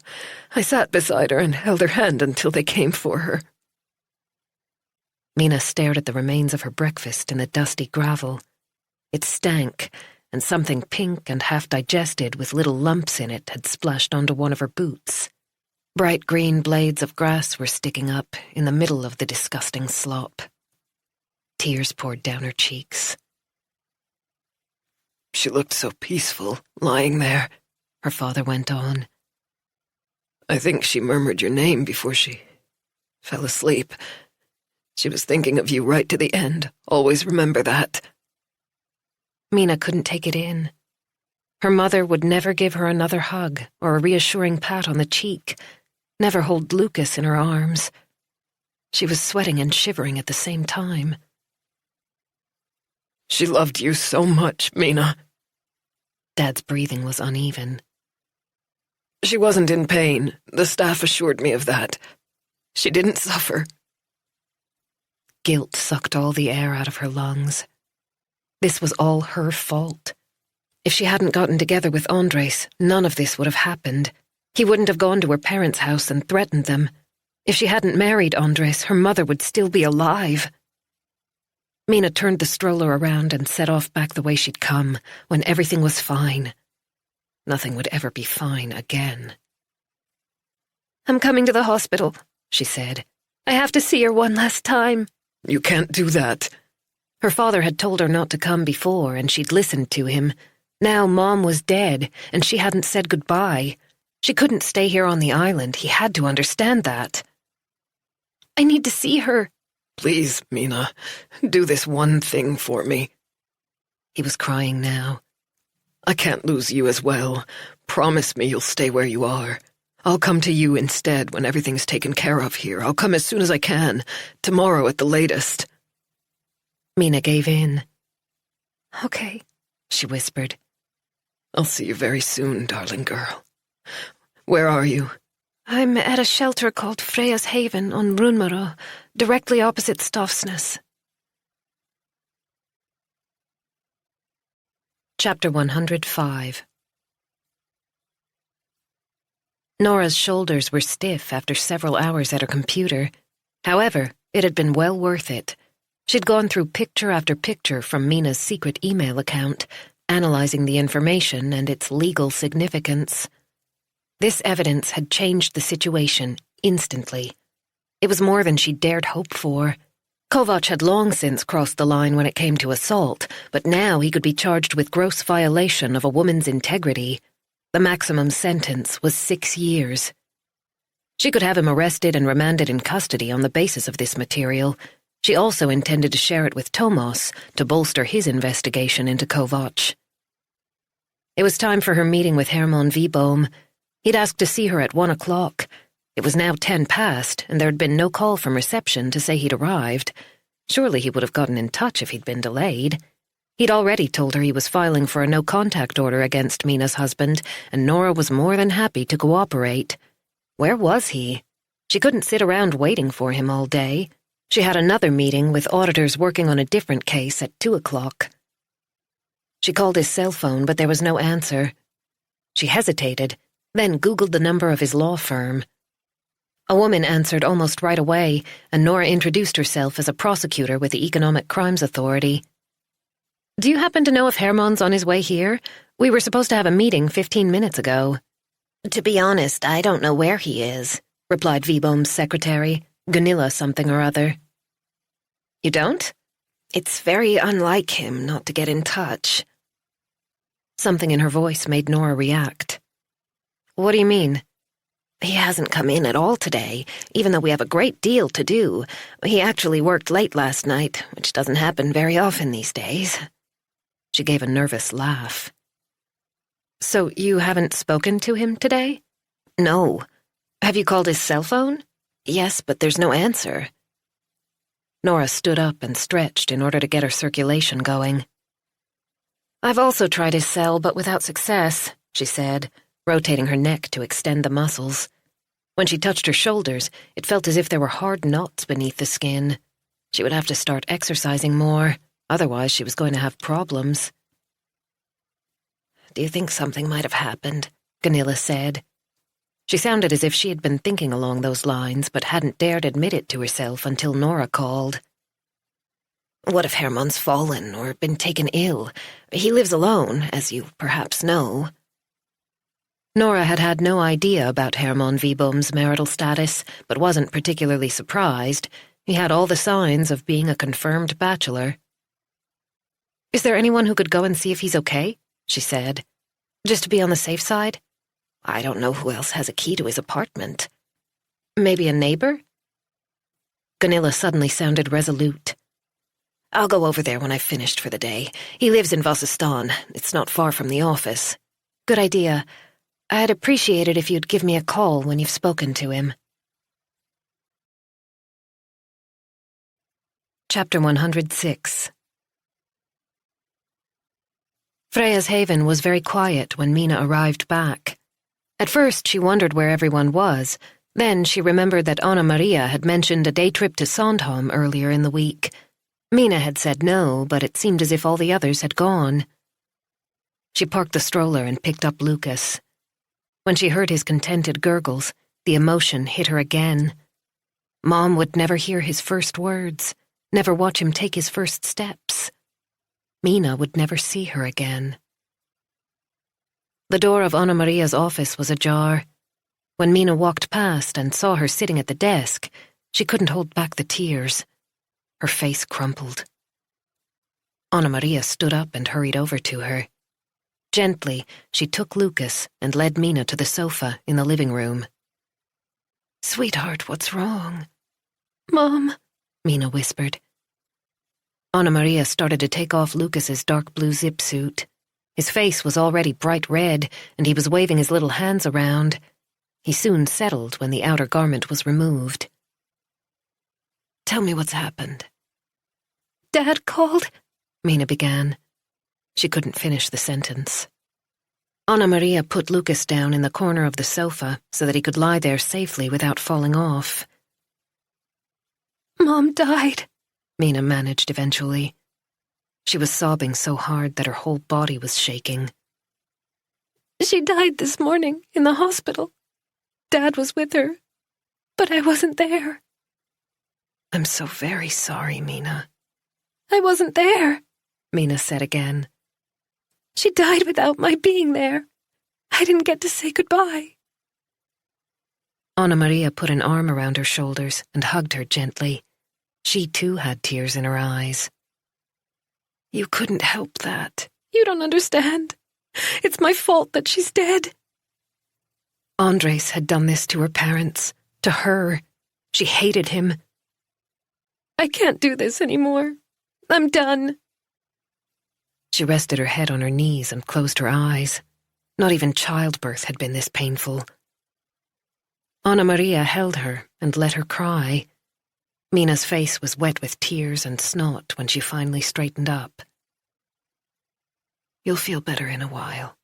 I sat beside her and held her hand until they came for her. Mina stared at the remains of her breakfast in the dusty gravel. It stank, and something pink and half-digested with little lumps in it had splashed onto one of her boots. Bright green blades of grass were sticking up in the middle of the disgusting slop. Tears poured down her cheeks. She looked so peaceful, lying there, her father went on. I think she murmured your name before she fell asleep. She was thinking of you right to the end. Always remember that. Mina couldn't take it in. Her mother would never give her another hug or a reassuring pat on the cheek, never hold Lucas in her arms. She was sweating and shivering at the same time. She loved you so much, Mina. Dad's breathing was uneven. She wasn't in pain. The staff assured me of that. She didn't suffer. Guilt sucked all the air out of her lungs. This was all her fault. If she hadn't gotten together with Andres, none of this would have happened. He wouldn't have gone to her parents' house and threatened them. If she hadn't married Andres, her mother would still be alive. Mina turned the stroller around and set off back the way she'd come, when everything was fine. Nothing would ever be fine again. I'm coming to the hospital, she said. I have to see her one last time. You can't do that. Her father had told her not to come before, and she'd listened to him. Now Mom was dead, and she hadn't said goodbye. She couldn't stay here on the island. He had to understand that. I need to see her. Please, Mina, do this one thing for me. He was crying now. I can't lose you as well. Promise me you'll stay where you are. I'll come to you instead when everything's taken care of here. I'll come as soon as I can. Tomorrow at the latest. Mina gave in. Okay, she whispered. I'll see you very soon, darling girl. Where are you? I'm at a shelter called Freya's Haven on Runmaro, directly opposite Stofsness. Chapter 105. Nora's shoulders were stiff after several hours at her computer. However, it had been well worth it. She'd gone through picture after picture from Mina's secret email account, analyzing the information and its legal significance. This evidence had changed the situation instantly. It was more than she dared hope for. Kovac had long since crossed the line when it came to assault, but now he could be charged with gross violation of a woman's integrity. The maximum sentence was 6 years. She could have him arrested and remanded in custody on the basis of this material. She also intended to share it with Thomas to bolster his investigation into Kovac. It was time for her meeting with Herman Wiboom. He'd asked to see her at 1 o'clock. It was now 10 past, and there had been no call from reception to say he'd arrived. Surely he would have gotten in touch if he'd been delayed. He'd already told her he was filing for a no-contact order against Mina's husband, and Nora was more than happy to cooperate. Where was he? She couldn't sit around waiting for him all day. She had another meeting with auditors working on a different case at 2 o'clock. She called his cell phone, but there was no answer. She hesitated, then Googled the number of his law firm. A woman answered almost right away, and Nora introduced herself as a prosecutor with the Economic Crimes Authority. Do you happen to know if Herman's on his way here? We were supposed to have a meeting 15 minutes ago. To be honest, I don't know where he is, replied Wiboom's secretary, Gunilla something or other. You don't? It's very unlike him not to get in touch. Something in her voice made Nora react. What do you mean? He hasn't come in at all today, even though we have a great deal to do. He actually worked late last night, which doesn't happen very often these days. She gave a nervous laugh. So you haven't spoken to him today? No. Have you called his cell phone? Yes, but there's no answer. Nora stood up and stretched in order to get her circulation going. I've also tried his cell, but without success, she said, rotating her neck to extend the muscles. When she touched her shoulders, it felt as if there were hard knots beneath the skin. She would have to start exercising more, otherwise she was going to have problems. Do you think something might have happened? Gunilla said. She sounded as if she had been thinking along those lines, but hadn't dared admit it to herself until Nora called. What if Herman's fallen or been taken ill? He lives alone, as you perhaps know. Nora had had no idea about Herman Wiboom's marital status, but wasn't particularly surprised. He had all the signs of being a confirmed bachelor. Is there anyone who could go and see if he's okay? She said. Just to be on the safe side? I don't know who else has a key to his apartment. Maybe a neighbor? Gunilla suddenly sounded resolute. I'll go over there when I've finished for the day. He lives in Vasastan. It's not far from the office. Good idea. I'd appreciate it if you'd give me a call when you've spoken to him. Chapter 106. Freya's Haven was very quiet when Mina arrived back. At first she wondered where everyone was, then she remembered that Anna Maria had mentioned a day trip to Sandhamn earlier in the week. Mina had said no, but it seemed as if all the others had gone. She parked the stroller and picked up Lucas. When she heard his contented gurgles, the emotion hit her again. Mom would never hear his first words, never watch him take his first steps. Mina would never see her again. The door of Anna Maria's office was ajar. When Mina walked past and saw her sitting at the desk, she couldn't hold back the tears. Her face crumpled. Anna Maria stood up and hurried over to her. Gently, she took Lucas and led Mina to the sofa in the living room. "Sweetheart, what's wrong?" "Mom," Mina whispered. Anna Maria started to take off Lucas's dark blue zip suit. His face was already bright red, and he was waving his little hands around. He soon settled when the outer garment was removed. "Tell me what's happened." "Dad called," Mina began. She couldn't finish the sentence. Anna Maria put Lucas down in the corner of the sofa so that he could lie there safely without falling off. "Mom died," Mina managed eventually. She was sobbing so hard that her whole body was shaking. "She died this morning in the hospital. Dad was with her, but I wasn't there." "I'm so very sorry, Mina." "I wasn't there," Mina said again. "She died without my being there. I didn't get to say goodbye." Anna Maria put an arm around her shoulders and hugged her gently. She too had tears in her eyes. "You couldn't help that." "You don't understand. It's my fault that she's dead." Andres had done this to her parents, to her. She hated him. "I can't do this anymore. I'm done." She rested her head on her knees and closed her eyes. Not even childbirth had been this painful. Anna Maria held her and let her cry. Mina's face was wet with tears and snot when she finally straightened up. "You'll feel better in a while,"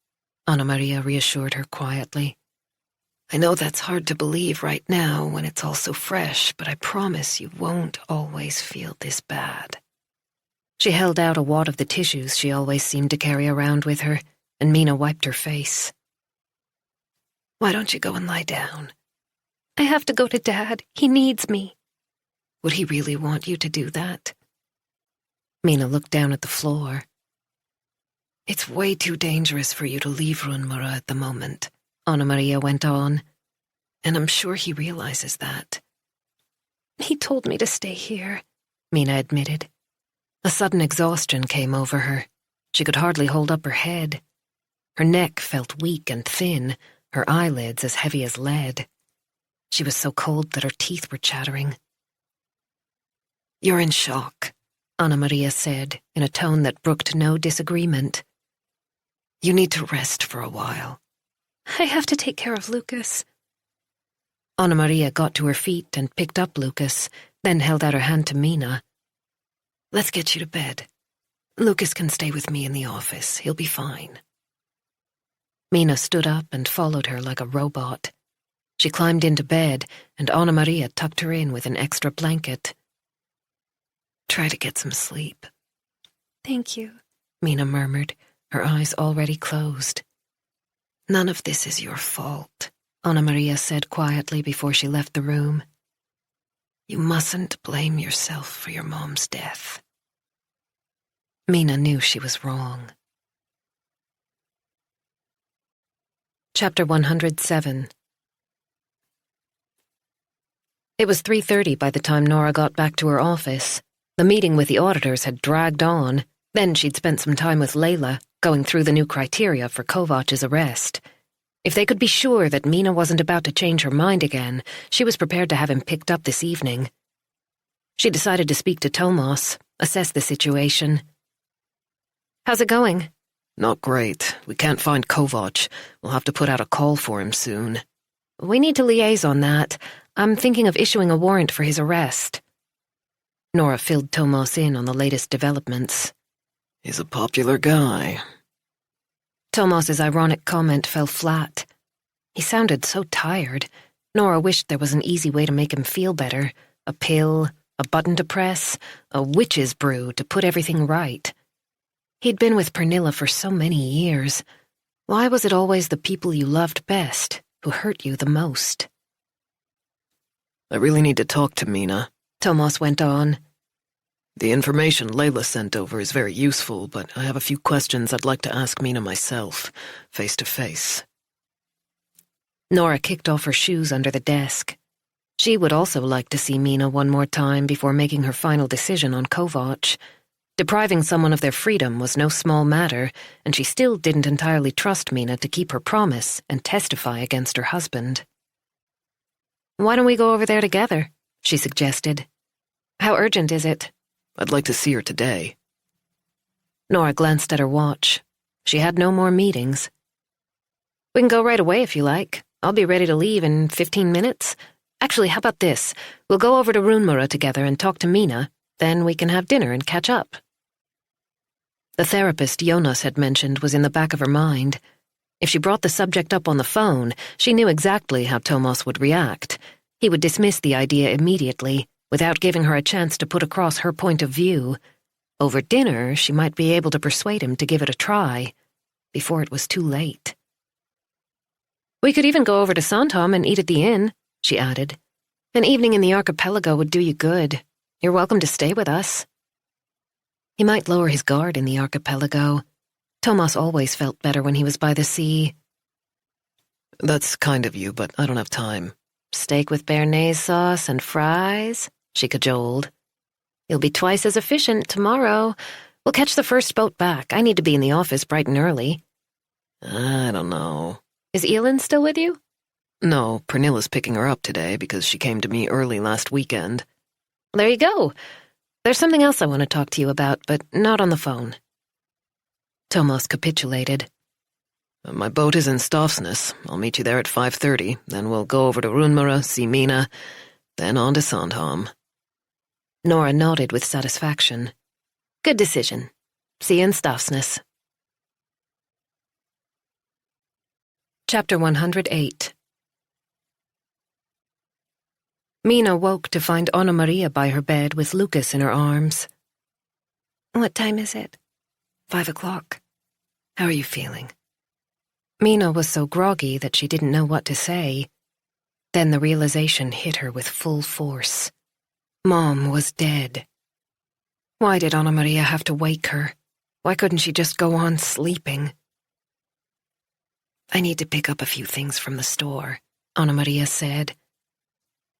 Anna Maria reassured her quietly. "I know that's hard to believe right now when it's all so fresh, but I promise you won't always feel this bad." She held out a wad of the tissues she always seemed to carry around with her, and Mina wiped her face. "Why don't you go and lie down?" "I have to go to Dad. He needs me." "Would he really want you to do that?" Mina looked down at the floor. "It's way too dangerous for you to leave Runmara at the moment," Anna Maria went on. "And I'm sure he realizes that." "He told me to stay here," Mina admitted. A sudden exhaustion came over her. She could hardly hold up her head. Her neck felt weak and thin, her eyelids as heavy as lead. She was so cold that her teeth were chattering. "You're in shock," Anna Maria said, in a tone that brooked no disagreement. "You need to rest for a while." "I have to take care of Lucas." Anna Maria got to her feet and picked up Lucas, then held out her hand to Mina. "Let's get you to bed. Lucas can stay with me in the office. He'll be fine." Mina stood up and followed her like a robot. She climbed into bed, and Anna Maria tucked her in with an extra blanket. "Try to get some sleep." "Thank you," Mina murmured, her eyes already closed. "None of this is your fault," Anna Maria said quietly before she left the room. "You mustn't blame yourself for your mom's death." Mina knew she was wrong. Chapter 107. It was 3:30 by the time Nora got back to her office. The meeting with the auditors had dragged on. Then she'd spent some time with Layla, going through the new criteria for Kovac's arrest. If they could be sure that Mina wasn't about to change her mind again, she was prepared to have him picked up this evening. She decided to speak to Thomas, assess the situation. "How's it going?" Not great. We can't find Kovac. We'll have to put out a call for him soon. "We need to liaise on that. I'm thinking of issuing a warrant for his arrest." Nora filled Thomas in on the latest developments. He's a popular guy. Thomas's ironic comment fell flat. He sounded so tired. Nora wished there was an easy way to make him feel better. A pill, a button to press, a witch's brew to put everything right. He'd been with Pernilla for so many years. Why was it always the people you loved best who hurt you the most? I really need to talk to Mina, Thomas went on. The information Layla sent over is very useful, but I have a few questions I'd like to ask Mina myself, face to face. Nora kicked off her shoes under the desk. She would also like to see Mina one more time before making her final decision on Kovac. Depriving someone of their freedom was no small matter, and she still didn't entirely trust Mina to keep her promise and testify against her husband. "Why don't we go over there together?" she suggested. "How urgent is it?" I'd like to see her today. Nora glanced at her watch. She had no more meetings. "We can go right away if you like. I'll be ready to leave in 15 minutes. Actually, how about this? We'll go over to Runmara together and talk to Mina. Then we can have dinner and catch up." The therapist Jonas had mentioned was in the back of her mind. If she brought the subject up on the phone, she knew exactly how Thomas would react. He would dismiss the idea immediately, without giving her a chance to put across her point of view. Over dinner, she might be able to persuade him to give it a try, before it was too late. "We could even go over to Sandhamn and eat at the inn," she added. "An evening in the archipelago would do you good. You're welcome to stay with us." He might lower his guard in the archipelago. Thomas always felt better when he was by the sea. That's kind of you, but I don't have time. "Steak with béarnaise sauce and fries," she cajoled. "You'll be twice as efficient tomorrow. We'll catch the first boat back. I need to be in the office bright and early." I don't know. "Is Elin still with you?" No, Pernilla's picking her up today because she came to me early last weekend. "There you go. There's something else I want to talk to you about, but not on the phone." Thomas capitulated. My boat is in Stafsnäs. I'll meet you there at 5:30. Then we'll go over to Runmara, see Mina, then on to Sandhamn. Nora nodded with satisfaction. "Good decision. See you in Stafsnäs." Chapter 108. Mina woke to find Anna Maria by her bed with Lucas in her arms. "What time is it?" 5 o'clock. "How are you feeling?" Mina was so groggy that she didn't know what to say. Then the realization hit her with full force. Mom was dead. Why did Anna Maria have to wake her? Why couldn't she just go on sleeping? "I need to pick up a few things from the store," Anna Maria said.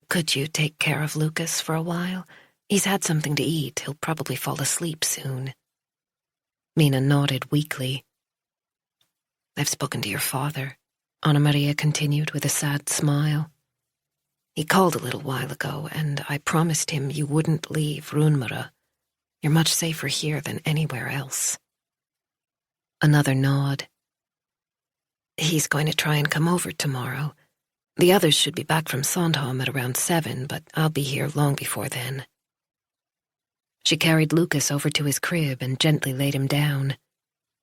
"Could you take care of Lucas for a while? He's had something to eat. He'll probably fall asleep soon." Mina nodded weakly. "I've spoken to your father," Anna Maria continued with a sad smile. "He called a little while ago, and I promised him you wouldn't leave Runmara. You're much safer here than anywhere else." Another nod. "He's going to try and come over tomorrow. The others should be back from Sandhamn at around 7, but I'll be here long before then." She carried Lucas over to his crib and gently laid him down.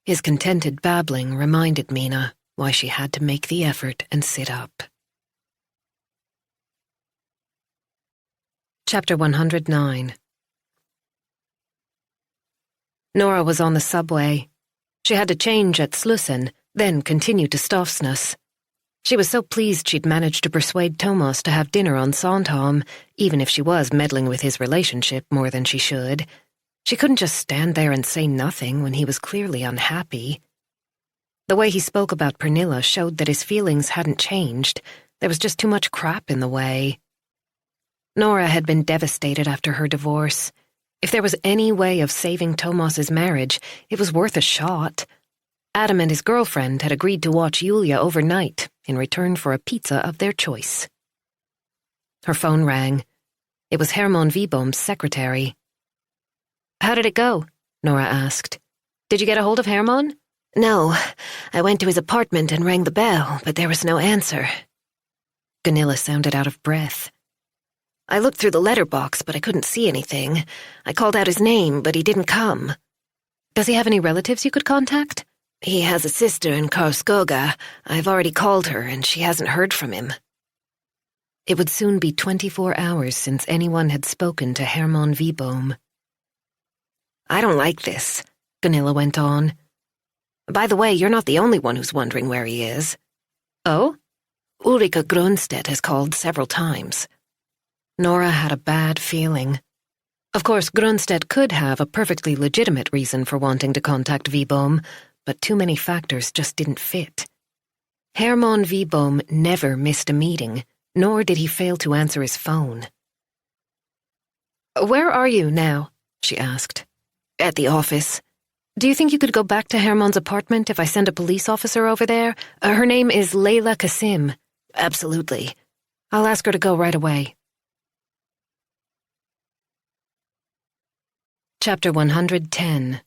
His contented babbling reminded Mina why she had to make the effort and sit up. Chapter 109. Nora was on the subway. She had to change at Slussen, then continue to Stafsnäs. She was so pleased she'd managed to persuade Thomas to have dinner on Sandhamn, even if she was meddling with his relationship more than she should. She couldn't just stand there and say nothing when he was clearly unhappy. The way he spoke about Pernilla showed that his feelings hadn't changed. There was just too much crap in the way. Nora had been devastated after her divorce. If there was any way of saving Thomas's marriage, it was worth a shot. Adam and his girlfriend had agreed to watch Julia overnight in return for a pizza of their choice. Her phone rang. It was Herman Wiboom's secretary. "How did it go?" Nora asked. "Did you get a hold of Herman?" "No, I went to his apartment and rang the bell, but there was no answer." Gunilla sounded out of breath. "I looked through the letterbox, but I couldn't see anything. I called out his name, but he didn't come." "Does he have any relatives you could contact?" "He has a sister in Karlskoga. I've already called her, and she hasn't heard from him." It would soon be 24 hours since anyone had spoken to Herman Wiboom. "I don't like this," Gunilla went on. "By the way, you're not the only one who's wondering where he is." "Oh?" "Ulrika Grunstedt has called several times." Nora had a bad feeling. Of course, Grunstedt could have a perfectly legitimate reason for wanting to contact Wiboom, but too many factors just didn't fit. Herman Wiboom never missed a meeting, nor did he fail to answer his phone. "Where are you now?" she asked. "At the office. Do you think you could go back to Herman's apartment if I send a police officer over there? Her name is Layla Kasim." "Absolutely. I'll ask her to go right away." Chapter 110.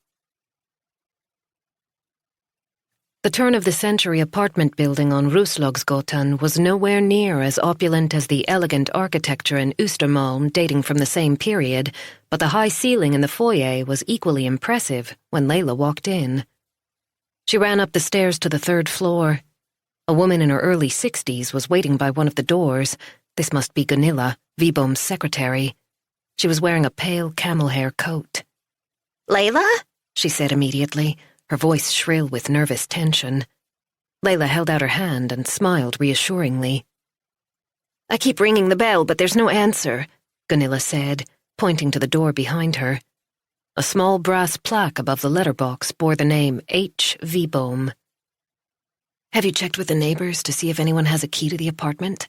The turn-of-the-century apartment building on Roslagsgatan was nowhere near as opulent as the elegant architecture in Östermalm dating from the same period, but the high ceiling in the foyer was equally impressive when Layla walked in. She ran up the stairs to the third floor. A woman in her early 60s was waiting by one of the doors. This must be Gunilla, Wiboom's secretary. She was wearing a pale camel hair coat. "Layla?" she said immediately, her voice shrill with nervous tension. Layla held out her hand and smiled reassuringly. "I keep ringing the bell, but there's no answer," Gunilla said, pointing to the door behind her. A small brass plaque above the letterbox bore the name H. Wiboom. "Have you checked with the neighbors to see if anyone has a key to the apartment?"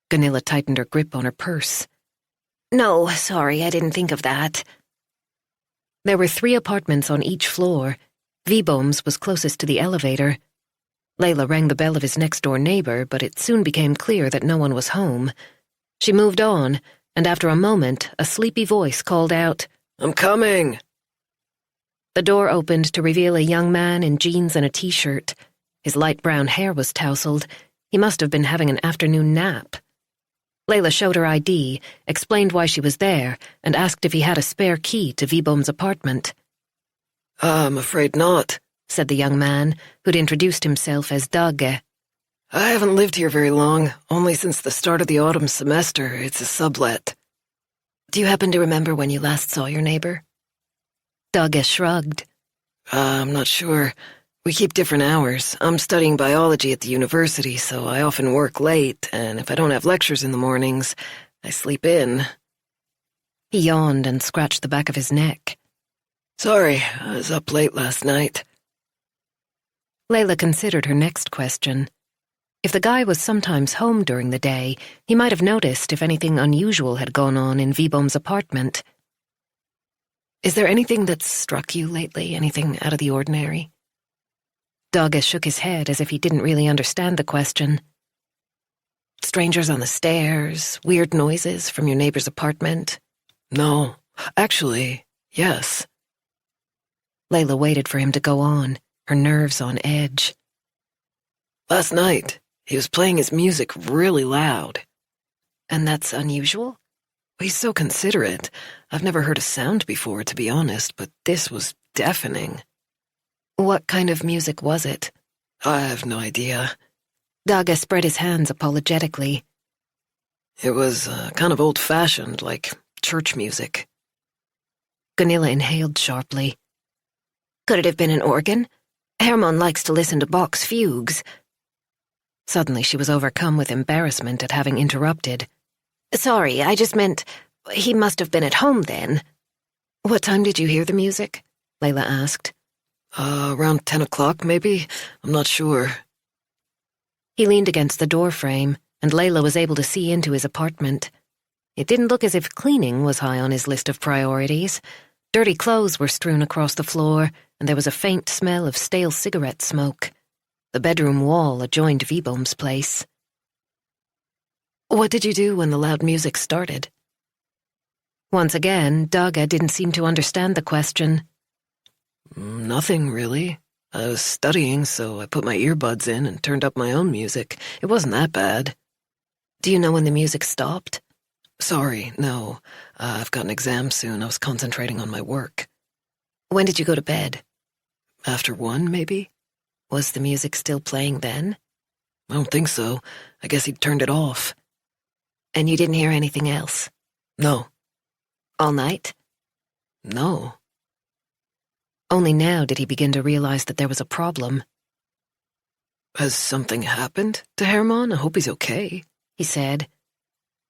Gunilla tightened her grip on her purse. "No, sorry, I didn't think of that." There were 3 apartments on each floor. Wiboom's was closest to the elevator. Layla rang the bell of his next-door neighbor, but it soon became clear that no one was home. She moved on, and after a moment, a sleepy voice called out, "I'm coming!" The door opened to reveal a young man in jeans and a t-shirt. His light brown hair was tousled. He must have been having an afternoon nap. Layla showed her ID, explained why she was there, and asked if he had a spare key to Wiboom's apartment. "I'm afraid not," said the young man, who'd introduced himself as Dagge. "I haven't lived here very long, only since the start of the autumn semester. It's a sublet." "Do you happen to remember when you last saw your neighbor?" Dagge shrugged. I'm not sure. We keep different hours. I'm studying biology at the university, so I often work late, and if I don't have lectures in the mornings, I sleep in. He yawned and scratched the back of his neck. "Sorry, I was up late last night." Layla considered her next question. If the guy was sometimes home during the day, he might have noticed if anything unusual had gone on in Wiboom's apartment. "Is there anything that's struck you lately, anything out of the ordinary?" Dagge shook his head as if he didn't really understand the question. "Strangers on the stairs, weird noises from your neighbor's apartment?" No, actually, yes. Layla waited for him to go on, her nerves on edge. Last night, he was playing his music really loud. "And that's unusual?" He's so considerate. I've never heard a sound before, to be honest, but this was deafening. "What kind of music was it?" I have no idea. Dagge spread his hands apologetically. It was kind of old-fashioned, like church music. Gunilla inhaled sharply. "Could it have been an organ? Herman likes to listen to Bach's fugues." Suddenly she was overcome with embarrassment at having interrupted. "Sorry, I just meant he must have been at home then." "What time did you hear the music?" Layla asked. Around 10 o'clock, maybe? I'm not sure. He leaned against the door frame, and Layla was able to see into his apartment. It didn't look as if cleaning was high on his list of priorities. Dirty clothes were strewn across the floor, and there was a faint smell of stale cigarette smoke. The bedroom wall adjoined Wiboom's place. "What did you do when the loud music started?" Once again, Dagge didn't seem to understand the question. Nothing, really. I was studying, so I put my earbuds in and turned up my own music. It wasn't that bad. "Do you know when the music stopped?" Sorry, no. I've got an exam soon. I was concentrating on my work. "When did you go to bed?" After 1, maybe? Was the music still playing then? I don't think so. I guess he'd turned it off. "And you didn't hear anything else?" No. "All night?" No. Only now did he begin to realize that there was a problem. Has something happened to Herman? I hope he's okay, he said.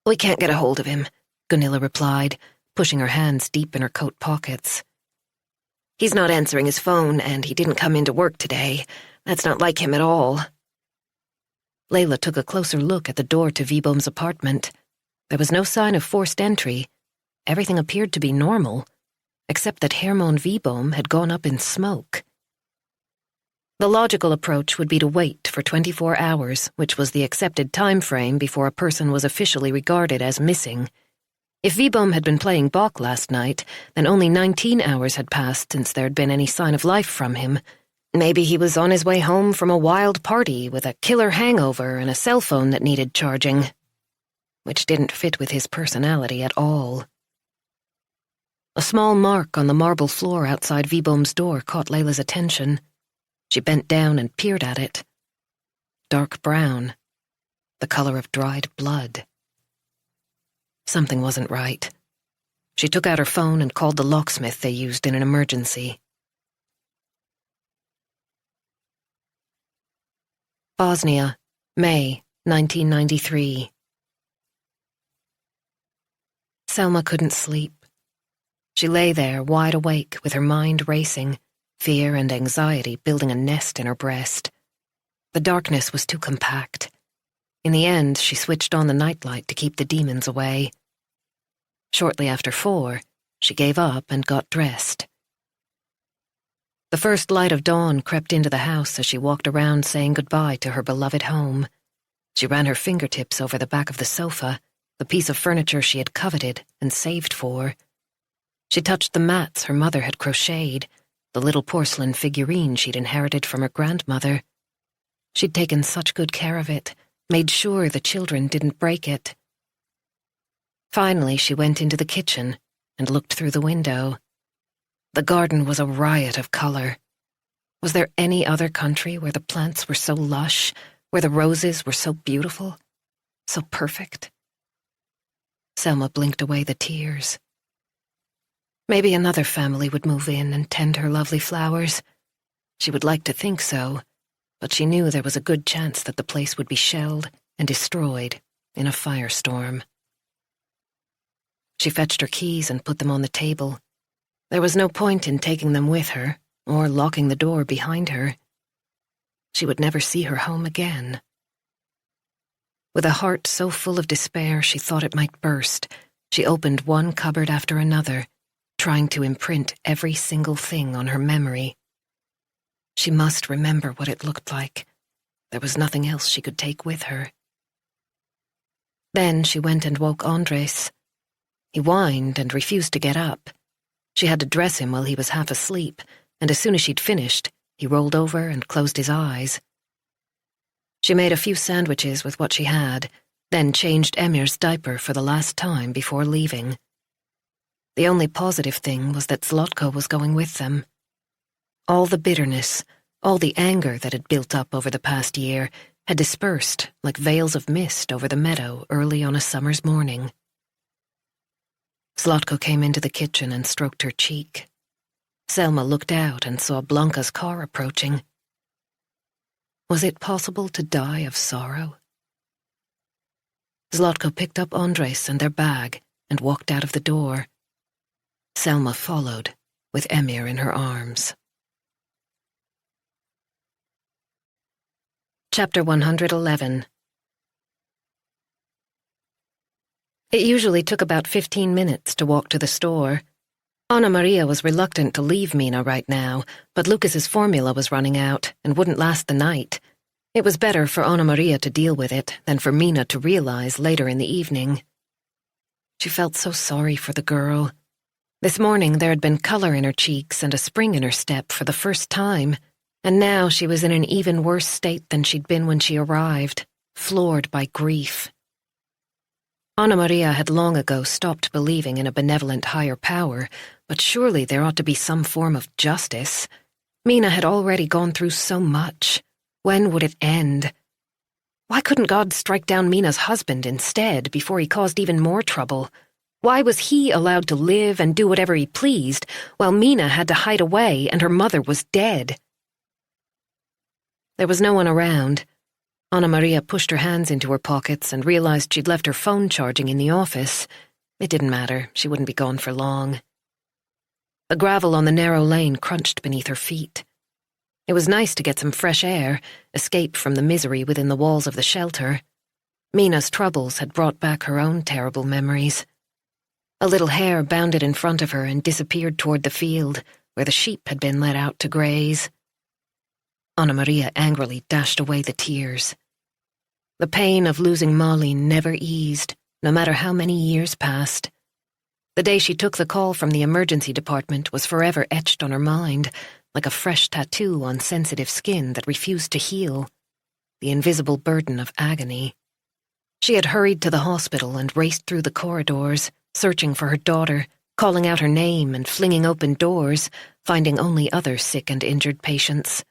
"We can't get a hold of him," Gunilla replied, pushing her hands deep in her coat pockets. "He's not answering his phone, and he didn't come into work today. That's not like him at all." Layla took a closer look at the door to Vibom's apartment. There was no sign of forced entry. Everything appeared to be normal, except that Hermon Vibom had gone up in smoke. The logical approach would be to wait for 24 hours, which was the accepted time frame before a person was officially regarded as missing. If Vibom had been playing Bach last night, then only 19 hours had passed since there had been any sign of life from him. Maybe he was on his way home from a wild party with a killer hangover and a cell phone that needed charging, which didn't fit with his personality at all. A small mark on the marble floor outside Vibom's door caught Layla's attention. She bent down and peered at it. Dark brown, the color of dried blood. Something wasn't right. She took out her phone and called the locksmith they used in an emergency. Bosnia, May, 1993. Selma couldn't sleep. She lay there, wide awake, with her mind racing, fear and anxiety building a nest in her breast. The darkness was too compact. In the end, she switched on the nightlight to keep the demons away. Shortly after 4, she gave up and got dressed. The first light of dawn crept into the house as she walked around saying goodbye to her beloved home. She ran her fingertips over the back of the sofa, the piece of furniture she had coveted and saved for. She touched the mats her mother had crocheted, the little porcelain figurine she'd inherited from her grandmother. She'd taken such good care of it, made sure the children didn't break it. Finally, she went into the kitchen and looked through the window. The garden was a riot of color. Was there any other country where the plants were so lush, where the roses were so beautiful, so perfect? Selma blinked away the tears. Maybe another family would move in and tend her lovely flowers. She would like to think so, but she knew there was a good chance that the place would be shelled and destroyed in a firestorm. She fetched her keys and put them on the table. There was no point in taking them with her, or locking the door behind her. She would never see her home again. With a heart so full of despair she thought it might burst, she opened one cupboard after another, trying to imprint every single thing on her memory. She must remember what it looked like. There was nothing else she could take with her. Then she went and woke Andres. He whined and refused to get up. She had to dress him while he was half asleep, and as soon as she'd finished, he rolled over and closed his eyes. She made a few sandwiches with what she had, then changed Emir's diaper for the last time before leaving. The only positive thing was that Zlotko was going with them. All the bitterness, all the anger that had built up over the past year had dispersed like veils of mist over the meadow early on a summer's morning. Zlotko came into the kitchen and stroked her cheek. Selma looked out and saw Blanca's car approaching. Was it possible to die of sorrow? Zlotko picked up Andres and their bag and walked out of the door. Selma followed, with Emir in her arms. Chapter 111. It usually took about 15 minutes to walk to the store. Anna Maria was reluctant to leave Mina right now, but Lucas's formula was running out and wouldn't last the night. It was better for Anna Maria to deal with it than for Mina to realize later in the evening. She felt so sorry for the girl. This morning there had been color in her cheeks and a spring in her step for the first time, and now she was in an even worse state than she'd been when she arrived, floored by grief. Anna Maria had long ago stopped believing in a benevolent higher power, but surely there ought to be some form of justice. Mina had already gone through so much. When would it end? Why couldn't God strike down Mina's husband instead before he caused even more trouble? Why was he allowed to live and do whatever he pleased, while Mina had to hide away and her mother was dead? There was no one around. Anna Maria pushed her hands into her pockets and realized she'd left her phone charging in the office. It didn't matter, she wouldn't be gone for long. The gravel on the narrow lane crunched beneath her feet. It was nice to get some fresh air, escape from the misery within the walls of the shelter. Mina's troubles had brought back her own terrible memories. A little hare bounded in front of her and disappeared toward the field, where the sheep had been let out to graze. Anna Maria angrily dashed away the tears. The pain of losing Malin never eased, no matter how many years passed. The day she took the call from the emergency department was forever etched on her mind, like a fresh tattoo on sensitive skin that refused to heal, the invisible burden of agony. She had hurried to the hospital and raced through the corridors, searching for her daughter, calling out her name and flinging open doors, finding only other sick and injured patients.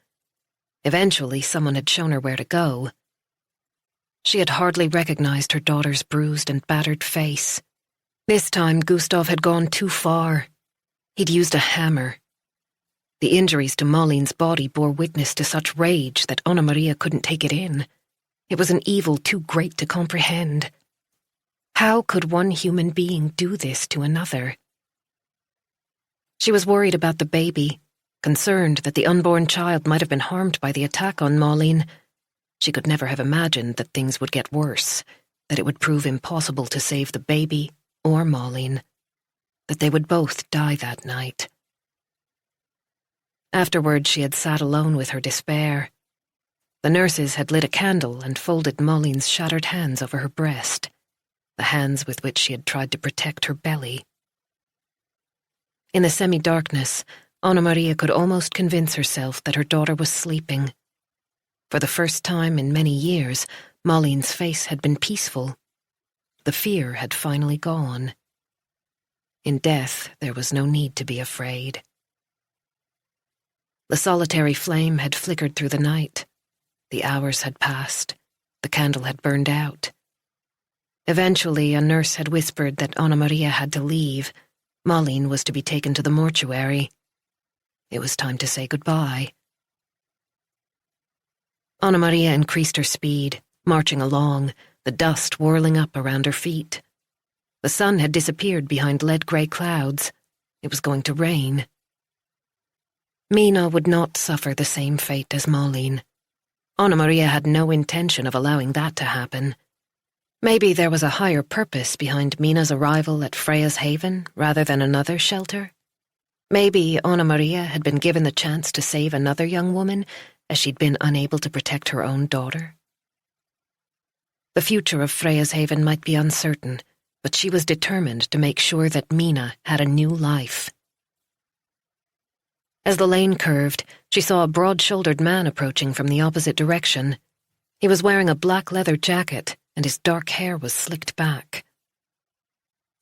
Eventually, someone had shown her where to go. She had hardly recognized her daughter's bruised and battered face. This time, Gustav had gone too far. He'd used a hammer. The injuries to Malin's body bore witness to such rage that Anna Maria couldn't take it in. It was an evil too great to comprehend. How could one human being do this to another? She was worried about the baby, concerned that the unborn child might have been harmed by the attack on Malin. She could never have imagined that things would get worse, that it would prove impossible to save the baby or Malin, that they would both die that night. Afterward, she had sat alone with her despair. The nurses had lit a candle and folded Malin's shattered hands over her breast, the hands with which she had tried to protect her belly. In the semi-darkness, Anna Maria could almost convince herself that her daughter was sleeping. For the first time in many years, Malin's face had been peaceful. The fear had finally gone. In death, there was no need to be afraid. The solitary flame had flickered through the night. The hours had passed. The candle had burned out. Eventually, a nurse had whispered that Anna Maria had to leave. Malin was to be taken to the mortuary. It was time to say goodbye. Anna Maria increased her speed, marching along, the dust whirling up around her feet. The sun had disappeared behind lead-grey clouds. It was going to rain. Mina would not suffer the same fate as Malin. Anna Maria had no intention of allowing that to happen. Maybe there was a higher purpose behind Mina's arrival at Freya's Haven rather than another shelter. Maybe Anna Maria had been given the chance to save another young woman as she'd been unable to protect her own daughter. The future of Freya's Haven might be uncertain, but she was determined to make sure that Mina had a new life. As the lane curved, she saw a broad-shouldered man approaching from the opposite direction. He was wearing a black leather jacket, and his dark hair was slicked back.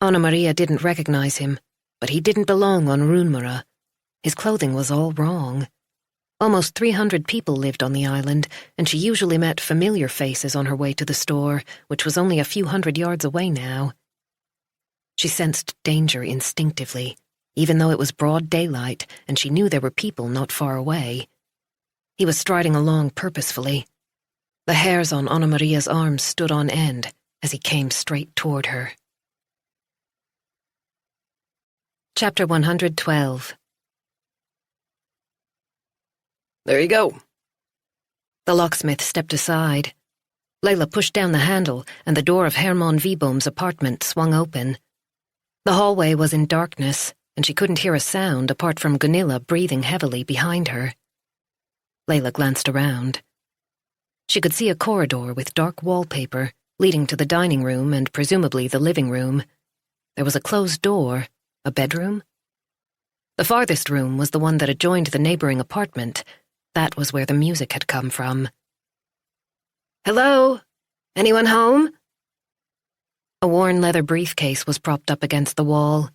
Anna Maria didn't recognize him, but he didn't belong on Runmara. His clothing was all wrong. Almost 300 people lived on the island, and she usually met familiar faces on her way to the store, which was only a few hundred yards away now. She sensed danger instinctively, even though it was broad daylight and she knew there were people not far away. He was striding along purposefully. The hairs on Anna Maria's arms stood on end as he came straight toward her. Chapter 112. There you go. The locksmith stepped aside. Leila pushed down the handle, and the door of Hermann Vibohm's apartment swung open. The hallway was in darkness, and she couldn't hear a sound apart from Gunilla breathing heavily behind her. Leila glanced around. She could see a corridor with dark wallpaper leading to the dining room and presumably the living room. There was a closed door. A bedroom? The farthest room was the one that adjoined the neighboring apartment. That was where the music had come from. Hello? Anyone home? A worn leather briefcase was propped up against the wall.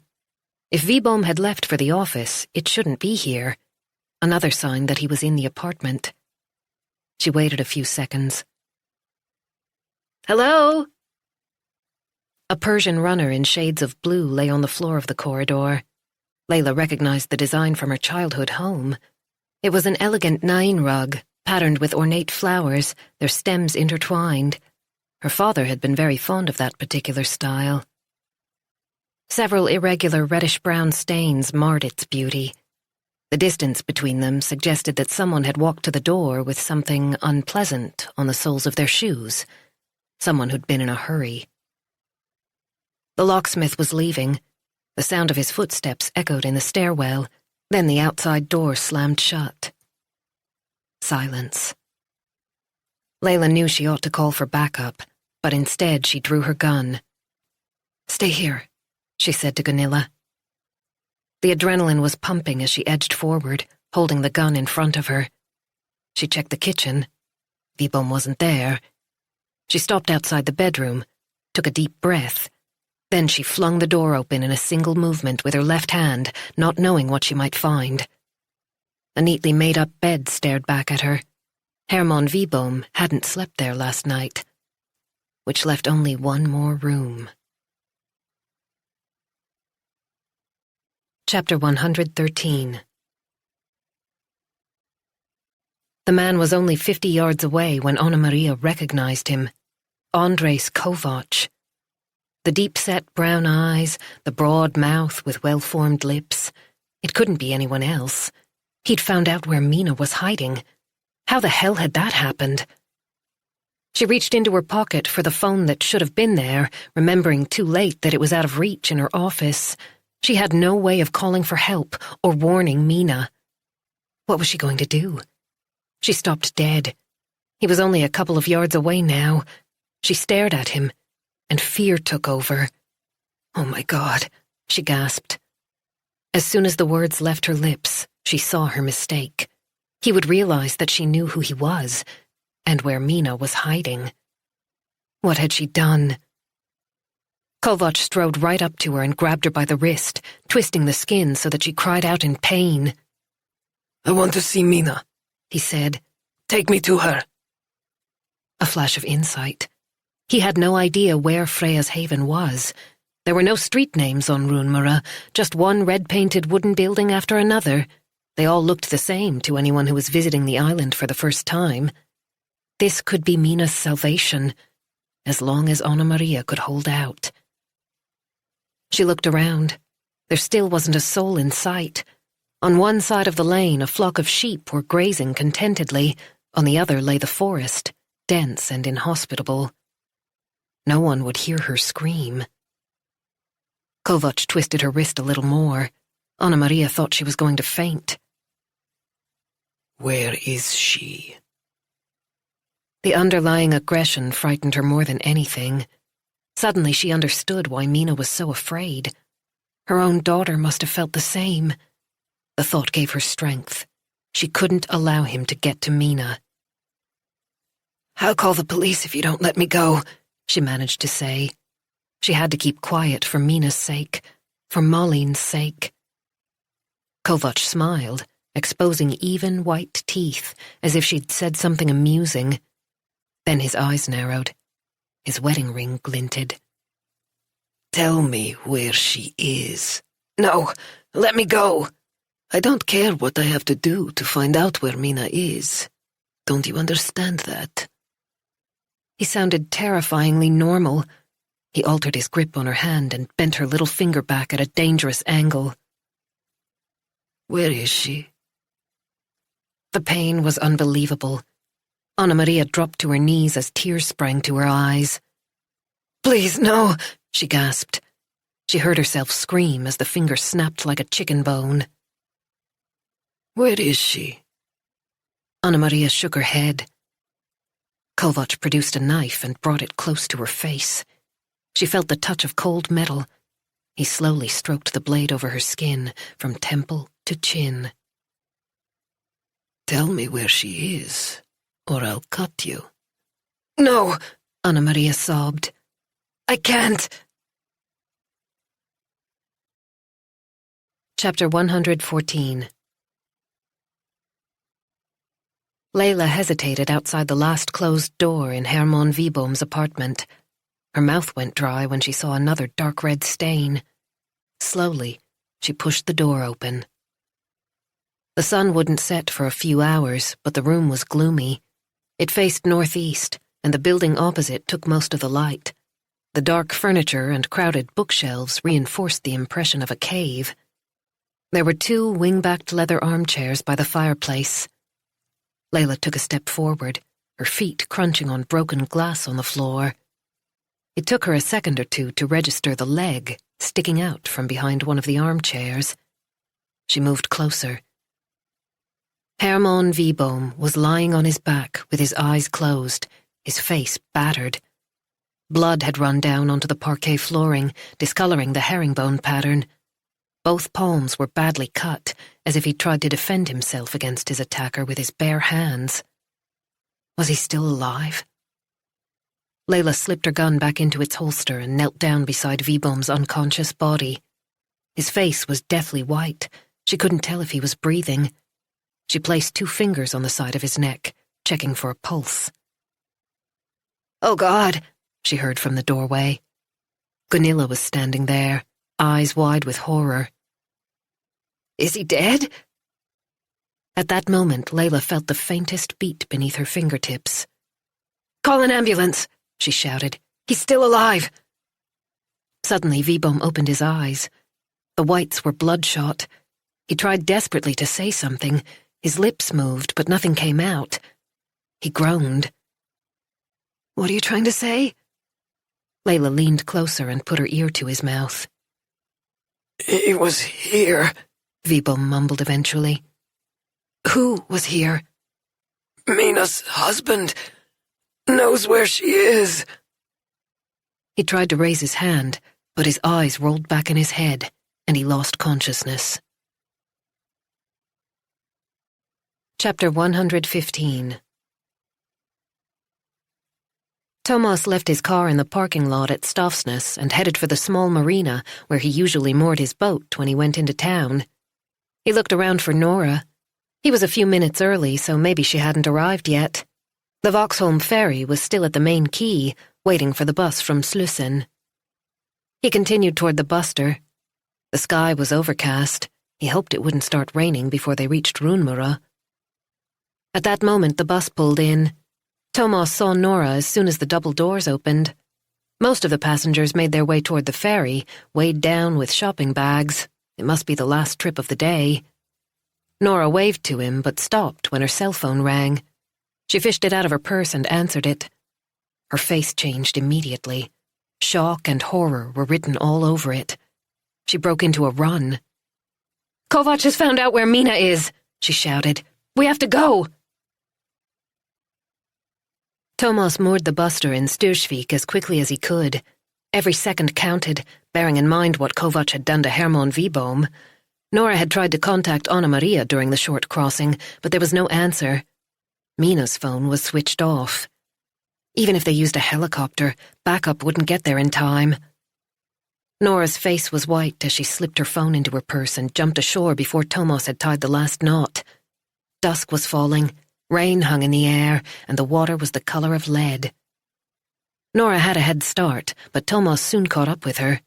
If Vibohm had left for the office, it shouldn't be here. Another sign that he was in the apartment. She waited a few seconds. Hello? A Persian runner in shades of blue lay on the floor of the corridor. Leila recognized the design from her childhood home. It was an elegant Nain rug, patterned with ornate flowers, their stems intertwined. Her father had been very fond of that particular style. Several irregular reddish-brown stains marred its beauty. The distance between them suggested that someone had walked to the door with something unpleasant on the soles of their shoes. Someone who'd been in a hurry. The locksmith was leaving. The sound of his footsteps echoed in the stairwell, then the outside door slammed shut. Silence. Layla knew she ought to call for backup, but instead she drew her gun. "Stay here," she said to Gunilla. The adrenaline was pumping as she edged forward, holding the gun in front of her. She checked the kitchen. Vibom wasn't there. She stopped outside the bedroom, took a deep breath. Then she flung the door open in a single movement with her left hand, not knowing what she might find. A neatly made-up bed stared back at her. Hermann Vibom hadn't slept there last night, which left only one more room. Chapter 113. The man was only 50 yards away when Anna Maria recognized him. Andres Kovac. The deep-set brown eyes, the broad mouth with well-formed lips. It couldn't be anyone else. He'd found out where Mina was hiding. How the hell had that happened? She reached into her pocket for the phone that should have been there, remembering too late that it was out of reach in her office. She had no way of calling for help or warning Mina. What was she going to do? She stopped dead. He was only a couple of yards away now. She stared at him, and fear took over. "Oh my God," she gasped. As soon as the words left her lips, she saw her mistake. He would realize that she knew who he was, and where Mina was hiding. What had she done? Kovac strode right up to her and grabbed her by the wrist, twisting the skin so that she cried out in pain. "I want to see Mina," he said. "Take me to her." A flash of insight. He had no idea where Freya's haven was. There were no street names on Runmara, just one red-painted wooden building after another. They all looked the same to anyone who was visiting the island for the first time. This could be Mina's salvation, as long as Anna Maria could hold out. She looked around. There still wasn't a soul in sight. On one side of the lane, a flock of sheep were grazing contentedly. On the other lay the forest, dense and inhospitable. No one would hear her scream. Kovac twisted her wrist a little more. Anna Maria thought she was going to faint. "Where is she?" The underlying aggression frightened her more than anything. Suddenly she understood why Mina was so afraid. Her own daughter must have felt the same. The thought gave her strength. She couldn't allow him to get to Mina. "I'll call the police if you don't let me go," she managed to say. She had to keep quiet for Mina's sake, for Maureen's sake. Kovac smiled, exposing even white teeth, as if she'd said something amusing. Then his eyes narrowed. His wedding ring glinted. "Tell me where she is." "No, let me go." "I don't care what I have to do to find out where Mina is. Don't you understand that?" He sounded terrifyingly normal. He altered his grip on her hand and bent her little finger back at a dangerous angle. "Where is she?" The pain was unbelievable. Anna Maria dropped to her knees as tears sprang to her eyes. "Please, no," she gasped. She heard herself scream as the finger snapped like a chicken bone. "Where is she?" Anna Maria shook her head. Kovac produced a knife and brought it close to her face. She felt the touch of cold metal. He slowly stroked the blade over her skin, from temple to chin. "Tell me where she is, or I'll cut you." "No," Anna Maria sobbed. "I can't." Chapter 114. Layla hesitated outside the last closed door in Hermann Vibom's apartment. Her mouth went dry when she saw another dark red stain. Slowly, she pushed the door open. The sun wouldn't set for a few hours, but the room was gloomy. It faced northeast, and the building opposite took most of the light. The dark furniture and crowded bookshelves reinforced the impression of a cave. There were 2 wing-backed leather armchairs by the fireplace. Layla took a step forward, her feet crunching on broken glass on the floor. It took her a second or two to register the leg sticking out from behind one of the armchairs. She moved closer. Herman Wiboom was lying on his back with his eyes closed, his face battered. Blood had run down onto the parquet flooring, discoloring the herringbone pattern. Both palms were badly cut, as if he tried to defend himself against his attacker with his bare hands. Was he still alive? Layla slipped her gun back into its holster and knelt down beside Wiboom's unconscious body. His face was deathly white. She couldn't tell if he was breathing. She placed 2 fingers on the side of his neck, checking for a pulse. "Oh, God," she heard from the doorway. Gunilla was standing there, eyes wide with horror. "Is he dead?" At that moment, Layla felt the faintest beat beneath her fingertips. "Call an ambulance," she shouted. "He's still alive." Suddenly, Wiboom opened his eyes. The whites were bloodshot. He tried desperately to say something. His lips moved, but nothing came out. He groaned. "What are you trying to say?" Layla leaned closer and put her ear to his mouth. "He was here," Wiboom mumbled eventually. "Who was here?" "Mina's husband knows where she is." He tried to raise his hand, but his eyes rolled back in his head, and he lost consciousness. Chapter 115. Thomas left his car in the parking lot at Stafsnäs and headed for the small marina where he usually moored his boat when he went into town. He looked around for Nora. He was a few minutes early, so maybe she hadn't arrived yet. The Vaxholm ferry was still at the main quay, waiting for the bus from Slussen. He continued toward the Buster. The sky was overcast. He hoped it wouldn't start raining before they reached Runmura. At that moment, the bus pulled in. Thomas saw Nora as soon as the double doors opened. Most of the passengers made their way toward the ferry, weighed down with shopping bags. It must be the last trip of the day. Nora waved to him, but stopped when her cell phone rang. She fished it out of her purse and answered it. Her face changed immediately. Shock and horror were written all over it. She broke into a run. "Kovac has found out where Mina is," she shouted. "We have to go." Thomas moored the Buster in Stursvik as quickly as he could. Every second counted, bearing in mind what Kovac had done to Herman Wiboom. Nora had tried to contact Anna Maria during the short crossing, but there was no answer. Mina's phone was switched off. Even if they used a helicopter, backup wouldn't get there in time. Nora's face was white as she slipped her phone into her purse and jumped ashore before Thomas had tied the last knot. Dusk was falling, rain hung in the air, and the water was the color of lead. Nora had a head start, but Thomas soon caught up with her.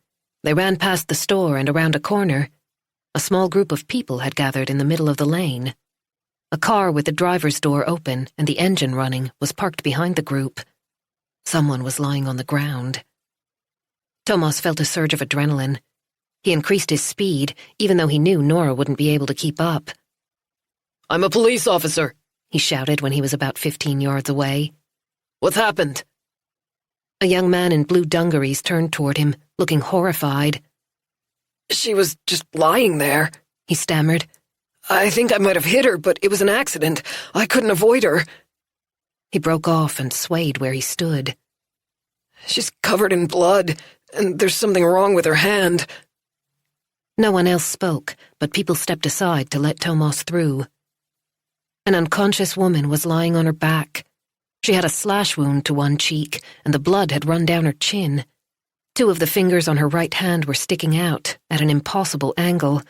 They ran past the store and around a corner. A small group of people had gathered in the middle of the lane. A car with the driver's door open and the engine running was parked behind the group. Someone was lying on the ground. Thomas felt a surge of adrenaline. He increased his speed, even though he knew Nora wouldn't be able to keep up. "I'm a police officer," he shouted when he was about 15 yards away. "What happened?" A young man in blue dungarees turned toward him, looking horrified. "She was just lying there," he stammered. "I think I might have hit her, but it was an accident. I couldn't avoid her." He broke off and swayed where he stood. "She's covered in blood, and there's something wrong with her hand." No one else spoke, but people stepped aside to let Thomas through. An unconscious woman was lying on her back. She had a slash wound to one cheek, and the blood had run down her chin. 2 of the fingers on her right hand were sticking out at an impossible angle.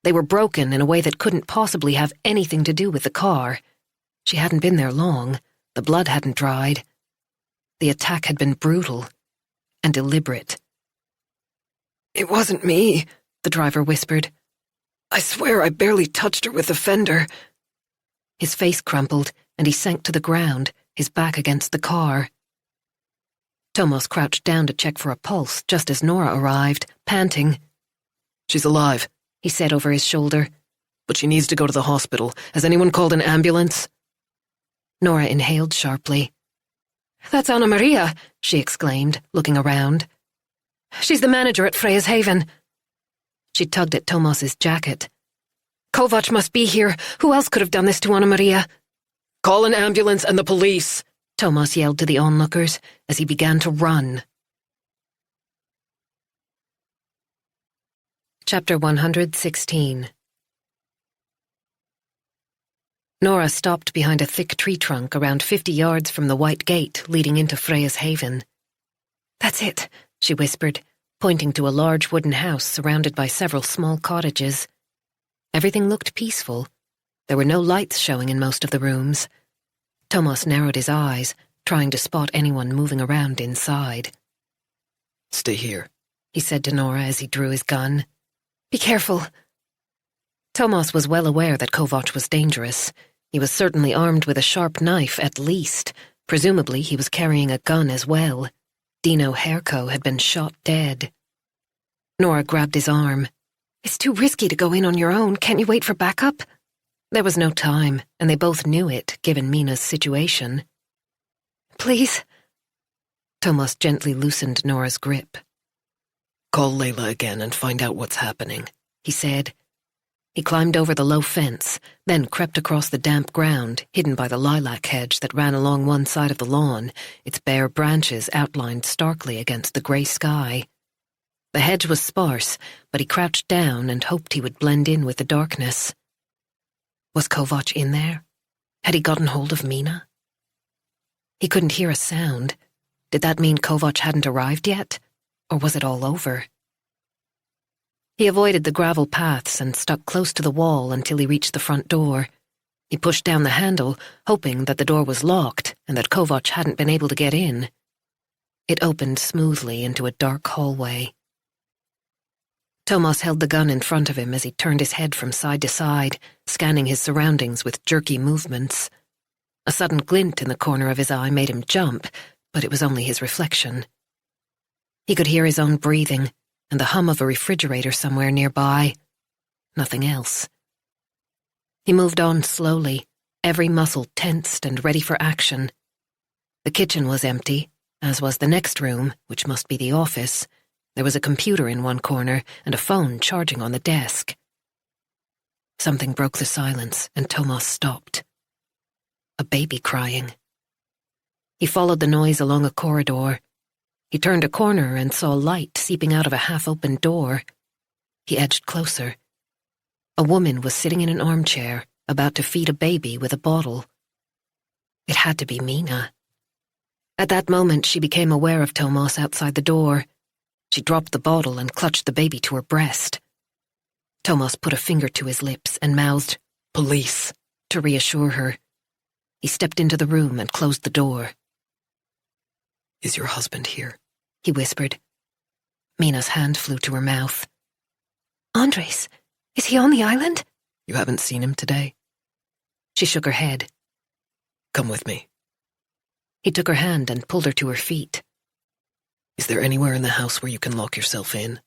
They were broken in a way that couldn't possibly have anything to do with the car. She hadn't been there long. The blood hadn't dried. The attack had been brutal and deliberate. "It wasn't me," the driver whispered. "I swear I barely touched her with the fender." His face crumpled, and he sank to the ground, his back against the car. Thomas crouched down to check for a pulse just as Nora arrived, panting. "She's alive," he said over his shoulder. But she needs to go to the hospital. Has anyone called an ambulance? Nora inhaled sharply. That's Anna Maria, she exclaimed, looking around. She's the manager at Freya's Haven. She tugged at Tomas's jacket. Kovac must be here. Who else could have done this to Anna Maria? Call an ambulance and the police, Tomas yelled to the onlookers as he began to run. Chapter 116. Nora stopped behind a thick tree trunk around 50 yards from the white gate leading into Freya's Haven. That's it, she whispered, pointing to a large wooden house surrounded by several small cottages. Everything looked peaceful. There were no lights showing in most of the rooms. Tomas narrowed his eyes, trying to spot anyone moving around inside. Stay here, he said to Nora as he drew his gun. Be careful. Tomas was well aware that Kovac was dangerous. He was certainly armed with a sharp knife, at least. Presumably he was carrying a gun as well. Dino Herko had been shot dead. Nora grabbed his arm. It's too risky to go in on your own. Can't you wait for backup? There was no time, and they both knew it, given Mina's situation. Please? Tomas gently loosened Nora's grip. Call Layla again and find out what's happening, he said. He climbed over the low fence, then crept across the damp ground, hidden by the lilac hedge that ran along one side of the lawn, its bare branches outlined starkly against the grey sky. The hedge was sparse, but he crouched down and hoped he would blend in with the darkness. Was Kovac in there? Had he gotten hold of Mina? He couldn't hear a sound. Did that mean Kovac hadn't arrived yet? Or was it all over? He avoided the gravel paths and stuck close to the wall until he reached the front door. He pushed down the handle, hoping that the door was locked and that Kovac hadn't been able to get in. It opened smoothly into a dark hallway. Tomas held the gun in front of him as he turned his head from side to side, scanning his surroundings with jerky movements. A sudden glint in the corner of his eye made him jump, but it was only his reflection. He could hear his own breathing and the hum of a refrigerator somewhere nearby. Nothing else. He moved on slowly, every muscle tensed and ready for action. The kitchen was empty, as was the next room, which must be the office. There was a computer in one corner and a phone charging on the desk. Something broke the silence, and Tomas stopped. A baby crying. He followed the noise along a corridor. He turned a corner and saw light seeping out of a half-opened door. He edged closer. A woman was sitting in an armchair, about to feed a baby with a bottle. It had to be Mina. At that moment, she became aware of Tomas outside the door. She dropped the bottle and clutched the baby to her breast. Tomas put a finger to his lips and mouthed, "Police," to reassure her. He stepped into the room and closed the door. Is your husband here? He whispered. Mina's hand flew to her mouth. Andres, is he on the island? You haven't seen him today? She shook her head. Come with me. He took her hand and pulled her to her feet. Is there anywhere in the house where you can lock yourself in?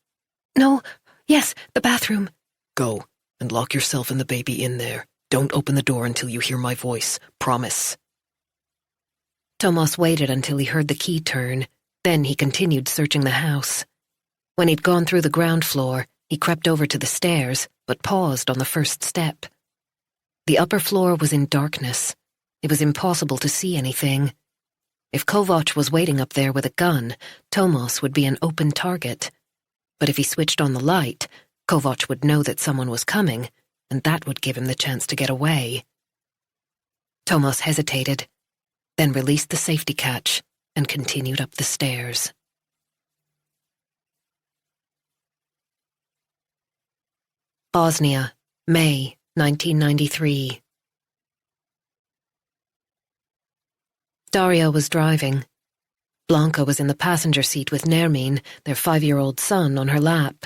No. Yes, the bathroom. Go, and lock yourself and the baby in there. Don't open the door until you hear my voice. Promise. Tomas waited until he heard the key turn. Then he continued searching the house. When he'd gone through the ground floor, he crept over to the stairs, but paused on the first step. The upper floor was in darkness. It was impossible to see anything. If Kovac was waiting up there with a gun, Tomas would be an open target. But if he switched on the light, Kovac would know that someone was coming, and that would give him the chance to get away. Tomas hesitated, then released the safety catch and continued up the stairs. Bosnia, May 1993. Daria was driving. Blanca was in the passenger seat with Nermin, their 5-year-old son, on her lap.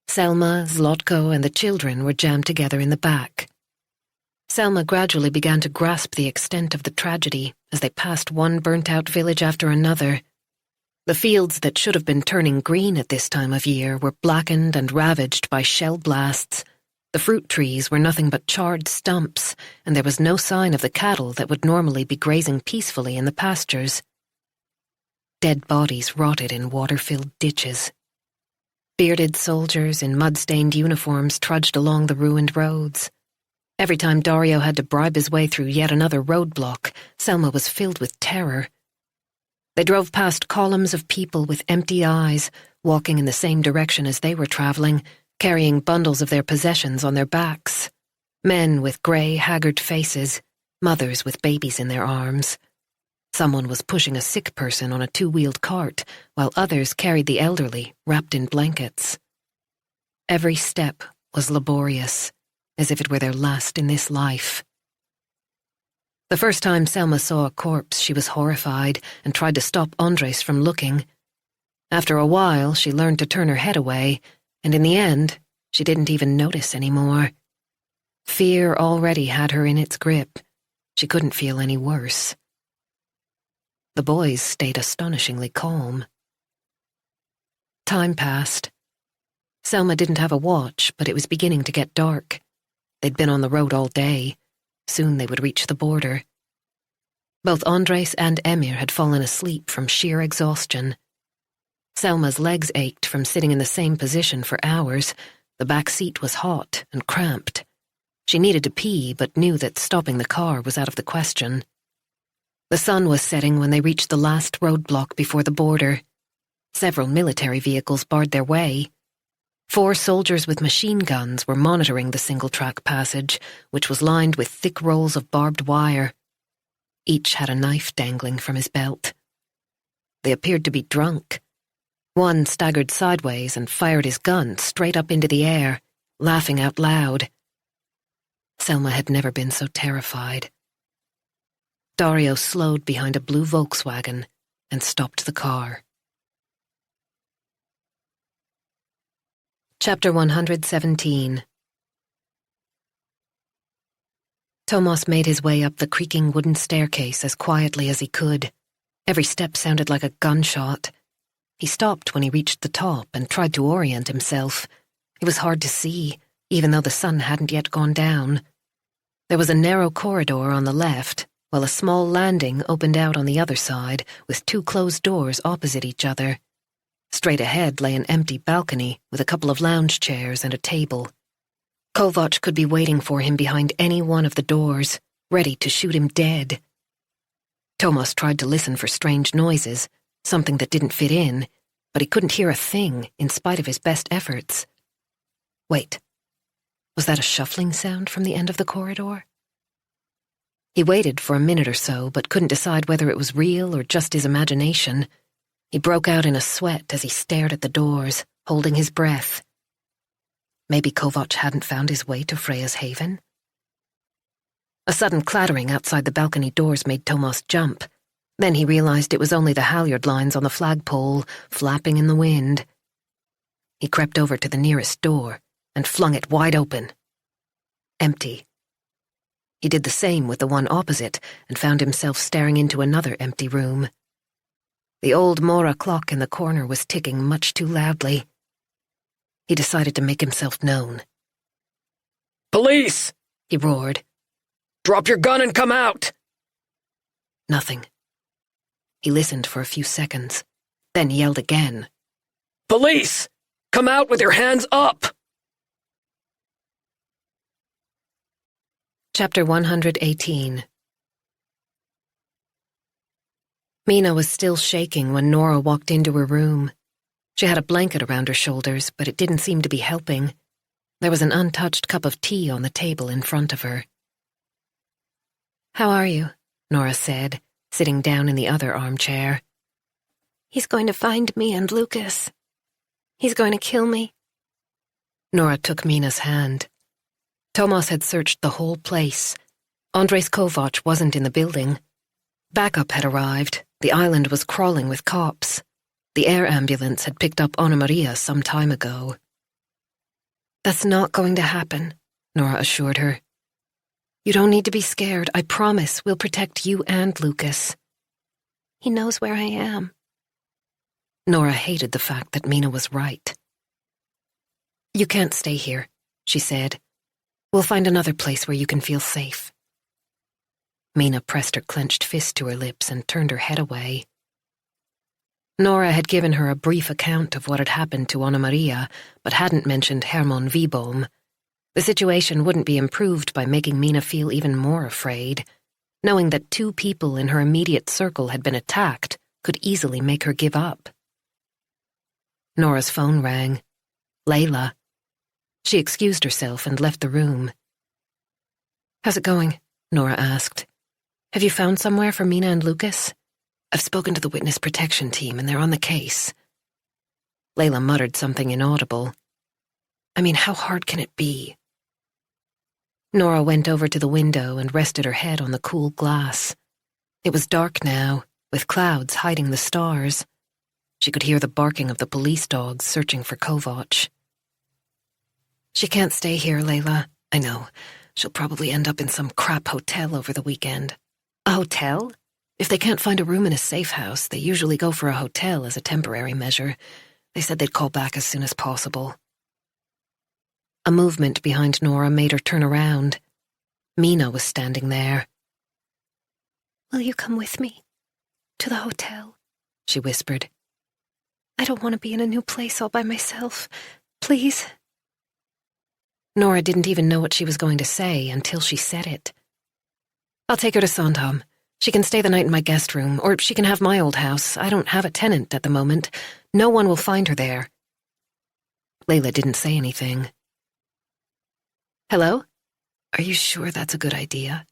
Selma, Zlotko, and the children were jammed together in the back. Selma gradually began to grasp the extent of the tragedy as they passed one burnt-out village after another. The fields that should have been turning green at this time of year were blackened and ravaged by shell blasts. The fruit trees were nothing but charred stumps, and there was no sign of the cattle that would normally be grazing peacefully in the pastures. Dead bodies rotted in water-filled ditches. Bearded soldiers in mud-stained uniforms trudged along the ruined roads. Every time Dario had to bribe his way through yet another roadblock, Selma was filled with terror. They drove past columns of people with empty eyes, walking in the same direction as they were traveling, carrying bundles of their possessions on their backs. Men with grey, haggard faces, mothers with babies in their arms. Someone was pushing a sick person on a two-wheeled cart, while others carried the elderly, wrapped in blankets. Every step was laborious, as if it were their last in this life. The first time Selma saw a corpse, she was horrified and tried to stop Andres from looking. After a while, she learned to turn her head away, and in the end, she didn't even notice anymore. Fear already had her in its grip. She couldn't feel any worse. The boys stayed astonishingly calm. Time passed. Selma didn't have a watch, but it was beginning to get dark. They'd been on the road all day. Soon they would reach the border. Both Andres and Emir had fallen asleep from sheer exhaustion. Selma's legs ached from sitting in the same position for hours. The back seat was hot and cramped. She needed to pee, but knew that stopping the car was out of the question. The sun was setting when they reached the last roadblock before the border. Several military vehicles barred their way. 4 soldiers with machine guns were monitoring the single-track passage, which was lined with thick rolls of barbed wire. Each had a knife dangling from his belt. They appeared to be drunk. One staggered sideways and fired his gun straight up into the air, laughing out loud. Selma had never been so terrified. Dario slowed behind a blue Volkswagen and stopped the car. Chapter 117. Thomas made his way up the creaking wooden staircase as quietly as he could. Every step sounded like a gunshot. He stopped when he reached the top and tried to orient himself. It was hard to see, even though the sun hadn't yet gone down. There was a narrow corridor on the left, while a small landing opened out on the other side, with 2 closed doors opposite each other. Straight ahead lay an empty balcony with a couple of lounge chairs and a table. Kovac could be waiting for him behind any one of the doors, ready to shoot him dead. Thomas tried to listen for strange noises, something that didn't fit in, but he couldn't hear a thing in spite of his best efforts. Wait, was that a shuffling sound from the end of the corridor? He waited for a minute or so, but couldn't decide whether it was real or just his imagination. He broke out in a sweat as he stared at the doors, holding his breath. Maybe Kovac hadn't found his way to Freya's haven? A sudden clattering outside the balcony doors made Thomas jump. Then he realized it was only the halyard lines on the flagpole, flapping in the wind. He crept over to the nearest door and flung it wide open. Empty. He did the same with the one opposite and found himself staring into another empty room. The old Mora clock in the corner was ticking much too loudly. He decided to make himself known. "Police!" he roared. "Drop your gun and come out!" Nothing. He listened for a few seconds, then yelled again. "Police! Come out with your hands up!" Chapter 118. Mina was still shaking when Nora walked into her room. She had a blanket around her shoulders, but it didn't seem to be helping. There was an untouched cup of tea on the table in front of her. "How are you?" Nora said, sitting down in the other armchair. "He's going to find me and Lucas. He's going to kill me." Nora took Mina's hand. Thomas had searched the whole place. Andres Kovac wasn't in the building. Backup had arrived. The island was crawling with cops. The air ambulance had picked up Anna Maria some time ago. "That's not going to happen," Nora assured her. "You don't need to be scared. I promise we'll protect you and Lucas. He knows where I am." Nora hated the fact that Mina was right. "You can't stay here," she said. "We'll find another place where you can feel safe." Mina pressed her clenched fist to her lips and turned her head away. Nora had given her a brief account of what had happened to Anna Maria, but hadn't mentioned Herman Wiboom. The situation wouldn't be improved by making Mina feel even more afraid. Knowing that 2 people in her immediate circle had been attacked could easily make her give up. Nora's phone rang. Layla. She excused herself and left the room. "How's it going?" Nora asked. "Have you found somewhere for Mina and Lucas?" "I've spoken to the witness protection team and they're on the case." Layla muttered something inaudible. "I mean, how hard can it be?" Nora went over to the window and rested her head on the cool glass. It was dark now, with clouds hiding the stars. She could hear the barking of the police dogs searching for Kovac. "She can't stay here, Layla. I know. She'll probably end up in some crap hotel over the weekend." "A hotel?" "If they can't find a room in a safe house, they usually go for a hotel as a temporary measure. They said they'd call back as soon as possible." A movement behind Nora made her turn around. Mina was standing there. "Will you come with me? To the hotel?" she whispered. "I don't want to be in a new place all by myself. Please." Nora didn't even know what she was going to say until she said it. "I'll take her to Sandhamn. She can stay the night in my guest room, or she can have my old house. I don't have a tenant at the moment. No one will find her there." Layla didn't say anything. "Hello? Are you sure that's a good idea?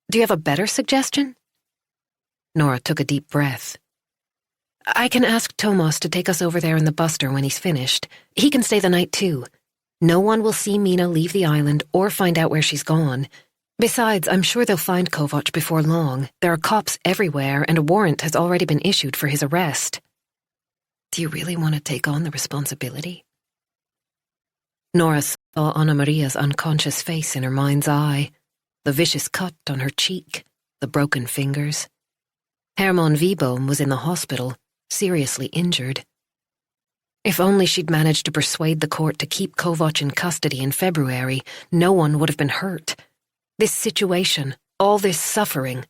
Do you have a better suggestion?" Nora took a deep breath. "I can ask Thomas to take us over there in the buster when he's finished. He can stay the night too. No one will see Mina leave the island or find out where she's gone. Besides, I'm sure they'll find Kovac before long. There are cops everywhere, and a warrant has already been issued for his arrest." "Do you really want to take on the responsibility?" Nora saw Anna Maria's unconscious face in her mind's eye, the vicious cut on her cheek, the broken fingers. Herman Wiboom was in the hospital, seriously injured. If only she'd managed to persuade the court to keep Kovac in custody in February, no one would have been hurt. This situation, all this suffering,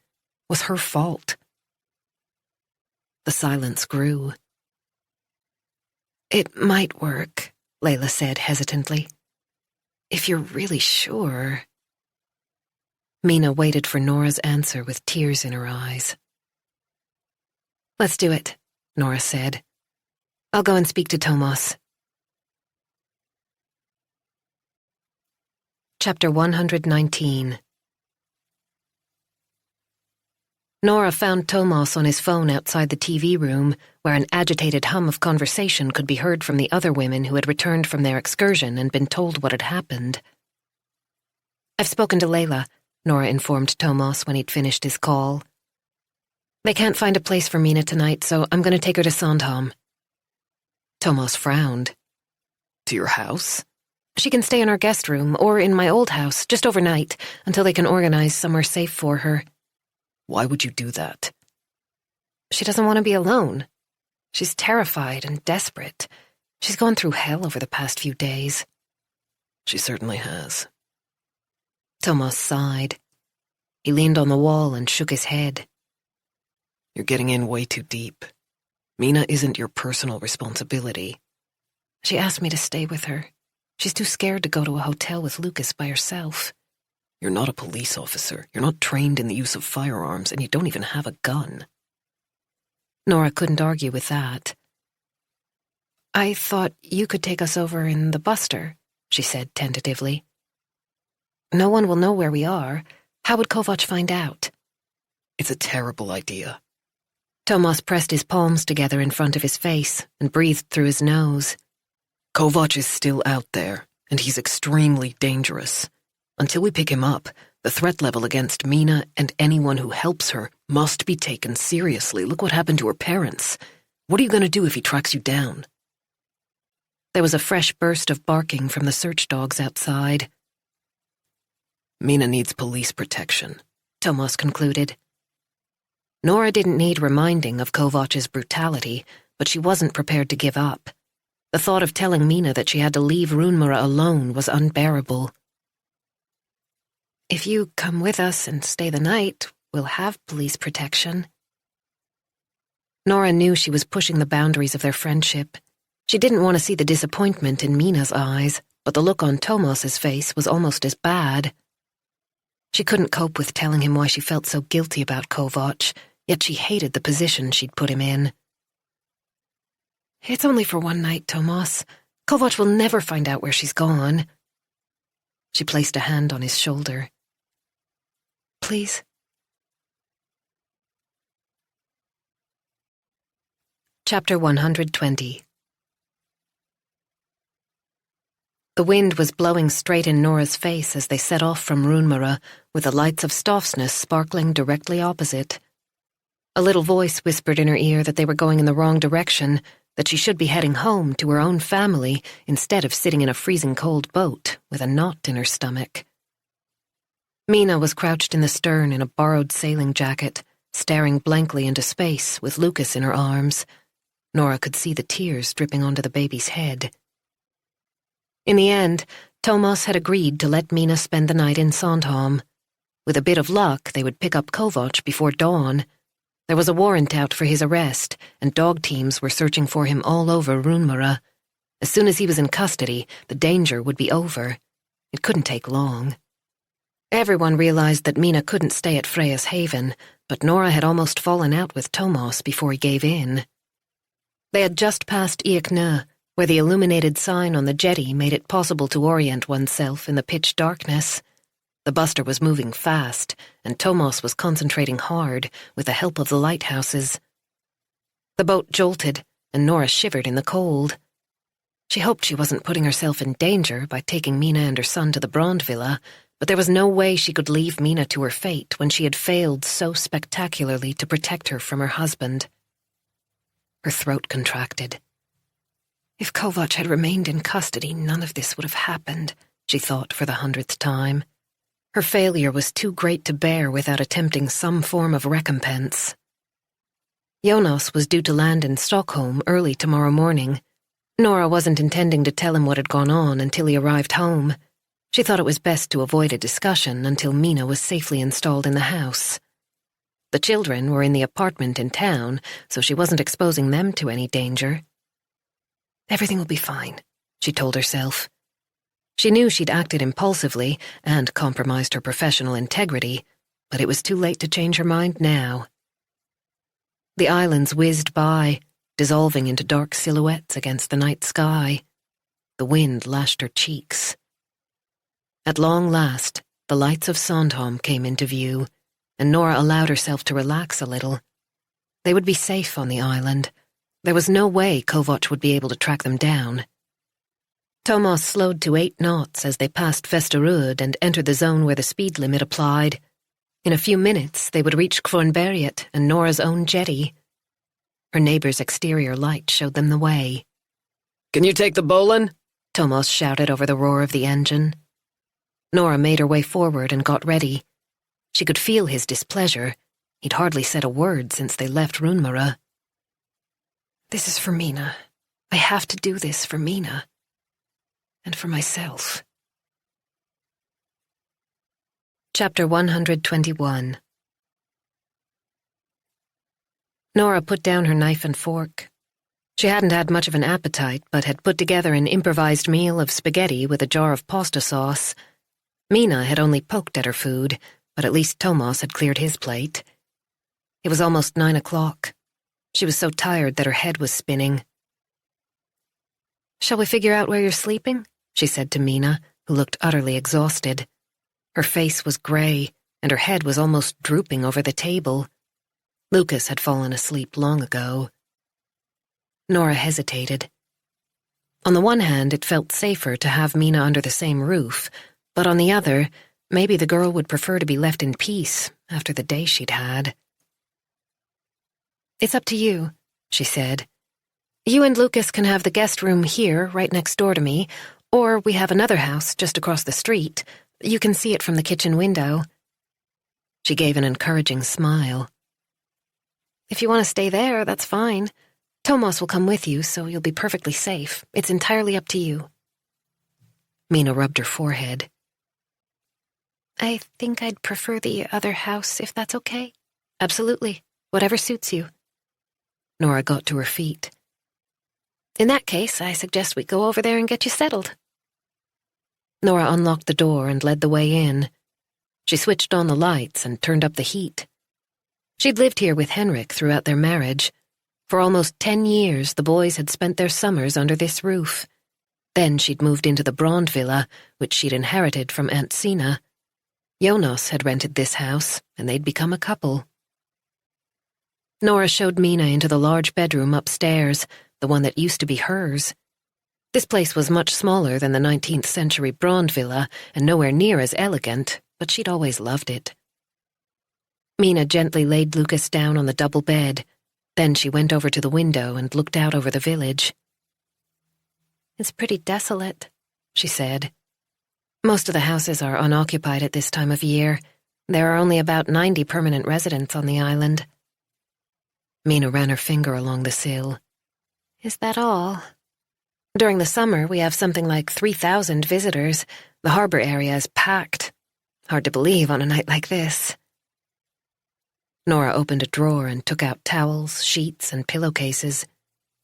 was her fault. The silence grew. "It might work," Layla said hesitantly. "If you're really sure." Mina waited for Nora's answer with tears in her eyes. "Let's do it," Nora said. "I'll go and speak to Thomas." Chapter 119. Nora found Thomas on his phone outside the TV room, where an agitated hum of conversation could be heard from the other women who had returned from their excursion and been told what had happened. "I've spoken to Layla," Nora informed Thomas when he'd finished his call. "They can't find a place for Mina tonight, so I'm going to take her to Sandhamn." Thomas frowned. To your house? She can stay in our guest room, or in my old house, just overnight, until they can organize somewhere safe for her. Why would you do that? She doesn't want to be alone. She's terrified and desperate. She's gone through hell over the past few days. She certainly has. Thomas sighed. He leaned on the wall and shook his head. You're getting in way too deep. Mina isn't your personal responsibility. She asked me to stay with her. She's too scared to go to a hotel with Lucas by herself. You're not a police officer. You're not trained in the use of firearms, and you don't even have a gun. Nora couldn't argue with that. I thought you could take us over in the buster, she said tentatively. No one will know where we are. How would Kovac find out? It's a terrible idea. Thomas pressed his palms together in front of his face and breathed through his nose. Kovac is still out there, and he's extremely dangerous. Until we pick him up, the threat level against Mina and anyone who helps her must be taken seriously. Look what happened to her parents. What are you going to do if he tracks you down? There was a fresh burst of barking from the search dogs outside. Mina needs police protection, Thomas concluded. Nora didn't need reminding of Kovac's brutality, but she wasn't prepared to give up. The thought of telling Mina that she had to leave Runmara alone was unbearable. If you come with us and stay the night, we'll have police protection. Nora knew she was pushing the boundaries of their friendship. She didn't want to see the disappointment in Mina's eyes, but the look on Tomas's face was almost as bad. She couldn't cope with telling him why she felt so guilty about Kovac, yet she hated the position she'd put him in. It's only for one night, Tomas. Kovac will never find out where she's gone. She placed a hand on his shoulder. Please. Chapter 120. The wind was blowing straight in Nora's face as they set off from Runmara, with the lights of Stofsness sparkling directly opposite. A little voice whispered in her ear that they were going in the wrong direction, that she should be heading home to her own family instead of sitting in a freezing cold boat with a knot in her stomach. Mina was crouched in the stern in a borrowed sailing jacket, staring blankly into space with Lucas in her arms. Nora could see the tears dripping onto the baby's head. In the end, Tomas had agreed to let Mina spend the night in Sandhamn. With a bit of luck, they would pick up Kovac before dawn. There was a warrant out for his arrest, and dog teams were searching for him all over Runmara. As soon as he was in custody, the danger would be over. It couldn't take long. Everyone realized that Mina couldn't stay at Freya's Haven, but Nora had almost fallen out with Tomas before he gave in. They had just passed Iekne, where the illuminated sign on the jetty made it possible to orient oneself in the pitch darkness. The buster was moving fast, and Tomas was concentrating hard with the help of the lighthouses. The boat jolted, and Nora shivered in the cold. She hoped she wasn't putting herself in danger by taking Mina and her son to the Brand Villa, but there was no way she could leave Mina to her fate when she had failed so spectacularly to protect her from her husband. Her throat contracted. If Kovac had remained in custody, none of this would have happened, she thought for the 100th time. Her failure was too great to bear without attempting some form of recompense. Jonas was due to land in Stockholm early tomorrow morning. Nora wasn't intending to tell him what had gone on until he arrived home. She thought it was best to avoid a discussion until Mina was safely installed in the house. The children were in the apartment in town, so she wasn't exposing them to any danger. Everything will be fine, she told herself. She knew she'd acted impulsively and compromised her professional integrity, but it was too late to change her mind now. The islands whizzed by, dissolving into dark silhouettes against the night sky. The wind lashed her cheeks. At long last, the lights of Sandhamn came into view, and Nora allowed herself to relax a little. They would be safe on the island. There was no way Kovac would be able to track them down. Tomas slowed to 8 knots as they passed Vesterud and entered the zone where the speed limit applied. In a few minutes, they would reach Kvarnberget and Nora's own jetty. Her neighbor's exterior light showed them the way. "Can you take the Bolin?" Tomas shouted over the roar of the engine. Nora made her way forward and got ready. She could feel his displeasure. He'd hardly said a word since they left Runmara. This is for Mina. I have to do this for Mina. And for myself. Chapter 121. Nora put down her knife and fork. She hadn't had much of an appetite, but had put together an improvised meal of spaghetti with a jar of pasta sauce. Mina had only poked at her food, but at least Tomas had cleared his plate. It was almost 9 o'clock. She was so tired that her head was spinning. "Shall we figure out where you're sleeping?" she said to Mina, who looked utterly exhausted. Her face was gray, and her head was almost drooping over the table. Lucas had fallen asleep long ago. Nora hesitated. On the one hand, it felt safer to have Mina under the same roof, but on the other, maybe the girl would prefer to be left in peace after the day she'd had. "It's up to you," she said. "You and Lucas can have the guest room here, right next door to me, or we have another house just across the street. You can see it from the kitchen window." She gave an encouraging smile. "If you want to stay there, that's fine. Thomas will come with you, so you'll be perfectly safe. It's entirely up to you. Mina rubbed her forehead. I think I'd prefer the other house, if that's okay. Absolutely. Whatever suits you. Nora got to her feet. In that case, I suggest we go over there and get you settled. Nora unlocked the door and led the way in. She switched on the lights and turned up the heat. She'd lived here with Henrik throughout their marriage. For almost 10 years, the boys had spent their summers under this roof. Then she'd moved into the Brand Villa, which she'd inherited from Aunt Sina. Jonas had rented this house, and they'd become a couple. Nora showed Mina into the large bedroom upstairs, the one that used to be hers. This place was much smaller than the 19th century Brand Villa and nowhere near as elegant, but she'd always loved it. Mina gently laid Lucas down on the double bed. Then she went over to the window and looked out over the village. It's pretty desolate, she said. Most of the houses are unoccupied at this time of year. There are only about 90 permanent residents on the island. Mina ran her finger along the sill. Is that all? During the summer, we have something like 3,000 visitors. The harbor area is packed. Hard to believe on a night like this. Nora opened a drawer and took out towels, sheets, and pillowcases.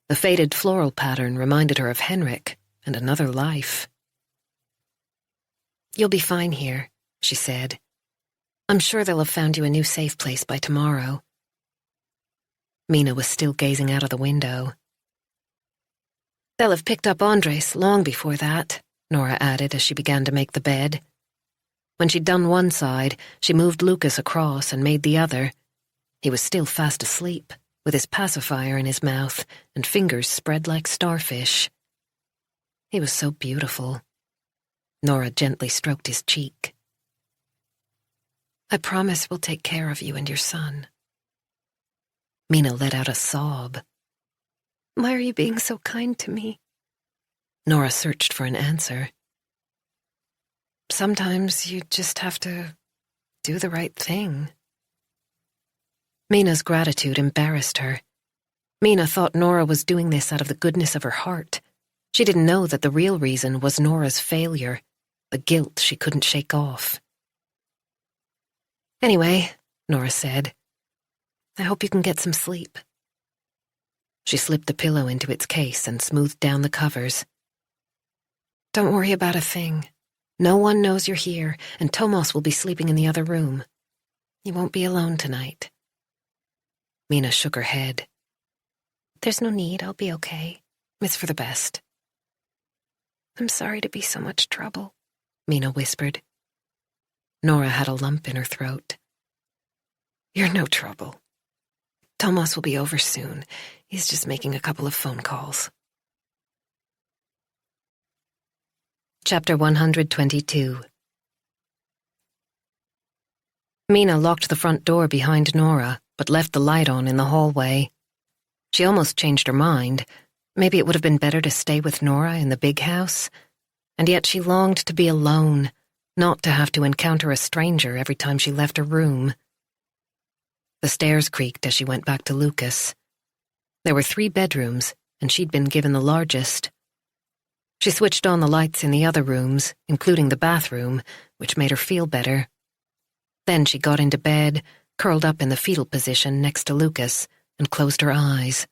The faded floral pattern reminded her of Henrik and another life. You'll be fine here, she said. I'm sure they'll have found you a new safe place by tomorrow. Mina was still gazing out of the window. They'll have picked up Andres long before that, Nora added as she began to make the bed. When she'd done one side, she moved Lucas across and made the other. He was still fast asleep, with his pacifier in his mouth and fingers spread like starfish. He was so beautiful. Nora gently stroked his cheek. I promise we'll take care of you and your son. Mina let out a sob. Why are you being so kind to me? Nora searched for an answer. Sometimes you just have to do the right thing. Mina's gratitude embarrassed her. Mina thought Nora was doing this out of the goodness of her heart. She didn't know that the real reason was Nora's failure, the guilt she couldn't shake off. Anyway, Nora said, I hope you can get some sleep. She slipped the pillow into its case and smoothed down the covers. Don't worry about a thing. No one knows you're here, and Thomas will be sleeping in the other room. You won't be alone tonight. Mina shook her head. There's no need, I'll be okay. It's for the best. I'm sorry to be so much trouble, Mina whispered. Nora had a lump in her throat. You're no trouble. Thomas will be over soon. He's just making a couple of phone calls. Chapter 122. Mina locked the front door behind Nora, but left the light on in the hallway. She almost changed her mind. Maybe it would have been better to stay with Nora in the big house. And yet she longed to be alone, not to have to encounter a stranger every time she left her room. The stairs creaked as she went back to Lucas. There were 3 bedrooms, and she'd been given the largest. She switched on the lights in the other rooms, including the bathroom, which made her feel better. Then she got into bed, curled up in the fetal position next to Lucas, and closed her eyes.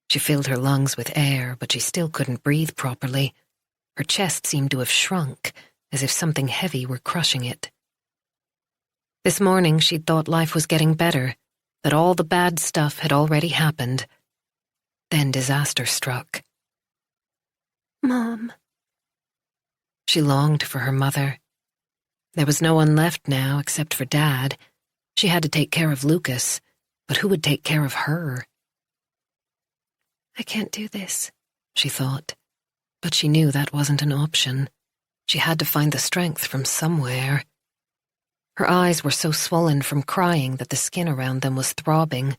She filled her lungs with air, but she still couldn't breathe properly. Her chest seemed to have shrunk, as if something heavy were crushing it. This morning she'd thought life was getting better, that all the bad stuff had already happened. Then disaster struck. Mom. She longed for her mother. There was no one left now except for Dad. She had to take care of Lucas, but who would take care of her? I can't do this, she thought, but she knew that wasn't an option. She had to find the strength from somewhere. Her eyes were so swollen from crying that the skin around them was throbbing.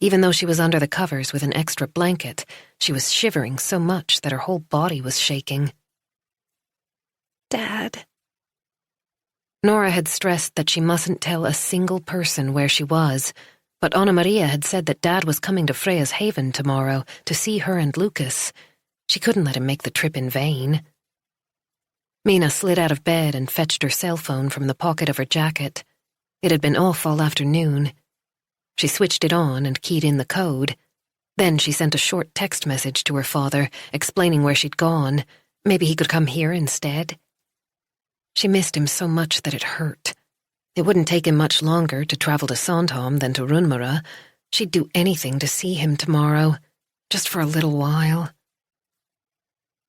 Even though she was under the covers with an extra blanket, she was shivering so much that her whole body was shaking. Dad. Nora had stressed that she mustn't tell a single person where she was, But Anna Maria had said that Dad was coming to Freya's Haven tomorrow to see her and Lucas. She couldn't let him make the trip in vain. Mina slid out of bed and fetched her cell phone from the pocket of her jacket. It had been off all afternoon. She switched it on and keyed in the code. Then she sent a short text message to her father, explaining where she'd gone. Maybe he could come here instead. She missed him so much that it hurt. It wouldn't take him much longer to travel to Sandhamn than to Runmara. She'd do anything to see him tomorrow, just for a little while.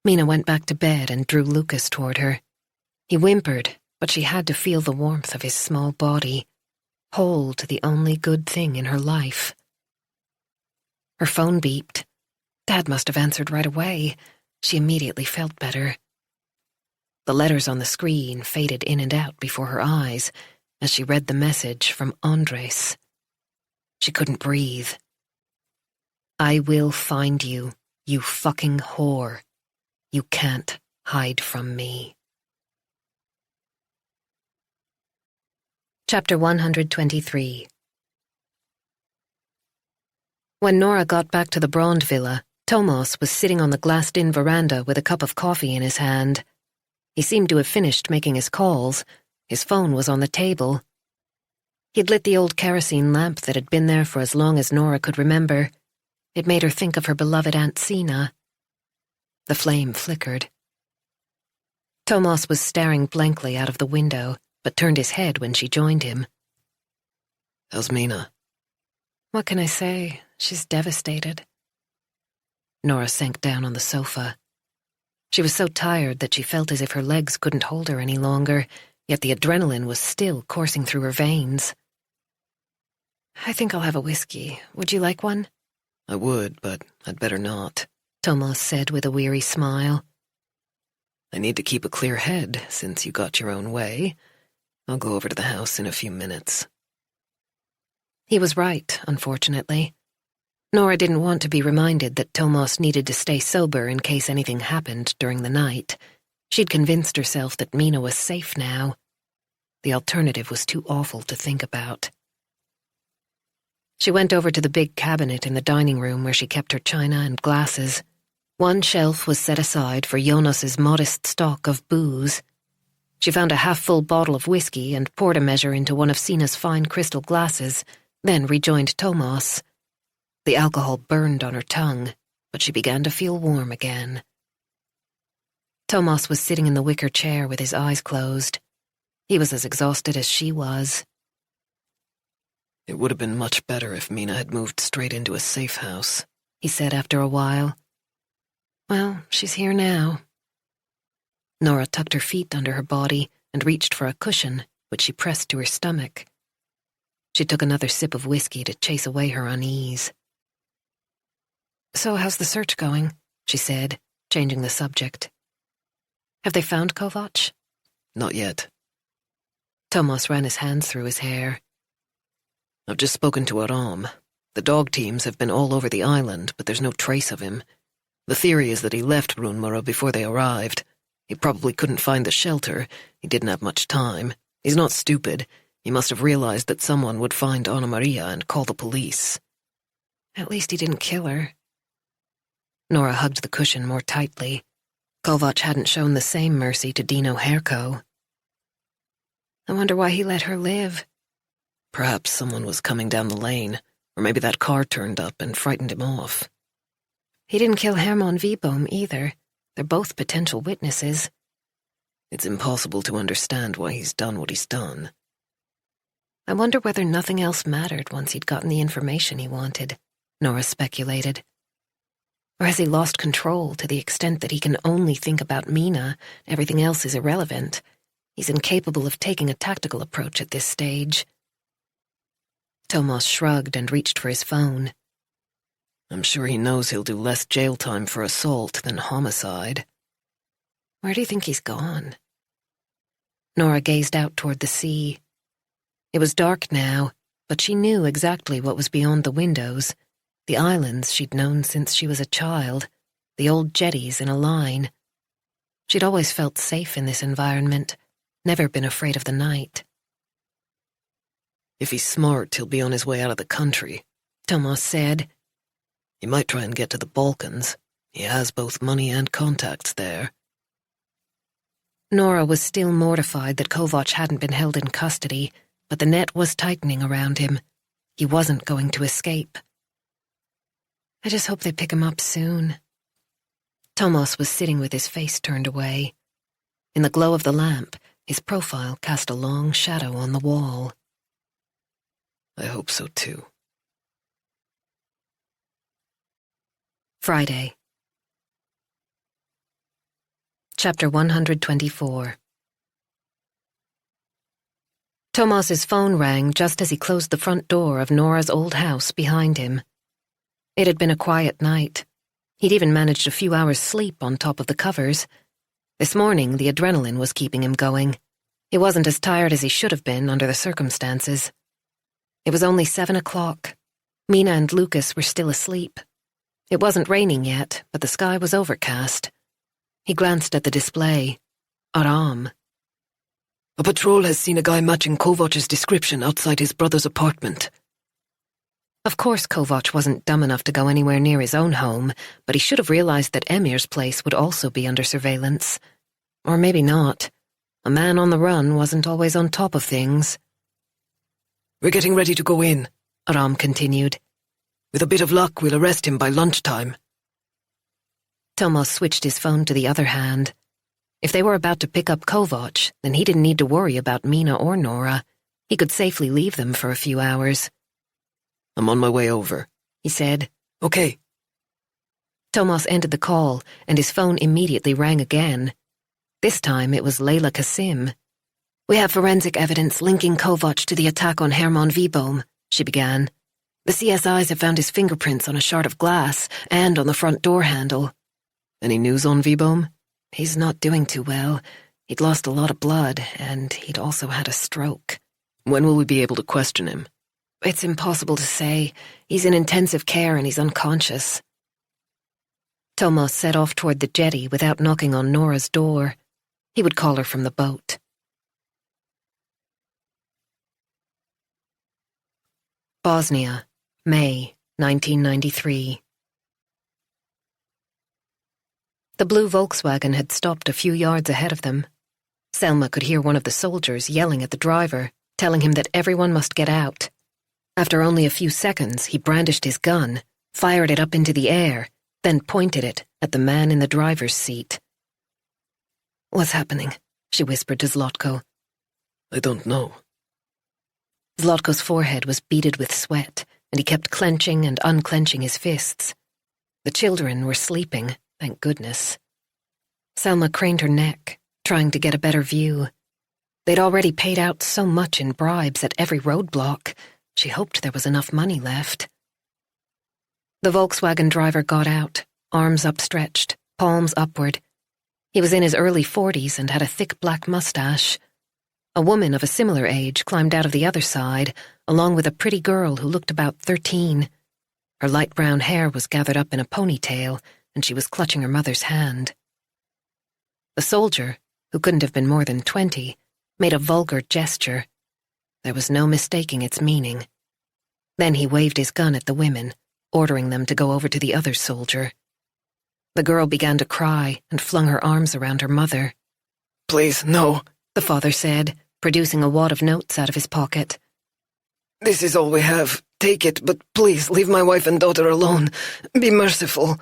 Mina went back to bed and drew Lucas toward her. He whimpered, but she had to feel the warmth of his small body, whole to the only good thing in her life. Her phone beeped. Dad must have answered right away. She immediately felt better. The letters on the screen faded in and out before her eyes as she read the message from Andres. She couldn't breathe. I will find you, you fucking whore. You can't hide from me. Chapter 123. When Nora got back to the Brond villa, Thomas was sitting on the glassed-in veranda with a cup of coffee in his hand. He seemed to have finished making his calls. His phone was on the table. He'd lit the old kerosene lamp that had been there for as long as Nora could remember. It made her think of her beloved Aunt Sina. The flame flickered. Thomas was staring blankly out of the window, but turned his head when she joined him. How's Mina? What can I say? She's devastated. Nora sank down on the sofa. She was so tired that she felt as if her legs couldn't hold her any longer, yet the adrenaline was still coursing through her veins. I think I'll have a whiskey. Would you like one? I would, but I'd better not, Thomas said with a weary smile. I need to keep a clear head since you got your own way. I'll go over to the house in a few minutes. He was right, unfortunately. Nora didn't want to be reminded that Thomas needed to stay sober in case anything happened during the night. She'd convinced herself that Mina was safe now. The alternative was too awful to think about. She went over to the big cabinet in the dining room where she kept her china and glasses. One shelf was set aside for Jonas's modest stock of booze. She found a half-full bottle of whiskey and poured a measure into one of Sina's fine crystal glasses, then rejoined Thomas. The alcohol burned on her tongue, but she began to feel warm again. Thomas was sitting in the wicker chair with his eyes closed. He was as exhausted as she was. It would have been much better if Mina had moved straight into a safe house, he said after a while. Well, she's here now. Nora tucked her feet under her body and reached for a cushion, which she pressed to her stomach. She took another sip of whiskey to chase away her unease. So how's the search going? She said, changing the subject. Have they found Kovac? Not yet. Thomas ran his hands through his hair. I've just spoken to Aram. The dog teams have been all over the island, but there's no trace of him. The theory is that he left Runmara before they arrived. He probably couldn't find the shelter. He didn't have much time. He's not stupid. He must have realized that someone would find Anna Maria and call the police. At least he didn't kill her. Nora hugged the cushion more tightly. Kovac hadn't shown the same mercy to Dino Herko. I wonder why he let her live. Perhaps someone was coming down the lane, or maybe that car turned up and frightened him off. He didn't kill Herman Wieboom either. They're both potential witnesses. It's impossible to understand why he's done what he's done. I wonder whether nothing else mattered once he'd gotten the information he wanted, Nora speculated. Or has he lost control to the extent that he can only think about Mina, everything else is irrelevant? He's incapable of taking a tactical approach at this stage. Thomas shrugged and reached for his phone. I'm sure he knows he'll do less jail time for assault than homicide. Where do you think he's gone? Nora gazed out toward the sea. It was dark now, but she knew exactly what was beyond the windows. The islands she'd known since she was a child, the old jetties in a line. She'd always felt safe in this environment, never been afraid of the night. If he's smart, he'll be on his way out of the country, Thomas said. He might try and get to the Balkans. He has both money and contacts there. Nora was still mortified that Kovac hadn't been held in custody, but the net was tightening around him. He wasn't going to escape. I just hope they pick him up soon. Thomas was sitting with his face turned away. In the glow of the lamp, his profile cast a long shadow on the wall. I hope so too. Friday. Chapter 124. Thomas's phone rang just as he closed the front door of Nora's old house behind him. It had been a quiet night. He'd even managed a few hours' sleep on top of the covers. This morning, the adrenaline was keeping him going. He wasn't as tired as he should have been under the circumstances. It was only 7 o'clock. Mina and Lucas were still asleep. It wasn't raining yet, but the sky was overcast. He glanced at the display. Aram. A patrol has seen a guy matching Kovac's description outside his brother's apartment. Of course Kovac wasn't dumb enough to go anywhere near his own home, but he should have realized that Emir's place would also be under surveillance. Or maybe not. A man on the run wasn't always on top of things. We're getting ready to go in, Aram continued. With a bit of luck, we'll arrest him by lunchtime. Thomas switched his phone to the other hand. If they were about to pick up Kovac, then he didn't need to worry about Mina or Nora. He could safely leave them for a few hours. I'm on my way over, he said. Okay. Thomas ended the call, and his phone immediately rang again. This time it was Layla Kasim. We have forensic evidence linking Kovac to the attack on Herman Vibohm, she began. The CSIs have found his fingerprints on a shard of glass and on the front door handle. Any news on Vibohm? He's not doing too well. He'd lost a lot of blood, and he'd also had a stroke. When will we be able to question him? It's impossible to say. He's in intensive care and he's unconscious. Thomas set off toward the jetty without knocking on Nora's door. He would call her from the boat. Bosnia, May, 1993. The blue Volkswagen had stopped a few yards ahead of them. Selma could hear one of the soldiers yelling at the driver, telling him that everyone must get out. After only a few seconds, he brandished his gun, fired it up into the air, then pointed it at the man in the driver's seat. What's happening? She whispered to Zlotko. I don't know. Zlotko's forehead was beaded with sweat, and he kept clenching and unclenching his fists. The children were sleeping, thank goodness. Selma craned her neck, trying to get a better view. They'd already paid out so much in bribes at every roadblock. She hoped there was enough money left. The Volkswagen driver got out, arms upstretched, palms upward. He was in his early 40s and had a thick black mustache. A woman of a similar age climbed out of the other side, along with a pretty girl who looked about 13. Her light brown hair was gathered up in a ponytail, and she was clutching her mother's hand. The soldier, who couldn't have been more than 20, made a vulgar gesture. There was no mistaking its meaning. Then he waved his gun at the women, ordering them to go over to the other soldier. The girl began to cry and flung her arms around her mother. Please, no, the father said, producing a wad of notes out of his pocket. This is all we have. Take it, but please leave my wife and daughter alone. Be merciful.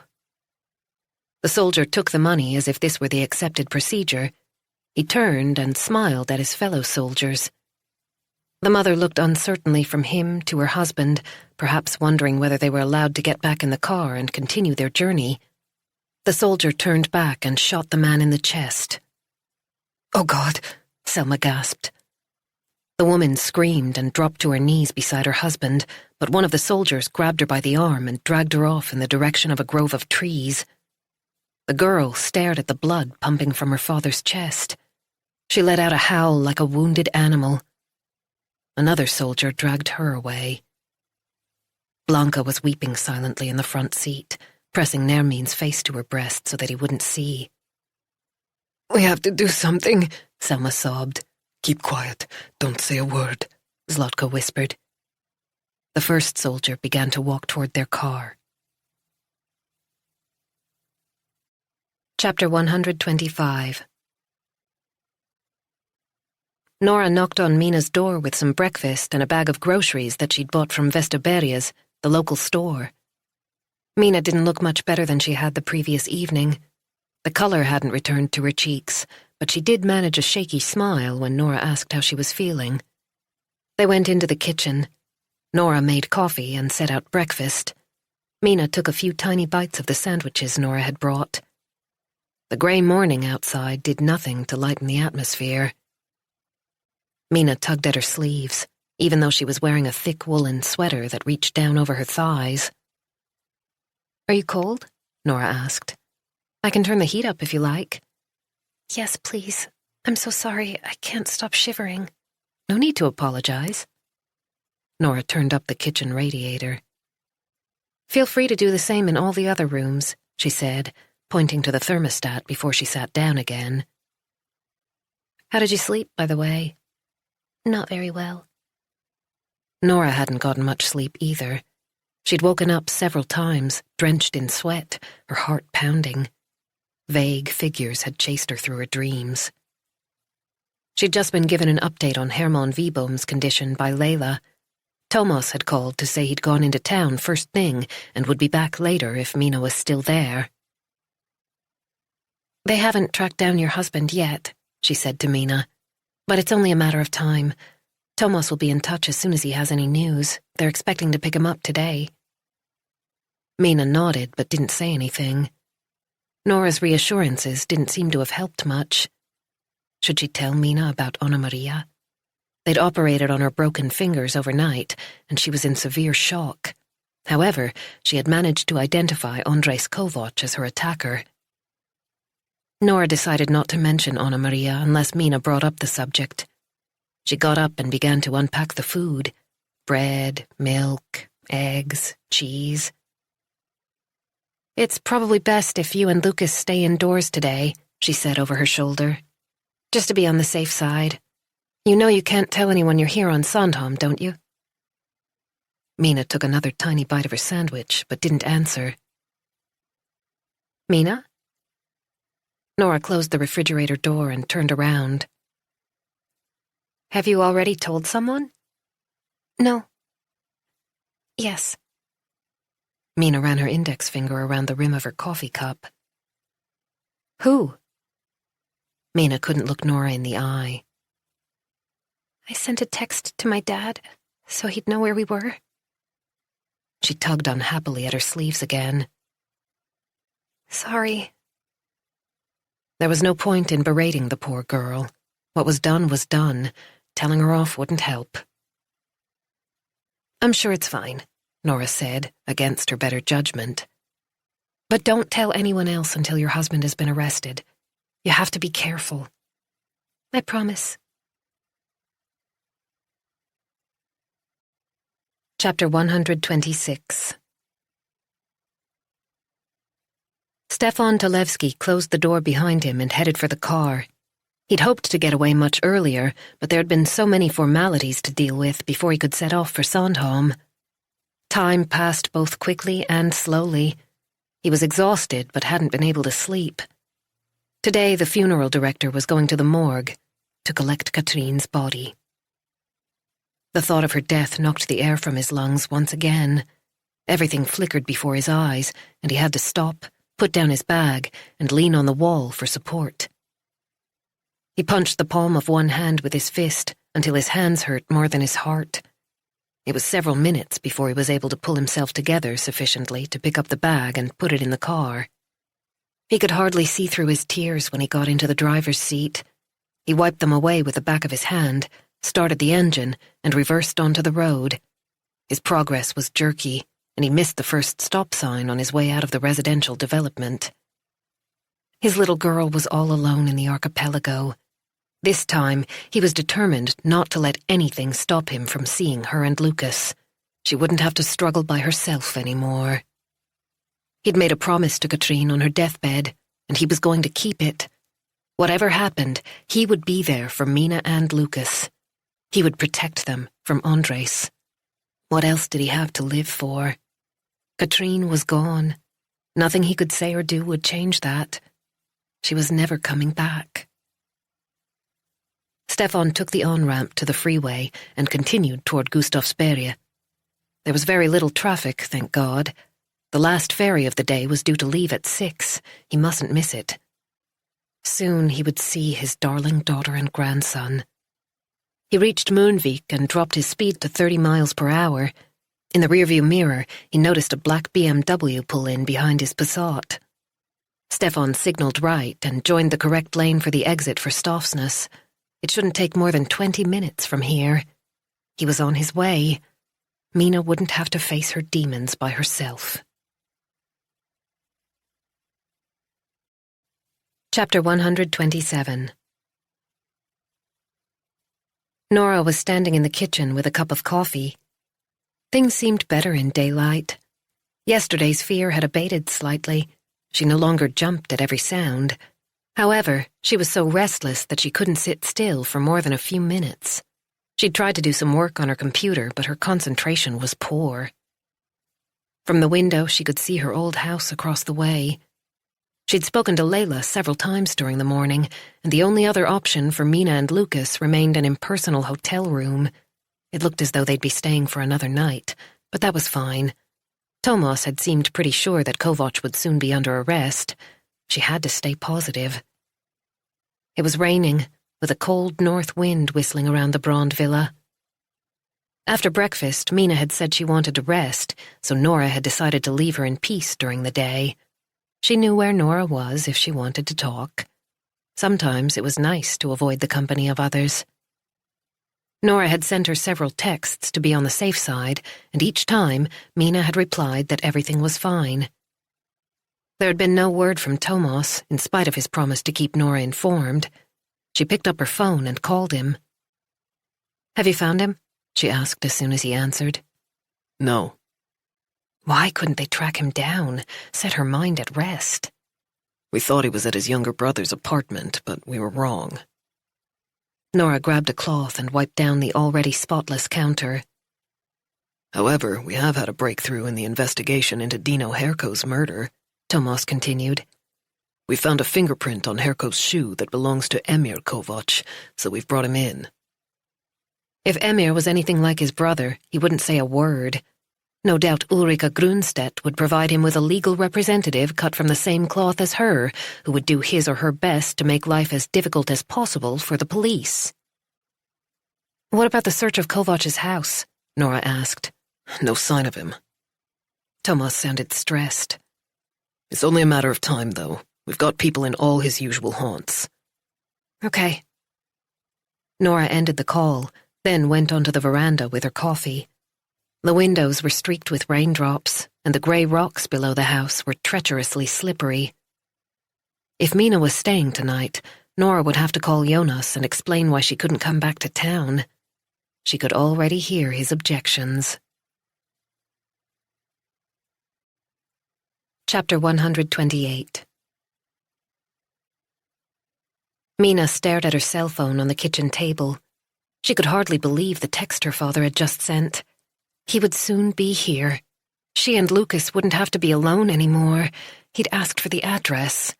The soldier took the money as if this were the accepted procedure. He turned and smiled at his fellow soldiers. The mother looked uncertainly from him to her husband, perhaps wondering whether they were allowed to get back in the car and continue their journey. The soldier turned back and shot the man in the chest. Oh, God, Selma gasped. The woman screamed and dropped to her knees beside her husband, but one of the soldiers grabbed her by the arm and dragged her off in the direction of a grove of trees. The girl stared at the blood pumping from her father's chest. She let out a howl like a wounded animal. Another soldier dragged her away. Blanca was weeping silently in the front seat, pressing Nermin's face to her breast so that he wouldn't see. We have to do something, Selma sobbed. Keep quiet. Don't say a word. Zlotka whispered. The first soldier began to walk toward their car. Chapter 125. Nora knocked on Mina's door with some breakfast and a bag of groceries that she'd bought from Vesterberg's, the local store. Mina didn't look much better than she had the previous evening. The color hadn't returned to her cheeks, but she did manage a shaky smile when Nora asked how she was feeling. They went into the kitchen. Nora made coffee and set out breakfast. Mina took a few tiny bites of the sandwiches Nora had brought. The grey morning outside did nothing to lighten the atmosphere. Mina tugged at her sleeves, even though she was wearing a thick woolen sweater that reached down over her thighs. "Are you cold?" Nora asked. "I can turn the heat up if you like." "Yes, please. I'm so sorry. I can't stop shivering." "No need to apologize." Nora turned up the kitchen radiator. "Feel free to do the same in all the other rooms," she said, pointing to the thermostat before she sat down again. "How did you sleep, by the way?" "Not very well." Nora hadn't gotten much sleep either. She'd woken up several times, drenched in sweat, her heart pounding. Vague figures had chased her through her dreams. She'd just been given an update on Hermann Wieboom's condition by Layla. Thomas had called to say he'd gone into town first thing and would be back later if Mina was still there. "They haven't tracked down your husband yet," she said to Mina. "But it's only a matter of time. Thomas will be in touch as soon as he has any news. They're expecting to pick him up today." Mina nodded but didn't say anything. Nora's reassurances didn't seem to have helped much. Should she tell Mina about Anna Maria? They'd operated on her broken fingers overnight, and she was in severe shock. However, she had managed to identify Andres Kovac as her attacker. Nora decided not to mention Anna Maria unless Mina brought up the subject. She got up and began to unpack the food. Bread, milk, eggs, cheese. "It's probably best if you and Lucas stay indoors today," she said over her shoulder. "Just to be on the safe side. You know you can't tell anyone you're here on Sandhamn, don't you?" Mina took another tiny bite of her sandwich, but didn't answer. "Mina?" Nora closed the refrigerator door and turned around. "Have you already told someone?" "No." "Yes." Mina ran her index finger around the rim of her coffee cup. "Who?" Mina couldn't look Nora in the eye. "I sent a text to my dad, so he'd know where we were." She tugged unhappily at her sleeves again. "Sorry." There was no point in berating the poor girl. What was done. Telling her off wouldn't help. "I'm sure it's fine," Nora said, against her better judgment. "But don't tell anyone else until your husband has been arrested. You have to be careful." "I promise." Chapter 126. Stefan Talevsky closed the door behind him and headed for the car. He'd hoped to get away much earlier, but there had been so many formalities to deal with before he could set off for Sandhamn. Time passed both quickly and slowly. He was exhausted but hadn't been able to sleep. Today the funeral director was going to the morgue to collect Katrine's body. The thought of her death knocked the air from his lungs once again. Everything flickered before his eyes, and he had to stop, put down his bag, and lean on the wall for support. He punched the palm of one hand with his fist until his hands hurt more than his heart. It was several minutes before he was able to pull himself together sufficiently to pick up the bag and put it in the car. He could hardly see through his tears when he got into the driver's seat. He wiped them away with the back of his hand, started the engine, and reversed onto the road. His progress was jerky, and he missed the first stop sign on his way out of the residential development. His little girl was all alone in the archipelago. This time, he was determined not to let anything stop him from seeing her and Lucas. She wouldn't have to struggle by herself anymore. He'd made a promise to Katrine on her deathbed, and he was going to keep it. Whatever happened, he would be there for Mina and Lucas. He would protect them from Andres. What else did he have to live for? Katrine was gone. Nothing he could say or do would change that. She was never coming back. Stefan took the on-ramp to the freeway and continued toward Gustavsberg. There was very little traffic, thank God. The last ferry of the day was due to leave at 6. He mustn't miss it. Soon he would see his darling daughter and grandson. He reached Mölnvik and dropped his speed to 30 miles per hour. In the rearview mirror, he noticed a black BMW pull in behind his Passat. Stefan signaled right and joined the correct lane for the exit for Stafsnäs. It shouldn't take more than 20 minutes from here. He was on his way. Mina wouldn't have to face her demons by herself. Chapter 127. Nora was standing in the kitchen with a cup of coffee. Things seemed better in daylight. Yesterday's fear had abated slightly. She no longer jumped at every sound. However, she was so restless that she couldn't sit still for more than a few minutes. She'd tried to do some work on her computer, but her concentration was poor. From the window, she could see her old house across the way. She'd spoken to Layla several times during the morning, and the only other option for Mina and Lucas remained an impersonal hotel room. It looked as though they'd be staying for another night, but that was fine. Thomas had seemed pretty sure that Kovac would soon be under arrest. She had to stay positive. It was raining, with a cold north wind whistling around the Brand villa. After breakfast, Mina had said she wanted to rest, so Nora had decided to leave her in peace during the day. She knew where Nora was if she wanted to talk. Sometimes it was nice to avoid the company of others. Nora had sent her several texts to be on the safe side, and each time Mina had replied that everything was fine. There had been no word from Thomas, in spite of his promise to keep Nora informed. She picked up her phone and called him. "Have you found him?" she asked as soon as he answered. No. Why couldn't they track him down, set her mind at rest? We thought he was at his younger brother's apartment, but we were wrong. Nora grabbed a cloth and wiped down the already spotless counter. However, we have had a breakthrough in the investigation into Dino Herko's murder, Thomas continued. We found a fingerprint on Herko's shoe that belongs to Emir Kovac, so we've brought him in. If Emir was anything like his brother, he wouldn't say a word. No doubt Ulrika Grunstedt would provide him with a legal representative cut from the same cloth as her, who would do his or her best to make life as difficult as possible for the police. What about the search of Kovac's house? Nora asked. No sign of him. Thomas sounded stressed. It's only a matter of time, though. We've got people in all his usual haunts. Okay. Nora ended the call, then went onto the veranda with her coffee. The windows were streaked with raindrops, and the grey rocks below the house were treacherously slippery. If Mina was staying tonight, Nora would have to call Jonas and explain why she couldn't come back to town. She could already hear his objections. Chapter 128. Mina stared at her cell phone on the kitchen table. She could hardly believe the text her father had just sent. He would soon be here. She and Lucas wouldn't have to be alone anymore. He'd asked for the address.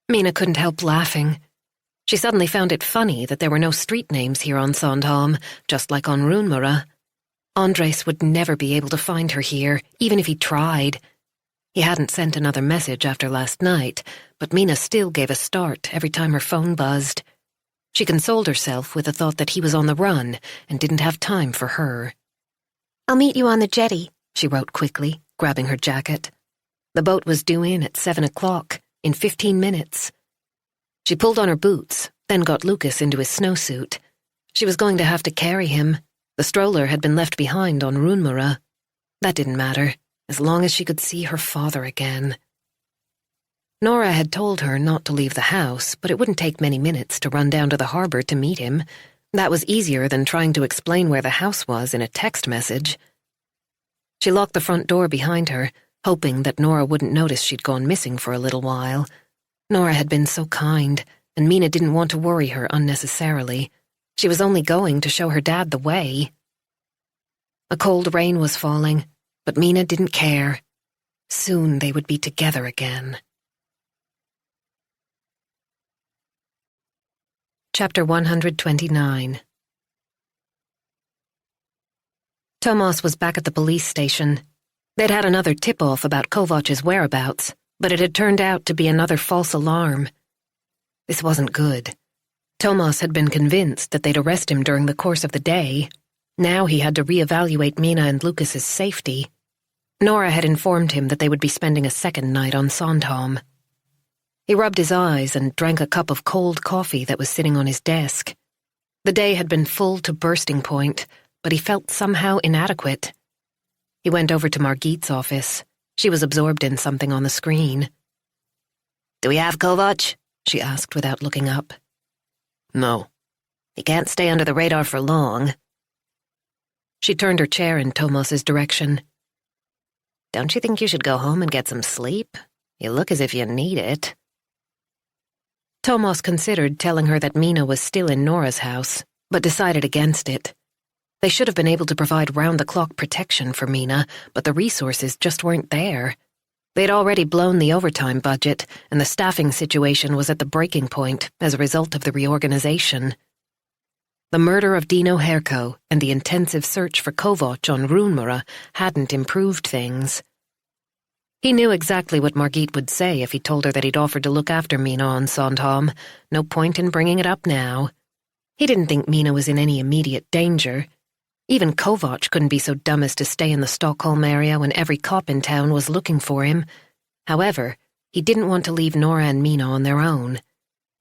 Mina couldn't help laughing. She suddenly found it funny that there were no street names here on Sandhamn, just like on Runmara. Andres would never be able to find her here, even if he tried. He hadn't sent another message after last night, but Mina still gave a start every time her phone buzzed. She consoled herself with the thought that he was on the run and didn't have time for her. "I'll meet you on the jetty," she wrote quickly, grabbing her jacket. The boat was due in at 7 o'clock, in 15 minutes. She pulled on her boots, then got Lucas into his snowsuit. She was going to have to carry him. The stroller had been left behind on Runmara. That didn't matter, as long as she could see her father again. Nora had told her not to leave the house, but it wouldn't take many minutes to run down to the harbor to meet him. That was easier than trying to explain where the house was in a text message. She locked the front door behind her, hoping that Nora wouldn't notice she'd gone missing for a little while. Nora had been so kind, and Mina didn't want to worry her unnecessarily. She was only going to show her dad the way. A cold rain was falling, but Mina didn't care. Soon they would be together again. Chapter 129. Thomas was back at the police station. They'd had another tip-off about Kovac's whereabouts, but it had turned out to be another false alarm. This wasn't good. Thomas had been convinced that they'd arrest him during the course of the day. Now he had to reevaluate Mina and Lucas's safety. Nora had informed him that they would be spending a second night on Sandhamn. He rubbed his eyes and drank a cup of cold coffee that was sitting on his desk. The day had been full to bursting point, but he felt somehow inadequate. He went over to Margit's office. She was absorbed in something on the screen. "Do we have Kovac?" she asked without looking up. No. "He can't stay under the radar for long." She turned her chair in Tomas's direction. "Don't you think you should go home and get some sleep? You look as if you need it." Thomas considered telling her that Mina was still in Nora's house, but decided against it. They should have been able to provide round-the-clock protection for Mina, but the resources just weren't there. They'd already blown the overtime budget, and the staffing situation was at the breaking point as a result of the reorganization. The murder of Dino Herko and the intensive search for Kovac on Runmara hadn't improved things. He knew exactly what Margit would say if he told her that he'd offered to look after Mina on Sandhamn. No point in bringing it up now. He didn't think Mina was in any immediate danger. Even Kovac couldn't be so dumb as to stay in the Stockholm area when every cop in town was looking for him. However, he didn't want to leave Nora and Mina on their own.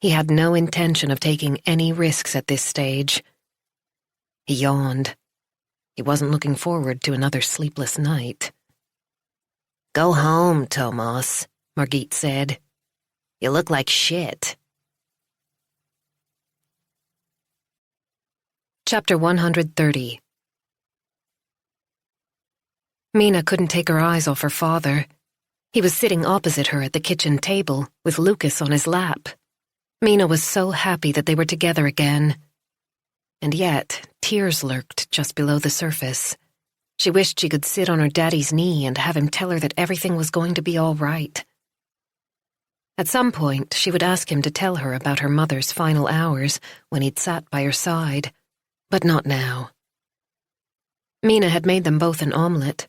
He had no intention of taking any risks at this stage. He yawned. He wasn't looking forward to another sleepless night. "Go home, Thomas," Margit said. "You look like shit." Chapter 130. Mina couldn't take her eyes off her father. He was sitting opposite her at the kitchen table, with Lucas on his lap. Mina was so happy that they were together again. And yet, tears lurked just below the surface. She wished she could sit on her daddy's knee and have him tell her that everything was going to be all right. At some point, she would ask him to tell her about her mother's final hours when he'd sat by her side, but not now. Mina had made them both an omelette.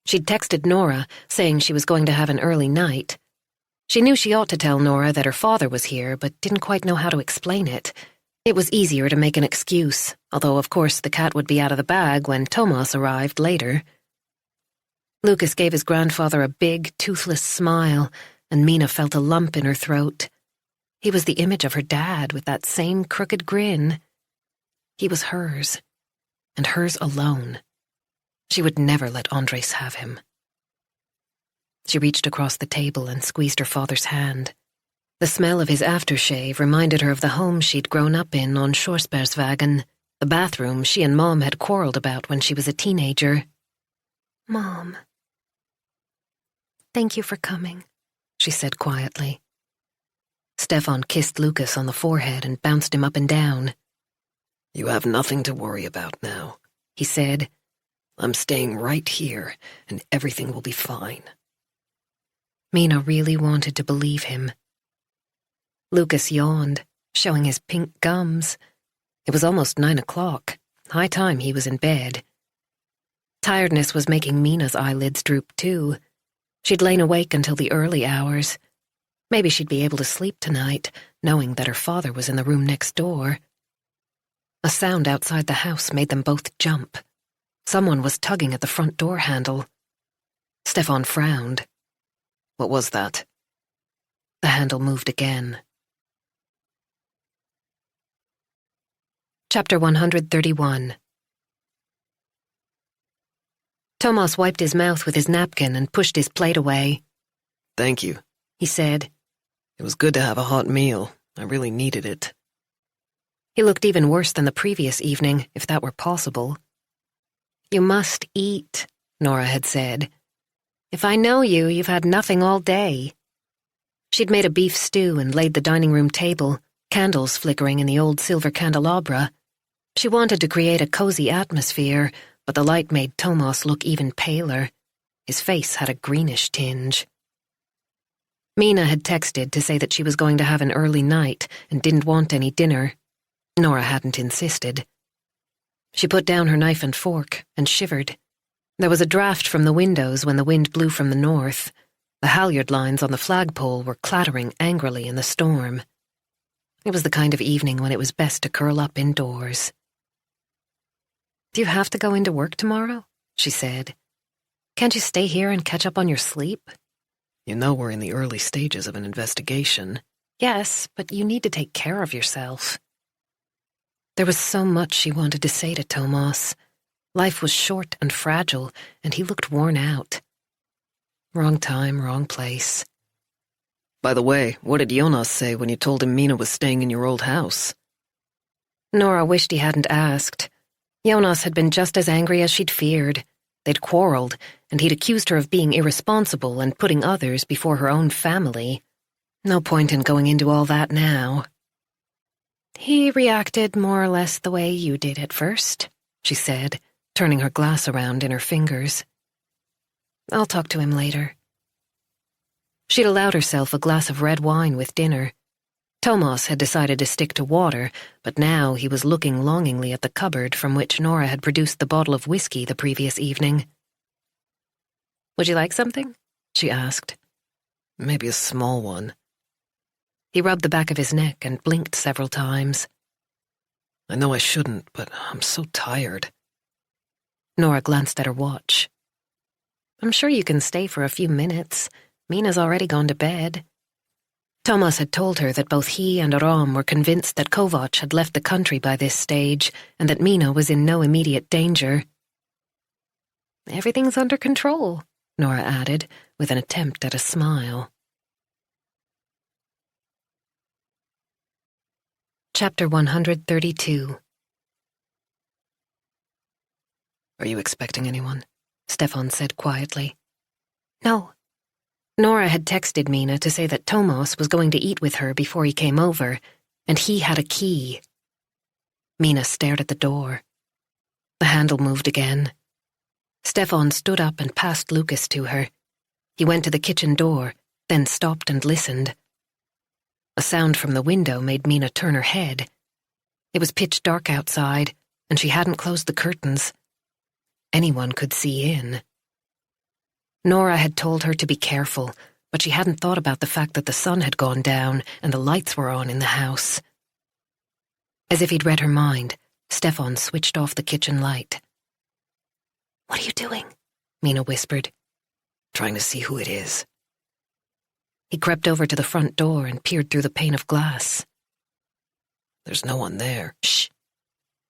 She'd texted Nora, saying she was going to have an early night. She knew she ought to tell Nora that her father was here, but didn't quite know how to explain it. It was easier to make an excuse, although of course the cat would be out of the bag when Thomas arrived later. Lucas gave his grandfather a big, toothless smile, and Mina felt a lump in her throat. He was the image of her dad with that same crooked grin. He was hers, and hers alone. She would never let Andres have him. She reached across the table and squeezed her father's hand. The smell of his aftershave reminded her of the home she'd grown up in on Schorsbergsvägen, the bathroom she and Mom had quarreled about when she was a teenager. Mom. Thank you for coming, she said quietly. Stefan kissed Lucas on the forehead and bounced him up and down. "You have nothing to worry about now," he said. "I'm staying right here, and everything will be fine." Mina really wanted to believe him. Lucas yawned, showing his pink gums. It was almost 9 o'clock, high time he was in bed. Tiredness was making Mina's eyelids droop too. She'd lain awake until the early hours. Maybe she'd be able to sleep tonight, knowing that her father was in the room next door. A sound outside the house made them both jump. Someone was tugging at the front door handle. Stefan frowned. What was that? The handle moved again. Chapter 131. Thomas wiped his mouth with his napkin and pushed his plate away. "Thank you," he said. "It was good to have a hot meal. I really needed it." He looked even worse than the previous evening, if that were possible. "You must eat," Nora had said. "If I know you, you've had nothing all day." She'd made a beef stew and laid the dining room table, candles flickering in the old silver candelabra. She wanted to create a cozy atmosphere, but the light made Thomas look even paler. His face had a greenish tinge. Mina had texted to say that she was going to have an early night and didn't want any dinner. Nora hadn't insisted. She put down her knife and fork and shivered. There was a draft from the windows when the wind blew from the north. The halyard lines on the flagpole were clattering angrily in the storm. It was the kind of evening when it was best to curl up indoors. "Do you have to go into work tomorrow?" she said. "Can't you stay here and catch up on your sleep?" You know we're in the early stages of an investigation. Yes, but you need to take care of yourself. There was so much she wanted to say to Thomas. Life was short and fragile, and he looked worn out. Wrong time, wrong place. By the way, what did Jonas say when you told him Mina was staying in your old house? Nora wished he hadn't asked. Jonas had been just as angry as she'd feared. They'd quarreled, and he'd accused her of being irresponsible and putting others before her own family. No point in going into all that now. "He reacted more or less the way you did at first," she said, turning her glass around in her fingers. "I'll talk to him later." She'd allowed herself a glass of red wine with dinner. Thomas had decided to stick to water, but now he was looking longingly at the cupboard from which Nora had produced the bottle of whiskey the previous evening. "Would you like something?" she asked. Maybe a small one. He rubbed the back of his neck and blinked several times. I know I shouldn't, but I'm so tired. Nora glanced at her watch. "I'm sure you can stay for a few minutes. Mina's already gone to bed." Thomas had told her that both he and Aram were convinced that Kovac had left the country by this stage and that Mina was in no immediate danger. "Everything's under control," Nora added, with an attempt at a smile. Chapter 132. Are you expecting anyone? Stefan said quietly. "No." Nora had texted Mina to say that Thomas was going to eat with her before he came over, and he had a key. Mina stared at the door. The handle moved again. Stefan stood up and passed Lucas to her. He went to the kitchen door, then stopped and listened. A sound from the window made Mina turn her head. It was pitch dark outside, and she hadn't closed the curtains. Anyone could see in. Nora had told her to be careful, but she hadn't thought about the fact that the sun had gone down and the lights were on in the house. As if he'd read her mind, Stefan switched off the kitchen light. "What are you doing?" Mina whispered. Trying to see who it is. He crept over to the front door and peered through the pane of glass. There's no one there. Shh.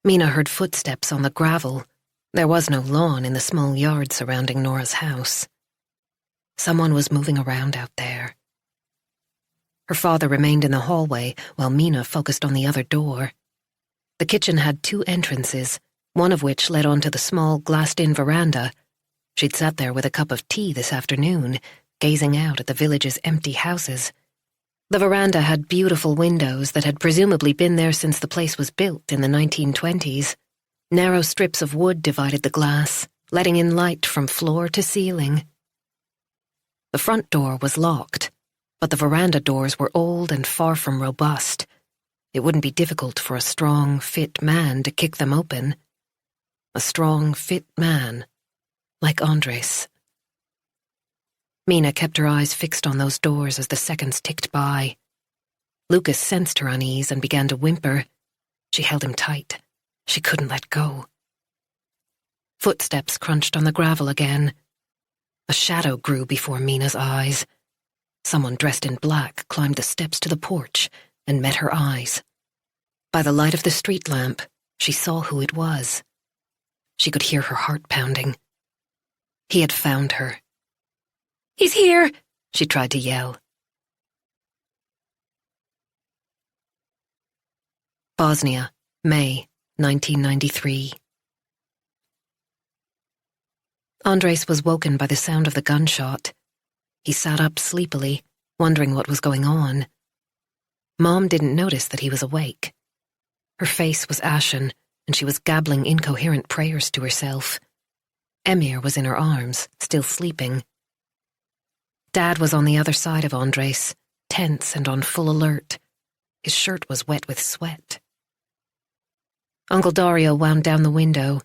Mina heard footsteps on the gravel. There was no lawn in the small yard surrounding Nora's house. Someone was moving around out there. Her father remained in the hallway while Mina focused on the other door. The kitchen had two entrances, one of which led onto the small glassed-in veranda. She'd sat there with a cup of tea this afternoon, gazing out at the village's empty houses. The veranda had beautiful windows that had presumably been there since the place was built in the 1920s. Narrow strips of wood divided the glass, letting in light from floor to ceiling. The front door was locked, but the veranda doors were old and far from robust. It wouldn't be difficult for a strong, fit man to kick them open. A strong, fit man, like Andres. Mina kept her eyes fixed on those doors as the seconds ticked by. Lucas sensed her unease and began to whimper. She held him tight. She couldn't let go. Footsteps crunched on the gravel again. A shadow grew before Mina's eyes. Someone dressed in black climbed the steps to the porch and met her eyes. By the light of the street lamp, she saw who it was. She could hear her heart pounding. He had found her. "He's here!" she tried to yell. Bosnia, May, 1993. Andres was woken by the sound of the gunshot. He sat up sleepily, wondering what was going on. Mom didn't notice that he was awake. Her face was ashen, and she was gabbling incoherent prayers to herself. Emir was in her arms, still sleeping. Dad was on the other side of Andres, tense and on full alert. His shirt was wet with sweat. Uncle Dario wound down the window.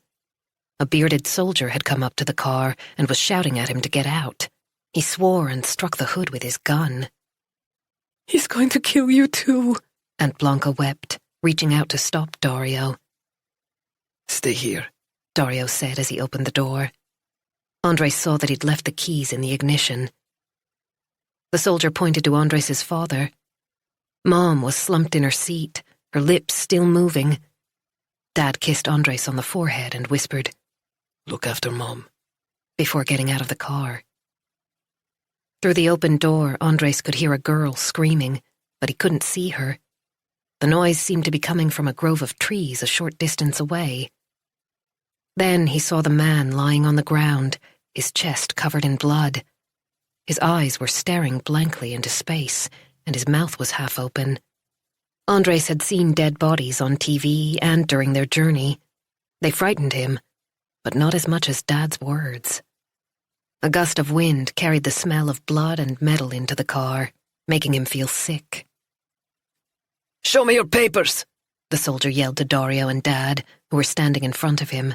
A bearded soldier had come up to the car and was shouting at him to get out. He swore and struck the hood with his gun. "He's going to kill you too," Aunt Blanca wept, reaching out to stop Dario. "Stay here," Dario said as he opened the door. Andres saw that he'd left the keys in the ignition. The soldier pointed to Andres' father. Mom was slumped in her seat, her lips still moving. Dad kissed Andres on the forehead and whispered, "Look after Mom," before getting out of the car. Through the open door, Andres could hear a girl screaming, but he couldn't see her. The noise seemed to be coming from a grove of trees a short distance away. Then he saw the man lying on the ground, his chest covered in blood. His eyes were staring blankly into space, and his mouth was half open. Andres had seen dead bodies on TV and during their journey. They frightened him, but not as much as Dad's words. A gust of wind carried the smell of blood and metal into the car, making him feel sick. "Show me your papers," the soldier yelled to Dario and Dad, who were standing in front of him.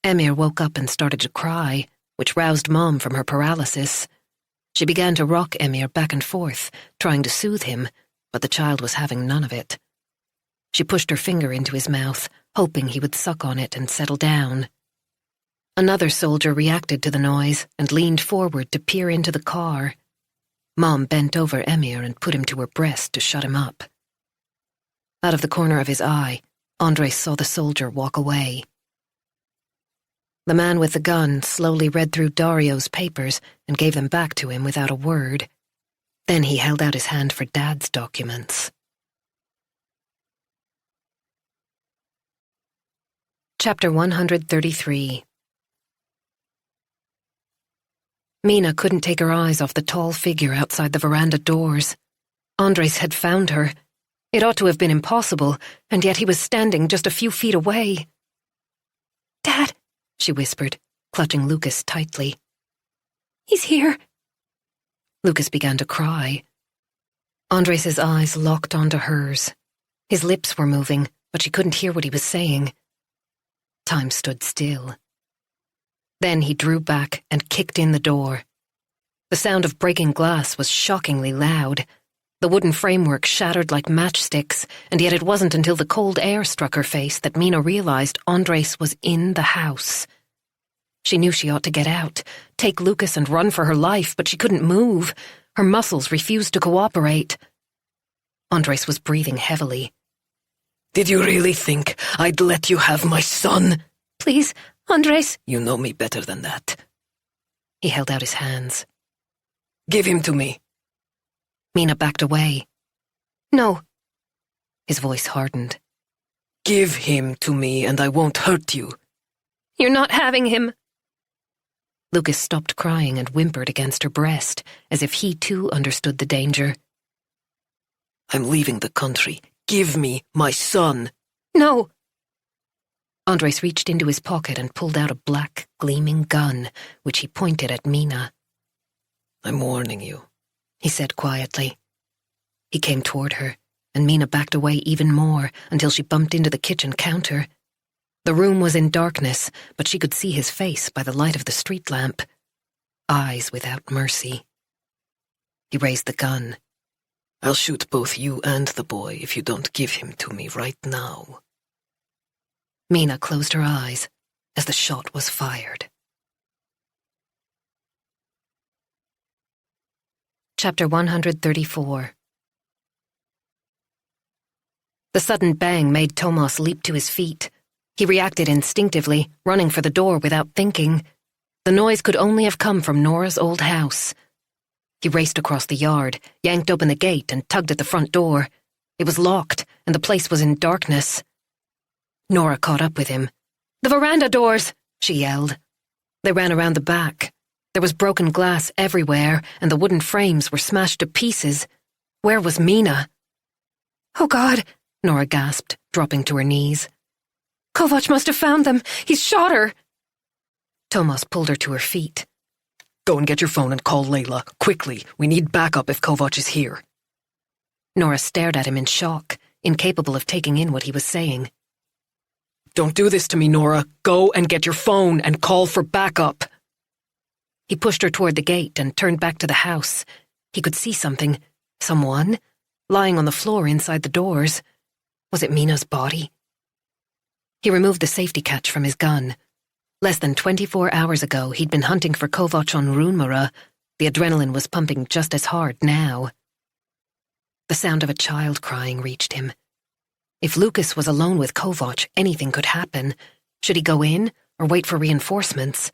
Emir woke up and started to cry, which roused Mom from her paralysis. She began to rock Emir back and forth, trying to soothe him, but the child was having none of it. She pushed her finger into his mouth, hoping he would suck on it and settle down. Another soldier reacted to the noise and leaned forward to peer into the car. Mom bent over Emir and put him to her breast to shut him up. Out of the corner of his eye, Andres saw the soldier walk away. The man with the gun slowly read through Dario's papers and gave them back to him without a word. Then he held out his hand for Dad's documents. Chapter 133. Mina couldn't take her eyes off the tall figure outside the veranda doors. Andres had found her. It ought to have been impossible, and yet he was standing just a few feet away. "Dad," she whispered, clutching Lucas tightly. "He's here." Lucas began to cry. Andres' eyes locked onto hers. His lips were moving, but she couldn't hear what he was saying. Time stood still. Then he drew back and kicked in the door. The sound of breaking glass was shockingly loud. The wooden framework shattered like matchsticks, and yet it wasn't until the cold air struck her face that Mina realized Andres was in the house. She knew she ought to get out, take Lucas and run for her life, but she couldn't move. Her muscles refused to cooperate. Andres was breathing heavily. "Did you really think I'd let you have my son?" "Please, Andres." "You know me better than that." He held out his hands. "Give him to me." Mina backed away. "No." His voice hardened. "Give him to me and I won't hurt you." "You're not having him." Lucas stopped crying and whimpered against her breast, as if he too understood the danger. "I'm leaving the country. Give me my son." "No." Andres reached into his pocket and pulled out a black, gleaming gun, which he pointed at Mina. "I'm warning you," he said quietly. He came toward her, and Mina backed away even more until she bumped into the kitchen counter. The room was in darkness, but she could see his face by the light of the street lamp. Eyes without mercy. He raised the gun. "I'll shoot both you and the boy if you don't give him to me right now." Mina closed her eyes as the shot was fired. Chapter 134. The sudden bang made Thomas leap to his feet. He reacted instinctively, running for the door without thinking. The noise could only have come from Nora's old house. He raced across the yard, yanked open the gate, and tugged at the front door. It was locked, and the place was in darkness. Nora caught up with him. "The veranda doors!" she yelled. They ran around the back. There was broken glass everywhere, and the wooden frames were smashed to pieces. Where was Mina? "Oh, God," Nora gasped, dropping to her knees. Kovac must have found them. He's shot her. Thomas pulled her to her feet. Go and get your phone and call Layla. Quickly. We need backup if Kovac is here. Nora stared at him in shock, incapable of taking in what he was saying. Don't do this to me, Nora. Go and get your phone and call for backup. He pushed her toward the gate and turned back to the house. He could see something. Someone. Lying on the floor inside the doors. Was it Mina's body? He removed the safety catch from his gun. Less than 24 hours ago, he'd been hunting for Kovac on Runmara. The adrenaline was pumping just as hard now. The sound of a child crying reached him. If Lucas was alone with Kovac, anything could happen. Should he go in or wait for reinforcements?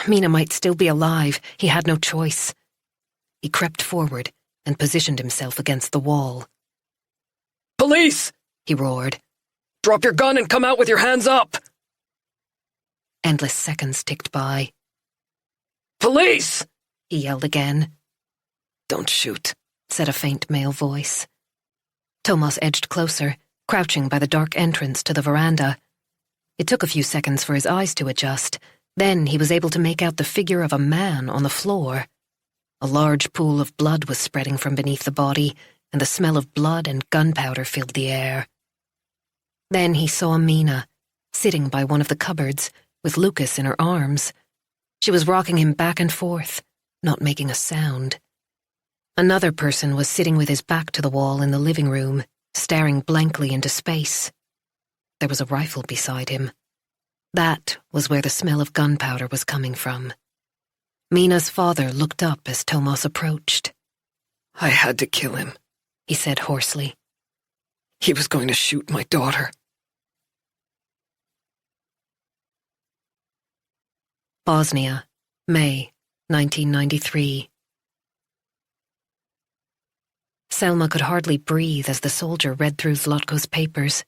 Mina might still be alive. He had no choice. He crept forward and positioned himself against the wall. Police! He roared. Drop your gun and come out with your hands up! Endless seconds ticked by. Police! He yelled again. Don't shoot, said a faint male voice. Thomas edged closer, crouching by the dark entrance to the veranda. It took a few seconds for his eyes to adjust. Then he was able to make out the figure of a man on the floor. A large pool of blood was spreading from beneath the body, and the smell of blood and gunpowder filled the air. Then he saw Mina, sitting by one of the cupboards, with Lucas in her arms. She was rocking him back and forth, not making a sound. Another person was sitting with his back to the wall in the living room, staring blankly into space. There was a rifle beside him. That was where the smell of gunpowder was coming from. Mina's father looked up as Thomas approached. I had to kill him, he said hoarsely. He was going to shoot my daughter. Bosnia, May, 1993. Selma could hardly breathe as the soldier read through Zlatko's papers.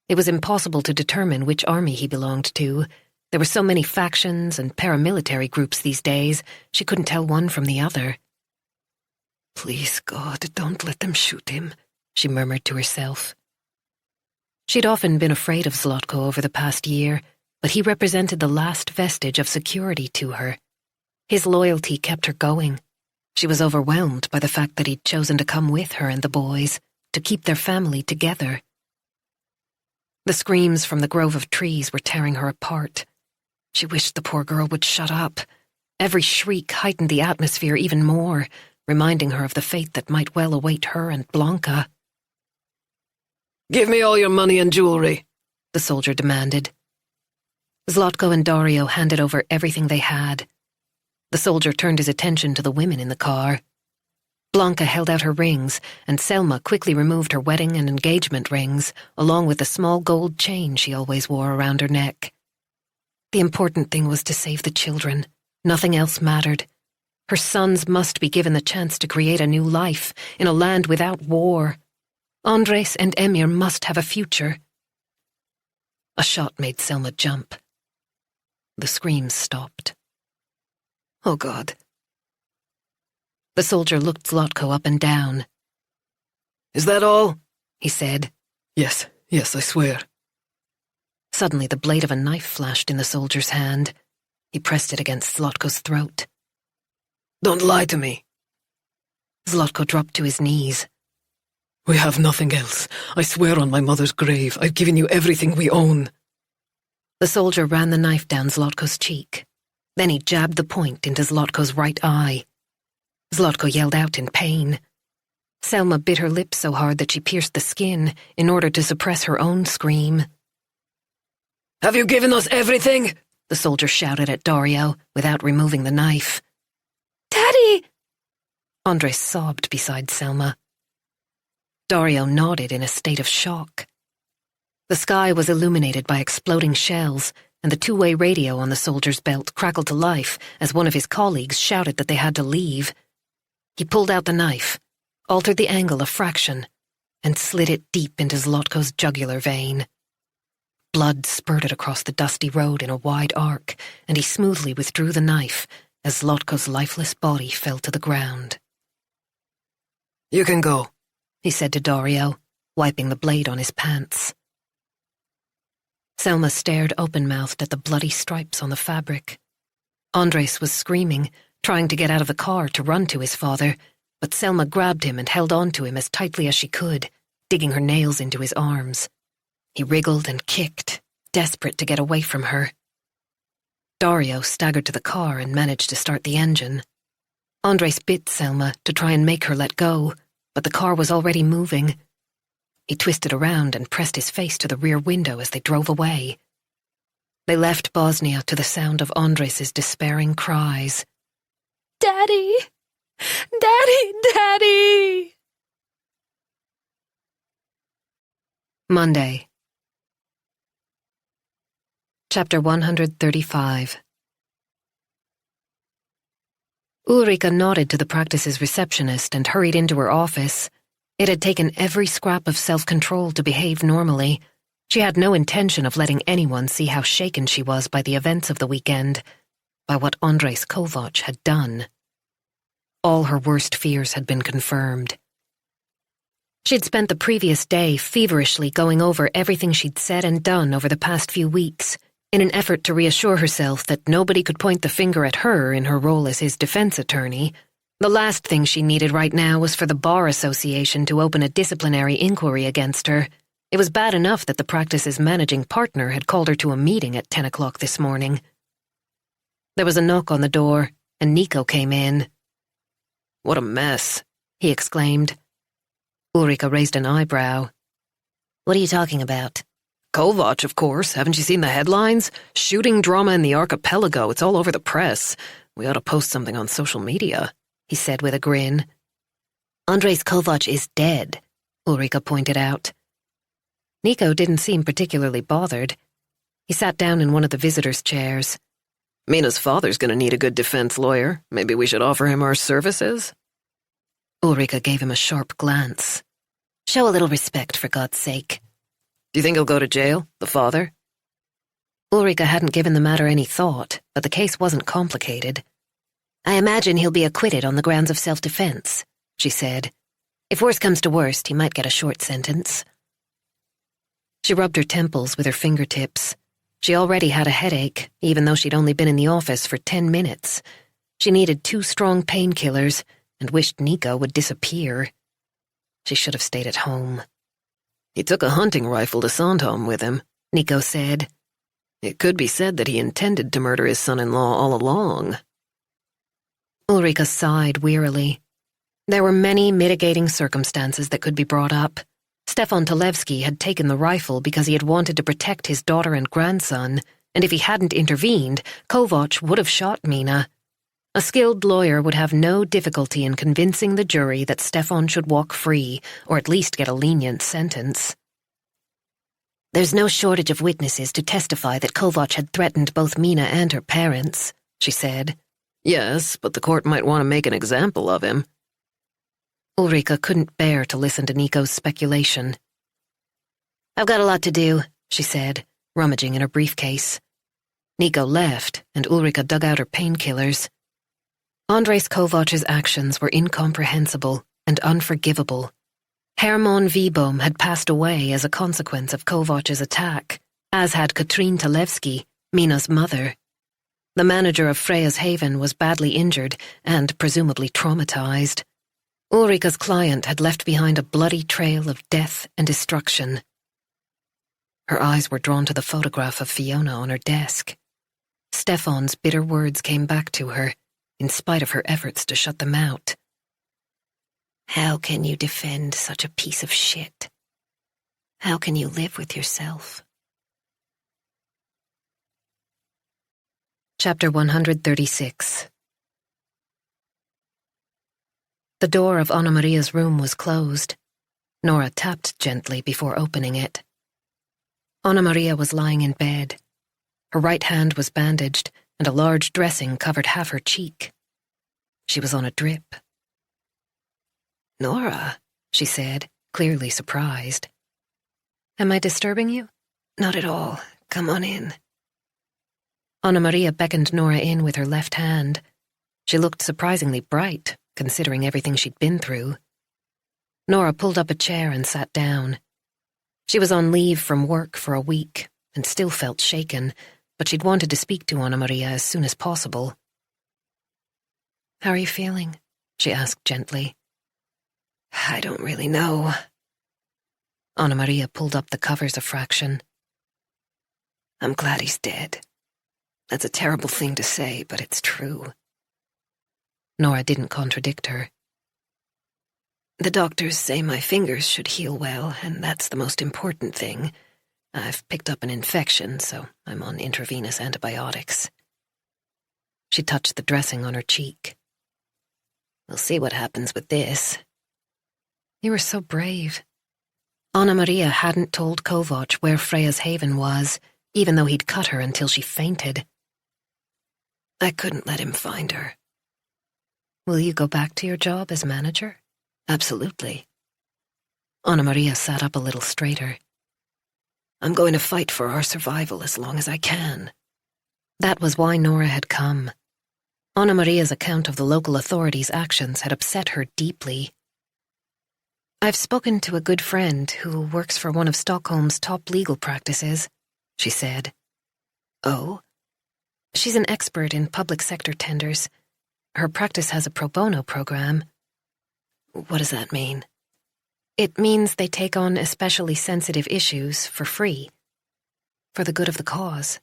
It was impossible to determine which army he belonged to. There were so many factions and paramilitary groups these days, she couldn't tell one from the other. Please, God, don't let them shoot him, she murmured to herself. She'd often been afraid of Zlatko over the past year, but he represented the last vestige of security to her. His loyalty kept her going. She was overwhelmed by the fact that he'd chosen to come with her and the boys, to keep their family together. The screams from the grove of trees were tearing her apart. She wished the poor girl would shut up. Every shriek heightened the atmosphere even more, reminding her of the fate that might well await her and Blanca. Give me all your money and jewelry, the soldier demanded. Zlatko and Dario handed over everything they had. The soldier turned his attention to the women in the car. Blanca held out her rings, and Selma quickly removed her wedding and engagement rings, along with the small gold chain she always wore around her neck. The important thing was to save the children. Nothing else mattered. Her sons must be given the chance to create a new life in a land without war. Andres and Emir must have a future. A shot made Selma jump. The screams stopped. Oh, God. The soldier looked Zlatko up and down. Is that all? He said. Yes, I swear. Suddenly the blade of a knife flashed in the soldier's hand. He pressed it against Zlatko's throat. Don't lie to me. Zlatko dropped to his knees. We have nothing else. I swear on my mother's grave, I've given you everything we own. The soldier ran the knife down Zlatko's cheek. Then he jabbed the point into Zlatko's right eye. Zlatko yelled out in pain. Selma bit her lips so hard that she pierced the skin in order to suppress her own scream. Have you given us everything? The soldier shouted at Dario without removing the knife. Daddy! Andres sobbed beside Selma. Dario nodded in a state of shock. The sky was illuminated by exploding shells, and the two-way radio on the soldier's belt crackled to life as one of his colleagues shouted that they had to leave. He pulled out the knife, altered the angle a fraction, and slid it deep into Zlatko's jugular vein. Blood spurted across the dusty road in a wide arc, and he smoothly withdrew the knife as Zlatko's lifeless body fell to the ground. You can go, he said to Dario, wiping the blade on his pants. Selma stared open-mouthed at the bloody stripes on the fabric. Andres was screaming, trying to get out of the car to run to his father, but Selma grabbed him and held on to him as tightly as she could, digging her nails into his arms. He wriggled and kicked, desperate to get away from her. Dario staggered to the car and managed to start the engine. Andres bit Selma to try and make her let go, but the car was already moving. He twisted around and pressed his face to the rear window as they drove away. They left Bosnia to the sound of Andres's despairing cries. "Daddy! Daddy! Daddy!" Monday. Chapter 135. Ulrika nodded to the practice's receptionist and hurried into her office. It had taken every scrap of self-control to behave normally. She had no intention of letting anyone see how shaken she was by the events of the weekend, by what Andres Kovac had done. All her worst fears had been confirmed. She'd spent the previous day feverishly going over everything she'd said and done over the past few weeks, in an effort to reassure herself that nobody could point the finger at her in her role as his defense attorney. The last thing she needed right now was for the Bar Association to open a disciplinary inquiry against her. It was bad enough that the practice's managing partner had called her to a meeting at 10 o'clock this morning. There was a knock on the door, and Nico came in. What a mess, he exclaimed. Ulrika raised an eyebrow. What are you talking about? Kovac, of course. Haven't you seen the headlines? Shooting drama in the archipelago. It's all over the press. We ought to post something on social media, he said with a grin. Andres Kovac is dead, Ulrika pointed out. Nico didn't seem particularly bothered. He sat down in one of the visitors' chairs. Mina's father's going to need a good defense lawyer. Maybe we should offer him our services? Ulrika gave him a sharp glance. Show a little respect, for God's sake. Do you think he'll go to jail, the father? Ulrika hadn't given the matter any thought, but the case wasn't complicated. I imagine he'll be acquitted on the grounds of self-defense, she said. If worst comes to worst, he might get a short sentence. She rubbed her temples with her fingertips. She already had a headache, even though she'd only been in the office for 10 minutes. She needed 2 strong painkillers and wished Nico would disappear. She should have stayed at home. He took a hunting rifle to Sandhamn with him, Nico said. It could be said that he intended to murder his son-in-law all along. Ulrika sighed wearily. There were many mitigating circumstances that could be brought up. Stefan Talevsky had taken the rifle because he had wanted to protect his daughter and grandson, and if he hadn't intervened, Kovac would have shot Mina. A skilled lawyer would have no difficulty in convincing the jury that Stefan should walk free, or at least get a lenient sentence. There's no shortage of witnesses to testify that Kovac had threatened both Mina and her parents, she said. Yes, but the court might want to make an example of him. Ulrika couldn't bear to listen to Nico's speculation. I've got a lot to do, she said, rummaging in her briefcase. Nico left, and Ulrika dug out her painkillers. Andres Kovac's actions were incomprehensible and unforgivable. Hermann Wieboom had passed away as a consequence of Kovac's attack, as had Katrin Talevsky, Mina's mother. The manager of Freya's Haven was badly injured and presumably traumatized. Ulrika's client had left behind a bloody trail of death and destruction. Her eyes were drawn to the photograph of Fiona on her desk. Stefan's bitter words came back to her, in spite of her efforts to shut them out. How can you defend such a piece of shit? How can you live with yourself? Chapter 136. The door of Anna Maria's room was closed. Nora tapped gently before opening it. Anna Maria was lying in bed. Her right hand was bandaged, and a large dressing covered half her cheek. She was on a drip. Nora, she said, clearly surprised. Am I disturbing you? Not at all. Come on in. Anna Maria beckoned Nora in with her left hand. She looked surprisingly bright, considering everything she'd been through. Nora pulled up a chair and sat down. She was on leave from work for a week, and still felt shaken, but she'd wanted to speak to Anna Maria as soon as possible. "How are you feeling?" she asked gently. "I don't really know." Anna Maria pulled up the covers a fraction. "I'm glad he's dead. That's a terrible thing to say, but it's true." Nora didn't contradict her. "The doctors say my fingers should heal well, and that's the most important thing. I've picked up an infection, so I'm on intravenous antibiotics." She touched the dressing on her cheek. "We'll see what happens with this." "You were so brave." Anna Maria hadn't told Kovac where Freya's haven was, even though he'd cut her until she fainted. "I couldn't let him find her." "Will you go back to your job as manager?" "Absolutely." Anna Maria sat up a little straighter. "I'm going to fight for our survival as long as I can." That was why Nora had come. Anna Maria's account of the local authorities' actions had upset her deeply. "I've spoken to a good friend who works for one of Stockholm's top legal practices," she said. "Oh?" "She's an expert in public sector tenders. Her practice has a pro bono program." "What does that mean?" "It means they take on especially sensitive issues for free, for the good of the cause."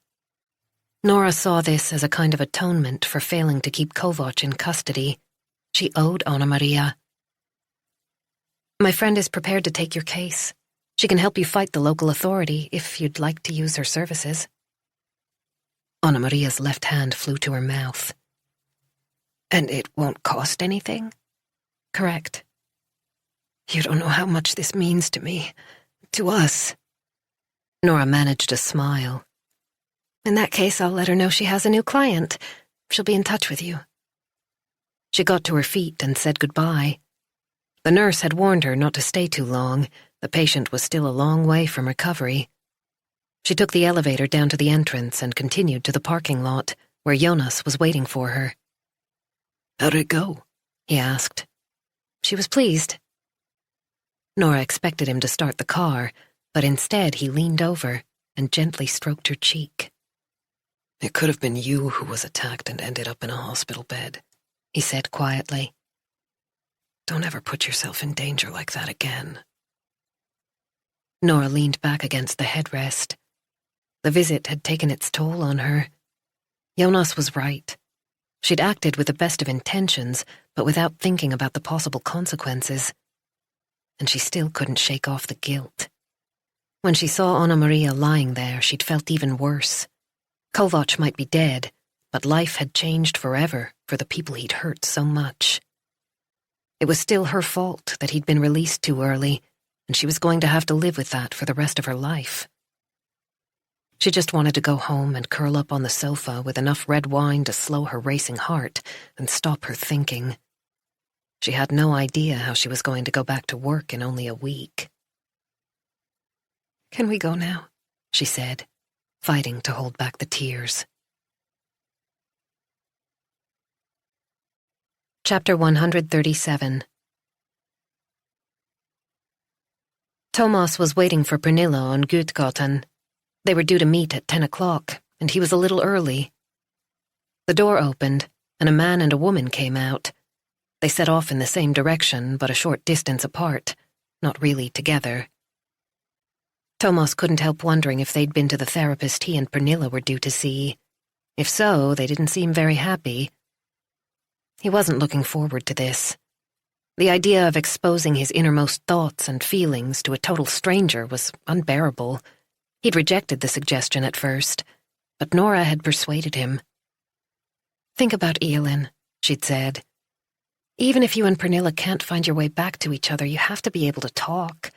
Nora saw this as a kind of atonement for failing to keep Kovac in custody. She owed Anna Maria. "My friend is prepared to take your case. She can help you fight the local authority if you'd like to use her services." Anna Maria's left hand flew to her mouth. "And it won't cost anything?" "Correct." "You don't know how much this means to me, to us." Nora managed a smile. "In that case, I'll let her know she has a new client. She'll be in touch with you." She got to her feet and said goodbye. The nurse had warned her not to stay too long. The patient was still a long way from recovery. She took the elevator down to the entrance and continued to the parking lot, where Jonas was waiting for her. "How'd it go?" he asked. She was pleased. Nora expected him to start the car, but instead he leaned over and gently stroked her cheek. "It could have been you who was attacked and ended up in a hospital bed," he said quietly. "Don't ever put yourself in danger like that again." Nora leaned back against the headrest. The visit had taken its toll on her. Jonas was right. She'd acted with the best of intentions, but without thinking about the possible consequences. And she still couldn't shake off the guilt. When she saw Anna Maria lying there, she'd felt even worse. Kovac might be dead, but life had changed forever for the people he'd hurt so much. It was still her fault that he'd been released too early, and she was going to have to live with that for the rest of her life. She just wanted to go home and curl up on the sofa with enough red wine to slow her racing heart and stop her thinking. She had no idea how she was going to go back to work in only a week. "Can we go now?" she said, fighting to hold back the tears. Chapter 137. Thomas was waiting for Pernilla on Gutgatan. They were due to meet at 10 o'clock, and he was a little early. The door opened, and a man and a woman came out. They set off in the same direction, but a short distance apart, not really together. Thomas couldn't help wondering if they'd been to the therapist he and Pernilla were due to see. If so, they didn't seem very happy. He wasn't looking forward to this. The idea of exposing his innermost thoughts and feelings to a total stranger was unbearable. He'd rejected the suggestion at first, but Nora had persuaded him. "Think about Eowyn," she'd said. "Even if you and Pernilla can't find your way back to each other, you have to be able to talk.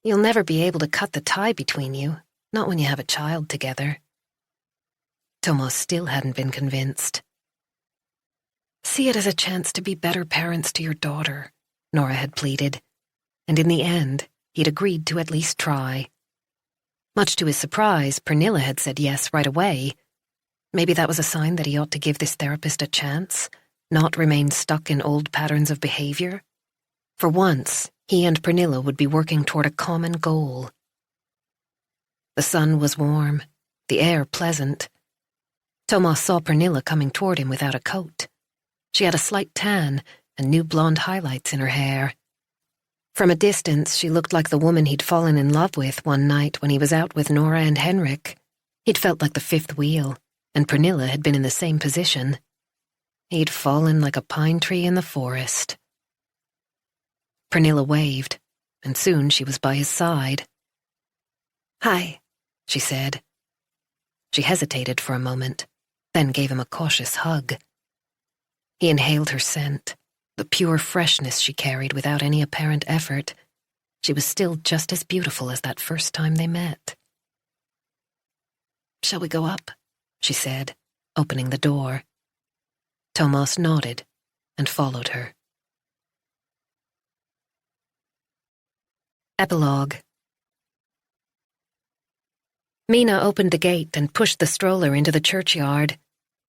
You'll never be able to cut the tie between you, not when you have a child together." Thomas still hadn't been convinced. "See it as a chance to be better parents to your daughter," Nora had pleaded, and in the end, he'd agreed to at least try. Much to his surprise, Pernilla had said yes right away. Maybe that was a sign that he ought to give this therapist a chance, not remain stuck in old patterns of behavior. For once, he and Pernilla would be working toward a common goal. The sun was warm, the air pleasant. Thomas saw Pernilla coming toward him without a coat. She had a slight tan and new blonde highlights in her hair. From a distance, she looked like the woman he'd fallen in love with one night when he was out with Nora and Henrik. He'd felt like the fifth wheel, and Pernilla had been in the same position. He'd fallen like a pine tree in the forest. Pernilla waved, and soon she was by his side. "Hi," she said. She hesitated for a moment, then gave him a cautious hug. He inhaled her scent, the pure freshness she carried without any apparent effort. She was still just as beautiful as that first time they met. "Shall we go up?" she said, opening the door. Thomas nodded and followed her. Epilogue. Mina opened the gate and pushed the stroller into the churchyard.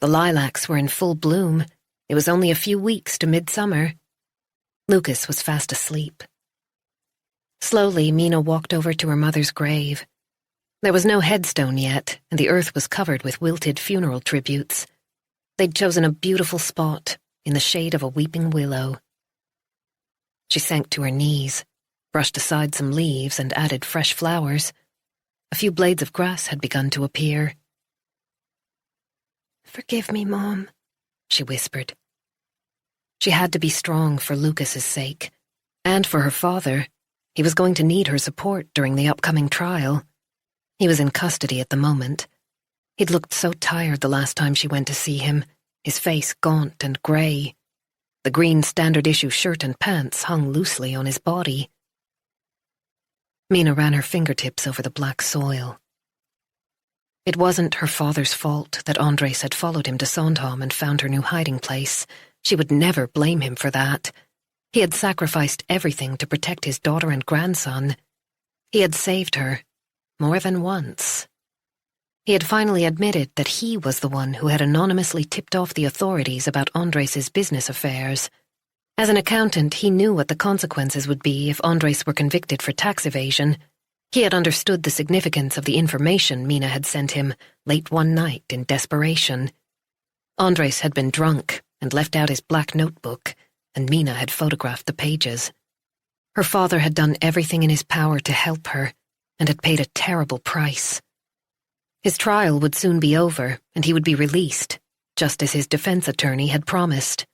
The lilacs were in full bloom. It was only a few weeks to midsummer. Lucas was fast asleep. Slowly, Mina walked over to her mother's grave. There was no headstone yet, and the earth was covered with wilted funeral tributes. They'd chosen a beautiful spot in the shade of a weeping willow. She sank to her knees, brushed aside some leaves, and added fresh flowers. A few blades of grass had begun to appear. "Forgive me, Mom," she whispered. She had to be strong for Lucas's sake, and for her father. He was going to need her support during the upcoming trial. He was in custody at the moment. He'd looked so tired the last time she went to see him, his face gaunt and grey. The green standard-issue shirt and pants hung loosely on his body. Mina ran her fingertips over the black soil. It wasn't her father's fault that Andres had followed him to Sandhamn and found her new hiding place. She would never blame him for that. He had sacrificed everything to protect his daughter and grandson. He had saved her, more than once. He had finally admitted that he was the one who had anonymously tipped off the authorities about Andres' business affairs. As an accountant, he knew what the consequences would be if Andres were convicted for tax evasion. He had understood the significance of the information Mina had sent him late one night in desperation. Andres had been drunk and left out his black notebook, and Mina had photographed the pages. Her father had done everything in his power to help her, and had paid a terrible price. His trial would soon be over, and he would be released, just as his defense attorney had promised.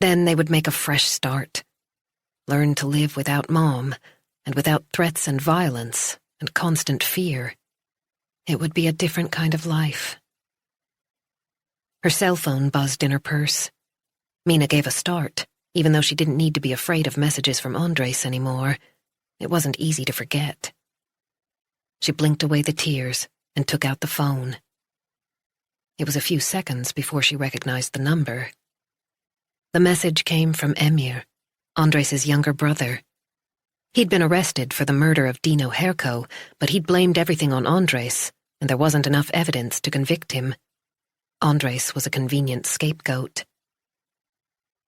Then they would make a fresh start. Learn to live without Mom, and without threats and violence, and constant fear. It would be a different kind of life. Her cell phone buzzed in her purse. Mina gave a start, even though she didn't need to be afraid of messages from Andres anymore. It wasn't easy to forget. She blinked away the tears and took out the phone. It was a few seconds before she recognized the number. The message came from Emir, Andres' younger brother. He'd been arrested for the murder of Dino Herko, but he'd blamed everything on Andres, and there wasn't enough evidence to convict him. Andres was a convenient scapegoat.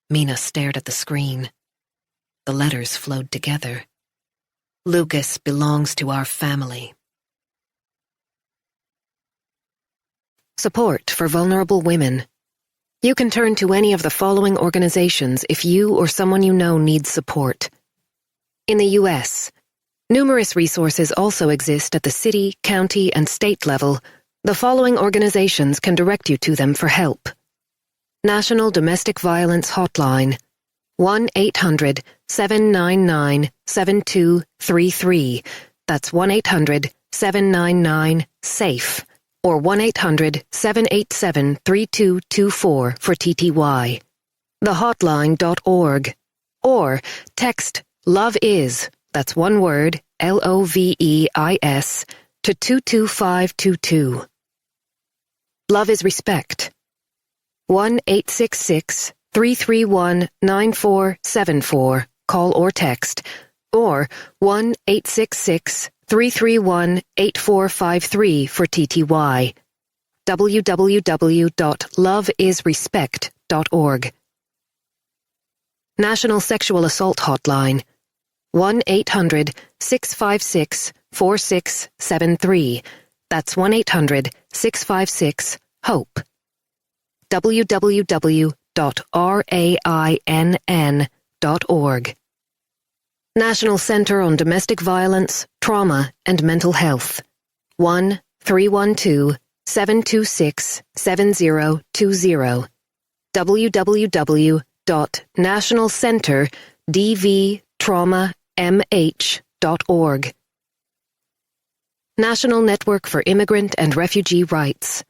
Mina stared at the screen. The letters flowed together. Lucas belongs to our family. Support for vulnerable women. You can turn to any of the following organizations if you or someone you know needs support. In the U.S., numerous resources also exist at the city, county, and state level. The following organizations can direct you to them for help. National Domestic Violence Hotline, 1-800-799-7233. That's 1-800-799-SAFE. Or 1-800-787-3224 for TTY. Thehotline.org. Or text LOVE IS, that's one word, LOVEIS, to 22522. Love is Respect. 1-866-331-9474. Call or text. Or 1-866-331-8453 for TTY. www.loveisrespect.org. National Sexual Assault Hotline, 1-800-656-4673. That's 1-800-656-HOPE. www.rainn.org. National Center on Domestic Violence, Trauma and Mental Health. 1-312-726-7020. www.nationalcenterdvtraumamh.org. National Network for Immigrant and Refugee Rights.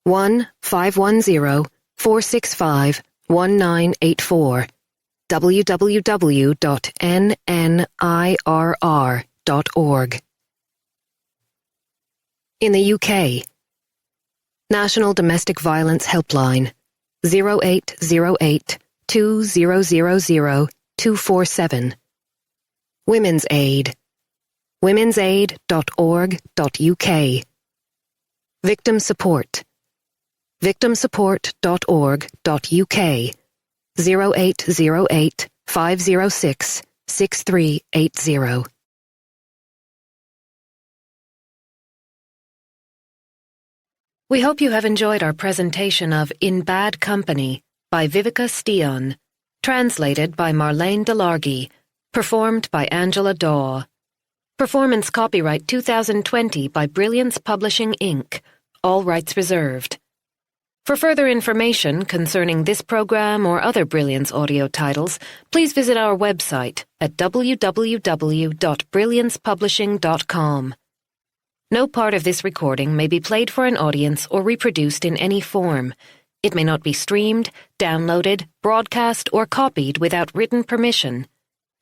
1-510-465-1984. www.nnirr.org. In the UK, National Domestic Violence Helpline 0808 2000 247. Women's Aid womensaid.org.uk. Victim Support victimsupport.org.uk 0808 506 6380. We hope you have enjoyed our presentation of In Bad Company by Viveca Sten, translated by Marlene Delargy, performed by Angela Daw. Performance copyright 2020 by Brilliance Publishing, Inc., all rights reserved. For further information concerning this program or other Brilliance audio titles, please visit our website at www.brilliancepublishing.com. No part of this recording may be played for an audience or reproduced in any form. It may not be streamed, downloaded, broadcast, or copied without written permission.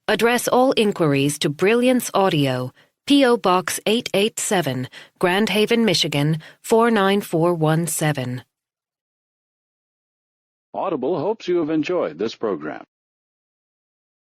Address all inquiries to Brilliance Audio, P.O. Box 887, Grand Haven, Michigan 49417. Audible hopes you have enjoyed this program.